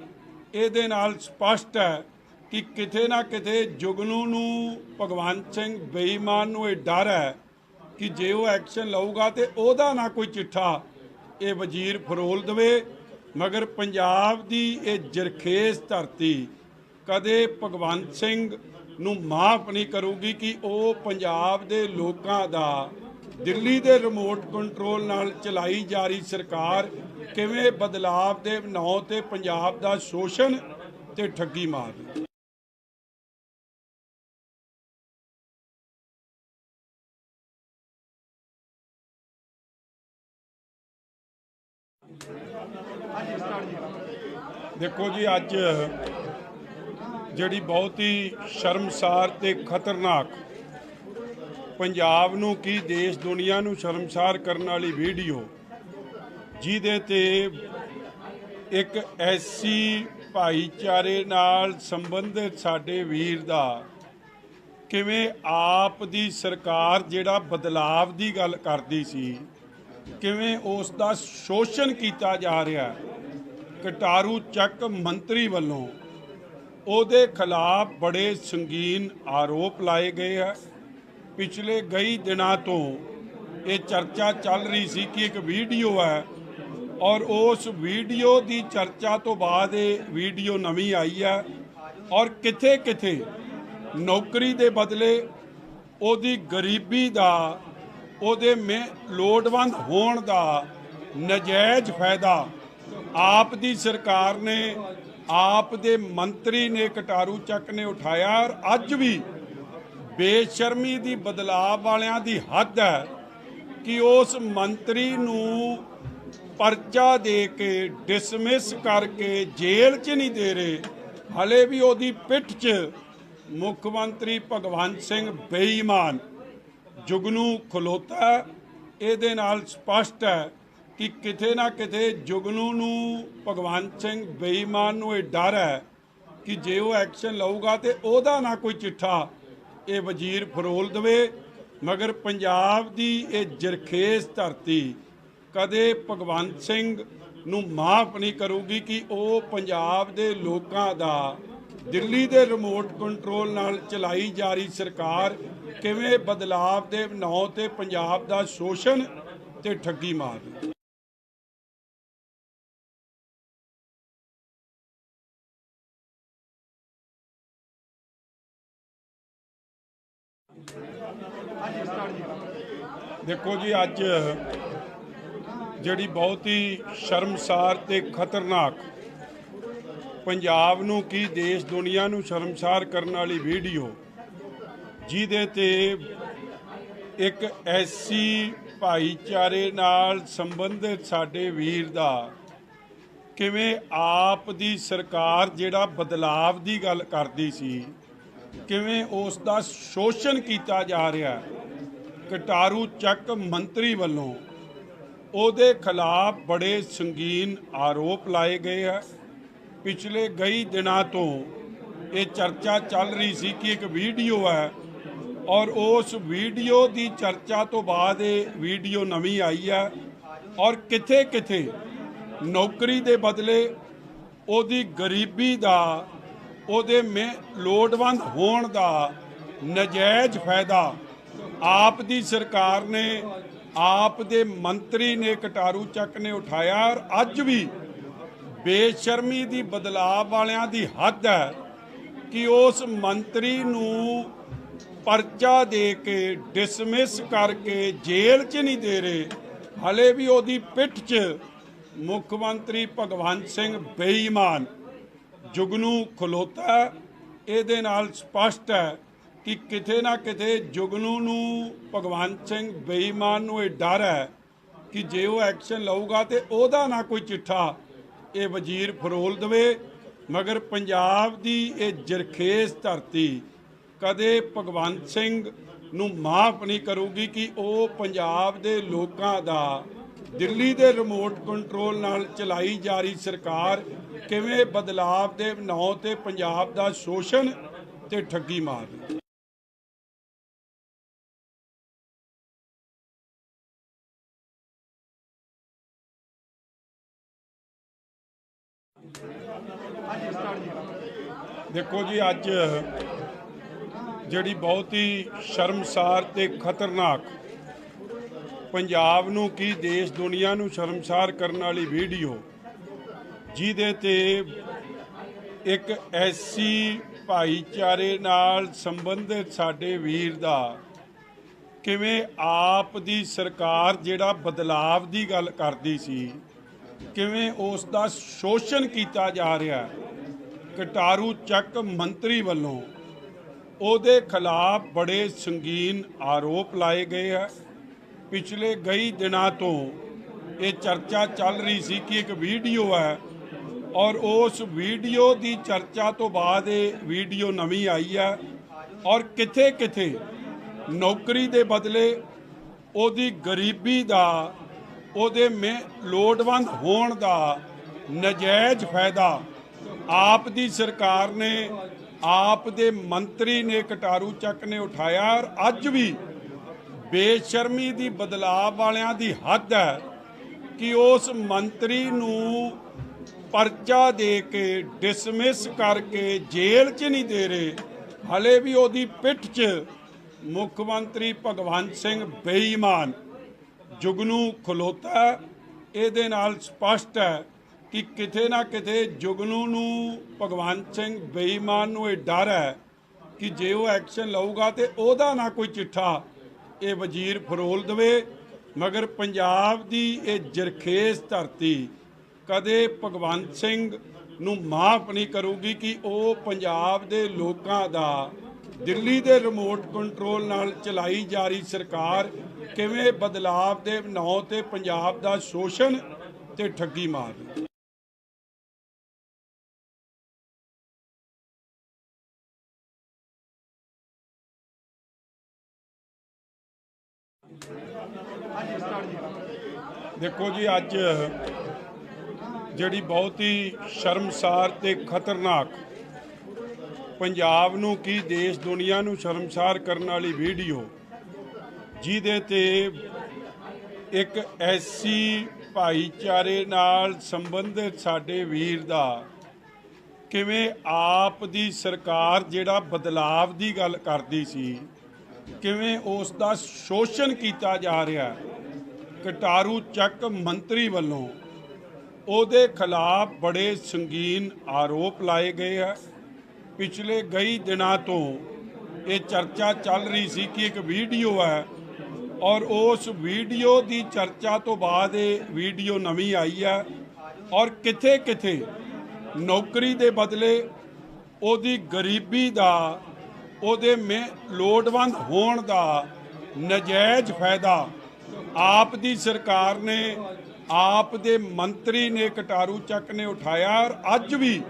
ਇਹਦੇ ਨਾਲ ਸਪਸ਼ਟ ਹੈ ਕਿ ਕਿਤੇ ਨਾ ਕਿਤੇ ਜੁਗਨੂ ਨੂੰ ਭਗਵੰਤ ਸਿੰਘ ਬੇਈਮਾਨ ਨੂੰ ਇਹ ਡਰ ਹੈ ਕਿ ਜੇ ਉਹ ਐਕਸ਼ਨ ਲਊਗਾ ਤੇ ਉਹਦਾ ਨਾ ਕੋਈ ਚਿੱਠਾ ਇਹ ਵਜ਼ੀਰ ਫਰੋਲ ਦੇਵੇ। ਮਗਰ ਪੰਜਾਬ ਦੀ ਇਹ ਜਰਖੇਜ਼ ਧਰਤੀ ਕਦੇ ਭਗਵੰਤ ਸਿੰਘ ਨੂੰ ਮਾਫ ਨਹੀਂ ਕਰੂਗੀ ਕਿ ਉਹ ਪੰਜਾਬ ਦੇ ਲੋਕਾਂ ਦਾ ਦਿੱਲੀ ਦੇ ਰਿਮੋਟ ਕੰਟਰੋਲ ਨਾਲ ਚਲਾਈ ਜਾ ਰਹੀ ਸਰਕਾਰ ਕਿਵੇਂ ਬਦਲਾਵ ਦੇ ਨਾਂ ਤੇ ਪੰਜਾਬ ਦਾ ਸ਼ੋਸ਼ਣ ਤੇ ਠੱਗੀ ਮਾਰਦੀ। ਦੇਖੋ ਜੀ, ਅੱਜ ਜਿਹੜੀ ਬਹੁਤ ਹੀ ਸ਼ਰਮਸਾਰ ਤੇ ਖਤਰਨਾਕ ਪੰਜਾਬ ਨੂੰ ਕੀ ਦੇਸ਼ ਦੁਨੀਆ ਨੂੰ ਸ਼ਰਮਸਾਰ ਕਰਨ ਵਾਲੀ ਵੀਡੀਓ ਜਿਹਦੇ ਤੇ ਇੱਕ ਐਸੀ ਭਾਈਚਾਰੇ ਨਾਲ ਸੰਬੰਧਿਤ ਸਾਡੇ ਵੀਰ ਦਾ ਕਿਵੇਂ ਆਪ ਦੀ ਸਰਕਾਰ ਜਿਹੜਾ ਬਦਲਾਵ ਦੀ ਗੱਲ ਕਰਦੀ ਸੀ ਕਿਵੇਂ ਉਸ ਦਾ ਸ਼ੋਸ਼ਣ ਕੀਤਾ ਜਾ ਰਿਹਾ। ਕਟਾਰੂ ਚੱਕ ਮੰਤਰੀ ਵੱਲੋਂ ਉਹਦੇ ਖਿਲਾਫ ਬੜੇ ਸੰਗੀਨ ਆਰੋਪ ਲਾਏ ਗਏ ਹੈ। ਪਿਛਲੇ ਕਈ ਦਿਨਾਂ ਤੋਂ ਇਹ ਚਰਚਾ ਚੱਲ ਰਹੀ ਸੀ ਕਿ ਇੱਕ ਵੀਡੀਓ ਹੈ ਔਰ ਉਸ ਵੀਡੀਓ ਦੀ ਚਰਚਾ ਤੋਂ ਬਾਅਦ ਇਹ ਵੀਡੀਓ ਨਵੀਂ ਆਈ ਹੈ ਔਰ ਕਿਥੇ ਕਿਥੇ ਨੌਕਰੀ ਦੇ ਬਦਲੇ ਉਹਦੀ ਗਰੀਬੀ ਦਾ ਉਹਦੇ ਲੋੜਵੰਦ ਹੋਣ ਦਾ ਨਜਾਇਜ਼ ਫਾਇਦਾ ਆਪ ਦੀ ਸਰਕਾਰ ਨੇ ਆਪ ਦੇ ਮੰਤਰੀ ਨੇ ਕਟਾਰੂ ਚੱਕ ਨੇ ਉਠਾਇਆ ਔਰ ਅੱਜ ਵੀ ਬੇਸ਼ਰਮੀ ਦੀ ਬਦਲਾਅ ਵਾਲਿਆਂ ਦੀ ਹੱਦ ਹੈ ਕਿ ਉਸ ਮੰਤਰੀ ਨੂੰ ਪਰਚਾ ਦੇ ਕੇ ਡਿਸਮਿਸ ਕਰਕੇ ਜੇਲ੍ਹ 'ਚ ਨਹੀਂ ਦੇ ਰਹੇ, ਹਲੇ ਵੀ ਉਹਦੀ ਪਿੱਠ 'ਚ ਮੁੱਖ ਮੰਤਰੀ ਭਗਵੰਤ ਸਿੰਘ ਬੇਈਮਾਨ ਜੁਗਨੂ ਖਲੋਤਾ। ਇਹਦੇ ਨਾਲ ਸਪਸ਼ਟ ਹੈ ਕਿ ਕਿਤੇ ਨਾ ਕਿਤੇ ਜੁਗਨੂ ਨੂੰ ਭਗਵੰਤ ਸਿੰਘ ਬੇਈਮਾਨ ਨੂੰ ਇਹ ਡਰ ਹੈ ਕਿ ਜੇ ਉਹ ਐਕਸ਼ਨ ਲਊਗਾ ਤੇ ਉਹਦਾ ਨਾ ਕੋਈ ਚਿੱਠਾ ਇਹ ਵਜ਼ੀਰ ਫਰੋਲ ਦੇਵੇ। ਮਗਰ ਪੰਜਾਬ ਦੀ ਇਹ ਜਰਖੇਜ਼ ਧਰਤੀ ਕਦੇ ਭਗਵੰਤ ਸਿੰਘ ਨੂੰ ਮਾਫ ਨਹੀਂ ਕਰੂਗੀ ਕਿ ਉਹ ਪੰਜਾਬ ਦੇ ਲੋਕਾਂ ਦਾ ਦਿੱਲੀ ਦੇ ਰਿਮੋਟ ਕੰਟਰੋਲ ਨਾਲ ਚਲਾਈ ਜਾ ਰਹੀ ਸਰਕਾਰ ਕਿਵੇਂ ਬਦਲਾਵ ਦੇ ਨਾਂ ਤੇ ਪੰਜਾਬ ਦਾ ਸ਼ੋਸ਼ਣ ਤੇ ਠੱਗੀ ਮਾਰਦੀ। ਦੇਖੋ ਜੀ, ਅੱਜ ਜਿਹੜੀ ਬਹੁਤ ਹੀ ਸ਼ਰਮਸਾਰ ਤੇ ਖਤਰਨਾਕ ਪੰਜਾਬ ਨੂੰ ਕੀ ਦੇਸ਼ ਦੁਨੀਆ ਨੂੰ ਸ਼ਰਮਸਾਰ ਕਰਨ ਵਾਲੀ ਵੀਡੀਓ ਜਿਹਦੇ ਤੇ ਇੱਕ ਐਸੀ ਭਾਈਚਾਰੇ ਨਾਲ ਸੰਬੰਧਿਤ ਸਾਡੇ ਵੀਰ ਦਾ ਕਿਵੇਂ ਆਪ ਦੀ ਸਰਕਾਰ ਜਿਹੜਾ ਬਦਲਾਵ ਦੀ ਗੱਲ ਕਰਦੀ ਸੀ ਕਿਵੇਂ ਉਸ ਦਾ ਸ਼ੋਸ਼ਣ ਕੀਤਾ ਜਾ ਰਿਹਾ। ਕਟਾਰੂ ਚੱਕ ਮੰਤਰੀ ਵੱਲੋਂ ਉਹਦੇ ਖਿਲਾਫ ਬੜੇ ਸੰਗੀਨ ਆਰੋਪ ਲਾਏ ਗਏ ਹੈ। ਪਿਛਲੇ ਕਈ ਦਿਨਾਂ ਤੋਂ ਇਹ ਚਰਚਾ ਚੱਲ ਰਹੀ ਸੀ ਕਿ ਇੱਕ ਵੀਡੀਓ ਹੈ ਔਰ ਉਸ ਵੀਡੀਓ ਦੀ ਚਰਚਾ ਤੋਂ ਬਾਅਦ ਇਹ ਵੀਡੀਓ ਨਵੀਂ ਆਈ ਹੈ ਔਰ ਕਿਥੇ ਕਿਥੇ ਨੌਕਰੀ ਦੇ ਬਦਲੇ ਉਹਦੀ ਗਰੀਬੀ ਦਾ ਉਹਦੇ ਲੋੜਵੰਦ ਹੋਣ ਦਾ ਨਜਾਇਜ਼ ਫਾਇਦਾ ਆਪ ਦੀ ਸਰਕਾਰ ਨੇ ਆਪ ਦੇ ਮੰਤਰੀ ਨੇ ਕਟਾਰੂ ਚੱਕ ਨੇ ਉਠਾਇਆ ਔਰ ਅੱਜ ਵੀ ਬੇਸ਼ਰਮੀ ਦੀ ਬਦਲਾਅ ਵਾਲਿਆਂ ਦੀ ਹੱਦ ਹੈ ਕਿ ਉਸ ਮੰਤਰੀ ਨੂੰ ਪਰਚਾ ਦੇ ਕੇ ਡਿਸਮਿਸ ਕਰਕੇ ਜੇਲ੍ਹ 'ਚ ਨਹੀਂ ਦੇ ਰਹੇ, ਹਲੇ ਵੀ ਉਹਦੀ ਪਿੱਠ 'ਚ ਮੁੱਖ ਮੰਤਰੀ ਭਗਵੰਤ ਸਿੰਘ ਬੇਈਮਾਨ ਜੁਗਨੂ ਖਲੋਤਾ। ਇਹਦੇ ਨਾਲ ਸਪਸ਼ਟ ਹੈ ਕਿ ਕਿਤੇ ਨਾ ਕਿਤੇ ਜੁਗਨੂ ਨੂੰ, ਭਗਵੰਤ ਸਿੰਘ ਬੇਈਮਾਨ ਨੂੰ ਇਹ ਡਰ ਹੈ ਕਿ ਜੇ ਉਹ ਐਕਸ਼ਨ ਲਊਗਾ ਤੇ ਉਹਦਾ ਨਾ ਕੋਈ ਚਿੱਠਾ ਇਹ ਵਜ਼ੀਰ ਫਰੋਲ ਦੇਵੇ। ਮਗਰ ਪੰਜਾਬ ਦੀ ਇਹ ਜਰਖੇਜ਼ ਧਰਤੀ ਕਦੇ ਭਗਵੰਤ ਸਿੰਘ ਨੂੰ ਮਾਫ ਨਹੀਂ ਕਰੂਗੀ ਕਿ ਉਹ ਪੰਜਾਬ ਦੇ ਲੋਕਾਂ ਦਾ ਦਿੱਲੀ ਦੇ ਰਿਮੋਟ ਕੰਟਰੋਲ ਨਾਲ ਚਲਾਈ ਜਾ ਰਹੀ ਸਰਕਾਰ ਕਿਵੇਂ ਬਦਲਾਵ ਦੇ ਨਾਂ ਤੇ ਪੰਜਾਬ ਦਾ ਸ਼ੋਸ਼ਣ ਤੇ ਠੱਗੀ ਮਾਰ ਰਹੀ। ਦੇਖੋ ਜੀ, ਅੱਜ ਜਿਹੜੀ ਬਹੁਤ ਹੀ ਸ਼ਰਮਸਾਰ ਤੇ ਖਤਰਨਾਕ, ਪੰਜਾਬ ਨੂੰ ਕੀ ਦੇਸ਼ ਦੁਨੀਆ ਨੂੰ ਸ਼ਰਮਸਾਰ ਕਰਨ ਵਾਲੀ ਵੀਡੀਓ, ਜਿਹਦੇ ਤੇ ਇੱਕ ਐਸੀ ਭਾਈਚਾਰੇ ਨਾਲ ਸੰਬੰਧਿਤ ਸਾਡੇ ਵੀਰ ਦਾ ਕਿਵੇਂ ਆਪ ਦੀ ਸਰਕਾਰ ਜਿਹੜਾ ਬਦਲਾਵ ਦੀ ਗੱਲ ਕਰਦੀ ਸੀ, ਕਿਵੇਂ ਉਸ ਦਾ ਸ਼ੋਸ਼ਣ ਕੀਤਾ ਜਾ ਰਿਹਾ। ਕਟਾਰੂ ਚੱਕ ਮੰਤਰੀ ਵੱਲੋਂ ਉਹਦੇ ਖਿਲਾਫ ਬੜੇ ਸੰਗੀਨ ਆਰੋਪ ਲਾਏ ਗਏ ਹੈ। ਪਿਛਲੇ ਕਈ ਦਿਨਾਂ ਤੋਂ ਇਹ ਚਰਚਾ ਚੱਲ ਰਹੀ ਸੀ ਕਿ ਇੱਕ ਵੀਡੀਓ ਹੈ, ਔਰ ਉਸ ਵੀਡੀਓ ਦੀ ਚਰਚਾ ਤੋਂ ਬਾਅਦ ਇਹ ਵੀਡੀਓ ਨਵੀਂ ਆਈ ਹੈ, ਔਰ ਕਿਥੇ ਕਿਥੇ ਨੌਕਰੀ ਦੇ ਬਦਲੇ ਉਹਦੀ ਗਰੀਬੀ ਦਾ, ਉਹਦੇ ਲੋੜਵੰਦ ਹੋਣ ਦਾ ਨਜਾਇਜ਼ ਫਾਇਦਾ ਆਪ ਦੀ ਸਰਕਾਰ ਨੇ, ਆਪ ਦੇ ਮੰਤਰੀ ਨੇ, ਕਟਾਰੂ ਚੱਕ ਨੇ ਉਠਾਇਆ। ਔਰ ਅੱਜ ਵੀ ਬੇਸ਼ਰਮੀ ਦੀ, ਬਦਲਾਅ ਵਾਲਿਆਂ ਦੀ ਹੱਦ ਹੈ ਕਿ ਉਸ ਮੰਤਰੀ ਨੂੰ ਪਰਚਾ ਦੇ ਕੇ ਡਿਸਮਿਸ ਕਰਕੇ ਜੇਲ੍ਹ 'ਚ ਨਹੀਂ ਦੇ ਰਹੇ, ਹਲੇ ਵੀ ਉਹਦੀ ਪਿੱਠ 'ਚ ਮੁੱਖ ਮੰਤਰੀ ਭਗਵੰਤ ਸਿੰਘ ਬੇਈਮਾਨ ਜੁਗਨੂ ਖਲੋਤਾ। ਇਹਦੇ ਨਾਲ ਸਪਸ਼ਟ ਹੈ ਕਿ ਕਿਤੇ ਨਾ ਕਿਤੇ ਜੁਗਨੂ ਨੂੰ, ਭਗਵੰਤ ਸਿੰਘ ਬੇਈਮਾਨ ਨੂੰ ਇਹ ਡਰ ਹੈ ਕਿ ਜੇ ਉਹ ਐਕਸ਼ਨ ਲਊਗਾ ਤੇ ਉਹਦਾ ਨਾ ਕੋਈ ਚਿੱਠਾ ਇਹ ਵਜ਼ੀਰ ਫਰੋਲ ਦੇਵੇ। ਮਗਰ ਪੰਜਾਬ ਦੀ ਇਹ ਜਰਖੇਜ਼ ਧਰਤੀ ਕਦੇ ਭਗਵੰਤ ਸਿੰਘ ਨੂੰ ਮਾਫ ਨਹੀਂ ਕਰੂਗੀ ਕਿ ਉਹ ਪੰਜਾਬ ਦੇ ਲੋਕਾਂ ਦਾ ਦਿੱਲੀ ਦੇ ਰਿਮੋਟ ਕੰਟਰੋਲ ਨਾਲ ਚਲਾਈ ਜਾ ਰਹੀ ਸਰਕਾਰ ਕਿਵੇਂ ਬਦਲਾਵ ਦੇ ਨਾਂ ਤੇ ਪੰਜਾਬ ਦਾ ਸ਼ੋਸ਼ਣ ਤੇ ਠੱਗੀ ਮਾਰ ਰਹੀ। ਦੇਖੋ ਜੀ, ਅੱਜ ਜਿਹੜੀ ਬਹੁਤ ਹੀ ਸ਼ਰਮਸਾਰ ਤੇ ਖਤਰਨਾਕ, ਪੰਜਾਬ ਨੂੰ ਕੀ ਦੇਸ਼ ਦੁਨੀਆ ਨੂੰ ਸ਼ਰਮਸਾਰ ਕਰਨ ਵਾਲੀ ਵੀਡੀਓ, ਜਿਹਦੇ ਤੇ ਇੱਕ ਐਸੀ ਭਾਈਚਾਰੇ ਨਾਲ ਸੰਬੰਧਿਤ ਸਾਡੇ ਵੀਰ ਦਾ ਕਿਵੇਂ ਆਪ ਦੀ ਸਰਕਾਰ ਜਿਹੜਾ ਬਦਲਾਵ ਦੀ ਗੱਲ ਕਰਦੀ ਸੀ, ਕਿਵੇਂ ਉਸ ਦਾ ਸ਼ੋਸ਼ਣ ਕੀਤਾ ਜਾ ਰਿਹਾ। ਕਟਾਰੂ ਚੱਕ ਮੰਤਰੀ ਵੱਲੋਂ ਉਹਦੇ ਖਿਲਾਫ ਬੜੇ ਸੰਗੀਨ ਆਰੋਪ ਲਾਏ ਗਏ ਹੈ। ਪਿਛਲੇ ਕਈ ਦਿਨਾਂ ਤੋਂ ਇਹ ਚਰਚਾ ਚੱਲ ਰਹੀ ਸੀ ਕਿ ਇੱਕ ਵੀਡੀਓ ਹੈ, ਔਰ ਉਸ ਵੀਡੀਓ ਦੀ ਚਰਚਾ ਤੋਂ ਬਾਅਦ ਇਹ ਵੀਡੀਓ ਨਵੀਂ ਆਈ ਹੈ, ਔਰ ਕਿਥੇ ਕਿਥੇ ਨੌਕਰੀ ਦੇ ਬਦਲੇ ਉਹਦੀ ਗਰੀਬੀ ਦਾ, ਉਹਦੇ ਲੋੜਵੰਦ ਹੋਣ ਦਾ ਨਜਾਇਜ਼ ਫਾਇਦਾ ਆਪ ਦੀ ਸਰਕਾਰ ਨੇ, ਆਪ ਦੇ ਮੰਤਰੀ ਨੇ, ਕਟਾਰੂ ਚੱਕ ਨੇ ਉਠਾਇਆ। ਔਰ ਅੱਜ ਵੀ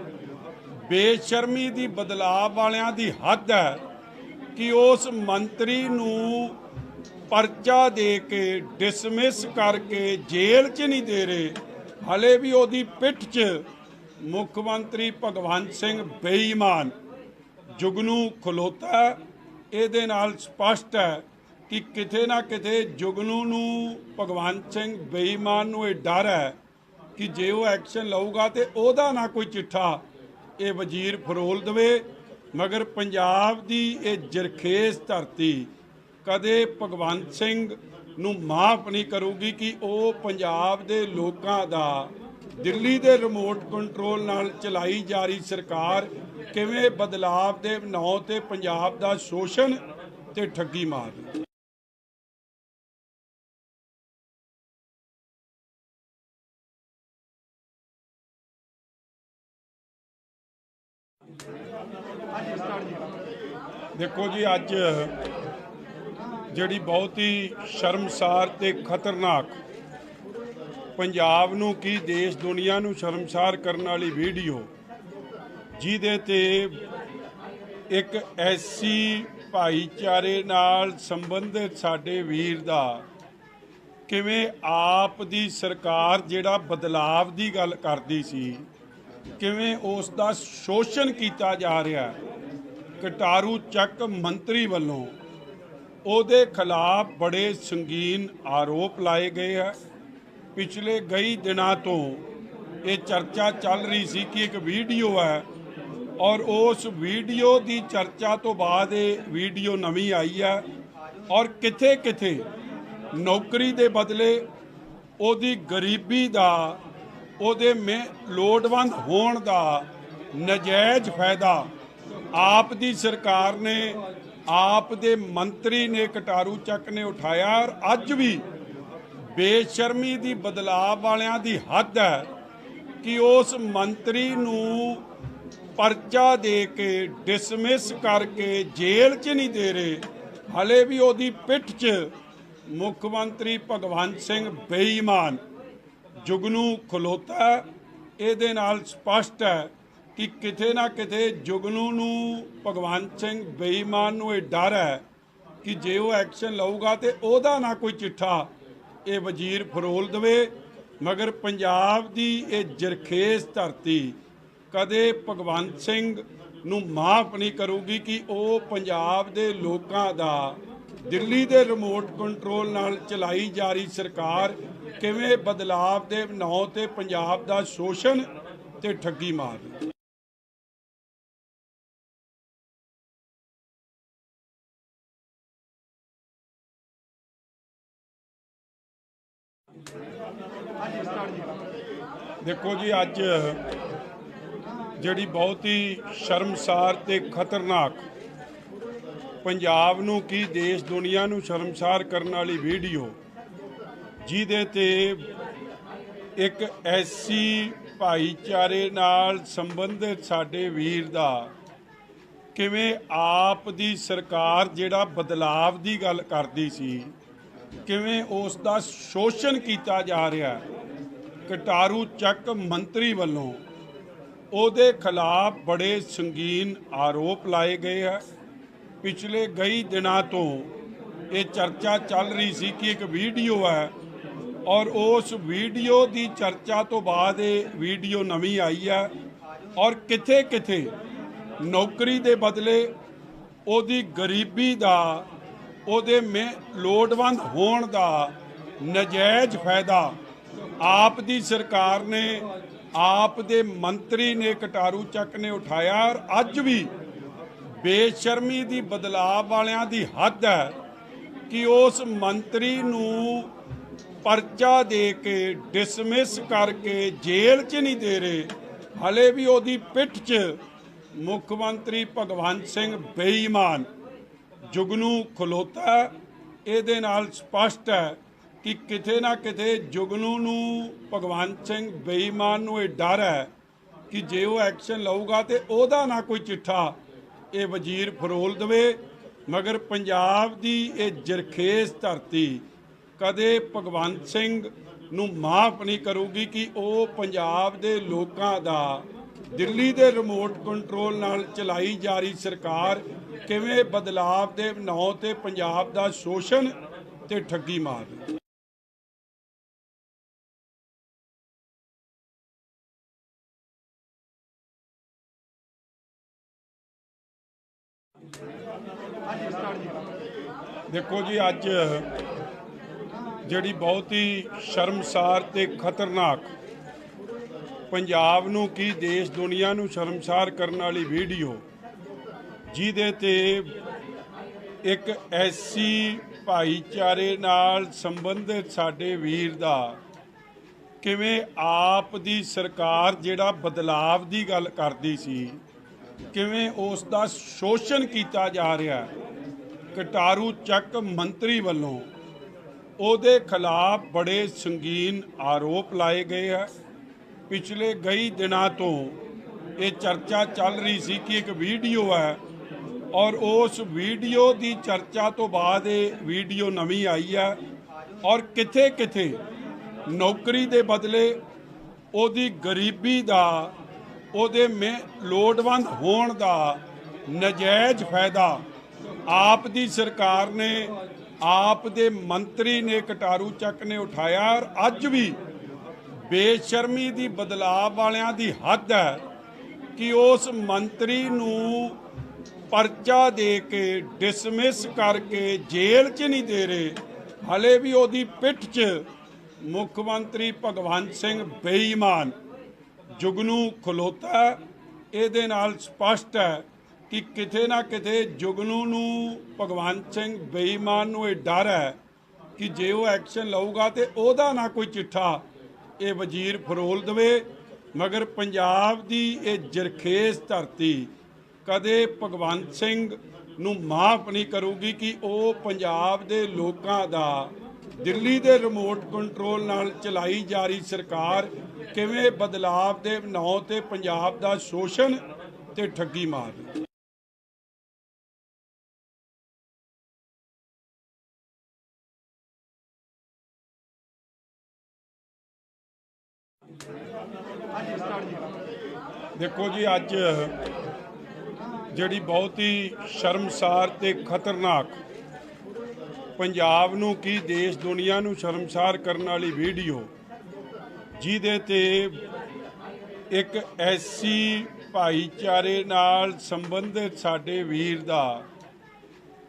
ਬੇਸ਼ਰਮੀ ਦੀ, ਬਦਲਾਅ ਵਾਲਿਆਂ ਦੀ ਹੱਦ ਹੈ ਕਿ ਉਸ ਮੰਤਰੀ ਨੂੰ ਪਰਚਾ ਦੇ ਕੇ ਡਿਸਮਿਸ ਕਰਕੇ ਜੇਲ੍ਹ 'ਚ ਨਹੀਂ ਦੇ ਰਹੇ, ਹਲੇ ਵੀ ਉਹਦੀ ਪਿੱਠ 'ਚ ਮੁੱਖ ਮੰਤਰੀ ਭਗਵੰਤ ਸਿੰਘ ਬੇਈਮਾਨ ਜੁਗਨੂ ਖਲੋਤਾ। ਇਹਦੇ ਨਾਲ ਸਪਸ਼ਟ ਹੈ ਕਿ ਕਿਤੇ ਨਾ ਕਿਤੇ ਜੁਗਨੂ ਨੂੰ, ਭਗਵੰਤ ਸਿੰਘ ਬੇਈਮਾਨ ਨੂੰ ਇਹ ਡਰ ਹੈ ਕਿ ਜੇ ਉਹ ਐਕਸ਼ਨ ਲਊਗਾ ਤੇ ਉਹਦਾ ਨਾ ਕੋਈ ਚਿੱਠਾ ਇਹ ਵਜ਼ੀਰ ਫਰੋਲ ਦੇਵੇ। ਮਗਰ ਪੰਜਾਬ ਦੀ ਇਹ ਜਰਖੇਜ਼ ਧਰਤੀ ਕਦੇ ਭਗਵੰਤ ਸਿੰਘ ਨੂੰ ਮਾਫ ਨਹੀਂ ਕਰੂਗੀ ਕਿ ਉਹ ਪੰਜਾਬ ਦੇ ਲੋਕਾਂ ਦਾ ਦਿੱਲੀ ਦੇ ਰਿਮੋਟ ਕੰਟਰੋਲ ਨਾਲ ਚਲਾਈ ਜਾ ਰਹੀ ਸਰਕਾਰ ਕਿਵੇਂ ਬਦਲਾਵ ਦੇ ਨਾਂ ਤੇ ਪੰਜਾਬ ਦਾ ਸ਼ੋਸ਼ਣ ਤੇ ਠੱਗੀ ਮਾਰ ਰਹੇ। देखो जी, अज ਜਿਹੜੀ बहुत ही शर्मसार ਤੇ खतरनाक पंजाब ਨੂੰ ਕੀ देश दुनिया ਨੂੰ शर्मसार ਕਰਨ ਵਾਲੀ ਵੀਡੀਓ ਜਿਹਦੇ ਤੇ एक ਐਸੀ ਭਾਈਚਾਰੇ ਨਾਲ ਸੰਬੰਧਿਤ ਸਾਡੇ ਵੀਰ ਦਾ ਕਿਵੇਂ ਆਪ ਦੀ ਸਰਕਾਰ ਜਿਹੜਾ ਬਦਲਾਵ ਦੀ ਗੱਲ ਕਰਦੀ ਸੀ, ਕਿਵੇਂ ਉਸ ਦਾ ਸ਼ੋਸ਼ਣ ਕੀਤਾ ਜਾ ਰਿਹਾ। ਕਟਾਰੂ ਚੱਕ ਮੰਤਰੀ ਵੱਲੋਂ ਉਹਦੇ ਖਿਲਾਫ ਬੜੇ ਸੰਗੀਨ ਆਰੋਪ ਲਾਏ ਗਏ ਹੈ। ਪਿਛਲੇ ਕਈ ਦਿਨਾਂ ਤੋਂ ਇਹ ਚਰਚਾ ਚੱਲ ਰਹੀ ਸੀ ਕਿ ਇੱਕ ਵੀਡੀਓ ਹੈ ਔਰ ਉਸ ਵੀਡੀਓ ਦੀ ਚਰਚਾ ਤੋਂ ਬਾਅਦ ਇਹ ਵੀਡੀਓ ਨਵੀਂ ਆਈ ਹੈ ਔਰ ਕਿਥੇ ਕਿਥੇ ਨੌਕਰੀ ਦੇ ਬਦਲੇ ਉਹਦੀ ਗਰੀਬੀ ਦਾ, ਉਹਦੇ ਲੋੜਵੰਦ ਹੋਣ ਦਾ ਨਜਾਇਜ਼ ਫਾਇਦਾ ਆਪ ਦੀ ਸਰਕਾਰ ਨੇ, ਆਪ ਦੇ ਮੰਤਰੀ ਨੇ, ਕਟਾਰੂ ਚੱਕ ਨੇ ਉਠਾਇਆ। ਔਰ ਅੱਜ ਵੀ ਬੇਸ਼ਰਮੀ ਦੀ ਬਦਲਾਵ ਵਾਲਿਆਂ ਦੀ ਹੱਦ ਹੈ ਕਿ ਉਸ ਮੰਤਰੀ ਨੂੰ ਪਰਚਾ ਦੇ ਕੇ ਡਿਸਮਿਸ ਕਰਕੇ ਜੇਲ੍ਹ 'ਚ ਨਹੀਂ ਦੇ ਰਹੇ। ਹਲੇ ਵੀ ਉਹਦੀ ਪਿੱਠ 'ਚ ਮੁੱਖ ਮੰਤਰੀ ਭਗਵੰਤ ਸਿੰਘ ਬੇਈਮਾਨ ਜੁਗਨੂ ਖਲੋਤਾ। ਇਹਦੇ ਨਾਲ ਸਪਸ਼ਟ ਹੈ ਕਿ ਕਿਤੇ ਨਾ ਕਿਤੇ ਜੁਗਨੂ ਨੂੰ, ਭਗਵੰਤ ਸਿੰਘ ਬੇਈਮਾਨ ਨੂੰ ਇਹ ਡਰ ਹੈ ਕਿ ਜੇ ਉਹ ਐਕਸ਼ਨ ਲਊਗਾ ਤੇ ਉਹਦਾ ਨਾ ਕੋਈ ਚਿੱਠਾ ਇਹ ਵਜ਼ੀਰ ਫਰੋਲ ਦੇਵੇ। ਮਗਰ ਪੰਜਾਬ ਦੀ ਇਹ ਜਰਖੇਜ਼ ਧਰਤੀ ਕਦੇ ਭਗਵੰਤ ਸਿੰਘ ਨੂੰ ਮਾਫ ਨਹੀਂ ਕਰੂਗੀ ਕਿ ਉਹ ਪੰਜਾਬ ਦੇ ਲੋਕਾਂ ਦਾ ਦਿੱਲੀ ਦੇ ਰਿਮੋਟ ਕੰਟਰੋਲ ਨਾਲ ਚਲਾਈ ਜਾ ਰਹੀ ਸਰਕਾਰ ਕਿਵੇਂ ਬਦਲਾਵ ਦੇ ਨਾਂ ਤੇ ਪੰਜਾਬ ਦਾ ਸ਼ੋਸ਼ਣ ਤੇ ਠੱਗੀ ਮਾਰ ਰਹੀ। देखो जी, अज ਜਿਹੜੀ बहुत ही शर्मसार ਤੇ खतरनाक पंजाब ਨੂੰ ਕੀ देश दुनिया ਨੂੰ शर्मसार ਕਰਨ ਵਾਲੀ ਵੀਡੀਓ ਜਿਹਦੇ ਤੇ एक ऐसी ਭਾਈਚਾਰੇ ਨਾਲ ਸੰਬੰਧਿਤ ਸਾਡੇ ਵੀਰ ਦਾ ਕਿਵੇਂ ਆਪ ਦੀ ਸਰਕਾਰ ਜਿਹੜਾ ਬਦਲਾਵ ਦੀ ਗੱਲ ਕਰਦੀ ਸੀ, ਕਿਵੇਂ ਉਸ ਦਾ ਸ਼ੋਸ਼ਣ ਕੀਤਾ ਜਾ ਰਿਹਾ। ਕਟਾਰੂ ਚੱਕ ਮੰਤਰੀ ਵੱਲੋਂ ਉਹਦੇ ਖਿਲਾਫ ਬੜੇ ਸੰਗੀਨ ਆਰੋਪ ਲਾਏ ਗਏ ਹੈ। ਪਿਛਲੇ ਕਈ ਦਿਨਾਂ ਤੋਂ ਇਹ ਚਰਚਾ ਚੱਲ ਰਹੀ ਸੀ ਕਿ ਇੱਕ ਵੀਡੀਓ ਹੈ ਔਰ ਉਸ ਵੀਡੀਓ ਦੀ ਚਰਚਾ ਤੋਂ ਬਾਅਦ ਇਹ ਵੀਡੀਓ ਨਵੀਂ ਆਈ ਹੈ ਔਰ ਕਿਥੇ ਕਿਥੇ ਨੌਕਰੀ ਦੇ ਬਦਲੇ ਉਹਦੀ ਗਰੀਬੀ ਦਾ, ਉਹਦੇ ਲੋੜਵੰਦ ਹੋਣ ਦਾ ਨਜਾਇਜ਼ ਫਾਇਦਾ ਆਪ ਦੀ ਸਰਕਾਰ ਨੇ, ਆਪ ਦੇ ਮੰਤਰੀ ਨੇ, ਕਟਾਰੂ ਚੱਕ ਨੇ ਉਠਾਇਆ। ਔਰ ਅੱਜ ਵੀ ਬੇਸ਼ਰਮੀ ਦੀ ਬਦਲਾਵ ਵਾਲਿਆਂ ਦੀ ਹੱਦ ਹੈ ਕਿ ਉਸ ਮੰਤਰੀ ਨੂੰ ਪਰਚਾ ਦੇ ਕੇ ਡਿਸਮਿਸ ਕਰਕੇ ਜੇਲ੍ਹ 'ਚ ਨਹੀਂ ਦੇ ਰਹੇ। ਹਲੇ ਵੀ ਉਹਦੀ ਪਿੱਠ 'ਚ ਮੁੱਖ ਮੰਤਰੀ ਭਗਵੰਤ ਸਿੰਘ ਬੇਈਮਾਨ ਜੁਗਨੂ ਖਲੋਤਾ। ਇਹਦੇ ਨਾਲ ਸਪਸ਼ਟ ਹੈ ਕਿ ਕਿਤੇ ਨਾ ਕਿਤੇ ਜੁਗਨੂ ਨੂੰ, ਭਗਵੰਤ ਸਿੰਘ ਬੇਈਮਾਨ ਨੂੰ ਇਹ ਡਰ ਹੈ ਕਿ ਜੇ ਉਹ ਐਕਸ਼ਨ ਲਊਗਾ ਤੇ ਉਹਦਾ ਨਾ ਕੋਈ ਚਿੱਠਾ ਇਹ ਵਜ਼ੀਰ ਫਰੋਲ ਦੇਵੇ। ਮਗਰ ਪੰਜਾਬ ਦੀ ਇਹ ਜਰਖੇਜ਼ ਧਰਤੀ ਕਦੇ ਭਗਵੰਤ ਸਿੰਘ ਨੂੰ ਮਾਫ ਨਹੀਂ ਕਰੂਗੀ ਕਿ ਉਹ ਪੰਜਾਬ ਦੇ ਲੋਕਾਂ ਦਾ ਦਿੱਲੀ ਦੇ ਰਿਮੋਟ ਕੰਟਰੋਲ ਨਾਲ ਚਲਾਈ ਜਾ ਰਹੀ ਸਰਕਾਰ ਕਿਵੇਂ ਬਦਲਾਵ ਦੇ ਨਾਂ ਤੇ ਪੰਜਾਬ ਦਾ ਸ਼ੋਸ਼ਣ ਤੇ ਠੱਗੀ ਮਾਰ ਰਹੀ। देखो जी, अज ਜਿਹੜੀ बहुत ही शर्मसार ਤੇ खतरनाक पंजाब ਨੂੰ ਕੀ देश दुनिया ਨੂੰ शर्मसार ਕਰਨ ਵਾਲੀ ਵੀਡੀਓ ਜਿਹਦੇ ਤੇ एक ऐसी ਭਾਈਚਾਰੇ ਨਾਲ ਸੰਬੰਧਿਤ ਸਾਡੇ ਵੀਰ ਦਾ ਕਿਵੇਂ ਆਪ ਦੀ ਸਰਕਾਰ ਜਿਹੜਾ ਬਦਲਾਵ ਦੀ ਗੱਲ ਕਰਦੀ ਸੀ, ਕਿਵੇਂ ਉਸ ਦਾ ਸ਼ੋਸ਼ਣ ਕੀਤਾ ਜਾ ਰਿਹਾ। ਕਟਾਰੂ ਚੱਕ ਮੰਤਰੀ ਵੱਲੋਂ ਉਹਦੇ ਖਿਲਾਫ ਬੜੇ ਸੰਗੀਨ ਆਰੋਪ ਲਾਏ ਗਏ ਹੈ। ਪਿਛਲੇ ਕਈ ਦਿਨਾਂ ਤੋਂ ਇਹ ਚਰਚਾ ਚੱਲ ਰਹੀ ਸੀ ਕਿ ਇੱਕ ਵੀਡੀਓ ਹੈ ਔਰ ਉਸ ਵੀਡੀਓ ਦੀ ਚਰਚਾ ਤੋਂ ਬਾਅਦ ਇਹ ਵੀਡੀਓ ਨਵੀਂ ਆਈ ਹੈ ਔਰ ਕਿਥੇ ਕਿਥੇ ਨੌਕਰੀ ਦੇ ਬਦਲੇ ਉਹਦੀ ਗਰੀਬੀ ਦਾ ਉਹਦੇ ਲੋੜਵੰਦ ਹੋਣ ਦਾ ਨਜਾਇਜ਼ ਫਾਇਦਾ ਆਪ ਦੀ ਸਰਕਾਰ ਨੇ ਆਪ ਦੇ ਮੰਤਰੀ ਨੇ ਕਟਾਰੂ ਚੱਕ ਨੇ ਉਠਾਇਆ। ਔਰ ਅੱਜ ਵੀ ਬੇਸ਼ਰਮੀ ਦੀ ਬਦਲਾਅ ਵਾਲਿਆਂ ਦੀ ਹੱਦ ਹੈ ਕਿ ਉਸ ਮੰਤਰੀ ਨੂੰ ਪਰਚਾ ਦੇ ਕੇ ਡਿਸਮਿਸ ਕਰਕੇ ਜੇਲ੍ਹ 'ਚ ਨਹੀਂ ਦੇ ਰਹੇ, ਹਲੇ ਵੀ ਉਹਦੀ ਪਿੱਠ 'ਚ ਮੁੱਖ ਮੰਤਰੀ ਭਗਵੰਤ ਸਿੰਘ ਬੇਈਮਾਨ ਜੁਗਨੂ ਖਲੋਤਾ। ਇਹਦੇ ਨਾਲ ਸਪਸ਼ਟ ਹੈ ਕਿ ਕਿਤੇ ਨਾ ਕਿਤੇ ਜੁਗਨੂ ਨੂੰ ਭਗਵੰਤ ਸਿੰਘ ਬੇਈਮਾਨ ਨੂੰ ਇਹ ਡਰ ਹੈ ਕਿ ਜੇ ਉਹ ਐਕਸ਼ਨ ਲਊਗਾ ਤੇ ਉਹਦਾ ਨਾ ਕੋਈ ਚਿੱਠਾ ਇਹ ਵਜ਼ੀਰ ਫਰੋਲ ਦੇਵੇ। ਮਗਰ ਪੰਜਾਬ ਦੀ ਇਹ ਜਰਖੇਜ਼ ਧਰਤੀ ਕਦੇ ਭਗਵੰਤ ਸਿੰਘ ਨੂੰ ਮਾਫ ਨਹੀਂ ਕਰੂਗੀ ਕਿ ਉਹ ਪੰਜਾਬ ਦੇ ਲੋਕਾਂ ਦਾ ਦਿੱਲੀ ਦੇ ਰਿਮੋਟ ਕੰਟਰੋਲ ਨਾਲ ਚਲਾਈ ਜਾ ਰਹੀ ਸਰਕਾਰ ਕਿਵੇਂ ਬਦਲਾਵ ਦੇ ਨਾਂ ਤੇ ਪੰਜਾਬ ਦਾ ਸ਼ੋਸ਼ਣ ਤੇ ਠੱਗੀ ਮਾਰ। ਦੇਖੋ ਜੀ, ਅੱਜ ਜਿਹੜੀ ਬਹੁਤ ਹੀ ਸ਼ਰਮਸਾਰ ਤੇ ਖਤਰਨਾਕ ਪੰਜਾਬ ਨੂੰ ਕੀ ਦੇਸ਼ ਦੁਨੀਆ ਨੂੰ ਸ਼ਰਮਸਾਰ ਕਰਨ ਵਾਲੀ ਵੀਡੀਓ ਜਿਹਦੇ ਤੇ ਇੱਕ ਐਸੀ ਭਾਈਚਾਰੇ ਨਾਲ ਸੰਬੰਧਿਤ ਸਾਡੇ ਵੀਰ ਦਾ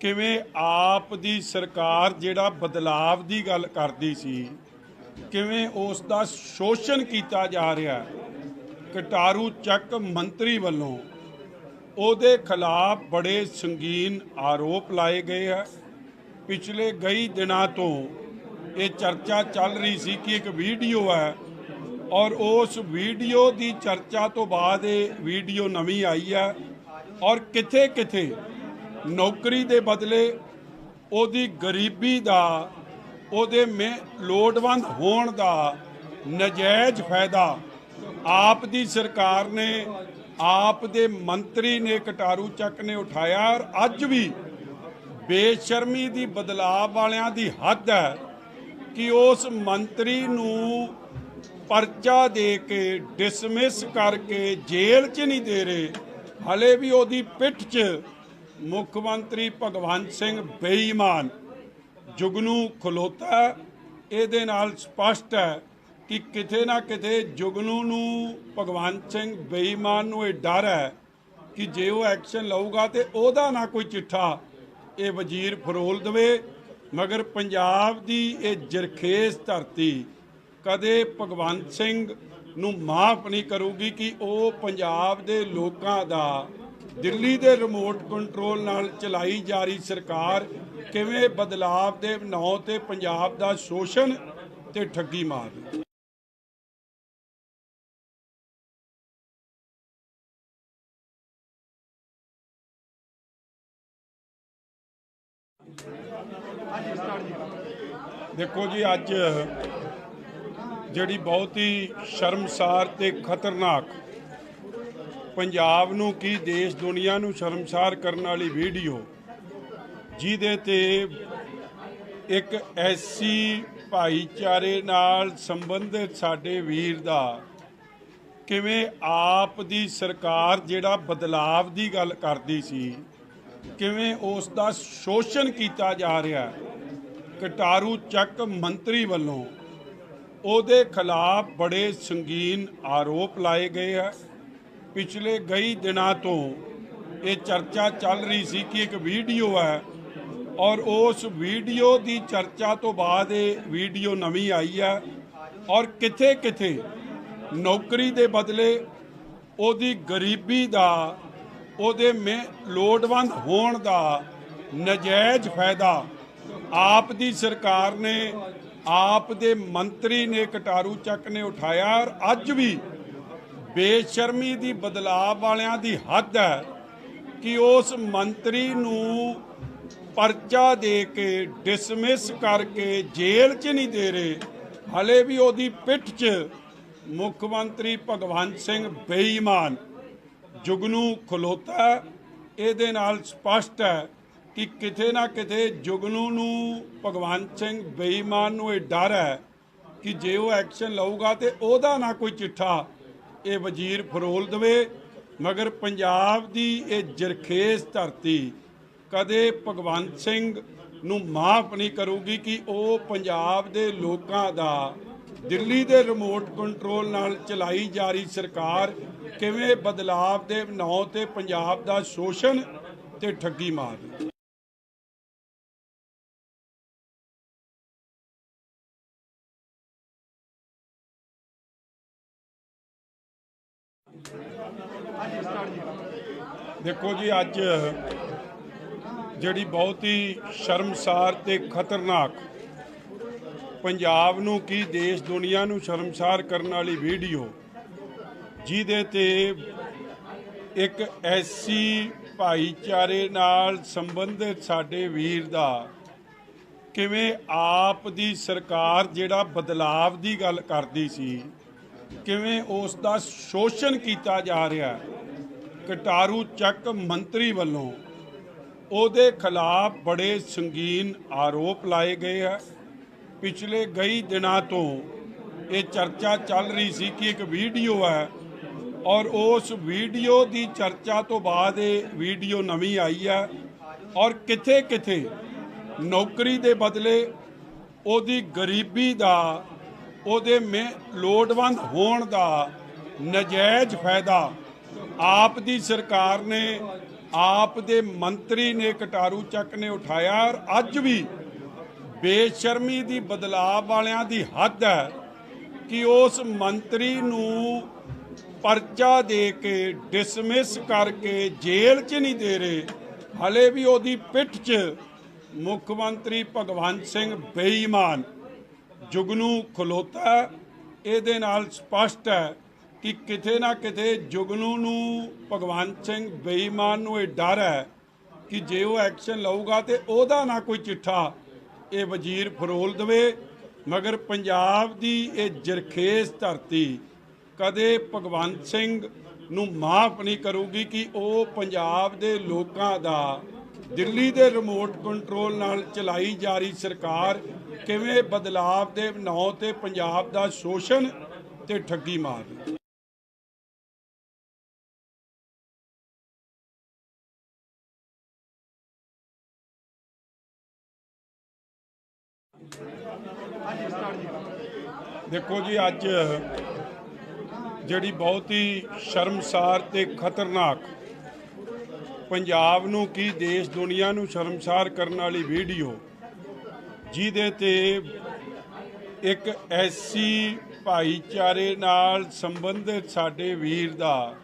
ਕਿਵੇਂ ਆਪ ਦੀ ਸਰਕਾਰ ਜਿਹੜਾ ਬਦਲਾਵ ਦੀ ਗੱਲ ਕਰਦੀ ਸੀ ਕਿਵੇਂ ਉਸ ਦਾ ਸ਼ੋਸ਼ਣ ਕੀਤਾ ਜਾ ਰਿਹਾ। ਕਟਾਰੂ ਚੱਕ ਮੰਤਰੀ ਵੱਲੋਂ ਉਹਦੇ ਖਿਲਾਫ ਬੜੇ ਸੰਗੀਨ ਆਰੋਪ ਲਾਏ ਗਏ ਹੈ। ਪਿਛਲੇ ਕਈ ਦਿਨਾਂ ਤੋਂ ਇਹ ਚਰਚਾ ਚੱਲ ਰਹੀ ਸੀ ਕਿ ਇੱਕ ਵੀਡੀਓ ਹੈ ਔਰ ਉਸ ਵੀਡੀਓ ਦੀ ਚਰਚਾ ਤੋਂ ਬਾਅਦ ਇਹ ਵੀਡੀਓ ਨਵੀਂ ਆਈ ਹੈ ਔਰ ਕਿਥੇ ਕਿਥੇ ਨੌਕਰੀ ਦੇ ਬਦਲੇ ਉਹਦੀ ਗਰੀਬੀ ਦਾ ਉਹਦੇ ਲੋੜਵੰਦ ਹੋਣ ਦਾ ਨਜਾਇਜ਼ ਫਾਇਦਾ ਆਪ ਦੀ ਸਰਕਾਰ ਨੇ ਆਪ ਦੇ ਮੰਤਰੀ ਨੇ ਕਟਾਰੂ ਚੱਕ ਨੇ ਉਠਾਇਆ। ਔਰ ਅੱਜ ਵੀ ਬੇਸ਼ਰਮੀ ਦੀ ਬਦਲਾਅ ਵਾਲਿਆਂ ਦੀ ਹੱਦ ਹੈ ਕਿ ਉਸ ਮੰਤਰੀ ਨੂੰ ਪਰਚਾ ਦੇ ਕੇ ਡਿਸਮਿਸ ਕਰਕੇ ਜੇਲ੍ਹ 'ਚ ਨਹੀਂ ਦੇ ਰਹੇ, ਹਲੇ ਵੀ ਉਹਦੀ ਪਿੱਠ 'ਚ ਮੁੱਖ ਮੰਤਰੀ ਭਗਵੰਤ ਸਿੰਘ ਬੇਈਮਾਨ ਜੁਗਨੂ ਖਲੋਤਾ। ਇਹਦੇ ਨਾਲ ਸਪਸ਼ਟ ਹੈ ਕਿ ਕਿਤੇ ਨਾ ਕਿਤੇ ਜੁਗਨੂ ਨੂੰ ਭਗਵੰਤ ਸਿੰਘ ਬੇਈਮਾਨ ਨੂੰ ਇਹ ਡਰ ਹੈ ਕਿ ਜੇ ਉਹ ਐਕਸ਼ਨ ਲਊਗਾ ਤੇ ਉਹਦਾ ਨਾ ਕੋਈ ਚਿੱਠਾ ਇਹ ਵਜ਼ੀਰ ਫਰੋਲ ਦੇਵੇ। ਮਗਰ ਪੰਜਾਬ ਦੀ ਇਹ ਜਰਖੇਜ਼ ਧਰਤੀ ਕਦੇ ਭਗਵੰਤ ਸਿੰਘ ਨੂੰ ਮਾਫ ਨਹੀਂ ਕਰੂਗੀ ਕਿ ਉਹ ਪੰਜਾਬ ਦੇ ਲੋਕਾਂ ਦਾ ਦਿੱਲੀ ਦੇ ਰਿਮੋਟ ਕੰਟਰੋਲ ਨਾਲ ਚਲਾਈ ਜਾ ਰਹੀ ਸਰਕਾਰ ਕਿਵੇਂ ਬਦਲਾਵ ਦੇ ਨਾਂ ਤੇ ਪੰਜਾਬ ਦਾ ਸ਼ੋਸ਼ਣ ਤੇ ਠੱਗੀ ਮਾਰ ਰਹੀ। ਦੇਖੋ ਜੀ, ਅੱਜ ਜਿਹੜੀ ਬਹੁਤ ਹੀ ਸ਼ਰਮਸਾਰ ਤੇ ਖਤਰਨਾਕ ਪੰਜਾਬ ਨੂੰ ਕੀ ਦੇਸ਼ ਦੁਨੀਆ ਨੂੰ ਸ਼ਰਮਸਾਰ ਕਰਨ ਵਾਲੀ ਵੀਡੀਓ ਜਿਹਦੇ ਤੇ ਇੱਕ ਐਸੀ ਭਾਈਚਾਰੇ ਨਾਲ ਸੰਬੰਧਿਤ ਸਾਡੇ ਵੀਰ ਦਾ ਕਿਵੇਂ ਆਪ ਦੀ ਸਰਕਾਰ ਜਿਹੜਾ ਬਦਲਾਵ ਦੀ ਗੱਲ ਕਰਦੀ ਸੀ ਕਿਵੇਂ ਉਸ ਦਾ ਸ਼ੋਸ਼ਣ ਕੀਤਾ ਜਾ ਰਿਹਾ। ਕਟਾਰੂ ਚੱਕ ਮੰਤਰੀ ਵੱਲੋਂ ਉਹਦੇ ਖਿਲਾਫ ਬੜੇ ਸੰਗੀਨ ਆਰੋਪ ਲਾਏ ਗਏ ਹੈ। ਪਿਛਲੇ ਕਈ ਦਿਨਾਂ ਤੋਂ ਇਹ ਚਰਚਾ ਚੱਲ ਰਹੀ ਸੀ ਕਿ ਇੱਕ ਵੀਡੀਓ ਹੈ ਔਰ ਉਸ ਵੀਡੀਓ ਦੀ ਚਰਚਾ ਤੋਂ ਬਾਅਦ ਇਹ ਵੀਡੀਓ ਨਵੀਂ ਆਈ ਹੈ ਔਰ ਕਿਥੇ ਕਿਥੇ ਨੌਕਰੀ ਦੇ ਬਦਲੇ ਉਹਦੀ ਗਰੀਬੀ ਦਾ ਉਹਦੇ ਲੋੜਵੰਦ ਹੋਣ ਦਾ ਨਜਾਇਜ਼ ਫਾਇਦਾ ਆਪ ਦੀ ਸਰਕਾਰ ਨੇ ਆਪ ਦੇ ਮੰਤਰੀ ਨੇ ਕਟਾਰੂ ਚੱਕ ਨੇ ਉਠਾਇਆ। ਔਰ ਅੱਜ ਵੀ ਬੇਸ਼ਰਮੀ ਦੀ ਬਦਲਾਅ ਵਾਲਿਆਂ ਦੀ ਹੱਦ ਹੈ ਕਿ ਉਸ ਮੰਤਰੀ ਨੂੰ ਪਰਚਾ ਦੇ ਕੇ ਡਿਸਮਿਸ ਕਰਕੇ ਜੇਲ੍ਹ 'ਚ ਨਹੀਂ ਦੇ ਰਹੇ, ਹਲੇ ਵੀ ਉਹਦੀ ਪਿੱਠ 'ਚ ਮੁੱਖ ਮੰਤਰੀ ਭਗਵੰਤ ਸਿੰਘ ਬੇਈਮਾਨ ਜੁਗਨੂ ਖਲੋਤਾ। ਇਹਦੇ ਨਾਲ ਸਪਸ਼ਟ ਹੈ ਕਿ ਕਿਤੇ ਨਾ ਕਿਤੇ ਜੁਗਨੂ ਨੂੰ, ਭਗਵੰਤ ਸਿੰਘ ਬੇਈਮਾਨ ਨੂੰ ਇਹ ਡਰ ਹੈ ਕਿ ਜੇ ਉਹ ਐਕਸ਼ਨ ਲਊਗਾ ਤੇ ਉਹਦਾ ਨਾ ਕੋਈ ਚਿੱਠਾ ਇਹ ਵਜ਼ੀਰ ਫਰੋਲ ਦੇਵੇ। ਮਗਰ ਪੰਜਾਬ ਦੀ ਇਹ ਜਰਖੇਜ਼ ਧਰਤੀ ਕਦੇ ਭਗਵੰਤ ਸਿੰਘ ਨੂੰ ਮਾਫ ਨਹੀਂ ਕਰੂਗੀ ਕਿ ਉਹ ਪੰਜਾਬ ਦੇ ਲੋਕਾਂ ਦਾ ਦਿੱਲੀ ਦੇ ਰਿਮੋਟ ਕੰਟਰੋਲ ਨਾਲ ਚਲਾਈ ਜਾ ਰਹੀ ਸਰਕਾਰ ਕਿਵੇਂ ਬਦਲਾਵ ਦੇ ਨਾਂ ਤੇ ਪੰਜਾਬ ਦਾ ਸ਼ੋਸ਼ਣ ਤੇ ਠੱਗੀ ਮਾਰਦੀ। ਦੇਖੋ ਜੀ, ਅੱਜ ਜਿਹੜੀ ਬਹੁਤ ਹੀ ਸ਼ਰਮਸਾਰ ਤੇ ਖਤਰਨਾਕ, ਪੰਜਾਬ ਨੂੰ ਕੀ ਦੇਸ਼ ਦੁਨੀਆ ਨੂੰ ਸ਼ਰਮਸਾਰ ਕਰਨ ਵਾਲੀ ਵੀਡੀਓ, ਜਿਹਦੇ ਤੇ ਇੱਕ ਐਸੀ ਭਾਈਚਾਰੇ ਨਾਲ ਸੰਬੰਧਿਤ ਸਾਡੇ ਵੀਰ ਦਾ ਕਿਵੇਂ ਆਪ ਦੀ ਸਰਕਾਰ ਜਿਹੜਾ ਬਦਲਾਵ ਦੀ ਗੱਲ ਕਰਦੀ ਸੀ, ਕਿਵੇਂ ਉਸ ਦਾ ਸ਼ੋਸ਼ਣ ਕੀਤਾ ਜਾ ਰਿਹਾ। ਕਟਾਰੂ ਚੱਕ ਮੰਤਰੀ ਵੱਲੋਂ ਉਹਦੇ ਖਿਲਾਫ ਬੜੇ ਸੰਗੀਨ ਆਰੋਪ ਲਾਏ ਗਏ ਹੈ। ਪਿਛਲੇ ਕਈ ਦਿਨਾਂ ਤੋਂ ਇਹ ਚਰਚਾ ਚੱਲ ਰਹੀ ਸੀ ਕਿ ਇੱਕ ਵੀਡੀਓ ਹੈ, ਔਰ ਉਸ ਵੀਡੀਓ ਦੀ ਚਰਚਾ ਤੋਂ ਬਾਅਦ ਇਹ ਵੀਡੀਓ ਨਵੀਂ ਆਈ ਹੈ, ਔਰ ਕਿਥੇ ਕਿਥੇ ਨੌਕਰੀ ਦੇ ਬਦਲੇ ਉਹਦੀ ਗਰੀਬੀ ਦਾ, ਉਹਦੇ ਲੋੜਵੰਦ ਹੋਣ ਦਾ ਨਜਾਇਜ਼ ਫਾਇਦਾ ਆਪ ਦੀ ਸਰਕਾਰ ਨੇ, ਆਪ ਦੇ ਮੰਤਰੀ ਨੇ, ਕਟਾਰੂ ਚੱਕ ਨੇ ਉਠਾਇਆ। ਔਰ ਅੱਜ ਵੀ ਬੇਸ਼ਰਮੀ ਦੀ, ਬਦਲਾਅ ਵਾਲਿਆਂ ਦੀ ਹੱਦ ਹੈ ਕਿ ਉਸ ਮੰਤਰੀ ਨੂੰ ਪਰਚਾ ਦੇ ਕੇ ਡਿਸਮਿਸ ਕਰਕੇ ਜੇਲ੍ਹ 'ਚ ਨਹੀਂ ਦੇ ਰਹੇ, ਹਲੇ ਵੀ ਉਹਦੀ ਪਿੱਠ 'ਚ ਮੁੱਖ ਮੰਤਰੀ ਭਗਵੰਤ ਸਿੰਘ ਬੇਈਮਾਨ ਜੁਗਨੂ ਖਲੋਤਾ। ਇਹਦੇ ਨਾਲ ਸਪਸ਼ਟ ਹੈ ਕਿ ਕਿਤੇ ਨਾ ਕਿਤੇ ਜੁਗਨੂ ਨੂੰ, ਭਗਵੰਤ ਸਿੰਘ ਬੇਈਮਾਨ ਨੂੰ ਇਹ ਡਰ ਹੈ ਕਿ ਜੇ ਉਹ ਐਕਸ਼ਨ ਲਊਗਾ ਤੇ ਉਹਦਾ ਨਾ ਕੋਈ ਚਿੱਠਾ ਇਹ ਵਜ਼ੀਰ ਫਰੋਲ ਦੇਵੇ। ਮਗਰ ਪੰਜਾਬ ਦੀ ਇਹ ਜਰਖੇਜ਼ ਧਰਤੀ ਕਦੇ ਭਗਵੰਤ ਸਿੰਘ ਨੂੰ ਮਾਫ ਨਹੀਂ ਕਰੂਗੀ ਕਿ ਉਹ ਪੰਜਾਬ ਦੇ ਲੋਕਾਂ ਦਾ ਦਿੱਲੀ ਦੇ ਰਿਮੋਟ ਕੰਟਰੋਲ ਨਾਲ ਚਲਾਈ ਜਾ ਰਹੀ ਸਰਕਾਰ ਕਿਵੇਂ ਬਦਲਾਵ ਦੇ ਨਾਂ ਤੇ ਪੰਜਾਬ ਦਾ ਸ਼ੋਸ਼ਣ ਤੇ ਠੱਗੀ ਮਾਰਦੀ। ਦੇਖੋ ਜੀ, ਅੱਜ ਜਿਹੜੀ ਬਹੁਤ ਹੀ ਸ਼ਰਮਸਾਰ ਤੇ ਖਤਰਨਾਕ, ਪੰਜਾਬ ਨੂੰ ਕੀ ਦੇਸ਼ ਦੁਨੀਆ ਨੂੰ ਸ਼ਰਮਸਾਰ ਕਰਨ ਵਾਲੀ ਵੀਡੀਓ, ਜਿਹਦੇ ਤੇ ਇੱਕ ਐਸੀ ਭਾਈਚਾਰੇ ਨਾਲ ਸੰਬੰਧਿਤ ਸਾਡੇ ਵੀਰ ਦਾ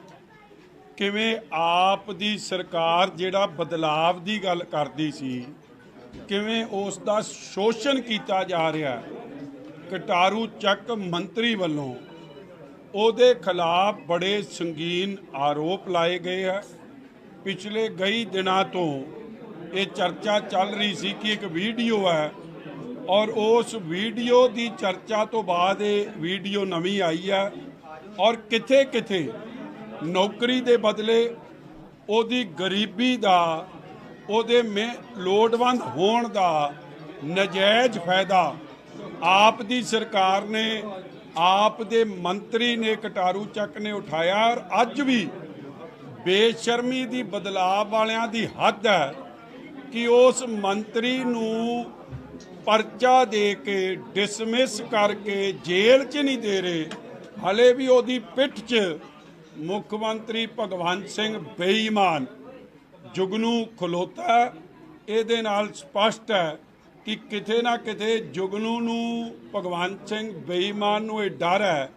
ਕਿਵੇਂ ਆਪ ਦੀ ਸਰਕਾਰ ਜਿਹੜਾ ਬਦਲਾਵ ਦੀ ਗੱਲ ਕਰਦੀ ਸੀ, ਕਿਵੇਂ ਉਸ ਦਾ ਸ਼ੋਸ਼ਣ ਕੀਤਾ ਜਾ ਰਿਹਾ। ਕਟਾਰੂ ਚੱਕ ਮੰਤਰੀ ਵੱਲੋਂ ਉਹਦੇ ਖਿਲਾਫ ਬੜੇ ਸੰਗੀਨ ਆਰੋਪ ਲਾਏ ਗਏ ਹੈ। ਪਿਛਲੇ ਕਈ ਦਿਨਾਂ ਤੋਂ ਇਹ ਚਰਚਾ ਚੱਲ ਰਹੀ ਸੀ ਕਿ ਇੱਕ ਵੀਡੀਓ ਹੈ, ਔਰ ਉਸ ਵੀਡੀਓ ਦੀ ਚਰਚਾ ਤੋਂ ਬਾਅਦ ਇਹ ਵੀਡੀਓ ਨਵੀਂ ਆਈ ਹੈ, ਔਰ ਕਿਥੇ ਕਿਥੇ ਨੌਕਰੀ ਦੇ ਬਦਲੇ ਉਹਦੀ ਗਰੀਬੀ ਦਾ, ਉਹਦੇ ਲੋੜਵੰਦ ਹੋਣ ਦਾ ਨਜਾਇਜ਼ ਫਾਇਦਾ ਆਪ ਦੀ ਸਰਕਾਰ ਨੇ, ਆਪ ਦੇ ਮੰਤਰੀ ਨੇ, ਕਟਾਰੂ ਚੱਕ ਨੇ ਉਠਾਇਆ। ਔਰ ਅੱਜ ਵੀ ਬੇਸ਼ਰਮੀ ਦੀ, ਬਦਲਾਅ ਵਾਲਿਆਂ ਦੀ ਹੱਦ ਹੈ ਕਿ ਉਸ ਮੰਤਰੀ ਨੂੰ ਪਰਚਾ ਦੇ ਕੇ ਡਿਸਮਿਸ ਕਰਕੇ ਜੇਲ੍ਹ 'ਚ ਨਹੀਂ ਦੇ ਰਹੇ, ਹਲੇ ਵੀ ਉਹਦੀ ਪਿੱਠ 'ਚ ਮੁੱਖ ਮੰਤਰੀ ਭਗਵੰਤ ਸਿੰਘ ਬੇਈਮਾਨ ਜੁਗਨੂ ਖਲੋਤਾ। ਇਹਦੇ ਨਾਲ ਸਪਸ਼ਟ ਹੈ ਕਿ ਕਿਤੇ ਨਾ ਕਿਤੇ ਜੁਗਨੂ ਨੂੰ, ਭਗਵੰਤ ਸਿੰਘ ਬੇਈਮਾਨ ਨੂੰ ਇਹ ਡਰ ਹੈ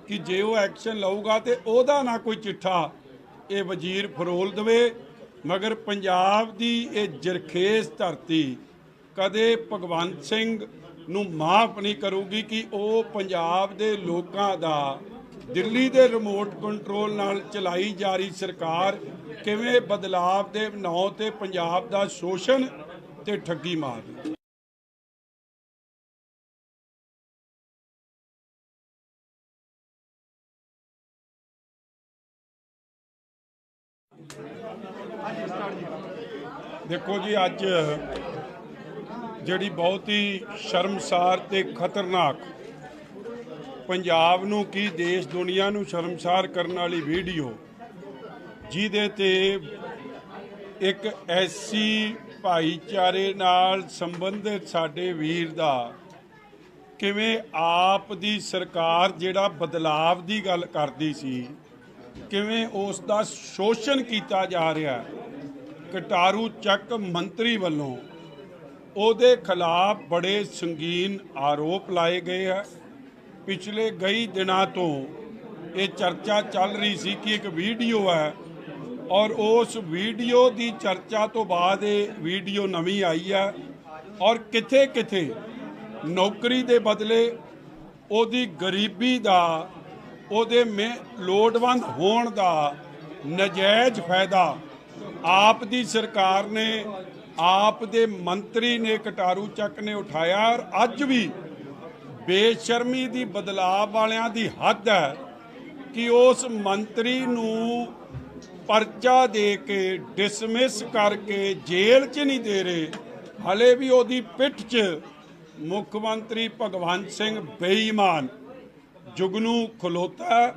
ਕਿ ਜੇ ਉਹ ਐਕਸ਼ਨ ਲਊਗਾ ਤੇ ਉਹਦਾ ਨਾ ਕੋਈ ਚਿੱਠਾ ਇਹ ਵਜ਼ੀਰ ਫਰੋਲ ਦੇਵੇ। ਮਗਰ ਪੰਜਾਬ ਦੀ ਇਹ ਜਰਖੇਜ਼ ਧਰਤੀ ਕਦੇ ਭਗਵੰਤ ਸਿੰਘ ਨੂੰ ਮਾਫ ਨਹੀਂ ਕਰੂਗੀ ਕਿ ਉਹ ਪੰਜਾਬ ਦੇ ਲੋਕਾਂ ਦਾ ਦਿੱਲੀ ਦੇ ਰਿਮੋਟ ਕੰਟਰੋਲ ਨਾਲ ਚਲਾਈ ਜਾ ਰਹੀ ਸਰਕਾਰ ਕਿਵੇਂ ਬਦਲਾਵ ਦੇ ਨਾਂ ਤੇ ਪੰਜਾਬ ਦਾ ਸ਼ੋਸ਼ਣ ਤੇ ਠੱਗੀ ਮਾਰਨੀ। ਦੇਖੋ ਜੀ, ਅੱਜ ਜਿਹੜੀ ਬਹੁਤ ਹੀ ਸ਼ਰਮਸਾਰ ਤੇ ਖਤਰਨਾਕ, ਪੰਜਾਬ ਨੂੰ ਕੀ ਦੇਸ਼ ਦੁਨੀਆ ਨੂੰ ਸ਼ਰਮਸਾਰ ਕਰਨ ਵਾਲੀ ਵੀਡੀਓ, ਜਿਹਦੇ ਤੇ ਇੱਕ ਐਸੀ ਭਾਈਚਾਰੇ ਨਾਲ ਸੰਬੰਧਿਤ ਸਾਡੇ ਵੀਰ ਦਾ ਕਿਵੇਂ ਆਪ ਦੀ ਸਰਕਾਰ ਜਿਹੜਾ ਬਦਲਾਵ ਦੀ ਗੱਲ ਕਰਦੀ ਸੀ, ਕਿਵੇਂ ਉਸ ਦਾ ਸ਼ੋਸ਼ਣ ਕੀਤਾ ਜਾ ਰਿਹਾ। ਕਟਾਰੂ ਚੱਕ ਮੰਤਰੀ ਵੱਲੋਂ ਉਹਦੇ ਖਿਲਾਫ ਬੜੇ ਸੰਗੀਨ ਆਰੋਪ ਲਾਏ ਗਏ ਹੈ। ਪਿਛਲੇ ਕਈ ਦਿਨਾਂ ਤੋਂ ਇਹ ਚਰਚਾ ਚੱਲ ਰਹੀ ਸੀ ਕਿ ਇੱਕ ਵੀਡੀਓ ਹੈ, ਔਰ ਉਸ ਵੀਡੀਓ ਦੀ ਚਰਚਾ ਤੋਂ ਬਾਅਦ ਇਹ ਵੀਡੀਓ ਨਵੀਂ ਆਈ ਹੈ, ਔਰ ਕਿਥੇ ਕਿਥੇ ਨੌਕਰੀ ਦੇ ਬਦਲੇ ਉਹਦੀ ਗਰੀਬੀ ਦਾ, ਉਹਦੇ ਲੋੜਵੰਦ ਹੋਣ ਦਾ ਨਜਾਇਜ਼ ਫਾਇਦਾ ਆਪ ਦੀ ਸਰਕਾਰ ਨੇ, ਆਪ ਦੇ ਮੰਤਰੀ ਨੇ, ਕਟਾਰੂ ਚੱਕ ਨੇ ਉਠਾਇਆ। ਔਰ ਅੱਜ ਵੀ ਬੇਸ਼ਰਮੀ ਦੀ ਬਦਲਾਵ ਵਾਲਿਆਂ ਦੀ ਹੱਦ ਹੈ ਕਿ ਉਸ ਮੰਤਰੀ ਨੂੰ ਪਰਚਾ ਦੇ ਕੇ, ਡਿਸਮਿਸ ਕਰਕੇ ਜੇਲ੍ਹ 'ਚ ਨਹੀਂ ਦੇ ਰਹੇ। ਹਲੇ ਵੀ ਉਹਦੀ ਪਿੱਠ 'ਚ ਮੁੱਖ ਮੰਤਰੀ ਭਗਵੰਤ ਸਿੰਘ ਬੇਈਮਾਨ ਜੁਗਨੂ ਖਲੋਤਾ।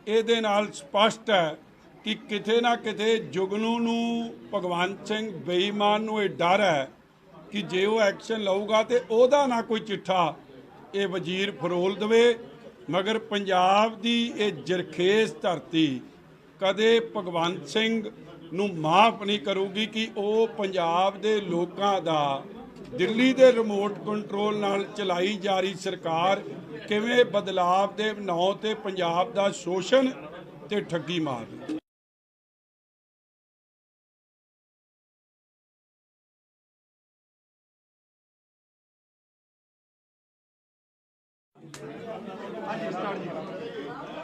ਇਹਦੇ ਨਾਲ ਸਪਸ਼ਟ ਹੈ ਕਿ ਕਿਤੇ ਨਾ ਕਿਤੇ ਜੁਗਨੂ ਨੂੰ, ਭਗਵੰਤ ਸਿੰਘ ਬੇਈਮਾਨ ਨੂੰ ਇਹ ਡਰ ਹੈ ਕਿ ਜੇ ਉਹ ਐਕਸ਼ਨ ਲਊਗਾ ਤੇ ਉਹਦਾ ਨਾ ਕੋਈ ਚਿੱਠਾ ਇਹ ਵਜ਼ੀਰ ਫਰੋਲ ਦੇਵੇ। ਮਗਰ ਪੰਜਾਬ ਦੀ ਇਹ ਜਰਖੇਜ਼ ਧਰਤੀ ਕਦੇ ਭਗਵੰਤ ਸਿੰਘ ਨੂੰ ਮਾਫ ਨਹੀਂ ਕਰੂਗੀ ਕਿ ਉਹ ਪੰਜਾਬ ਦੇ ਲੋਕਾਂ ਦਾ, ਦਿੱਲੀ ਦੇ ਰਿਮੋਟ ਕੰਟਰੋਲ ਨਾਲ ਚਲਾਈ ਜਾ ਰਹੀ ਸਰਕਾਰ ਕਿਵੇਂ ਬਦਲਾਵ ਦੇ ਨਾਂ ਤੇ ਪੰਜਾਬ ਦਾ ਸ਼ੋਸ਼ਣ ਤੇ ਠੱਗੀ ਮਾਰਦੀ।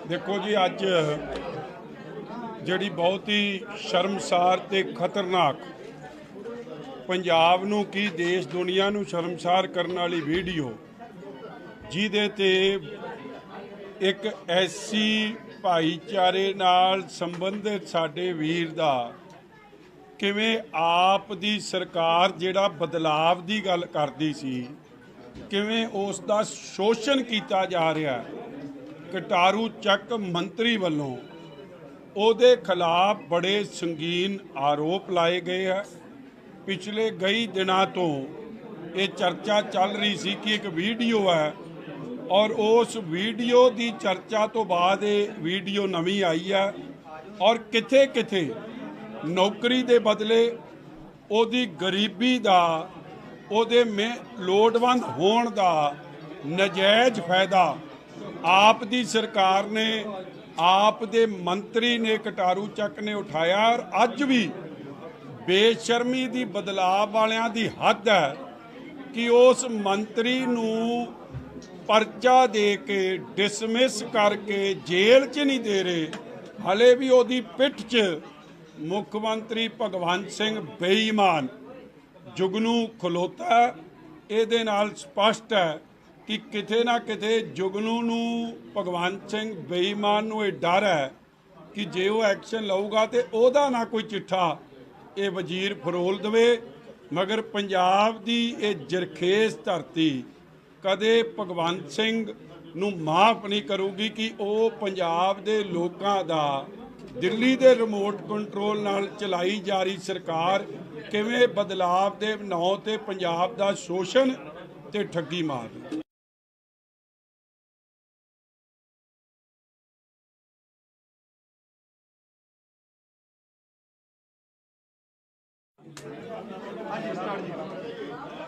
ਦੇਖੋ ਜੀ, ਅੱਜ ਜਿਹੜੀ ਬਹੁਤ ਹੀ ਸ਼ਰਮਸਾਰ ਤੇ ਖਤਰਨਾਕ, ਪੰਜਾਬ ਨੂੰ ਕੀ ਦੇਸ਼ ਦੁਨੀਆ ਨੂੰ ਸ਼ਰਮਸਾਰ ਕਰਨ ਵਾਲੀ ਵੀਡੀਓ, ਜਿਹਦੇ ਤੇ ਇੱਕ ਐਸੀ ਭਾਈਚਾਰੇ ਨਾਲ ਸੰਬੰਧਿਤ ਸਾਡੇ ਵੀਰ ਦਾ ਕਿਵੇਂ ਆਪ ਦੀ ਸਰਕਾਰ ਜਿਹੜਾ ਬਦਲਾਵ ਦੀ ਗੱਲ ਕਰਦੀ ਸੀ, ਕਿਵੇਂ ਉਸ ਦਾ ਸ਼ੋਸ਼ਣ ਕੀਤਾ ਜਾ ਰਿਹਾ। ਕਟਾਰੂ ਚੱਕ ਮੰਤਰੀ ਵੱਲੋਂ ਉਹਦੇ ਖਿਲਾਫ ਬੜੇ ਸੰਗੀਨ ਆਰੋਪ ਲਾਏ ਗਏ ਹੈ। ਪਿਛਲੇ ਕਈ ਦਿਨਾਂ ਤੋਂ ਇਹ ਚਰਚਾ ਚੱਲ ਰਹੀ ਸੀ ਕਿ ਇੱਕ ਵੀਡੀਓ ਹੈ, ਔਰ ਉਸ ਵੀਡੀਓ ਦੀ ਚਰਚਾ ਤੋਂ ਬਾਅਦ ਇਹ ਵੀਡੀਓ ਨਵੀਂ ਆਈ ਹੈ, ਔਰ ਕਿਥੇ ਕਿਥੇ ਨੌਕਰੀ ਦੇ ਬਦਲੇ ਉਹਦੀ ਗਰੀਬੀ ਦਾ, ਉਹਦੇ ਲੋੜਵੰਦ ਹੋਣ ਦਾ ਨਜਾਇਜ਼ ਫਾਇਦਾ ਆਪ ਦੀ ਸਰਕਾਰ ਨੇ, ਆਪ ਦੇ ਮੰਤਰੀ ਨੇ, ਕਟਾਰੂ ਚੱਕ ਨੇ ਉਠਾਇਆ। ਔਰ ਅੱਜ ਵੀ ਬੇਸ਼ਰਮੀ ਦੀ ਬਦਲਾਵ ਵਾਲਿਆਂ ਦੀ ਹੱਦ ਹੈ ਕਿ ਉਸ ਮੰਤਰੀ ਨੂੰ ਪਰਚਾ ਦੇ ਕੇ, ਡਿਸਮਿਸ ਕਰਕੇ ਜੇਲ੍ਹ 'ਚ ਨਹੀਂ ਦੇ ਰਹੇ। ਹਲੇ ਵੀ ਉਹਦੀ ਪਿੱਠ 'ਚ ਮੁੱਖ ਮੰਤਰੀ ਭਗਵੰਤ ਸਿੰਘ ਬੇਈਮਾਨ ਜੁਗਨੂ ਖਲੋਤਾ। ਇਹਦੇ ਨਾਲ ਸਪਸ਼ਟ ਹੈ ਕਿ ਕਿਤੇ ਨਾ ਕਿਤੇ ਜੁਗਨੂ ਨੂੰ, ਭਗਵੰਤ ਸਿੰਘ ਬੇਈਮਾਨ ਨੂੰ ਇਹ ਡਰ ਹੈ ਕਿ ਜੇ ਉਹ ਐਕਸ਼ਨ ਲਊਗਾ ਤੇ ਉਹਦਾ ਨਾ ਕੋਈ ਚਿੱਠਾ ਇਹ ਵਜ਼ੀਰ ਫਰੋਲ ਦੇਵੇ। ਮਗਰ ਪੰਜਾਬ ਦੀ ਇਹ ਜਰਖੇਜ਼ ਧਰਤੀ ਕਦੇ ਭਗਵੰਤ ਸਿੰਘ ਨੂੰ ਮਾਫ ਨਹੀਂ ਕਰੂਗੀ ਕਿ ਉਹ ਪੰਜਾਬ ਦੇ ਲੋਕਾਂ ਦਾ, ਦਿੱਲੀ ਦੇ ਰਿਮੋਟ ਕੰਟਰੋਲ ਨਾਲ ਚਲਾਈ ਜਾ ਰਹੀ ਸਰਕਾਰ ਕਿਵੇਂ ਬਦਲਾਵ ਦੇ ਨਾਂ ਤੇ ਪੰਜਾਬ ਦਾ ਸ਼ੋਸ਼ਣ ਤੇ ਠੱਗੀ ਮਾਰਦੀ।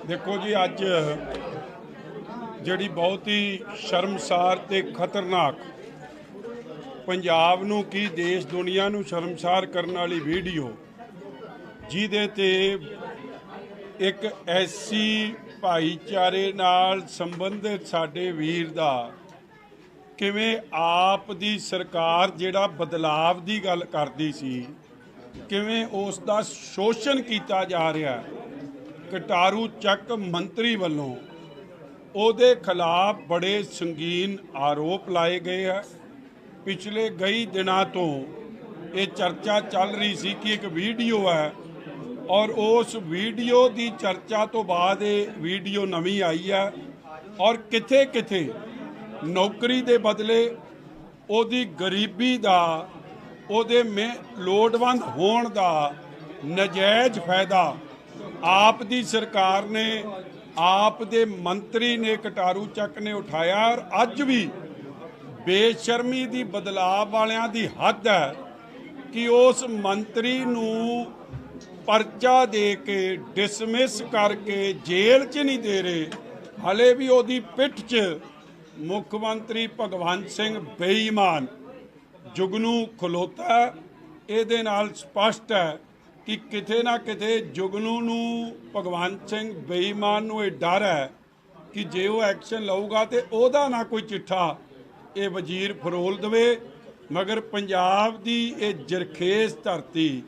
ਦੇਖੋ ਜੀ, ਅੱਜ ਜਿਹੜੀ ਬਹੁਤ ਹੀ ਸ਼ਰਮਸਾਰ ਤੇ ਖਤਰਨਾਕ, ਪੰਜਾਬ ਨੂੰ ਕੀ ਦੇਸ਼ ਦੁਨੀਆ ਨੂੰ ਸ਼ਰਮਸਾਰ ਕਰਨ ਵਾਲੀ ਵੀਡੀਓ, ਜਿਹਦੇ ਤੇ ਇੱਕ ਐਸੀ ਭਾਈਚਾਰੇ ਨਾਲ ਸੰਬੰਧਿਤ ਸਾਡੇ ਵੀਰ ਦਾ ਕਿਵੇਂ ਆਪ ਦੀ ਸਰਕਾਰ ਜਿਹੜਾ ਬਦਲਾਵ ਦੀ ਗੱਲ ਕਰਦੀ ਸੀ, ਕਿਵੇਂ ਉਸ ਦਾ ਸ਼ੋਸ਼ਣ ਕੀਤਾ ਜਾ ਰਿਹਾ। ਕਟਾਰੂ ਚੱਕ ਮੰਤਰੀ ਵੱਲੋਂ ਉਹਦੇ ਖਿਲਾਫ ਬੜੇ ਸੰਗੀਨ ਆਰੋਪ ਲਾਏ ਗਏ ਹੈ। ਪਿਛਲੇ ਕਈ ਦਿਨਾਂ ਤੋਂ ਇਹ ਚਰਚਾ ਚੱਲ ਰਹੀ ਸੀ ਕਿ ਇੱਕ ਵੀਡੀਓ ਹੈ ਔਰ ਉਸ ਵੀਡੀਓ ਦੀ ਚਰਚਾ ਤੋਂ ਬਾਅਦ ਇਹ ਵੀਡੀਓ ਨਵੀਂ ਆਈ ਹੈ ਔਰ ਕਿਥੇ ਕਿਥੇ ਨੌਕਰੀ ਦੇ ਬਦਲੇ ਉਹਦੀ ਗਰੀਬੀ ਦਾ ਉਹਦੇ ਲੋੜਵੰਦ ਹੋਣ ਦਾ ਨਜਾਇਜ਼ ਫਾਇਦਾ ਆਪ ਦੀ ਸਰਕਾਰ ਨੇ ਆਪ ਦੇ ਮੰਤਰੀ ਨੇ ਕਟਾਰੂ ਚੱਕ ਨੇ ਉਠਾਇਆ। ਔਰ ਅੱਜ ਵੀ ਬੇਸ਼ਰਮੀ ਦੀ ਬਦਲਾਅ ਵਾਲਿਆਂ ਦੀ ਹੱਦ ਹੈ ਕਿ ਉਸ ਮੰਤਰੀ ਨੂੰ ਪਰਚਾ ਦੇ ਕੇ ਡਿਸਮਿਸ ਕਰਕੇ ਜੇਲ੍ਹ 'ਚ ਨਹੀਂ ਦੇ ਰਹੇ, ਹਲੇ ਵੀ ਉਹਦੀ ਪਿੱਠ 'ਚ ਮੁੱਖ ਮੰਤਰੀ ਭਗਵੰਤ ਸਿੰਘ ਬੇਈਮਾਨ ਜੁਗਨੂ ਖਲੋਤਾ। ਇਹਦੇ ਨਾਲ ਸਪਸ਼ਟ ਹੈ ਕਿ ਕਿਤੇ ਨਾ ਕਿਤੇ ਜੁਗਨੂ ਨੂੰ ਭਗਵੰਤ ਸਿੰਘ ਬੇਈਮਾਨ ਨੂੰ ਇਹ ਡਰ ਹੈ ਕਿ ਜੇ ਉਹ ਐਕਸ਼ਨ ਲਊਗਾ ਤੇ ਉਹਦਾ ਨਾ ਕੋਈ ਚਿੱਠਾ ਇਹ ਵਜ਼ੀਰ ਫਰੋਲ ਦੇਵੇ। ਮਗਰ ਪੰਜਾਬ ਦੀ ਇਹ ਜਰਖੇਜ਼ ਧਰਤੀ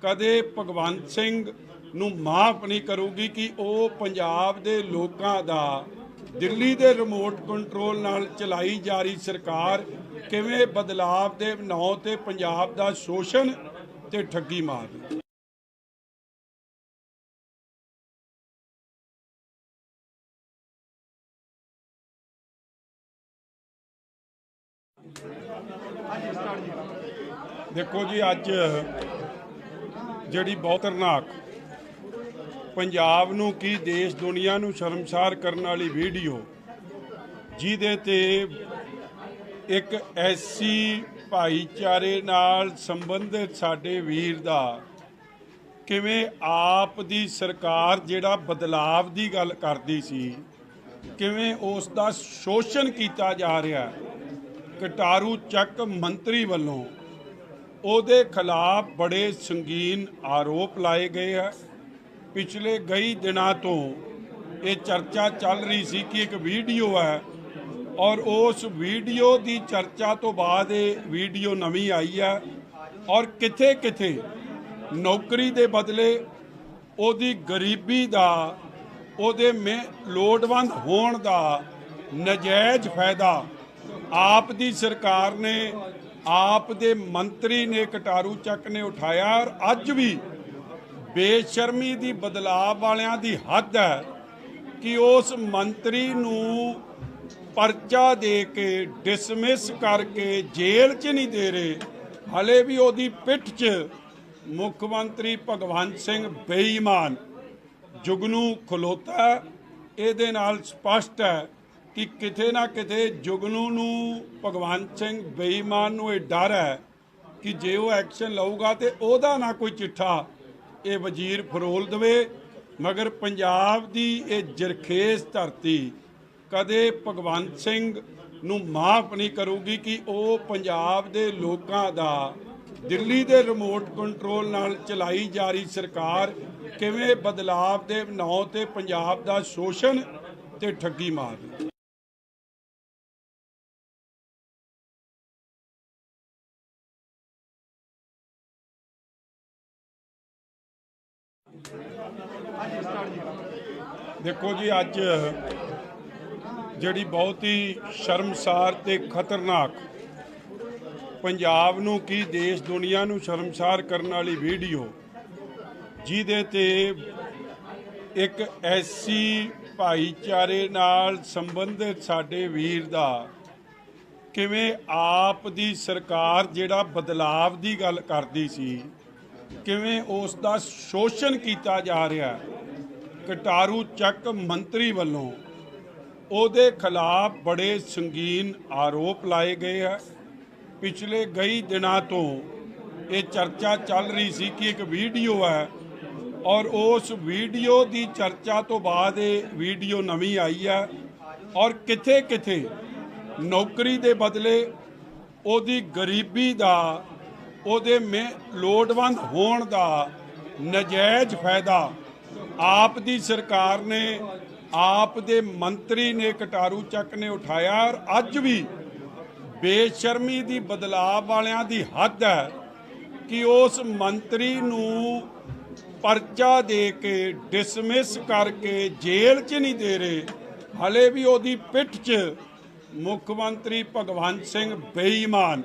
ਕਦੇ ਭਗਵੰਤ ਸਿੰਘ ਨੂੰ ਮਾਫ ਨਹੀਂ ਕਰੂਗੀ ਕਿ ਉਹ ਪੰਜਾਬ ਦੇ ਲੋਕਾਂ ਦਾ ਦਿੱਲੀ ਦੇ ਰਿਮੋਟ ਕੰਟਰੋਲ ਨਾਲ ਚਲਾਈ ਜਾ ਰਹੀ ਸਰਕਾਰ ਕਿਵੇਂ ਬਦਲਾਵ ਦੇ ਨਾਂ ਤੇ ਪੰਜਾਬ ਦਾ ਸ਼ੋਸ਼ਣ ਤੇ ਠੱਗੀ ਮਾਰਦੀ। ਦੇਖੋ ਜੀ, ਅੱਜ ਜਿਹੜੀ ਬਹੁਤ ਖਤਰਨਾਕ ਪੰਜਾਬ ਨੂੰ ਕੀ ਦੇਸ਼ ਦੁਨੀਆ ਨੂੰ ਸ਼ਰਮਸਾਰ ਕਰਨ ਵਾਲੀ ਵੀਡੀਓ ਜਿਹਦੇ ਤੇ ਇੱਕ ਐਸੀ ਭਾਈਚਾਰੇ ਨਾਲ ਸੰਬੰਧਿਤ ਸਾਡੇ ਵੀਰ ਦਾ ਕਿਵੇਂ ਆਪ ਦੀ ਸਰਕਾਰ ਜਿਹੜਾ ਬਦਲਾਵ ਦੀ ਗੱਲ ਕਰਦੀ ਸੀ ਕਿਵੇਂ ਉਸ ਦਾ ਸ਼ੋਸ਼ਣ ਕੀਤਾ ਜਾ ਰਿਹਾ। ਕਟਾਰੂ ਚੱਕ ਮੰਤਰੀ ਵੱਲੋਂ ਉਹਦੇ ਖਿਲਾਫ ਬੜੇ ਸੰਗੀਨ ਆਰੋਪ ਲਾਏ ਗਏ ਹੈ। ਪਿਛਲੇ ਕਈ ਦਿਨਾਂ ਤੋਂ ਇਹ ਚਰਚਾ ਚੱਲ ਰਹੀ ਸੀ ਕਿ ਇੱਕ ਵੀਡੀਓ ਹੈ ਔਰ ਉਸ ਵੀਡੀਓ ਦੀ ਚਰਚਾ ਤੋਂ ਬਾਅਦ ਇਹ ਵੀਡੀਓ ਨਵੀਂ ਆਈ ਹੈ ਔਰ ਕਿਥੇ ਕਿਥੇ ਨੌਕਰੀ ਦੇ ਬਦਲੇ ਉਹਦੀ ਗਰੀਬੀ ਦਾ ਉਹਦੇ ਲੋੜਵੰਦ ਹੋਣ ਦਾ ਨਜਾਇਜ਼ ਫਾਇਦਾ ਆਪ ਦੀ ਸਰਕਾਰ ਨੇ ਆਪ ਦੇ ਮੰਤਰੀ ਨੇ ਕਟਾਰੂ ਚੱਕ ਨੇ ਉਠਾਇਆ। ਔਰ ਅੱਜ ਵੀ ਬੇਸ਼ਰਮੀ ਦੀ ਬਦਲਾਅ ਵਾਲਿਆਂ ਦੀ ਹੱਦ ਹੈ ਕਿ ਉਸ ਮੰਤਰੀ ਨੂੰ ਪਰਚਾ ਦੇ ਕੇ ਡਿਸਮਿਸ ਕਰਕੇ ਜੇਲ੍ਹ 'ਚ ਨਹੀਂ ਦੇ ਰਹੇ, ਹਲੇ ਵੀ ਉਹਦੀ ਪਿੱਠ 'ਚ ਮੁੱਖ ਮੰਤਰੀ ਭਗਵੰਤ ਸਿੰਘ ਬੇਈਮਾਨ ਜੁਗਨੂ ਖਲੋਤਾ। ਇਹਦੇ ਨਾਲ ਸਪਸ਼ਟ ਹੈ ਕਿ ਕਿਤੇ ਨਾ ਕਿਤੇ ਜੁਗਨੂ ਨੂੰ ਭਗਵੰਤ ਸਿੰਘ ਬੇਈਮਾਨ ਨੂੰ ਇਹ ਡਰ ਹੈ ਕਿ ਜੇ ਉਹ ਐਕਸ਼ਨ ਲਊਗਾ ਤੇ ਉਹਦਾ ਨਾ ਕੋਈ ਚਿੱਠਾ ਇਹ ਵਜ਼ੀਰ ਫਰੋਲ ਦੇਵੇ। ਮਗਰ ਪੰਜਾਬ ਦੀ ਇਹ ਜਰਖੇਜ਼ ਧਰਤੀ ਕਦੇ ਭਗਵੰਤ ਸਿੰਘ ਨੂੰ ਮਾਫ ਨਹੀਂ ਕਰੂਗੀ ਕਿ ਉਹ ਪੰਜਾਬ ਦੇ ਲੋਕਾਂ ਦਾ ਦਿੱਲੀ ਦੇ ਰਿਮੋਟ ਕੰਟਰੋਲ ਨਾਲ ਚਲਾਈ ਜਾ ਰਹੀ ਸਰਕਾਰ ਕਿਵੇਂ ਬਦਲਾਵ ਦੇ ਨਾਂ ਤੇ ਪੰਜਾਬ ਦਾ ਸ਼ੋਸ਼ਣ ਤੇ ਠੱਗੀ ਮਾਰਦੀ। ਦੇਖੋ ਜੀ, ਅੱਜ ਜਿਹੜੀ ਬਹੁਤ ਹੀ ਸ਼ਰਮਸਾਰ ਤੇ ਖਤਰਨਾਕ ਪੰਜਾਬ ਨੂੰ ਕੀ ਦੇਸ਼ ਦੁਨੀਆ ਨੂੰ ਸ਼ਰਮਸਾਰ ਕਰਨ ਵਾਲੀ ਵੀਡੀਓ ਜਿਹਦੇ ਤੇ ਇੱਕ ਐਸੀ ਭਾਈਚਾਰੇ ਨਾਲ ਸੰਬੰਧਿਤ ਸਾਡੇ ਵੀਰ ਦਾ ਕਿਵੇਂ ਆਪ ਦੀ ਸਰਕਾਰ ਜਿਹੜਾ ਬਦਲਾਵ ਦੀ ਗੱਲ ਕਰਦੀ ਸੀ ਕਿਵੇਂ ਉਸ ਦਾ ਸ਼ੋਸ਼ਣ ਕੀਤਾ ਜਾ ਰਿਹਾ। ਕਟਾਰੂ ਚੱਕ ਮੰਤਰੀ ਵੱਲੋਂ ਉਹਦੇ ਖਿਲਾਫ ਬੜੇ ਸੰਗੀਨ ਆਰੋਪ ਲਾਏ ਗਏ ਹੈ। ਪਿਛਲੇ ਕਈ ਦਿਨਾਂ ਤੋਂ ਇਹ ਚਰਚਾ ਚੱਲ ਰਹੀ ਸੀ ਕਿ ਇੱਕ ਵੀਡੀਓ ਹੈ ਔਰ ਉਸ ਵੀਡੀਓ ਦੀ ਚਰਚਾ ਤੋਂ ਬਾਅਦ ਇਹ ਵੀਡੀਓ ਨਵੀਂ ਆਈ ਹੈ ਔਰ ਕਿਥੇ ਕਿਥੇ ਨੌਕਰੀ ਦੇ ਬਦਲੇ ਉਹਦੀ ਗਰੀਬੀ ਦਾ ਉਹਦੇ ਲੋੜਵੰਦ ਹੋਣ ਦਾ ਨਜਾਇਜ਼ ਫਾਇਦਾ ਆਪ ਦੀ ਸਰਕਾਰ ਨੇ ਆਪ ਦੇ ਮੰਤਰੀ ਨੇ ਕਟਾਰੂ ਚੱਕ ਨੇ ਉਠਾਇਆ। ਔਰ ਅੱਜ ਵੀ ਬੇਸ਼ਰਮੀ ਦੀ ਬਦਲਾਅ ਵਾਲਿਆਂ ਦੀ ਹੱਦ ਹੈ ਕਿ ਉਸ ਮੰਤਰੀ ਨੂੰ ਪਰਚਾ ਦੇ ਕੇ ਡਿਸਮਿਸ ਕਰਕੇ ਜੇਲ੍ਹ 'ਚ ਨਹੀਂ ਦੇ ਰਹੇ, ਹਲੇ ਵੀ ਉਹਦੀ ਪਿੱਠ 'ਚ ਮੁੱਖ ਮੰਤਰੀ ਭਗਵੰਤ ਸਿੰਘ ਬੇਈਮਾਨ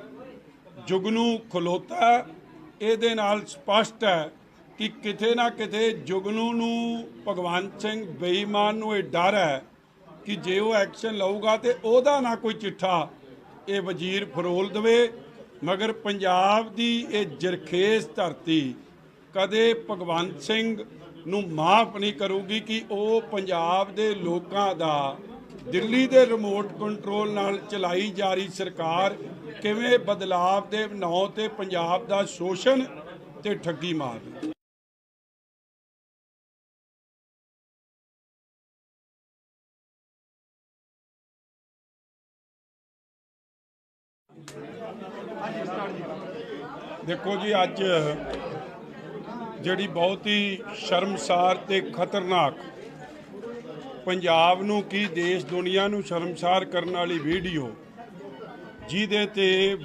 ਜੁਗਨੂ ਖਲੋਤਾ। ਇਹਦੇ ਨਾਲ ਸਪਸ਼ਟ ਹੈ ਕਿ ਕਿਤੇ ਨਾ ਕਿਤੇ ਜੁਗਨੂ ਨੂੰ, ਭਗਵੰਤ ਸਿੰਘ ਬੇਈਮਾਨ ਨੂੰ ਇਹ ਡਰ ਹੈ ਕਿ ਜੇ ਉਹ ਐਕਸ਼ਨ ਲਊਗਾ ਤੇ ਉਹਦਾ ਨਾ ਕੋਈ ਚਿੱਠਾ ਇਹ ਵਜ਼ੀਰ ਫਰੋਲ ਦੇਵੇ। ਮਗਰ ਪੰਜਾਬ ਦੀ ਇਹ ਜਰਖੇਜ਼ ਧਰਤੀ ਕਦੇ ਭਗਵੰਤ ਸਿੰਘ ਨੂੰ ਮਾਫ ਨਹੀਂ ਕਰੂਗੀ ਕਿ ਉਹ ਪੰਜਾਬ ਦੇ ਲੋਕਾਂ ਦਾ ਦਿੱਲੀ ਦੇ ਰਿਮੋਟ ਕੰਟਰੋਲ ਨਾਲ ਚਲਾਈ ਜਾ ਰਹੀ ਸਰਕਾਰ ਕਿਵੇਂ ਬਦਲਾਵ ਦੇ ਨਾਂ ਤੇ ਪੰਜਾਬ ਦਾ ਸ਼ੋਸ਼ਣ ਤੇ ਠੱਗੀ ਮਾਰਦੀ। ਦੇਖੋ ਜੀ, ਅੱਜ ਜਿਹੜੀ ਬਹੁਤ ਹੀ ਸ਼ਰਮਸਾਰ ਤੇ ਖਤਰਨਾਕ, ਪੰਜਾਬ ਨੂੰ ਕੀ ਦੇਸ਼ ਦੁਨੀਆ ਨੂੰ ਸ਼ਰਮਸਾਰ ਕਰਨ ਵਾਲੀ ਵੀਡੀਓ, ਜਿਹਦੇ ਤੇ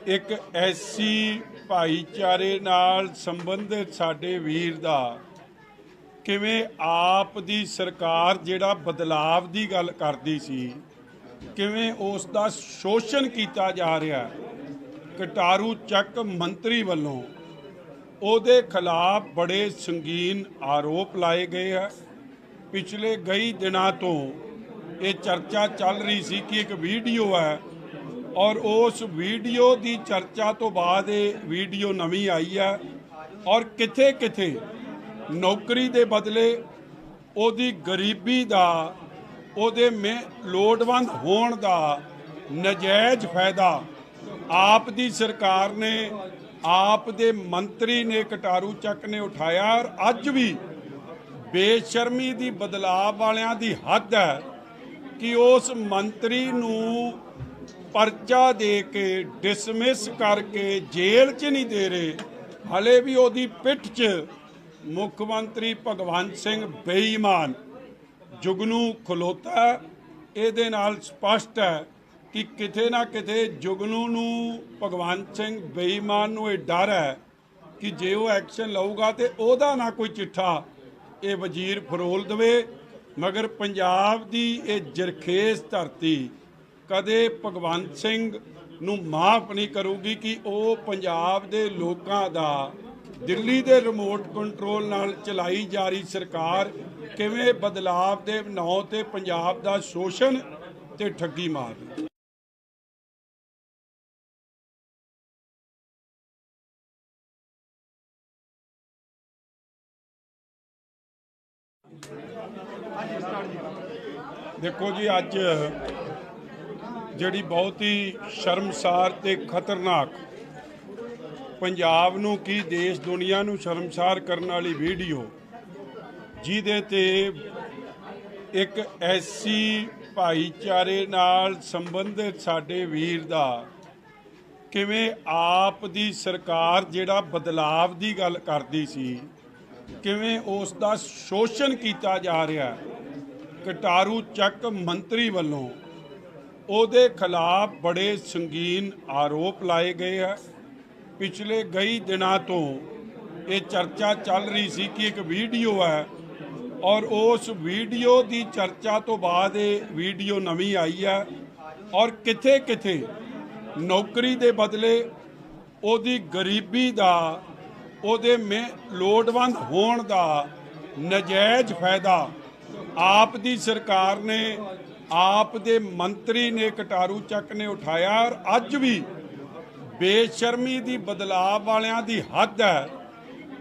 ਇੱਕ ਐਸੀ ਭਾਈਚਾਰੇ ਨਾਲ ਸੰਬੰਧਿਤ ਸਾਡੇ ਵੀਰ ਦਾ ਕਿਵੇਂ ਆਪ ਦੀ ਸਰਕਾਰ ਜਿਹੜਾ ਬਦਲਾਵ ਦੀ ਗੱਲ ਕਰਦੀ ਸੀ, ਕਿਵੇਂ ਉਸ ਦਾ ਸ਼ੋਸ਼ਣ ਕੀਤਾ ਜਾ ਰਿਹਾ। ਕਟਾਰੂ ਚੱਕ ਮੰਤਰੀ ਵੱਲੋਂ ਉਹਦੇ ਖਿਲਾਫ ਬੜੇ ਸੰਗੀਨ ਆਰੋਪ ਲਾਏ ਗਏ ਹੈ। ਪਿਛਲੇ ਕਈ ਦਿਨਾਂ ਤੋਂ ਇਹ ਚਰਚਾ ਚੱਲ ਰਹੀ ਸੀ ਕਿ ਇੱਕ ਵੀਡੀਓ ਹੈ, ਔਰ ਉਸ ਵੀਡੀਓ ਦੀ ਚਰਚਾ ਤੋਂ ਬਾਅਦ ਇਹ ਵੀਡੀਓ ਨਵੀਂ ਆਈ ਹੈ, ਔਰ ਕਿਥੇ ਕਿਥੇ ਨੌਕਰੀ ਦੇ ਬਦਲੇ ਉਹਦੀ ਗਰੀਬੀ ਦਾ, ਉਹਦੇ ਲੋੜਵੰਦ ਹੋਣ ਦਾ ਨਜਾਇਜ਼ ਫਾਇਦਾ ਆਪ ਦੀ ਸਰਕਾਰ ਨੇ, ਆਪ ਦੇ ਮੰਤਰੀ ਨੇ, ਕਟਾਰੂ ਚੱਕ ਨੇ ਉਠਾਇਆ। ਔਰ ਅੱਜ ਵੀ ਬੇਸ਼ਰਮੀ ਦੀ, ਬਦਲਾਅ ਵਾਲਿਆਂ ਦੀ ਹੱਦ ਹੈ ਕਿ ਉਸ ਮੰਤਰੀ ਨੂੰ ਪਰਚਾ ਦੇ ਕੇ ਡਿਸਮਿਸ ਕਰਕੇ ਜੇਲ੍ਹ 'ਚ ਨਹੀਂ ਦੇ ਰਹੇ, ਹਲੇ ਵੀ ਉਹਦੀ ਪਿੱਠ 'ਚ ਮੁੱਖ ਮੰਤਰੀ ਭਗਵੰਤ ਸਿੰਘ ਬੇਈਮਾਨ ਜੁਗਨੂ ਖਲੋਤਾ। ਇਹਦੇ ਨਾਲ ਸਪਸ਼ਟ ਹੈ ਕਿ ਕਿਤੇ ਨਾ ਕਿਤੇ ਜੁਗਨੂ ਨੂੰ, ਭਗਵੰਤ ਸਿੰਘ ਬੇਈਮਾਨ ਨੂੰ ਇਹ ਡਰ ਹੈ ਕਿ ਜੇ ਉਹ ਐਕਸ਼ਨ ਲਊਗਾ ਤੇ ਉਹਦਾ ਨਾ ਕੋਈ ਚਿੱਠਾ ਇਹ ਵਜ਼ੀਰ ਫਰੋਲ ਦੇਵੇ। ਮਗਰ ਪੰਜਾਬ ਦੀ ਇਹ ਜਰਖੇਜ਼ ਧਰਤੀ ਕਦੇ ਭਗਵੰਤ ਸਿੰਘ ਨੂੰ ਮਾਫ ਨਹੀਂ ਕਰੂਗੀ ਕਿ ਉਹ ਪੰਜਾਬ ਦੇ ਲੋਕਾਂ ਦਾ ਦਿੱਲੀ ਦੇ ਰਿਮੋਟ ਕੰਟਰੋਲ ਨਾਲ ਚਲਾਈ ਜਾ ਰਹੀ ਸਰਕਾਰ ਕਿਵੇਂ ਬਦਲਾਵ ਦੇ ਨਾਂ ਤੇ ਪੰਜਾਬ ਦਾ ਸ਼ੋਸ਼ਣ ਤੇ ਠੱਗੀ ਮਾਰਦੀ। ਦੇਖੋ ਜੀ, ਅੱਜ ਜਿਹੜੀ ਬਹੁਤ ਹੀ ਸ਼ਰਮਸਾਰ ਤੇ ਖਤਰਨਾਕ, ਪੰਜਾਬ ਨੂੰ ਕੀ ਦੇਸ਼ ਦੁਨੀਆ ਨੂੰ ਸ਼ਰਮਸਾਰ ਕਰਨ ਵਾਲੀ ਵੀਡੀਓ, ਜਿਹਦੇ ਤੇ ਇੱਕ ਐਸੀ ਭਾਈਚਾਰੇ ਨਾਲ ਸੰਬੰਧਿਤ ਸਾਡੇ ਵੀਰ ਦਾ ਕਿਵੇਂ ਆਪ ਦੀ ਸਰਕਾਰ ਜਿਹੜਾ ਬਦਲਾਵ ਦੀ ਗੱਲ ਕਰਦੀ ਸੀ, ਕਿਵੇਂ ਉਸ ਦਾ ਸ਼ੋਸ਼ਣ ਕੀਤਾ ਜਾ ਰਿਹਾ। ਕਟਾਰੂ ਚੱਕ ਮੰਤਰੀ ਵੱਲੋਂ ਉਹਦੇ ਖਿਲਾਫ ਬੜੇ ਸੰਗੀਨ ਆਰੋਪ ਲਾਏ ਗਏ ਹੈ। ਪਿਛਲੇ ਕਈ ਦਿਨਾਂ ਤੋਂ ਇਹ ਚਰਚਾ ਚੱਲ ਰਹੀ ਸੀ ਕਿ ਇੱਕ ਵੀਡੀਓ ਹੈ, ਔਰ ਉਸ ਵੀਡੀਓ ਦੀ ਚਰਚਾ ਤੋਂ ਬਾਅਦ ਇਹ ਵੀਡੀਓ ਨਵੀਂ ਆਈ ਹੈ, ਔਰ ਕਿਥੇ ਕਿਥੇ ਨੌਕਰੀ ਦੇ ਬਦਲੇ ਉਹਦੀ ਗਰੀਬੀ ਦਾ, ਉਹਦੇ ਲੋੜਵੰਦ ਹੋਣ ਦਾ ਨਜਾਇਜ਼ ਫਾਇਦਾ ਆਪ ਦੀ ਸਰਕਾਰ ਨੇ, ਆਪ ਦੇ ਮੰਤਰੀ ਨੇ, ਕਟਾਰੂ ਚੱਕ ਨੇ ਉਠਾਇਆ। ਔਰ ਅੱਜ ਵੀ ਬੇਸ਼ਰਮੀ ਦੀ, ਬਦਲਾਅ ਵਾਲਿਆਂ ਦੀ ਹੱਦ ਹੈ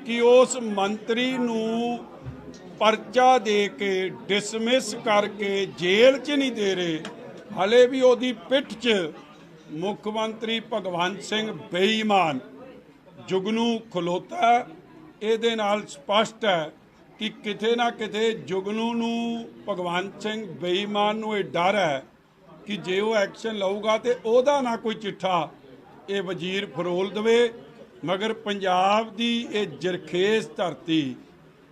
ਕਿ ਉਸ ਮੰਤਰੀ ਨੂੰ ਪਰਚਾ ਦੇ ਕੇ ਡਿਸਮਿਸ ਕਰਕੇ ਜੇਲ੍ਹ 'ਚ ਨਹੀਂ ਦੇ ਰਹੇ, ਹਲੇ ਵੀ ਉਹਦੀ ਪਿੱਠ 'ਚ ਮੁੱਖ ਮੰਤਰੀ ਭਗਵੰਤ ਸਿੰਘ ਬੇਈਮਾਨ ਜੁਗਨੂ ਖਲੋਤਾ। ਇਹਦੇ ਨਾਲ ਸਪਸ਼ਟ ਹੈ ਕਿ ਕਿਤੇ ਨਾ ਕਿਤੇ ਜੁਗਨੂ ਨੂੰ, ਭਗਵੰਤ ਸਿੰਘ ਬੇਈਮਾਨ ਨੂੰ ਇਹ ਡਰ ਹੈ ਕਿ ਜੇ ਉਹ ਐਕਸ਼ਨ ਲਊਗਾ ਤੇ ਉਹਦਾ ਨਾ ਕੋਈ ਚਿੱਠਾ ਇਹ ਵਜ਼ੀਰ ਫਰੋਲ ਦੇਵੇ। ਮਗਰ ਪੰਜਾਬ ਦੀ ਇਹ ਜਰਖੇਜ਼ ਧਰਤੀ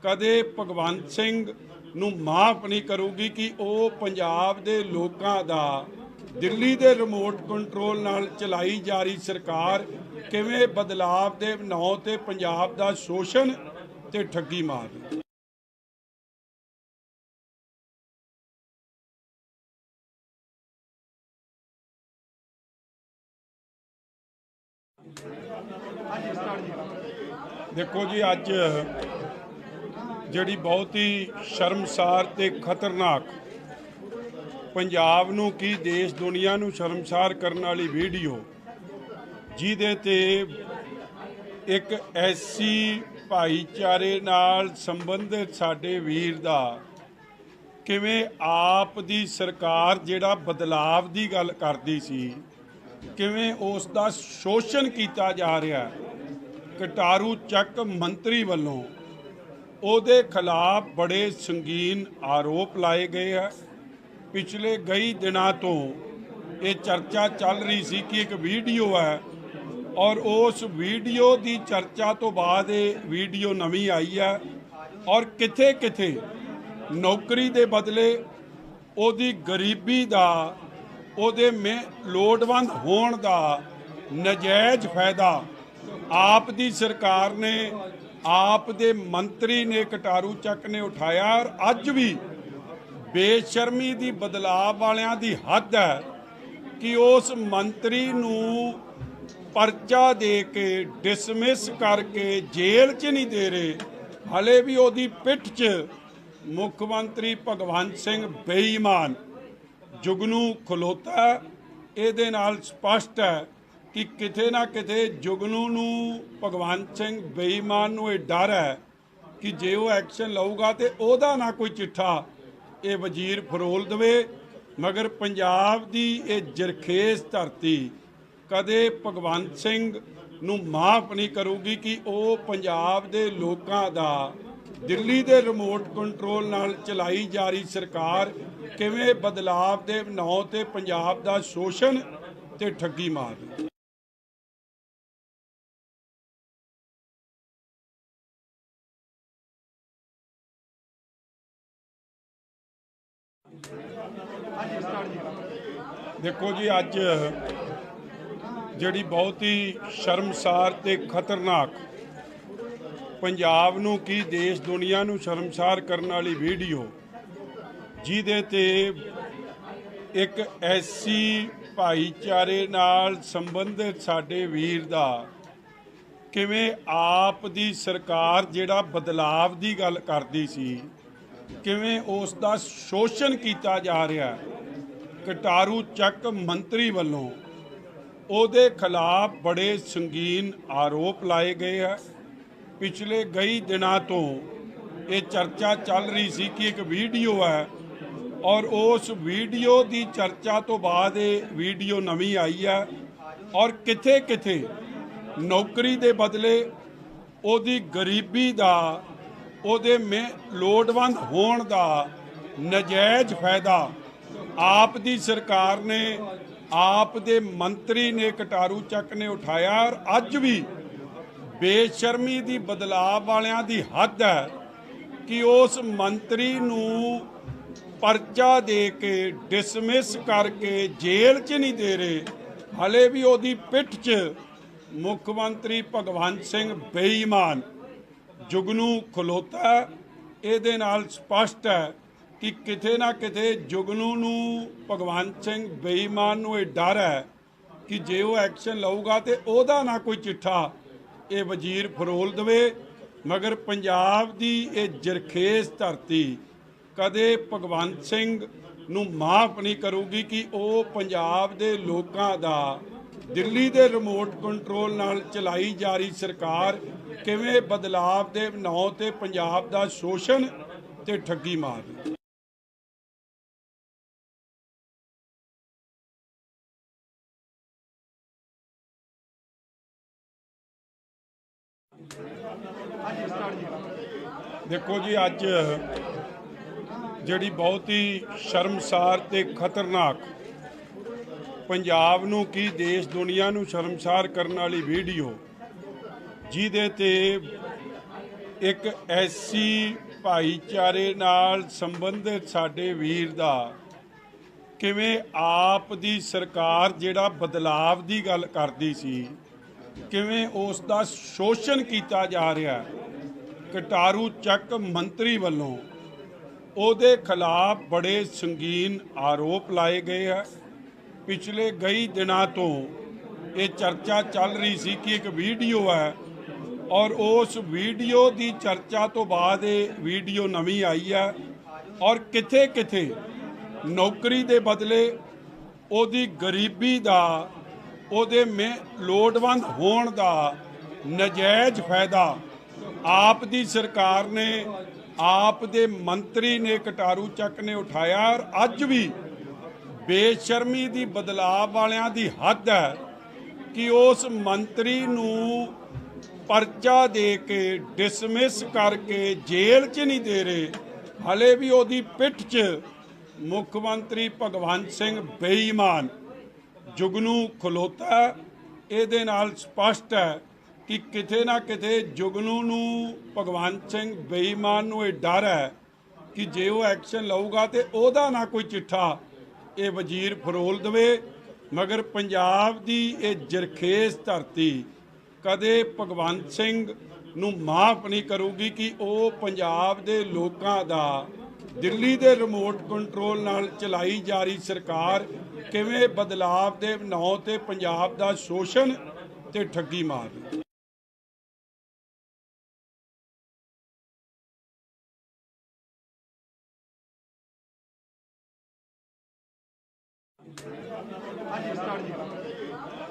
ਕਦੇ ਭਗਵੰਤ ਸਿੰਘ ਨੂੰ ਮਾਫ ਨਹੀਂ ਕਰੂਗੀ ਕਿ ਉਹ ਪੰਜਾਬ ਦੇ ਲੋਕਾਂ ਦਾ ਦਿੱਲੀ ਦੇ ਰਿਮੋਟ ਕੰਟਰੋਲ ਨਾਲ ਚਲਾਈ ਜਾ ਰਹੀ ਸਰਕਾਰ ਕਿਵੇਂ ਬਦਲਾਵ ਦੇ ਨਾਂ ਤੇ ਪੰਜਾਬ ਦਾ ਸ਼ੋਸ਼ਣ ਤੇ ਠੱਗੀ ਮਾਰਨੀ। ਦੇਖੋ ਜੀ, ਅੱਜ ਜਿਹੜੀ ਬਹੁਤ ਹੀ ਸ਼ਰਮਸਾਰ ਤੇ ਖਤਰਨਾਕ, ਪੰਜਾਬ ਨੂੰ ਕੀ ਦੇਸ਼ ਦੁਨੀਆ ਨੂੰ ਸ਼ਰਮਸਾਰ ਕਰਨ ਵਾਲੀ ਵੀਡੀਓ, ਜਿਹਦੇ ਤੇ ਇੱਕ ਐਸੀ ਭਾਈਚਾਰੇ ਨਾਲ ਸੰਬੰਧਿਤ ਸਾਡੇ ਵੀਰ ਦਾ ਕਿਵੇਂ ਆਪ ਦੀ ਸਰਕਾਰ ਜਿਹੜਾ ਬਦਲਾਵ ਦੀ ਗੱਲ ਕਰਦੀ ਸੀ, ਕਿਵੇਂ ਉਸ ਦਾ ਸ਼ੋਸ਼ਣ ਕੀਤਾ ਜਾ ਰਿਹਾ। ਕਟਾਰੂ ਚੱਕ ਮੰਤਰੀ ਵੱਲੋਂ ਉਹਦੇ ਖਿਲਾਫ ਬੜੇ ਸੰਗੀਨ ਆਰੋਪ ਲਾਏ ਗਏ ਆ। ਪਿਛਲੇ ਕਈ ਦਿਨਾਂ ਤੋਂ ਇਹ ਚਰਚਾ ਚੱਲ ਰਹੀ ਸੀ ਕਿ ਇੱਕ ਵੀਡੀਓ ਹੈ, ਔਰ ਉਸ ਵੀਡੀਓ ਦੀ ਚਰਚਾ ਤੋਂ ਬਾਅਦ ਇਹ ਵੀਡੀਓ ਨਵੀਂ ਆਈ ਹੈ, ਔਰ ਕਿਥੇ ਕਿਥੇ ਨੌਕਰੀ ਦੇ ਬਦਲੇ ਉਹਦੀ ਗਰੀਬੀ ਦਾ, ਉਹਦੇ ਲੋੜਵੰਦ ਹੋਣ ਦਾ ਨਜਾਇਜ਼ ਫਾਇਦਾ ਆਪ ਦੀ ਸਰਕਾਰ ਨੇ, ਆਪ ਦੇ ਮੰਤਰੀ ਨੇ, ਕਟਾਰੂ ਚੱਕ ਨੇ ਉਠਾਇਆ। ਔਰ ਅੱਜ ਵੀ ਬੇਸ਼ਰਮੀ ਦੀ, ਬਦਲਾਵ ਵਾਲਿਆਂ ਦੀ ਹੱਦ ਹੈ ਕਿ ਉਸ ਮੰਤਰੀ ਨੂੰ ਪਰਚਾ ਦੇ ਕੇ, ਡਿਸਮਿਸ ਕਰਕੇ ਜੇਲ੍ਹ 'ਚ ਨਹੀਂ ਦੇ ਰਹੇ। ਹਲੇ ਵੀ ਉਹਦੀ ਪਿੱਠ 'ਚ ਮੁੱਖ ਮੰਤਰੀ ਭਗਵੰਤ ਸਿੰਘ ਬੇਈਮਾਨ ਜੁਗਨੂ ਖਲੋਤਾ। ਇਹਦੇ ਨਾਲ ਸਪਸ਼ਟ ਹੈ ਕਿ ਕਿਤੇ ਨਾ ਕਿਤੇ ਜੁਗਨੂ ਨੂੰ, ਭਗਵੰਤ ਸਿੰਘ ਬੇਈਮਾਨ ਨੂੰ ਇਹ ਡਰ ਹੈ ਕਿ ਜੇ ਉਹ ਐਕਸ਼ਨ ਲਊਗਾ ਤੇ ਉਹਦਾ ਨਾ ਕੋਈ ਚਿੱਠਾ ਇਹ ਵਜ਼ੀਰ ਫਰੋਲ ਦੇਵੇ। ਮਗਰ ਪੰਜਾਬ ਦੀ ਇਹ ਜਰਖੇਜ਼ ਧਰਤੀ ਕਦੇ ਭਗਵੰਤ ਸਿੰਘ ਨੂੰ ਮਾਫ ਨਹੀਂ ਕਰੂਗੀ ਕਿ ਉਹ ਪੰਜਾਬ ਦੇ ਲੋਕਾਂ ਦਾ, ਦਿੱਲੀ ਦੇ ਰਿਮੋਟ ਕੰਟਰੋਲ ਨਾਲ ਚਲਾਈ ਜਾ ਰਹੀ ਸਰਕਾਰ ਕਿਵੇਂ ਬਦਲਾਵ ਦੇ ਨਾਂ ਤੇ ਪੰਜਾਬ ਦਾ ਸ਼ੋਸ਼ਣ ਤੇ ਠੱਗੀ ਮਾਰਦੀ। ਦੇਖੋ ਜੀ, ਅੱਜ ਜਿਹੜੀ ਬਹੁਤ ਹੀ ਸ਼ਰਮਸਾਰ ਤੇ ਖਤਰਨਾਕ, ਪੰਜਾਬ ਨੂੰ ਕੀ ਦੇਸ਼ ਦੁਨੀਆ ਨੂੰ ਸ਼ਰਮਸਾਰ ਕਰਨ ਵਾਲੀ ਵੀਡੀਓ, ਜਿਹਦੇ ਤੇ ਇੱਕ ਐਸੀ ਭਾਈਚਾਰੇ ਨਾਲ ਸੰਬੰਧਿਤ ਸਾਡੇ ਵੀਰ ਦਾ ਕਿਵੇਂ ਆਪ ਦੀ ਸਰਕਾਰ ਜਿਹੜਾ ਬਦਲਾਵ ਦੀ ਗੱਲ ਕਰਦੀ ਸੀ, ਕਿਵੇਂ ਉਸ ਦਾ ਸ਼ੋਸ਼ਣ ਕੀਤਾ ਜਾ ਰਿਹਾ। ਕਟਾਰੂ ਚੱਕ ਮੰਤਰੀ ਵੱਲੋਂ ਉਹਦੇ ਖਿਲਾਫ ਬੜੇ ਸੰਗੀਨ ਆਰੋਪ ਲਾਏ ਗਏ ਆ। ਪਿਛਲੇ ਕਈ ਦਿਨਾਂ ਤੋਂ ਇਹ ਚਰਚਾ ਚੱਲ ਰਹੀ ਸੀ ਕਿ ਇੱਕ ਵੀਡੀਓ ਹੈ, ਔਰ ਉਸ ਵੀਡੀਓ ਦੀ ਚਰਚਾ ਤੋਂ ਬਾਅਦ ਇਹ ਵੀਡੀਓ ਨਵੀਂ ਆਈ ਹੈ, ਔਰ ਕਿਥੇ ਕਿਥੇ ਨੌਕਰੀ ਦੇ ਬਦਲੇ ਉਹਦੀ ਗਰੀਬੀ ਦਾ, ਉਹਦੇ ਲੋੜਵੰਦ ਹੋਣ ਦਾ ਨਜਾਇਜ਼ ਫਾਇਦਾ ਆਪ ਦੀ ਸਰਕਾਰ ਨੇ, ਆਪ ਦੇ ਮੰਤਰੀ ਨੇ, ਕਟਾਰੂ ਚੱਕ ਨੇ ਉਠਾਇਆ। ਔਰ ਅੱਜ ਵੀ ਬੇਸ਼ਰਮੀ ਦੀ, ਬਦਲਾਵ ਵਾਲਿਆਂ ਦੀ ਹੱਦ ਹੈ ਕਿ ਉਸ ਮੰਤਰੀ ਨੂੰ ਪਰਚਾ ਦੇ ਕੇ, ਡਿਸਮਿਸ ਕਰਕੇ ਜੇਲ੍ਹ 'ਚ ਨਹੀਂ ਦੇ ਰਹੇ। ਹਲੇ ਵੀ ਉਹਦੀ ਪਿੱਠ 'ਚ ਮੁੱਖ ਮੰਤਰੀ ਭਗਵੰਤ ਸਿੰਘ ਬੇਈਮਾਨ ਜੁਗਨੂ ਖਲੋਤਾ। ਇਹਦੇ ਨਾਲ ਸਪਸ਼ਟ ਹੈ ਕਿ ਕਿਤੇ ਨਾ ਕਿਤੇ ਜੁਗਨੂ ਨੂੰ, ਭਗਵੰਤ ਸਿੰਘ ਬੇਈਮਾਨ ਨੂੰ ਇਹ ਡਰ ਹੈ ਕਿ ਜੇ ਉਹ ਐਕਸ਼ਨ ਲਊਗਾ ਤੇ ਉਹਦਾ ਨਾ ਕੋਈ ਚਿੱਠਾ ਇਹ ਵਜ਼ੀਰ ਫਰੋਲ ਦੇਵੇ। ਮਗਰ ਪੰਜਾਬ ਦੀ ਇਹ ਜਰਖੇਜ਼ ਧਰਤੀ ਕਦੇ ਭਗਵੰਤ ਸਿੰਘ ਨੂੰ ਮਾਫ ਨਹੀਂ ਕਰੂਗੀ ਕਿ ਉਹ ਪੰਜਾਬ ਦੇ ਲੋਕਾਂ ਦਾ, ਦਿੱਲੀ ਦੇ ਰਿਮੋਟ ਕੰਟਰੋਲ ਨਾਲ ਚਲਾਈ ਜਾ ਰਹੀ ਸਰਕਾਰ ਕਿਵੇਂ ਬਦਲਾਵ ਦੇ ਨਾਂ ਤੇ ਪੰਜਾਬ ਦਾ ਸ਼ੋਸ਼ਣ ਤੇ ਠੱਗੀ ਮਾਰਦੀ। ਦੇਖੋ ਜੀ, ਅੱਜ ਜਿਹੜੀ ਬਹੁਤ ਹੀ ਸ਼ਰਮਸਾਰ ਤੇ ਖਤਰਨਾਕ, ਪੰਜਾਬ ਨੂੰ ਕੀ ਦੇਸ਼ ਦੁਨੀਆ ਨੂੰ ਸ਼ਰਮਸਾਰ ਕਰਨ ਵਾਲੀ ਵੀਡੀਓ, ਜਿਹਦੇ ਤੇ ਇੱਕ ਐਸੀ ਭਾਈਚਾਰੇ ਨਾਲ ਸੰਬੰਧਿਤ ਸਾਡੇ ਵੀਰ ਦਾ ਕਿਵੇਂ ਆਪ ਦੀ ਸਰਕਾਰ ਜਿਹੜਾ ਬਦਲਾਵ ਦੀ ਗੱਲ ਕਰਦੀ ਸੀ, ਕਿਵੇਂ ਉਸ ਦਾ ਸ਼ੋਸ਼ਣ ਕੀਤਾ ਜਾ ਰਿਹਾ। ਕਟਾਰੂ ਚੱਕ ਮੰਤਰੀ ਵੱਲੋਂ ਉਹਦੇ ਖਿਲਾਫ ਬੜੇ ਸੰਗੀਨ ਆਰੋਪ ਲਾਏ ਗਏ ਹੈ। ਪਿਛਲੇ ਕਈ ਦਿਨਾਂ ਤੋਂ ਇਹ ਚਰਚਾ ਚੱਲ ਰਹੀ ਸੀ ਕਿ ਇੱਕ ਵੀਡੀਓ ਹੈ ਔਰ ਉਸ ਵੀਡੀਓ ਦੀ ਚਰਚਾ ਤੋਂ ਬਾਅਦ ਇਹ ਵੀਡੀਓ ਨਵੀਂ ਆਈ ਹੈ ਔਰ ਕਿਥੇ ਕਿਥੇ ਨੌਕਰੀ ਦੇ ਬਦਲੇ ਉਹਦੀ ਗਰੀਬੀ ਦਾ ਉਹਦੇ ਲੋੜਵੰਦ ਹੋਣ ਦਾ ਨਜਾਇਜ਼ ਫਾਇਦਾ ਆਪ ਦੀ ਸਰਕਾਰ ਨੇ ਆਪ ਦੇ ਮੰਤਰੀ ਨੇ ਕਟਾਰੂ ਚੱਕ ਨੇ ਉਠਾਇਆ। ਔਰ ਅੱਜ ਵੀ ਬੇਸ਼ਰਮੀ ਦੀ ਬਦਲਾਅ ਵਾਲਿਆਂ ਦੀ ਹੱਦ ਹੈ ਕਿ ਉਸ ਮੰਤਰੀ ਨੂੰ ਪਰਚਾ ਦੇ ਕੇ ਡਿਸਮਿਸ ਕਰਕੇ ਜੇਲ੍ਹ 'ਚ ਨਹੀਂ ਦੇ ਰਹੇ, ਹਲੇ ਵੀ ਉਹਦੀ ਪਿੱਠ 'ਚ ਮੁੱਖ ਮੰਤਰੀ ਭਗਵੰਤ ਸਿੰਘ ਬੇਈਮਾਨ ਜੁਗਨੂ ਖਲੋਤਾ। ਇਹਦੇ ਨਾਲ ਸਪਸ਼ਟ ਹੈ ਕਿ ਕਿਤੇ ਨਾ ਕਿਤੇ ਜੁਗਨੂ ਨੂੰ ਭਗਵੰਤ ਸਿੰਘ ਬੇਈਮਾਨ ਨੂੰ ਇਹ ਡਰ ਹੈ ਕਿ ਜੇ ਉਹ ਐਕਸ਼ਨ ਲਊਗਾ ਤੇ ਉਹਦਾ ਨਾ ਕੋਈ ਚਿੱਠਾ ਇਹ ਵਜ਼ੀਰ ਫਰੋਲ ਦੇਵੇ। ਮਗਰ ਪੰਜਾਬ ਦੀ ਇਹ ਜਰਖੇਜ਼ ਧਰਤੀ ਕਦੇ ਭਗਵੰਤ ਸਿੰਘ ਨੂੰ ਮਾਫ ਨਹੀਂ ਕਰੂਗੀ ਕਿ ਉਹ ਪੰਜਾਬ ਦੇ ਲੋਕਾਂ ਦਾ ਦਿੱਲੀ ਦੇ ਰਿਮੋਟ ਕੰਟਰੋਲ ਨਾਲ ਚਲਾਈ ਜਾ ਰਹੀ ਸਰਕਾਰ ਕਿਵੇਂ ਬਦਲਾਵ ਦੇ ਨਾਂ ਤੇ ਪੰਜਾਬ ਦਾ ਸ਼ੋਸ਼ਣ ਤੇ ਠੱਗੀ ਮਾਰ ਰਹੀ।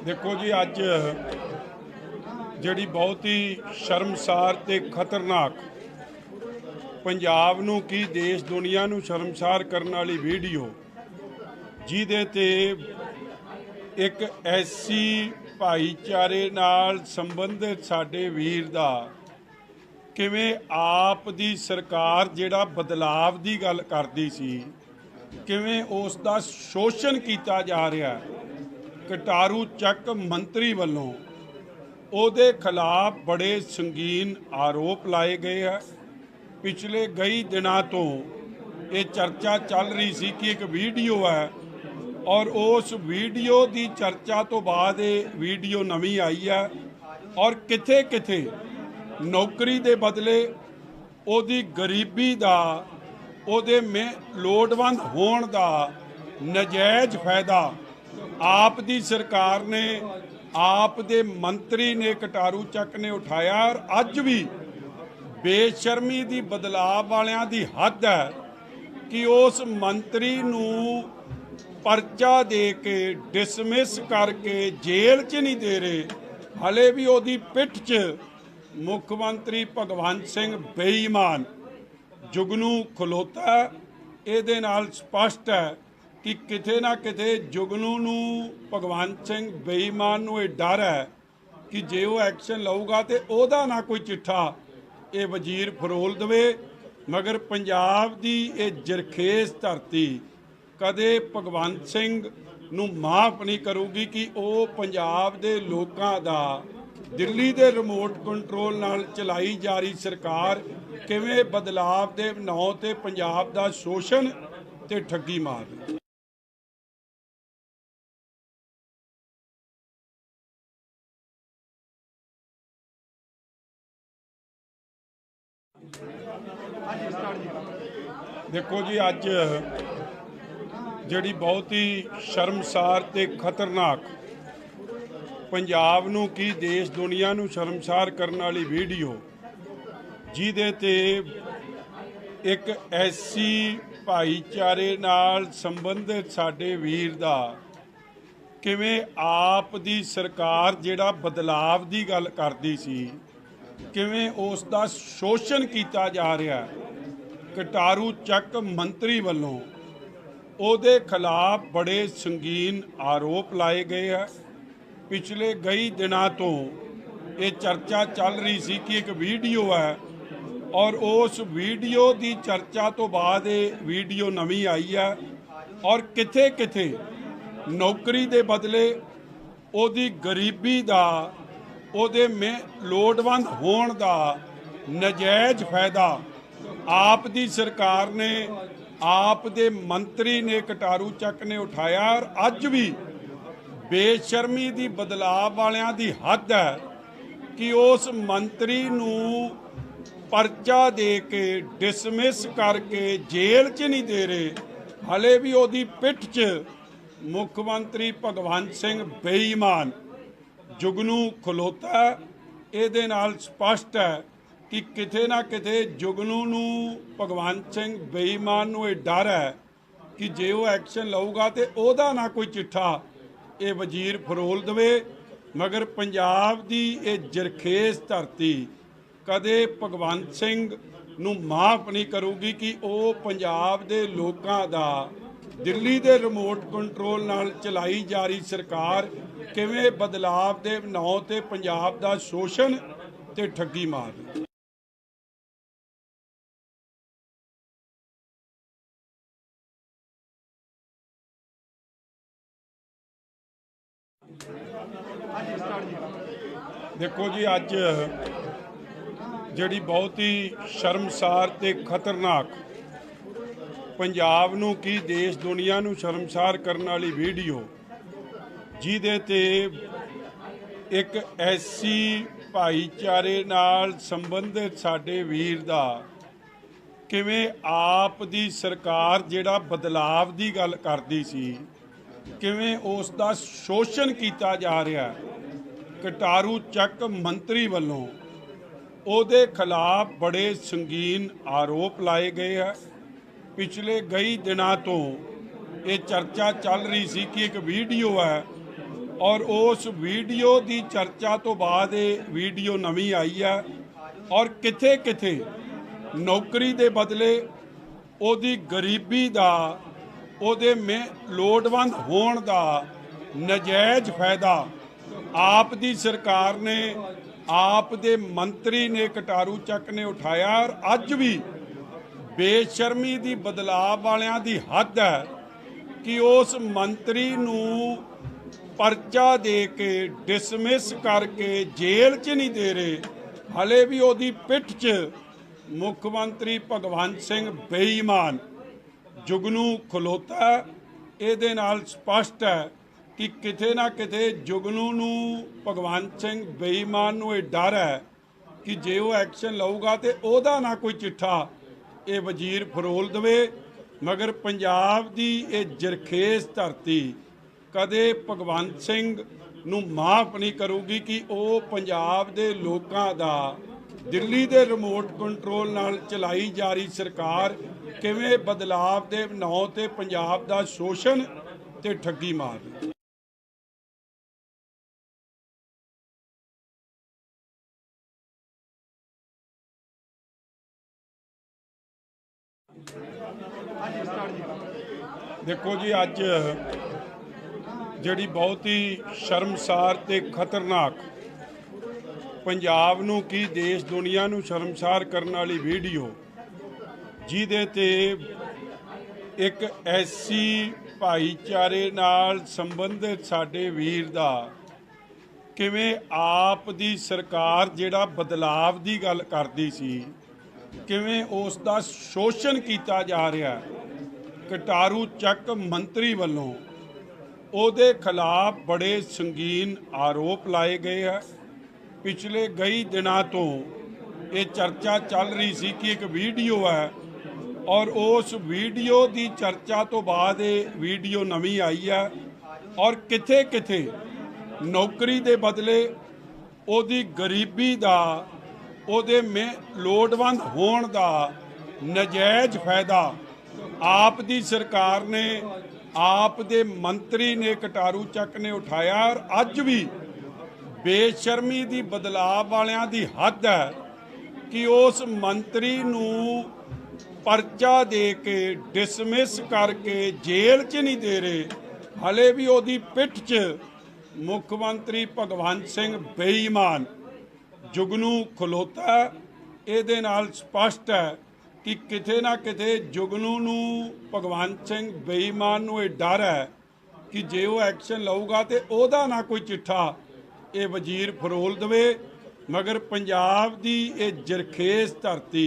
ਦੇਖੋ ਜੀ, ਅੱਜ ਜਿਹੜੀ ਬਹੁਤ ਹੀ ਸ਼ਰਮਸਾਰ ਤੇ ਖਤਰਨਾਕ ਪੰਜਾਬ ਨੂੰ ਕੀ ਦੇਸ਼ ਦੁਨੀਆ ਨੂੰ ਸ਼ਰਮਸਾਰ ਕਰਨ ਵਾਲੀ ਵੀਡੀਓ ਜਿਹਦੇ ਤੇ ਇੱਕ ਐਸੀ ਭਾਈਚਾਰੇ ਨਾਲ ਸੰਬੰਧਿਤ ਸਾਡੇ ਵੀਰ ਦਾ ਕਿਵੇਂ ਆਪ ਦੀ ਸਰਕਾਰ ਜਿਹੜਾ ਬਦਲਾਵ ਦੀ ਗੱਲ ਕਰਦੀ ਸੀ ਕਿਵੇਂ ਉਸ ਦਾ ਸ਼ੋਸ਼ਣ ਕੀਤਾ ਜਾ ਰਿਹਾ। ਕਟਾਰੂ ਚੱਕ ਮੰਤਰੀ ਵੱਲੋਂ ਉਹਦੇ ਖਿਲਾਫ ਬੜੇ ਸੰਗੀਨ ਆਰੋਪ ਲਾਏ ਗਏ ਹੈ। ਪਿਛਲੇ ਕਈ ਦਿਨਾਂ ਤੋਂ ਇਹ ਚਰਚਾ ਚੱਲ ਰਹੀ ਸੀ ਕਿ ਇੱਕ ਵੀਡੀਓ ਹੈ ਔਰ ਉਸ ਵੀਡੀਓ ਦੀ ਚਰਚਾ ਤੋਂ ਬਾਅਦ ਇਹ ਵੀਡੀਓ ਨਵੀਂ ਆਈ ਹੈ ਔਰ ਕਿਥੇ ਕਿਥੇ ਨੌਕਰੀ ਦੇ ਬਦਲੇ ਉਹਦੀ ਗਰੀਬੀ ਦਾ ਉਹਦੇ ਲੋੜਵੰਦ ਹੋਣ ਦਾ ਨਜਾਇਜ਼ ਫਾਇਦਾ ਆਪ ਦੀ ਸਰਕਾਰ ਨੇ ਆਪ ਦੇ ਮੰਤਰੀ ਨੇ ਕਟਾਰੂ ਚੱਕ ਨੇ ਉਠਾਇਆ। ਔਰ ਅੱਜ ਵੀ ਬੇਸ਼ਰਮੀ ਦੀ ਬਦਲਾਅ ਵਾਲਿਆਂ ਦੀ ਹੱਦ ਹੈ ਕਿ ਉਸ ਮੰਤਰੀ ਨੂੰ ਪਰਚਾ ਦੇ ਕੇ ਡਿਸਮਿਸ ਕਰਕੇ ਜੇਲ੍ਹ 'ਚ ਨਹੀਂ ਦੇ ਰਹੇ, ਹਲੇ ਵੀ ਉਹਦੀ ਪਿੱਠ 'ਚ ਮੁੱਖ ਮੰਤਰੀ ਭਗਵੰਤ ਸਿੰਘ ਬੇਈਮਾਨ ਜੁਗਨੂ ਖਲੋਤਾ। ਇਹਦੇ ਨਾਲ ਸਪਸ਼ਟ ਹੈ ਕਿ ਕਿਤੇ ਨਾ ਕਿਤੇ ਜੁਗਨੂ ਨੂੰ ਭਗਵੰਤ ਸਿੰਘ ਬੇਈਮਾਨ ਨੂੰ ਇਹ ਡਰ ਹੈ ਕਿ ਜੇ ਉਹ ਐਕਸ਼ਨ ਲਊਗਾ ਤੇ ਉਹਦਾ ਨਾ ਕੋਈ ਚਿੱਠਾ ਇਹ ਵਜ਼ੀਰ ਫਰੋਲ ਦੇਵੇ। ਮਗਰ ਪੰਜਾਬ ਦੀ ਇਹ ਜਰਖੇਜ਼ ਧਰਤੀ ਕਦੇ ਭਗਵੰਤ ਸਿੰਘ ਨੂੰ ਮਾਫ ਨਹੀਂ ਕਰੂਗੀ ਕਿ ਉਹ ਪੰਜਾਬ ਦੇ ਲੋਕਾਂ ਦਾ ਦਿੱਲੀ ਦੇ ਰਿਮੋਟ ਕੰਟਰੋਲ ਨਾਲ ਚਲਾਈ ਜਾ ਰਹੀ ਸਰਕਾਰ ਕਿਵੇਂ ਬਦਲਾਵ ਦੇ ਨਾਂ ਤੇ ਪੰਜਾਬ ਦਾ ਸ਼ੋਸ਼ਣ ਤੇ ਠੱਗੀ ਮਾਰ ਰਹੀ। ਦੇਖੋ ਜੀ, ਅੱਜ ਜਿਹੜੀ ਬਹੁਤ ਹੀ ਸ਼ਰਮਸਾਰ ਤੇ ਖਤਰਨਾਕ ਪੰਜਾਬ ਨੂੰ ਕੀ ਦੇਸ਼ ਦੁਨੀਆ ਨੂੰ ਸ਼ਰਮਸਾਰ ਕਰਨ ਵਾਲੀ ਵੀਡੀਓ ਜਿਹਦੇ ਤੇ ਇੱਕ ਐਸੀ ਭਾਈਚਾਰੇ ਨਾਲ ਸੰਬੰਧਿਤ ਸਾਡੇ ਵੀਰ ਦਾ ਕਿਵੇਂ ਆਪ ਦੀ ਸਰਕਾਰ ਜਿਹੜਾ ਬਦਲਾਵ ਦੀ ਗੱਲ ਕਰਦੀ ਸੀ ਕਿਵੇਂ ਉਸ ਦਾ ਸ਼ੋਸ਼ਣ ਕੀਤਾ ਜਾ ਰਿਹਾ। ਕਟਾਰੂ ਚੱਕ ਮੰਤਰੀ ਵੱਲੋਂ ਉਹਦੇ ਖਿਲਾਫ ਬੜੇ ਸੰਗੀਨ ਆਰੋਪ ਲਾਏ ਗਏ ਹੈ। ਪਿਛਲੇ ਕਈ ਦਿਨਾਂ ਤੋਂ ਇਹ ਚਰਚਾ ਚੱਲ ਰਹੀ ਸੀ ਕਿ ਇੱਕ ਵੀਡੀਓ ਹੈ ਔਰ ਉਸ ਵੀਡੀਓ ਦੀ ਚਰਚਾ ਤੋਂ ਬਾਅਦ ਇਹ ਵੀਡੀਓ ਨਵੀਂ ਆਈ ਹੈ ਔਰ ਕਿਥੇ ਕਿਥੇ ਨੌਕਰੀ ਦੇ ਬਦਲੇ ਉਹਦੀ ਗਰੀਬੀ ਦਾ ਉਹਦੇ ਲੋੜਵੰਦ ਹੋਣ ਦਾ ਨਜਾਇਜ਼ ਫਾਇਦਾ ਆਪ ਦੀ ਸਰਕਾਰ ਨੇ ਆਪ ਦੇ ਮੰਤਰੀ ਨੇ ਕਟਾਰੂ ਚੱਕ ਨੇ ਉਠਾਇਆ। ਔਰ ਅੱਜ ਵੀ ਬੇਸ਼ਰਮੀ ਦੀ ਬਦਲਾਅ ਵਾਲਿਆਂ ਦੀ ਹੱਦ ਹੈ ਕਿ ਉਸ ਮੰਤਰੀ ਨੂੰ परचा दे के डिसमिस करके जेल च नहीं दे रहे। हले भी ओदी पिठ च मुख मंत्री भगवंत सिंह बेईमान जुगनू खलोता है। ਇਹਦੇ ਨਾਲ ਸਪਸ਼ਟ ਹੈ ਕਿ ਕਿਤੇ ਨਾ ਕਿਤੇ ਜੁਗਨੂ ਨੂੰ ਭਗਵੰਤ ਸਿੰਘ ਬੇਈਮਾਨ ਨੂੰ ਇਹ ਡਰ ਹੈ ਕਿ ਜੇ ਉਹ ਐਕਸ਼ਨ ਲਊਗਾ ਤੇ ਉਹਦਾ ਨਾ ਕੋਈ ਚਿੱਠਾ ਇਹ ਵਜ਼ੀਰ ਫਰੋਲ ਦੇਵੇ। ਮਗਰ ਪੰਜਾਬ ਦੀ ਇਹ ਜਰਖੇਜ਼ ਧਰਤੀ ਕਦੇ ਭਗਵੰਤ ਸਿੰਘ ਨੂੰ ਮਾਫ ਨਹੀਂ ਕਰੂਗੀ ਕਿ ਉਹ ਪੰਜਾਬ ਦੇ ਲੋਕਾਂ ਦਾ ਦਿੱਲੀ ਦੇ ਰਿਮੋਟ ਕੰਟਰੋਲ ਨਾਲ ਚਲਾਈ ਜਾ ਰਹੀ ਸਰਕਾਰ ਕਿਵੇਂ ਬਦਲਾਵ ਦੇ ਨਾਂ ਤੇ ਪੰਜਾਬ ਦਾ ਸ਼ੋਸ਼ਣ ਤੇ ਠੱਗੀ ਮਾਰਦੀ। देखो जी, अज जिहड़ी बहुत ही शर्मसार ते खतरनाक पंजाब नूं की देश दुनिया नूं शर्मसार करने वाली वीडियो जिहदे ते एक ऐसी भाईचारे नाल संबंधित साडे वीर दा किवें आप दी सरकार जिहड़ा बदलाव दी गल करदी सी किवें उस दा शोषण कीता जा रहा है। कटारू ਚੱਕ मंत्री ਵੱਲੋਂ ਉਹਦੇ खिलाफ बड़े संगीन आरोप लाए गए हैं। पिछले कई दिनों तो ये चर्चा चल रही सी कि एक वीडियो है और उस वीडियो की चर्चा तो बाद ये वीडियो नवी आई है और किथे किथे नौकरी के बदले ਉਹਦੀ गरीबी का ਉਹਦੇ ਲੋੜਵੰਦ होण का नजायज़ फायदा आप दी सरकार ने आप दे मंत्री ने कटारू ਚੱਕ ने उठाया और अज भी बेशर्मी दी बदलाव वालियां दी हद है कि उस मंत्री नूं परचा दे के डिसमिस करके जेल च नहीं दे रहे। हले भी ओदी पिठ च मुख मंत्री भगवंत सिंह बेईमान जुगनू खलोता है। ਇਹਦੇ ਨਾਲ ਸਪਸ਼ਟ ਹੈ कि किते ना किते जुगनू नूं भगवंत सिंह बेईमान नूं ਇਹ डर है कि जे वो एक्शन लऊगा तो ਉਹਦਾ ना कोई चिट्ठा ये वजीर फरोल देवे। मगर पंजाब की ये जरखेज धरती कदे भगवंत सिंह नूं माफ नहीं करूगी कि वो पंजाब दे लोकां दा दिल्ली दे रिमोट कंट्रोल नाल चलाई जा रही सरकार किवें बदलाव दे ਨਾਂ ते पंजाब दा शोषण ते ठगी मारदी। देखो जी, अज जिहड़ी बहुत ही शर्मसार ते खतरनाक पंजाब नूं की देश दुनिया नूं शर्मसार करने वाली वीडियो जिहदे ते एक ऐसी भाईचारे नाल संबंधित साडे वीर दा किवें आप दी सरकार जिहड़ा बदलाव दी गल करदी सी किवें उस दा शोषण कीता जा रहा है। कटारू ਚੱਕ मंत्री ਵੱਲੋਂ ਉਹਦੇ खिलाफ बड़े संगीन आरोप लाए गए हैं। पिछले कई दिनों तो ये चर्चा चल रही सी कि एक वीडियो है और उस वीडियो की चर्चा तो बाद ये वीडियो नवी आई है और किथे किथे नौकरी के बदले ਉਹਦੀ गरीबी का ਉਹਦੇ ਲੋੜਵੰਦ होण का नजायज़ फायदा आप दी सरकार ने आप दे मंत्री ने कटारू ਚੱਕ ने उठाया और अज भी बेशर्मी दी बदलाव वालियां दी हद है कि उस मंत्री नूं परचा दे के डिसमिस करके जेल च नहीं दे रहे। हले भी ਉਹਦੀ पिठ च मुख मंत्री भगवंत सिंह बेईमान जुगनू खलोता है। ਇਹਦੇ ਨਾਲ ਸਪਸ਼ਟ है कि किते ना किते जुगनू नूं भगवंत सिंह बेईमान नूं ਇਹ डर है कि जे वो एक्शन लऊगा तो ਉਹਦਾ ना कोई चिट्ठा ये वजीर फरोल देवे। मगर पंजाब की ये जरखेज धरती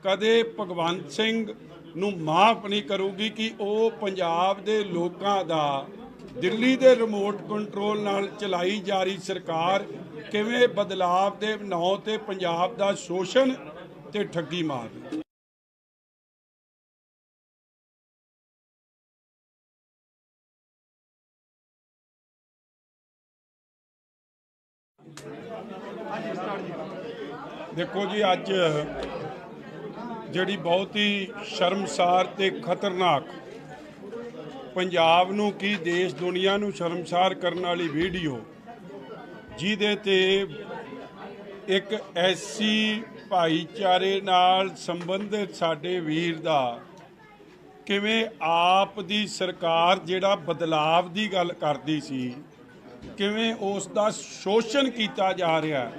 कदे भगवंत सिंह नूं माफ नहीं करूगी कि वो पंजाब दे लोकां दा दिल्ली दे रिमोट कंट्रोल नाल चलाई जा रही सरकार किवें बदलाव दे ਨਾਂ ते पंजाब दा शोषण ਤੇ ਠੱਗੀ ਮਾਰ ਰਹੀ। ਦੇਖੋ ਜੀ, ਅੱਜ ਜਿਹੜੀ ਬਹੁਤ ਹੀ ਸ਼ਰਮਸਾਰ ਤੇ ਖਤਰਨਾਕ, ਪੰਜਾਬ ਨੂੰ ਕੀ ਦੇਸ਼ ਦੁਨੀਆ ਨੂੰ ਸ਼ਰਮਸਾਰ ਕਰਨ ਵਾਲੀ ਵੀਡੀਓ, ਜਿਹਦੇ ਤੇ ਇੱਕ ਐਸੀ ਭਾਈਚਾਰੇ ਨਾਲ ਸੰਬੰਧਿਤ ਸਾਡੇ ਵੀਰ ਦਾ ਕਿਵੇਂ ਆਪ ਦੀ ਸਰਕਾਰ ਜਿਹੜਾ ਬਦਲਾਵ ਦੀ ਗੱਲ ਕਰਦੀ ਸੀ, ਕਿਵੇਂ ਉਸ ਦਾ ਸ਼ੋਸ਼ਣ ਕੀਤਾ ਜਾ ਰਿਹਾ।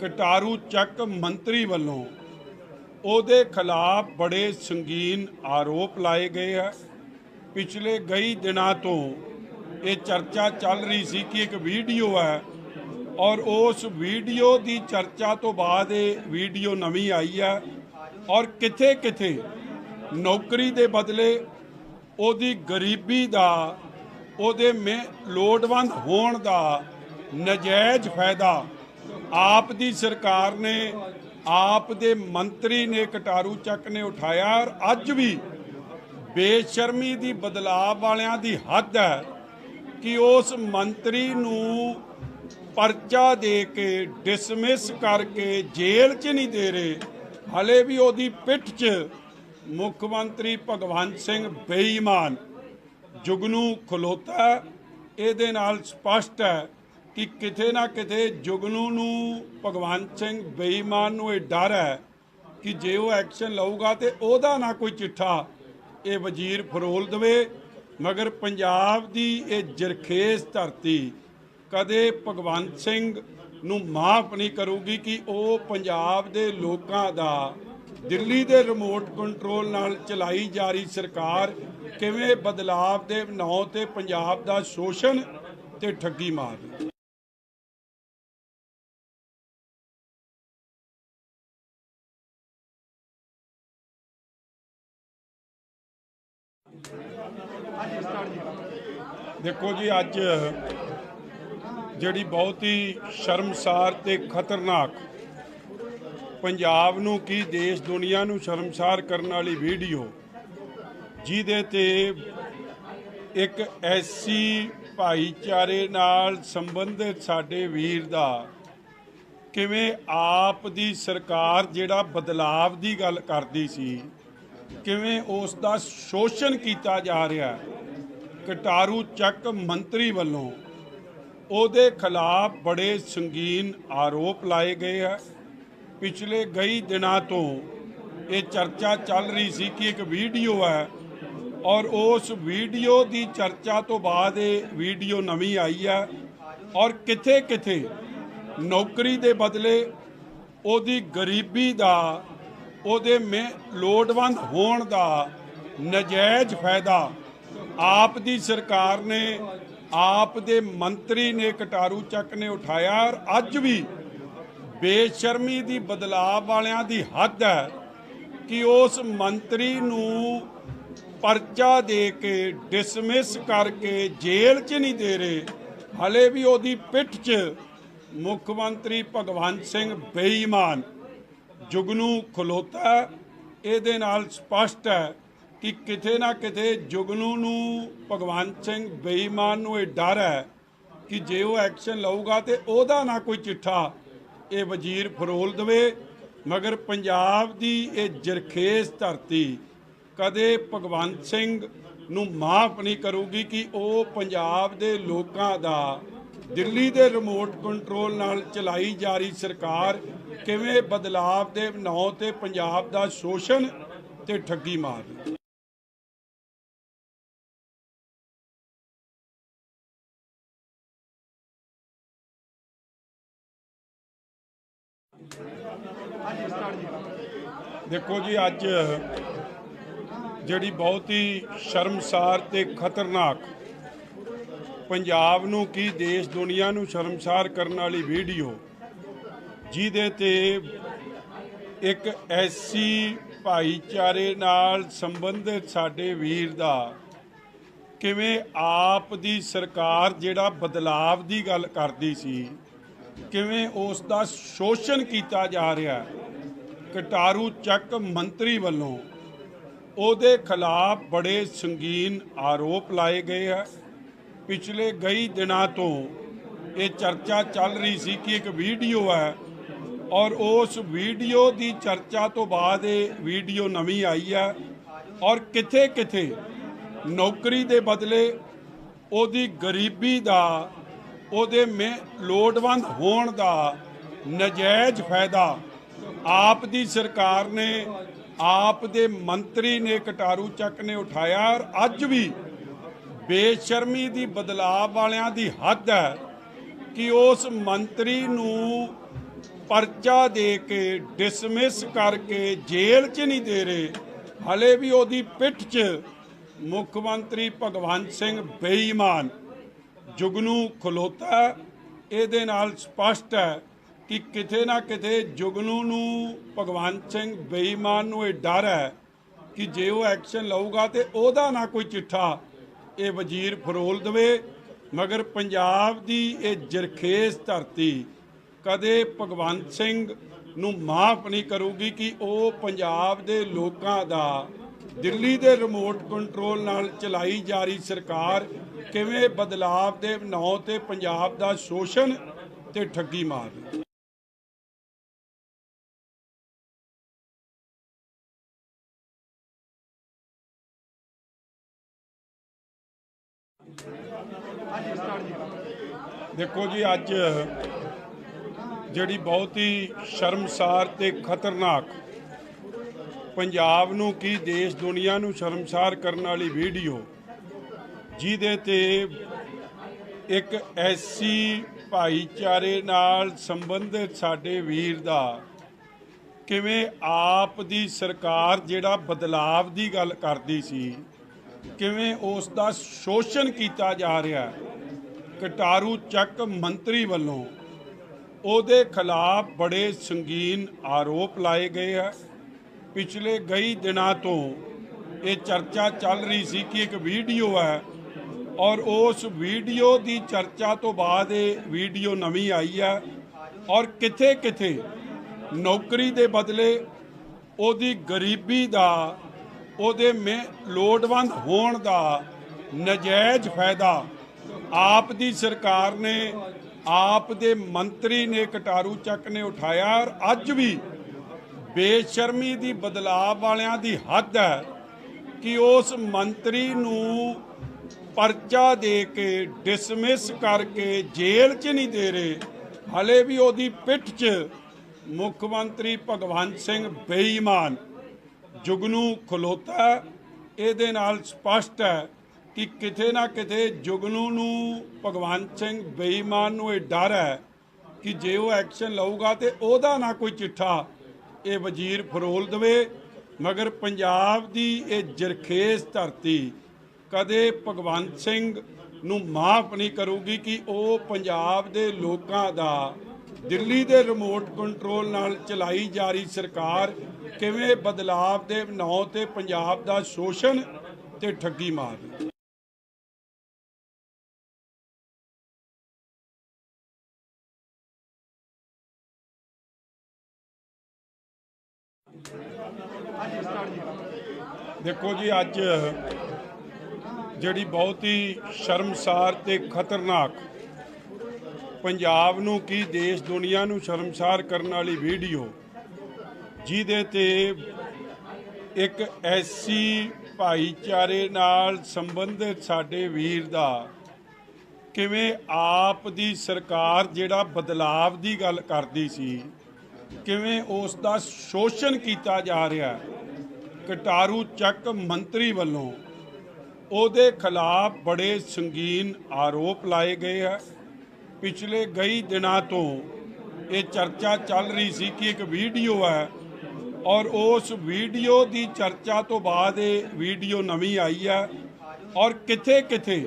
ਕਟਾਰੂ ਚੱਕ ਮੰਤਰੀ ਵੱਲੋਂ ਉਹਦੇ ਖਿਲਾਫ ਬੜੇ ਸੰਗੀਨ ਆਰੋਪ ਲਾਏ ਗਏ ਹੈ। ਪਿਛਲੇ ਕਈ ਦਿਨਾਂ ਤੋਂ ਇਹ ਚਰਚਾ ਚੱਲ ਰਹੀ ਸੀ ਕਿ ਇੱਕ ਵੀਡੀਓ ਹੈ, ਔਰ ਉਸ ਵੀਡੀਓ ਦੀ ਚਰਚਾ ਤੋਂ ਬਾਅਦ ਇਹ ਵੀਡੀਓ ਨਵੀਂ ਆਈ ਹੈ, ਔਰ ਕਿਥੇ ਕਿਥੇ ਨੌਕਰੀ ਦੇ ਬਦਲੇ ਉਹਦੀ ਗਰੀਬੀ ਦਾ, ਉਹਦੇ ਲੋੜਵੰਦ ਹੋਣ ਦਾ ਨਜਾਇਜ਼ ਫਾਇਦਾ ਆਪ ਦੀ ਸਰਕਾਰ ਨੇ, ਆਪ ਦੇ ਮੰਤਰੀ ਨੇ, ਕਟਾਰੂ ਚੱਕ ਨੇ ਉਠਾਇਆ। ਔਰ ਅੱਜ ਵੀ ਬੇਸ਼ਰਮੀ ਦੀ, ਬਦਲਾਵ ਵਾਲਿਆਂ ਦੀ ਹੱਦ ਹੈ ਕਿ ਉਸ ਮੰਤਰੀ ਨੂੰ ਪਰਚਾ ਦੇ ਕੇ, ਡਿਸਮਿਸ ਕਰਕੇ ਜੇਲ੍ਹ 'ਚ ਨਹੀਂ ਦੇ ਰਹੇ। ਹਲੇ ਵੀ ਉਹਦੀ ਪਿੱਠ 'ਚ ਮੁੱਖ ਮੰਤਰੀ ਭਗਵੰਤ ਸਿੰਘ ਬੇਈਮਾਨ ਜੁਗਨੂ ਖਲੋਤਾ। ਇਹਦੇ ਨਾਲ ਸਪਸ਼ਟ ਹੈ ਕਿ ਕਿਤੇ ਨਾ ਕਿਤੇ ਜੁਗਨੂ ਨੂੰ, ਭਗਵੰਤ ਸਿੰਘ ਬੇਈਮਾਨ ਨੂੰ ਇਹ ਡਰ ਹੈ ਕਿ ਜੇ ਉਹ ਐਕਸ਼ਨ ਲਊਗਾ ਤੇ ਉਹਦਾ ਨਾ ਕੋਈ ਚਿੱਠਾ ਇਹ ਵਜ਼ੀਰ ਫਰੋਲ ਦੇਵੇ। ਮਗਰ ਪੰਜਾਬ ਦੀ ਇਹ ਜਰਖੇਜ਼ ਧਰਤੀ ਕਦੇ ਭਗਵੰਤ ਸਿੰਘ ਨੂੰ ਮਾਫ ਨਹੀਂ ਕਰੂਗੀ ਕਿ ਉਹ ਪੰਜਾਬ ਦੇ ਲੋਕਾਂ ਦਾ, ਦਿੱਲੀ ਦੇ ਰਿਮੋਟ ਕੰਟਰੋਲ ਨਾਲ ਚਲਾਈ ਜਾ ਰਹੀ ਸਰਕਾਰ ਕਿਵੇਂ ਬਦਲਾਵ ਦੇ ਨਾਂ ਤੇ ਪੰਜਾਬ ਦਾ ਸ਼ੋਸ਼ਣ ਤੇ ਠੱਗੀ ਮਾਰ ਰਹੀ। ਦੇਖੋ ਜੀ, ਅੱਜ ਜਿਹੜੀ ਬਹੁਤ ਹੀ ਸ਼ਰਮਸਾਰ ਤੇ ਖਤਰਨਾਕ, ਪੰਜਾਬ ਨੂੰ ਕੀ ਦੇਸ਼ ਦੁਨੀਆ ਨੂੰ ਸ਼ਰਮਸਾਰ ਕਰਨ ਵਾਲੀ ਵੀਡੀਓ, ਜਿਹਦੇ ਤੇ ਇੱਕ ਐਸੀ ਭਾਈਚਾਰੇ ਨਾਲ ਸੰਬੰਧਿਤ ਸਾਡੇ ਵੀਰ ਦਾ ਕਿਵੇਂ ਆਪ ਦੀ ਸਰਕਾਰ ਜਿਹੜਾ ਬਦਲਾਵ ਦੀ ਗੱਲ ਕਰਦੀ ਸੀ, ਕਿਵੇਂ ਉਸ ਦਾ ਸ਼ੋਸ਼ਣ ਕੀਤਾ ਜਾ ਰਿਹਾ। ਕਟਾਰੂ ਚੱਕ ਮੰਤਰੀ ਵੱਲੋਂ ਉਹਦੇ ਖਿਲਾਫ ਬੜੇ ਸੰਗੀਨ ਆਰੋਪ ਲਾਏ ਗਏ ਹੈ। ਪਿਛਲੇ ਕਈ ਦਿਨਾਂ ਤੋਂ ਇਹ ਚਰਚਾ ਚੱਲ ਰਹੀ ਸੀ ਕਿ ਇੱਕ ਵੀਡੀਓ ਹੈ, ਔਰ ਉਸ ਵੀਡੀਓ ਦੀ ਚਰਚਾ ਤੋਂ ਬਾਅਦ ਇਹ ਵੀਡੀਓ ਨਵੀਂ ਆਈ ਹੈ, ਔਰ ਕਿਥੇ ਕਿਥੇ ਨੌਕਰੀ ਦੇ ਬਦਲੇ ਉਹਦੀ ਗਰੀਬੀ ਦਾ, ਉਹਦੇ ਲੋੜਵੰਦ ਹੋਣ ਦਾ ਨਜਾਇਜ਼ ਫਾਇਦਾ ਆਪ ਦੀ ਸਰਕਾਰ ਨੇ, ਆਪ ਦੇ ਮੰਤਰੀ ਨੇ, ਕਟਾਰੂ ਚੱਕ ਨੇ ਉਠਾਇਆ। ਔਰ ਅੱਜ ਵੀ ਬੇਸ਼ਰਮੀ ਦੀ, ਬਦਲਾਵ ਵਾਲਿਆਂ ਦੀ ਹੱਦ ਹੈ ਕਿ ਉਸ ਮੰਤਰੀ ਨੂੰ ਪਰਚਾ ਦੇ ਕੇ, ਡਿਸਮਿਸ ਕਰਕੇ ਜੇਲ੍ਹ 'ਚ ਨਹੀਂ ਦੇ ਰਹੇ। ਹਲੇ ਵੀ ਉਹਦੀ ਪਿੱਠ 'ਚ ਮੁੱਖ ਮੰਤਰੀ ਭਗਵੰਤ ਸਿੰਘ ਬੇਈਮਾਨ ਜੁਗਨੂ ਖਲੋਤਾ। ਇਹਦੇ ਨਾਲ ਸਪਸ਼ਟ ਹੈ ਕਿ ਕਿਤੇ ਨਾ ਕਿਤੇ ਜੁਗਨੂ ਨੂੰ, ਭਗਵੰਤ ਸਿੰਘ ਬੇਈਮਾਨ ਨੂੰ ਇਹ ਡਰ ਹੈ ਕਿ ਜੇ ਉਹ ਐਕਸ਼ਨ ਲਊਗਾ ਤੇ ਉਹਦਾ ਨਾ ਕੋਈ ਚਿੱਠਾ ਇਹ ਵਜ਼ੀਰ ਫਰੋਲ ਦੇਵੇ। ਮਗਰ ਪੰਜਾਬ ਦੀ ਇਹ ਜਰਖੇਜ਼ ਧਰਤੀ ਕਦੇ ਭਗਵੰਤ ਸਿੰਘ ਨੂੰ ਮਾਫ ਨਹੀਂ ਕਰੂਗੀ ਕਿ ਉਹ ਪੰਜਾਬ ਦੇ ਲੋਕਾਂ ਦਾ, ਦਿੱਲੀ ਦੇ ਰਿਮੋਟ ਕੰਟਰੋਲ ਨਾਲ ਚਲਾਈ ਜਾ ਰਹੀ ਸਰਕਾਰ ਕਿਵੇਂ ਬਦਲਾਵ ਦੇ ਨਾਂ ਤੇ ਪੰਜਾਬ ਦਾ ਸ਼ੋਸ਼ਣ ਤੇ ਠੱਗੀ ਮਾਰ ਰਹੀ। ਦੇਖੋ ਜੀ, ਅੱਜ ਜਿਹੜੀ ਬਹੁਤ ਹੀ ਸ਼ਰਮਸਾਰ ਤੇ ਖਤਰਨਾਕ, ਪੰਜਾਬ ਨੂੰ ਕੀ ਦੇਸ਼ ਦੁਨੀਆ ਨੂੰ ਸ਼ਰਮਸਾਰ ਕਰਨ ਵਾਲੀ ਵੀਡੀਓ, ਜਿਹਦੇ ਤੇ ਇੱਕ ਐਸੀ ਭਾਈਚਾਰੇ ਨਾਲ ਸੰਬੰਧਿਤ ਸਾਡੇ ਵੀਰ ਦਾ ਕਿਵੇਂ ਆਪ ਦੀ ਸਰਕਾਰ ਜਿਹੜਾ ਬਦਲਾਵ ਦੀ ਗੱਲ ਕਰਦੀ ਸੀ, ਕਿਵੇਂ ਉਸ ਦਾ ਸ਼ੋਸ਼ਣ ਕੀਤਾ ਜਾ ਰਿਹਾ। ਕਟਾਰੂ ਚੱਕ ਮੰਤਰੀ ਵੱਲੋਂ ਉਹਦੇ ਖਿਲਾਫ ਬੜੇ ਸੰਗੀਨ ਆਰੋਪ ਲਾਏ ਗਏ ਹੈ। ਪਿਛਲੇ ਕਈ ਦਿਨਾਂ ਤੋਂ ਇਹ ਚਰਚਾ ਚੱਲ ਰਹੀ ਸੀ ਕਿ ਇੱਕ ਵੀਡੀਓ ਹੈ ਔਰ ਉਸ ਵੀਡੀਓ ਦੀ ਚਰਚਾ ਤੋਂ ਬਾਅਦ ਇਹ ਵੀਡੀਓ ਨਵੀਂ ਆਈ ਹੈ ਔਰ ਕਿਥੇ ਕਿਥੇ ਨੌਕਰੀ ਦੇ ਬਦਲੇ ਉਹਦੀ ਗਰੀਬੀ ਦਾ ਉਹਦੇ ਲੋੜਵੰਦ ਹੋਣ ਦਾ ਨਜਾਇਜ਼ ਫਾਇਦਾ ਆਪ ਦੀ ਸਰਕਾਰ ਨੇ ਆਪ ਦੇ ਮੰਤਰੀ ਨੇ ਕਟਾਰੂ ਚੱਕ ਨੇ ਉਠਾਇਆ। ਔਰ ਅੱਜ ਵੀ ਬੇਸ਼ਰਮੀ ਦੀ ਬਦਲਾਅ ਵਾਲਿਆਂ ਦੀ ਹੱਦ ਹੈ ਕਿ ਉਸ ਮੰਤਰੀ ਨੂੰ ਪਰਚਾ ਦੇ ਕੇ ਡਿਸਮਿਸ ਕਰਕੇ ਜੇਲ੍ਹ 'ਚ ਨਹੀਂ ਦੇ ਰਹੇ। ਹਲੇ ਵੀ ਉਹਦੀ ਪਿੱਠ 'ਚ ਮੁੱਖ ਮੰਤਰੀ ਭਗਵੰਤ ਸਿੰਘ ਬੇਈਮਾਨ ਜੁਗਨੂ ਖਲੋਤਾ। ਇਹਦੇ ਨਾਲ ਸਪਸ਼ਟ ਹੈ ਕਿ ਕਿਤੇ ਨਾ ਕਿਤੇ ਜੁਗਨੂ ਨੂੰ ਭਗਵੰਤ ਸਿੰਘ ਬੇਈਮਾਨ ਨੂੰ ਇਹ ਡਰ ਹੈ ਕਿ ਜੇ ਉਹ ਐਕਸ਼ਨ ਲਊਗਾ ਤੇ ਉਹਦਾ ਨਾ ਕੋਈ ਚਿੱਠਾ ਇਹ ਵਜ਼ੀਰ ਫਰੋਲ ਦੇਵੇ। ਮਗਰ ਪੰਜਾਬ ਦੀ ਇਹ ਜਰਖੇਜ਼ ਧਰਤੀ ਕਦੇ ਭਗਵੰਤ ਸਿੰਘ ਨੂੰ ਮਾਫ ਨਹੀਂ ਕਰੂਗੀ ਕਿ ਉਹ ਪੰਜਾਬ ਦੇ ਲੋਕਾਂ ਦਾ ਦਿੱਲੀ ਦੇ ਰਿਮੋਟ ਕੰਟਰੋਲ ਨਾਲ ਚਲਾਈ ਜਾ ਰਹੀ ਸਰਕਾਰ ਕਿਵੇਂ ਬਦਲਾਵ ਦੇ ਨਾਂ ਤੇ ਪੰਜਾਬ ਦਾ ਸ਼ੋਸ਼ਣ ਤੇ ਠੱਗੀ ਮਾਰ ਰਹੀ। ਦੇਖੋ ਜੀ, ਅੱਜ ਜਿਹੜੀ ਬਹੁਤ ਹੀ ਸ਼ਰਮਸਾਰ ਤੇ ਖਤਰਨਾਕ ਪੰਜਾਬ ਨੂੰ ਕੀ ਦੇਸ਼ ਦੁਨੀਆ ਨੂੰ ਸ਼ਰਮਸਾਰ ਕਰਨ ਵਾਲੀ ਵੀਡੀਓ ਜਿਹਦੇ ਤੇ ਇੱਕ ਐਸੀ ਭਾਈਚਾਰੇ ਨਾਲ ਸੰਬੰਧਿਤ ਸਾਡੇ ਵੀਰ ਦਾ ਕਿਵੇਂ ਆਪ ਦੀ ਸਰਕਾਰ ਜਿਹੜਾ ਬਦਲਾਵ ਦੀ ਗੱਲ ਕਰਦੀ ਸੀ ਕਿਵੇਂ ਉਸ ਦਾ ਸ਼ੋਸ਼ਣ ਕੀਤਾ ਜਾ ਰਿਹਾ। ਕਟਾਰੂ ਚੱਕ ਮੰਤਰੀ ਵੱਲੋਂ ਉਹਦੇ ਖਿਲਾਫ ਬੜੇ ਸੰਗੀਨ ਆਰੋਪ ਲਾਏ ਗਏ ਹੈ। ਪਿਛਲੇ ਕਈ ਦਿਨਾਂ ਤੋਂ ਇਹ ਚਰਚਾ ਚੱਲ ਰਹੀ ਸੀ ਕਿ ਇੱਕ ਵੀਡੀਓ ਹੈ ਔਰ ਉਸ ਵੀਡੀਓ ਦੀ ਚਰਚਾ ਤੋਂ ਬਾਅਦ ਇਹ ਵੀਡੀਓ ਨਵੀਂ ਆਈ ਹੈ ਔਰ ਕਿਥੇ ਕਿਥੇ ਨੌਕਰੀ ਦੇ ਬਦਲੇ ਉਹਦੀ ਗਰੀਬੀ ਦਾ ਉਹਦੇ ਲੋੜਵੰਦ ਹੋਣ ਦਾ ਨਜਾਇਜ਼ ਫਾਇਦਾ ਆਪ ਦੀ ਸਰਕਾਰ ਨੇ ਆਪ ਦੇ ਮੰਤਰੀ ਨੇ ਕਟਾਰੂ ਚੱਕ ਨੇ ਉਠਾਇਆ। ਔਰ ਅੱਜ ਵੀ ਬੇਸ਼ਰਮੀ ਦੀ ਬਦਲਾਅ ਵਾਲਿਆਂ ਦੀ ਹੱਦ ਹੈ ਕਿ ਉਸ ਮੰਤਰੀ ਨੂੰ ਪਰਚਾ ਦੇ ਕੇ ਡਿਸਮਿਸ ਕਰਕੇ ਜੇਲ੍ਹ 'ਚ ਨਹੀਂ ਦੇ ਰਹੇ। ਹਲੇ ਵੀ ਉਹਦੀ ਪਿੱਠ 'ਚ ਮੁੱਖ ਮੰਤਰੀ ਭਗਵੰਤ ਸਿੰਘ ਬੇਈਮਾਨ ਜੁਗਨੂ ਖਲੋਤਾ। ਇਹਦੇ ਨਾਲ ਸਪਸ਼ਟ ਹੈ ਕਿ ਕਿਤੇ ਨਾ ਕਿਤੇ ਜੁਗਨੂ ਨੂੰ ਭਗਵੰਤ ਸਿੰਘ ਬੇਈਮਾਨ ਨੂੰ ਇਹ ਡਰ ਹੈ ਕਿ ਜੇ ਉਹ ਐਕਸ਼ਨ ਲਊਗਾ ਤੇ ਉਹਦਾ ਨਾ ਕੋਈ ਚਿੱਠਾ ਇਹ ਵਜ਼ੀਰ ਫਰੋਲ ਦੇਵੇ। ਮਗਰ ਪੰਜਾਬ ਦੀ ਇਹ ਜਰਖੇਜ਼ ਧਰਤੀ ਕਦੇ ਭਗਵੰਤ ਸਿੰਘ ਨੂੰ ਮਾਫ ਨਹੀਂ ਕਰੂਗੀ ਕਿ ਉਹ ਪੰਜਾਬ ਦੇ ਲੋਕਾਂ ਦਾ ਦਿੱਲੀ ਦੇ ਰਿਮੋਟ ਕੰਟਰੋਲ ਨਾਲ ਚਲਾਈ ਜਾ ਰਹੀ ਸਰਕਾਰ ਕਿਵੇਂ ਬਦਲਾਵ ਦੇ ਨਾਂ ਤੇ ਪੰਜਾਬ ਦਾ ਸ਼ੋਸ਼ਣ ਤੇ ਠੱਗੀ ਮਾਰ ਰਹੀ। ਦੇਖੋ ਜੀ, ਅੱਜ ਜਿਹੜੀ ਬਹੁਤ ਹੀ ਸ਼ਰਮਸਾਰ ਤੇ ਖਤਰਨਾਕ ਪੰਜਾਬ ਨੂੰ ਕੀ ਦੇਸ਼ ਦੁਨੀਆ ਨੂੰ ਸ਼ਰਮਸਾਰ ਕਰਨ ਵਾਲੀ ਵੀਡੀਓ ਜਿਹਦੇ ਤੇ ਇੱਕ ਐਸੀ ਭਾਈਚਾਰੇ ਨਾਲ ਸੰਬੰਧਿਤ ਸਾਡੇ ਵੀਰ ਦਾ ਕਿਵੇਂ ਆਪ ਦੀ ਸਰਕਾਰ ਜਿਹੜਾ ਬਦਲਾਵ ਦੀ ਗੱਲ ਕਰਦੀ ਸੀ ਕਿਵੇਂ ਉਸ ਦਾ ਸ਼ੋਸ਼ਣ ਕੀਤਾ ਜਾ ਰਿਹਾ। ਕਟਾਰੂ ਚੱਕ ਮੰਤਰੀ ਵੱਲੋਂ ਉਹਦੇ ਖਿਲਾਫ ਬੜੇ ਸੰਗੀਨ ਆਰੋਪ ਲਾਏ ਗਏ ਹੈ। ਪਿਛਲੇ ਕਈ ਦਿਨਾਂ ਤੋਂ ਇਹ ਚਰਚਾ ਚੱਲ ਰਹੀ ਸੀ ਕਿ ਇੱਕ ਵੀਡੀਓ ਹੈ ਔਰ ਉਸ ਵੀਡੀਓ ਦੀ ਚਰਚਾ ਤੋਂ ਬਾਅਦ ਇਹ ਵੀਡੀਓ ਨਵੀਂ ਆਈ ਹੈ ਔਰ ਕਿਥੇ ਕਿਥੇ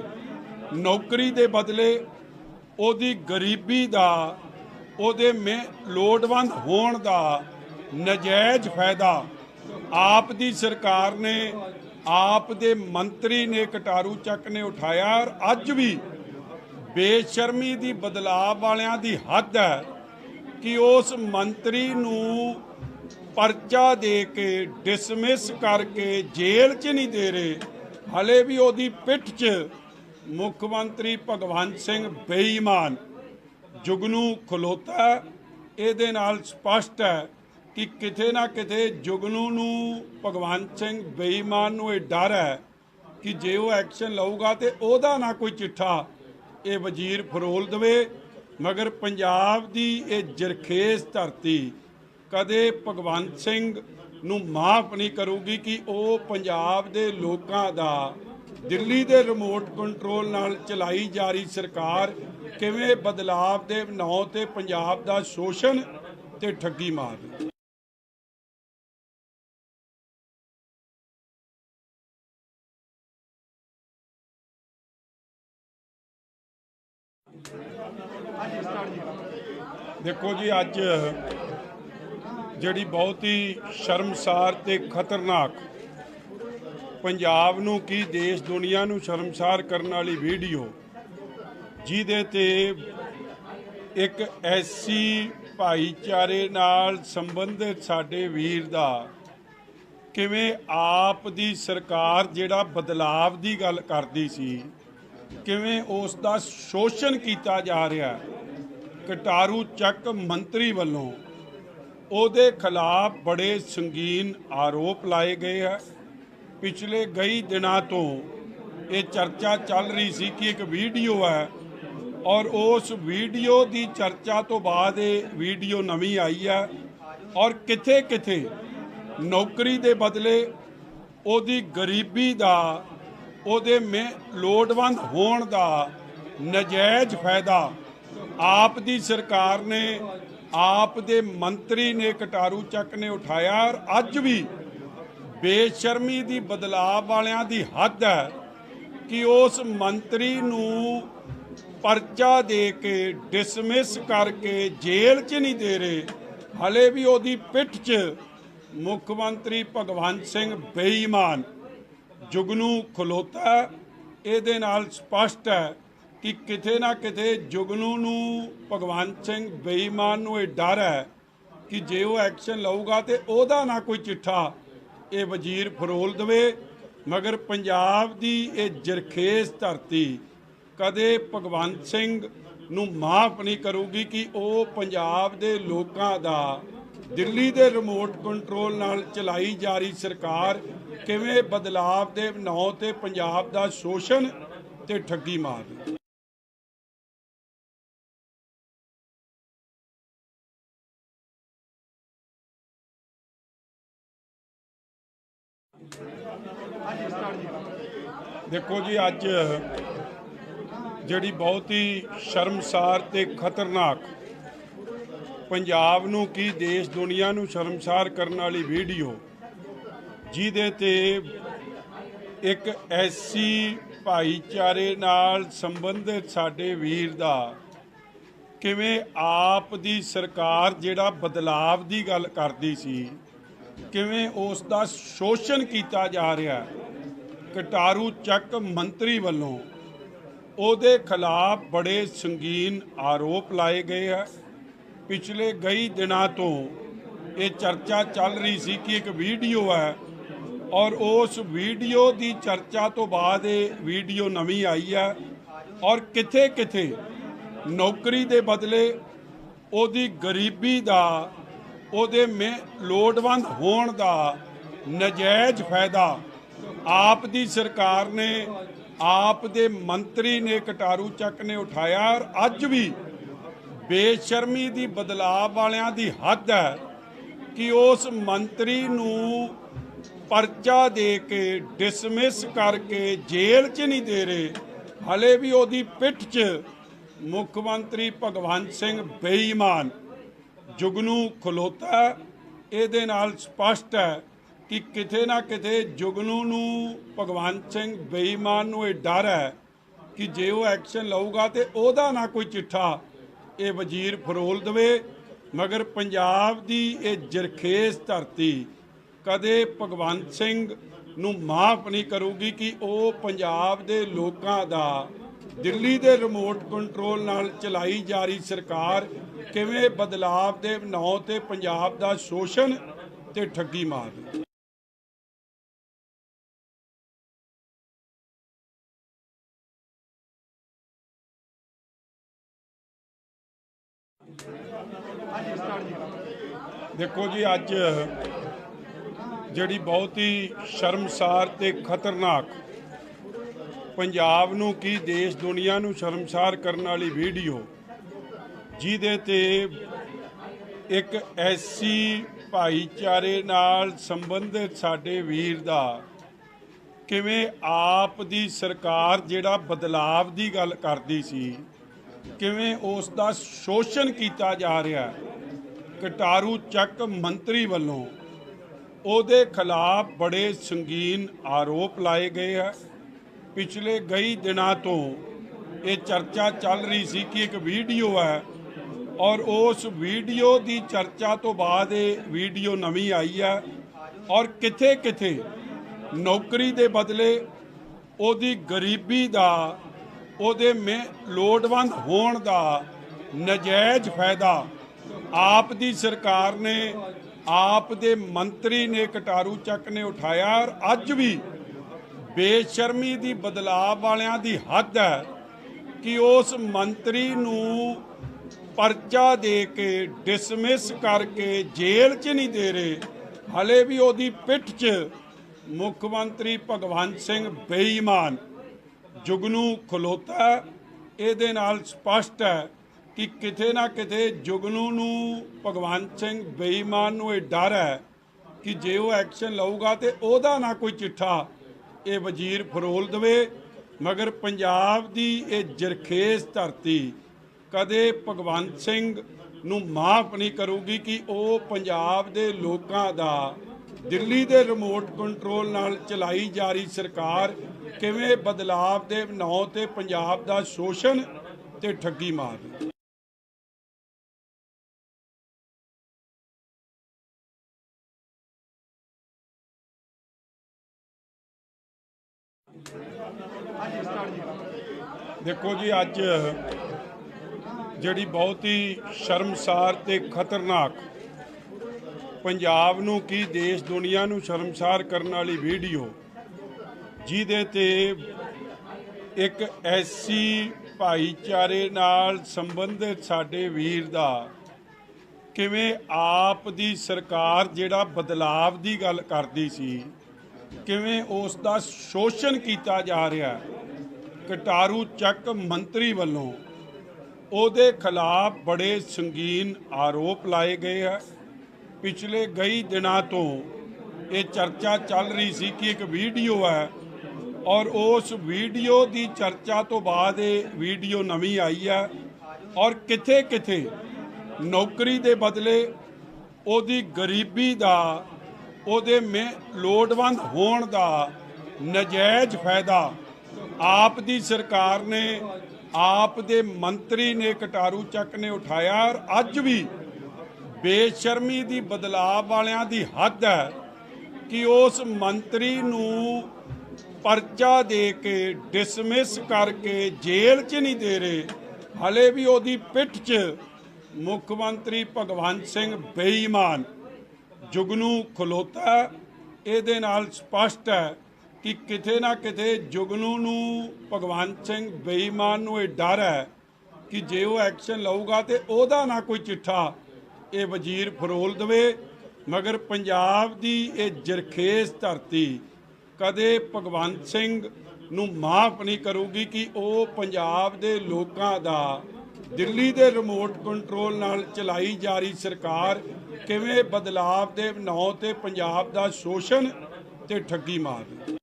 ਨੌਕਰੀ ਦੇ ਬਦਲੇ ਉਹਦੀ ਗਰੀਬੀ ਦਾ ਉਹਦੇ ਲੋੜਵੰਦ ਹੋਣ ਦਾ ਨਜਾਇਜ਼ ਫਾਇਦਾ ਆਪ ਦੀ ਸਰਕਾਰ ਨੇ ਆਪ ਦੇ ਮੰਤਰੀ ਨੇ ਕਟਾਰੂ ਚੱਕ ਨੇ ਉਠਾਇਆ। ਔਰ ਅੱਜ ਵੀ ਬੇਸ਼ਰਮੀ ਦੀ ਬਦਲਾਅ ਵਾਲਿਆਂ ਦੀ ਹੱਦ ਹੈ ਕਿ ਉਸ ਮੰਤਰੀ ਨੂੰ परचा दे के डिसमिस करके जेल च नहीं दे रहे, हले भी ओदी पिठ च मुख्यमंत्री भगवंत सिंह बेईमान जुगनू खलोता। ਇਹਦੇ ਨਾਲ ਸਪਸ਼ਟ ਹੈ ਕਿ ਕਿਤੇ ਨਾ ਕਿਤੇ ਜੁਗਨੂ ਨੂੰ ਭਗਵੰਤ ਸਿੰਘ ਬੇਈਮਾਨ ਨੂੰ ਇਹ ਡਰ ਹੈ ਕਿ ਜੇ ਉਹ ਐਕਸ਼ਨ ਲਊਗਾ ਤੇ ਉਹਦਾ ਨਾ ਕੋਈ ਚਿੱਠਾ ਇਹ ਵਜ਼ੀਰ ਫਰੋਲ ਦੇਵੇ। ਮਗਰ ਪੰਜਾਬ ਦੀ ਇਹ ਜਰਖੇਜ਼ ਧਰਤੀ ਕਦੇ ਭਗਵੰਤ ਸਿੰਘ ਨੂੰ ਮਾਫ ਨਹੀਂ ਕਰੂਗੀ ਕਿ ਉਹ ਪੰਜਾਬ ਦੇ ਲੋਕਾਂ ਦਾ ਦਿੱਲੀ ਦੇ ਰਿਮੋਟ ਕੰਟਰੋਲ ਨਾਲ ਚਲਾਈ ਜਾ ਰਹੀ ਸਰਕਾਰ ਕਿਵੇਂ ਬਦਲਾਵ ਦੇ ਨਾਂ ਤੇ ਪੰਜਾਬ ਦਾ ਸ਼ੋਸ਼ਣ ਤੇ ਠੱਗੀ ਮਾਰ ਰਹੀ। देखो जी, अज जिहड़ी बहुत ही शर्मसार ते खतरनाक पंजाब नूं की देश दुनिया नूं शर्मसार करने वाली वीडियो जिहदे ते एक ऐसी भाईचारे नाल संबंधित साडे वीर दा किवें आप दी सरकार जिहड़ा बदलाव दी गल करदी सी किवें उस दा शोषण किया जा रहा है। कटारू ਚੱਕ मंत्री वालों ਉਹਦੇ खिलाफ बड़े संगीन आरोप लाए गए हैं। पिछले कई दिनों तो ये चर्चा चल रही सी कि एक वीडियो है और उस वीडियो की चर्चा तो बाद ये वीडियो नवी आई है और किथे किथे नौकरी के बदले ਉਹਦੀ गरीबी का ਉਹਦੇ ਲੋੜਵੰਦ होण का नजायज़ फायदा आप दी सरकार ने आप दे मंत्री ने कटारू ਚੱਕ ने उठाया और अज भी बेशर्मी दी बदलाव वालियां दी हद है कि उस मंत्री नूं परचा दे के डिसमिस करके जेल च नहीं दे रहे, हले भी ओदी पिठ च मुख्यमंत्री भगवंत सिंह बेईमान जुगनू खलोता। ਇਹਦੇ ਨਾਲ ਸਪਸ਼ਟ ਹੈ कि किते ना किते जुगनू नूं भगवंत सिंह बेईमान नूं ये डर है कि जे वो एक्शन लऊगा तो ਉਹਦਾ ना कोई चिट्ठा ये वजीर फरोल देवे। मगर पंजाब दी ये जरखेज़ धरती कदे भगवंत सिंह नूं माफ नहीं करूगी कि वो पंजाब दे लोकां दा दिल्ली दे रिमोट कंट्रोल नाल चलाई जा रही सरकार किवें बदलाव दे ਨਾਂ ते पंजाब दा शोषण ते ठगी मार रही। देखो जी, अज जिहड़ी बहुत ही शर्मसार ते खतरनाक पंजाब नूं की देश दुनिया नूं शर्मसार करने वाली वीडियो जिहदे ते एक ऐसी भाईचारे नाल संबंधित साडे वीर दा किवें आप दी सरकार जिहड़ा बदलाव दी गल करदी सी किवें उस दा शोषण किया जा रहा है। कटारू ਚੱਕ मंत्री वालों ਉਹਦੇ खिलाफ बड़े संगीन आरोप लाए गए हैं। पिछले कई दिनों तो ये चर्चा चल रही सी कि एक वीडियो है और उस वीडियो की चर्चा तो बाद ये वीडियो नवी आई है और किथे किथे नौकरी के बदले ਉਹਦੀ गरीबी का ਉਹਦੇ ਲੋੜਵੰਦ होण का नजायज़ फायदा आप दी सरकार ने आप दे मंत्री ने कटारू ਚੱਕ ने उठाया और अज भी बेशर्मी दी बदलाव वालियां दी हद है कि उस मंत्री नूं परचा दे के डिसमिस करके जेल च नहीं दे रहे, हले भी ਉਹਦੀ पिठ च मुख्यमंत्री भगवंत सिंह बेईमान जुगनू खलोता। ਇਹਦੇ ਨਾਲ ਸਪਸ਼ਟ ਹੈ कि किते ना किते जुगनू नूं भगवंत सिंह बेईमान नूं ये डर है कि जे वो एक्शन लऊगा तो ਉਹਦਾ ना कोई चिट्ठा ये वजीर फरोल देवे। मगर पंजाब दी ये जरखेज़ धरती कदे भगवंत सिंह नूं माफ नहीं करूगी कि वो पंजाब दे लोकां दा दिल्ली दे रिमोट कंट्रोल नाल चलाई जा रही सरकार किवें बदलाव दे ਨਾਂ ते पंजाब दा शोषण ਤੇ ਠੱਗੀ ਮਾਰਦੇ। ਦੇਖੋ ਜੀ, ਅੱਜ ਜਿਹੜੀ ਬਹੁਤ ਹੀ ਸ਼ਰਮਸਾਰ ਤੇ ਖਤਰਨਾਕ, ਪੰਜਾਬ ਨੂੰ ਕੀ ਦੇਸ਼ ਦੁਨੀਆ ਨੂੰ ਸ਼ਰਮਸਾਰ ਕਰਨ ਵਾਲੀ ਵੀਡੀਓ, ਜਿਹਦੇ ਤੇ ਇੱਕ ਐਸੀ ਭਾਈਚਾਰੇ ਨਾਲ ਸੰਬੰਧਿਤ ਸਾਡੇ ਵੀਰ ਦਾ ਕਿਵੇਂ ਆਪ ਦੀ ਸਰਕਾਰ ਜਿਹੜਾ ਬਦਲਾਵ ਦੀ ਗੱਲ ਕਰਦੀ ਸੀ, ਕਿਵੇਂ ਉਸ ਦਾ ਸ਼ੋਸ਼ਣ ਕੀਤਾ ਜਾ ਰਿਹਾ। ਕਟਾਰੂ ਚੱਕ ਮੰਤਰੀ ਵੱਲੋਂ ਉਹਦੇ ਖਿਲਾਫ ਬੜੇ ਸੰਗੀਨ ਆਰੋਪ ਲਾਏ ਗਏ ਹੈ। ਪਿਛਲੇ ਕਈ ਦਿਨਾਂ ਤੋਂ ਇਹ ਚਰਚਾ ਚੱਲ ਰਹੀ ਸੀ ਕਿ ਇੱਕ ਵੀਡੀਓ ਹੈ, ਔਰ ਉਸ ਵੀਡੀਓ ਦੀ ਚਰਚਾ ਤੋਂ ਬਾਅਦ ਇਹ ਵੀਡੀਓ ਨਵੀਂ ਆਈ ਹੈ, ਔਰ ਕਿਥੇ ਕਿਥੇ ਨੌਕਰੀ ਦੇ ਬਦਲੇ ਉਹਦੀ ਗਰੀਬੀ ਦਾ, ਉਹਦੇ ਲੋੜਵੰਦ ਹੋਣ ਦਾ ਨਜਾਇਜ਼ ਫਾਇਦਾ ਆਪ ਦੀ ਸਰਕਾਰ ਨੇ, ਆਪ ਦੇ ਮੰਤਰੀ ਨੇ, ਕਟਾਰੂ ਚੱਕ ਨੇ ਉਠਾਇਆ। ਔਰ ਅੱਜ ਵੀ ਬੇਸ਼ਰਮੀ ਦੀ, ਬਦਲਾਅ ਵਾਲਿਆਂ ਦੀ ਹੱਦ ਹੈ ਕਿ ਉਸ ਮੰਤਰੀ ਨੂੰ ਪਰਚਾ ਦੇ ਕੇ, ਡਿਸਮਿਸ ਕਰਕੇ ਜੇਲ੍ਹ 'ਚ ਨਹੀਂ ਦੇ ਰਹੇ। ਹਲੇ ਵੀ ਉਹਦੀ ਪਿੱਠ 'ਚ ਮੁੱਖ ਮੰਤਰੀ ਭਗਵੰਤ ਸਿੰਘ ਬੇਈਮਾਨ ਜੁਗਨੂ ਖਲੋਤਾ। ਇਹਦੇ ਨਾਲ ਸਪਸ਼ਟ ਹੈ ਕਿ ਕਿਤੇ ਨਾ ਕਿਤੇ ਜੁਗਨੂ ਨੂੰ, ਭਗਵੰਤ ਸਿੰਘ ਬੇਈਮਾਨ ਨੂੰ ਇਹ ਡਰ ਹੈ ਕਿ ਜੇ ਉਹ ਐਕਸ਼ਨ ਲਊਗਾ ਤੇ ਉਹਦਾ ਨਾ ਕੋਈ ਚਿੱਠਾ ਇਹ ਵਜ਼ੀਰ ਫਰੋਲ ਦੇਵੇ। ਮਗਰ ਪੰਜਾਬ ਦੀ ਇਹ ਜਰਖੇਜ਼ ਧਰਤੀ ਕਦੇ ਭਗਵੰਤ ਸਿੰਘ ਨੂੰ ਮਾਫ ਨਹੀਂ ਕਰੂਗੀ ਕਿ ਉਹ ਪੰਜਾਬ ਦੇ ਲੋਕਾਂ ਦਾ, ਦਿੱਲੀ ਦੇ ਰਿਮੋਟ ਕੰਟਰੋਲ ਨਾਲ ਚਲਾਈ ਜਾ ਰਹੀ ਸਰਕਾਰ ਕਿਵੇਂ ਬਦਲਾਵ ਦੇ ਨਾਂ ਤੇ ਪੰਜਾਬ ਦਾ ਸ਼ੋਸ਼ਣ ਤੇ ਠੱਗੀ ਮਾਰਦੀ। ਦੇਖੋ ਜੀ, ਅੱਜ ਜਿਹੜੀ ਬਹੁਤ ਹੀ ਸ਼ਰਮਸਾਰ ਤੇ ਖਤਰਨਾਕ, ਪੰਜਾਬ ਨੂੰ ਕੀ ਦੇਸ਼ ਦੁਨੀਆ ਨੂੰ ਸ਼ਰਮਸਾਰ ਕਰਨ ਵਾਲੀ ਵੀਡੀਓ, ਜਿਹਦੇ ਤੇ ਇੱਕ ਐਸੀ ਭਾਈਚਾਰੇ ਨਾਲ ਸੰਬੰਧਿਤ ਸਾਡੇ ਵੀਰ ਦਾ ਕਿਵੇਂ ਆਪ ਦੀ ਸਰਕਾਰ ਜਿਹੜਾ ਬਦਲਾਵ ਦੀ ਗੱਲ ਕਰਦੀ ਸੀ, ਕਿਵੇਂ ਉਸ ਦਾ ਸ਼ੋਸ਼ਣ ਕੀਤਾ ਜਾ ਰਿਹਾ। ਕਟਾਰੂ ਚੱਕ ਮੰਤਰੀ ਵੱਲੋਂ ਉਹਦੇ ਖਿਲਾਫ ਬੜੇ ਸੰਗੀਨ ਆਰੋਪ ਲਾਏ ਗਏ ਹੈ। ਪਿਛਲੇ ਕਈ ਦਿਨਾਂ ਤੋਂ ਇਹ ਚਰਚਾ ਚੱਲ ਰਹੀ ਸੀ ਕਿ ਇੱਕ ਵੀਡੀਓ ਹੈ, ਔਰ ਉਸ ਵੀਡੀਓ ਦੀ ਚਰਚਾ ਤੋਂ ਬਾਅਦ ਇਹ ਵੀਡੀਓ ਨਵੀਂ ਆਈ ਹੈ, ਔਰ ਕਿਥੇ ਕਿਥੇ ਨੌਕਰੀ ਦੇ ਬਦਲੇ ਉਹਦੀ ਗਰੀਬੀ ਦਾ, ਉਹਦੇ ਲੋੜਵੰਦ ਹੋਣ ਦਾ ਨਜਾਇਜ਼ ਫਾਇਦਾ ਆਪ ਦੀ ਸਰਕਾਰ ਨੇ, ਆਪ ਦੇ ਮੰਤਰੀ ਨੇ, ਕਟਾਰੂ ਚੱਕ ਨੇ ਉਠਾਇਆ। ਔਰ ਅੱਜ ਵੀ ਬੇਸ਼ਰਮੀ ਦੀ, ਬਦਲਾਅ ਵਾਲਿਆਂ ਦੀ ਹੱਦ ਹੈ ਕਿ ਉਸ ਮੰਤਰੀ ਨੂੰ ਪਰਚਾ ਦੇ ਕੇ, ਡਿਸਮਿਸ ਕਰਕੇ ਜੇਲ੍ਹ 'ਚ ਨਹੀਂ ਦੇ ਰਹੇ। ਹਲੇ ਵੀ ਉਹਦੀ ਪਿੱਠ 'ਚ ਮੁੱਖ ਮੰਤਰੀ ਭਗਵੰਤ ਸਿੰਘ ਬੇਈਮਾਨ ਜੁਗਨੂ ਖਲੋਤਾ। ਇਹਦੇ ਨਾਲ ਸਪਸ਼ਟ ਹੈ ਕਿ ਕਿਤੇ ਨਾ ਕਿਤੇ ਜੁਗਨੂ ਨੂੰ, ਭਗਵੰਤ ਸਿੰਘ ਬੇਈਮਾਨ ਨੂੰ ਇਹ ਡਰ ਹੈ ਕਿ ਜੇ ਉਹ ਐਕਸ਼ਨ ਲਊਗਾ ਤੇ ਉਹਦਾ ਨਾ ਕੋਈ ਚਿੱਠਾ ਇਹ ਵਜ਼ੀਰ ਫਰੋਲ ਦੇਵੇ। ਮਗਰ ਪੰਜਾਬ ਦੀ ਇਹ ਜਰਖੇਜ਼ ਧਰਤੀ ਕਦੇ ਭਗਵੰਤ ਸਿੰਘ ਨੂੰ ਮਾਫ ਨਹੀਂ ਕਰੂਗੀ ਕਿ ਉਹ ਪੰਜਾਬ ਦੇ ਲੋਕਾਂ ਦਾ, ਦਿੱਲੀ ਦੇ ਰਿਮੋਟ ਕੰਟਰੋਲ ਨਾਲ ਚਲਾਈ ਜਾ ਰਹੀ ਸਰਕਾਰ ਕਿਵੇਂ ਬਦਲਾਵ ਦੇ ਨਾਂ ਤੇ ਪੰਜਾਬ ਦਾ ਸ਼ੋਸ਼ਣ ਤੇ ਠੱਗੀ ਮਾਰਦੀ।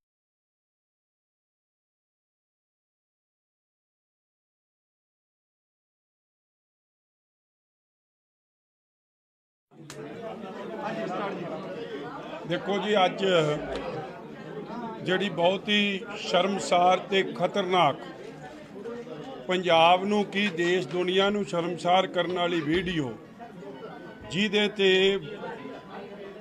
ਦੇਖੋ ਜੀ, ਅੱਜ ਜਿਹੜੀ ਬਹੁਤ ਹੀ ਸ਼ਰਮਸਾਰ ਤੇ ਖਤਰਨਾਕ, ਪੰਜਾਬ ਨੂੰ ਕੀ ਦੇਸ਼ ਦੁਨੀਆ ਨੂੰ ਸ਼ਰਮਸਾਰ ਕਰਨ ਵਾਲੀ ਵੀਡੀਓ, ਜਿਹਦੇ ਤੇ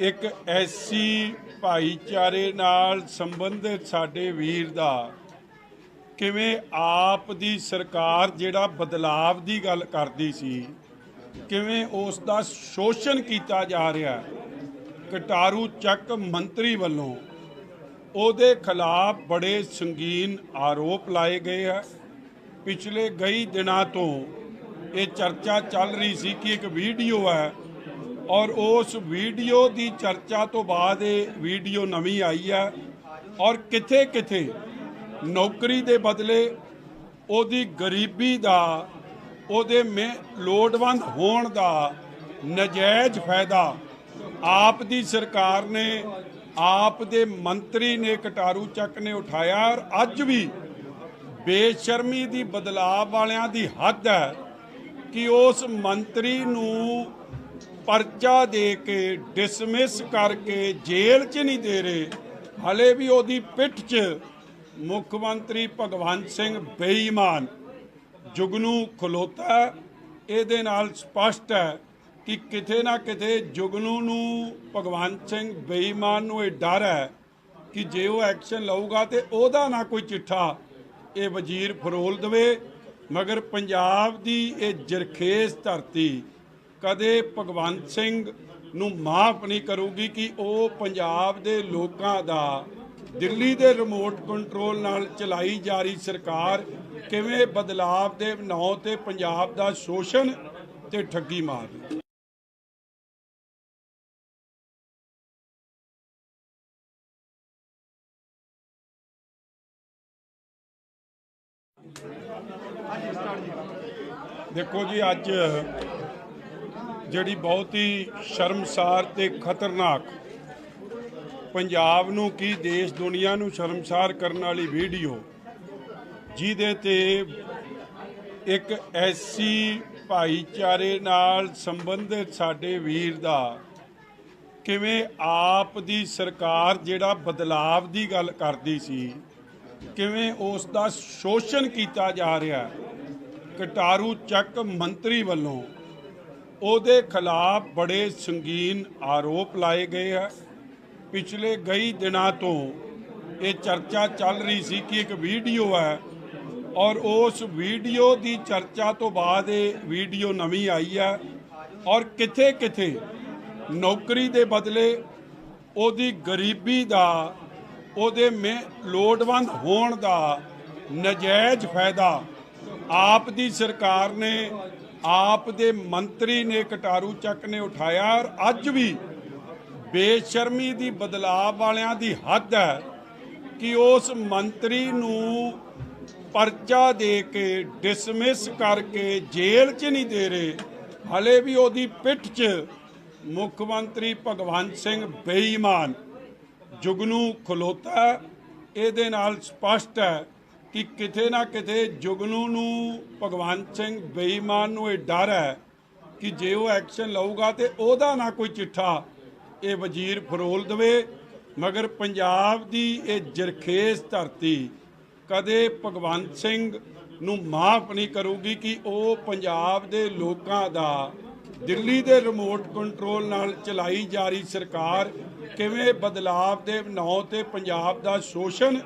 ਇੱਕ ਐਸੀ ਭਾਈਚਾਰੇ ਨਾਲ ਸੰਬੰਧਿਤ ਸਾਡੇ ਵੀਰ ਦਾ ਕਿਵੇਂ ਆਪ ਦੀ ਸਰਕਾਰ ਜਿਹੜਾ ਬਦਲਾਵ ਦੀ ਗੱਲ ਕਰਦੀ ਸੀ, ਕਿਵੇਂ ਉਸ ਦਾ ਸ਼ੋਸ਼ਣ ਕੀਤਾ ਜਾ ਰਿਹਾ। ਕਟਾਰੂ ਚੱਕ ਮੰਤਰੀ ਵੱਲੋਂ ਉਹਦੇ ਖਿਲਾਫ ਬੜੇ ਸੰਗੀਨ ਆਰੋਪ ਲਾਏ ਗਏ ਆ। ਪਿਛਲੇ ਕਈ ਦਿਨਾਂ ਤੋਂ ਇਹ ਚਰਚਾ ਚੱਲ ਰਹੀ ਸੀ ਕਿ ਇੱਕ ਵੀਡੀਓ ਹੈ ਔਰ ਉਸ ਵੀਡੀਓ ਦੀ ਚਰਚਾ ਤੋਂ ਬਾਅਦ ਇਹ ਵੀਡੀਓ ਨਵੀਂ ਆਈ ਹੈ ਔਰ ਕਿਥੇ ਕਿਥੇ ਨੌਕਰੀ ਦੇ ਬਦਲੇ ਉਹਦੀ ਗਰੀਬੀ ਦਾ ਉਹਦੇ ਲੋੜਵੰਦ ਹੋਣ ਦਾ ਨਜਾਇਜ਼ ਫਾਇਦਾ ਆਪ ਦੀ ਸਰਕਾਰ ਨੇ ਆਪ ਦੇ ਮੰਤਰੀ ਨੇ ਕਟਾਰੂ ਚੱਕ ਨੇ ਉਠਾਇਆ। ਔਰ ਅੱਜ ਵੀ ਬੇਸ਼ਰਮੀ ਦੀ ਬਦਲਾਅ ਵਾਲਿਆਂ ਦੀ ਹੱਦ ਹੈ ਕਿ ਉਸ ਮੰਤਰੀ ਨੂੰ ਪਰਚਾ ਦੇ ਕੇ ਡਿਸਮਿਸ ਕਰਕੇ ਜੇਲ੍ਹ 'ਚ ਨਹੀਂ ਦੇ ਰਹੇ। ਹਲੇ ਵੀ ਉਹਦੀ ਪਿੱਠ 'ਚ ਮੁੱਖ ਮੰਤਰੀ ਭਗਵੰਤ ਸਿੰਘ ਬੇਈਮਾਨ ਜੁਗਨੂ ਖਲੋਤਾ। ਇਹਦੇ ਨਾਲ ਸਪਸ਼ਟ ਹੈ ਕਿ ਕਿਤੇ ਨਾ ਕਿਤੇ ਜੁਗਨੂ ਨੂੰ ਭਗਵੰਤ ਸਿੰਘ ਬੇਈਮਾਨ ਨੂੰ ਇਹ ਡਰ ਹੈ ਕਿ ਜੇ ਉਹ ਐਕਸ਼ਨ ਲਊਗਾ ਤੇ ਉਹਦਾ ਨਾ ਕੋਈ ਚਿੱਠਾ ਇਹ ਵਜ਼ੀਰ ਫਰੋਲ ਦੇਵੇ। ਮਗਰ ਪੰਜਾਬ ਦੀ ਇਹ ਜਰਖੇਜ਼ ਧਰਤੀ ਕਦੇ ਭਗਵੰਤ ਸਿੰਘ ਨੂੰ ਮਾਫ ਨਹੀਂ ਕਰੂਗੀ ਕਿ ਉਹ ਪੰਜਾਬ ਦੇ ਲੋਕਾਂ ਦਾ ਦਿੱਲੀ ਦੇ ਰਿਮੋਟ ਕੰਟਰੋਲ ਨਾਲ ਚਲਾਈ ਜਾ ਰਹੀ ਸਰਕਾਰ ਕਿਵੇਂ ਬਦਲਾਵ ਦੇ ਨਾਂ ਤੇ ਪੰਜਾਬ ਦਾ ਸ਼ੋਸ਼ਣ ਤੇ ਠੱਗੀ ਮਾਰ ਰਹੀ। ਦੇਖੋ ਜੀ, ਅੱਜ ਜਿਹੜੀ ਬਹੁਤ ਹੀ ਸ਼ਰਮਸਾਰ ਤੇ ਖਤਰਨਾਕ ਪੰਜਾਬ ਨੂੰ ਕੀ ਦੇਸ਼ ਦੁਨੀਆ ਨੂੰ ਸ਼ਰਮਸਾਰ ਕਰਨ ਵਾਲੀ ਵੀਡੀਓ ਜਿਹਦੇ ਤੇ ਇੱਕ ਐਸੀ ਭਾਈਚਾਰੇ ਨਾਲ ਸੰਬੰਧਿਤ ਸਾਡੇ ਵੀਰ ਦਾ ਕਿਵੇਂ ਆਪ ਦੀ ਸਰਕਾਰ ਜਿਹੜਾ ਬਦਲਾਵ ਦੀ ਗੱਲ ਕਰਦੀ ਸੀ ਕਿਵੇਂ ਉਸ ਦਾ ਸ਼ੋਸ਼ਣ ਕੀਤਾ ਜਾ ਰਿਹਾ। ਕਟਾਰੂ ਚੱਕ ਮੰਤਰੀ ਵੱਲੋਂ ਉਹਦੇ ਖਿਲਾਫ ਬੜੇ ਸੰਗੀਨ ਆਰੋਪ ਲਾਏ ਗਏ ਆ। ਪਿਛਲੇ ਕਈ ਦਿਨਾਂ ਤੋਂ ਇਹ ਚਰਚਾ ਚੱਲ ਰਹੀ ਸੀ ਕਿ ਇੱਕ ਵੀਡੀਓ ਹੈ ਔਰ ਉਸ ਵੀਡੀਓ ਦੀ ਚਰਚਾ ਤੋਂ ਬਾਅਦ ਇਹ ਵੀਡੀਓ ਨਵੀਂ ਆਈ ਹੈ ਔਰ ਕਿਥੇ ਕਿਥੇ ਨੌਕਰੀ ਦੇ ਬਦਲੇ ਉਹਦੀ ਗਰੀਬੀ ਦਾ ਉਹਦੇ ਲੋੜਵੰਦ ਹੋਣ ਦਾ ਨਜਾਇਜ਼ ਫਾਇਦਾ ਆਪ ਦੀ ਸਰਕਾਰ ਨੇ ਆਪ ਦੇ ਮੰਤਰੀ ਨੇ ਕਟਾਰੂ ਚੱਕ ਨੇ ਉਠਾਇਆ। ਔਰ ਅੱਜ ਵੀ ਬੇਸ਼ਰਮੀ ਦੀ ਬਦਲਾਅ ਵਾਲਿਆਂ ਦੀ ਹੱਦ ਹੈ ਕਿ ਉਸ ਮੰਤਰੀ ਨੂੰ ਪਰਚਾ ਦੇ ਕੇ ਡਿਸਮਿਸ ਕਰਕੇ ਜੇਲ੍ਹ 'ਚ ਨਹੀਂ ਦੇ ਰਹੇ। ਹਲੇ ਵੀ ਉਹਦੀ ਪਿੱਠ 'ਚ ਮੁੱਖ ਮੰਤਰੀ ਭਗਵੰਤ ਸਿੰਘ ਬੇਈਮਾਨ ਜੁਗਨੂ ਖਲੋਤਾ। ਇਹਦੇ ਨਾਲ ਸਪਸ਼ਟ ਹੈ ਕਿ ਕਿਤੇ ਨਾ ਕਿਤੇ ਜੁਗਨੂ ਨੂੰ ਭਗਵੰਤ ਸਿੰਘ ਬੇਈਮਾਨ ਨੂੰ ਇਹ ਡਰ ਹੈ ਕਿ ਜੇ ਉਹ ਐਕਸ਼ਨ ਲਊਗਾ ਤੇ ਉਹਦਾ ਨਾ ਕੋਈ ਚਿੱਠਾ ਇਹ ਵਜ਼ੀਰ ਫਰੋਲ ਦੇਵੇ। ਮਗਰ ਪੰਜਾਬ ਦੀ ਇਹ ਜਰਖੇਜ਼ ਧਰਤੀ ਕਦੇ ਭਗਵੰਤ ਸਿੰਘ ਨੂੰ ਮਾਫ ਨਹੀਂ ਕਰੂਗੀ ਕਿ ਉਹ ਪੰਜਾਬ ਦੇ ਲੋਕਾਂ ਦਾ ਦਿੱਲੀ ਦੇ ਰਿਮੋਟ ਕੰਟਰੋਲ ਨਾਲ ਚਲਾਈ ਜਾ ਰਹੀ ਸਰਕਾਰ ਕਿਵੇਂ ਬਦਲਾਵ ਦੇ ਨਾਂ ਤੇ ਪੰਜਾਬ ਦਾ ਸ਼ੋਸ਼ਣ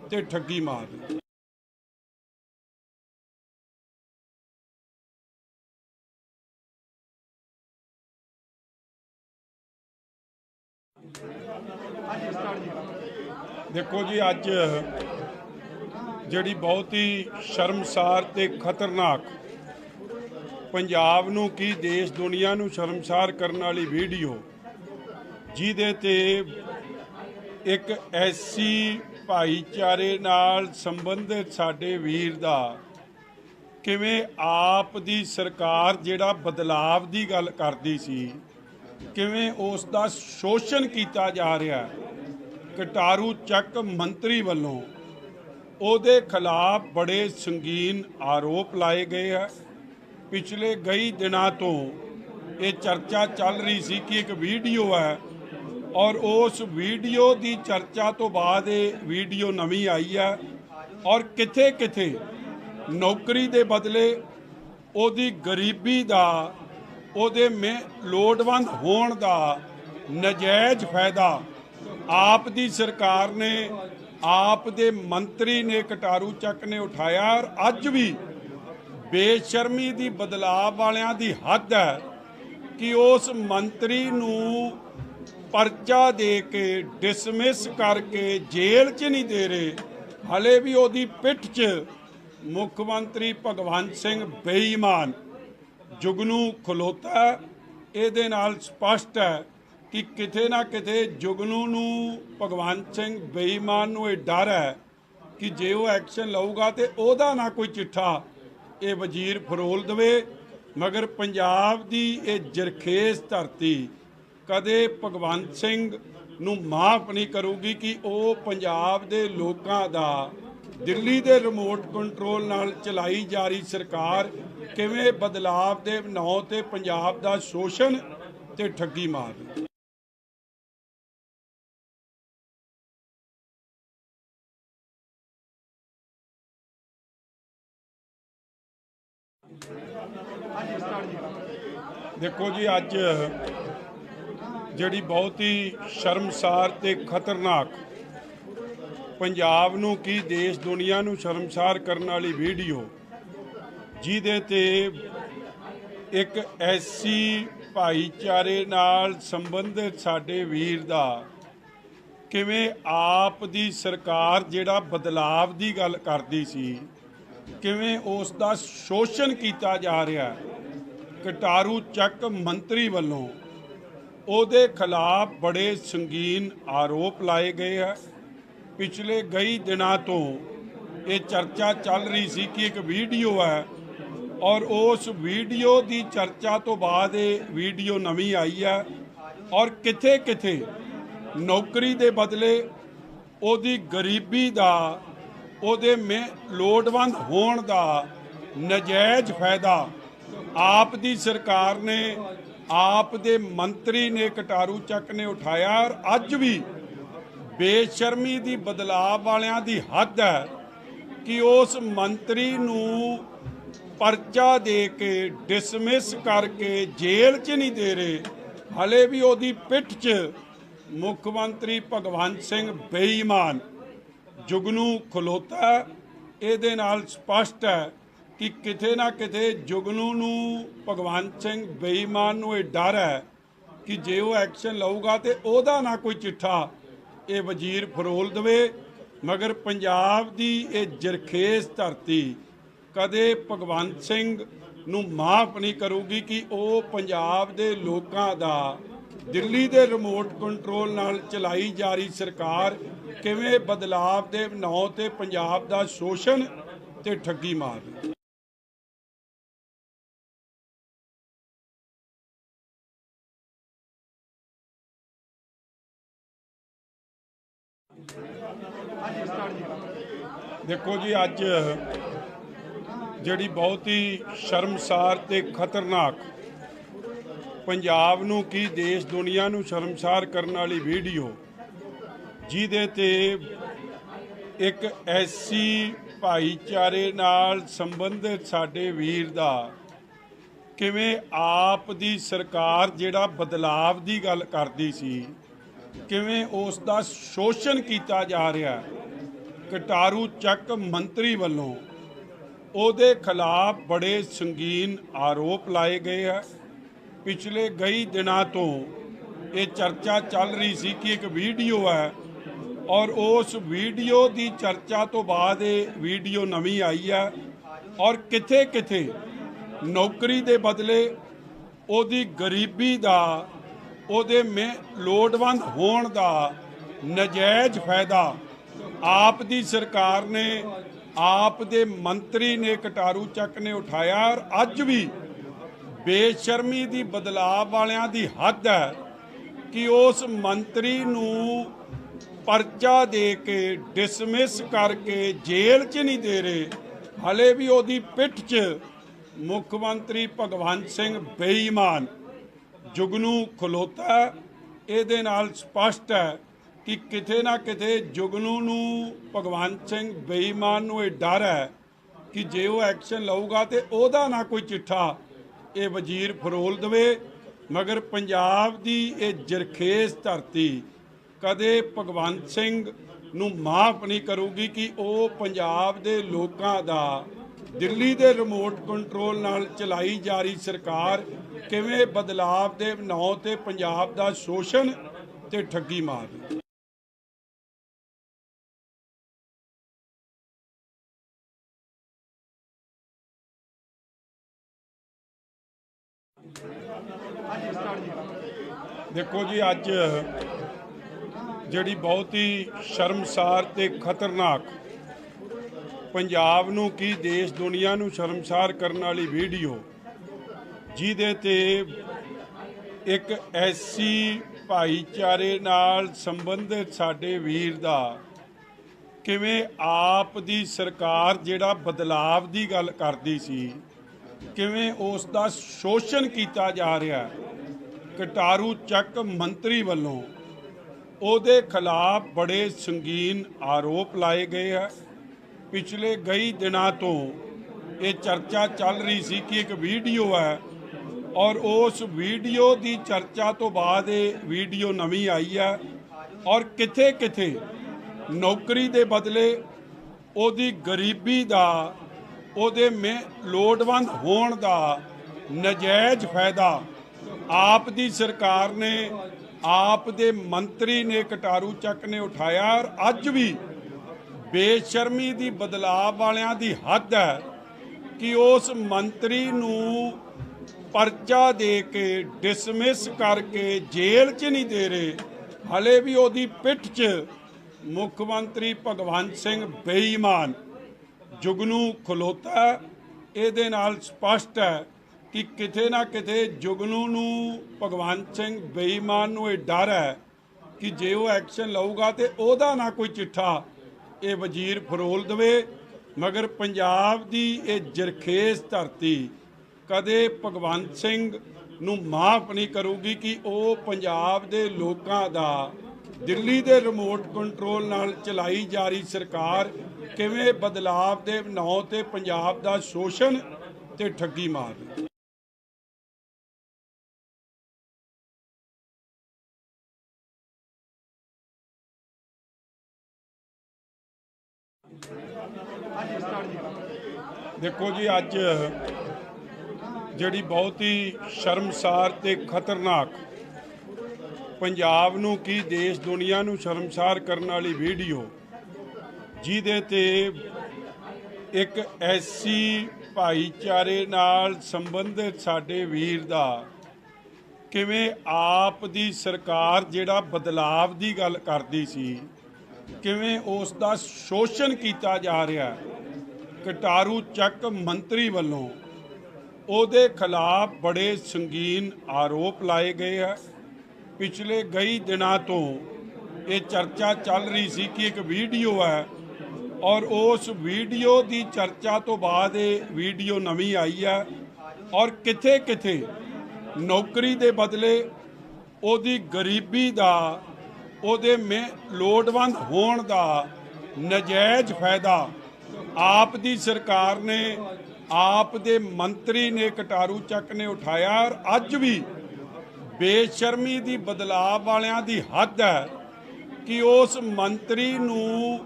ਤੇ ਠੱਗੀ ਮਾਰ ਰਹੀ। ਦੇਖੋ ਜੀ, ਅੱਜ ਜਿਹੜੀ ਬਹੁਤ ਹੀ ਸ਼ਰਮਸਾਰ ਤੇ ਖਤਰਨਾਕ ਪੰਜਾਬ ਨੂੰ ਕੀ ਦੇਸ਼ ਦੁਨੀਆ ਨੂੰ ਸ਼ਰਮਸਾਰ ਕਰਨ ਵਾਲੀ ਵੀਡੀਓ ਜਿਹਦੇ ਤੇ ਇੱਕ ਐਸੀ ਭਾਈਚਾਰੇ ਨਾਲ ਸੰਬੰਧਿਤ ਸਾਡੇ ਵੀਰ ਦਾ ਕਿਵੇਂ ਆਪ ਦੀ ਸਰਕਾਰ ਜਿਹੜਾ ਬਦਲਾਵ ਦੀ ਗੱਲ ਕਰਦੀ ਸੀ ਕਿਵੇਂ ਉਸ ਦਾ ਸ਼ੋਸ਼ਣ ਕੀਤਾ ਜਾ ਰਿਹਾ। ਕਟਾਰੂ ਚੱਕ ਮੰਤਰੀ ਵੱਲੋਂ ਉਹਦੇ ਖਿਲਾਫ ਬੜੇ ਸੰਗੀਨ ਆਰੋਪ ਲਾਏ ਗਏ ਆ। ਪਿਛਲੇ ਕਈ ਦਿਨਾਂ ਤੋਂ ਇਹ ਚਰਚਾ ਚੱਲ ਰਹੀ ਸੀ ਕਿ ਇੱਕ ਵੀਡੀਓ ਹੈ ਔਰ ਉਸ ਵੀਡੀਓ ਦੀ ਚਰਚਾ ਤੋਂ ਬਾਅਦ ਇਹ ਵੀਡੀਓ ਨਵੀਂ ਆਈ ਹੈ ਔਰ ਕਿਥੇ ਕਿਥੇ ਨੌਕਰੀ ਦੇ ਬਦਲੇ ਉਹਦੀ ਗਰੀਬੀ ਦਾ ਉਹਦੇ ਲੋੜਵੰਦ ਹੋਣ ਦਾ ਨਜਾਇਜ਼ ਫਾਇਦਾ ਆਪ ਦੀ ਸਰਕਾਰ ਨੇ ਆਪ ਦੇ ਮੰਤਰੀ ਨੇ ਕਟਾਰੂ ਚੱਕ ਨੇ ਉਠਾਇਆ। ਔਰ ਅੱਜ ਵੀ ਬੇਸ਼ਰਮੀ ਦੀ ਬਦਲਾਅ ਵਾਲਿਆਂ ਦੀ ਹੱਦ ਹੈ ਕਿ ਉਸ ਮੰਤਰੀ ਨੂੰ परचा दे के डिसमिस करके जेल च नहीं दे रहे, हले भी ओदी पिठ च मुख्यमंत्री भगवंत सिंह बेईमान जुगनू खलोता। ਇਹਦੇ ਨਾਲ ਸਪਸ਼ਟ ਹੈ ਕਿ ਕਿਤੇ ਨਾ ਕਿਤੇ ਜੁਗਨੂ ਨੂੰ ਭਗਵੰਤ ਸਿੰਘ ਬੇਈਮਾਨ ਨੂੰ ਇਹ ਡਰ ਹੈ ਕਿ ਜੇ ਉਹ ਐਕਸ਼ਨ ਲਊਗਾ ਤੇ ਉਹਦਾ ਨਾ ਕੋਈ ਚਿੱਠਾ ਇਹ ਵਜ਼ੀਰ ਫਰੋਲ ਦੇਵੇ। ਮਗਰ ਪੰਜਾਬ ਦੀ ਇਹ ਜਰਖੇਜ਼ ਧਰਤੀ ਕਦੇ ਭਗਵੰਤ ਸਿੰਘ ਨੂੰ ਮਾਫ ਨਹੀਂ ਕਰੂਗੀ ਕਿ ਉਹ ਪੰਜਾਬ ਦੇ ਲੋਕਾਂ ਦਾ ਦਿੱਲੀ ਦੇ ਰਿਮੋਟ ਕੰਟਰੋਲ ਨਾਲ ਚਲਾਈ ਜਾ ਰਹੀ ਸਰਕਾਰ ਕਿਵੇਂ ਬਦਲਾਵ ਦੇ ਨਾਂ ਤੇ ਪੰਜਾਬ ਦਾ ਸ਼ੋਸ਼ਣ ਤੇ ਠੱਗੀ ਮਾਰ ਰਹੀ। देखो जी, अज जिहड़ी बहुत ही शर्मसार ते खतरनाक पंजाब नूं की देश दुनिया नूं शर्मसार करने वाली वीडियो जिहदे ते एक ऐसी भाईचारे नाल संबंधित साडे वीर दा किवें आप दी सरकार जिहड़ा बदलाव दी गल करदी सी किवें उस दा शोषण किया जा रहा है। कटारू ਚੱਕ मंत्री वालों ਉਹਦੇ खिलाफ बड़े संगीन आरोप लाए गए हैं। पिछले कई दिनों तो ये चर्चा चल रही सी कि एक वीडियो है और उस वीडियो की चर्चा तो बाद ये वीडियो नवी आई है और किथे किथे नौकरी के बदले ਉਹਦੀ गरीबी का ਉਹਦੇ लोड़वंद होने का नजायज़ फायदा आप दी सरकार ने आप दे मंत्री ने कटारू ਚੱਕ ने उठाया और अज भी बेशर्मी दी बदलाव वालियां दी हद है कि उस मंत्री नूं परचा दे के डिसमिस करके जेल च नहीं दे रहे, हले भी ओदी पिठ च मुख्यमंत्री भगवंत सिंह बेईमान जुगनू खलोता। ਇਹਦੇ ਨਾਲ ਸਪਸ਼ਟ ਹੈ कि किते ना किते जुगनू नूं भगवंत सिंह बेईमान नूं ये डर है कि जे वो एक्शन लऊगा तो ਉਹਦਾ ना कोई चिट्ठा ये वजीर फरोल देवे। मगर पंजाब दी ये जरखेज़ धरती कदे भगवंत सिंह नूं माफ नहीं करूगी कि वो पंजाब दे लोकां दा दिल्ली दे रिमोट कंट्रोल नाल चलाई जा रही सरकार किवें बदलाव दे ਨਾਂ ते पंजाब दा शोषण ते ठगी मार रही। देखो जी, अज जिहड़ी बहुत ही शर्मसार ते खतरनाक पंजाब नूं की देश दुनिया नूं शर्मसार करने वाली वीडियो जिहदे ते एक ऐसी भाईचारे नाल संबंधित साडे वीर दा किवें आप दी सरकार जिहड़ा बदलाव दी गल करदी सी किवें उस दा शोषण किया जा रहा है। कटारू ਚੱਕ मंत्री वालों ਉਹਦੇ खिलाफ बड़े संगीन आरोप लाए गए हैं। पिछले कई दिनों तो ये चर्चा चल रही सी कि एक वीडियो है और उस वीडियो की चर्चा तो बाद ये वीडियो नवी आई है और किथे किथे नौकरी के बदले ਉਹਦੀ गरीबी का ਉਹਦੇ लोड़वंद होने का नजायज़ फायदा आप दी सरकार ने आप दे मंत्री ने कटारू ਚੱਕ ने उठाया और अज भी बेशर्मी दी बदलाव वालियां दी हद है कि उस मंत्री नूं परचा दे के डिसमिस करके जेल च नहीं दे रहे, हले भी ਉਹਦੀ पिठ च मुख्यमंत्री भगवंत सिंह बेईमान जुगनू खलोता। ਇਹਦੇ ਨਾਲ ਸਪਸ਼ਟ है कि किते ना किते जुगनू नूं भगवंत सिंह बेईमान नूं ये डर है कि जे वो एक्शन लऊगा तो ਉਹਦਾ ना कोई चिट्ठा ये वजीर फरोल देवे। मगर पंजाब दी ये जरखेज़ धरती कदे भगवंत सिंह नूं माफ नहीं करूगी कि वो पंजाब दे लोकां दा दिल्ली दे रिमोट कंट्रोल नाल चलाई जा रही सरकार किवें बदलाव दे ਨਾਂ ते पंजाब दा शोषण ਤੇ ਠੱਗੀ ਮਾਰ। ਦੇਖੋ ਜੀ, ਅੱਜ ਜਿਹੜੀ ਬਹੁਤ ਹੀ ਸ਼ਰਮਸਾਰ ਤੇ ਖਤਰਨਾਕ, ਪੰਜਾਬ ਨੂੰ ਕੀ ਦੇਸ਼ ਦੁਨੀਆ ਨੂੰ ਸ਼ਰਮਸਾਰ ਕਰਨ ਵਾਲੀ ਵੀਡੀਓ, ਜਿਹਦੇ ਤੇ ਇੱਕ ਐਸੀ ਭਾਈਚਾਰੇ ਨਾਲ ਸੰਬੰਧਿਤ ਸਾਡੇ ਵੀਰ ਦਾ ਕਿਵੇਂ ਆਪ ਦੀ ਸਰਕਾਰ ਜਿਹੜਾ ਬਦਲਾਵ ਦੀ ਗੱਲ ਕਰਦੀ ਸੀ, ਕਿਵੇਂ ਉਸ ਦਾ ਸ਼ੋਸ਼ਣ ਕੀਤਾ ਜਾ ਰਿਹਾ। ਕਟਾਰੂ ਚੱਕ ਮੰਤਰੀ ਵੱਲੋਂ ਉਹਦੇ ਖਿਲਾਫ ਬੜੇ ਸੰਗੀਨ ਆਰੋਪ ਲਾਏ ਗਏ ਹੈ। ਪਿਛਲੇ ਕਈ ਦਿਨਾਂ ਤੋਂ ਇਹ ਚਰਚਾ ਚੱਲ ਰਹੀ ਸੀ ਕਿ ਇੱਕ ਵੀਡੀਓ ਹੈ, ਔਰ ਉਸ ਵੀਡੀਓ ਦੀ ਚਰਚਾ ਤੋਂ ਬਾਅਦ ਇਹ ਵੀਡੀਓ ਨਵੀਂ ਆਈ ਹੈ, ਔਰ ਕਿਥੇ ਕਿਥੇ ਨੌਕਰੀ ਦੇ ਬਦਲੇ ਉਹਦੀ ਗਰੀਬੀ ਦਾ, ਉਹਦੇ ਲੋੜਵੰਦ ਹੋਣ ਦਾ ਨਜਾਇਜ਼ ਫਾਇਦਾ ਆਪ ਦੀ ਸਰਕਾਰ ਨੇ, ਆਪ ਦੇ ਮੰਤਰੀ ਨੇ, ਕਟਾਰੂ ਚੱਕ ਨੇ ਉਠਾਇਆ। ਔਰ ਅੱਜ ਵੀ ਬੇਸ਼ਰਮੀ ਦੀ, ਬਦਲਾਅ ਵਾਲਿਆਂ ਦੀ ਹੱਦ ਹੈ ਕਿ ਉਸ ਮੰਤਰੀ ਨੂੰ ਪਰਚਾ ਦੇ ਕੇ, ਡਿਸਮਿਸ ਕਰਕੇ ਜੇਲ੍ਹ 'ਚ ਨਹੀਂ ਦੇ ਰਹੇ। ਹਲੇ ਵੀ ਉਹਦੀ ਪਿੱਠ 'ਚ ਮੁੱਖ ਮੰਤਰੀ ਭਗਵੰਤ ਸਿੰਘ ਬੇਈਮਾਨ ਜੁਗਨੂ ਖਲੋਤਾ। ਇਹਦੇ ਨਾਲ ਸਪਸ਼ਟ ਹੈ ਕਿ ਕਿਤੇ ਨਾ ਕਿਤੇ ਜੁਗਨੂ ਨੂੰ, ਭਗਵੰਤ ਸਿੰਘ ਬੇਈਮਾਨ ਨੂੰ ਇਹ ਡਰ ਹੈ ਕਿ ਜੇ ਉਹ ਐਕਸ਼ਨ ਲਊਗਾ ਤੇ ਉਹਦਾ ਨਾ ਕੋਈ ਚਿੱਠਾ ਇਹ ਵਜ਼ੀਰ ਫਰੋਲ ਦੇਵੇ। ਮਗਰ ਪੰਜਾਬ ਦੀ ਇਹ ਜਰਖੇਜ਼ ਧਰਤੀ ਕਦੇ ਭਗਵੰਤ ਸਿੰਘ ਨੂੰ ਮਾਫ ਨਹੀਂ ਕਰੂਗੀ ਕਿ ਉਹ ਪੰਜਾਬ ਦੇ ਲੋਕਾਂ ਦਾ, ਦਿੱਲੀ ਦੇ ਰਿਮੋਟ ਕੰਟਰੋਲ ਨਾਲ ਚਲਾਈ ਜਾ ਰਹੀ ਸਰਕਾਰ ਕਿਵੇਂ ਬਦਲਾਵ ਦੇ ਨਾਂ ਤੇ ਪੰਜਾਬ ਦਾ ਸ਼ੋਸ਼ਣ ਤੇ ਠੱਗੀ ਮਾਰ ਰਹੀ। ਦੇਖੋ ਜੀ, ਅੱਜ ਜਿਹੜੀ ਬਹੁਤ ਹੀ ਸ਼ਰਮਸਾਰ ਤੇ ਖਤਰਨਾਕ, ਪੰਜਾਬ ਨੂੰ ਕੀ ਦੇਸ਼ ਦੁਨੀਆ ਨੂੰ ਸ਼ਰਮਸਾਰ ਕਰਨ ਵਾਲੀ ਵੀਡੀਓ, ਜਿਹਦੇ ਤੇ ਇੱਕ ਐਸੀ ਭਾਈਚਾਰੇ ਨਾਲ ਸੰਬੰਧਿਤ ਸਾਡੇ ਵੀਰ ਦਾ ਕਿਵੇਂ ਆਪ ਦੀ ਸਰਕਾਰ ਜਿਹੜਾ ਬਦਲਾਵ ਦੀ ਗੱਲ ਕਰਦੀ ਸੀ, ਕਿਵੇਂ ਉਸ ਦਾ ਸ਼ੋਸ਼ਣ ਕੀਤਾ ਜਾ ਰਿਹਾ। ਕਟਾਰੂ ਚੱਕ ਮੰਤਰੀ ਵੱਲੋਂ ਉਹਦੇ ਖਿਲਾਫ ਬੜੇ ਸੰਗੀਨ ਆਰੋਪ ਲਾਏ ਗਏ ਹੈ। ਪਿਛਲੇ ਕਈ ਦਿਨਾਂ ਤੋਂ ਇਹ ਚਰਚਾ ਚੱਲ ਰਹੀ ਸੀ ਕਿ ਇੱਕ ਵੀਡੀਓ ਹੈ, ਔਰ ਉਸ ਵੀਡੀਓ ਦੀ ਚਰਚਾ ਤੋਂ ਬਾਅਦ ਇਹ ਵੀਡੀਓ ਨਵੀਂ ਆਈ ਹੈ, ਔਰ ਕਿਥੇ ਕਿਥੇ ਨੌਕਰੀ ਦੇ ਬਦਲੇ ਉਹਦੀ ਗਰੀਬੀ ਦਾ, ਉਹਦੇ ਲੋੜਵੰਦ ਹੋਣ ਦਾ ਨਜਾਇਜ਼ ਫਾਇਦਾ ਆਪ ਦੀ ਸਰਕਾਰ ਨੇ, ਆਪ ਦੇ ਮੰਤਰੀ ਨੇ, ਕਟਾਰੂ ਚੱਕ ਨੇ ਉਠਾਇਆ। ਔਰ ਅੱਜ ਵੀ ਬੇਸ਼ਰਮੀ ਦੀ, ਬਦਲਾਅ ਵਾਲਿਆਂ ਦੀ ਹੱਦ ਹੈ ਕਿ ਉਸ ਮੰਤਰੀ ਨੂੰ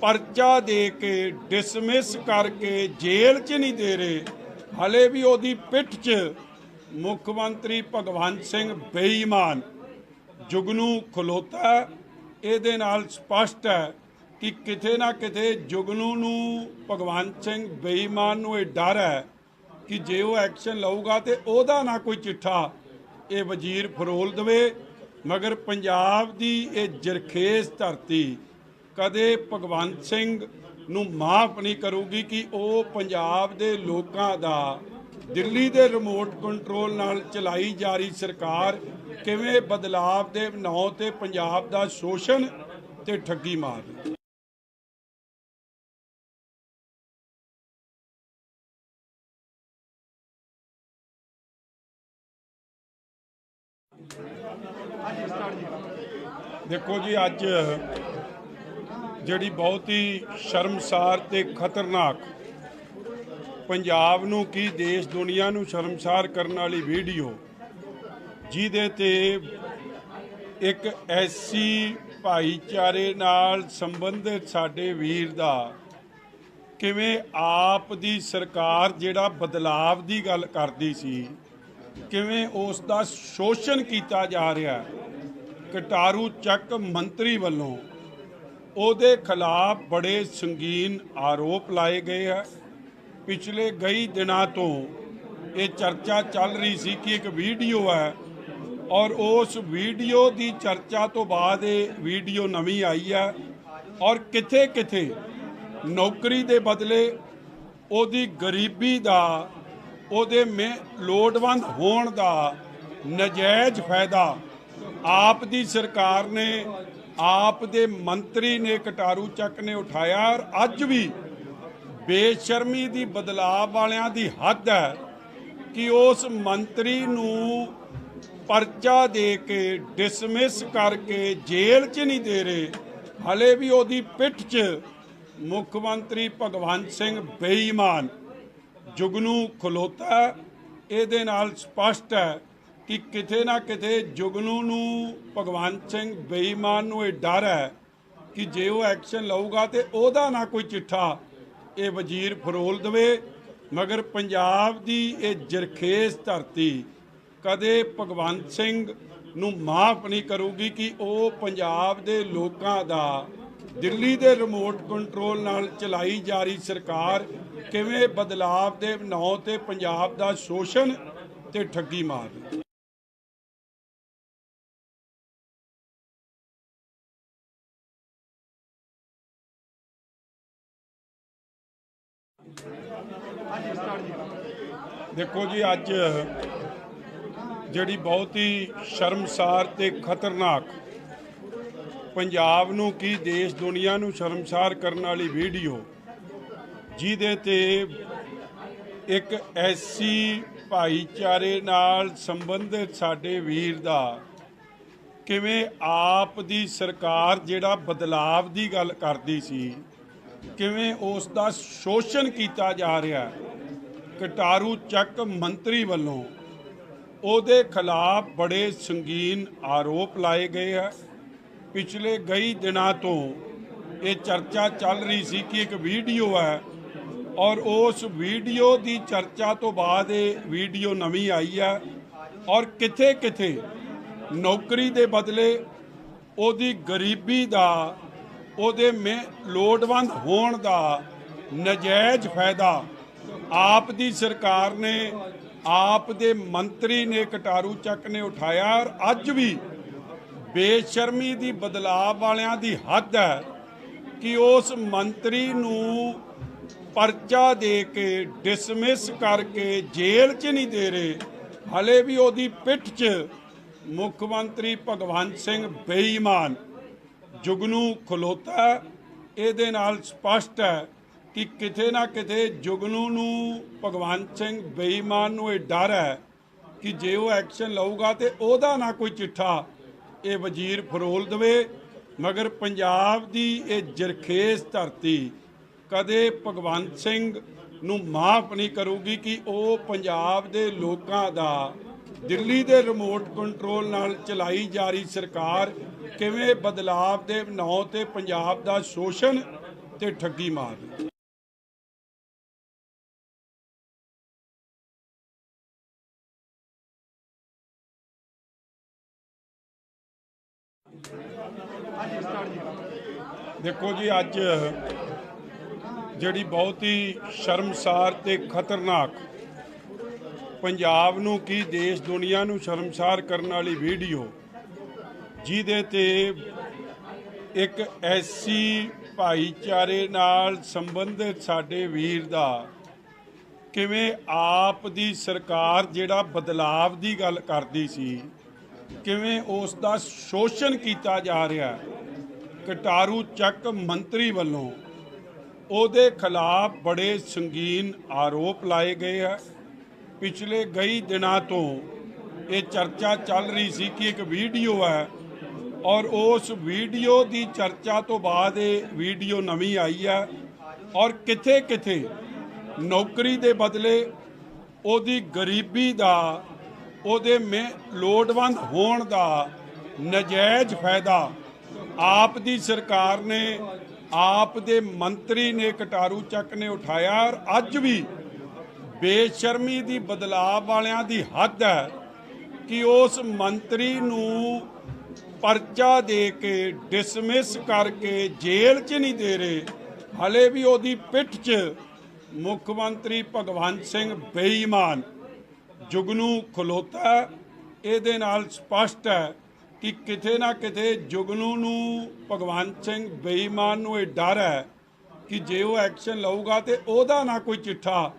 ਪਰਚਾ ਦੇ ਕੇ, ਡਿਸਮਿਸ ਕਰਕੇ ਜੇਲ੍ਹ 'ਚ ਨਹੀਂ ਦੇ ਰਹੇ। ਹਲੇ ਵੀ ਉਹਦੀ ਪਿੱਠ 'ਚ ਮੁੱਖ ਮੰਤਰੀ ਭਗਵੰਤ ਸਿੰਘ ਬੇਈਮਾਨ ਜੁਗਨੂ ਖਲੋਤਾ। ਇਹਦੇ ਨਾਲ ਸਪਸ਼ਟ ਹੈ ਕਿ ਕਿਤੇ ਨਾ ਕਿਤੇ ਜੁਗਨੂ ਨੂੰ, ਭਗਵੰਤ ਸਿੰਘ ਬੇਈਮਾਨ ਨੂੰ ਇਹ ਡਰ ਹੈ ਕਿ ਜੇ ਉਹ ਐਕਸ਼ਨ ਲਊਗਾ ਤੇ ਉਹਦਾ ਨਾ ਕੋਈ ਚਿੱਠਾ ਇਹ ਵਜ਼ੀਰ ਫਰੋਲ ਦੇਵੇ। ਮਗਰ ਪੰਜਾਬ ਦੀ ਇਹ ਜਰਖੇਜ਼ ਧਰਤੀ ਕਦੇ ਭਗਵੰਤ ਸਿੰਘ ਨੂੰ ਮਾਫ ਨਹੀਂ ਕਰੂਗੀ ਕਿ ਉਹ ਪੰਜਾਬ ਦੇ ਲੋਕਾਂ ਦਾ, ਦਿੱਲੀ ਦੇ ਰਿਮੋਟ ਕੰਟਰੋਲ ਨਾਲ ਚਲਾਈ ਜਾ ਰਹੀ ਸਰਕਾਰ ਕਿਵੇਂ ਬਦਲਾਵ ਦੇ ਨਾਂ ਤੇ ਪੰਜਾਬ ਦਾ ਸ਼ੋਸ਼ਣ ਤੇ ਠੱਗੀ ਮਾਰ ਰਹੀ। ਦੇਖੋ ਜੀ, ਅੱਜ ਜਿਹੜੀ ਬਹੁਤ ਹੀ ਸ਼ਰਮਸਾਰ ਤੇ ਖਤਰਨਾਕ, ਪੰਜਾਬ ਨੂੰ ਕੀ ਦੇਸ਼ ਦੁਨੀਆ ਨੂੰ ਸ਼ਰਮਸਾਰ ਕਰਨ ਵਾਲੀ ਵੀਡੀਓ, ਜਿਹਦੇ ਤੇ ਇੱਕ ਐਸੀ ਭਾਈਚਾਰੇ ਨਾਲ ਸੰਬੰਧਿਤ ਸਾਡੇ ਵੀਰ ਦਾ ਕਿਵੇਂ ਆਪ ਦੀ ਸਰਕਾਰ ਜਿਹੜਾ ਬਦਲਾਵ ਦੀ ਗੱਲ ਕਰਦੀ ਸੀ, ਕਿਵੇਂ ਉਸ ਦਾ ਸ਼ੋਸ਼ਣ ਕੀਤਾ ਜਾ ਰਿਹਾ। ਕਟਾਰੂ ਚੱਕ ਮੰਤਰੀ ਵੱਲੋਂ ਉਹਦੇ ਖਿਲਾਫ ਬੜੇ ਸੰਗੀਨ ਆਰੋਪ ਲਾਏ ਗਏ ਹੈ। ਪਿਛਲੇ ਕਈ ਦਿਨਾਂ ਤੋਂ ਇਹ ਚਰਚਾ ਚੱਲ ਰਹੀ ਸੀ ਕਿ ਇੱਕ ਵੀਡੀਓ ਹੈ ਔਰ ਉਸ ਵੀਡੀਓ ਦੀ ਚਰਚਾ ਤੋਂ ਬਾਅਦ ਇਹ ਵੀਡੀਓ ਨਵੀਂ ਆਈ ਹੈ ਔਰ ਕਿਥੇ ਕਿਥੇ ਨੌਕਰੀ ਦੇ ਬਦਲੇ ਉਹਦੀ ਗਰੀਬੀ ਦਾ ਉਹਦੇ ਲੋੜਵੰਦ ਹੋਣ ਦਾ ਨਜਾਇਜ਼ ਫਾਇਦਾ ਆਪ ਦੀ ਸਰਕਾਰ ਨੇ ਆਪ ਦੇ ਮੰਤਰੀ ਨੇ ਕਟਾਰੂ ਚੱਕ ਨੇ ਉਠਾਇਆ ਔਰ ਅੱਜ ਵੀ ਬੇਸ਼ਰਮੀ ਦੀ ਬਦਲਾਅ ਵਾਲਿਆਂ ਦੀ ਹੱਦ ਹੈ ਕਿ ਉਸ ਮੰਤਰੀ ਨੂੰ ਪਰਚਾ ਦੇ ਕੇ ਡਿਸਮਿਸ ਕਰਕੇ ਜੇਲ੍ਹ 'ਚ ਨਹੀਂ ਦੇ ਰਹੇ। ਹਲੇ ਵੀ ਉਹਦੀ ਪਿੱਠ 'ਚ ਮੁੱਖ ਮੰਤਰੀ ਭਗਵੰਤ ਸਿੰਘ ਬੇਈਮਾਨ ਜੁਗਨੂ ਖਲੋਤਾ। ਇਹਦੇ ਨਾਲ ਸਪਸ਼ਟ ਹੈ ਕਿ ਕਿਤੇ ਨਾ ਕਿਤੇ ਜੁਗਨੂ ਨੂੰ ਭਗਵੰਤ ਸਿੰਘ ਬੇਈਮਾਨ ਨੂੰ ਇਹ ਡਰ ਹੈ ਕਿ ਜੇ ਉਹ ਐਕਸ਼ਨ ਲਊਗਾ ਤੇ ਉਹਦਾ ਨਾ ਕੋਈ ਚਿੱਠਾ ਇਹ ਵਜ਼ੀਰ ਫਰੋਲ ਦੇਵੇ। ਮਗਰ ਪੰਜਾਬ ਦੀ ਇਹ ਜਰਖੇਜ਼ ਧਰਤੀ ਕਦੇ ਭਗਵੰਤ ਸਿੰਘ ਨੂੰ ਮਾਫ ਨਹੀਂ ਕਰੂਗੀ ਕਿ ਉਹ ਪੰਜਾਬ ਦੇ ਲੋਕਾਂ ਦਾ ਦਿੱਲੀ ਦੇ ਰਿਮੋਟ ਕੰਟਰੋਲ ਨਾਲ ਚਲਾਈ ਜਾ ਰਹੀ ਸਰਕਾਰ ਕਿਵੇਂ ਬਦਲਾਵ ਦੇ ਨਾਂ ਤੇ ਪੰਜਾਬ ਦਾ ਸ਼ੋਸ਼ਣ ਤੇ ਠੱਗੀ ਮਾਰ ਰਹੀ। ਦੇਖੋ ਜੀ, ਅੱਜ ਜਿਹੜੀ ਬਹੁਤ ਹੀ ਸ਼ਰਮਸਾਰ ਤੇ ਖਤਰਨਾਕ ਪੰਜਾਬ ਨੂੰ ਕੀ ਦੇਸ਼ ਦੁਨੀਆ ਨੂੰ ਸ਼ਰਮਸਾਰ ਕਰਨ ਵਾਲੀ ਵੀਡੀਓ ਜਿਹਦੇ ਤੇ ਇੱਕ ਐਸੀ ਭਾਈਚਾਰੇ ਨਾਲ ਸੰਬੰਧਿਤ ਸਾਡੇ ਵੀਰ ਦਾ ਕਿਵੇਂ ਆਪ ਦੀ ਸਰਕਾਰ ਜਿਹੜਾ ਬਦਲਾਵ ਦੀ ਗੱਲ ਕਰਦੀ ਸੀ ਕਿਵੇਂ ਉਸ ਦਾ ਸ਼ੋਸ਼ਣ ਕੀਤਾ ਜਾ ਰਿਹਾ। ਕਟਾਰੂ ਚੱਕ ਮੰਤਰੀ ਵੱਲੋਂ ਉਹਦੇ ਖਿਲਾਫ ਬੜੇ ਸੰਗੀਨ ਆਰੋਪ ਲਾਏ ਗਏ ਹੈ। ਪਿਛਲੇ ਕਈ ਦਿਨਾਂ ਤੋਂ ਇਹ ਚਰਚਾ ਚੱਲ ਰਹੀ ਸੀ ਕਿ ਇੱਕ ਵੀਡੀਓ ਹੈ ਔਰ ਉਸ ਵੀਡੀਓ ਦੀ ਚਰਚਾ ਤੋਂ ਬਾਅਦ ਇਹ ਵੀਡੀਓ ਨਵੀਂ ਆਈ ਹੈ ਔਰ ਕਿਥੇ ਕਿਥੇ ਨੌਕਰੀ ਦੇ ਬਦਲੇ ਉਹਦੀ ਗਰੀਬੀ ਦਾ ਉਹਦੇ ਲੋੜਵੰਦ ਹੋਣ ਦਾ ਨਜਾਇਜ਼ ਫਾਇਦਾ ਆਪ ਦੀ ਸਰਕਾਰ ਨੇ ਆਪ ਦੇ ਮੰਤਰੀ ਨੇ ਕਟਾਰੂ ਚੱਕ ਨੇ ਉਠਾਇਆ ਔਰ ਅੱਜ ਵੀ ਬੇਸ਼ਰਮੀ ਦੀ ਬਦਲਾਅ ਵਾਲਿਆਂ ਦੀ ਹੱਦ ਹੈ ਕਿ ਉਸ ਮੰਤਰੀ ਨੂੰ ਪਰਚਾ ਦੇ ਕੇ ਡਿਸਮਿਸ ਕਰਕੇ ਜੇਲ੍ਹ 'ਚ ਨਹੀਂ ਦੇ ਰਹੇ। ਹਲੇ ਵੀ ਉਹਦੀ ਪਿੱਠ 'ਚ ਮੁੱਖ ਮੰਤਰੀ ਭਗਵੰਤ ਸਿੰਘ ਬੇਈਮਾਨ ਜੁਗਨੂ ਖਲੋਤਾ। ਇਹਦੇ ਨਾਲ ਸਪਸ਼ਟ ਹੈ ਕਿ ਕਿਤੇ ਨਾ ਕਿਤੇ ਜੁਗਨੂ ਨੂੰ ਭਗਵੰਤ ਸਿੰਘ ਬੇਈਮਾਨ ਨੂੰ ਇਹ ਡਰ ਹੈ ਕਿ ਜੇ ਉਹ ਐਕਸ਼ਨ ਲਊਗਾ ਤੇ ਉਹਦਾ ਨਾ ਕੋਈ ਚਿੱਠਾ ਇਹ ਵਜ਼ੀਰ ਫਰੋਲ ਦੇਵੇ। ਮਗਰ ਪੰਜਾਬ ਦੀ ਇਹ ਜਰਖੇਜ਼ ਧਰਤੀ ਕਦੇ ਭਗਵੰਤ ਸਿੰਘ ਨੂੰ ਮਾਫ ਨਹੀਂ ਕਰੂਗੀ ਕਿ ਉਹ ਪੰਜਾਬ ਦੇ ਲੋਕਾਂ ਦਾ ਦਿੱਲੀ ਦੇ ਰਿਮੋਟ ਕੰਟਰੋਲ ਨਾਲ ਚਲਾਈ ਜਾ ਰਹੀ ਸਰਕਾਰ ਕਿਵੇਂ ਬਦਲਾਵ ਦੇ ਨਾਂ ਤੇ ਪੰਜਾਬ ਦਾ ਸ਼ੋਸ਼ਣ ਤੇ ਠੱਗੀ ਮਾਰ ਰਹੀ। ਦੇਖੋ ਜੀ, ਅੱਜ ਜਿਹੜੀ ਬਹੁਤ ਹੀ ਸ਼ਰਮਸਾਰ ਤੇ ਖਤਰਨਾਕ ਪੰਜਾਬ ਨੂੰ ਕੀ ਦੇਸ਼ ਦੁਨੀਆ ਨੂੰ ਸ਼ਰਮਸਾਰ ਕਰਨ ਵਾਲੀ ਵੀਡੀਓ ਜਿਹਦੇ ਤੇ ਇੱਕ ਐਸੀ ਭਾਈਚਾਰੇ ਨਾਲ ਸੰਬੰਧਿਤ ਸਾਡੇ ਵੀਰ ਦਾ ਕਿਵੇਂ ਆਪ ਦੀ ਸਰਕਾਰ ਜਿਹੜਾ ਬਦਲਾਵ ਦੀ ਗੱਲ ਕਰਦੀ ਸੀ ਕਿਵੇਂ ਉਸ ਦਾ ਸ਼ੋਸ਼ਣ ਕੀਤਾ ਜਾ ਰਿਹਾ। ਕਟਾਰੂ ਚੱਕ ਮੰਤਰੀ ਵੱਲੋਂ ਉਹਦੇ ਖਿਲਾਫ ਬੜੇ ਸੰਗੀਨ ਆਰੋਪ ਲਾਏ ਗਏ ਹੈ। ਪਿਛਲੇ ਕਈ ਦਿਨਾਂ ਤੋਂ ਇਹ ਚਰਚਾ ਚੱਲ ਰਹੀ ਸੀ ਕਿ ਇੱਕ ਵੀਡੀਓ ਹੈ ਔਰ ਉਸ ਵੀਡੀਓ ਦੀ ਚਰਚਾ ਤੋਂ ਬਾਅਦ ਇਹ ਵੀਡੀਓ ਨਵੀਂ ਆਈ ਹੈ ਔਰ ਕਿਥੇ ਕਿਥੇ ਨੌਕਰੀ ਦੇ ਬਦਲੇ ਉਹਦੀ ਗਰੀਬੀ ਦਾ ਉਹਦੇ ਲੋੜਵੰਦ ਹੋਣ ਦਾ ਨਜਾਇਜ਼ ਫਾਇਦਾ ਆਪ ਦੀ ਸਰਕਾਰ ਨੇ ਆਪ ਦੇ ਮੰਤਰੀ ਨੇ ਕਟਾਰੂ ਚੱਕ ਨੇ ਉਠਾਇਆ ਔਰ ਅੱਜ ਵੀ ਬੇਸ਼ਰਮੀ ਦੀ ਬਦਲਾਅ ਵਾਲਿਆਂ ਦੀ ਹੱਦ ਹੈ ਕਿ ਉਸ ਮੰਤਰੀ ਨੂੰ परचा दे के डिसमिस करके जेल च नहीं दे रहे, हले भी ओदी पिठ च मुख्यमंत्री भगवंत सिंह बेईमान जुगनू खलोता। ਇਹਦੇ ਨਾਲ ਸਪਸ਼ਟ ਹੈ ਕਿ ਕਿਤੇ ਨਾ ਕਿਤੇ ਜੁਗਨੂ ਨੂੰ ਭਗਵੰਤ ਸਿੰਘ ਬੇਈਮਾਨ ਨੂੰ ਇਹ ਡਰ ਹੈ ਕਿ ਜੇ ਉਹ ਐਕਸ਼ਨ ਲਊਗਾ ਤੇ ਉਹਦਾ ਨਾ ਕੋਈ ਚਿੱਠਾ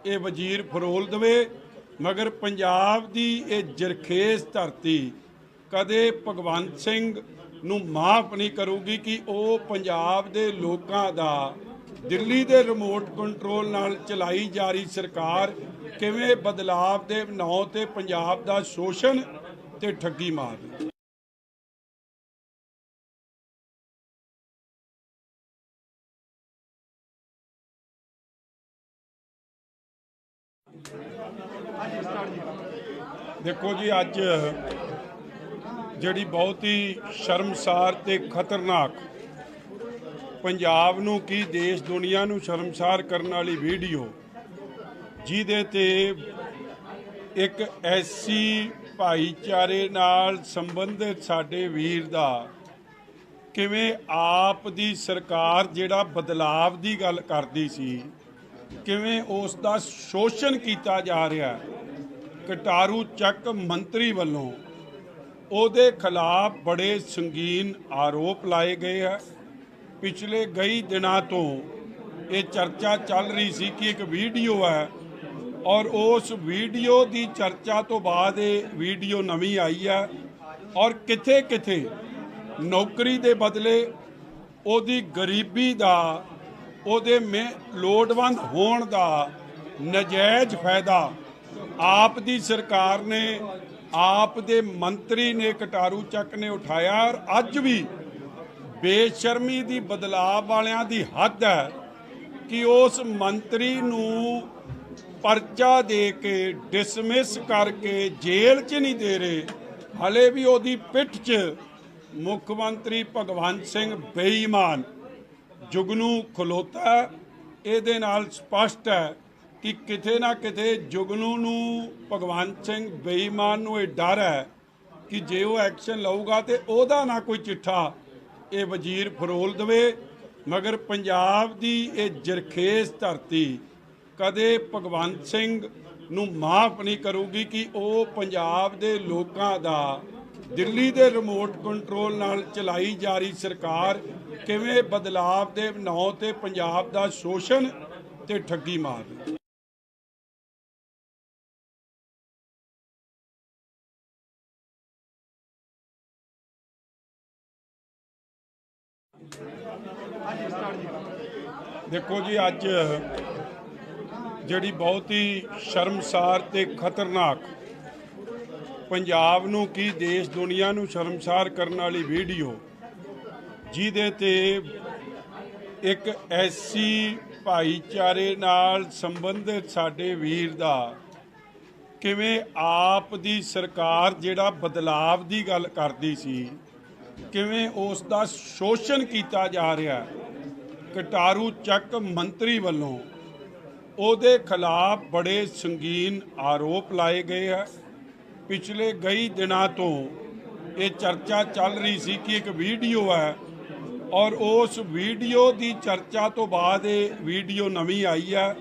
ਇਹ ਵਜ਼ੀਰ ਫਰੋਲ ਦੇਵੇ। ਮਗਰ ਪੰਜਾਬ ਦੀ ਇਹ ਜਰਖੇਜ਼ ਧਰਤੀ ਕਦੇ ਭਗਵੰਤ ਸਿੰਘ ਨੂੰ ਮਾਫ ਨਹੀਂ ਕਰੂਗੀ ਕਿ ਉਹ ਪੰਜਾਬ ਦੇ ਲੋਕਾਂ ਦਾ ਦਿੱਲੀ ਦੇ ਰਿਮੋਟ ਕੰਟਰੋਲ ਨਾਲ ਚਲਾਈ ਜਾ ਰਹੀ ਸਰਕਾਰ ਕਿਵੇਂ ਬਦਲਾਵ ਦੇ ਨਾਂ ਤੇ ਪੰਜਾਬ ਦਾ ਸ਼ੋਸ਼ਣ ਤੇ ਠੱਗੀ ਮਾਰ ਰਹੀ। ਦੇਖੋ ਜੀ, ਅੱਜ ਜਿਹੜੀ ਬਹੁਤ ਹੀ ਸ਼ਰਮਸਾਰ ਤੇ ਖਤਰਨਾਕ ਪੰਜਾਬ ਨੂੰ ਕੀ ਦੇਸ਼ ਦੁਨੀਆ ਨੂੰ ਸ਼ਰਮਸਾਰ ਕਰਨ ਵਾਲੀ ਵੀਡੀਓ ਜਿਹਦੇ ਤੇ ਇੱਕ ਐਸੀ ਭਾਈਚਾਰੇ ਨਾਲ ਸੰਬੰਧਿਤ ਸਾਡੇ ਵੀਰ ਦਾ ਕਿਵੇਂ ਆਪ ਦੀ ਸਰਕਾਰ ਜਿਹੜਾ ਬਦਲਾਵ ਦੀ ਗੱਲ ਕਰਦੀ ਸੀ ਕਿਵੇਂ ਉਸ ਦਾ ਸ਼ੋਸ਼ਣ ਕੀਤਾ ਜਾ ਰਿਹਾ। ਕਟਾਰੂ ਚੱਕ ਮੰਤਰੀ ਵੱਲੋਂ ਉਹਦੇ ਖਿਲਾਫ ਬੜੇ ਸੰਗੀਨ ਆਰੋਪ ਲਾਏ ਗਏ ਹੈ। ਪਿਛਲੇ ਕਈ ਦਿਨਾਂ ਤੋਂ ਇਹ ਚਰਚਾ ਚੱਲ ਰਹੀ ਸੀ ਕਿ ਇੱਕ ਵੀਡੀਓ ਹੈ ਔਰ ਉਸ ਵੀਡੀਓ ਦੀ ਚਰਚਾ ਤੋਂ ਬਾਅਦ ਇਹ ਵੀਡੀਓ ਨਵੀਂ ਆਈ ਹੈ ਔਰ ਕਿਥੇ ਕਿਥੇ ਨੌਕਰੀ ਦੇ ਬਦਲੇ ਉਹਦੀ ਗਰੀਬੀ ਦਾ ਉਹਦੇ ਲੋੜਵੰਦ ਹੋਣ ਦਾ ਨਜਾਇਜ਼ ਫਾਇਦਾ ਆਪ ਦੀ ਸਰਕਾਰ ਨੇ ਆਪ ਦੇ ਮੰਤਰੀ ਨੇ ਕਟਾਰੂ ਚੱਕ ਨੇ ਉਠਾਇਆ। ਔਰ ਅੱਜ ਵੀ ਬੇਸ਼ਰਮੀ ਦੀ ਬਦਲਾਵ ਵਾਲਿਆਂ ਦੀ ਹੱਦ ਹੈ ਕਿ ਉਸ ਮੰਤਰੀ ਨੂੰ ਪਰਚਾ ਦੇ ਕੇ ਡਿਸਮਿਸ ਕਰਕੇ ਜੇਲ੍ਹ 'ਚ ਨਹੀਂ ਦੇ ਰਹੇ, ਹਲੇ ਵੀ ਉਹਦੀ ਪਿੱਠ 'ਚ ਮੁੱਖ ਮੰਤਰੀ ਭਗਵੰਤ ਸਿੰਘ ਬੇਈਮਾਨ ਜੁਗਨੂ ਖਲੋਤਾ। ਇਹਦੇ ਨਾਲ ਸਪਸ਼ਟ ਹੈ ਕਿ ਕਿਤੇ ਨਾ ਕਿਤੇ ਜੁਗਨੂ ਨੂੰ ਭਗਵੰਤ ਸਿੰਘ ਬੇਈਮਾਨ ਨੂੰ ਇਹ ਡਰ ਹੈ ਕਿ ਜੇ ਉਹ ਐਕਸ਼ਨ ਲਊਗਾ ਤੇ ਉਹਦਾ ਨਾ ਕੋਈ ਚਿੱਠਾ ਇਹ ਵਜ਼ੀਰ ਫਰੋਲ ਦੇਵੇ। ਮਗਰ ਪੰਜਾਬ ਦੀ ਇਹ ਜਰਖੇਜ਼ ਧਰਤੀ ਕਦੇ ਭਗਵੰਤ ਸਿੰਘ ਨੂੰ ਮਾਫ ਨਹੀਂ ਕਰੂਗੀ ਕਿ ਉਹ ਪੰਜਾਬ ਦੇ ਲੋਕਾਂ ਦਾ ਦਿੱਲੀ ਦੇ ਰਿਮੋਟ ਕੰਟਰੋਲ ਨਾਲ ਚਲਾਈ ਜਾ ਰਹੀ ਸਰਕਾਰ ਕਿਵੇਂ ਬਦਲਾਵ ਦੇ ਨਾਂ ਤੇ ਪੰਜਾਬ ਦਾ ਸ਼ੋਸ਼ਣ ਤੇ ਠੱਗੀ ਮਾਰ ਰਹੀ। ਦੇਖੋ ਜੀ, ਅੱਜ ਜਿਹੜੀ ਬਹੁਤ ਹੀ ਸ਼ਰਮਸਾਰ ਤੇ ਖਤਰਨਾਕ ਪੰਜਾਬ ਨੂੰ ਕੀ ਦੇਸ਼ ਦੁਨੀਆ ਨੂੰ ਸ਼ਰਮਸਾਰ ਕਰਨ ਵਾਲੀ ਵੀਡੀਓ ਜਿਹਦੇ ਤੇ ਇੱਕ ਐਸੀ ਭਾਈਚਾਰੇ ਨਾਲ ਸੰਬੰਧਿਤ ਸਾਡੇ ਵੀਰ ਦਾ ਕਿਵੇਂ ਆਪ ਦੀ ਸਰਕਾਰ ਜਿਹੜਾ ਬਦਲਾਵ ਦੀ ਗੱਲ ਕਰਦੀ ਸੀ ਕਿਵੇਂ ਉਸ ਦਾ ਸ਼ੋਸ਼ਣ ਕੀਤਾ ਜਾ ਰਿਹਾ। ਕਟਾਰੂ ਚੱਕ ਮੰਤਰੀ ਵੱਲੋਂ ਉਹਦੇ ਖਿਲਾਫ ਬੜੇ ਸੰਗੀਨ ਆਰੋਪ ਲਾਏ ਗਏ ਹੈ। ਪਿਛਲੇ ਕਈ ਦਿਨਾਂ ਤੋਂ ਇਹ ਚਰਚਾ ਚੱਲ ਰਹੀ ਸੀ ਕਿ ਇੱਕ ਵੀਡੀਓ ਹੈ ਔਰ ਉਸ ਵੀਡੀਓ ਦੀ ਚਰਚਾ ਤੋਂ ਬਾਅਦ ਇਹ ਵੀਡੀਓ ਨਵੀਂ ਆਈ ਹੈ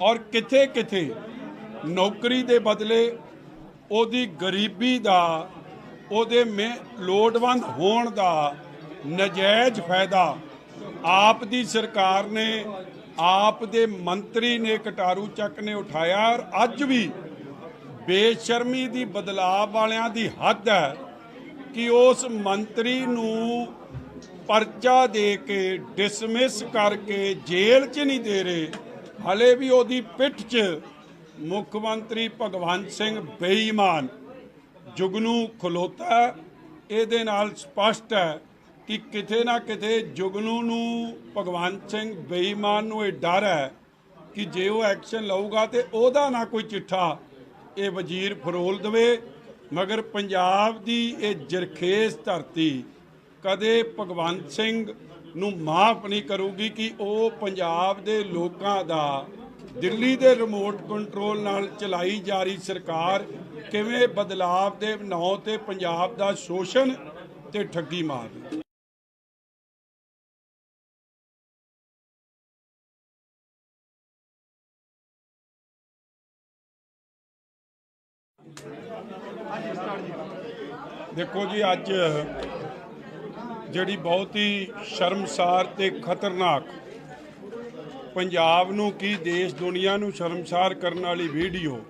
ਔਰ ਕਿਥੇ ਕਿਥੇ ਨੌਕਰੀ ਦੇ ਬਦਲੇ ਉਹਦੀ ਗਰੀਬੀ ਦਾ ਉਹਦੇ ਲੋੜਵੰਦ ਹੋਣ ਦਾ ਨਜਾਇਜ਼ ਫਾਇਦਾ ਆਪ ਦੀ ਸਰਕਾਰ ਨੇ ਆਪ ਦੇ ਮੰਤਰੀ ਨੇ ਕਟਾਰੂ ਚੱਕ ਨੇ ਉਠਾਇਆ। ਔਰ ਅੱਜ ਵੀ ਬੇਸ਼ਰਮੀ ਦੀ ਬਦਲਾਵ ਵਾਲਿਆਂ ਦੀ ਹੱਦ ਹੈ ਕਿ ਉਸ ਮੰਤਰੀ ਨੂੰ ਪਰਚਾ ਦੇ ਕੇ ਡਿਸਮਿਸ ਕਰਕੇ ਜੇਲ੍ਹ 'ਚ ਨਹੀਂ ਦੇ ਰਹੇ, ਹਲੇ ਵੀ ਉਹਦੀ ਪਿੱਠ 'ਚ ਮੁੱਖ ਮੰਤਰੀ ਭਗਵੰਤ ਸਿੰਘ ਬੇਈਮਾਨ ਜੁਗਨੂ ਖਲੋਤਾ। ਇਹਦੇ ਨਾਲ ਸਪਸ਼ਟ ਹੈ ਕਿ ਕਿਤੇ ਨਾ ਕਿਤੇ ਜੁਗਨੂ ਨੂੰ ਭਗਵੰਤ ਸਿੰਘ ਬੇਈਮਾਨ ਨੂੰ ਇਹ ਡਰ ਹੈ ਕਿ ਜੇ ਉਹ ਐਕਸ਼ਨ ਲਊਗਾ ਤੇ ਉਹਦਾ ਨਾ ਕੋਈ ਚਿੱਠਾ ਇਹ ਵਜ਼ੀਰ ਫਰੋਲ ਦੇਵੇ। ਮਗਰ ਪੰਜਾਬ ਦੀ ਇਹ ਜਰਖੇਜ਼ ਧਰਤੀ ਕਦੇ ਭਗਵੰਤ ਸਿੰਘ ਨੂੰ ਮਾਫ ਨਹੀਂ ਕਰੂਗੀ ਕਿ ਉਹ ਪੰਜਾਬ ਦੇ ਲੋਕਾਂ ਦਾ ਦਿੱਲੀ ਦੇ ਰਿਮੋਟ ਕੰਟਰੋਲ ਨਾਲ ਚਲਾਈ ਜਾ ਰਹੀ ਸਰਕਾਰ ਕਿਵੇਂ ਬਦਲਾਵ ਦੇ ਨਾਂ ਤੇ ਪੰਜਾਬ ਦਾ ਸ਼ੋਸ਼ਣ ਤੇ ਠੱਗੀ ਮਾਰ। ਦੇਖੋ ਜੀ, ਅੱਜ ਜਿਹੜੀ ਬਹੁਤ ਹੀ ਸ਼ਰਮਸਾਰ ਤੇ ਖਤਰਨਾਕ, ਪੰਜਾਬ ਨੂੰ ਕੀ ਦੇਸ਼ ਦੁਨੀਆ ਨੂੰ ਸ਼ਰਮਸਾਰ ਕਰਨ ਵਾਲੀ ਵੀਡੀਓ,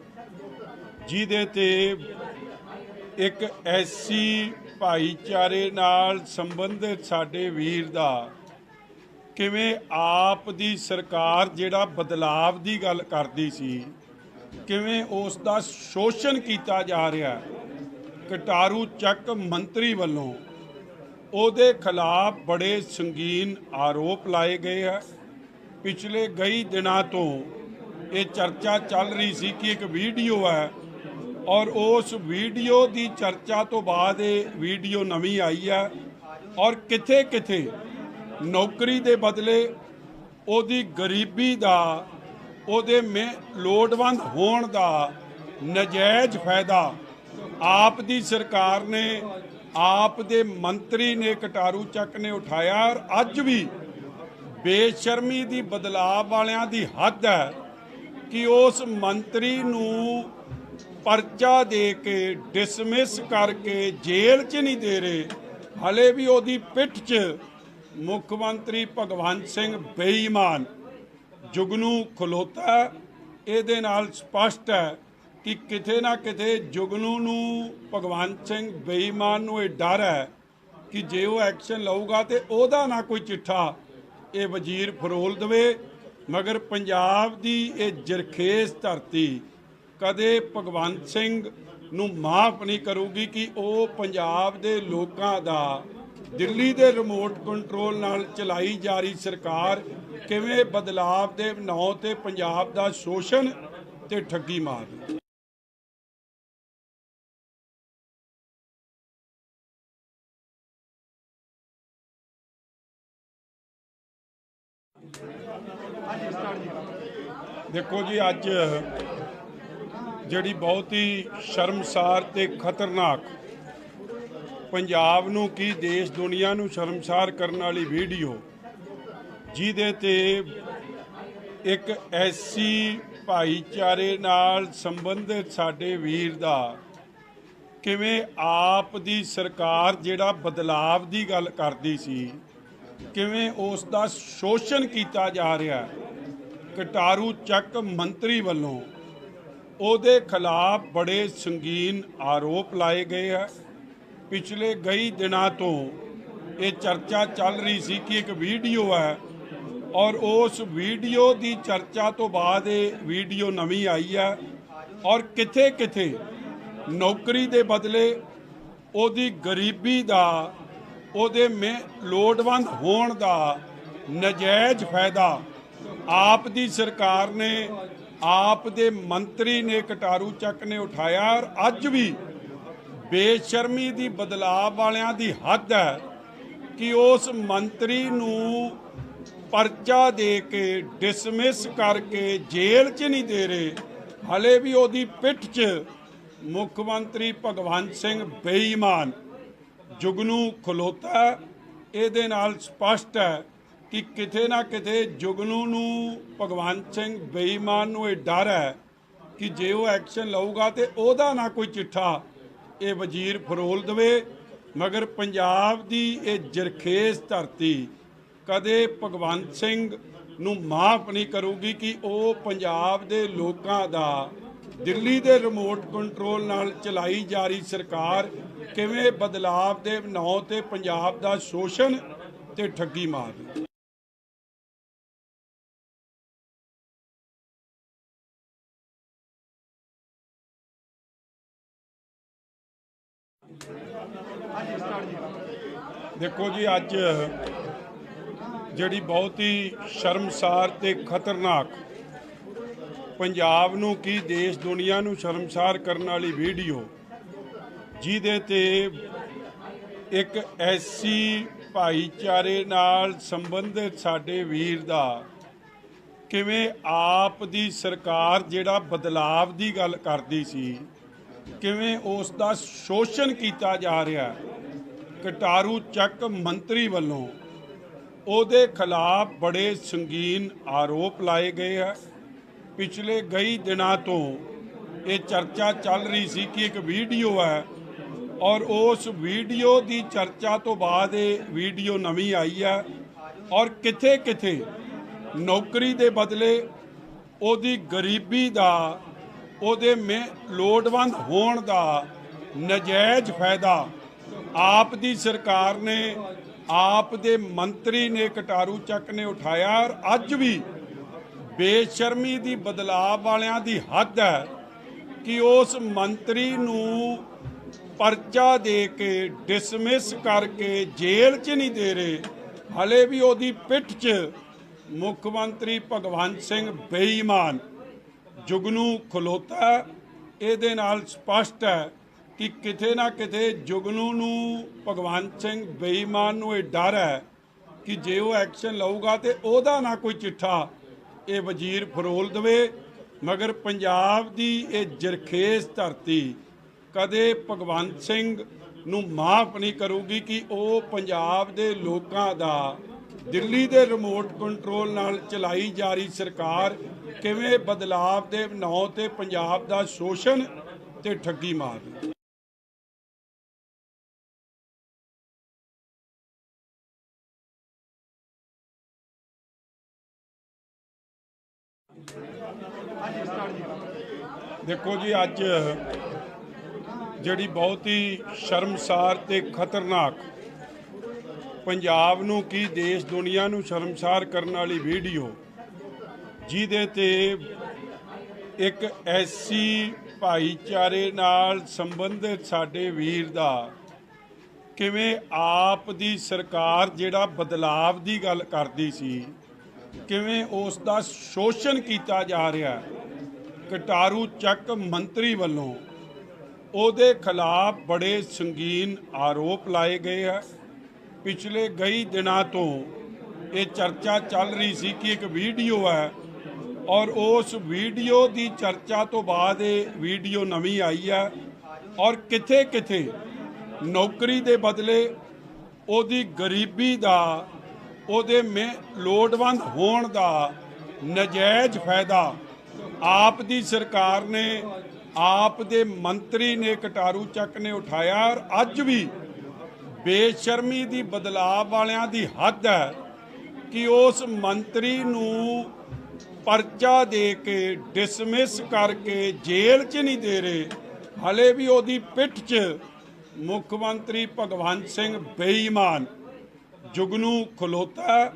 ਜਿਹਦੇ ਤੇ ਇੱਕ ਐਸੀ ਭਾਈਚਾਰੇ ਨਾਲ ਸੰਬੰਧਿਤ ਸਾਡੇ ਵੀਰ ਦਾ ਕਿਵੇਂ ਆਪ ਦੀ ਸਰਕਾਰ ਜਿਹੜਾ ਬਦਲਾਵ ਦੀ ਗੱਲ ਕਰਦੀ ਸੀ, ਕਿਵੇਂ ਉਸ ਦਾ ਸ਼ੋਸ਼ਣ ਕੀਤਾ ਜਾ ਰਿਹਾ। ਕਟਾਰੂ ਚੱਕ ਮੰਤਰੀ ਵੱਲੋਂ ਉਹਦੇ ਖਿਲਾਫ ਬੜੇ ਸੰਗੀਨ ਆਰੋਪ ਲਾਏ ਗਏ ਹੈ। ਪਿਛਲੇ ਕਈ ਦਿਨਾਂ ਤੋਂ ਇਹ ਚਰਚਾ ਚੱਲ ਰਹੀ ਸੀ ਕਿ ਇੱਕ ਵੀਡੀਓ ਹੈ, ਔਰ ਉਸ ਵੀਡੀਓ ਦੀ ਚਰਚਾ ਤੋਂ ਬਾਅਦ ਇਹ ਵੀਡੀਓ ਨਵੀਂ ਆਈ ਹੈ, ਔਰ ਕਿਥੇ ਕਿਥੇ ਨੌਕਰੀ ਦੇ ਬਦਲੇ ਉਹਦੀ ਗਰੀਬੀ ਦਾ, ਉਹਦੇ ਲੋੜਵੰਦ ਹੋਣ ਦਾ ਨਜਾਇਜ਼ ਫਾਇਦਾ ਆਪ ਦੀ ਸਰਕਾਰ ਨੇ, ਆਪ ਦੇ ਮੰਤਰੀ ਨੇ, ਕਟਾਰੂ ਚੱਕ ਨੇ ਉਠਾਇਆ। ਔਰ ਅੱਜ ਵੀ ਬੇਸ਼ਰਮੀ ਦੀ, ਬਦਲਾਵ ਵਾਲਿਆਂ ਦੀ ਹੱਦ ਹੈ ਕਿ ਉਸ ਮੰਤਰੀ ਨੂੰ ਪਰਚਾ ਦੇ ਕੇ, ਡਿਸਮਿਸ ਕਰਕੇ ਜੇਲ੍ਹ 'ਚ ਨਹੀਂ ਦੇ ਰਹੇ। ਹਲੇ ਵੀ ਉਹਦੀ ਪਿੱਠ 'ਚ ਮੁੱਖ ਮੰਤਰੀ ਭਗਵੰਤ ਸਿੰਘ ਬੇਈਮਾਨ ਜੁਗਨੂ ਖਲੋਤਾ। ਇਹਦੇ ਨਾਲ ਸਪਸ਼ਟ ਹੈ ਕਿ ਕਿਤੇ ਨਾ ਕਿਤੇ ਜੁਗਨੂ ਨੂੰ, ਭਗਵੰਤ ਸਿੰਘ ਬੇਈਮਾਨ ਨੂੰ ਇਹ ਡਰ ਹੈ ਕਿ ਜੇ ਉਹ ਐਕਸ਼ਨ ਲਊਗਾ ਤੇ ਉਹਦਾ ਨਾ ਕੋਈ ਚਿੱਠਾ ਇਹ ਵਜ਼ੀਰ ਫਰੋਲ ਦੇਵੇ। ਮਗਰ ਪੰਜਾਬ ਦੀ ਇਹ ਜਰਖੇਜ਼ ਧਰਤੀ ਕਦੇ ਭਗਵੰਤ ਸਿੰਘ ਨੂੰ ਮਾਫ ਨਹੀਂ ਕਰੂਗੀ ਕਿ ਉਹ ਪੰਜਾਬ ਦੇ ਲੋਕਾਂ ਦਾ, ਦਿੱਲੀ ਦੇ ਰਿਮੋਟ ਕੰਟਰੋਲ ਨਾਲ ਚਲਾਈ ਜਾ ਰਹੀ ਸਰਕਾਰ ਕਿਵੇਂ ਬਦਲਾਵ ਦੇ ਨਾਂ ਤੇ ਪੰਜਾਬ ਦਾ ਸ਼ੋਸ਼ਣ ਤੇ ਠੱਗੀ ਮਾਰ ਰਹੀ। ਦੇਖੋ ਜੀ, ਅੱਜ ਜਿਹੜੀ ਬਹੁਤ ਹੀ ਸ਼ਰਮਸਾਰ ਤੇ ਖਤਰਨਾਕ, ਪੰਜਾਬ ਨੂੰ ਕੀ ਦੇਸ਼ ਦੁਨੀਆ ਨੂੰ ਸ਼ਰਮਸਾਰ ਕਰਨ ਵਾਲੀ ਵੀਡੀਓ, ਜਿਹਦੇ ਤੇ ਇੱਕ ਐਸੀ ਭਾਈਚਾਰੇ ਨਾਲ ਸੰਬੰਧਿਤ ਸਾਡੇ ਵੀਰ ਦਾ ਕਿਵੇਂ ਆਪ ਦੀ ਸਰਕਾਰ ਜਿਹੜਾ ਬਦਲਾਵ ਦੀ ਗੱਲ ਕਰਦੀ ਸੀ, ਕਿਵੇਂ ਉਸ ਦਾ ਸ਼ੋਸ਼ਣ ਕੀਤਾ ਜਾ ਰਿਹਾ। ਕਟਾਰੂ ਚੱਕ ਮੰਤਰੀ ਵੱਲੋਂ ਉਹਦੇ ਖਿਲਾਫ ਬੜੇ ਸੰਗੀਨ ਆਰੋਪ ਲਾਏ ਗਏ ਹੈ। ਪਿਛਲੇ ਕਈ ਦਿਨਾਂ ਤੋਂ ਇਹ ਚਰਚਾ ਚੱਲ ਰਹੀ ਸੀ ਕਿ ਇੱਕ ਵੀਡੀਓ ਹੈ, ਔਰ ਉਸ ਵੀਡੀਓ ਦੀ ਚਰਚਾ ਤੋਂ ਬਾਅਦ ਇਹ ਵੀਡੀਓ ਨਵੀਂ ਆਈ ਹੈ, ਔਰ ਕਿਥੇ ਕਿਥੇ ਨੌਕਰੀ ਦੇ ਬਦਲੇ ਉਹਦੀ ਗਰੀਬੀ ਦਾ, ਉਹਦੇ ਲੋੜਵੰਦ ਹੋਣ ਦਾ ਨਜਾਇਜ਼ ਫਾਇਦਾ ਆਪ ਦੀ ਸਰਕਾਰ ਨੇ, ਆਪ ਦੇ ਮੰਤਰੀ ਨੇ, ਕਟਾਰੂ ਚੱਕ ਨੇ ਉਠਾਇਆ। ਔਰ ਅੱਜ ਵੀ ਬੇਸ਼ਰਮੀ ਦੀ, ਬਦਲਾਵ ਵਾਲਿਆਂ ਦੀ ਹੱਦ ਹੈ ਕਿ ਉਸ ਮੰਤਰੀ ਨੂੰ ਪਰਚਾ ਦੇ ਕੇ, ਡਿਸਮਿਸ ਕਰਕੇ ਜੇਲ੍ਹ 'ਚ ਨਹੀਂ ਦੇ ਰਹੇ। ਹਲੇ ਵੀ ਉਹਦੀ ਪਿੱਠ 'ਚ ਮੁੱਖ ਮੰਤਰੀ ਭਗਵੰਤ ਸਿੰਘ ਬੇਈਮਾਨ ਜੁਗਨੂ ਖਲੋਤਾ। ਇਹਦੇ ਨਾਲ ਸਪਸ਼ਟ ਹੈ ਕਿ ਕਿਤੇ ਨਾ ਕਿਤੇ ਜੁਗਨੂ ਨੂੰ, ਭਗਵੰਤ ਸਿੰਘ ਬੇਈਮਾਨ ਨੂੰ ਇਹ ਡਰ ਹੈ ਕਿ ਜੇ ਉਹ ਐਕਸ਼ਨ ਲਊਗਾ ਤੇ ਉਹਦਾ ਨਾ ਕੋਈ ਚਿੱਠਾ ਇਹ ਵਜ਼ੀਰ ਫਰੋਲ ਦੇਵੇ। ਮਗਰ ਪੰਜਾਬ ਦੀ ਇਹ ਜਰਖੇਜ਼ ਧਰਤੀ ਕਦੇ ਭਗਵੰਤ ਸਿੰਘ ਨੂੰ ਮਾਫ ਨਹੀਂ ਕਰੂਗੀ ਕਿ ਉਹ ਪੰਜਾਬ ਦੇ ਲੋਕਾਂ ਦਾ, ਦਿੱਲੀ ਦੇ ਰਿਮੋਟ ਕੰਟਰੋਲ ਨਾਲ ਚਲਾਈ ਜਾ ਰਹੀ ਸਰਕਾਰ ਕਿਵੇਂ ਬਦਲਾਵ ਦੇ ਨਾਂ ਤੇ ਪੰਜਾਬ ਦਾ ਸ਼ੋਸ਼ਣ ਤੇ ਠੱਗੀ ਮਾਰ ਰਹੀ। ਦੇਖੋ ਜੀ, ਅੱਜ ਜਿਹੜੀ ਬਹੁਤ ਹੀ ਸ਼ਰਮਸਾਰ ਤੇ ਖਤਰਨਾਕ, ਪੰਜਾਬ ਨੂੰ ਕੀ ਦੇਸ਼ ਦੁਨੀਆ ਨੂੰ ਸ਼ਰਮਸਾਰ ਕਰਨ ਵਾਲੀ ਵੀਡੀਓ, ਜਿਹਦੇ ਤੇ ਇੱਕ ਐਸੀ ਭਾਈਚਾਰੇ ਨਾਲ ਸੰਬੰਧਿਤ ਸਾਡੇ ਵੀਰ ਦਾ ਕਿਵੇਂ ਆਪ ਦੀ ਸਰਕਾਰ ਜਿਹੜਾ ਬਦਲਾਵ ਦੀ ਗੱਲ ਕਰਦੀ ਸੀ, ਕਿਵੇਂ ਉਸ ਦਾ ਸ਼ੋਸ਼ਣ ਕੀਤਾ ਜਾ ਰਿਹਾ। ਕਟਾਰੂ ਚੱਕ ਮੰਤਰੀ ਵੱਲੋਂ ਉਹਦੇ ਖਿਲਾਫ ਬੜੇ ਸੰਗੀਨ ਆਰੋਪ ਲਾਏ ਗਏ ਹੈ। ਪਿਛਲੇ ਕਈ ਦਿਨਾਂ ਤੋਂ ਇਹ ਚਰਚਾ ਚੱਲ ਰਹੀ ਸੀ ਕਿ ਇੱਕ ਵੀਡੀਓ ਹੈ ਔਰ ਉਸ ਵੀਡੀਓ ਦੀ ਚਰਚਾ ਤੋਂ ਬਾਅਦ ਇਹ ਵੀਡੀਓ ਨਵੀਂ ਆਈ ਹੈ ਔਰ ਕਿਥੇ ਕਿਥੇ ਨੌਕਰੀ ਦੇ ਬਦਲੇ ਉਹਦੀ ਗਰੀਬੀ ਦਾ ਉਹਦੇ ਲੋੜਵੰਦ ਹੋਣ ਦਾ ਨਜਾਇਜ਼ ਫਾਇਦਾ ਆਪ ਦੀ ਸਰਕਾਰ ਨੇ ਆਪ ਦੇ ਮੰਤਰੀ ਨੇ ਕਟਾਰੂ ਚੱਕ ਨੇ ਉਠਾਇਆ ਔਰ ਅੱਜ ਵੀ ਬੇਸ਼ਰਮੀ ਦੀ ਬਦਲਾਅ ਵਾਲਿਆਂ ਦੀ ਹੱਦ ਹੈ ਕਿ ਉਸ ਮੰਤਰੀ ਨੂੰ ਪਰਚਾ ਦੇ ਕੇ ਡਿਸਮਿਸ ਕਰਕੇ ਜੇਲ੍ਹ 'ਚ ਨਹੀਂ ਦੇ ਰਹੇ, ਹਲੇ ਵੀ ਉਹਦੀ ਪਿੱਠ 'ਚ ਮੁੱਖ ਮੰਤਰੀ ਭਗਵੰਤ ਸਿੰਘ ਬੇਈਮਾਨ ਜੁਗਨੂ ਖਲੋਤਾ। ਇਹਦੇ ਨਾਲ ਸਪਸ਼ਟ ਹੈ ਕਿ ਕਿਤੇ ਨਾ ਕਿਤੇ ਜੁਗਨੂ ਨੂੰ ਭਗਵੰਤ ਸਿੰਘ ਬੇਈਮਾਨ ਨੂੰ ਇਹ ਡਰ ਹੈ ਕਿ ਜੇ ਉਹ ਐਕਸ਼ਨ ਲਊਗਾ ਤੇ ਉਹਦਾ ਨਾ ਕੋਈ ਚਿੱਠਾ ਇਹ ਵਜ਼ੀਰ ਫਰੋਲ ਦੇਵੇ। ਮਗਰ ਪੰਜਾਬ ਦੀ ਇਹ ਜਰਖੇਜ਼ ਧਰਤੀ ਕਦੇ ਭਗਵੰਤ ਸਿੰਘ ਨੂੰ ਮਾਫ ਨਹੀਂ ਕਰੂਗੀ ਕਿ ਉਹ ਪੰਜਾਬ ਦੇ ਲੋਕਾਂ ਦਾ ਦਿੱਲੀ ਦੇ ਰਿਮੋਟ ਕੰਟਰੋਲ ਨਾਲ ਚਲਾਈ ਜਾ ਰਹੀ ਸਰਕਾਰ ਕਿਵੇਂ ਬਦਲਾਵ ਦੇ ਨਾਂ ਤੇ ਪੰਜਾਬ ਦਾ ਸ਼ੋਸ਼ਣ ਤੇ ਠੱਗੀ ਮਾਰਦੀ। ਦੇਖੋ ਜੀ, ਅੱਜ ਜਿਹੜੀ ਬਹੁਤ ਹੀ ਸ਼ਰਮਸਾਰ ਤੇ ਖਤਰਨਾਕ ਪੰਜਾਬ ਨੂੰ ਕੀ ਦੇਸ਼ ਦੁਨੀਆ ਨੂੰ ਸ਼ਰਮਸਾਰ ਕਰਨ ਵਾਲੀ ਵੀਡੀਓ ਜਿਹਦੇ ਤੇ ਇੱਕ ਐਸੀ ਭਾਈਚਾਰੇ ਨਾਲ ਸੰਬੰਧਿਤ ਸਾਡੇ ਵੀਰ ਦਾ ਕਿਵੇਂ ਆਪ ਦੀ ਸਰਕਾਰ ਜਿਹੜਾ ਬਦਲਾਵ ਦੀ ਗੱਲ ਕਰਦੀ ਸੀ ਕਿਵੇਂ ਉਸ ਦਾ ਸ਼ੋਸ਼ਣ ਕੀਤਾ ਜਾ ਰਿਹਾ। ਕਟਾਰੂ ਚੱਕ ਮੰਤਰੀ ਵੱਲੋਂ ਉਹਦੇ ਖਿਲਾਫ ਬੜੇ ਸੰਗੀਨ ਆਰੋਪ ਲਾਏ ਗਏ ਹੈ। ਪਿਛਲੇ ਕਈ ਦਿਨਾਂ ਤੋਂ ਇਹ ਚਰਚਾ ਚੱਲ ਰਹੀ ਸੀ ਕਿ ਇੱਕ ਵੀਡੀਓ ਹੈ ਔਰ ਉਸ ਵੀਡੀਓ ਦੀ ਚਰਚਾ ਤੋਂ ਬਾਅਦ ਇਹ ਵੀਡੀਓ ਨਵੀਂ ਆਈ ਹੈ ਔਰ ਕਿਥੇ ਕਿਥੇ ਨੌਕਰੀ ਦੇ ਬਦਲੇ ਉਹਦੀ ਗਰੀਬੀ ਦਾ ਉਹਦੇ ਲੋੜਵੰਦ ਹੋਣ ਦਾ ਨਜਾਇਜ਼ ਫਾਇਦਾ ਆਪ ਦੀ ਸਰਕਾਰ ਨੇ ਆਪ ਦੇ ਮੰਤਰੀ ਨੇ ਕਟਾਰੂ ਚੱਕ ਨੇ ਉਠਾਇਆ ਔਰ ਅੱਜ ਵੀ ਬੇਸ਼ਰਮੀ ਦੀ ਬਦਲਾਅ ਵਾਲਿਆਂ ਦੀ ਹੱਦ ਹੈ ਕਿ ਉਸ ਮੰਤਰੀ ਨੂੰ ਪਰਚਾ ਦੇ ਕੇ ਡਿਸਮਿਸ ਕਰਕੇ ਜੇਲ੍ਹ 'ਚ ਨਹੀਂ ਦੇ ਰਹੇ, ਹਲੇ ਵੀ ਉਹਦੀ ਪਿੱਠ 'ਚ ਮੁੱਖ ਮੰਤਰੀ ਭਗਵੰਤ ਸਿੰਘ ਬੇਈਮਾਨ ਜੁਗਨੂ ਖਲੋਤਾ।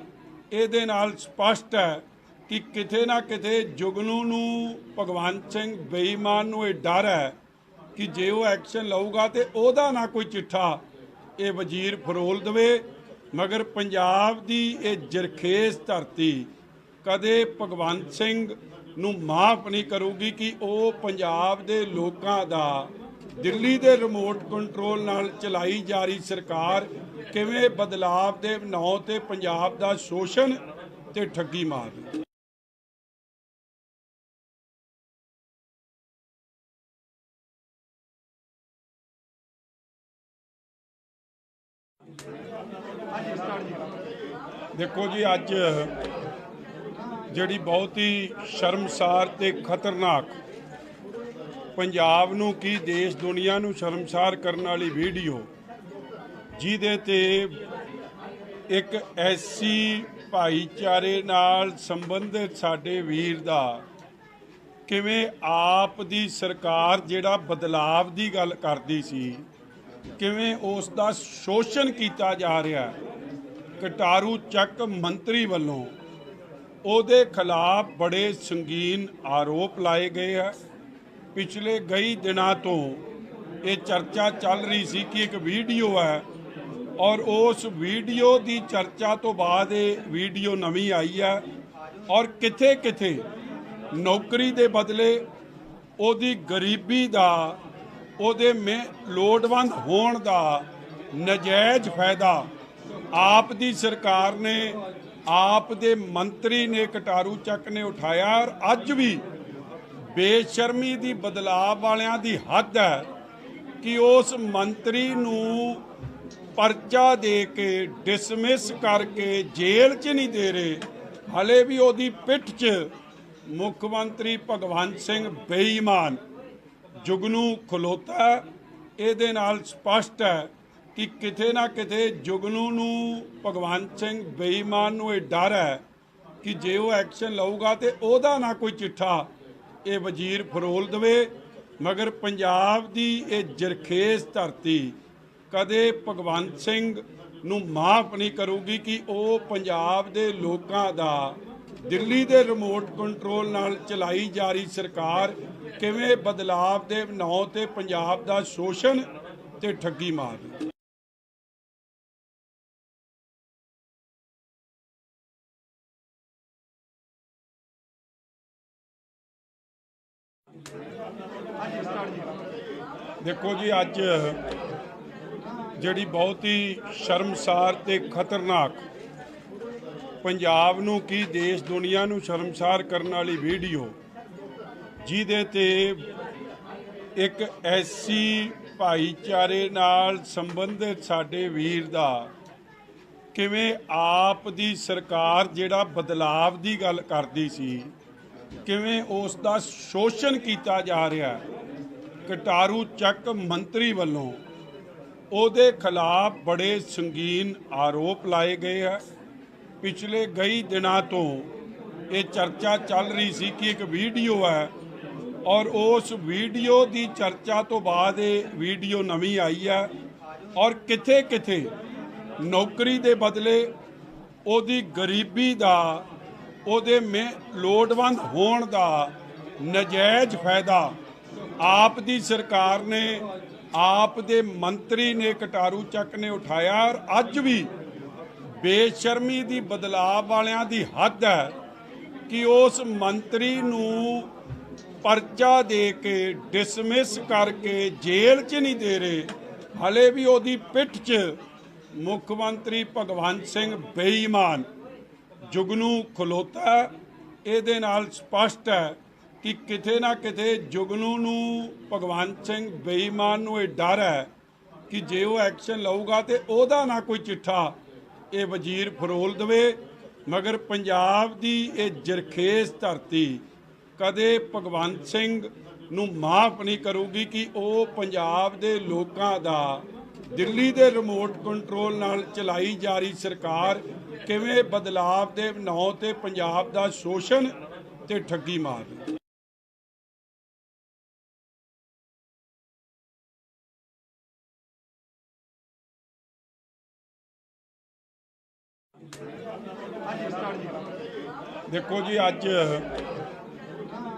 ਇਹਦੇ ਨਾਲ ਸਪਸ਼ਟ ਹੈ ਕਿ ਕਿਤੇ ਨਾ ਕਿਤੇ ਜੁਗਨੂ ਨੂੰ ਭਗਵੰਤ ਸਿੰਘ ਬੇਈਮਾਨ ਨੂੰ ਇਹ ਡਰ ਹੈ ਕਿ ਜੇ ਉਹ ਐਕਸ਼ਨ ਲਊਗਾ ਤੇ ਉਹਦਾ ਨਾ ਕੋਈ ਚਿੱਠਾ ਇਹ ਵਜ਼ੀਰ ਫਰੋਲ ਦੇਵੇ। ਮਗਰ ਪੰਜਾਬ ਦੀ ਇਹ ਜਰਖੇਜ਼ ਧਰਤੀ ਕਦੇ ਭਗਵੰਤ ਸਿੰਘ ਨੂੰ ਮਾਫ ਨਹੀਂ ਕਰੂਗੀ ਕਿ ਉਹ ਪੰਜਾਬ ਦੇ ਲੋਕਾਂ ਦਾ ਦਿੱਲੀ ਦੇ ਰਿਮੋਟ ਕੰਟਰੋਲ ਨਾਲ ਚਲਾਈ ਜਾ ਰਹੀ ਸਰਕਾਰ ਕਿਵੇਂ ਬਦਲਾਵ ਦੇ ਨਾਂ ਤੇ ਪੰਜਾਬ ਦਾ ਸ਼ੋਸ਼ਣ ਤੇ ਠੱਗੀ ਮਾਰਦੀ। ਦੇਖੋ ਜੀ, ਅੱਜ ਜਿਹੜੀ ਬਹੁਤ ਹੀ ਸ਼ਰਮਸਾਰ ਤੇ ਖਤਰਨਾਕ ਪੰਜਾਬ ਨੂੰ ਕੀ ਦੇਸ਼ ਦੁਨੀਆ ਨੂੰ ਸ਼ਰਮਸਾਰ ਕਰਨ ਵਾਲੀ ਵੀਡੀਓ ਜਿਹਦੇ ਤੇ ਇੱਕ ਐਸੀ ਭਾਈਚਾਰੇ ਨਾਲ ਸੰਬੰਧਿਤ ਸਾਡੇ ਵੀਰ ਦਾ ਕਿਵੇਂ ਆਪ ਦੀ ਸਰਕਾਰ ਜਿਹੜਾ ਬਦਲਾਵ ਦੀ ਗੱਲ ਕਰਦੀ ਸੀ ਕਿਵੇਂ ਉਸ ਦਾ ਸ਼ੋਸ਼ਣ ਕੀਤਾ ਜਾ ਰਿਹਾ। ਕਟਾਰੂ ਚੱਕ ਮੰਤਰੀ ਵੱਲੋਂ ਉਹਦੇ ਖਿਲਾਫ ਬੜੇ ਸੰਗੀਨ ਆਰੋਪ ਲਾਏ ਗਏ ਹੈ। ਪਿਛਲੇ ਕਈ ਦਿਨਾਂ ਤੋਂ ਇਹ ਚਰਚਾ ਚੱਲ ਰਹੀ ਸੀ ਕਿ ਇੱਕ ਵੀਡੀਓ ਹੈ ਔਰ ਉਸ ਵੀਡੀਓ ਦੀ ਚਰਚਾ ਤੋਂ ਬਾਅਦ ਇਹ ਵੀਡੀਓ ਨਵੀਂ ਆਈ ਹੈ ਔਰ ਕਿਥੇ ਕਿਥੇ ਨੌਕਰੀ ਦੇ ਬਦਲੇ ਉਹਦੀ ਗਰੀਬੀ ਦਾ ਉਹਦੇ ਲੋੜਵੰਦ ਹੋਣ ਦਾ ਨਜਾਇਜ਼ ਫਾਇਦਾ ਆਪ ਦੀ ਸਰਕਾਰ ਨੇ ਆਪ ਦੇ ਮੰਤਰੀ ਨੇ ਕਟਾਰੂ ਚੱਕ ਨੇ ਉਠਾਇਆ ਔਰ ਅੱਜ ਵੀ ਬੇਸ਼ਰਮੀ ਦੀ ਬਦਲਾਅ ਵਾਲਿਆਂ ਦੀ ਹੱਦ ਹੈ ਕਿ ਉਸ ਮੰਤਰੀ ਨੂੰ परचा दे के डिसमिस करके जेल च नहीं दे रहे, हले भी ਉਹਦੀ पिठ च मुख मंत्री भगवंत सिंह बेईमान जुगनू खलोता। ਇਹਦੇ ਨਾਲ ਸਪਸ਼ਟ ਹੈ ਕਿ ਕਿਤੇ ਨਾ ਕਿਤੇ ਜੁਗਨੂ ਨੂੰ ਭਗਵੰਤ ਸਿੰਘ ਬੇਈਮਾਨ ਨੂੰ ਇਹ ਡਰ ਹੈ ਕਿ ਜੇ ਉਹ ਐਕਸ਼ਨ ਲਊਗਾ ਤੇ ਉਹਦਾ ਨਾ ਕੋਈ ਚਿੱਠਾ ਇਹ ਵਜ਼ੀਰ ਫਰੋਲ ਦੇਵੇ। ਮਗਰ ਪੰਜਾਬ ਦੀ ਇਹ ਜਰਖੇਜ਼ ਧਰਤੀ ਕਦੇ ਭਗਵੰਤ ਸਿੰਘ ਨੂੰ ਮਾਫ ਨਹੀਂ ਕਰੂਗੀ ਕਿ ਉਹ ਪੰਜਾਬ ਦੇ ਲੋਕਾਂ ਦਾ ਦਿੱਲੀ ਦੇ ਰਿਮੋਟ ਕੰਟਰੋਲ ਨਾਲ ਚਲਾਈ ਜਾ ਰਹੀ ਸਰਕਾਰ ਕਿਵੇਂ ਬਦਲਾਵ ਦੇ ਨਾਂ ਤੇ ਪੰਜਾਬ ਦਾ ਸ਼ੋਸ਼ਣ ਤੇ ਠੱਗੀ ਮਾਰ ਰਹੀ। देखो जी, अज जिहड़ी बहुत ही शर्मसार ते खतरनाक पंजाब नूं की देश दुनिया नूं शर्मसार करने वाली वीडियो जिहदे ते एक ऐसी भाईचारे नाल संबंधित साडे वीर दा किवें आप दी सरकार जिहड़ा बदलाव दी गल करदी सी किवें उस दा शोषण कीता जा रहा है। कटारू ਚੱਕ मंत्री ਵੱਲੋਂ ਉਹਦੇ खिलाफ बड़े संगीन आरोप लाए गए हैं। पिछले कई दिनों तो ये चर्चा चल रही सी कि एक वीडियो है और उस वीडियो की चर्चा तो बाद ये वीडियो नवी आई है और किथे किथे नौकरी के बदले ਉਹਦੀ गरीबी का ਉਹਦੇ ਲੋੜਵੰਦ होण का नजायज़ फायदा आप दी सरकार ने आप दे मंत्री ने कटारू ਚੱਕ ने उठाया। और अज भी बेशर्मी दी बदलाव वालियां दी हद है कि उस मंत्री नूं परचा दे के डिसमिस करके जेल च नहीं दे रहे, हले भी ਉਹਦੀ पिठ च मुख मंत्री भगवंत सिंह बेईमान जुगनू खलोता। ਇਹਦੇ ਨਾਲ ਸਪਸ਼ਟ ਹੈ कि किते ना किते जुगनू नूं भगवंत सिंह बेईमान नूं ये डर है कि जे वो एक्शन लऊगा तो ਉਹਦਾ ना कोई चिट्ठा ये वजीर फरोल देवे। मगर पंजाब दी ये जरखेज धरती कदे भगवंत सिंह नूं माफ नहीं करूगी कि वो पंजाब दे लोकां दा दिल्ली दे रिमोट कंट्रोल नाल चलाई जा रही सरकार किवें बदलाव दे ਨਾਂ ते पंजाब दा शोषण ते ठगी मार रही। देखो जी, अज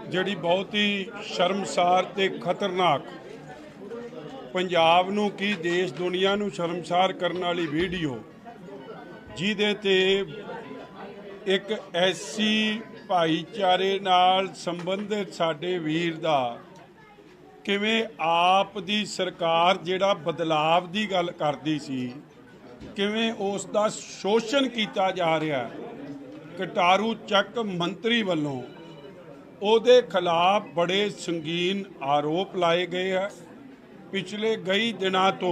जिहड़ी बहुत ही शर्मसार ते खतरनाक पंजाब नूं की देश दुनिया नूं शर्मसार करने वाली वीडियो जिहदे ते एक ऐसी भाईचारे नाल संबंधित साडे वीर दा किवें आप दी सरकार जिहड़ा बदलाव दी गल करदी सी किवें उस दा शोषण कीता जा रहा है। कटारू ਚੱਕ मंत्री ਵੱਲੋਂ ਉਹਦੇ खिलाफ बड़े संगीन आरोप लाए गए हैं। पिछले कई दिनों तो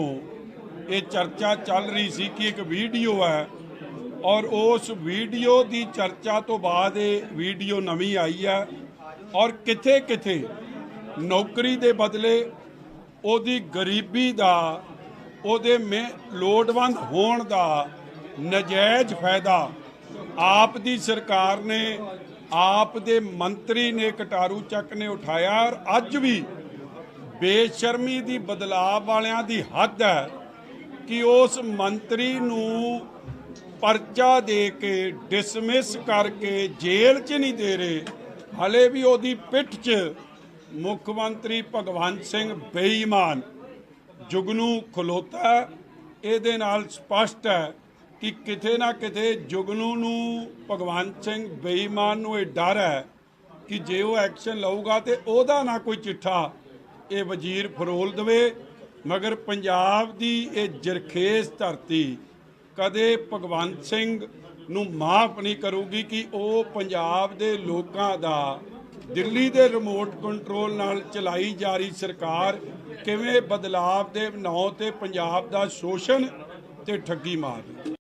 ये चर्चा चल रही सी कि एक वीडियो है और उस वीडियो की चर्चा तो बाद ये वीडियो नवी आई है और किथे किथे नौकरी के बदले ਉਹਦੀ गरीबी का ਉਹਦੇ ਲੋੜਵੰਦ ਹੋਣ ਦਾ नजायज़ फायदा आप दी सरकार ने आप दे मंत्री ने कटारू ਚੱਕ ने उठाया। और अज भी बेशर्मी दी बदलाव वालियां दी हद है कि उस मंत्री नूं परचा दे के डिसमिस करके जेल च नहीं दे रहे, हले भी ਉਹਦੀ पिठ च मुख मंत्री भगवंत सिंह बेईमान जुगनू खलोता। ਇਹਦੇ ਨਾਲ ਸਪਸ਼ਟ ਹੈ कि किते ना किते जुगनू नूं भगवंत सिंह बेईमान नूं ये डर है कि जे वो एक्शन लऊगा तो ਉਹਦਾ ना कोई चिट्ठा ये वजीर फरोल देवे। मगर पंजाब दी ये जरखेज धरती कदे भगवंत सिंह नूं माफ नहीं करूगी कि वो पंजाब दे लोकां दा दिल्ली दे रिमोट कंट्रोल नाल चलाई जा रही सरकार किवें बदलाव दे ਨਾਂ ते पंजाब दा शोषण ਤੇ ਠੱਗੀ ਮਾਰ ਰਹੇ।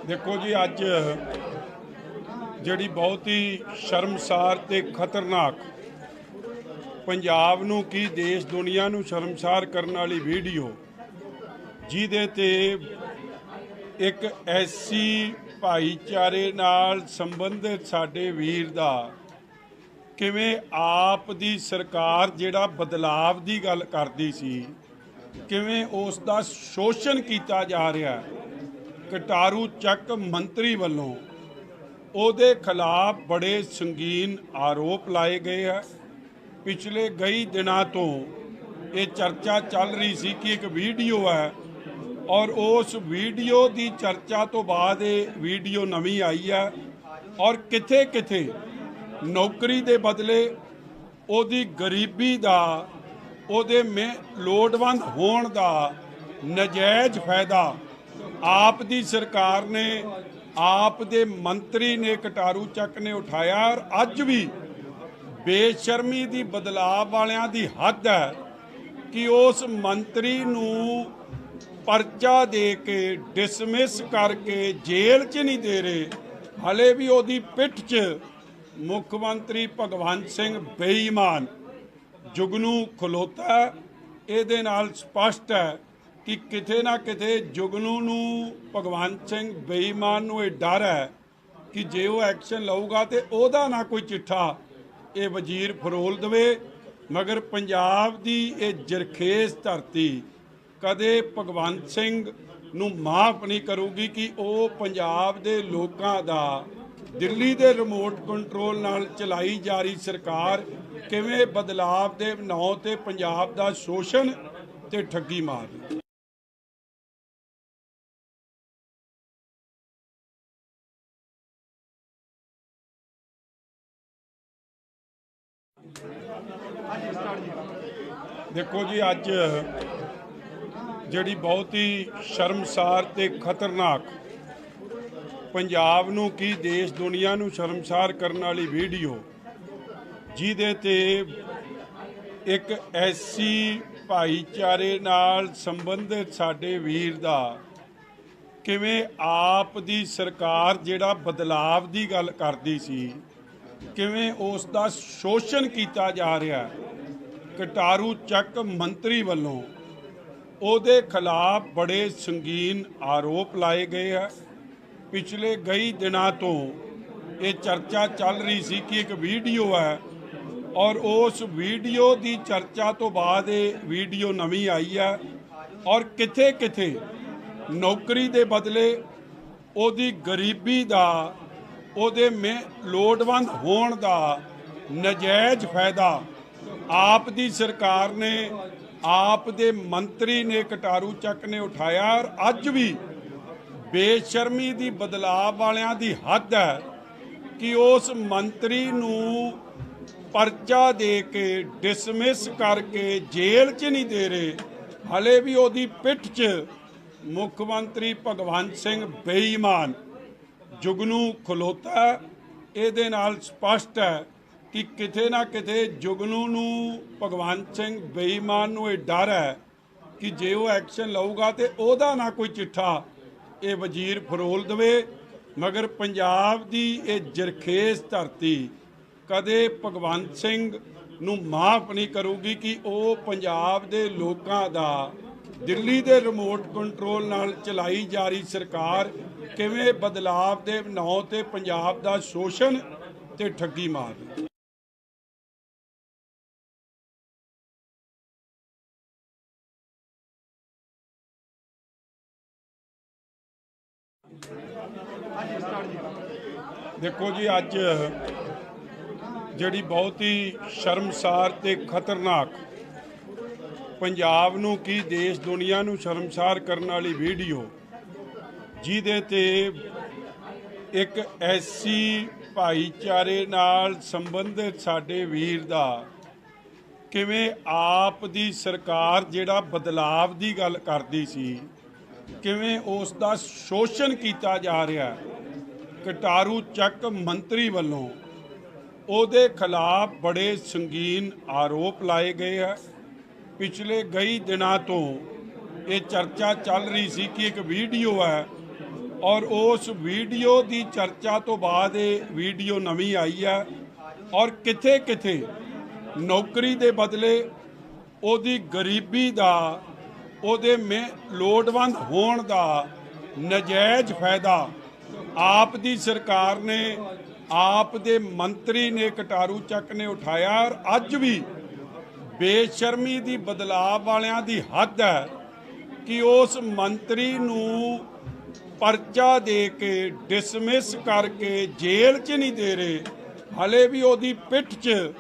देखो जी, अज ਜਿਹੜੀ बहुत ही शर्मसार ਤੇ खतरनाक पंजाब ਨੂੰ ਕੀ देश दुनिया ਨੂੰ शर्मसार ਕਰਨ ਵਾਲੀ ਵੀਡੀਓ ਜਿਹਦੇ ਤੇ एक ਐਸੀ ਭਾਈਚਾਰੇ ਨਾਲ ਸੰਬੰਧਿਤ ਸਾਡੇ ਵੀਰ ਦਾ ਕਿਵੇਂ ਆਪ ਦੀ ਸਰਕਾਰ ਜਿਹੜਾ ਬਦਲਾਵ ਦੀ ਗੱਲ ਕਰਦੀ ਸੀ ਕਿਵੇਂ ਉਸ ਦਾ ਸ਼ੋਸ਼ਣ ਕੀਤਾ ਜਾ ਰਿਹਾ। ਕਟਾਰੂ ਚੱਕ ਮੰਤਰੀ ਵੱਲੋਂ ਉਹਦੇ ਖਿਲਾਫ ਬੜੇ ਸੰਗੀਨ ਆਰੋਪ ਲਾਏ ਗਏ ਹੈ। ਪਿਛਲੇ ਕਈ ਦਿਨਾਂ ਤੋਂ ਇਹ ਚਰਚਾ ਚੱਲ ਰਹੀ ਸੀ ਕਿ ਇੱਕ ਵੀਡੀਓ ਹੈ ਔਰ ਉਸ ਵੀਡੀਓ ਦੀ ਚਰਚਾ ਤੋਂ ਬਾਅਦ ਇਹ ਵੀਡੀਓ ਨਵੀਂ ਆਈ ਹੈ ਔਰ ਕਿਥੇ ਕਿਥੇ ਨੌਕਰੀ ਦੇ ਬਦਲੇ ਉਹਦੀ ਗਰੀਬੀ ਦਾ ਉਹਦੇ ਲੋੜਵੰਦ ਹੋਣ ਦਾ ਨਜਾਇਜ਼ ਫਾਇਦਾ ਆਪ ਦੀ ਸਰਕਾਰ ਨੇ ਆਪ ਦੇ ਮੰਤਰੀ ਨੇ ਕਟਾਰੂ ਚੱਕ ਨੇ ਉਠਾਇਆ। ਔਰ ਅੱਜ ਵੀ ਬੇਸ਼ਰਮੀ ਦੀ ਬਦਲਾਅ ਵਾਲਿਆਂ ਦੀ ਹੱਦ ਹੈ ਕਿ ਉਸ ਮੰਤਰੀ ਨੂੰ ਪਰਚਾ ਦੇ ਕੇ ਡਿਸਮਿਸ ਕਰਕੇ ਜੇਲ੍ਹ 'ਚ ਨਹੀਂ ਦੇ ਰਹੇ। ਹਲੇ ਵੀ ਉਹਦੀ ਪਿੱਠ 'ਚ ਮੁੱਖ ਮੰਤਰੀ ਭਗਵੰਤ ਸਿੰਘ ਬੇਈਮਾਨ जुगनू खलोता। ਇਹਦੇ ਨਾਲ ਸਪਸ਼ਟ ਹੈ ਕਿ ਕਿਤੇ ਨਾ ਕਿਤੇ ਜੁਗਨੂ ਨੂੰ ਭਗਵੰਤ ਸਿੰਘ ਬੇਈਮਾਨ ਨੂੰ ਇਹ ਡਰ ਹੈ ਕਿ ਜੇ ਉਹ ਐਕਸ਼ਨ ਲਊਗਾ ਤੇ ਉਹਦਾ ਨਾ ਕੋਈ ਚਿੱਠਾ ਇਹ ਵਜ਼ੀਰ ਫਰੋਲ ਦੇਵੇ। ਮਗਰ ਪੰਜਾਬ ਦੀ ਇਹ ਜਰਖੇਜ਼ ਧਰਤੀ ਕਦੇ ਭਗਵੰਤ ਸਿੰਘ ਨੂੰ ਮਾਫ ਨਹੀਂ ਕਰੂਗੀ ਕਿ ਉਹ ਪੰਜਾਬ ਦੇ ਲੋਕਾਂ ਦਾ ਦਿੱਲੀ ਦੇ ਰਿਮੋਟ ਕੰਟਰੋਲ ਨਾਲ ਚਲਾਈ ਜਾ ਰਹੀ ਸਰਕਾਰ ਕਿਵੇਂ ਬਦਲਾਵ ਦੇ ਨਾਂ ਤੇ ਪੰਜਾਬ ਦਾ ਸ਼ੋਸ਼ਣ ਤੇ ਠੱਗੀ ਮਾਰ ਰਹੀ। देखो जी, अज ਜਿਹੜੀ बहुत ही शर्मसार ਤੇ खतरनाक पंजाब ਨੂੰ ਕੀ देश दुनिया ਨੂੰ शर्मसार ਕਰਨ ਵਾਲੀ ਵੀਡੀਓ ਜਿਹਦੇ ਤੇ एक ऐसी भाईचारे नाल संबंधित साडे वीर दा किवें आप दी सरकार जिहड़ा बदलाव दी गल करदी सी किवें उस दा शोषण कीता जा रहा। कटारू ਚੱਕ मंत्री ਵੱਲੋਂ ਉਹਦੇ खिलाफ बड़े संगीन आरोप लाए गए है। पिछले कई दिनों तो ये चर्चा चल रही सी कि एक वीडियो है और उस वीडियो की चर्चा तो बाद ये वीडियो नवी आई है और किथे किथे नौकरी दे बदले ओदी गरीबी दा ओदे लोड़वंद होण दा नजायज़ फायदा आप दी सरकार ने आप दे मंत्री ने कटारू ਚੱਕ ने उठाया। और अज भी बेशर्मी दी बदलाव वालियां दी हद है कि उस मंत्री नूं परचा दे के डिसमिस करके जेल 'ਚ नहीं दे रहे। हले भी ਉਹਦੀ पिठ 'ਚ मुख मंत्री भगवंत सिंह बेईमान जुगनू खलोता। ਇਹਦੇ ਨਾਲ ਸਪਸ਼ਟ ਹੈ कि किते ना किते जुगनू ਨੂੰ भगवंत सिंह बेईमान ਨੂੰ ਇਹ ਡਰ ਹੈ कि जे वो एक्शन लऊगा तो ਉਹਦਾ ना कोई चिट्ठा ये वजीर फरोल देवे। मगर पंजाब की ये जरखेज धरती कदे भगवंत सिंह ਨੂੰ माफ नहीं करूगी कि वो पंजाब के लोगों का दिल्ली के रिमोट कंट्रोल नाल चलाई जा रही सरकार किवें बदलाव के ਨਾਂ ते पंजाब का शोषण ते ठगी मार रही। देखो जी, अज ਜਿਹੜੀ बहुत ही शर्मसार ਤੇ खतरनाक पंजाब ਨੂੰ ਕੀ देश दुनिया ਨੂੰ शर्मसार ਕਰਨ ਵਾਲੀ ਵੀਡੀਓ ਜਿਹਦੇ ਤੇ एक ऐसी भाईचारे नाल संबंधित साडे वीर ਦਾ ਕਿਵੇਂ ਆਪ ਦੀ ਸਰਕਾਰ ਜਿਹੜਾ ਬਦਲਾਵ ਦੀ ਗੱਲ ਕਰਦੀ ਸੀ ਕਿਵੇਂ ਉਸ ਦਾ ਸ਼ੋਸ਼ਣ ਕੀਤਾ ਜਾ ਰਿਹਾ। ਕਟਾਰੂ ਚੱਕ ਮੰਤਰੀ ਵੱਲੋਂ ਉਹਦੇ ਖਿਲਾਫ ਬੜੇ ਸੰਗੀਨ ਆਰੋਪ ਲਾਏ ਗਏ ਹੈ। ਪਿਛਲੇ ਕਈ ਦਿਨਾਂ ਤੋਂ ਇਹ ਚਰਚਾ ਚੱਲ ਰਹੀ ਸੀ ਕਿ ਇੱਕ ਵੀਡੀਓ ਹੈ ਔਰ ਉਸ ਵੀਡੀਓ ਦੀ ਚਰਚਾ ਤੋਂ ਬਾਅਦ ਇਹ ਵੀਡੀਓ ਨਵੀਂ ਆਈ ਹੈ ਔਰ ਕਿਥੇ ਕਿਥੇ ਨੌਕਰੀ ਦੇ ਬਦਲੇ ਉਹਦੀ ਗਰੀਬੀ ਦਾ ਉਹਦੇ ਲੋੜਵੰਦ ਹੋਣ ਦਾ ਨਜਾਇਜ਼ ਫਾਇਦਾ ਆਪ ਦੀ ਸਰਕਾਰ ਨੇ ਆਪ ਦੇ ਮੰਤਰੀ ਨੇ ਕਟਾਰੂ ਚੱਕ ਨੇ ਉਠਾਇਆ ਔਰ ਅੱਜ ਵੀ ਬੇਸ਼ਰਮੀ ਦੀ ਬਦਲਾਅ ਵਾਲਿਆਂ ਦੀ ਹੱਦ ਹੈ ਕਿ ਉਸ ਮੰਤਰੀ ਨੂੰ ਪਰਚਾ ਦੇ ਕੇ ਡਿਸਮਿਸ ਕਰਕੇ ਜੇਲ੍ਹ 'ਚ ਨਹੀਂ ਦੇ ਰਹੇ, ਹਲੇ ਵੀ ਉਹਦੀ ਪਿੱਠ 'ਚ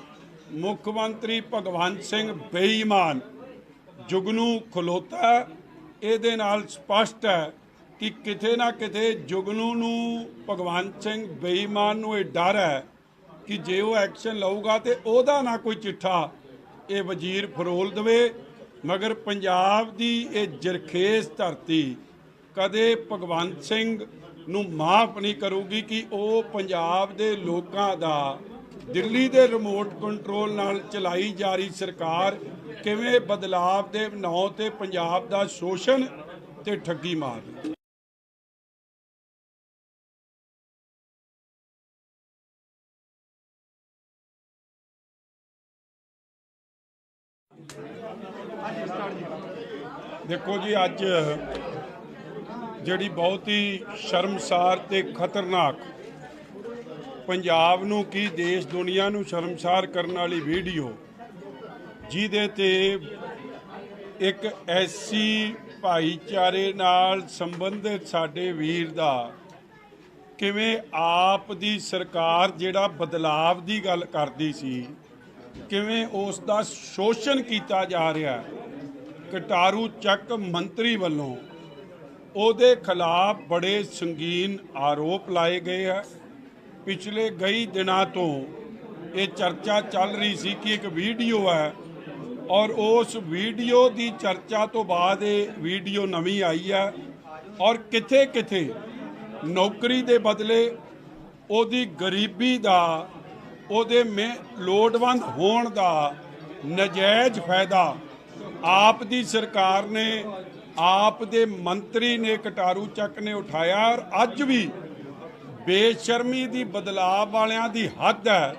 ਮੁੱਖ ਮੰਤਰੀ ਭਗਵੰਤ ਸਿੰਘ ਬੇਈਮਾਨ ਜੁਗਨੂ ਖਲੋਤਾ। ਇਹਦੇ ਨਾਲ ਸਪਸ਼ਟ ਹੈ ਕਿ ਕਿਤੇ ਨਾ ਕਿਤੇ ਜੁਗਨੂ ਨੂੰ ਭਗਵੰਤ ਸਿੰਘ ਬੇਈਮਾਨ ਨੂੰ ਇਹ ਡਰ ਹੈ ਕਿ ਜੇ ਉਹ ਐਕਸ਼ਨ ਲਊਗਾ ਤੇ ਉਹਦਾ ਨਾ ਕੋਈ ਚਿੱਠਾ ਇਹ ਵਜ਼ੀਰ ਫਰੋਲ ਦੇਵੇ। ਮਗਰ ਪੰਜਾਬ ਦੀ ਇਹ ਜਰਖੇਜ਼ ਧਰਤੀ ਕਦੇ ਭਗਵੰਤ ਸਿੰਘ ਨੂੰ ਮਾਫ ਨਹੀਂ ਕਰੂਗੀ ਕਿ ਉਹ ਪੰਜਾਬ ਦੇ ਲੋਕਾਂ ਦਾ ਦਿੱਲੀ ਦੇ ਰਿਮੋਟ ਕੰਟਰੋਲ ਨਾਲ ਚਲਾਈ ਜਾ ਰਹੀ ਸਰਕਾਰ ਕਿਵੇਂ ਬਦਲਾਵ ਦੇ ਨਾਂ ਤੇ ਪੰਜਾਬ ਦਾ ਸ਼ੋਸ਼ਣ ਤੇ ਠੱਗੀ ਮਾਰ ਰਹੀ। देखो जी, अज जिहड़ी बहुत ही शर्मसार ते खतरनाक पंजाब नूं की देश दुनिया नूं शर्मसार करने वाली वीडियो जिहदे ते एक ऐसी भाईचारे नाल संबंधित साडे वीर दा किवें आप दी सरकार जिहड़ा बदलाव दी गल करदी सी किवें उस दा शोषण किया जा रहा है। कटारू ਚੱਕ ਮੰਤਰੀ ਵੱਲੋਂ ਉਹਦੇ ਖਿਲਾਫ ਬੜੇ ਸੰਗੀਨ ਆਰੋਪ ਲਾਏ ਗਏ ਹੈ। ਪਿਛਲੇ ਕਈ ਦਿਨਾਂ ਤੋਂ ਇਹ ਚਰਚਾ ਚੱਲ ਰਹੀ ਸੀ ਕਿ ਇੱਕ ਵੀਡੀਓ ਹੈ ਔਰ ਉਸ ਵੀਡੀਓ ਦੀ ਚਰਚਾ ਤੋਂ ਬਾਅਦ ਇਹ ਵੀਡੀਓ ਨਵੀਂ ਆਈ ਹੈ ਔਰ ਕਿਥੇ ਕਿਥੇ ਨੌਕਰੀ ਦੇ ਬਦਲੇ ਉਹਦੀ ਗਰੀਬੀ ਦਾ ਉਹਦੇ ਲੋੜਵੰਦ ਹੋਣ ਦਾ ਨਜਾਇਜ਼ ਫਾਇਦਾ ਆਪ ਦੀ ਸਰਕਾਰ ਨੇ ਆਪ ਦੇ ਮੰਤਰੀ ਨੇ ਕਟਾਰੂ ਚੱਕ ਨੇ ਉਠਾਇਆ ਔਰ ਅੱਜ ਵੀ ਬੇਸ਼ਰਮੀ ਦੀ ਬਦਲਾਅ ਵਾਲਿਆਂ ਦੀ ਹੱਦ ਹੈ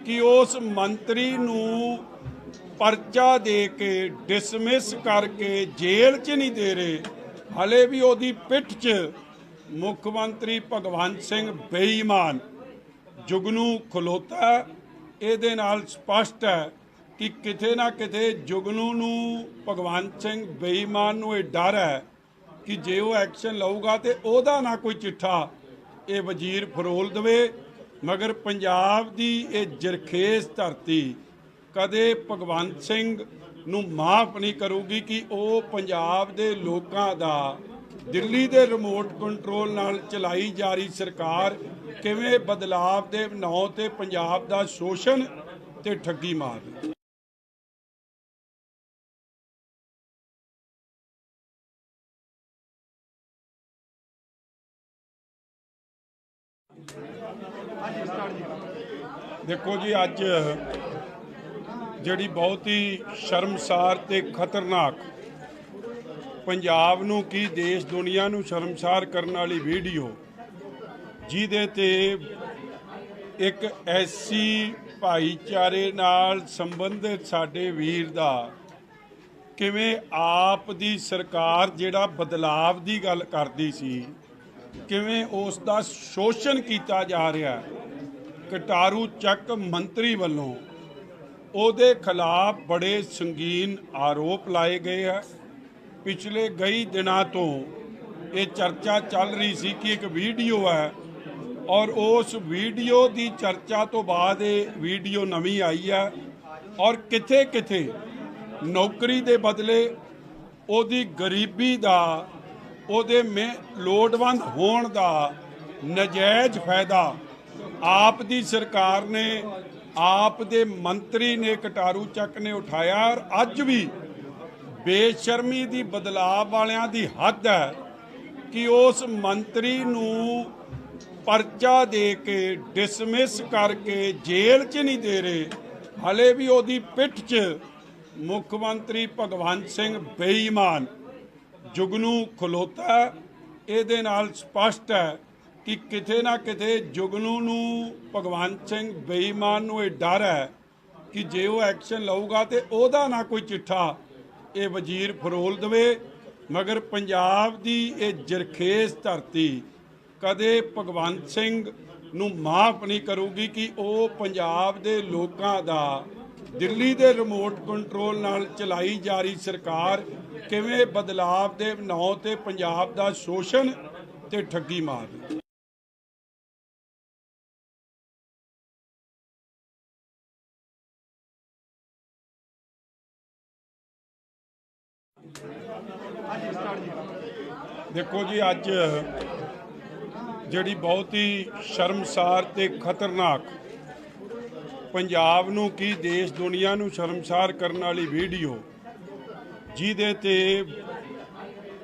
ਕਿ ਉਸ ਮੰਤਰੀ ਨੂੰ ਪਰਚਾ ਦੇ ਕੇ ਡਿਸਮਿਸ ਕਰਕੇ ਜੇਲ੍ਹ 'ਚ ਨਹੀਂ ਦੇ ਰਹੇ, ਹਲੇ ਵੀ ਉਹਦੀ ਪਿੱਠ 'ਚ ਮੁੱਖ ਮੰਤਰੀ ਭਗਵੰਤ ਸਿੰਘ ਬੇਈਮਾਨ ਜੁਗਨੂ ਖਲੋਤਾ। ਇਹਦੇ ਨਾਲ ਸਪਸ਼ਟ ਹੈ ਕਿ ਕਿਤੇ ਨਾ ਕਿਤੇ ਜੁਗਨੂ ਨੂੰ ਭਗਵੰਤ ਸਿੰਘ ਬੇਈਮਾਨ ਨੂੰ ਇਹ ਡਰ ਹੈ ਕਿ ਜੇ ਉਹ ਐਕਸ਼ਨ ਲਊਗਾ ਤੇ ਉਹਦਾ ਨਾ ਕੋਈ ਚਿੱਠਾ ਇਹ ਵਜ਼ੀਰ ਫਰੋਲ ਦੇਵੇ। ਮਗਰ ਪੰਜਾਬ ਦੀ ਇਹ ਜਰਖੇਜ਼ ਧਰਤੀ ਕਦੇ ਭਗਵੰਤ ਸਿੰਘ ਨੂੰ ਮਾਫ ਨਹੀਂ ਕਰੂਗੀ ਕਿ ਉਹ ਪੰਜਾਬ ਦੇ ਲੋਕਾਂ ਦਾ ਦਿੱਲੀ ਦੇ ਰਿਮੋਟ ਕੰਟਰੋਲ ਨਾਲ ਚਲਾਈ ਜਾ ਰਹੀ ਸਰਕਾਰ ਕਿਵੇਂ ਬਦਲਾਵ ਦੇ ਨਾਂ ਤੇ ਪੰਜਾਬ ਦਾ ਸ਼ੋਸ਼ਣ ਤੇ ਠੱਗੀ ਮਾਰ ਰਹੀ। देखो जी, अज जिहड़ी बहुत ही शर्मसार ते खतरनाक पंजाब नूं की देश दुनिया नूं शर्मसार करने वाली वीडियो जिहदे ते एक ऐसी भाईचारे नाल संबंधित साडे वीर दा किवें आप दी सरकार जिहड़ा बदलाव दी गल करदी सी किवें उस दा शोषण किया जा रहा है। कटारू ਚੱਕ ਮੰਤਰੀ ਵੱਲੋਂ ਉਹਦੇ ਖਿਲਾਫ ਬੜੇ ਸੰਗੀਨ ਆਰੋਪ ਲਾਏ ਗਏ ਹੈ। ਪਿਛਲੇ ਕਈ ਦਿਨਾਂ ਤੋਂ ਇਹ ਚਰਚਾ ਚੱਲ ਰਹੀ ਸੀ ਕਿ ਇੱਕ ਵੀਡੀਓ ਹੈ ਔਰ ਉਸ ਵੀਡੀਓ ਦੀ ਚਰਚਾ ਤੋਂ ਬਾਅਦ ਇਹ ਵੀਡੀਓ ਨਵੀਂ ਆਈ ਹੈ ਔਰ ਕਿਥੇ ਕਿਥੇ ਨੌਕਰੀ ਦੇ ਬਦਲੇ ਉਹਦੀ ਗਰੀਬੀ ਦਾ ਉਹਦੇ ਲੋੜਵੰਦ ਹੋਣ ਦਾ ਨਜਾਇਜ਼ ਫਾਇਦਾ ਆਪ ਦੀ ਸਰਕਾਰ ਨੇ ਆਪ ਦੇ ਮੰਤਰੀ ਨੇ ਕਟਾਰੂ ਚੱਕ ਨੇ ਉਠਾਇਆ ਔਰ ਅੱਜ ਵੀ ਬੇਸ਼ਰਮੀ ਦੀ ਬਦਲਾਅ ਵਾਲਿਆਂ ਦੀ ਹੱਦ ਹੈ ਕਿ ਉਸ ਮੰਤਰੀ ਨੂੰ ਪਰਚਾ ਦੇ ਕੇ ਡਿਸਮਿਸ ਕਰਕੇ ਜੇਲ੍ਹ 'ਚ ਨਹੀਂ ਦੇ ਰਹੇ, ਹਲੇ ਵੀ ਉਹਦੀ ਪਿੱਠ 'ਚ ਮੁੱਖ ਮੰਤਰੀ ਭਗਵੰਤ ਸਿੰਘ ਬੇਈਮਾਨ ਜੁਗਨੂ ਖਲੋਤਾ। ਇਹਦੇ ਨਾਲ ਸਪਸ਼ਟ ਹੈ ਕਿ ਕਿਤੇ ਨਾ ਕਿਤੇ ਜੁਗਨੂ ਨੂੰ, ਭਗਵੰਤ ਸਿੰਘ ਬੇਈਮਾਨ ਨੂੰ ਇਹ ਡਰ ਹੈ ਕਿ ਜੇ ਉਹ ਐਕਸ਼ਨ ਲਊਗਾ ਤੇ ਉਹਦਾ ਨਾ ਕੋਈ ਚਿੱਠਾ ਇਹ ਵਜ਼ੀਰ ਫਰੋਲ ਦੇਵੇ। ਮਗਰ ਪੰਜਾਬ ਦੀ ਇਹ ਜਰਖੇਜ਼ ਧਰਤੀ ਕਦੇ ਭਗਵੰਤ ਸਿੰਘ ਨੂੰ ਮਾਫ ਨਹੀਂ ਕਰੂਗੀ ਕਿ ਉਹ ਪੰਜਾਬ ਦੇ ਲੋਕਾਂ ਦਾ ਦਿੱਲੀ ਦੇ ਰਿਮੋਟ ਕੰਟਰੋਲ ਨਾਲ ਚਲਾਈ ਜਾ ਰਹੀ ਸਰਕਾਰ ਕਿਵੇਂ ਬਦਲਾਵ ਦੇ ਨਾਂ ਤੇ ਪੰਜਾਬ ਦਾ ਸ਼ੋਸ਼ਣ ਤੇ ਠੱਗੀ ਮਾਰ ਰਹੀ। ਦੇਖੋ ਜੀ, ਅੱਜ ਜਿਹੜੀ ਬਹੁਤ ਹੀ ਸ਼ਰਮਸਾਰ ਤੇ ਖਤਰਨਾਕ, ਪੰਜਾਬ ਨੂੰ ਕੀ ਦੇਸ਼ ਦੁਨੀਆ ਨੂੰ ਸ਼ਰਮਸਾਰ ਕਰਨ ਵਾਲੀ ਵੀਡੀਓ, ਜਿਹਦੇ ਤੇ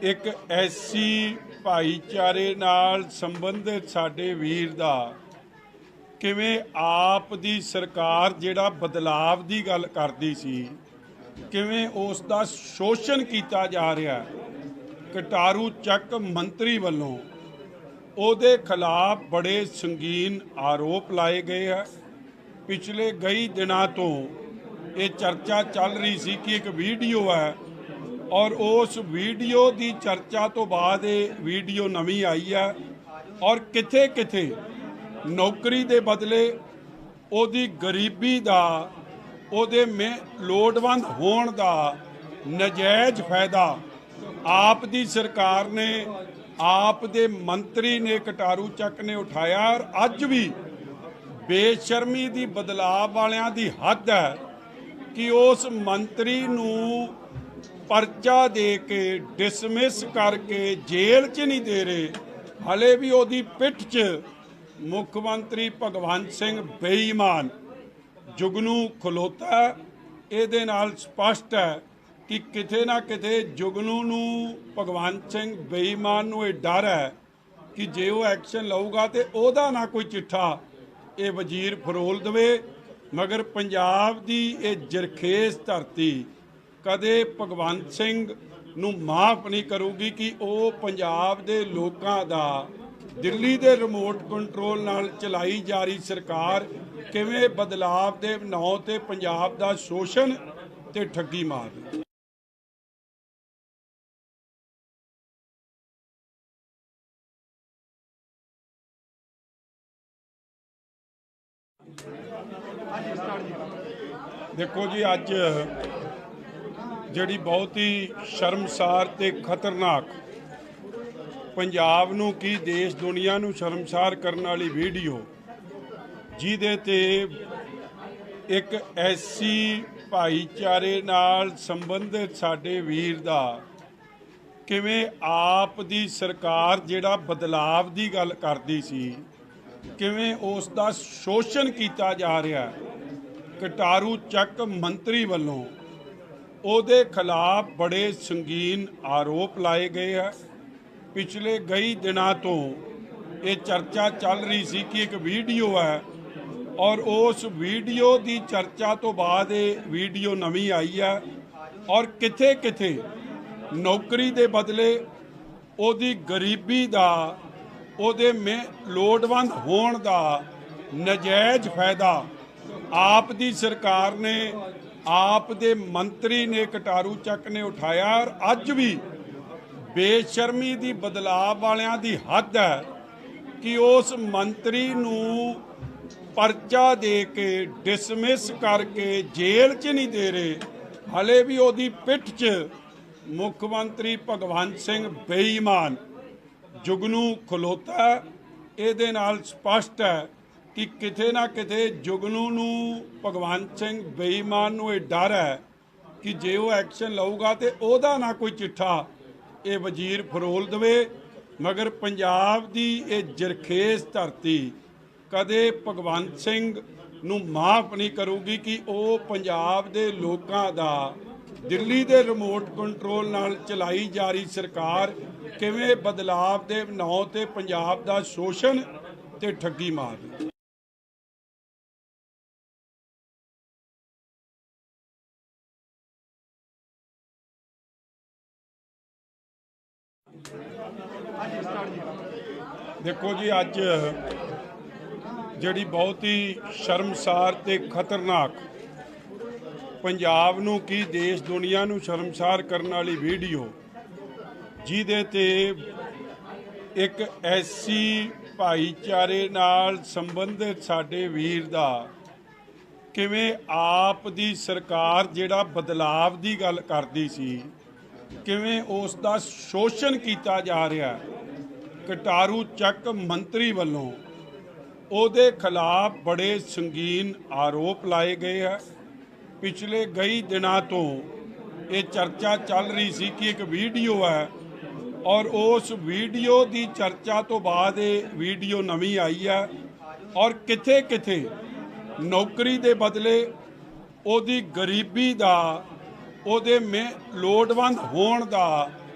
ਇੱਕ ਐਸੀ ਭਾਈਚਾਰੇ ਨਾਲ ਸੰਬੰਧਿਤ ਸਾਡੇ ਵੀਰ ਦਾ ਕਿਵੇਂ ਆਪ ਦੀ ਸਰਕਾਰ ਜਿਹੜਾ ਬਦਲਾਵ ਦੀ ਗੱਲ ਕਰਦੀ ਸੀ, ਕਿਵੇਂ ਉਸ ਦਾ ਸ਼ੋਸ਼ਣ ਕੀਤਾ ਜਾ ਰਿਹਾ। ਕਟਾਰੂ ਚੱਕ ਮੰਤਰੀ ਵੱਲੋਂ ਉਹਦੇ ਖਿਲਾਫ ਬੜੇ ਸੰਗੀਨ ਆਰੋਪ ਲਾਏ ਗਏ ਹੈ। ਪਿਛਲੇ ਕਈ ਦਿਨਾਂ ਤੋਂ ਇਹ ਚਰਚਾ ਚੱਲ ਰਹੀ ਸੀ ਕਿ ਇੱਕ ਵੀਡੀਓ ਹੈ, ਔਰ ਉਸ ਵੀਡੀਓ ਦੀ ਚਰਚਾ ਤੋਂ ਬਾਅਦ ਇਹ ਵੀਡੀਓ ਨਵੀਂ ਆਈ ਹੈ, ਔਰ ਕਿਥੇ ਕਿਥੇ ਨੌਕਰੀ ਦੇ ਬਦਲੇ ਉਹਦੀ ਗਰੀਬੀ ਦਾ, ਉਹਦੇ ਲੋੜਵੰਦ ਹੋਣ ਦਾ ਨਜਾਇਜ਼ ਫਾਇਦਾ ਆਪ ਦੀ ਸਰਕਾਰ ਨੇ, ਆਪ ਦੇ ਮੰਤਰੀ ਨੇ, ਕਟਾਰੂ ਚੱਕ ਨੇ ਉਠਾਇਆ। ਔਰ ਅੱਜ ਵੀ ਬੇਸ਼ਰਮੀ ਦੀ, ਬਦਲਾਵ ਵਾਲਿਆਂ ਦੀ ਹੱਦ ਹੈ ਕਿ ਉਸ ਮੰਤਰੀ ਨੂੰ ਪਰਚਾ ਦੇ ਕੇ ਡਿਸਮਿਸ ਕਰਕੇ ਜੇਲ੍ਹ 'ਚ ਨਹੀਂ ਦੇ ਰਹੇ, ਹਲੇ ਵੀ ਉਹਦੀ ਪਿੱਠ 'ਚ ਮੁੱਖ ਮੰਤਰੀ ਭਗਵੰਤ ਸਿੰਘ ਬੇਈਮਾਨ ਜੁਗਨੂ ਖਲੋਤਾ। ਇਹਦੇ ਨਾਲ ਸਪਸ਼ਟ ਹੈ ਕਿ ਕਿਤੇ ਨਾ ਕਿਤੇ ਜੁਗਨੂ ਨੂੰ, ਭਗਵੰਤ ਸਿੰਘ ਬੇਈਮਾਨ ਨੂੰ ਇਹ ਡਰ ਹੈ ਕਿ ਜੇ ਉਹ ਐਕਸ਼ਨ ਲਊਗਾ ਤੇ ਉਹਦਾ ਨਾ ਕੋਈ ਚਿੱਠਾ ਇਹ ਵਜ਼ੀਰ ਫਰੋਲ ਦੇਵੇ। ਮਗਰ ਪੰਜਾਬ ਦੀ ਇਹ ਜਰਖੇਜ਼ ਧਰਤੀ ਕਦੇ ਭਗਵੰਤ ਸਿੰਘ ਨੂੰ ਮਾਫ ਨਹੀਂ ਕਰੂਗੀ ਕਿ ਉਹ ਪੰਜਾਬ ਦੇ ਲੋਕਾਂ ਦਾ ਦਿੱਲੀ ਦੇ ਰਿਮੋਟ ਕੰਟਰੋਲ ਨਾਲ ਚਲਾਈ ਜਾ ਰਹੀ ਸਰਕਾਰ ਕਿਵੇਂ ਬਦਲਾਵ ਦੇ ਨਾਂ ਤੇ ਪੰਜਾਬ ਦਾ ਸ਼ੋਸ਼ਣ ਤੇ ਠੱਗੀ ਮਾਰ ਰਹੀ। ਦੇਖੋ ਜੀ, ਅੱਜ ਜਿਹੜੀ ਬਹੁਤ ਹੀ ਸ਼ਰਮਸਾਰ ਤੇ ਖਤਰਨਾਕ, ਪੰਜਾਬ ਨੂੰ ਕੀ ਦੇਸ਼ ਦੁਨੀਆ ਨੂੰ ਸ਼ਰਮਸਾਰ ਕਰਨ ਵਾਲੀ ਵੀਡੀਓ, ਜਿਹਦੇ ਤੇ ਇੱਕ ਐਸੀ ਭਾਈਚਾਰੇ ਨਾਲ ਸੰਬੰਧਿਤ ਸਾਡੇ ਵੀਰ ਦਾ ਕਿਵੇਂ ਆਪ ਦੀ ਸਰਕਾਰ ਜਿਹੜਾ ਬਦਲਾਵ ਦੀ ਗੱਲ ਕਰਦੀ ਸੀ, ਕਿਵੇਂ ਉਸ ਦਾ ਸ਼ੋਸ਼ਣ ਕੀਤਾ ਜਾ ਰਿਹਾ। ਕਟਾਰੂ ਚੱਕ ਮੰਤਰੀ ਵੱਲੋਂ ਉਹਦੇ ਖਿਲਾਫ ਬੜੇ ਸੰਗੀਨ ਆਰੋਪ ਲਾਏ ਗਏ ਹੈ। ਪਿਛਲੇ ਕਈ ਦਿਨਾਂ ਤੋਂ ਇਹ ਚਰਚਾ ਚੱਲ ਰਹੀ ਸੀ ਕਿ ਇੱਕ ਵੀਡੀਓ ਹੈ, ਔਰ ਉਸ ਵੀਡੀਓ ਦੀ ਚਰਚਾ ਤੋਂ ਬਾਅਦ ਇਹ ਵੀਡੀਓ ਨਵੀਂ ਆਈ ਹੈ, ਔਰ ਕਿਥੇ ਕਿਥੇ ਨੌਕਰੀ ਦੇ ਬਦਲੇ ਉਹਦੀ ਗਰੀਬੀ ਦਾ, ਉਹਦੇ ਲੋੜਵੰਦ ਹੋਣ ਦਾ ਨਜਾਇਜ਼ ਫਾਇਦਾ ਆਪ ਦੀ ਸਰਕਾਰ ਨੇ, ਆਪ ਦੇ ਮੰਤਰੀ ਨੇ, ਕਟਾਰੂ ਚੱਕ ਨੇ ਉਠਾਇਆ। ਔਰ ਅੱਜ ਵੀ ਬੇਸ਼ਰਮੀ ਦੀ, ਬਦਲਾਵ ਵਾਲਿਆਂ ਦੀ ਹੱਦ ਹੈ ਕਿ ਉਸ ਮੰਤਰੀ ਨੂੰ ਪਰਚਾ ਦੇ ਕੇ ਡਿਸਮਿਸ ਕਰਕੇ ਜੇਲ੍ਹ 'ਚ ਨਹੀਂ ਦੇ ਰਹੇ, ਹਲੇ ਵੀ ਉਹਦੀ ਪਿੱਠ 'ਚ ਮੁੱਖ ਮੰਤਰੀ ਭਗਵੰਤ ਸਿੰਘ ਬੇਈਮਾਨ ਜੁਗਨੂ ਖਲੋਤਾ। ਇਹਦੇ ਨਾਲ ਸਪਸ਼ਟ ਹੈ ਕਿ ਕਿਤੇ ਨਾ ਕਿਤੇ ਜੁਗਨੂ ਨੂੰ, ਭਗਵੰਤ ਸਿੰਘ ਬੇਈਮਾਨ ਨੂੰ ਇਹ ਡਰ ਹੈ ਕਿ ਜੇ ਉਹ ਐਕਸ਼ਨ ਲਊਗਾ ਤੇ ਉਹਦਾ ਨਾ ਕੋਈ ਚਿੱਠਾ ਇਹ ਵਜ਼ੀਰ ਫਰੋਲ ਦੇਵੇ। ਮਗਰ ਪੰਜਾਬ ਦੀ ਇਹ ਜਰਖੇਜ਼ ਧਰਤੀ ਕਦੇ ਭਗਵੰਤ ਸਿੰਘ ਨੂੰ ਮਾਫ ਨਹੀਂ ਕਰੂਗੀ ਕਿ ਉਹ ਪੰਜਾਬ ਦੇ ਲੋਕਾਂ ਦਾ ਦਿੱਲੀ ਦੇ ਰਿਮੋਟ ਕੰਟਰੋਲ ਨਾਲ ਚਲਾਈ ਜਾ ਰਹੀ ਸਰਕਾਰ ਕਿਵੇਂ ਬਦਲਾਵ ਦੇ ਨਾਂ ਤੇ ਪੰਜਾਬ ਦਾ ਸ਼ੋਸ਼ਣ ਤੇ ਠੱਗੀ ਮਾਰਦੇ। ਦੇਖੋ ਜੀ, ਅੱਜ ਜਿਹੜੀ ਬਹੁਤ ਹੀ ਸ਼ਰਮਸਾਰ ਤੇ ਖਤਰਨਾਕ, ਪੰਜਾਬ ਨੂੰ ਕੀ ਦੇਸ਼ ਦੁਨੀਆ ਨੂੰ ਸ਼ਰਮਸਾਰ ਕਰਨ ਵਾਲੀ ਵੀਡੀਓ, ਜਿਹਦੇ ਤੇ ਇੱਕ ਐਸੀ ਭਾਈਚਾਰੇ ਨਾਲ ਸੰਬੰਧਿਤ ਸਾਡੇ ਵੀਰ ਦਾ ਕਿਵੇਂ ਆਪ ਦੀ ਸਰਕਾਰ ਜਿਹੜਾ ਬਦਲਾਵ ਦੀ ਗੱਲ ਕਰਦੀ ਸੀ, ਕਿਵੇਂ ਉਸ ਦਾ ਸ਼ੋਸ਼ਣ ਕੀਤਾ ਜਾ ਰਿਹਾ। ਕਟਾਰੂ ਚੱਕ ਮੰਤਰੀ ਵੱਲੋਂ ਉਹਦੇ ਖਿਲਾਫ ਬੜੇ ਸੰਗੀਨ ਆਰੋਪ ਲਾਏ ਗਏ ਹੈ। ਪਿਛਲੇ ਕਈ ਦਿਨਾਂ ਤੋਂ ਇਹ ਚਰਚਾ ਚੱਲ ਰਹੀ ਸੀ ਕਿ ਇੱਕ ਵੀਡੀਓ ਹੈ, ਔਰ ਉਸ ਵੀਡੀਓ ਦੀ ਚਰਚਾ ਤੋਂ ਬਾਅਦ ਇਹ ਵੀਡੀਓ ਨਵੀਂ ਆਈ ਹੈ, ਔਰ ਕਿਥੇ ਕਿਥੇ ਨੌਕਰੀ ਦੇ ਬਦਲੇ ਉਹਦੀ ਗਰੀਬੀ ਦਾ, ਉਹਦੇ ਲੋੜਵੰਦ ਹੋਣ ਦਾ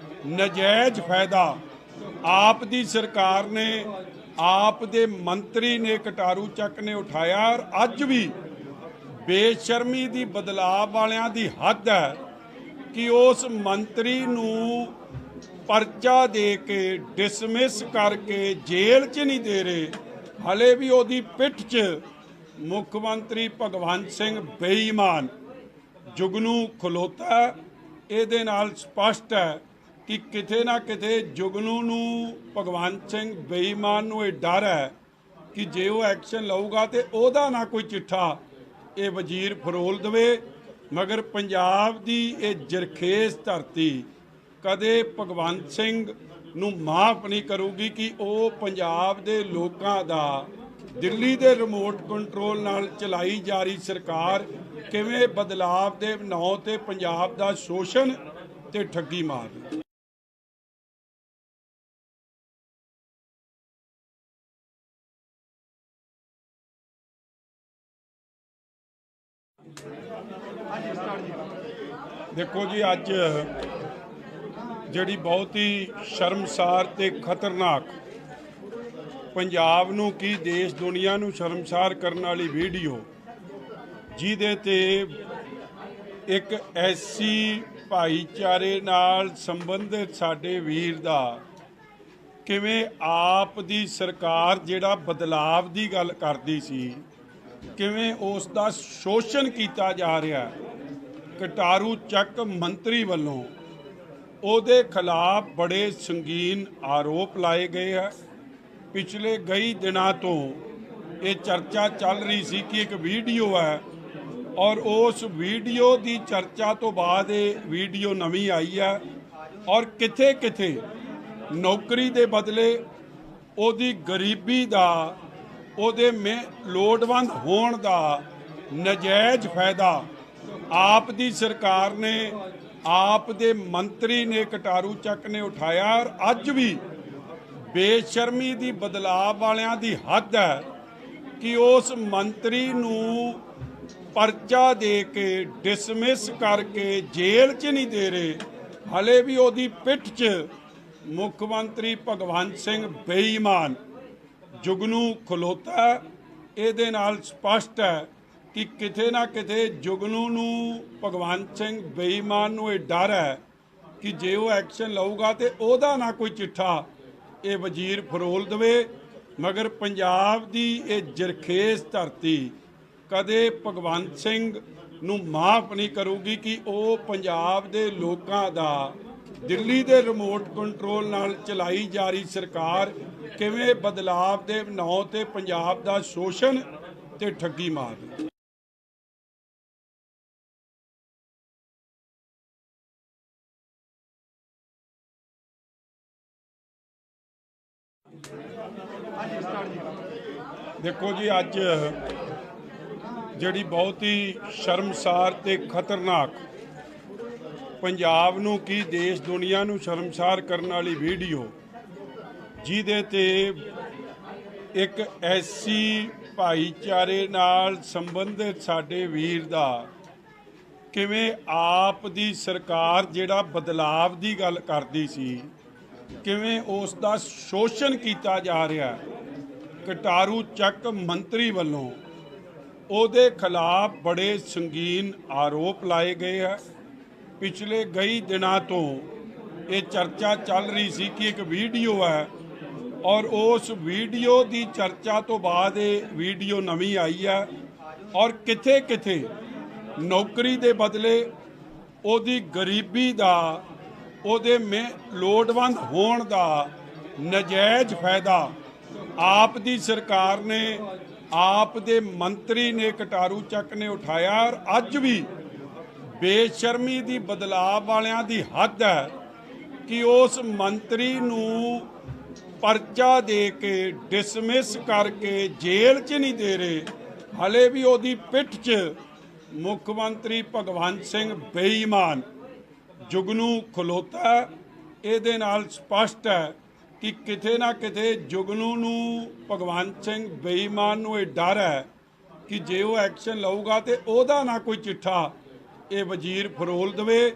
ਨਜਾਇਜ਼ ਫਾਇਦਾ ਆਪ ਦੀ ਸਰਕਾਰ ਨੇ, ਆਪ ਦੇ ਮੰਤਰੀ ਨੇ, ਕਟਾਰੂ ਚੱਕ ਨੇ ਉਠਾਇਆ। ਔਰ ਅੱਜ ਵੀ ਬੇਸ਼ਰਮੀ ਦੀ, ਬਦਲਾਵ ਵਾਲਿਆਂ ਦੀ ਹੱਦ ਹੈ ਕਿ ਉਸ ਮੰਤਰੀ ਨੂੰ ਪਰਚਾ ਦੇ ਕੇ, ਡਿਸਮਿਸ ਕਰਕੇ ਜੇਲ੍ਹ 'ਚ ਨਹੀਂ ਦੇ ਰਹੇ। ਹਲੇ ਵੀ ਉਹਦੀ ਪਿੱਠ 'ਚ ਮੁੱਖ ਮੰਤਰੀ ਭਗਵੰਤ ਸਿੰਘ ਬੇਈਮਾਨ ਜੁਗਨੂ ਖਲੋਤਾ। ਇਹਦੇ ਨਾਲ ਸਪਸ਼ਟ ਹੈ ਕਿ ਕਿਤੇ ਨਾ ਕਿਤੇ ਜੁਗਨੂ ਨੂੰ, ਭਗਵੰਤ ਸਿੰਘ ਬੇਈਮਾਨ ਨੂੰ ਇਹ ਡਰ ਹੈ ਕਿ ਜੇ ਉਹ ਐਕਸ਼ਨ ਲਊਗਾ ਤੇ ਉਹਦਾ ਨਾ ਕੋਈ ਚਿੱਠਾ ਇਹ ਵਜ਼ੀਰ ਫਰੋਲ ਦੇਵੇ। ਮਗਰ ਪੰਜਾਬ ਦੀ ਇਹ ਜਰਖੇਜ਼ ਧਰਤੀ ਕਦੇ ਭਗਵੰਤ ਸਿੰਘ ਨੂੰ ਮਾਫ ਨਹੀਂ ਕਰੂਗੀ ਕਿ ਉਹ ਪੰਜਾਬ ਦੇ ਲੋਕਾਂ ਦਾ, ਦਿੱਲੀ ਦੇ ਰਿਮੋਟ ਕੰਟਰੋਲ ਨਾਲ ਚਲਾਈ ਜਾ ਰਹੀ ਸਰਕਾਰ ਕਿਵੇਂ ਬਦਲਾਵ ਦੇ ਨਾਂ ਤੇ ਪੰਜਾਬ ਦਾ ਸ਼ੋਸ਼ਣ ਤੇ ਠੱਗੀ ਮਾਰਦੀ। ਦੇਖੋ ਜੀ, ਅੱਜ ਜਿਹੜੀ ਬਹੁਤ ਹੀ ਸ਼ਰਮਸਾਰ ਤੇ ਖਤਰਨਾਕ, ਪੰਜਾਬ ਨੂੰ ਕੀ ਦੇਸ਼ ਦੁਨੀਆ ਨੂੰ ਸ਼ਰਮਸਾਰ ਕਰਨ ਵਾਲੀ ਵੀਡੀਓ, ਜਿਹਦੇ ਤੇ ਇੱਕ ਐਸੀ ਭਾਈਚਾਰੇ ਨਾਲ ਸੰਬੰਧਿਤ ਸਾਡੇ ਵੀਰ ਦਾ ਕਿਵੇਂ ਆਪ ਦੀ ਸਰਕਾਰ ਜਿਹੜਾ ਬਦਲਾਵ ਦੀ ਗੱਲ ਕਰਦੀ ਸੀ, ਕਿਵੇਂ ਉਸ ਦਾ ਸ਼ੋਸ਼ਣ ਕੀਤਾ ਜਾ ਰਿਹਾ। ਕਟਾਰੂ ਚੱਕ ਮੰਤਰੀ ਵੱਲੋਂ ਉਹਦੇ ਖਿਲਾਫ ਬੜੇ ਸੰਗੀਨ ਆਰੋਪ ਲਾਏ ਗਏ ਹੈ। ਪਿਛਲੇ ਕਈ ਦਿਨਾਂ ਤੋਂ ਇਹ ਚਰਚਾ ਚੱਲ ਰਹੀ ਸੀ ਕਿ ਇੱਕ ਵੀਡੀਓ ਹੈ, ਔਰ ਉਸ ਵੀਡੀਓ ਦੀ ਚਰਚਾ ਤੋਂ ਬਾਅਦ ਇਹ ਵੀਡੀਓ ਨਵੀਂ ਆਈ ਹੈ, ਔਰ ਕਿਥੇ ਕਿਥੇ ਨੌਕਰੀ ਦੇ ਬਦਲੇ ਉਹਦੀ ਗਰੀਬੀ ਦਾ, ਉਹਦੇ ਲੋੜਵੰਦ ਹੋਣ ਦਾ ਨਜਾਇਜ਼ ਫਾਇਦਾ ਆਪ ਦੀ ਸਰਕਾਰ ਨੇ, ਆਪ ਦੇ ਮੰਤਰੀ ਨੇ, ਕਟਾਰੂ ਚੱਕ ਨੇ ਉਠਾਇਆ। ਔਰ ਅੱਜ ਵੀ ਬੇਸ਼ਰਮੀ ਦੀ, ਬਦਲਾਵ ਵਾਲਿਆਂ ਦੀ ਹੱਦ ਹੈ ਕਿ ਉਸ ਮੰਤਰੀ ਨੂੰ ਪਰਚਾ ਦੇ ਕੇ, ਡਿਸਮਿਸ ਕਰਕੇ ਜੇਲ੍ਹ 'ਚ ਨਹੀਂ ਦੇ ਰਹੇ। ਹਲੇ ਵੀ ਉਹਦੀ ਪਿੱਠ 'ਚ ਮੁੱਖ ਮੰਤਰੀ ਭਗਵੰਤ ਸਿੰਘ ਬੇਈਮਾਨ ਜੁਗਨੂ ਖਲੋਤਾ। ਇਹਦੇ ਨਾਲ ਸਪਸ਼ਟ ਹੈ ਕਿ ਕਿਤੇ ਨਾ ਕਿਤੇ ਜੁਗਨੂ ਨੂੰ, ਭਗਵੰਤ ਸਿੰਘ ਬੇਈਮਾਨ ਨੂੰ ਇਹ ਡਰ ਹੈ ਕਿ ਜੇ ਉਹ ਐਕਸ਼ਨ ਲਊਗਾ ਤੇ ਉਹਦਾ ਨਾ ਕੋਈ ਚਿੱਠਾ ਇਹ ਵਜ਼ੀਰ ਫਰੋਲ ਦੇਵੇ। ਮਗਰ ਪੰਜਾਬ ਦੀ ਇਹ ਜਰਖੇਜ਼ ਧਰਤੀ ਕਦੇ ਭਗਵੰਤ ਸਿੰਘ ਨੂੰ ਮਾਫ ਨਹੀਂ ਕਰੂਗੀ ਕਿ ਉਹ ਪੰਜਾਬ ਦੇ ਲੋਕਾਂ ਦਾ, ਦਿੱਲੀ ਦੇ ਰਿਮੋਟ ਕੰਟਰੋਲ ਨਾਲ ਚਲਾਈ ਜਾ ਰਹੀ ਸਰਕਾਰ ਕਿਵੇਂ ਬਦਲਾਵ ਦੇ ਨਾਂ ਤੇ ਪੰਜਾਬ ਦਾ ਸ਼ੋਸ਼ਣ ਤੇ ਠੱਗੀ ਮਾਰਦੀ। ਦੇਖੋ ਜੀ, ਅੱਜ ਜਿਹੜੀ ਬਹੁਤ ਹੀ ਸ਼ਰਮਸਾਰ ਤੇ ਖਤਰਨਾਕ, ਪੰਜਾਬ ਨੂੰ ਕੀ ਦੇਸ਼ ਦੁਨੀਆ ਨੂੰ ਸ਼ਰਮਸਾਰ ਕਰਨ ਵਾਲੀ ਵੀਡੀਓ, ਜਿਹਦੇ ਤੇ ਇੱਕ ਐਸੀ ਭਾਈਚਾਰੇ ਨਾਲ ਸੰਬੰਧਿਤ ਸਾਡੇ ਵੀਰ ਦਾ ਕਿਵੇਂ ਆਪ ਦੀ ਸਰਕਾਰ ਜਿਹੜਾ ਬਦਲਾਵ ਦੀ ਗੱਲ ਕਰਦੀ ਸੀ, ਕਿਵੇਂ ਉਸ ਦਾ ਸ਼ੋਸ਼ਣ ਕੀਤਾ ਜਾ ਰਿਹਾ। ਕਟਾਰੂ ਚੱਕ ਮੰਤਰੀ ਵੱਲੋਂ ਉਹਦੇ ਖਿਲਾਫ ਬੜੇ ਸੰਗੀਨ ਆਰੋਪ ਲਾਏ ਗਏ ਹੈ। ਪਿਛਲੇ ਕਈ ਦਿਨਾਂ ਤੋਂ ਇਹ ਚਰਚਾ ਚੱਲ ਰਹੀ ਸੀ ਕਿ ਇੱਕ ਵੀਡੀਓ ਹੈ ਔਰ ਉਸ ਵੀਡੀਓ ਦੀ ਚਰਚਾ ਤੋਂ ਬਾਅਦ ਇਹ ਵੀਡੀਓ ਨਵੀਂ ਆਈ ਹੈ ਔਰ ਕਿਥੇ ਕਿਥੇ ਨੌਕਰੀ ਦੇ ਬਦਲੇ ਉਹਦੀ ਗਰੀਬੀ ਦਾ ਉਹਦੇ ਲੋੜਵੰਦ ਹੋਣ ਦਾ ਨਜਾਇਜ਼ ਫਾਇਦਾ ਆਪ ਦੀ ਸਰਕਾਰ ਨੇ ਆਪ ਦੇ ਮੰਤਰੀ ਨੇ ਕਟਾਰੂ ਚੱਕ ਨੇ ਉਠਾਇਆ। ਔਰ ਅੱਜ ਵੀ ਬੇਸ਼ਰਮੀ ਦੀ ਬਦਲਾਅ ਵਾਲਿਆਂ ਦੀ ਹੱਦ ਹੈ ਕਿ ਉਸ ਮੰਤਰੀ ਨੂੰ ਪਰਚਾ ਦੇ ਕੇ ਡਿਸਮਿਸ ਕਰਕੇ ਜੇਲ੍ਹ 'ਚ ਨਹੀਂ ਦੇ ਰਹੇ, ਹਲੇ ਵੀ ਉਹਦੀ ਪਿੱਠ 'ਚ ਮੁੱਖ ਮੰਤਰੀ ਭਗਵੰਤ ਸਿੰਘ ਬੇਈਮਾਨ ਜੁਗਨੂ ਖਲੋਤਾ। ਇਹਦੇ ਨਾਲ ਸਪਸ਼ਟ ਹੈ ਕਿ ਕਿਤੇ ਨਾ ਕਿਤੇ ਜੁਗਨੂ ਨੂੰ ਭਗਵੰਤ ਸਿੰਘ ਬੇਈਮਾਨ ਨੂੰ ਇਹ ਡਰ ਹੈ ਕਿ ਜੇ ਉਹ ਐਕਸ਼ਨ ਲਊਗਾ ਤੇ ਉਹਦਾ ਨਾ ਕੋਈ ਚਿੱਠਾ ਇਹ ਵਜ਼ੀਰ ਫਰੋਲ ਦੇਵੇ।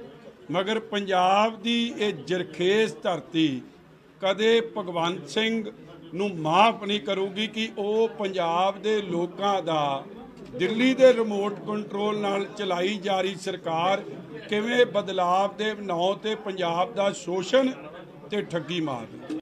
ਮਗਰ ਪੰਜਾਬ ਦੀ ਇਹ ਜਰਖੇਜ਼ ਧਰਤੀ ਕਦੇ ਭਗਵੰਤ ਸਿੰਘ ਨੂੰ ਮਾਫ ਨਹੀਂ ਕਰੂਗੀ ਕਿ ਉਹ ਪੰਜਾਬ ਦੇ ਲੋਕਾਂ ਦਾ ਦਿੱਲੀ ਦੇ ਰਿਮੋਟ ਕੰਟਰੋਲ ਨਾਲ ਚਲਾਈ ਜਾ ਰਹੀ ਸਰਕਾਰ ਕਿਵੇਂ ਬਦਲਾਵ ਦੇ ਨਾਂ ਤੇ ਪੰਜਾਬ ਦਾ ਸ਼ੋਸ਼ਣ ਤੇ ਠੱਗੀ ਮਾਰਦੀ।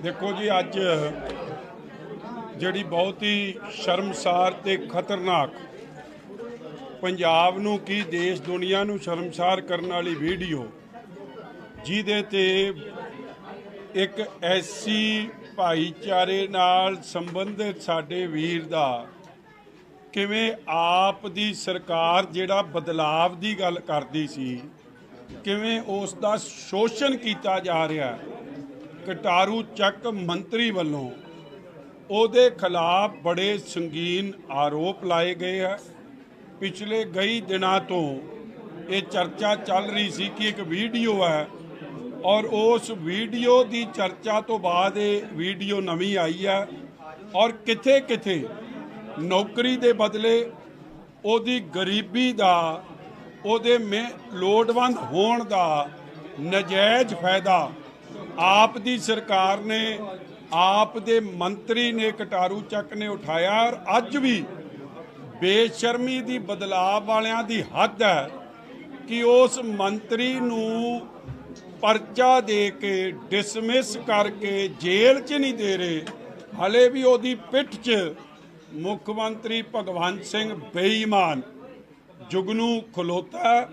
ਦੇਖੋ ਜੀ, ਅੱਜ ਜਿਹੜੀ ਬਹੁਤ ਹੀ ਸ਼ਰਮਸਾਰ ਤੇ ਖਤਰਨਾਕ ਪੰਜਾਬ ਨੂੰ ਕੀ ਦੇਸ਼ ਦੁਨੀਆ ਨੂੰ ਸ਼ਰਮਸਾਰ ਕਰਨ ਵਾਲੀ ਵੀਡੀਓ ਜਿਹਦੇ ਤੇ ਇੱਕ ਐਸੀ ਭਾਈਚਾਰੇ ਨਾਲ ਸੰਬੰਧਿਤ ਸਾਡੇ ਵੀਰ ਦਾ ਕਿਵੇਂ ਆਪ ਦੀ ਸਰਕਾਰ ਜਿਹੜਾ ਬਦਲਾਵ ਦੀ ਗੱਲ ਕਰਦੀ ਸੀ ਕਿਵੇਂ ਉਸ ਦਾ ਸ਼ੋਸ਼ਣ ਕੀਤਾ ਜਾ ਰਿਹਾ। ਕਟਾਰੂ ਚੱਕ ਮੰਤਰੀ ਵੱਲੋਂ ਉਹਦੇ ਖਿਲਾਫ ਬੜੇ ਸੰਗੀਨ ਆਰੋਪ ਲਾਏ ਗਏ ਹੈ। ਪਿਛਲੇ ਕਈ ਦਿਨਾਂ ਤੋਂ ਇਹ ਚਰਚਾ ਚੱਲ ਰਹੀ ਸੀ ਕਿ ਇੱਕ ਵੀਡੀਓ ਹੈ ਔਰ ਉਸ ਵੀਡੀਓ ਦੀ ਚਰਚਾ ਤੋਂ ਬਾਅਦ ਇਹ ਵੀਡੀਓ ਨਵੀਂ ਆਈ ਹੈ ਔਰ ਕਿਥੇ ਕਿਥੇ ਨੌਕਰੀ ਦੇ ਬਦਲੇ ਉਹਦੀ ਗਰੀਬੀ ਦਾ ਉਹਦੇ ਲੋੜਵੰਦ ਹੋਣ ਦਾ ਨਜਾਇਜ਼ ਫਾਇਦਾ ਆਪ ਦੀ ਸਰਕਾਰ ਨੇ ਆਪ ਦੇ ਮੰਤਰੀ ਨੇ ਕਟਾਰੂ ਚੱਕ ਨੇ ਉਠਾਇਆ। ਔਰ ਅੱਜ ਵੀ ਬੇਸ਼ਰਮੀ ਦੀ ਬਦਲਾਅ ਵਾਲਿਆਂ ਦੀ ਹੱਦ ਹੈ ਕਿ ਉਸ ਮੰਤਰੀ ਨੂੰ ਪਰਚਾ ਦੇ ਕੇ ਡਿਸਮਿਸ ਕਰਕੇ ਜੇਲ੍ਹ 'ਚ ਨਹੀਂ ਦੇ ਰਹੇ, ਹਲੇ ਵੀ ਉਹਦੀ ਪਿੱਠ 'ਚ ਮੁੱਖ ਮੰਤਰੀ ਭਗਵੰਤ ਸਿੰਘ ਬੇਈਮਾਨ ਜੁਗਨੂ ਖਲੋਤਾ।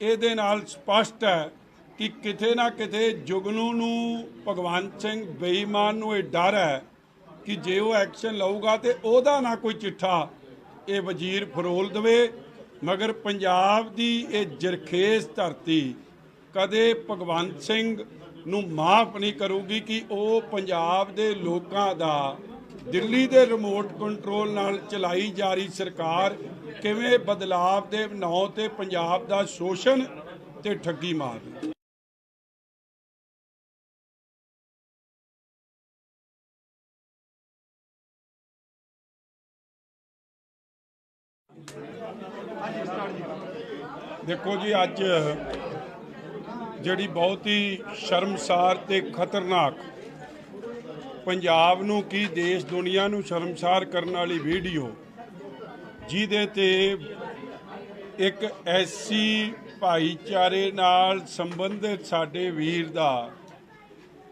ਇਹਦੇ ਨਾਲ ਸਪਸ਼ਟ ਹੈ ਕਿ ਕਿਤੇ ਨਾ ਕਿਤੇ ਜੁਗਨੂ ਨੂੰ ਭਗਵੰਤ ਸਿੰਘ ਬੇਈਮਾਨ ਨੂੰ ਇਹ ਡਰ ਹੈ ਕਿ ਜੇ ਉਹ ਐਕਸ਼ਨ ਲਊਗਾ ਤੇ ਉਹਦਾ ਨਾ ਕੋਈ ਚਿੱਠਾ ਇਹ ਵਜ਼ੀਰ ਫਰੋਲ ਦੇਵੇ। ਮਗਰ ਪੰਜਾਬ ਦੀ ਇਹ ਜਰਖੇਜ਼ ਧਰਤੀ ਕਦੇ ਭਗਵੰਤ ਸਿੰਘ ਨੂੰ ਮਾਫ ਨਹੀਂ ਕਰੂਗੀ ਕਿ ਉਹ ਪੰਜਾਬ ਦੇ ਲੋਕਾਂ ਦਾ ਦਿੱਲੀ ਦੇ ਰਿਮੋਟ ਕੰਟਰੋਲ ਨਾਲ ਚਲਾਈ ਜਾ ਰਹੀ ਸਰਕਾਰ ਕਿਵੇਂ ਬਦਲਾਵ ਦੇ ਨਾਂ ਤੇ ਪੰਜਾਬ ਦਾ ਸ਼ੋਸ਼ਣ ਤੇ ਠੱਗੀ ਮਾਰਦੀ। ਦੇਖੋ ਜੀ, ਅੱਜ ਜਿਹੜੀ ਬਹੁਤ ਹੀ ਸ਼ਰਮਸਾਰ ਤੇ ਖਤਰਨਾਕ ਪੰਜਾਬ ਨੂੰ ਕੀ ਦੇਸ਼ ਦੁਨੀਆ ਨੂੰ ਸ਼ਰਮਸਾਰ ਕਰਨ ਵਾਲੀ ਵੀਡੀਓ ਜਿਹਦੇ ਤੇ ਇੱਕ ਐਸੀ ਭਾਈਚਾਰੇ ਨਾਲ ਸੰਬੰਧਿਤ ਸਾਡੇ ਵੀਰ ਦਾ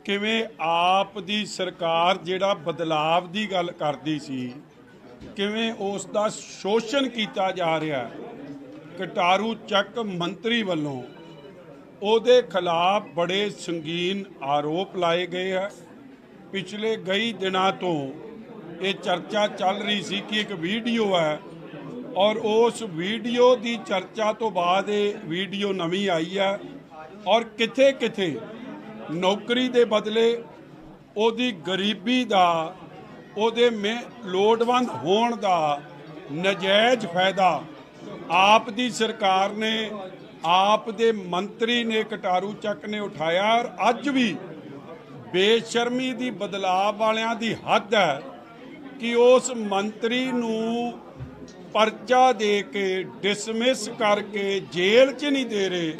ਕਿਵੇਂ ਆਪ ਦੀ ਸਰਕਾਰ ਜਿਹੜਾ ਬਦਲਾਵ ਦੀ ਗੱਲ ਕਰਦੀ ਸੀ ਕਿਵੇਂ ਉਸ ਦਾ ਸ਼ੋਸ਼ਣ ਕੀਤਾ ਜਾ ਰਿਹਾ। ਕਟਾਰੂ ਚੱਕ ਮੰਤਰੀ ਵੱਲੋਂ ਉਹਦੇ ਖਿਲਾਫ ਬੜੇ ਸੰਗੀਨ ਆਰੋਪ ਲਾਏ ਗਏ ਹੈ। ਪਿਛਲੇ ਕਈ ਦਿਨਾਂ ਤੋਂ ਇਹ ਚਰਚਾ ਚੱਲ ਰਹੀ ਸੀ ਕਿ ਇੱਕ ਵੀਡੀਓ ਹੈ ਔਰ ਉਸ ਵੀਡੀਓ ਦੀ ਚਰਚਾ ਤੋਂ ਬਾਅਦ ਇਹ ਵੀਡੀਓ ਨਵੀਂ ਆਈ ਹੈ ਔਰ ਕਿਥੇ ਕਿਥੇ ਨੌਕਰੀ ਦੇ ਬਦਲੇ ਉਹਦੀ ਗਰੀਬੀ ਦਾ ਉਹਦੇ ਲੋੜਵੰਦ ਹੋਣ ਦਾ ਨਜਾਇਜ਼ ਫਾਇਦਾ ਆਪ ਦੀ ਸਰਕਾਰ ਨੇ ਆਪ ਦੇ ਮੰਤਰੀ ਨੇ ਕਟਾਰੂ ਚੱਕ ਨੇ ਉਠਾਇਆ। ਔਰ ਅੱਜ ਵੀ ਬੇਸ਼ਰਮੀ ਦੀ ਬਦਲਾਅ ਵਾਲਿਆਂ ਦੀ ਹੱਦ ਹੈ ਕਿ ਉਸ ਮੰਤਰੀ ਨੂੰ ਪਰਚਾ ਦੇ ਕੇ ਡਿਸਮਿਸ ਕਰਕੇ ਜੇਲ੍ਹ 'ਚ ਨਹੀਂ ਦੇ ਰਹੇ,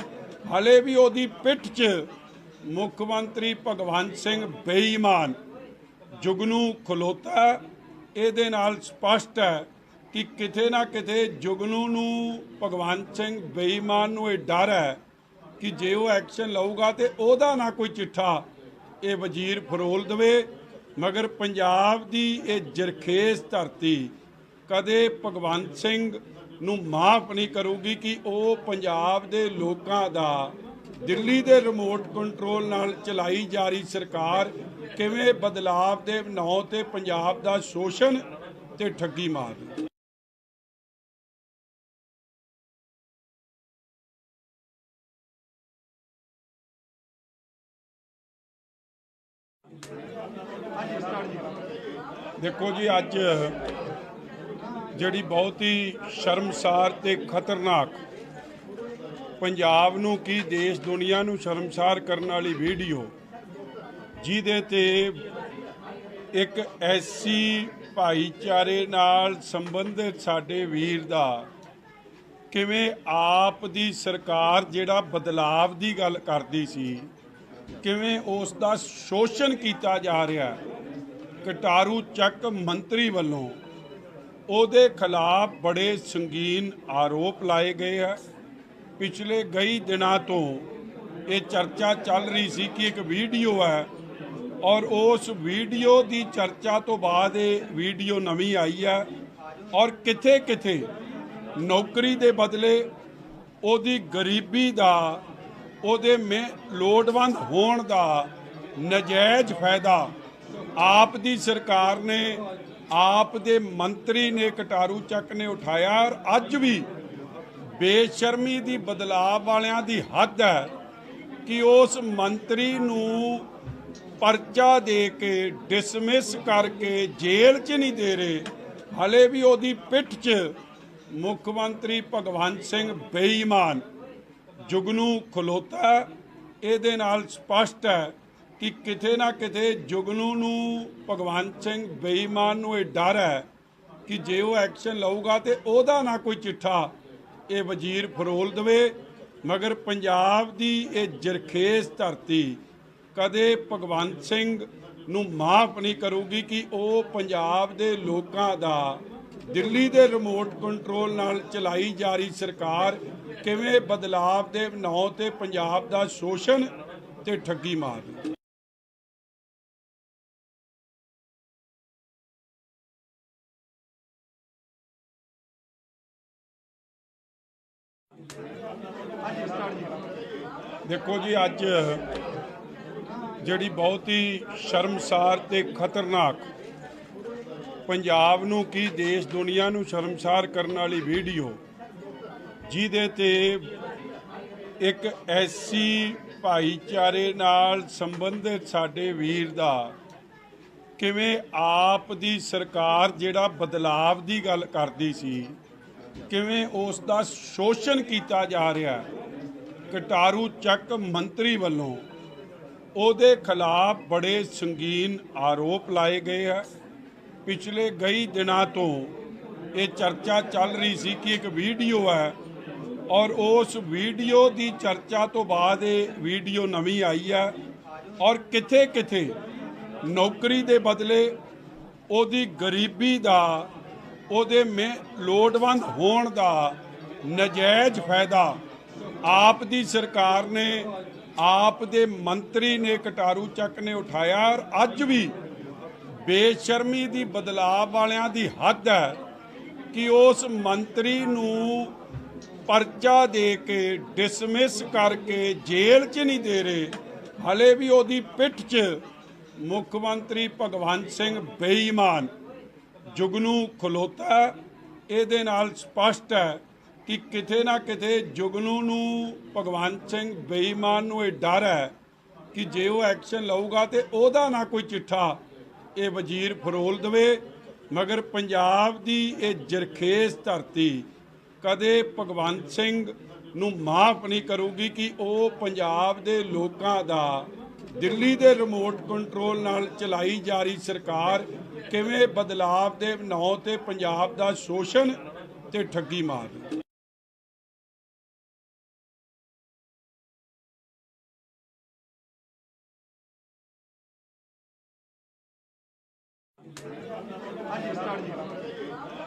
ਹਲੇ ਵੀ ਉਹਦੀ ਪਿੱਠ 'ਚ ਮੁੱਖ ਮੰਤਰੀ ਭਗਵੰਤ ਸਿੰਘ ਬੇਈਮਾਨ ਜੁਗਨੂ ਖਲੋਤਾ। ਇਹਦੇ ਨਾਲ ਸਪਸ਼ਟ ਹੈ ਕਿ ਕਿਤੇ ਨਾ ਕਿਤੇ ਜੁਗਨੂ ਨੂੰ, ਭਗਵੰਤ ਸਿੰਘ ਬੇਈਮਾਨ ਨੂੰ ਇਹ ਡਰ ਹੈ ਕਿ ਜੇ ਉਹ ਐਕਸ਼ਨ ਲਊਗਾ ਤੇ ਉਹਦਾ ਨਾ ਕੋਈ ਚਿੱਠਾ ਇਹ ਵਜ਼ੀਰ ਫਰੋਲ ਦੇਵੇ। ਮਗਰ ਪੰਜਾਬ ਦੀ ਇਹ ਜਰਖੇਜ਼ ਧਰਤੀ ਕਦੇ ਭਗਵੰਤ ਸਿੰਘ ਨੂੰ ਮਾਫ ਨਹੀਂ ਕਰੂਗੀ ਕਿ ਉਹ ਪੰਜਾਬ ਦੇ ਲੋਕਾਂ ਦਾ ਦਿੱਲੀ ਦੇ ਰਿਮੋਟ ਕੰਟਰੋਲ ਨਾਲ ਚਲਾਈ ਜਾ ਰਹੀ ਸਰਕਾਰ ਕਿਵੇਂ ਬਦਲਾਵ ਦੇ ਨਾਂ ਤੇ ਪੰਜਾਬ ਦਾ ਸ਼ੋਸ਼ਣ ਤੇ ਠੱਗੀ ਮਾਰਦੀ। ਦੇਖੋ ਜੀ, ਅੱਜ ਜਿਹੜੀ ਬਹੁਤ ਹੀ ਸ਼ਰਮਸਾਰ ਤੇ ਖਤਰਨਾਕ, ਪੰਜਾਬ ਨੂੰ ਕੀ ਦੇਸ਼ ਦੁਨੀਆ ਨੂੰ ਸ਼ਰਮਸਾਰ ਕਰਨ ਵਾਲੀ ਵੀਡੀਓ, ਜਿਹਦੇ ਤੇ ਇੱਕ ਐਸੀ ਭਾਈਚਾਰੇ ਨਾਲ ਸੰਬੰਧਿਤ ਸਾਡੇ ਵੀਰ ਦਾ ਕਿਵੇਂ ਆਪ ਦੀ ਸਰਕਾਰ ਜਿਹੜਾ ਬਦਲਾਵ ਦੀ ਗੱਲ ਕਰਦੀ ਸੀ, ਕਿਵੇਂ ਉਸ ਦਾ ਸ਼ੋਸ਼ਣ ਕੀਤਾ ਜਾ ਰਿਹਾ। ਕਟਾਰੂ ਚੱਕ ਮੰਤਰੀ ਵੱਲੋਂ ਉਹਦੇ ਖਿਲਾਫ ਬੜੇ ਸੰਗੀਨ ਆਰੋਪ ਲਾਏ ਗਏ ਹੈ। ਪਿਛਲੇ ਕਈ ਦਿਨਾਂ ਤੋਂ ਇਹ ਚਰਚਾ ਚੱਲ ਰਹੀ ਸੀ ਕਿ ਇੱਕ ਵੀਡੀਓ ਹੈ, ਔਰ ਉਸ ਵੀਡੀਓ ਦੀ ਚਰਚਾ ਤੋਂ ਬਾਅਦ ਇਹ ਵੀਡੀਓ ਨਵੀਂ ਆਈ ਹੈ, ਔਰ ਕਿਥੇ ਕਿਥੇ ਨੌਕਰੀ ਦੇ ਬਦਲੇ ਉਹਦੀ ਗਰੀਬੀ ਦਾ, ਉਹਦੇ ਲੋੜਵੰਦ ਹੋਣ ਦਾ ਨਜਾਇਜ਼ ਫਾਇਦਾ ਆਪ ਦੀ ਸਰਕਾਰ ਨੇ, ਆਪ ਦੇ ਮੰਤਰੀ ਨੇ, ਕਟਾਰੂ ਚੱਕ ਨੇ ਉਠਾਇਆ। ਔਰ ਅੱਜ ਵੀ ਬੇਸ਼ਰਮੀ ਦੀ, ਬਦਲਾਅ ਵਾਲਿਆਂ ਦੀ ਹੱਦ ਹੈ ਕਿ ਉਸ ਮੰਤਰੀ ਨੂੰ ਪਰਚਾ ਦੇ ਕੇ ਡਿਸਮਿਸ ਕਰਕੇ ਜੇਲ੍ਹ 'ਚ ਨਹੀਂ ਦੇ ਰਹੇ, ਹਲੇ ਵੀ ਉਹਦੀ ਪਿੱਠ 'ਚ ਮੁੱਖ ਮੰਤਰੀ ਭਗਵੰਤ ਸਿੰਘ ਬੇਈਮਾਨ ਜੁਗਨੂ ਖਲੋਤਾ। ਇਹਦੇ ਨਾਲ ਸਪਸ਼ਟ ਹੈ ਕਿ ਕਿਤੇ ਨਾ ਕਿਤੇ ਜੁਗਨੂ ਨੂੰ, ਭਗਵੰਤ ਸਿੰਘ ਬੇਈਮਾਨ ਨੂੰ ਇਹ ਡਰ ਹੈ ਕਿ ਜੇ ਉਹ ਐਕਸ਼ਨ ਲਊਗਾ ਤੇ ਉਹਦਾ ਨਾ ਕੋਈ ਚਿੱਠਾ ਇਹ ਵਜ਼ੀਰ ਫਰੋਲ ਦੇਵੇ। ਮਗਰ ਪੰਜਾਬ ਦੀ ਇਹ ਜਰਖੇਜ਼ ਧਰਤੀ ਕਦੇ ਭਗਵੰਤ ਸਿੰਘ ਨੂੰ ਮਾਫ ਨਹੀਂ ਕਰੂਗੀ ਕਿ ਉਹ ਪੰਜਾਬ ਦੇ ਲੋਕਾਂ ਦਾ ਦਿੱਲੀ ਦੇ ਰਿਮੋਟ ਕੰਟਰੋਲ ਨਾਲ ਚਲਾਈ ਜਾ ਰਹੀ ਸਰਕਾਰ ਕਿਵੇਂ ਬਦਲਾਵ ਦੇ ਨਾਂ ਤੇ ਪੰਜਾਬ ਦਾ ਸ਼ੋਸ਼ਣ ਤੇ ਠੱਗੀ ਮਾਰਦੀ। ਦੇਖੋ ਜੀ, ਅੱਜ ਜਿਹੜੀ ਬਹੁਤ ਹੀ ਸ਼ਰਮਸਾਰ ਤੇ ਖਤਰਨਾਕ, ਪੰਜਾਬ ਨੂੰ ਕੀ ਦੇਸ਼ ਦੁਨੀਆ ਨੂੰ ਸ਼ਰਮਸਾਰ ਕਰਨ ਵਾਲੀ ਵੀਡੀਓ, ਜਿਹਦੇ ਤੇ ਇੱਕ ਐਸੀ ਭਾਈਚਾਰੇ ਨਾਲ ਸੰਬੰਧਿਤ ਸਾਡੇ ਵੀਰ ਦਾ ਕਿਵੇਂ ਆਪ ਦੀ ਸਰਕਾਰ ਜਿਹੜਾ ਬਦਲਾਵ ਦੀ ਗੱਲ ਕਰਦੀ ਸੀ, ਕਿਵੇਂ ਉਸ ਦਾ ਸ਼ੋਸ਼ਣ ਕੀਤਾ ਜਾ ਰਿਹਾ। ਕਟਾਰੂ ਚੱਕ ਮੰਤਰੀ ਵੱਲੋਂ ਉਹਦੇ ਖਿਲਾਫ ਬੜੇ ਸੰਗੀਨ ਆਰੋਪ ਲਾਏ ਗਏ ਹੈ। ਪਿਛਲੇ ਕਈ ਦਿਨਾਂ ਤੋਂ ਇਹ ਚਰਚਾ ਚੱਲ ਰਹੀ ਸੀ ਕਿ ਇੱਕ ਵੀਡੀਓ ਹੈ, ਔਰ ਉਸ ਵੀਡੀਓ ਦੀ ਚਰਚਾ ਤੋਂ ਬਾਅਦ ਇਹ ਵੀਡੀਓ ਨਵੀਂ ਆਈ ਹੈ, ਔਰ ਕਿਥੇ ਕਿਥੇ ਨੌਕਰੀ ਦੇ ਬਦਲੇ ਉਹਦੀ ਗਰੀਬੀ ਦਾ, ਉਹਦੇ ਲੋੜਵੰਦ ਹੋਣ ਦਾ ਨਜਾਇਜ਼ ਫਾਇਦਾ ਆਪ ਦੀ ਸਰਕਾਰ ਨੇ, ਆਪ ਦੇ ਮੰਤਰੀ ਨੇ, ਕਟਾਰੂ ਚੱਕ ਨੇ ਉਠਾਇਆ। ਔਰ ਅੱਜ ਵੀ ਬੇਸ਼ਰਮੀ ਦੀ, ਬਦਲਾਅ ਵਾਲਿਆਂ ਦੀ ਹੱਦ ਹੈ ਕਿ ਉਸ ਮੰਤਰੀ ਨੂੰ ਪਰਚਾ ਦੇ ਕੇ ਡਿਸਮਿਸ ਕਰਕੇ ਜੇਲ੍ਹ 'ਚ ਨਹੀਂ ਦੇ ਰਹੇ, ਹਲੇ ਵੀ ਉਹਦੀ ਪਿੱਠ 'ਚ ਮੁੱਖ ਮੰਤਰੀ ਭਗਵੰਤ ਸਿੰਘ ਬੇਈਮਾਨ ਜੁਗਨੂ ਖਲੋਤਾ। ਇਹਦੇ ਨਾਲ ਸਪਸ਼ਟ ਹੈ ਕਿ ਕਿਤੇ ਨਾ ਕਿਤੇ ਜੁਗਨੂ ਨੂੰ, ਭਗਵੰਤ ਸਿੰਘ ਬੇਈਮਾਨ ਨੂੰ ਇਹ ਡਰ ਹੈ ਕਿ ਜੇ ਉਹ ਐਕਸ਼ਨ ਲਊਗਾ ਤੇ ਉਹਦਾ ਨਾ ਕੋਈ ਚਿੱਠਾ ਇਹ ਵਜ਼ੀਰ ਫਰੋਲ ਦੇਵੇ। ਮਗਰ ਪੰਜਾਬ ਦੀ ਇਹ ਜਰਖੇਜ਼ ਧਰਤੀ ਕਦੇ ਭਗਵੰਤ ਸਿੰਘ ਨੂੰ ਮਾਫ ਨਹੀਂ ਕਰੂਗੀ ਕਿ ਉਹ ਪੰਜਾਬ ਦੇ ਲੋਕਾਂ ਦਾ ਦਿੱਲੀ ਦੇ ਰਿਮੋਟ ਕੰਟਰੋਲ ਨਾਲ ਚਲਾਈ ਜਾ ਰਹੀ ਸਰਕਾਰ ਕਿਵੇਂ ਬਦਲਾਵ ਦੇ ਨਾਂ ਤੇ ਪੰਜਾਬ ਦਾ ਸ਼ੋਸ਼ਣ ਤੇ ਠੱਗੀ ਮਾਰ।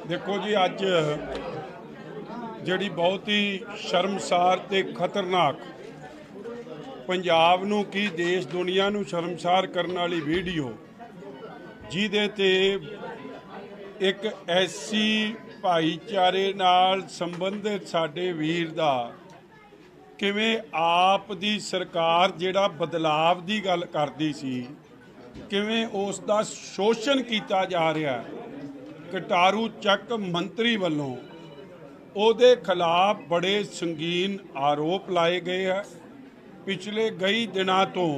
ਦੇਖੋ ਜੀ, ਅੱਜ ਜਿਹੜੀ ਬਹੁਤ ਹੀ ਸ਼ਰਮਸਾਰ ਤੇ ਖਤਰਨਾਕ, ਪੰਜਾਬ ਨੂੰ ਕੀ ਦੇਸ਼ ਦੁਨੀਆ ਨੂੰ ਸ਼ਰਮਸਾਰ ਕਰਨ ਵਾਲੀ ਵੀਡੀਓ, ਜਿਹਦੇ ਤੇ ਇੱਕ ਐਸੀ ਭਾਈਚਾਰੇ ਨਾਲ ਸੰਬੰਧਿਤ ਸਾਡੇ ਵੀਰ ਦਾ ਕਿਵੇਂ ਆਪ ਦੀ ਸਰਕਾਰ ਜਿਹੜਾ ਬਦਲਾਵ ਦੀ ਗੱਲ ਕਰਦੀ ਸੀ, ਕਿਵੇਂ ਉਸ ਦਾ ਸ਼ੋਸ਼ਣ ਕੀਤਾ ਜਾ ਰਿਹਾ। ਕਟਾਰੂ ਚੱਕ ਮੰਤਰੀ ਵੱਲੋਂ ਉਹਦੇ ਖਿਲਾਫ ਬੜੇ ਸੰਗੀਨ ਆਰੋਪ ਲਾਏ ਗਏ ਹੈ। ਪਿਛਲੇ ਕਈ ਦਿਨਾਂ ਤੋਂ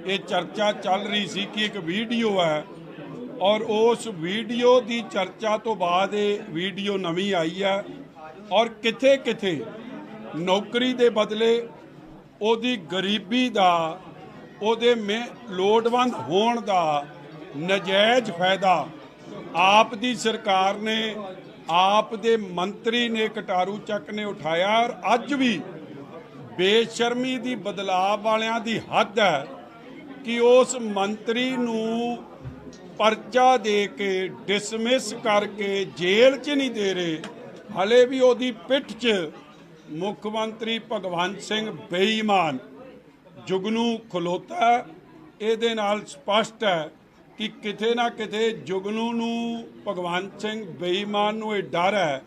ਇਹ ਚਰਚਾ ਚੱਲ ਰਹੀ ਸੀ ਕਿ ਇੱਕ ਵੀਡੀਓ ਹੈ, ਔਰ ਉਸ ਵੀਡੀਓ ਦੀ ਚਰਚਾ ਤੋਂ ਬਾਅਦ ਇਹ ਵੀਡੀਓ ਨਵੀਂ ਆਈ ਹੈ, ਔਰ ਕਿਥੇ ਕਿਥੇ ਨੌਕਰੀ ਦੇ ਬਦਲੇ ਉਹਦੀ ਗਰੀਬੀ ਦਾ, ਉਹਦੇ ਲੋੜਵੰਦ ਹੋਣ ਦਾ ਨਜਾਇਜ਼ ਫਾਇਦਾ ਆਪ ਦੀ ਸਰਕਾਰ ਨੇ, ਆਪ ਦੇ ਮੰਤਰੀ ਨੇ, ਕਟਾਰੂ ਚੱਕ ਨੇ ਉਠਾਇਆ। ਔਰ ਅੱਜ ਵੀ ਬੇਸ਼ਰਮੀ ਦੀ ਬਦਲਾਅ ਵਾਲਿਆਂ ਦੀ ਹੱਦ ਹੈ ਕਿ ਉਸ ਮੰਤਰੀ ਨੂੰ ਪਰਚਾ ਦੇ ਕੇ, ਡਿਸਮਿਸ ਕਰਕੇ ਜੇਲ੍ਹ 'ਚ ਨਹੀਂ ਦੇ ਰਹੇ। ਹਲੇ ਵੀ ਉਹਦੀ ਪਿੱਠ 'ਚ ਮੁੱਖ ਮੰਤਰੀ ਭਗਵੰਤ ਸਿੰਘ ਬੇਈਮਾਨ ਜੁਗਨੂ ਖਲੋਤਾ। ਇਹਦੇ ਨਾਲ ਸਪਸ਼ਟ ਹੈ ਕਿ ਕਿਤੇ ਨਾ ਕਿਤੇ ਜੁਗਨੂ ਨੂੰ, ਭਗਵੰਤ ਸਿੰਘ ਬੇਈਮਾਨ ਨੂੰ ਇਹ ਡਰ ਹੈ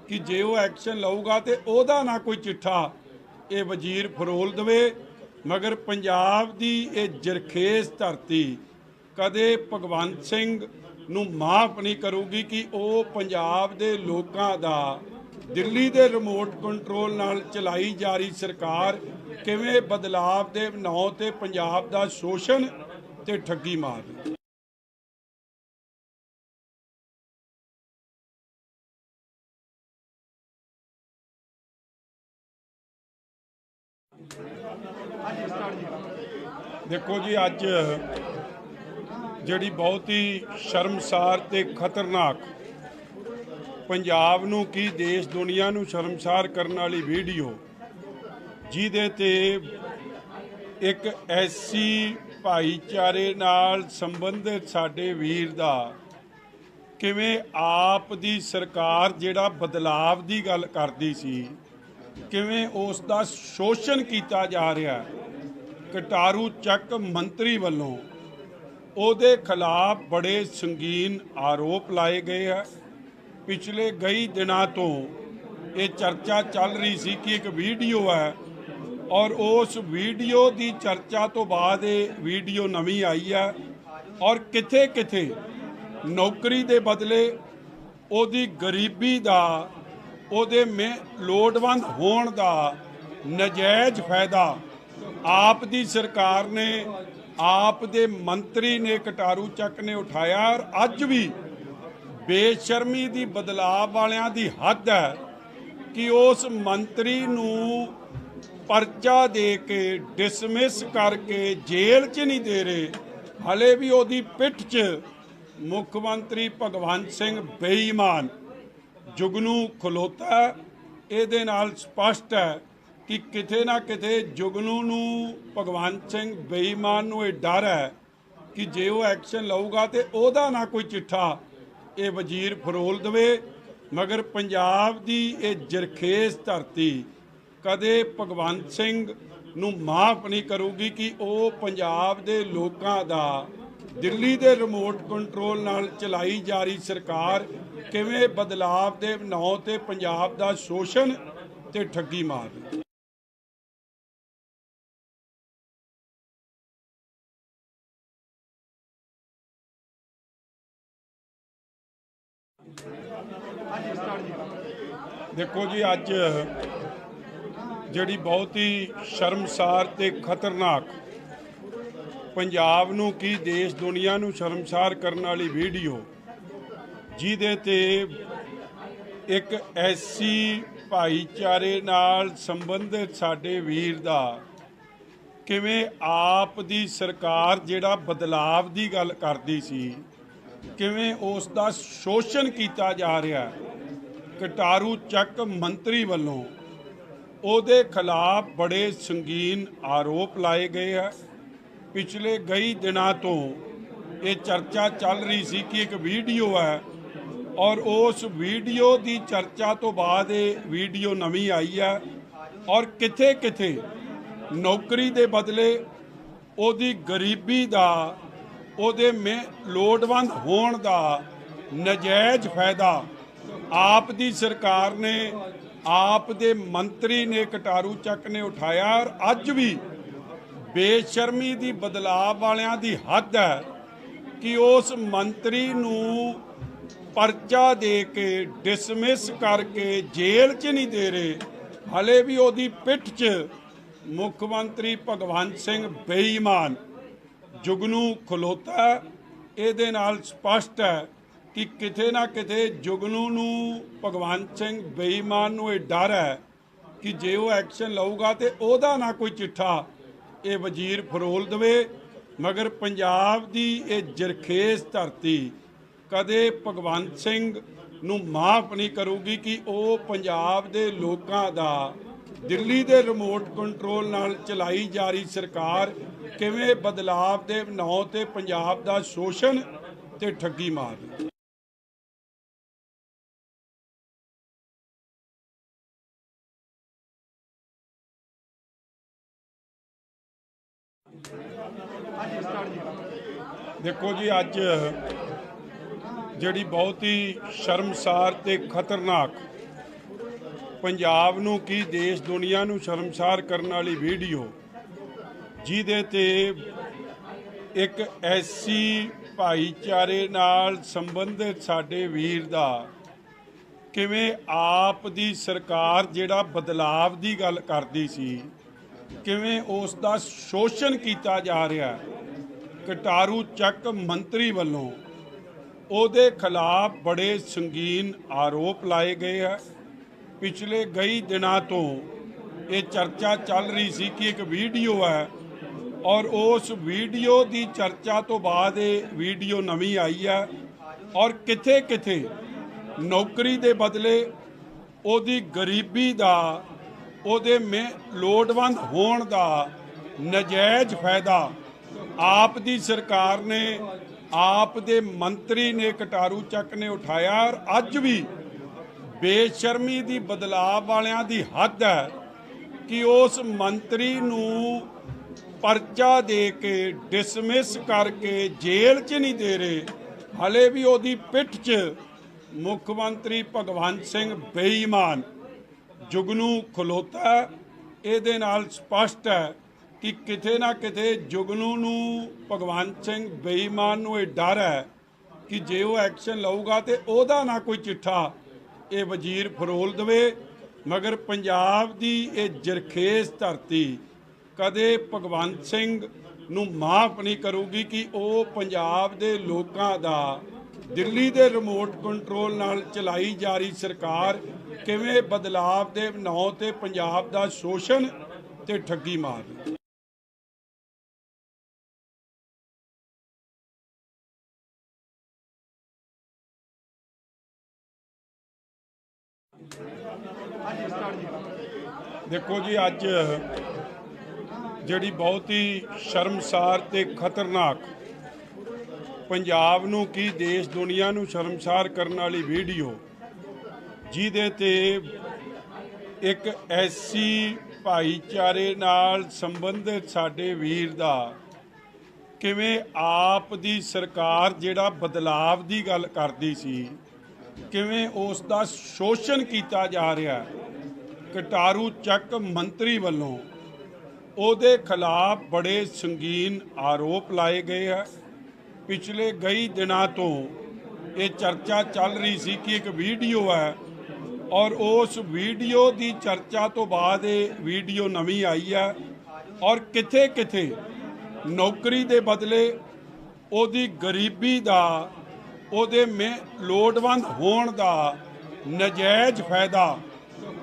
ਕਿ ਜੇ ਉਹ ਐਕਸ਼ਨ ਲਊਗਾ ਤੇ ਉਹਦਾ ਨਾ ਕੋਈ ਚਿੱਠਾ ਇਹ ਵਜ਼ੀਰ ਫਰੋਲ ਦੇਵੇ। ਮਗਰ ਪੰਜਾਬ ਦੀ ਇਹ ਜਰਖੇਜ਼ ਧਰਤੀ ਕਦੇ ਭਗਵੰਤ ਸਿੰਘ ਨੂੰ ਮਾਫ ਨਹੀਂ ਕਰੂਗੀ ਕਿ ਉਹ ਪੰਜਾਬ ਦੇ ਲੋਕਾਂ ਦਾ, ਦਿੱਲੀ ਦੇ ਰਿਮੋਟ ਕੰਟਰੋਲ ਨਾਲ ਚਲਾਈ ਜਾ ਰਹੀ ਸਰਕਾਰ ਕਿਵੇਂ ਬਦਲਾਵ ਦੇ ਨਾਂ ਤੇ ਪੰਜਾਬ ਦਾ ਸ਼ੋਸ਼ਣ ਤੇ ਠੱਗੀ ਮਾਰ ਰਹੀ। ਦੇਖੋ ਜੀ, ਅੱਜ ਜਿਹੜੀ ਬਹੁਤ ਹੀ ਸ਼ਰਮਸਾਰ ਤੇ ਖਤਰਨਾਕ, ਪੰਜਾਬ ਨੂੰ ਕੀ ਦੇਸ਼ ਦੁਨੀਆ ਨੂੰ ਸ਼ਰਮਸਾਰ ਕਰਨ ਵਾਲੀ ਵੀਡੀਓ, ਜਿਹਦੇ ਤੇ ਇੱਕ ਐਸੀ ਭਾਈਚਾਰੇ ਨਾਲ ਸੰਬੰਧਿਤ ਸਾਡੇ ਵੀਰ ਦਾ ਕਿਵੇਂ ਆਪ ਦੀ ਸਰਕਾਰ ਜਿਹੜਾ ਬਦਲਾਵ ਦੀ ਗੱਲ ਕਰਦੀ ਸੀ, ਕਿਵੇਂ ਉਸ ਦਾ ਸ਼ੋਸ਼ਣ ਕੀਤਾ ਜਾ ਰਿਹਾ। ਕਟਾਰੂ ਚੱਕ ਮੰਤਰੀ ਵੱਲੋਂ ਉਹਦੇ ਖਿਲਾਫ ਬੜੇ ਸੰਗੀਨ ਆਰੋਪ ਲਾਏ ਗਏ ਹੈ। ਪਿਛਲੇ ਕਈ ਦਿਨਾਂ ਤੋਂ ਇਹ ਚਰਚਾ ਚੱਲ ਰਹੀ ਸੀ ਕਿ ਇੱਕ ਵੀਡੀਓ ਹੈ, ਔਰ ਉਸ ਵੀਡੀਓ ਦੀ ਚਰਚਾ ਤੋਂ ਬਾਅਦ ਇਹ ਵੀਡੀਓ ਨਵੀਂ ਆਈ ਹੈ, ਔਰ ਕਿਥੇ ਕਿਥੇ ਨੌਕਰੀ ਦੇ ਬਦਲੇ ਉਹਦੀ ਗਰੀਬੀ ਦਾ, ਉਹਦੇ ਲੋੜਵੰਦ ਹੋਣ ਦਾ ਨਜਾਇਜ਼ ਫਾਇਦਾ ਆਪ ਦੀ ਸਰਕਾਰ ਨੇ, ਆਪ ਦੇ ਮੰਤਰੀ ਨੇ, ਕਟਾਰੂ ਚੱਕ ਨੇ ਉਠਾਇਆ। ਔਰ ਅੱਜ ਵੀ ਬੇਸ਼ਰਮੀ ਦੀ ਬਦਲਾਅ ਵਾਲਿਆਂ ਦੀ ਹੱਦ ਹੈ ਕਿ ਉਸ ਮੰਤਰੀ ਨੂੰ ਪਰਚਾ ਦੇ ਕੇ, ਡਿਸਮਿਸ ਕਰਕੇ ਜੇਲ੍ਹ 'ਚ ਨਹੀਂ ਦੇ ਰਹੇ। ਹਲੇ ਵੀ ਉਹਦੀ ਪਿੱਠ 'ਚ ਮੁੱਖ ਮੰਤਰੀ ਭਗਵੰਤ ਸਿੰਘ ਬੇਈਮਾਨ ਜੁਗਨੂ ਖਲੋਤਾ। ਇਹਦੇ ਨਾਲ ਸਪਸ਼ਟ ਹੈ ਕਿ ਕਿਤੇ ਨਾ ਕਿਤੇ ਜੁਗਨੂ ਨੂੰ, ਭਗਵੰਤ ਸਿੰਘ ਬੇਈਮਾਨ ਨੂੰ ਇਹ ਡਰ ਹੈ ਕਿ ਜੇ ਉਹ ਐਕਸ਼ਨ ਲਊਗਾ ਤੇ ਉਹਦਾ ਨਾ ਕੋਈ ਚਿੱਠਾ ਇਹ ਵਜ਼ੀਰ ਫਰੋਲ ਦੇਵੇ। ਮਗਰ ਪੰਜਾਬ ਦੀ ਇਹ ਜਰਖੇਜ਼ ਧਰਤੀ ਕਦੇ ਭਗਵੰਤ ਸਿੰਘ ਨੂੰ ਮਾਫ ਨਹੀਂ ਕਰੂਗੀ ਕਿ ਉਹ ਪੰਜਾਬ ਦੇ ਲੋਕਾਂ ਦਾ, ਦਿੱਲੀ ਦੇ ਰਿਮੋਟ ਕੰਟਰੋਲ ਨਾਲ ਚਲਾਈ ਜਾ ਰਹੀ ਸਰਕਾਰ ਕਿਵੇਂ ਬਦਲਾਵ ਦੇ ਨਾਂ ਤੇ ਪੰਜਾਬ ਦਾ ਸ਼ੋਸ਼ਣ ਤੇ ਠੱਗੀ ਮਾਰ ਰਹੀ। ਦੇਖੋ ਜੀ, ਅੱਜ ਜਿਹੜੀ ਬਹੁਤ ਹੀ ਸ਼ਰਮਸਾਰ ਤੇ ਖਤਰਨਾਕ, ਪੰਜਾਬ ਨੂੰ ਕੀ ਦੇਸ਼ ਦੁਨੀਆ ਨੂੰ ਸ਼ਰਮਸਾਰ ਕਰਨ ਵਾਲੀ ਵੀਡੀਓ, ਜਿਹਦੇ ਤੇ ਇੱਕ ਐਸੀ ਭਾਈਚਾਰੇ ਨਾਲ ਸੰਬੰਧਿਤ ਸਾਡੇ ਵੀਰ ਦਾ ਕਿਵੇਂ ਆਪ ਦੀ ਸਰਕਾਰ ਜਿਹੜਾ ਬਦਲਾਵ ਦੀ ਗੱਲ ਕਰਦੀ ਸੀ, ਕਿਵੇਂ ਉਸ ਦਾ ਸ਼ੋਸ਼ਣ ਕੀਤਾ ਜਾ ਰਿਹਾ। ਕਟਾਰੂ ਚੱਕ ਮੰਤਰੀ ਵੱਲੋਂ ਉਹਦੇ ਖਿਲਾਫ ਬੜੇ ਸੰਗੀਨ ਆਰੋਪ ਲਾਏ ਗਏ ਆ। ਪਿਛਲੇ ਕਈ ਦਿਨਾਂ ਤੋਂ ਇਹ ਚਰਚਾ ਚੱਲ ਰਹੀ ਸੀ ਕਿ ਇੱਕ ਵੀਡੀਓ ਹੈ ਔਰ ਉਸ ਵੀਡੀਓ ਦੀ ਚਰਚਾ ਤੋਂ ਬਾਅਦ ਇਹ ਵੀਡੀਓ ਨਵੀਂ ਆਈ ਹੈ ਔਰ ਕਿਥੇ ਕਿਥੇ ਨੌਕਰੀ ਦੇ ਬਦਲੇ ਉਹਦੀ ਗਰੀਬੀ ਦਾ ਉਹਦੇ ਲੋੜਵੰਦ ਹੋਣ ਦਾ ਨਜਾਇਜ਼ ਫਾਇਦਾ ਆਪ ਦੀ ਸਰਕਾਰ ਨੇ ਆਪ ਦੇ ਮੰਤਰੀ ਨੇ ਕਟਾਰੂ ਚੱਕ ਨੇ ਉਠਾਇਆ। ਔਰ ਅੱਜ ਵੀ ਬੇਸ਼ਰਮੀ ਦੀ ਬਦਲਾਅ ਵਾਲਿਆਂ ਦੀ ਹੱਦ ਹੈ ਕਿ ਉਸ ਮੰਤਰੀ ਨੂੰ ਪਰਚਾ ਦੇ ਕੇ ਡਿਸਮਿਸ ਕਰਕੇ ਜੇਲ੍ਹ 'ਚ ਨਹੀਂ ਦੇ ਰਹੇ, ਹਲੇ ਵੀ ਉਹਦੀ ਪਿੱਠ 'ਚ ਮੁੱਖ ਮੰਤਰੀ ਭਗਵੰਤ ਸਿੰਘ ਬੇਈਮਾਨ ਜੁਗਨੂ ਖਲੋਤਾ। ਇਹਦੇ ਨਾਲ ਸਪਸ਼ਟ ਹੈ ਕਿ ਕਿਤੇ ਨਾ ਕਿਤੇ ਜੁਗਨੂ ਨੂੰ ਭਗਵੰਤ ਸਿੰਘ ਬੇਈਮਾਨ ਨੂੰ ਇਹ ਡਰ ਹੈ ਕਿ ਜੇ ਉਹ ਐਕਸ਼ਨ ਲਊਗਾ ਤੇ ਉਹਦਾ ਨਾ ਕੋਈ ਚਿੱਠਾ ਇਹ ਵਜ਼ੀਰ ਫਰੋਲ ਦੇਵੇ। ਮਗਰ ਪੰਜਾਬ ਦੀ ਇਹ ਜਰਖੇਜ਼ ਧਰਤੀ ਕਦੇ ਭਗਵੰਤ ਸਿੰਘ ਨੂੰ ਮਾਫ ਨਹੀਂ ਕਰੂਗੀ ਕਿ ਉਹ ਪੰਜਾਬ ਦੇ ਲੋਕਾਂ ਦਾ ਦਿੱਲੀ ਦੇ ਰਿਮੋਟ ਕੰਟਰੋਲ ਨਾਲ ਚਲਾਈ ਜਾ ਰਹੀ ਸਰਕਾਰ ਕਿਵੇਂ ਬਦਲਾਵ ਦੇ ਨਾਂ ਤੇ ਪੰਜਾਬ ਦਾ ਸ਼ੋਸ਼ਣ ਤੇ ਠੱਗੀ ਮਾਰ ਰਹੀ। ਦੇਖੋ ਜੀ, ਅੱਜ ਜਿਹੜੀ ਬਹੁਤ ਹੀ ਸ਼ਰਮਸਾਰ ਤੇ ਖਤਰਨਾਕ ਪੰਜਾਬ ਨੂੰ ਕੀ ਦੇਸ਼ ਦੁਨੀਆ ਨੂੰ ਸ਼ਰਮਸਾਰ ਕਰਨ ਵਾਲੀ ਵੀਡੀਓ ਜਿਹਦੇ ਤੇ ਇੱਕ ਐਸੀ ਭਾਈਚਾਰੇ ਨਾਲ ਸੰਬੰਧਿਤ ਸਾਡੇ ਵੀਰ ਦਾ ਕਿਵੇਂ ਆਪ ਦੀ ਸਰਕਾਰ ਜਿਹੜਾ ਬਦਲਾਵ ਦੀ ਗੱਲ ਕਰਦੀ ਸੀ ਕਿਵੇਂ ਉਸ ਦਾ ਸ਼ੋਸ਼ਣ ਕੀਤਾ ਜਾ ਰਿਹਾ। ਕਟਾਰੂ ਚੱਕ ਮੰਤਰੀ ਵੱਲੋਂ ਉਹਦੇ ਖਿਲਾਫ ਬੜੇ ਸੰਗੀਨ ਆਰੋਪ ਲਾਏ ਗਏ ਆ। ਪਿਛਲੇ ਕਈ ਦਿਨਾਂ ਤੋਂ ਇਹ ਚਰਚਾ ਚੱਲ ਰਹੀ ਸੀ ਕਿ ਇੱਕ ਵੀਡੀਓ ਹੈ ਔਰ ਉਸ ਵੀਡੀਓ ਦੀ ਚਰਚਾ ਤੋਂ ਬਾਅਦ ਇਹ ਵੀਡੀਓ ਨਵੀਂ ਆਈ ਹੈ ਔਰ ਕਿਥੇ ਕਿਥੇ ਨੌਕਰੀ ਦੇ ਬਦਲੇ ਉਹਦੀ ਗਰੀਬੀ ਦਾ ਉਹਦੇ ਲੋੜਵੰਦ ਹੋਣ ਦਾ ਨਜਾਇਜ਼ ਫਾਇਦਾ ਆਪ ਦੀ ਸਰਕਾਰ ਨੇ ਆਪ ਦੇ ਮੰਤਰੀ ਨੇ ਕਟਾਰੂ ਚੱਕ ਨੇ ਉਠਾਇਆ। ਔਰ ਅੱਜ ਵੀ ਬੇਸ਼ਰਮੀ ਦੀ ਬਦਲਾਅ ਵਾਲਿਆਂ ਦੀ ਹੱਦ ਹੈ ਕਿ ਉਸ ਮੰਤਰੀ ਨੂੰ ਪਰਚਾ ਦੇ ਕੇ ਡਿਸਮਿਸ ਕਰਕੇ ਜੇਲ੍ਹ 'ਚ ਨਹੀਂ ਦੇ ਰਹੇ, ਹਲੇ ਵੀ ਉਹਦੀ ਪਿੱਠ 'ਚ ਮੁੱਖ ਮੰਤਰੀ ਭਗਵੰਤ ਸਿੰਘ ਬੇਈਮਾਨ ਜੁਗਨੂ ਖਲੋਤਾ। ਇਹਦੇ ਨਾਲ ਸਪਸ਼ਟ ਹੈ ਕਿ ਕਿਤੇ ਨਾ ਕਿਤੇ ਜੁਗਨੂ ਨੂੰ ਭਗਵੰਤ ਸਿੰਘ ਬੇਈਮਾਨ ਨੂੰ ਇਹ ਡਰ ਹੈ ਕਿ ਜੇ ਉਹ ਐਕਸ਼ਨ ਲਊਗਾ ਤੇ ਉਹਦਾ ਨਾ ਕੋਈ ਚਿੱਠਾ ਇਹ ਵਜ਼ੀਰ ਫਰੋਲ ਦੇਵੇ। ਮਗਰ ਪੰਜਾਬ ਦੀ ਇਹ ਜਰਖੇਜ਼ ਧਰਤੀ ਕਦੇ ਭਗਵੰਤ ਸਿੰਘ ਨੂੰ ਮਾਫ ਨਹੀਂ ਕਰੂਗੀ ਕਿ ਉਹ ਪੰਜਾਬ ਦੇ ਲੋਕਾਂ ਦਾ ਦਿੱਲੀ ਦੇ ਰਿਮੋਟ ਕੰਟਰੋਲ ਨਾਲ ਚਲਾਈ ਜਾ ਰਹੀ ਸਰਕਾਰ ਕਿਵੇਂ ਬਦਲਾਵ ਦੇ ਨਾਂ ਤੇ ਪੰਜਾਬ ਦਾ ਸ਼ੋਸ਼ਣ ਤੇ ਠੱਗੀ ਮਾਰ ਰਹੀ। ਦੇਖੋ ਜੀ, ਅੱਜ ਜਿਹੜੀ ਬਹੁਤ ਹੀ ਸ਼ਰਮਸਾਰ ਤੇ ਖਤਰਨਾਕ ਪੰਜਾਬ ਨੂੰ ਕੀ ਦੇਸ਼ ਦੁਨੀਆ ਨੂੰ ਸ਼ਰਮਸਾਰ ਕਰਨ ਵਾਲੀ ਵੀਡੀਓ ਜਿਹਦੇ ਤੇ ਇੱਕ ਐਸੀ ਭਾਈਚਾਰੇ ਨਾਲ ਸੰਬੰਧਿਤ ਸਾਡੇ ਵੀਰ ਦਾ ਕਿਵੇਂ ਆਪ ਦੀ ਸਰਕਾਰ ਜਿਹੜਾ ਬਦਲਾਵ ਦੀ ਗੱਲ ਕਰਦੀ ਸੀ ਕਿਵੇਂ ਉਸ ਦਾ ਸ਼ੋਸ਼ਣ ਕੀਤਾ ਜਾ ਰਿਹਾ। ਕਟਾਰੂ ਚੱਕ ਮੰਤਰੀ ਵੱਲੋਂ ਉਹਦੇ ਖਿਲਾਫ ਬੜੇ ਸੰਗੀਨ ਆਰੋਪ ਲਾਏ ਗਏ ਆ। ਪਿਛਲੇ ਕਈ ਦਿਨਾਂ ਤੋਂ ਇਹ ਚਰਚਾ ਚੱਲ ਰਹੀ ਸੀ ਕਿ ਇੱਕ ਵੀਡੀਓ ਹੈ ਔਰ ਉਸ ਵੀਡੀਓ ਦੀ ਚਰਚਾ ਤੋਂ ਬਾਅਦ ਇਹ ਵੀਡੀਓ ਨਵੀਂ ਆਈ ਹੈ ਔਰ ਕਿਥੇ ਕਿਥੇ ਨੌਕਰੀ ਦੇ ਬਦਲੇ ਉਹਦੀ ਗਰੀਬੀ ਦਾ ਉਹਦੇ ਲੋੜਵੰਦ ਹੋਣ ਦਾ ਨਜਾਇਜ਼ ਫਾਇਦਾ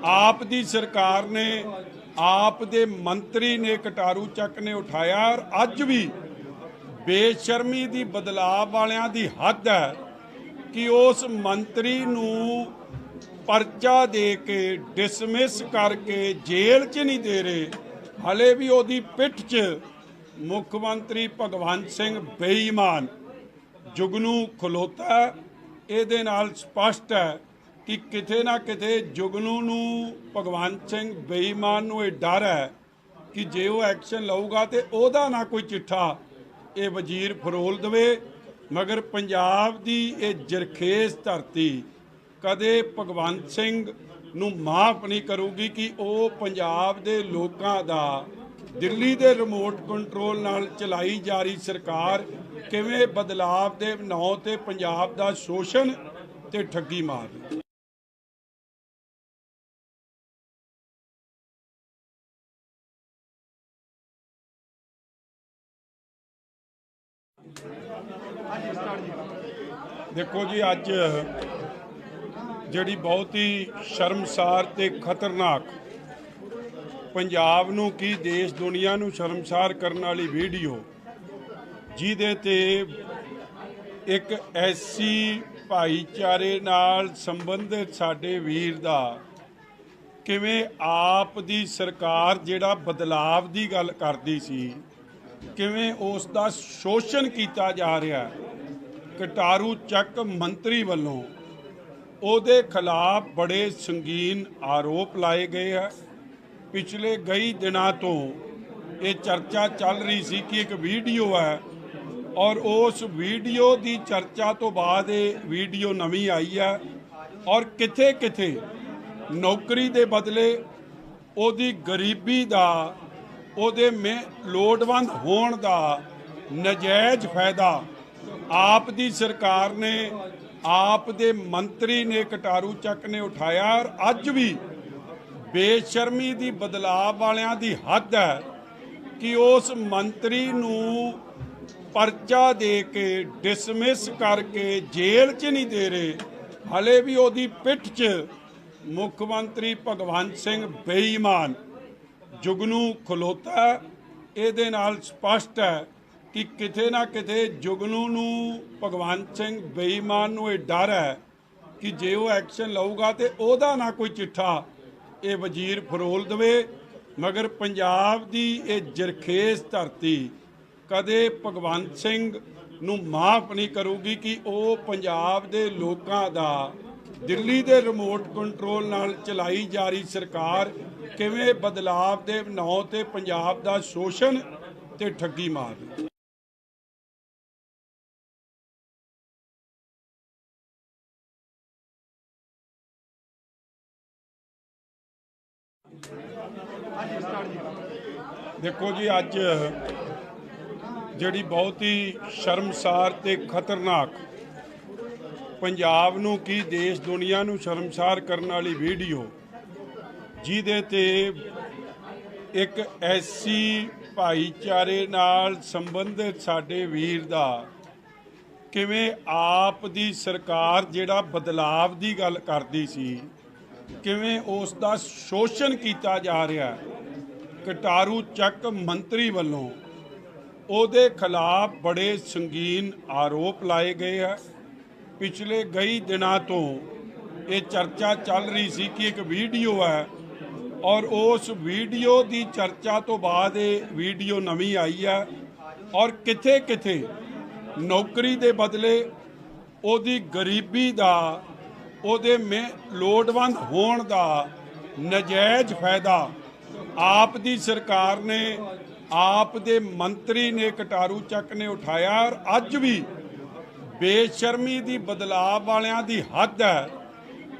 ਆਪ ਦੀ ਸਰਕਾਰ ਨੇ ਆਪ ਦੇ ਮੰਤਰੀ ਨੇ ਕਟਾਰੂ ਚੱਕ ਨੇ ਉਠਾਇਆ। ਔਰ ਅੱਜ ਵੀ ਬੇਸ਼ਰਮੀ ਦੀ ਬਦਲਾਅ ਵਾਲਿਆਂ ਦੀ ਹੱਦ ਹੈ ਕਿ ਉਸ ਮੰਤਰੀ ਨੂੰ परचा दे के डिसमिस करके जेल च नहीं दे रहे, हले भी ਉਹਦੀ पिठ च मुख मंत्री भगवंत सिंह बेईमान जुगनू खलोता। ਇਹਦੇ ਨਾਲ स्पष्ट है कि किते ना किते जुगनू ਨੂੰ भगवंत सिंह बेईमान ਨੂੰ ਇਹ डर है कि जे वो एक्शन लऊगा तो ਉਹਦਾ ना कोई चिट्ठा ये वजीर फरोल देवे। मगर पंजाब की ये जरखेज धरती कदे भगवंत सिंह ਨੂੰ माफ़ नहीं करूगी कि वो पंजाब के लोगों का दिल्ली के रिमोट कंट्रोल नाल चलाई जा रही सरकार किवें बदलाव के नां ते पंजाब का शोषण ते ठगी मार रही। देखो जी, अज जिहड़ी बहुत ही शर्मसार ते खतरनाक पंजाब नूं की देश दुनिया नूं शर्मसार करने वाली वीडियो जिहदे ते एक ऐसी भाईचारे नाल संबंधित साडे वीर दा किवें आप दी सरकार जिहड़ा बदलाव दी गल करदी सी किवें उस दा शोषण कीता जा रहा है। कटारू ਚੱਕ मंत्री ਵੱਲੋਂ ਉਹਦੇ खिलाफ बड़े संगीन आरोप लाए गए हैं। पिछले कई दिनों तो ये चर्चा चल रही सी कि एक वीडियो है और उस वीडियो की चर्चा तो बाद ये वीडियो नवी आई है और किथे किथे नौकरी के बदले ਉਹਦੀ गरीबी का ਉਹਦੇ लोड़वंद होने का नजायज़ फायदा आप दी सरकार ने आप दे मंत्री ने कटारू ਚੱਕ ने उठाया और अज भी बेशर्मी दी बदलाव वालियां दी हद है कि उस मंत्री नूं परचा दे के डिसमिस करके जेल च नहीं दे रहे, हले भी ਉਹਦੀ पिठ च मुख मंत्री भगवंत सिंह बेईमान जुगनू खलोता। ਇਹਦੇ ਨਾਲ स्पष्ट है कि किते ना किते जुगनू ਨੂੰ भगवंत सिंह बेईमान ਨੂੰ ਇਹ डर है कि जे वो एक्शन लऊगा तो ਉਹਦਾ ना कोई चिट्ठा ये वजीर फरोल देवे। मगर पंजाब की ये जरखेज धरती कदे भगवंत सिंह ਨੂੰ माफ़ नहीं करूगी कि वो पंजाब के लोगों का दिल्ली के रिमोट कंट्रोल नाल चलाई जा रही सरकार किवें बदलाव के नां ते पंजाब का शोषण ते ठगी मार रही। देखो जी, अज जिहड़ी बहुत ही शर्मसार ते खतरनाक पंजाब नूं की देश दुनिया नूं शर्मसार करने वाली वीडियो जिहदे ते एक ऐसी भाईचारे नाल संबंधित साडे वीर दा किवें आप दी सरकार जिहड़ा बदलाव दी गल करदी सी किवें उस दा शोषण कीता जा रहा है। कटारू ਚੱਕ मंत्री ਵੱਲੋਂ ਉਹਦੇ खिलाफ बड़े संगीन आरोप लाए गए हैं। पिछले कई दिनों तो ये चर्चा चल रही सी कि एक वीडियो है और उस वीडियो की चर्चा तो बाद ये वीडियो नवी आई है और किथे किथे नौकरी के बदले ਉਹਦੀ गरीबी का ਉਹਦੇ लोड़वंद होने का नजायज़ फायदा आप दी सरकार ने आप दे मंत्री ने कटारू ਚੱਕ ने उठाया और अज भी बेशर्मी दी बदलाव वालियां दी हद है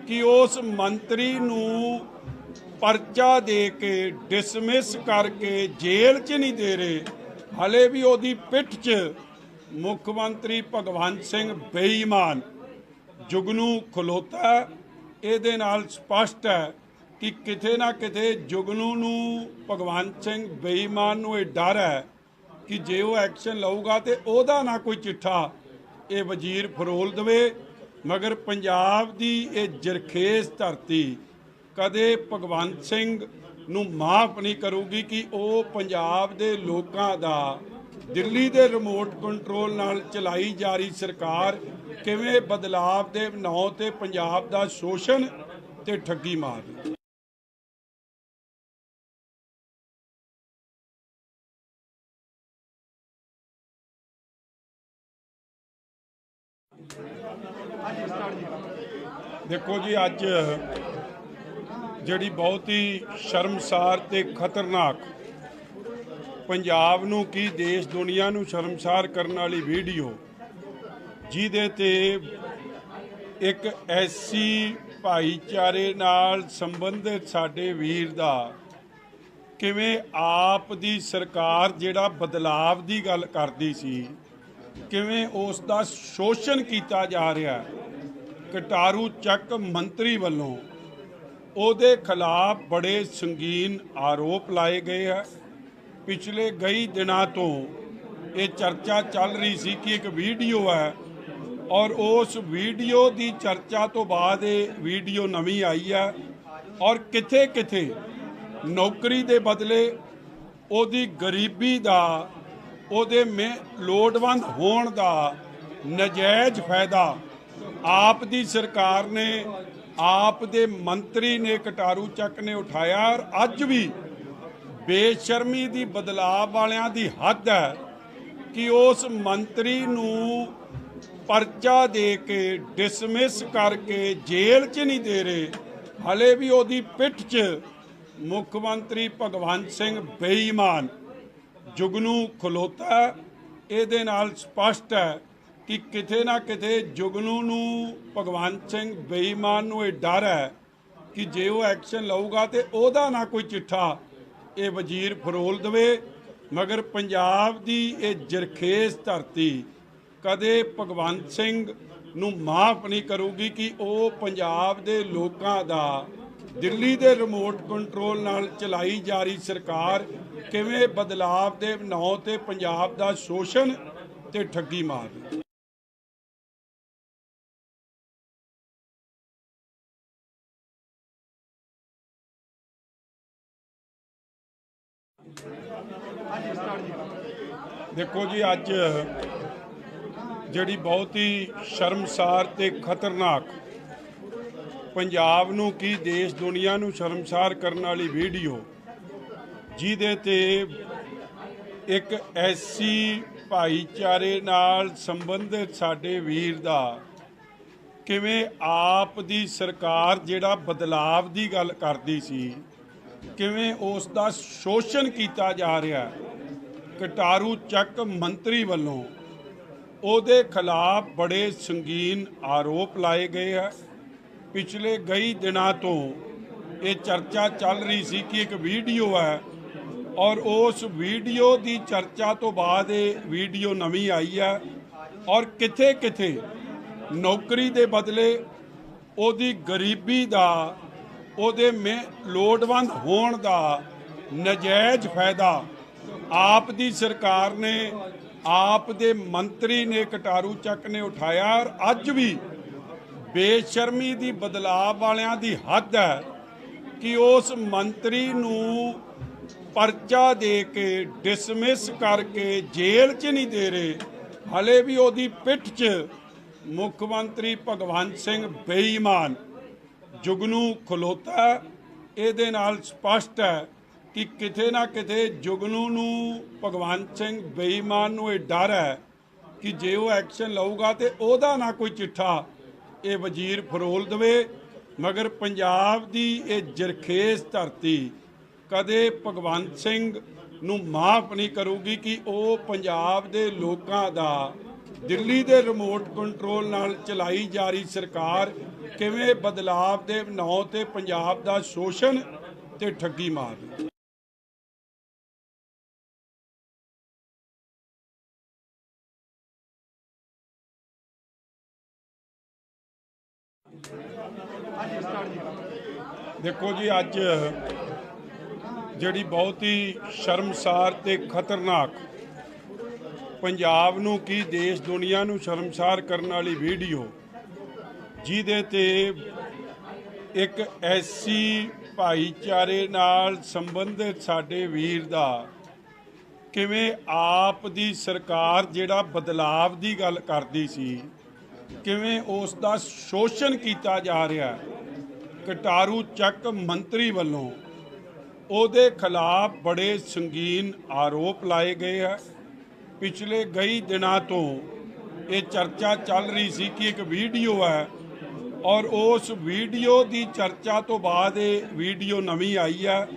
कि उस मंत्री नूं परचा दे के डिसमिस करके जेल च नहीं दे रहे, हले भी ਉਹਦੀ पिठ च मुख मंत्री भगवंत सिंह बेईमान जुगनू खलोता। ਇਹਦੇ ਨਾਲ स्पष्ट है कि किते ना किते जुगनू ਨੂੰ भगवंत सिंह बेईमान ਨੂੰ ਇਹ डर है कि जे वो एक्शन लऊगा तो ਉਹਦਾ ना कोई चिट्ठा ये वजीर फरोल देवे। मगर पंजाब की ये जरखेज धरती कदे भगवंत सिंह ਨੂੰ माफ़ नहीं करूगी कि वो पंजाब के लोगों का दिल्ली के रिमोट कंट्रोल नाल चलाई जा रही सरकार किवें बदलाव के नां ते पंजाब का शोषण ਤੇ ਠੱਗੀ ਮਾਰ ਰਹੀ। ਦੇਖੋ ਜੀ, ਅੱਜ ਜਿਹੜੀ ਬਹੁਤ ਹੀ ਸ਼ਰਮਸਾਰ ਤੇ ਖਤਰਨਾਕ, ਪੰਜਾਬ ਨੂੰ ਕੀ ਦੇਸ਼ ਦੁਨੀਆ ਨੂੰ ਸ਼ਰਮਸਾਰ ਕਰਨ ਵਾਲੀ ਵੀਡੀਓ, ਜਿਹਦੇ ਤੇ ਇੱਕ ਐਸੀ ਭਾਈਚਾਰੇ ਨਾਲ ਸੰਬੰਧਿਤ ਸਾਡੇ ਵੀਰ ਦਾ ਕਿਵੇਂ ਆਪ ਦੀ ਸਰਕਾਰ ਜਿਹੜਾ ਬਦਲਾਵ ਦੀ ਗੱਲ ਕਰਦੀ ਸੀ, ਕਿਵੇਂ ਉਸ ਦਾ ਸ਼ੋਸ਼ਣ ਕੀਤਾ ਜਾ ਰਿਹਾ। ਕਟਾਰੂ ਚੱਕ ਮੰਤਰੀ ਵੱਲੋਂ ਉਹਦੇ ਖਿਲਾਫ ਬੜੇ ਸੰਗੀਨ ਆਰੋਪ ਲਾਏ ਗਏ ਹੈ। ਪਿਛਲੇ ਕਈ ਦਿਨਾਂ ਤੋਂ ਇਹ ਚਰਚਾ ਚੱਲ ਰਹੀ ਸੀ ਕਿ ਇੱਕ ਵੀਡੀਓ ਹੈ, ਔਰ ਉਸ ਵੀਡੀਓ ਦੀ ਚਰਚਾ ਤੋਂ ਬਾਅਦ ਇਹ ਵੀਡੀਓ ਨਵੀਂ ਆਈ ਹੈ, ਔਰ ਕਿਥੇ ਕਿਥੇ ਨੌਕਰੀ ਦੇ ਬਦਲੇ ਉਹਦੀ ਗਰੀਬੀ ਦਾ, ਉਹਦੇ ਲੋੜਵੰਦ ਹੋਣ ਦਾ ਨਜਾਇਜ਼ ਫਾਇਦਾ ਆਪ ਦੀ ਸਰਕਾਰ ਨੇ, ਆਪ ਦੇ ਮੰਤਰੀ ਨੇ, ਕਟਾਰੂ ਚੱਕ ਨੇ ਉਠਾਇਆ। ਔਰ ਅੱਜ ਵੀ ਬੇਸ਼ਰਮੀ ਦੀ, ਬਦਲਾਅ ਵਾਲਿਆਂ ਦੀ ਹੱਦ ਹੈ ਕਿ ਉਸ ਮੰਤਰੀ ਨੂੰ ਪਰਚਾ ਦੇ ਕੇ, ਡਿਸਮਿਸ ਕਰਕੇ ਜੇਲ੍ਹ 'ਚ ਨਹੀਂ ਦੇ ਰਹੇ। ਹਲੇ ਵੀ ਉਹਦੀ ਪਿੱਠ 'ਚ ਮੁੱਖ ਮੰਤਰੀ ਭਗਵੰਤ ਸਿੰਘ ਬੇਈਮਾਨ ਜੁਗਨੂ ਖਲੋਤਾ। ਇਹਦੇ ਨਾਲ ਸਪਸ਼ਟ ਹੈ ਕਿ ਕਿਤੇ ਨਾ ਕਿਤੇ ਜੁਗਨੂ ਨੂੰ, ਭਗਵੰਤ ਸਿੰਘ ਬੇਈਮਾਨ ਨੂੰ ਇਹ ਡਰ ਹੈ ਕਿ ਜੇ ਉਹ ਐਕਸ਼ਨ ਲਊਗਾ ਤੇ ਉਹਦਾ ਨਾ ਕੋਈ ਚਿੱਠਾ ਇਹ ਵਜ਼ੀਰ ਫਰੋਲ ਦੇਵੇ। ਮਗਰ ਪੰਜਾਬ ਦੀ ਇਹ ਜਰਖੇਜ਼ ਧਰਤੀ ਕਦੇ ਭਗਵੰਤ ਸਿੰਘ ਨੂੰ ਮਾਫ ਨਹੀਂ ਕਰੂਗੀ ਕਿ ਉਹ ਪੰਜਾਬ ਦੇ ਲੋਕਾਂ ਦਾ, ਦਿੱਲੀ ਦੇ ਰਿਮੋਟ ਕੰਟਰੋਲ ਨਾਲ ਚਲਾਈ ਜਾ ਰਹੀ ਸਰਕਾਰ ਕਿਵੇਂ ਬਦਲਾਵ ਦੇ ਨਾਂ ਤੇ ਪੰਜਾਬ ਦਾ ਸ਼ੋਸ਼ਣ ਤੇ ਠੱਗੀ ਮਾਰ ਰਹੀ। ਦੇਖੋ ਜੀ, ਅੱਜ ਜਿਹੜੀ ਬਹੁਤ ਹੀ ਸ਼ਰਮਸਾਰ ਤੇ ਖਤਰਨਾਕ, ਪੰਜਾਬ ਨੂੰ ਕੀ ਦੇਸ਼ ਦੁਨੀਆ ਨੂੰ ਸ਼ਰਮਸਾਰ ਕਰਨ ਵਾਲੀ ਵੀਡੀਓ, ਜਿਹਦੇ ਤੇ ਇੱਕ ਐਸੀ ਭਾਈਚਾਰੇ ਨਾਲ ਸੰਬੰਧਿਤ ਸਾਡੇ ਵੀਰ ਦਾ ਕਿਵੇਂ ਆਪ ਦੀ ਸਰਕਾਰ ਜਿਹੜਾ ਬਦਲਾਵ ਦੀ ਗੱਲ ਕਰਦੀ ਸੀ, ਕਿਵੇਂ ਉਸ ਦਾ ਸ਼ੋਸ਼ਣ ਕੀਤਾ ਜਾ ਰਿਹਾ। ਕਟਾਰੂ ਚੱਕ ਮੰਤਰੀ ਵੱਲੋਂ ਉਹਦੇ ਖਿਲਾਫ ਬੜੇ ਸੰਗੀਨ ਆਰੋਪ ਲਾਏ ਗਏ ਹੈ। ਪਿਛਲੇ ਕਈ ਦਿਨਾਂ ਤੋਂ ਇਹ ਚਰਚਾ ਚੱਲ ਰਹੀ ਸੀ ਕਿ ਇੱਕ ਵੀਡੀਓ ਹੈ, ਔਰ ਉਸ ਵੀਡੀਓ ਦੀ ਚਰਚਾ ਤੋਂ ਬਾਅਦ ਇਹ ਵੀਡੀਓ ਨਵੀਂ ਆਈ ਹੈ, ਔਰ ਕਿਥੇ ਕਿਥੇ ਨੌਕਰੀ ਦੇ ਬਦਲੇ ਉਹਦੀ ਗਰੀਬੀ ਦਾ, ਉਹਦੇ ਲੋੜਵੰਦ ਹੋਣ ਦਾ ਨਜਾਇਜ਼ ਫਾਇਦਾ ਆਪ ਦੀ ਸਰਕਾਰ ਨੇ, ਆਪ ਦੇ ਮੰਤਰੀ ਨੇ, ਕਟਾਰੂ ਚੱਕ ਨੇ ਉਠਾਇਆ। ਔਰ ਅੱਜ ਵੀ ਬੇਸ਼ਰਮੀ ਦੀ, ਬਦਲਾਅ ਵਾਲਿਆਂ ਦੀ ਹੱਦ ਹੈ ਕਿ ਉਸ ਮੰਤਰੀ ਨੂੰ ਪਰਚਾ ਦੇ ਕੇ, ਡਿਸਮਿਸ ਕਰਕੇ ਜੇਲ੍ਹ 'ਚ ਨਹੀਂ ਦੇ ਰਹੇ। ਹਲੇ ਵੀ ਉਹਦੀ ਪਿੱਠ 'ਚ ਮੁੱਖ ਮੰਤਰੀ ਭਗਵੰਤ ਸਿੰਘ ਬੇਈਮਾਨ ਜੁਗਨੂ ਖਲੋਤਾ। ਇਹਦੇ ਨਾਲ ਸਪਸ਼ਟ ਹੈ ਕਿ ਕਿਤੇ ਨਾ ਕਿਤੇ ਜੁਗਨੂ ਨੂੰ, ਭਗਵੰਤ ਸਿੰਘ ਬੇਈਮਾਨ ਨੂੰ ਇਹ ਡਰ ਹੈ ਕਿ ਜੇ ਉਹ ਐਕਸ਼ਨ ਲਊਗਾ ਤੇ ਉਹਦਾ ਨਾ ਕੋਈ ਚਿੱਠਾ ਇਹ ਵਜ਼ੀਰ ਫਰੋਲ ਦੇਵੇ। ਮਗਰ ਪੰਜਾਬ ਦੀ ਇਹ ਜਰਖੇਜ਼ ਧਰਤੀ ਕਦੇ ਭਗਵੰਤ ਸਿੰਘ ਨੂੰ ਮਾਫ ਨਹੀਂ ਕਰੂਗੀ ਕਿ ਉਹ ਪੰਜਾਬ ਦੇ ਲੋਕਾਂ ਦਾ, ਦਿੱਲੀ ਦੇ ਰਿਮੋਟ ਕੰਟਰੋਲ ਨਾਲ ਚਲਾਈ ਜਾ ਰਹੀ ਸਰਕਾਰ ਕਿਵੇਂ ਬਦਲਾਵ ਦੇ ਨਾਂ ਤੇ ਪੰਜਾਬ ਦਾ ਸ਼ੋਸ਼ਣ ਤੇ ਠੱਗੀ ਮਾਰ ਰਹੀ। ਦੇਖੋ ਜੀ, ਅੱਜ ਜਿਹੜੀ ਬਹੁਤ ਹੀ ਸ਼ਰਮਸਾਰ ਤੇ ਖਤਰਨਾਕ, ਪੰਜਾਬ ਨੂੰ ਕੀ ਦੇਸ਼ ਦੁਨੀਆ ਨੂੰ ਸ਼ਰਮਸਾਰ ਕਰਨ ਵਾਲੀ ਵੀਡੀਓ, ਜਿਹਦੇ ਤੇ ਇੱਕ ਐਸੀ ਭਾਈਚਾਰੇ ਨਾਲ ਸੰਬੰਧਿਤ ਸਾਡੇ ਵੀਰ ਦਾ ਕਿਵੇਂ ਆਪ ਦੀ ਸਰਕਾਰ ਜਿਹੜਾ ਬਦਲਾਵ ਦੀ ਗੱਲ ਕਰਦੀ ਸੀ, ਕਿਵੇਂ ਉਸ ਦਾ ਸ਼ੋਸ਼ਣ ਕੀਤਾ ਜਾ ਰਿਹਾ। ਕਟਾਰੂ ਚੱਕ ਮੰਤਰੀ ਵੱਲੋਂ ਉਹਦੇ ਖਿਲਾਫ ਬੜੇ ਸੰਗੀਨ ਆਰੋਪ ਲਾਏ ਗਏ ਹੈ। ਪਿਛਲੇ ਕਈ ਦਿਨਾਂ ਤੋਂ ਇਹ ਚਰਚਾ ਚੱਲ ਰਹੀ ਸੀ ਕਿ ਇੱਕ ਵੀਡੀਓ ਹੈ ਔਰ ਉਸ ਵੀਡੀਓ ਦੀ ਚਰਚਾ ਤੋਂ ਬਾਅਦ ਇਹ ਵੀਡੀਓ ਨਵੀਂ ਆਈ ਹੈ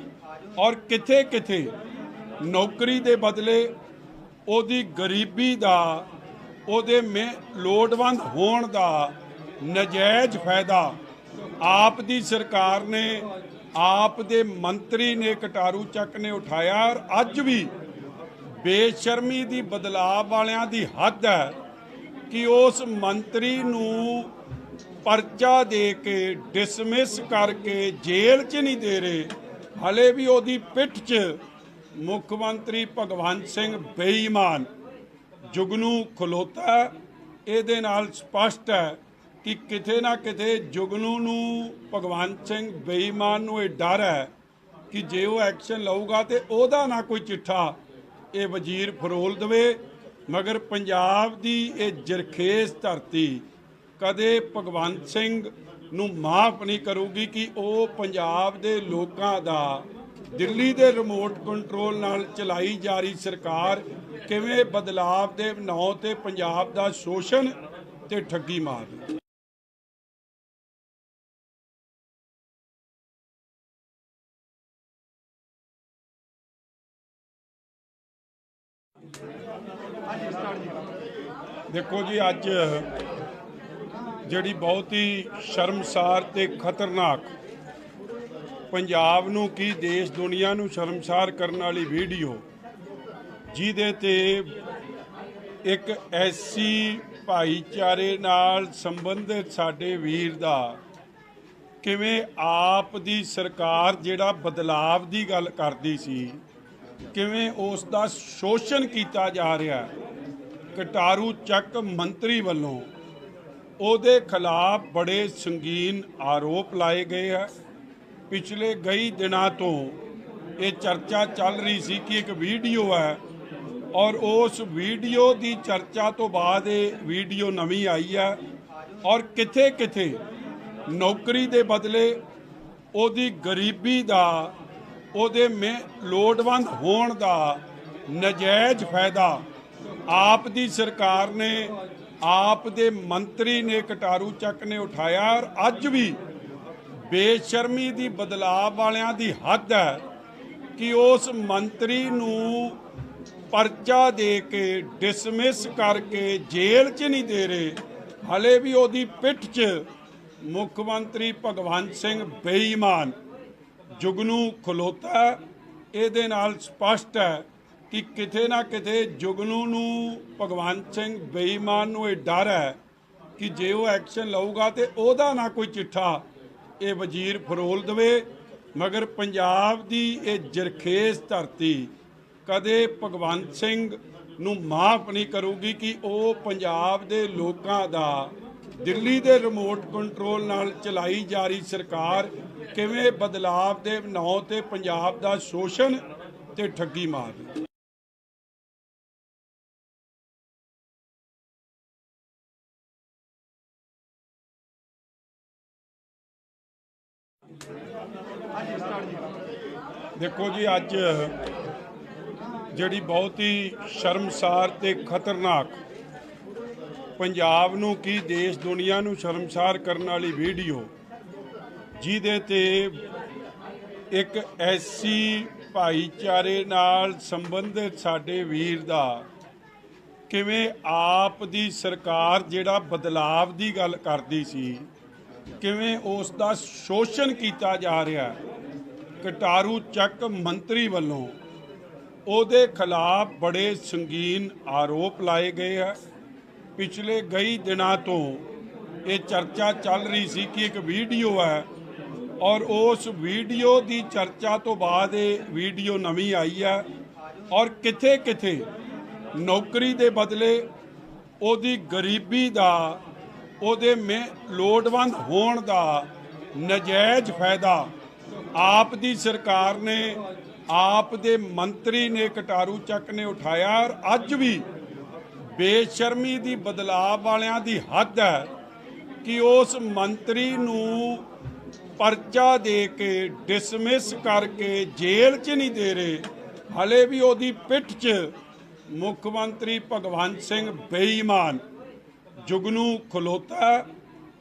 ਔਰ ਕਿਥੇ ਕਿਥੇ ਨੌਕਰੀ ਦੇ ਬਦਲੇ ਉਹਦੀ ਗਰੀਬੀ ਦਾ ਉਹਦੇ ਲੋੜਵੰਦ ਹੋਣ ਦਾ ਨਜਾਇਜ਼ ਫਾਇਦਾ ਆਪ ਦੀ ਸਰਕਾਰ ਨੇ ਆਪ ਦੇ ਮੰਤਰੀ ਨੇ ਕਟਾਰੂ ਚੱਕ ਨੇ ਉਠਾਇਆ। ਔਰ ਅੱਜ ਵੀ ਬੇਸ਼ਰਮੀ ਦੀ ਬਦਲਾਅ ਵਾਲਿਆਂ ਦੀ ਹੱਦ ਹੈ ਕਿ ਉਸ ਮੰਤਰੀ ਨੂੰ ਪਰਚਾ ਦੇ ਕੇ ਡਿਸਮਿਸ ਕਰਕੇ ਜੇਲ੍ਹ 'ਚ ਨਹੀਂ ਦੇ ਰਹੇ, ਹਲੇ ਵੀ ਉਹਦੀ ਪਿੱਠ 'ਚ ਮੁੱਖ ਮੰਤਰੀ ਭਗਵੰਤ ਸਿੰਘ ਬੇਈਮਾਨ ਜੁਗਨੂ ਖਲੋਤਾ। ਇਹਦੇ ਨਾਲ ਸਪਸ਼ਟ ਹੈ ਕਿ ਕਿਤੇ ਨਾ ਕਿਤੇ ਜੁਗਨੂ ਨੂੰ ਭਗਵੰਤ ਸਿੰਘ ਬੇਈਮਾਨ ਨੂੰ ਇਹ ਡਰ ਹੈ ਕਿ ਜੇ ਉਹ ਐਕਸ਼ਨ ਲਊਗਾ ਤੇ ਉਹਦਾ ਨਾ ਕੋਈ ਚਿੱਠਾ ਇਹ ਵਜ਼ੀਰ ਫਰੋਲ ਦੇਵੇ। ਮਗਰ ਪੰਜਾਬ ਦੀ ਇਹ ਜਰਖੇਜ਼ ਧਰਤੀ ਕਦੇ ਭਗਵੰਤ ਸਿੰਘ ਨੂੰ ਮਾਫ ਨਹੀਂ ਕਰੂਗੀ ਕਿ ਉਹ ਪੰਜਾਬ ਦੇ ਲੋਕਾਂ ਦਾ ਦਿੱਲੀ ਦੇ ਰਿਮੋਟ ਕੰਟਰੋਲ ਨਾਲ ਚਲਾਈ ਜਾ ਰਹੀ ਸਰਕਾਰ ਕਿਵੇਂ ਬਦਲਾਵ ਦੇ ਨਾਂ ਤੇ ਪੰਜਾਬ ਦਾ ਸ਼ੋਸ਼ਣ ਤੇ ਠੱਗੀ ਮਾਰ ਰਹੀ। ਦੇਖੋ ਜੀ, ਅੱਜ ਜਿਹੜੀ ਬਹੁਤ ਹੀ ਸ਼ਰਮਸਾਰ ਤੇ ਖਤਰਨਾਕ ਪੰਜਾਬ ਨੂੰ ਕੀ ਦੇਸ਼ ਦੁਨੀਆ ਨੂੰ ਸ਼ਰਮਸਾਰ ਕਰਨ ਵਾਲੀ ਵੀਡੀਓ ਜਿਹਦੇ ਤੇ ਇੱਕ ਐਸੀ ਭਾਈਚਾਰੇ ਨਾਲ ਸੰਬੰਧਿਤ ਸਾਡੇ ਵੀਰ ਦਾ ਕਿਵੇਂ ਆਪ ਦੀ ਸਰਕਾਰ ਜਿਹੜਾ ਬਦਲਾਵ ਦੀ ਗੱਲ ਕਰਦੀ ਸੀ ਕਿਵੇਂ ਉਸ ਦਾ ਸ਼ੋਸ਼ਣ ਕੀਤਾ ਜਾ ਰਿਹਾ। ਕਟਾਰੂ ਚੱਕ ਮੰਤਰੀ ਵੱਲੋਂ ਉਹਦੇ ਖਿਲਾਫ ਬੜੇ ਸੰਗੀਨ ਆਰੋਪ ਲਾਏ ਗਏ ਹੈ। ਪਿਛਲੇ ਕਈ ਦਿਨਾਂ ਤੋਂ ਇਹ ਚਰਚਾ ਚੱਲ ਰਹੀ ਸੀ ਕਿ ਇੱਕ ਵੀਡੀਓ ਹੈ ਔਰ ਉਸ ਵੀਡੀਓ ਦੀ ਚਰਚਾ ਤੋਂ ਬਾਅਦ ਇਹ ਵੀਡੀਓ ਨਵੀਂ ਆਈ ਹੈ ਔਰ ਕਿਥੇ ਕਿਥੇ ਨੌਕਰੀ ਦੇ ਬਦਲੇ ਉਹਦੀ ਗਰੀਬੀ ਦਾ ਉਹਦੇ ਲੋੜਵੰਦ ਹੋਣ ਦਾ ਨਜਾਇਜ਼ ਫਾਇਦਾ ਆਪ ਦੀ ਸਰਕਾਰ ਨੇ ਆਪ ਦੇ ਮੰਤਰੀ ਨੇ ਕਟਾਰੂ ਚੱਕ ਨੇ ਉਠਾਇਆ। ਔਰ ਅੱਜ ਵੀ ਬੇਸ਼ਰਮੀ ਦੀ ਬਦਲਾਅ ਵਾਲਿਆਂ ਦੀ ਹੱਦ ਹੈ ਕਿ ਉਸ ਮੰਤਰੀ ਨੂੰ ਪਰਚਾ ਦੇ ਕੇ ਡਿਸਮਿਸ ਕਰਕੇ ਜੇਲ੍ਹ 'ਚ ਨਹੀਂ ਦੇ ਰਹੇ, ਹਲੇ ਵੀ ਉਹਦੀ ਪਿੱਠ 'ਚ ਮੁੱਖ ਮੰਤਰੀ ਭਗਵੰਤ ਸਿੰਘ ਬੇਈਮਾਨ ਜੁਗਨੂ ਖਲੋਤਾ। ਇਹਦੇ ਨਾਲ ਸਪਸ਼ਟ ਹੈ ਕਿ ਕਿਤੇ ਨਾ ਕਿਤੇ ਜੁਗਨੂ ਨੂੰ ਭਗਵੰਤ ਸਿੰਘ ਬੇਈਮਾਨ ਨੂੰ ਇਹ ਡਰ ਹੈ ਕਿ ਜੇ ਉਹ ਐਕਸ਼ਨ ਲਊਗਾ ਤੇ ਉਹਦਾ ਨਾ ਕੋਈ ਚਿੱਠਾ ਇਹ ਵਜ਼ੀਰ ਫਰੋਲ ਦੇਵੇ। ਮਗਰ ਪੰਜਾਬ ਦੀ ਇਹ ਜਰਖੇਜ਼ ਧਰਤੀ ਕਦੇ ਭਗਵੰਤ ਸਿੰਘ ਨੂੰ ਮਾਫ ਨਹੀਂ ਕਰੂਗੀ ਕਿ ਉਹ ਪੰਜਾਬ ਦੇ ਲੋਕਾਂ ਦਾ ਦਿੱਲੀ ਦੇ ਰਿਮੋਟ ਕੰਟਰੋਲ ਨਾਲ ਚਲਾਈ ਜਾ ਰਹੀ ਸਰਕਾਰ ਕਿਵੇਂ ਬਦਲਾਵ ਦੇ ਨਾਂ ਤੇ ਪੰਜਾਬ ਦਾ ਸ਼ੋਸ਼ਣ ਤੇ ਠੱਗੀ ਮਾਰ ਰਹੀ। ਦੇਖੋ ਜੀ, ਅੱਜ ਜਿਹੜੀ ਬਹੁਤ ਹੀ ਸ਼ਰਮਸਾਰ ਤੇ ਖਤਰਨਾਕ ਪੰਜਾਬ ਨੂੰ ਕੀ ਦੇਸ਼ ਦੁਨੀਆ ਨੂੰ ਸ਼ਰਮਸਾਰ ਕਰਨ ਵਾਲੀ ਵੀਡੀਓ ਜਿਹਦੇ ਤੇ ਇੱਕ ਐਸੀ ਭਾਈਚਾਰੇ ਨਾਲ ਸੰਬੰਧਿਤ ਸਾਡੇ ਵੀਰ ਦਾ ਕਿਵੇਂ ਆਪ ਦੀ ਸਰਕਾਰ ਜਿਹੜਾ ਬਦਲਾਵ ਦੀ ਗੱਲ ਕਰਦੀ ਸੀ ਕਿਵੇਂ ਉਸ ਦਾ ਸ਼ੋਸ਼ਣ ਕੀਤਾ ਜਾ ਰਿਹਾ। ਕਟਾਰੂ ਚੱਕ ਮੰਤਰੀ ਵੱਲੋਂ ਉਹਦੇ ਖਿਲਾਫ ਬੜੇ ਸੰਗੀਨ ਆਰੋਪ ਲਾਏ ਗਏ ਹੈ। ਪਿਛਲੇ ਕਈ ਦਿਨਾਂ ਤੋਂ ਇਹ ਚਰਚਾ ਚੱਲ ਰਹੀ ਸੀ ਕਿ ਇੱਕ ਵੀਡੀਓ ਹੈ ਔਰ ਉਸ ਵੀਡੀਓ ਦੀ ਚਰਚਾ ਤੋਂ ਬਾਅਦ ਇਹ ਵੀਡੀਓ ਨਵੀਂ ਆਈ ਹੈ ਔਰ ਕਿਥੇ ਕਿਥੇ ਨੌਕਰੀ ਦੇ ਬਦਲੇ ਉਹਦੀ ਗਰੀਬੀ ਦਾ ਉਹਦੇ ਲੋੜਵੰਦ ਹੋਣ ਦਾ ਨਜਾਇਜ਼ ਫਾਇਦਾ ਆਪ ਦੀ ਸਰਕਾਰ ਨੇ ਆਪ ਦੇ ਮੰਤਰੀ ਨੇ ਕਟਾਰੂ ਚੱਕ ਨੇ ਉਠਾਇਆ। ਔਰ ਅੱਜ ਵੀ ਬੇਸ਼ਰਮੀ ਦੀ ਬਦਲਾਅ ਵਾਲਿਆਂ ਦੀ ਹੱਦ ਹੈ ਕਿ ਉਸ ਮੰਤਰੀ ਨੂੰ परचा दे के डिसमिस करके जेल च नहीं दे रहे, हले भी ओदी पिठ च मुख्यमंत्री भगवंत सिंह बेईमान जुगनू खलोता।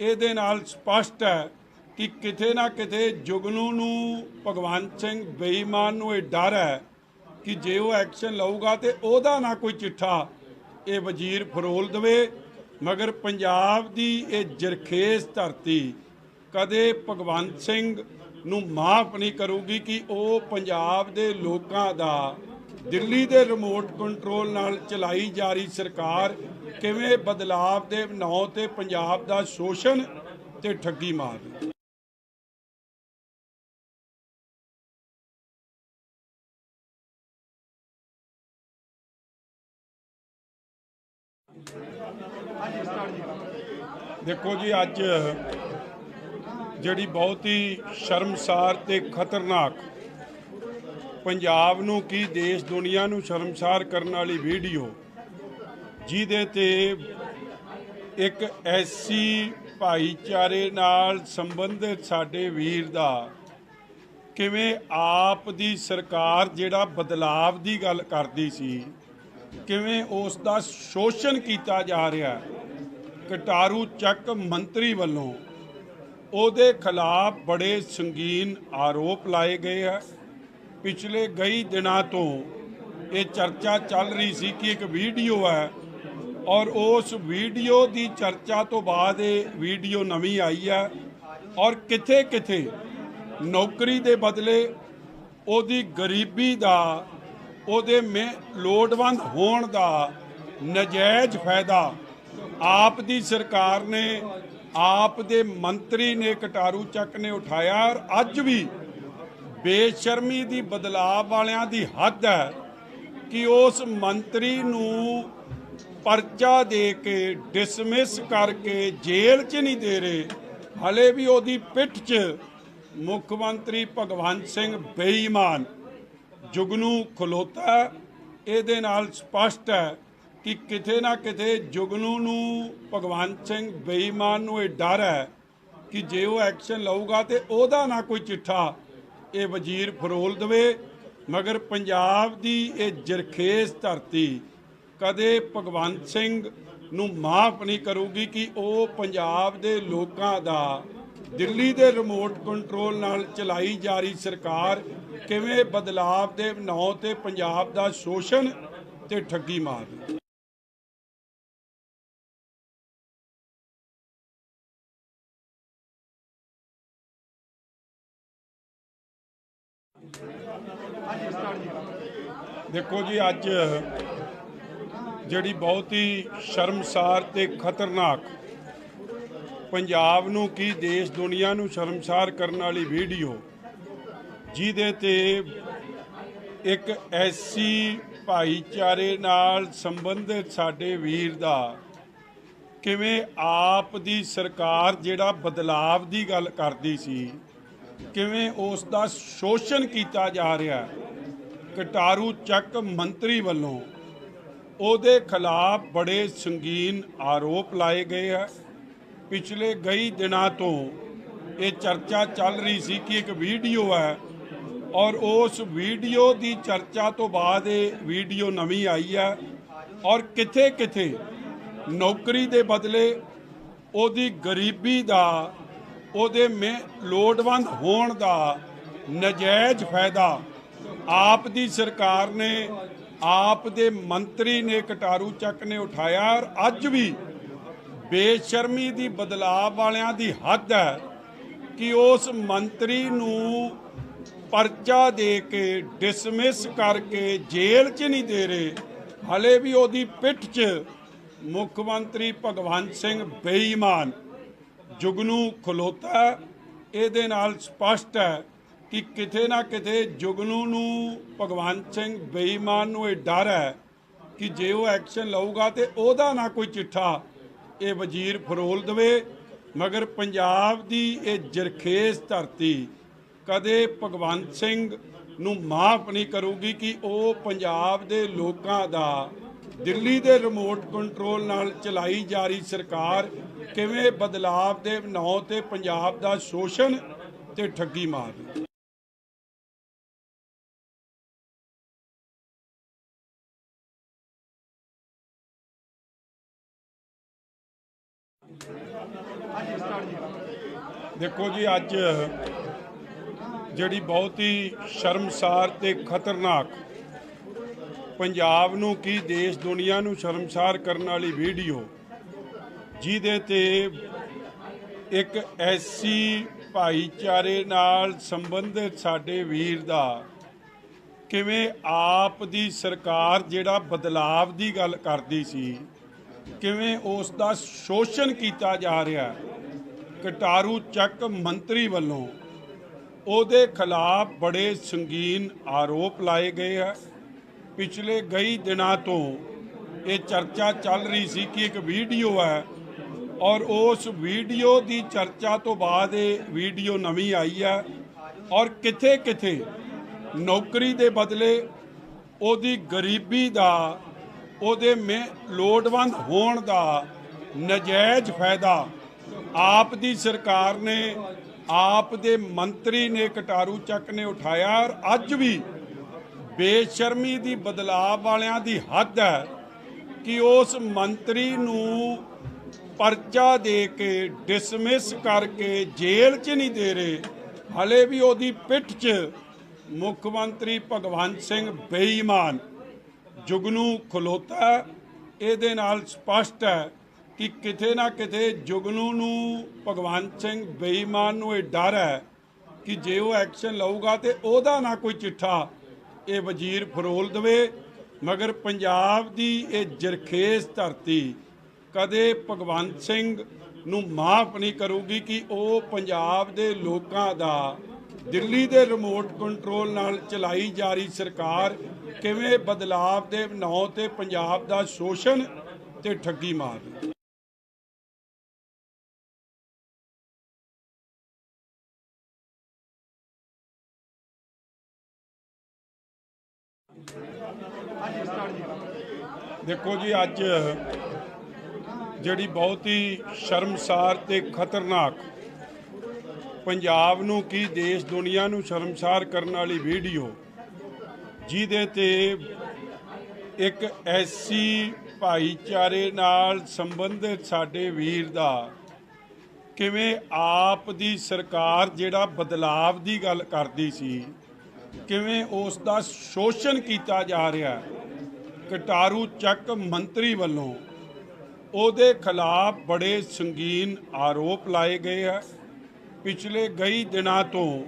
ਇਹਦੇ ਨਾਲ ਸਪਸ਼ਟ ਹੈ ਕਿ ਕਿਤੇ ਨਾ ਕਿਤੇ ਜੁਗਨੂ ਨੂੰ ਭਗਵੰਤ ਸਿੰਘ ਬੇਈਮਾਨ ਨੂੰ ਇਹ ਡਰ ਹੈ ਕਿ ਜੇ ਉਹ ਐਕਸ਼ਨ ਲਊਗਾ ਤੇ ਉਹਦਾ ਨਾ ਕੋਈ ਚਿੱਠਾ ਇਹ ਵਜ਼ੀਰ ਫਰੋਲ ਦੇਵੇ। ਮਗਰ ਪੰਜਾਬ ਦੀ ਇਹ ਜਰਖੇਜ਼ ਧਰਤੀ ਕਦੇ ਭਗਵੰਤ ਸਿੰਘ ਨੂੰ ਮਾਫ ਨਹੀਂ ਕਰੂਗੀ ਕਿ ਉਹ ਪੰਜਾਬ ਦੇ ਲੋਕਾਂ ਦਾ ਦਿੱਲੀ ਦੇ ਰਿਮੋਟ ਕੰਟਰੋਲ ਨਾਲ ਚਲਾਈ ਜਾ ਰਹੀ ਸਰਕਾਰ ਕਿਵੇਂ ਬਦਲਾਵ ਦੇ ਨਾਂ ਤੇ ਪੰਜਾਬ ਦਾ ਸ਼ੋਸ਼ਣ ਤੇ ਠੱਗੀ ਮਾਰ ਰਹੀ। देखो जी, अज जिहड़ी बहुत ही शर्मसार ते खतरनाक पंजाब नूं की देश दुनिया नूं शर्मसार करने वाली वीडियो जिहदे ते एक ऐसी भाईचारे नाल संबंधित साडे वीर दा किवें आप दी सरकार जिहड़ा बदलाव दी गल करदी सी किवें उस दा शोषण किया जा रहा है। कटारू ਚੱਕ मंत्री ਵੱਲੋਂ ਉਹਦੇ खिलाफ बड़े संगीन आरोप लाए गए हैं। पिछले कई दिनों तो ये चर्चा चल रही सी कि एक वीडियो है और उस वीडियो की चर्चा तो बाद ये वीडियो नवी आई है और किथे किथे नौकरी के बदले ਉਹਦੀ गरीबी का ਉਹਦੇ ਲੋੜਵੰਦ होण का नजायज़ फायदा आप दी सरकार ने आप दे मंत्री ने कटारू ਚੱਕ ने उठाया और अज भी बेशर्मी दी बदलाव वालियां दी हद है कि उस मंत्री नूं परचा दे के डिसमिस करके जेल च नहीं दे रहे, हले भी ओदी पिठ च मुख्यमंत्री भगवंत सिंह बेईमान जुगनू खलोता। ਇਹਦੇ ਨਾਲ ਸਪਸ਼ਟ ਹੈ कि किते ना किते जुगनू नूं भगवंत सिंह बेईमान नूं ये डर है कि जे वो एक्शन लऊगा तो ਉਹਦਾ ना कोई चिट्ठा ये वजीर फरोल देवे। मगर पंजाब दी ये जरखेज़ धरती कदे भगवंत सिंह नूं माफ नहीं करूगी कि वो पंजाब दे लोकां दा दिल्ली दे रिमोट कंट्रोल नाल चलाई जा रही सरकार किवें बदलाव दे ਨਾਂ ते पंजाब दा शोषण ते ठगी मार रही। देखो जी, अज जिहड़ी बहुत ही शर्मसार ते खतरनाक पंजाब नूं की देश दुनिया नूं शर्मसार करने वाली वीडियो जिहदे ते एक ऐसी भाईचारे नाल संबंधित साडे वीर दा किवें आप दी सरकार जिहड़ा बदलाव दी गल करदी सी किवें उस दा शोषण किया जा रहा है। कटारू ਚੱਕ मंत्री ਵੱਲੋਂ ਉਹਦੇ खिलाफ बड़े संगीन आरोप लाए गए हैं। पिछले कई दिनों तो ये चर्चा चल रही सी कि एक वीडियो है और उस वीडियो की चर्चा तो बाद ये वीडियो नवी आई है और किथे किथे नौकरी के बदले ਉਹਦੀ गरीबी का ਉਹਦੇ ਲੋੜਵੰਦ होण का नजायज़ फायदा आप दी सरकार ने आप दे मंत्री ने कटारू ਚੱਕ ने उठाया और अज भी बेशर्मी दी बदलाव वालियां दी हद है कि उस मंत्री नूं परचा दे के डिसमिस करके जेल च नहीं दे रहे, हले भी ਉਹਦੀ पिठ च मुख्यमंत्री भगवंत सिंह बेईमान जुगनू खलोता। ਇਹਦੇ ਨਾਲ ਸਪਸ਼ਟ ਹੈ कि किते ना किते जुगनू नूं भगवंत सिंह बेईमान नूं ये डर है कि जे वो एक्शन लऊगा तो ਉਹਦਾ ना कोई चिट्ठा ये वजीर फरोल देवे। मगर पंजाब दी ये जरखेज़ धरती कदे भगवंत सिंह नूं माफ नहीं करूगी कि वो पंजाब दे लोकां दा दिल्ली दे रिमोट कंट्रोल नाल चलाई जा रही सरकार किवें बदलाव दे ਨਾਂ ते पंजाब दा शोषण ਤੇ ਠੱਗੀ ਮਾਰਦੇ। ਦੇਖੋ ਜੀ, ਅੱਜ ਜਿਹੜੀ ਬਹੁਤ ਹੀ ਸ਼ਰਮਸਾਰ ਤੇ ਖਤਰਨਾਕ, ਪੰਜਾਬ ਨੂੰ ਕੀ ਦੇਸ਼ ਦੁਨੀਆ ਨੂੰ ਸ਼ਰਮਸਾਰ ਕਰਨ ਵਾਲੀ ਵੀਡੀਓ, ਜਿਹਦੇ ਤੇ ਇੱਕ ਐਸੀ ਭਾਈਚਾਰੇ ਨਾਲ ਸੰਬੰਧਿਤ ਸਾਡੇ ਵੀਰ ਦਾ ਕਿਵੇਂ ਆਪ ਦੀ ਸਰਕਾਰ ਜਿਹੜਾ ਬਦਲਾਵ ਦੀ ਗੱਲ ਕਰਦੀ ਸੀ, ਕਿਵੇਂ ਉਸ ਦਾ ਸ਼ੋਸ਼ਣ ਕੀਤਾ ਜਾ ਰਿਹਾ। ਕਟਾਰੂ ਚੱਕ ਮੰਤਰੀ ਵੱਲੋਂ ਉਹਦੇ ਖਿਲਾਫ ਬੜੇ ਸੰਗੀਨ ਆਰੋਪ ਲਾਏ ਗਏ ਹੈ। ਪਿਛਲੇ ਕਈ ਦਿਨਾਂ ਤੋਂ ਇਹ ਚਰਚਾ ਚੱਲ ਰਹੀ ਸੀ ਕਿ ਇੱਕ ਵੀਡੀਓ ਹੈ, ਔਰ ਉਸ ਵੀਡੀਓ ਦੀ ਚਰਚਾ ਤੋਂ ਬਾਅਦ ਇਹ ਵੀਡੀਓ ਨਵੀਂ ਆਈ ਹੈ, ਔਰ ਕਿਥੇ ਕਿਥੇ ਨੌਕਰੀ ਦੇ ਬਦਲੇ ਉਹਦੀ ਗਰੀਬੀ ਦਾ, ਉਹਦੇ ਲੋੜਵੰਦ ਹੋਣ ਦਾ ਨਜਾਇਜ਼ ਫਾਇਦਾ ਆਪ ਦੀ ਸਰਕਾਰ ਨੇ, ਆਪ ਦੇ ਮੰਤਰੀ ਨੇ, ਕਟਾਰੂ ਚੱਕ ਨੇ ਉਠਾਇਆ। ਔਰ ਅੱਜ ਵੀ ਬੇਸ਼ਰਮੀ ਦੀ, ਬਦਲਾਅ ਵਾਲਿਆਂ ਦੀ ਹੱਦ ਹੈ ਕਿ ਉਸ ਮੰਤਰੀ ਨੂੰ ਪਰਚਾ ਦੇ ਕੇ, ਡਿਸਮਿਸ ਕਰਕੇ ਜੇਲ੍ਹ 'ਚ ਨਹੀਂ ਦੇ ਰਹੇ। ਹਲੇ ਵੀ ਉਹਦੀ ਪਿੱਠ 'ਚ ਮੁੱਖ ਮੰਤਰੀ ਭਗਵੰਤ ਸਿੰਘ ਬੇਈਮਾਨ ਜੁਗਨੂ ਖਲੋਤਾ। ਇਹਦੇ ਨਾਲ ਸਪਸ਼ਟ ਹੈ ਕਿ ਕਿਤੇ ਨਾ ਕਿਤੇ ਜੁਗਨੂ ਨੂੰ, ਭਗਵੰਤ ਸਿੰਘ ਬੇਈਮਾਨ ਨੂੰ ਇਹ ਡਰ ਹੈ ਕਿ ਜੇ ਉਹ ਐਕਸ਼ਨ ਲਊਗਾ ਤੇ ਉਹਦਾ ਨਾ ਕੋਈ ਚਿੱਠਾ ਇਹ ਵਜ਼ੀਰ ਫਰੋਲ ਦੇਵੇ। ਮਗਰ ਪੰਜਾਬ ਦੀ ਇਹ ਜਰਖੇਜ਼ ਧਰਤੀ ਕਦੇ ਭਗਵੰਤ ਸਿੰਘ ਨੂੰ ਮਾਫ ਨਹੀਂ ਕਰੂਗੀ ਕਿ ਉਹ ਪੰਜਾਬ ਦੇ ਲੋਕਾਂ ਦਾ, ਦਿੱਲੀ ਦੇ ਰਿਮੋਟ ਕੰਟਰੋਲ ਨਾਲ ਚਲਾਈ ਜਾ ਰਹੀ ਸਰਕਾਰ ਕਿਵੇਂ ਬਦਲਾਵ ਦੇ ਨਾਂ ਤੇ ਪੰਜਾਬ ਦਾ ਸ਼ੋਸ਼ਣ ਤੇ ਠੱਗੀ ਮਾਰ ਰਹੀ। ਦੇਖੋ ਜੀ, ਅੱਜ ਜਿਹੜੀ ਬਹੁਤ ਹੀ ਸ਼ਰਮਸਾਰ ਤੇ ਖਤਰਨਾਕ, ਪੰਜਾਬ ਨੂੰ ਕੀ ਦੇਸ਼ ਦੁਨੀਆ ਨੂੰ ਸ਼ਰਮਸਾਰ ਕਰਨ ਵਾਲੀ ਵੀਡੀਓ, ਜਿਹਦੇ ਤੇ ਇੱਕ ਐਸੀ ਭਾਈਚਾਰੇ ਨਾਲ ਸੰਬੰਧਿਤ ਸਾਡੇ ਵੀਰ ਦਾ ਕਿਵੇਂ ਆਪ ਦੀ ਸਰਕਾਰ ਜਿਹੜਾ ਬਦਲਾਵ ਦੀ ਗੱਲ ਕਰਦੀ ਸੀ, ਕਿਵੇਂ ਉਸ ਦਾ ਸ਼ੋਸ਼ਣ ਕੀਤਾ ਜਾ ਰਿਹਾ। ਕਟਾਰੂ ਚੱਕ ਮੰਤਰੀ ਵੱਲੋਂ ਉਹਦੇ ਖਿਲਾਫ ਬੜੇ ਸੰਗੀਨ ਆਰੋਪ ਲਾਏ ਗਏ ਹੈ। ਪਿਛਲੇ ਕਈ ਦਿਨਾਂ ਤੋਂ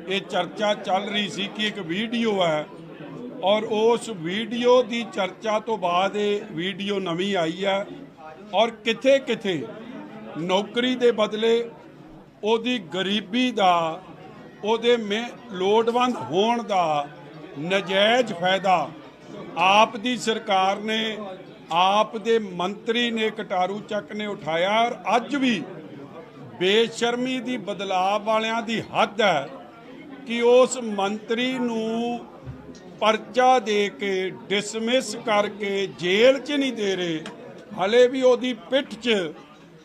ਇਹ ਚਰਚਾ ਚੱਲ ਰਹੀ ਸੀ ਕਿ ਇੱਕ ਵੀਡੀਓ ਹੈ, ਔਰ ਉਸ ਵੀਡੀਓ ਦੀ ਚਰਚਾ ਤੋਂ ਬਾਅਦ ਇਹ ਵੀਡੀਓ ਨਵੀਂ ਆਈ ਹੈ, ਔਰ ਕਿਥੇ ਕਿਥੇ ਨੌਕਰੀ ਦੇ ਬਦਲੇ ਉਹਦੀ ਗਰੀਬੀ ਦਾ, ਉਹਦੇ ਲੋੜਵੰਦ ਹੋਣ ਦਾ ਨਜਾਇਜ਼ ਫਾਇਦਾ ਆਪ ਦੀ ਸਰਕਾਰ ਨੇ, ਆਪ ਦੇ ਮੰਤਰੀ ਨੇ, ਕਟਾਰੂ ਚੱਕ ਨੇ ਉਠਾਇਆ। ਔਰ ਅੱਜ ਵੀ ਬੇਸ਼ਰਮੀ ਦੀ, ਬਦਲਾਅ ਵਾਲਿਆਂ ਦੀ ਹੱਦ ਹੈ ਕਿ ਉਸ ਮੰਤਰੀ ਨੂੰ ਪਰਚਾ ਦੇ ਕੇ, ਡਿਸਮਿਸ ਕਰਕੇ ਜੇਲ੍ਹ 'ਚ ਨਹੀਂ ਦੇ ਰਹੇ। ਹਲੇ ਵੀ ਉਹਦੀ ਪਿੱਠ 'ਚ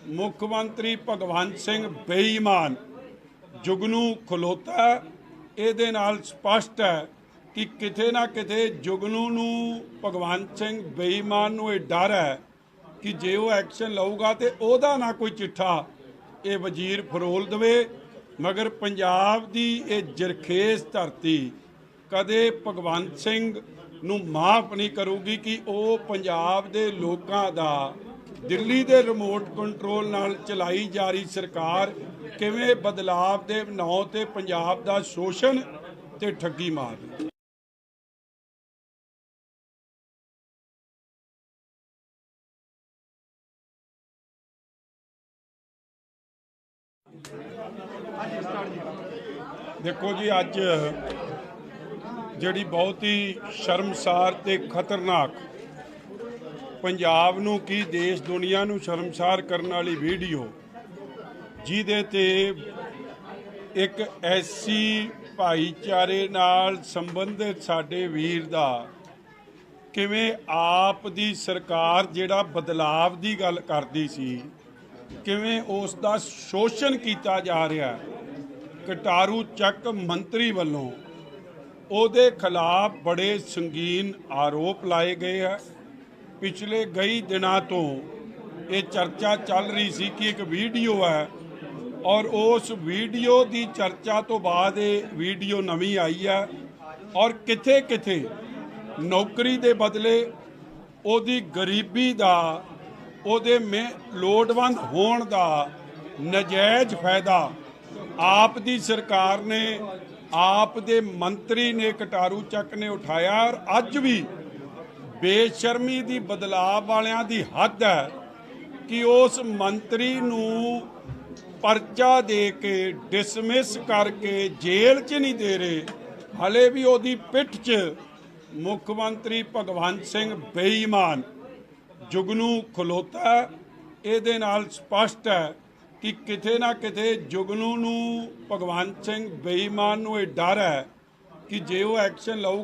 ਮੁੱਖ ਮੰਤਰੀ ਭਗਵੰਤ ਸਿੰਘ ਬੇਈਮਾਨ ਜੁਗਨੂ ਖਲੋਤਾ। ਇਹਦੇ ਨਾਲ ਸਪਸ਼ਟ ਹੈ ਕਿ ਕਿਤੇ ਨਾ ਕਿਤੇ ਜੁਗਨੂ ਨੂੰ, ਭਗਵੰਤ ਸਿੰਘ ਬੇਈਮਾਨ ਨੂੰ ਇਹ ਡਰ ਹੈ ਕਿ ਜੇ ਉਹ ਐਕਸ਼ਨ ਲਊਗਾ ਤੇ ਉਹਦਾ ਨਾ ਕੋਈ ਚਿੱਠਾ ਇਹ ਵਜ਼ੀਰ ਫਰੋਲ ਦੇਵੇ। ਮਗਰ ਪੰਜਾਬ ਦੀ ਇਹ ਜਰਖੇਜ਼ ਧਰਤੀ ਕਦੇ ਭਗਵੰਤ ਸਿੰਘ ਨੂੰ ਮਾਫ ਨਹੀਂ ਕਰੂਗੀ ਕਿ ਉਹ ਪੰਜਾਬ ਦੇ ਲੋਕਾਂ ਦਾ, ਦਿੱਲੀ ਦੇ ਰਿਮੋਟ ਕੰਟਰੋਲ ਨਾਲ ਚਲਾਈ ਜਾ ਰਹੀ ਸਰਕਾਰ ਕਿਵੇਂ ਬਦਲਾਵ ਦੇ ਨਾਂ ਤੇ ਪੰਜਾਬ ਦਾ ਸ਼ੋਸ਼ਣ ਤੇ ਠੱਗੀ ਮਾਰ ਰਹੀ। ਦੇਖੋ ਜੀ, ਅੱਜ ਜਿਹੜੀ ਬਹੁਤ ਹੀ ਸ਼ਰਮਸਾਰ ਤੇ ਖਤਰਨਾਕ, ਪੰਜਾਬ ਨੂੰ ਕੀ ਦੇਸ਼ ਦੁਨੀਆ ਨੂੰ ਸ਼ਰਮਸਾਰ ਕਰਨ ਵਾਲੀ ਵੀਡੀਓ, ਜਿਹਦੇ ਤੇ ਇੱਕ ਐਸੀ ਭਾਈਚਾਰੇ ਨਾਲ ਸੰਬੰਧਿਤ ਸਾਡੇ ਵੀਰ ਦਾ ਕਿਵੇਂ ਆਪ ਦੀ ਸਰਕਾਰ ਜਿਹੜਾ ਬਦਲਾਵ ਦੀ ਗੱਲ ਕਰਦੀ ਸੀ, ਕਿਵੇਂ ਉਸ ਦਾ ਸ਼ੋਸ਼ਣ ਕੀਤਾ ਜਾ ਰਿਹਾ। ਕਟਾਰੂ ਚੱਕ ਮੰਤਰੀ ਵੱਲੋਂ ਉਹਦੇ ਖਿਲਾਫ ਬੜੇ ਸੰਗੀਨ ਆਰੋਪ ਲਾਏ ਗਏ ਆ। ਪਿਛਲੇ ਕਈ ਦਿਨਾਂ ਤੋਂ ਇਹ ਚਰਚਾ ਚੱਲ ਰਹੀ ਸੀ ਕਿ ਇੱਕ ਵੀਡੀਓ ਹੈ ਔਰ ਉਸ ਵੀਡੀਓ ਦੀ ਚਰਚਾ ਤੋਂ ਬਾਅਦ ਇਹ ਵੀਡੀਓ ਨਵੀਂ ਆਈ ਹੈ ਔਰ ਕਿਥੇ ਕਿਥੇ ਨੌਕਰੀ ਦੇ ਬਦਲੇ ਉਹਦੀ ਗਰੀਬੀ ਦਾ, ਉਹਦੇ ਲੋੜਵੰਦ ਹੋਣ ਦਾ ਨਜਾਇਜ਼ ਫਾਇਦਾ ਆਪ ਦੀ ਸਰਕਾਰ ਨੇ, ਆਪ ਦੇ ਮੰਤਰੀ ਨੇ, ਕਟਾਰੂ ਚੱਕ ਨੇ ਉਠਾਇਆ। ਔਰ ਅੱਜ ਵੀ ਬੇਸ਼ਰਮੀ ਦੀ ਬਦਲਾਅ ਵਾਲਿਆਂ ਦੀ ਹੱਦ ਹੈ ਕਿ ਉਸ ਮੰਤਰੀ ਨੂੰ ਪਰਚਾ ਦੇ ਕੇ, ਡਿਸਮਿਸ ਕਰਕੇ ਜੇਲ੍ਹ 'ਚ ਨਹੀਂ ਦੇ ਰਹੇ। ਹਲੇ ਵੀ ਉਹਦੀ ਪਿੱਠ 'ਚ ਮੁੱਖ ਮੰਤਰੀ ਭਗਵੰਤ ਸਿੰਘ ਬੇਈਮਾਨ ਜੁਗਨੂ ਖਲੋਤਾ। ਇਹਦੇ ਨਾਲ ਸਪਸ਼ਟ ਹੈ ਕਿ ਕਿਤੇ ਨਾ ਕਿਤੇ ਜੁਗਨੂ ਨੂੰ, ਭਗਵੰਤ ਸਿੰਘ ਬੇਈਮਾਨ ਨੂੰ ਇਹ ਡਰ ਹੈ ਕਿ ਜੇ ਉਹ ਐਕਸ਼ਨ ਲਊ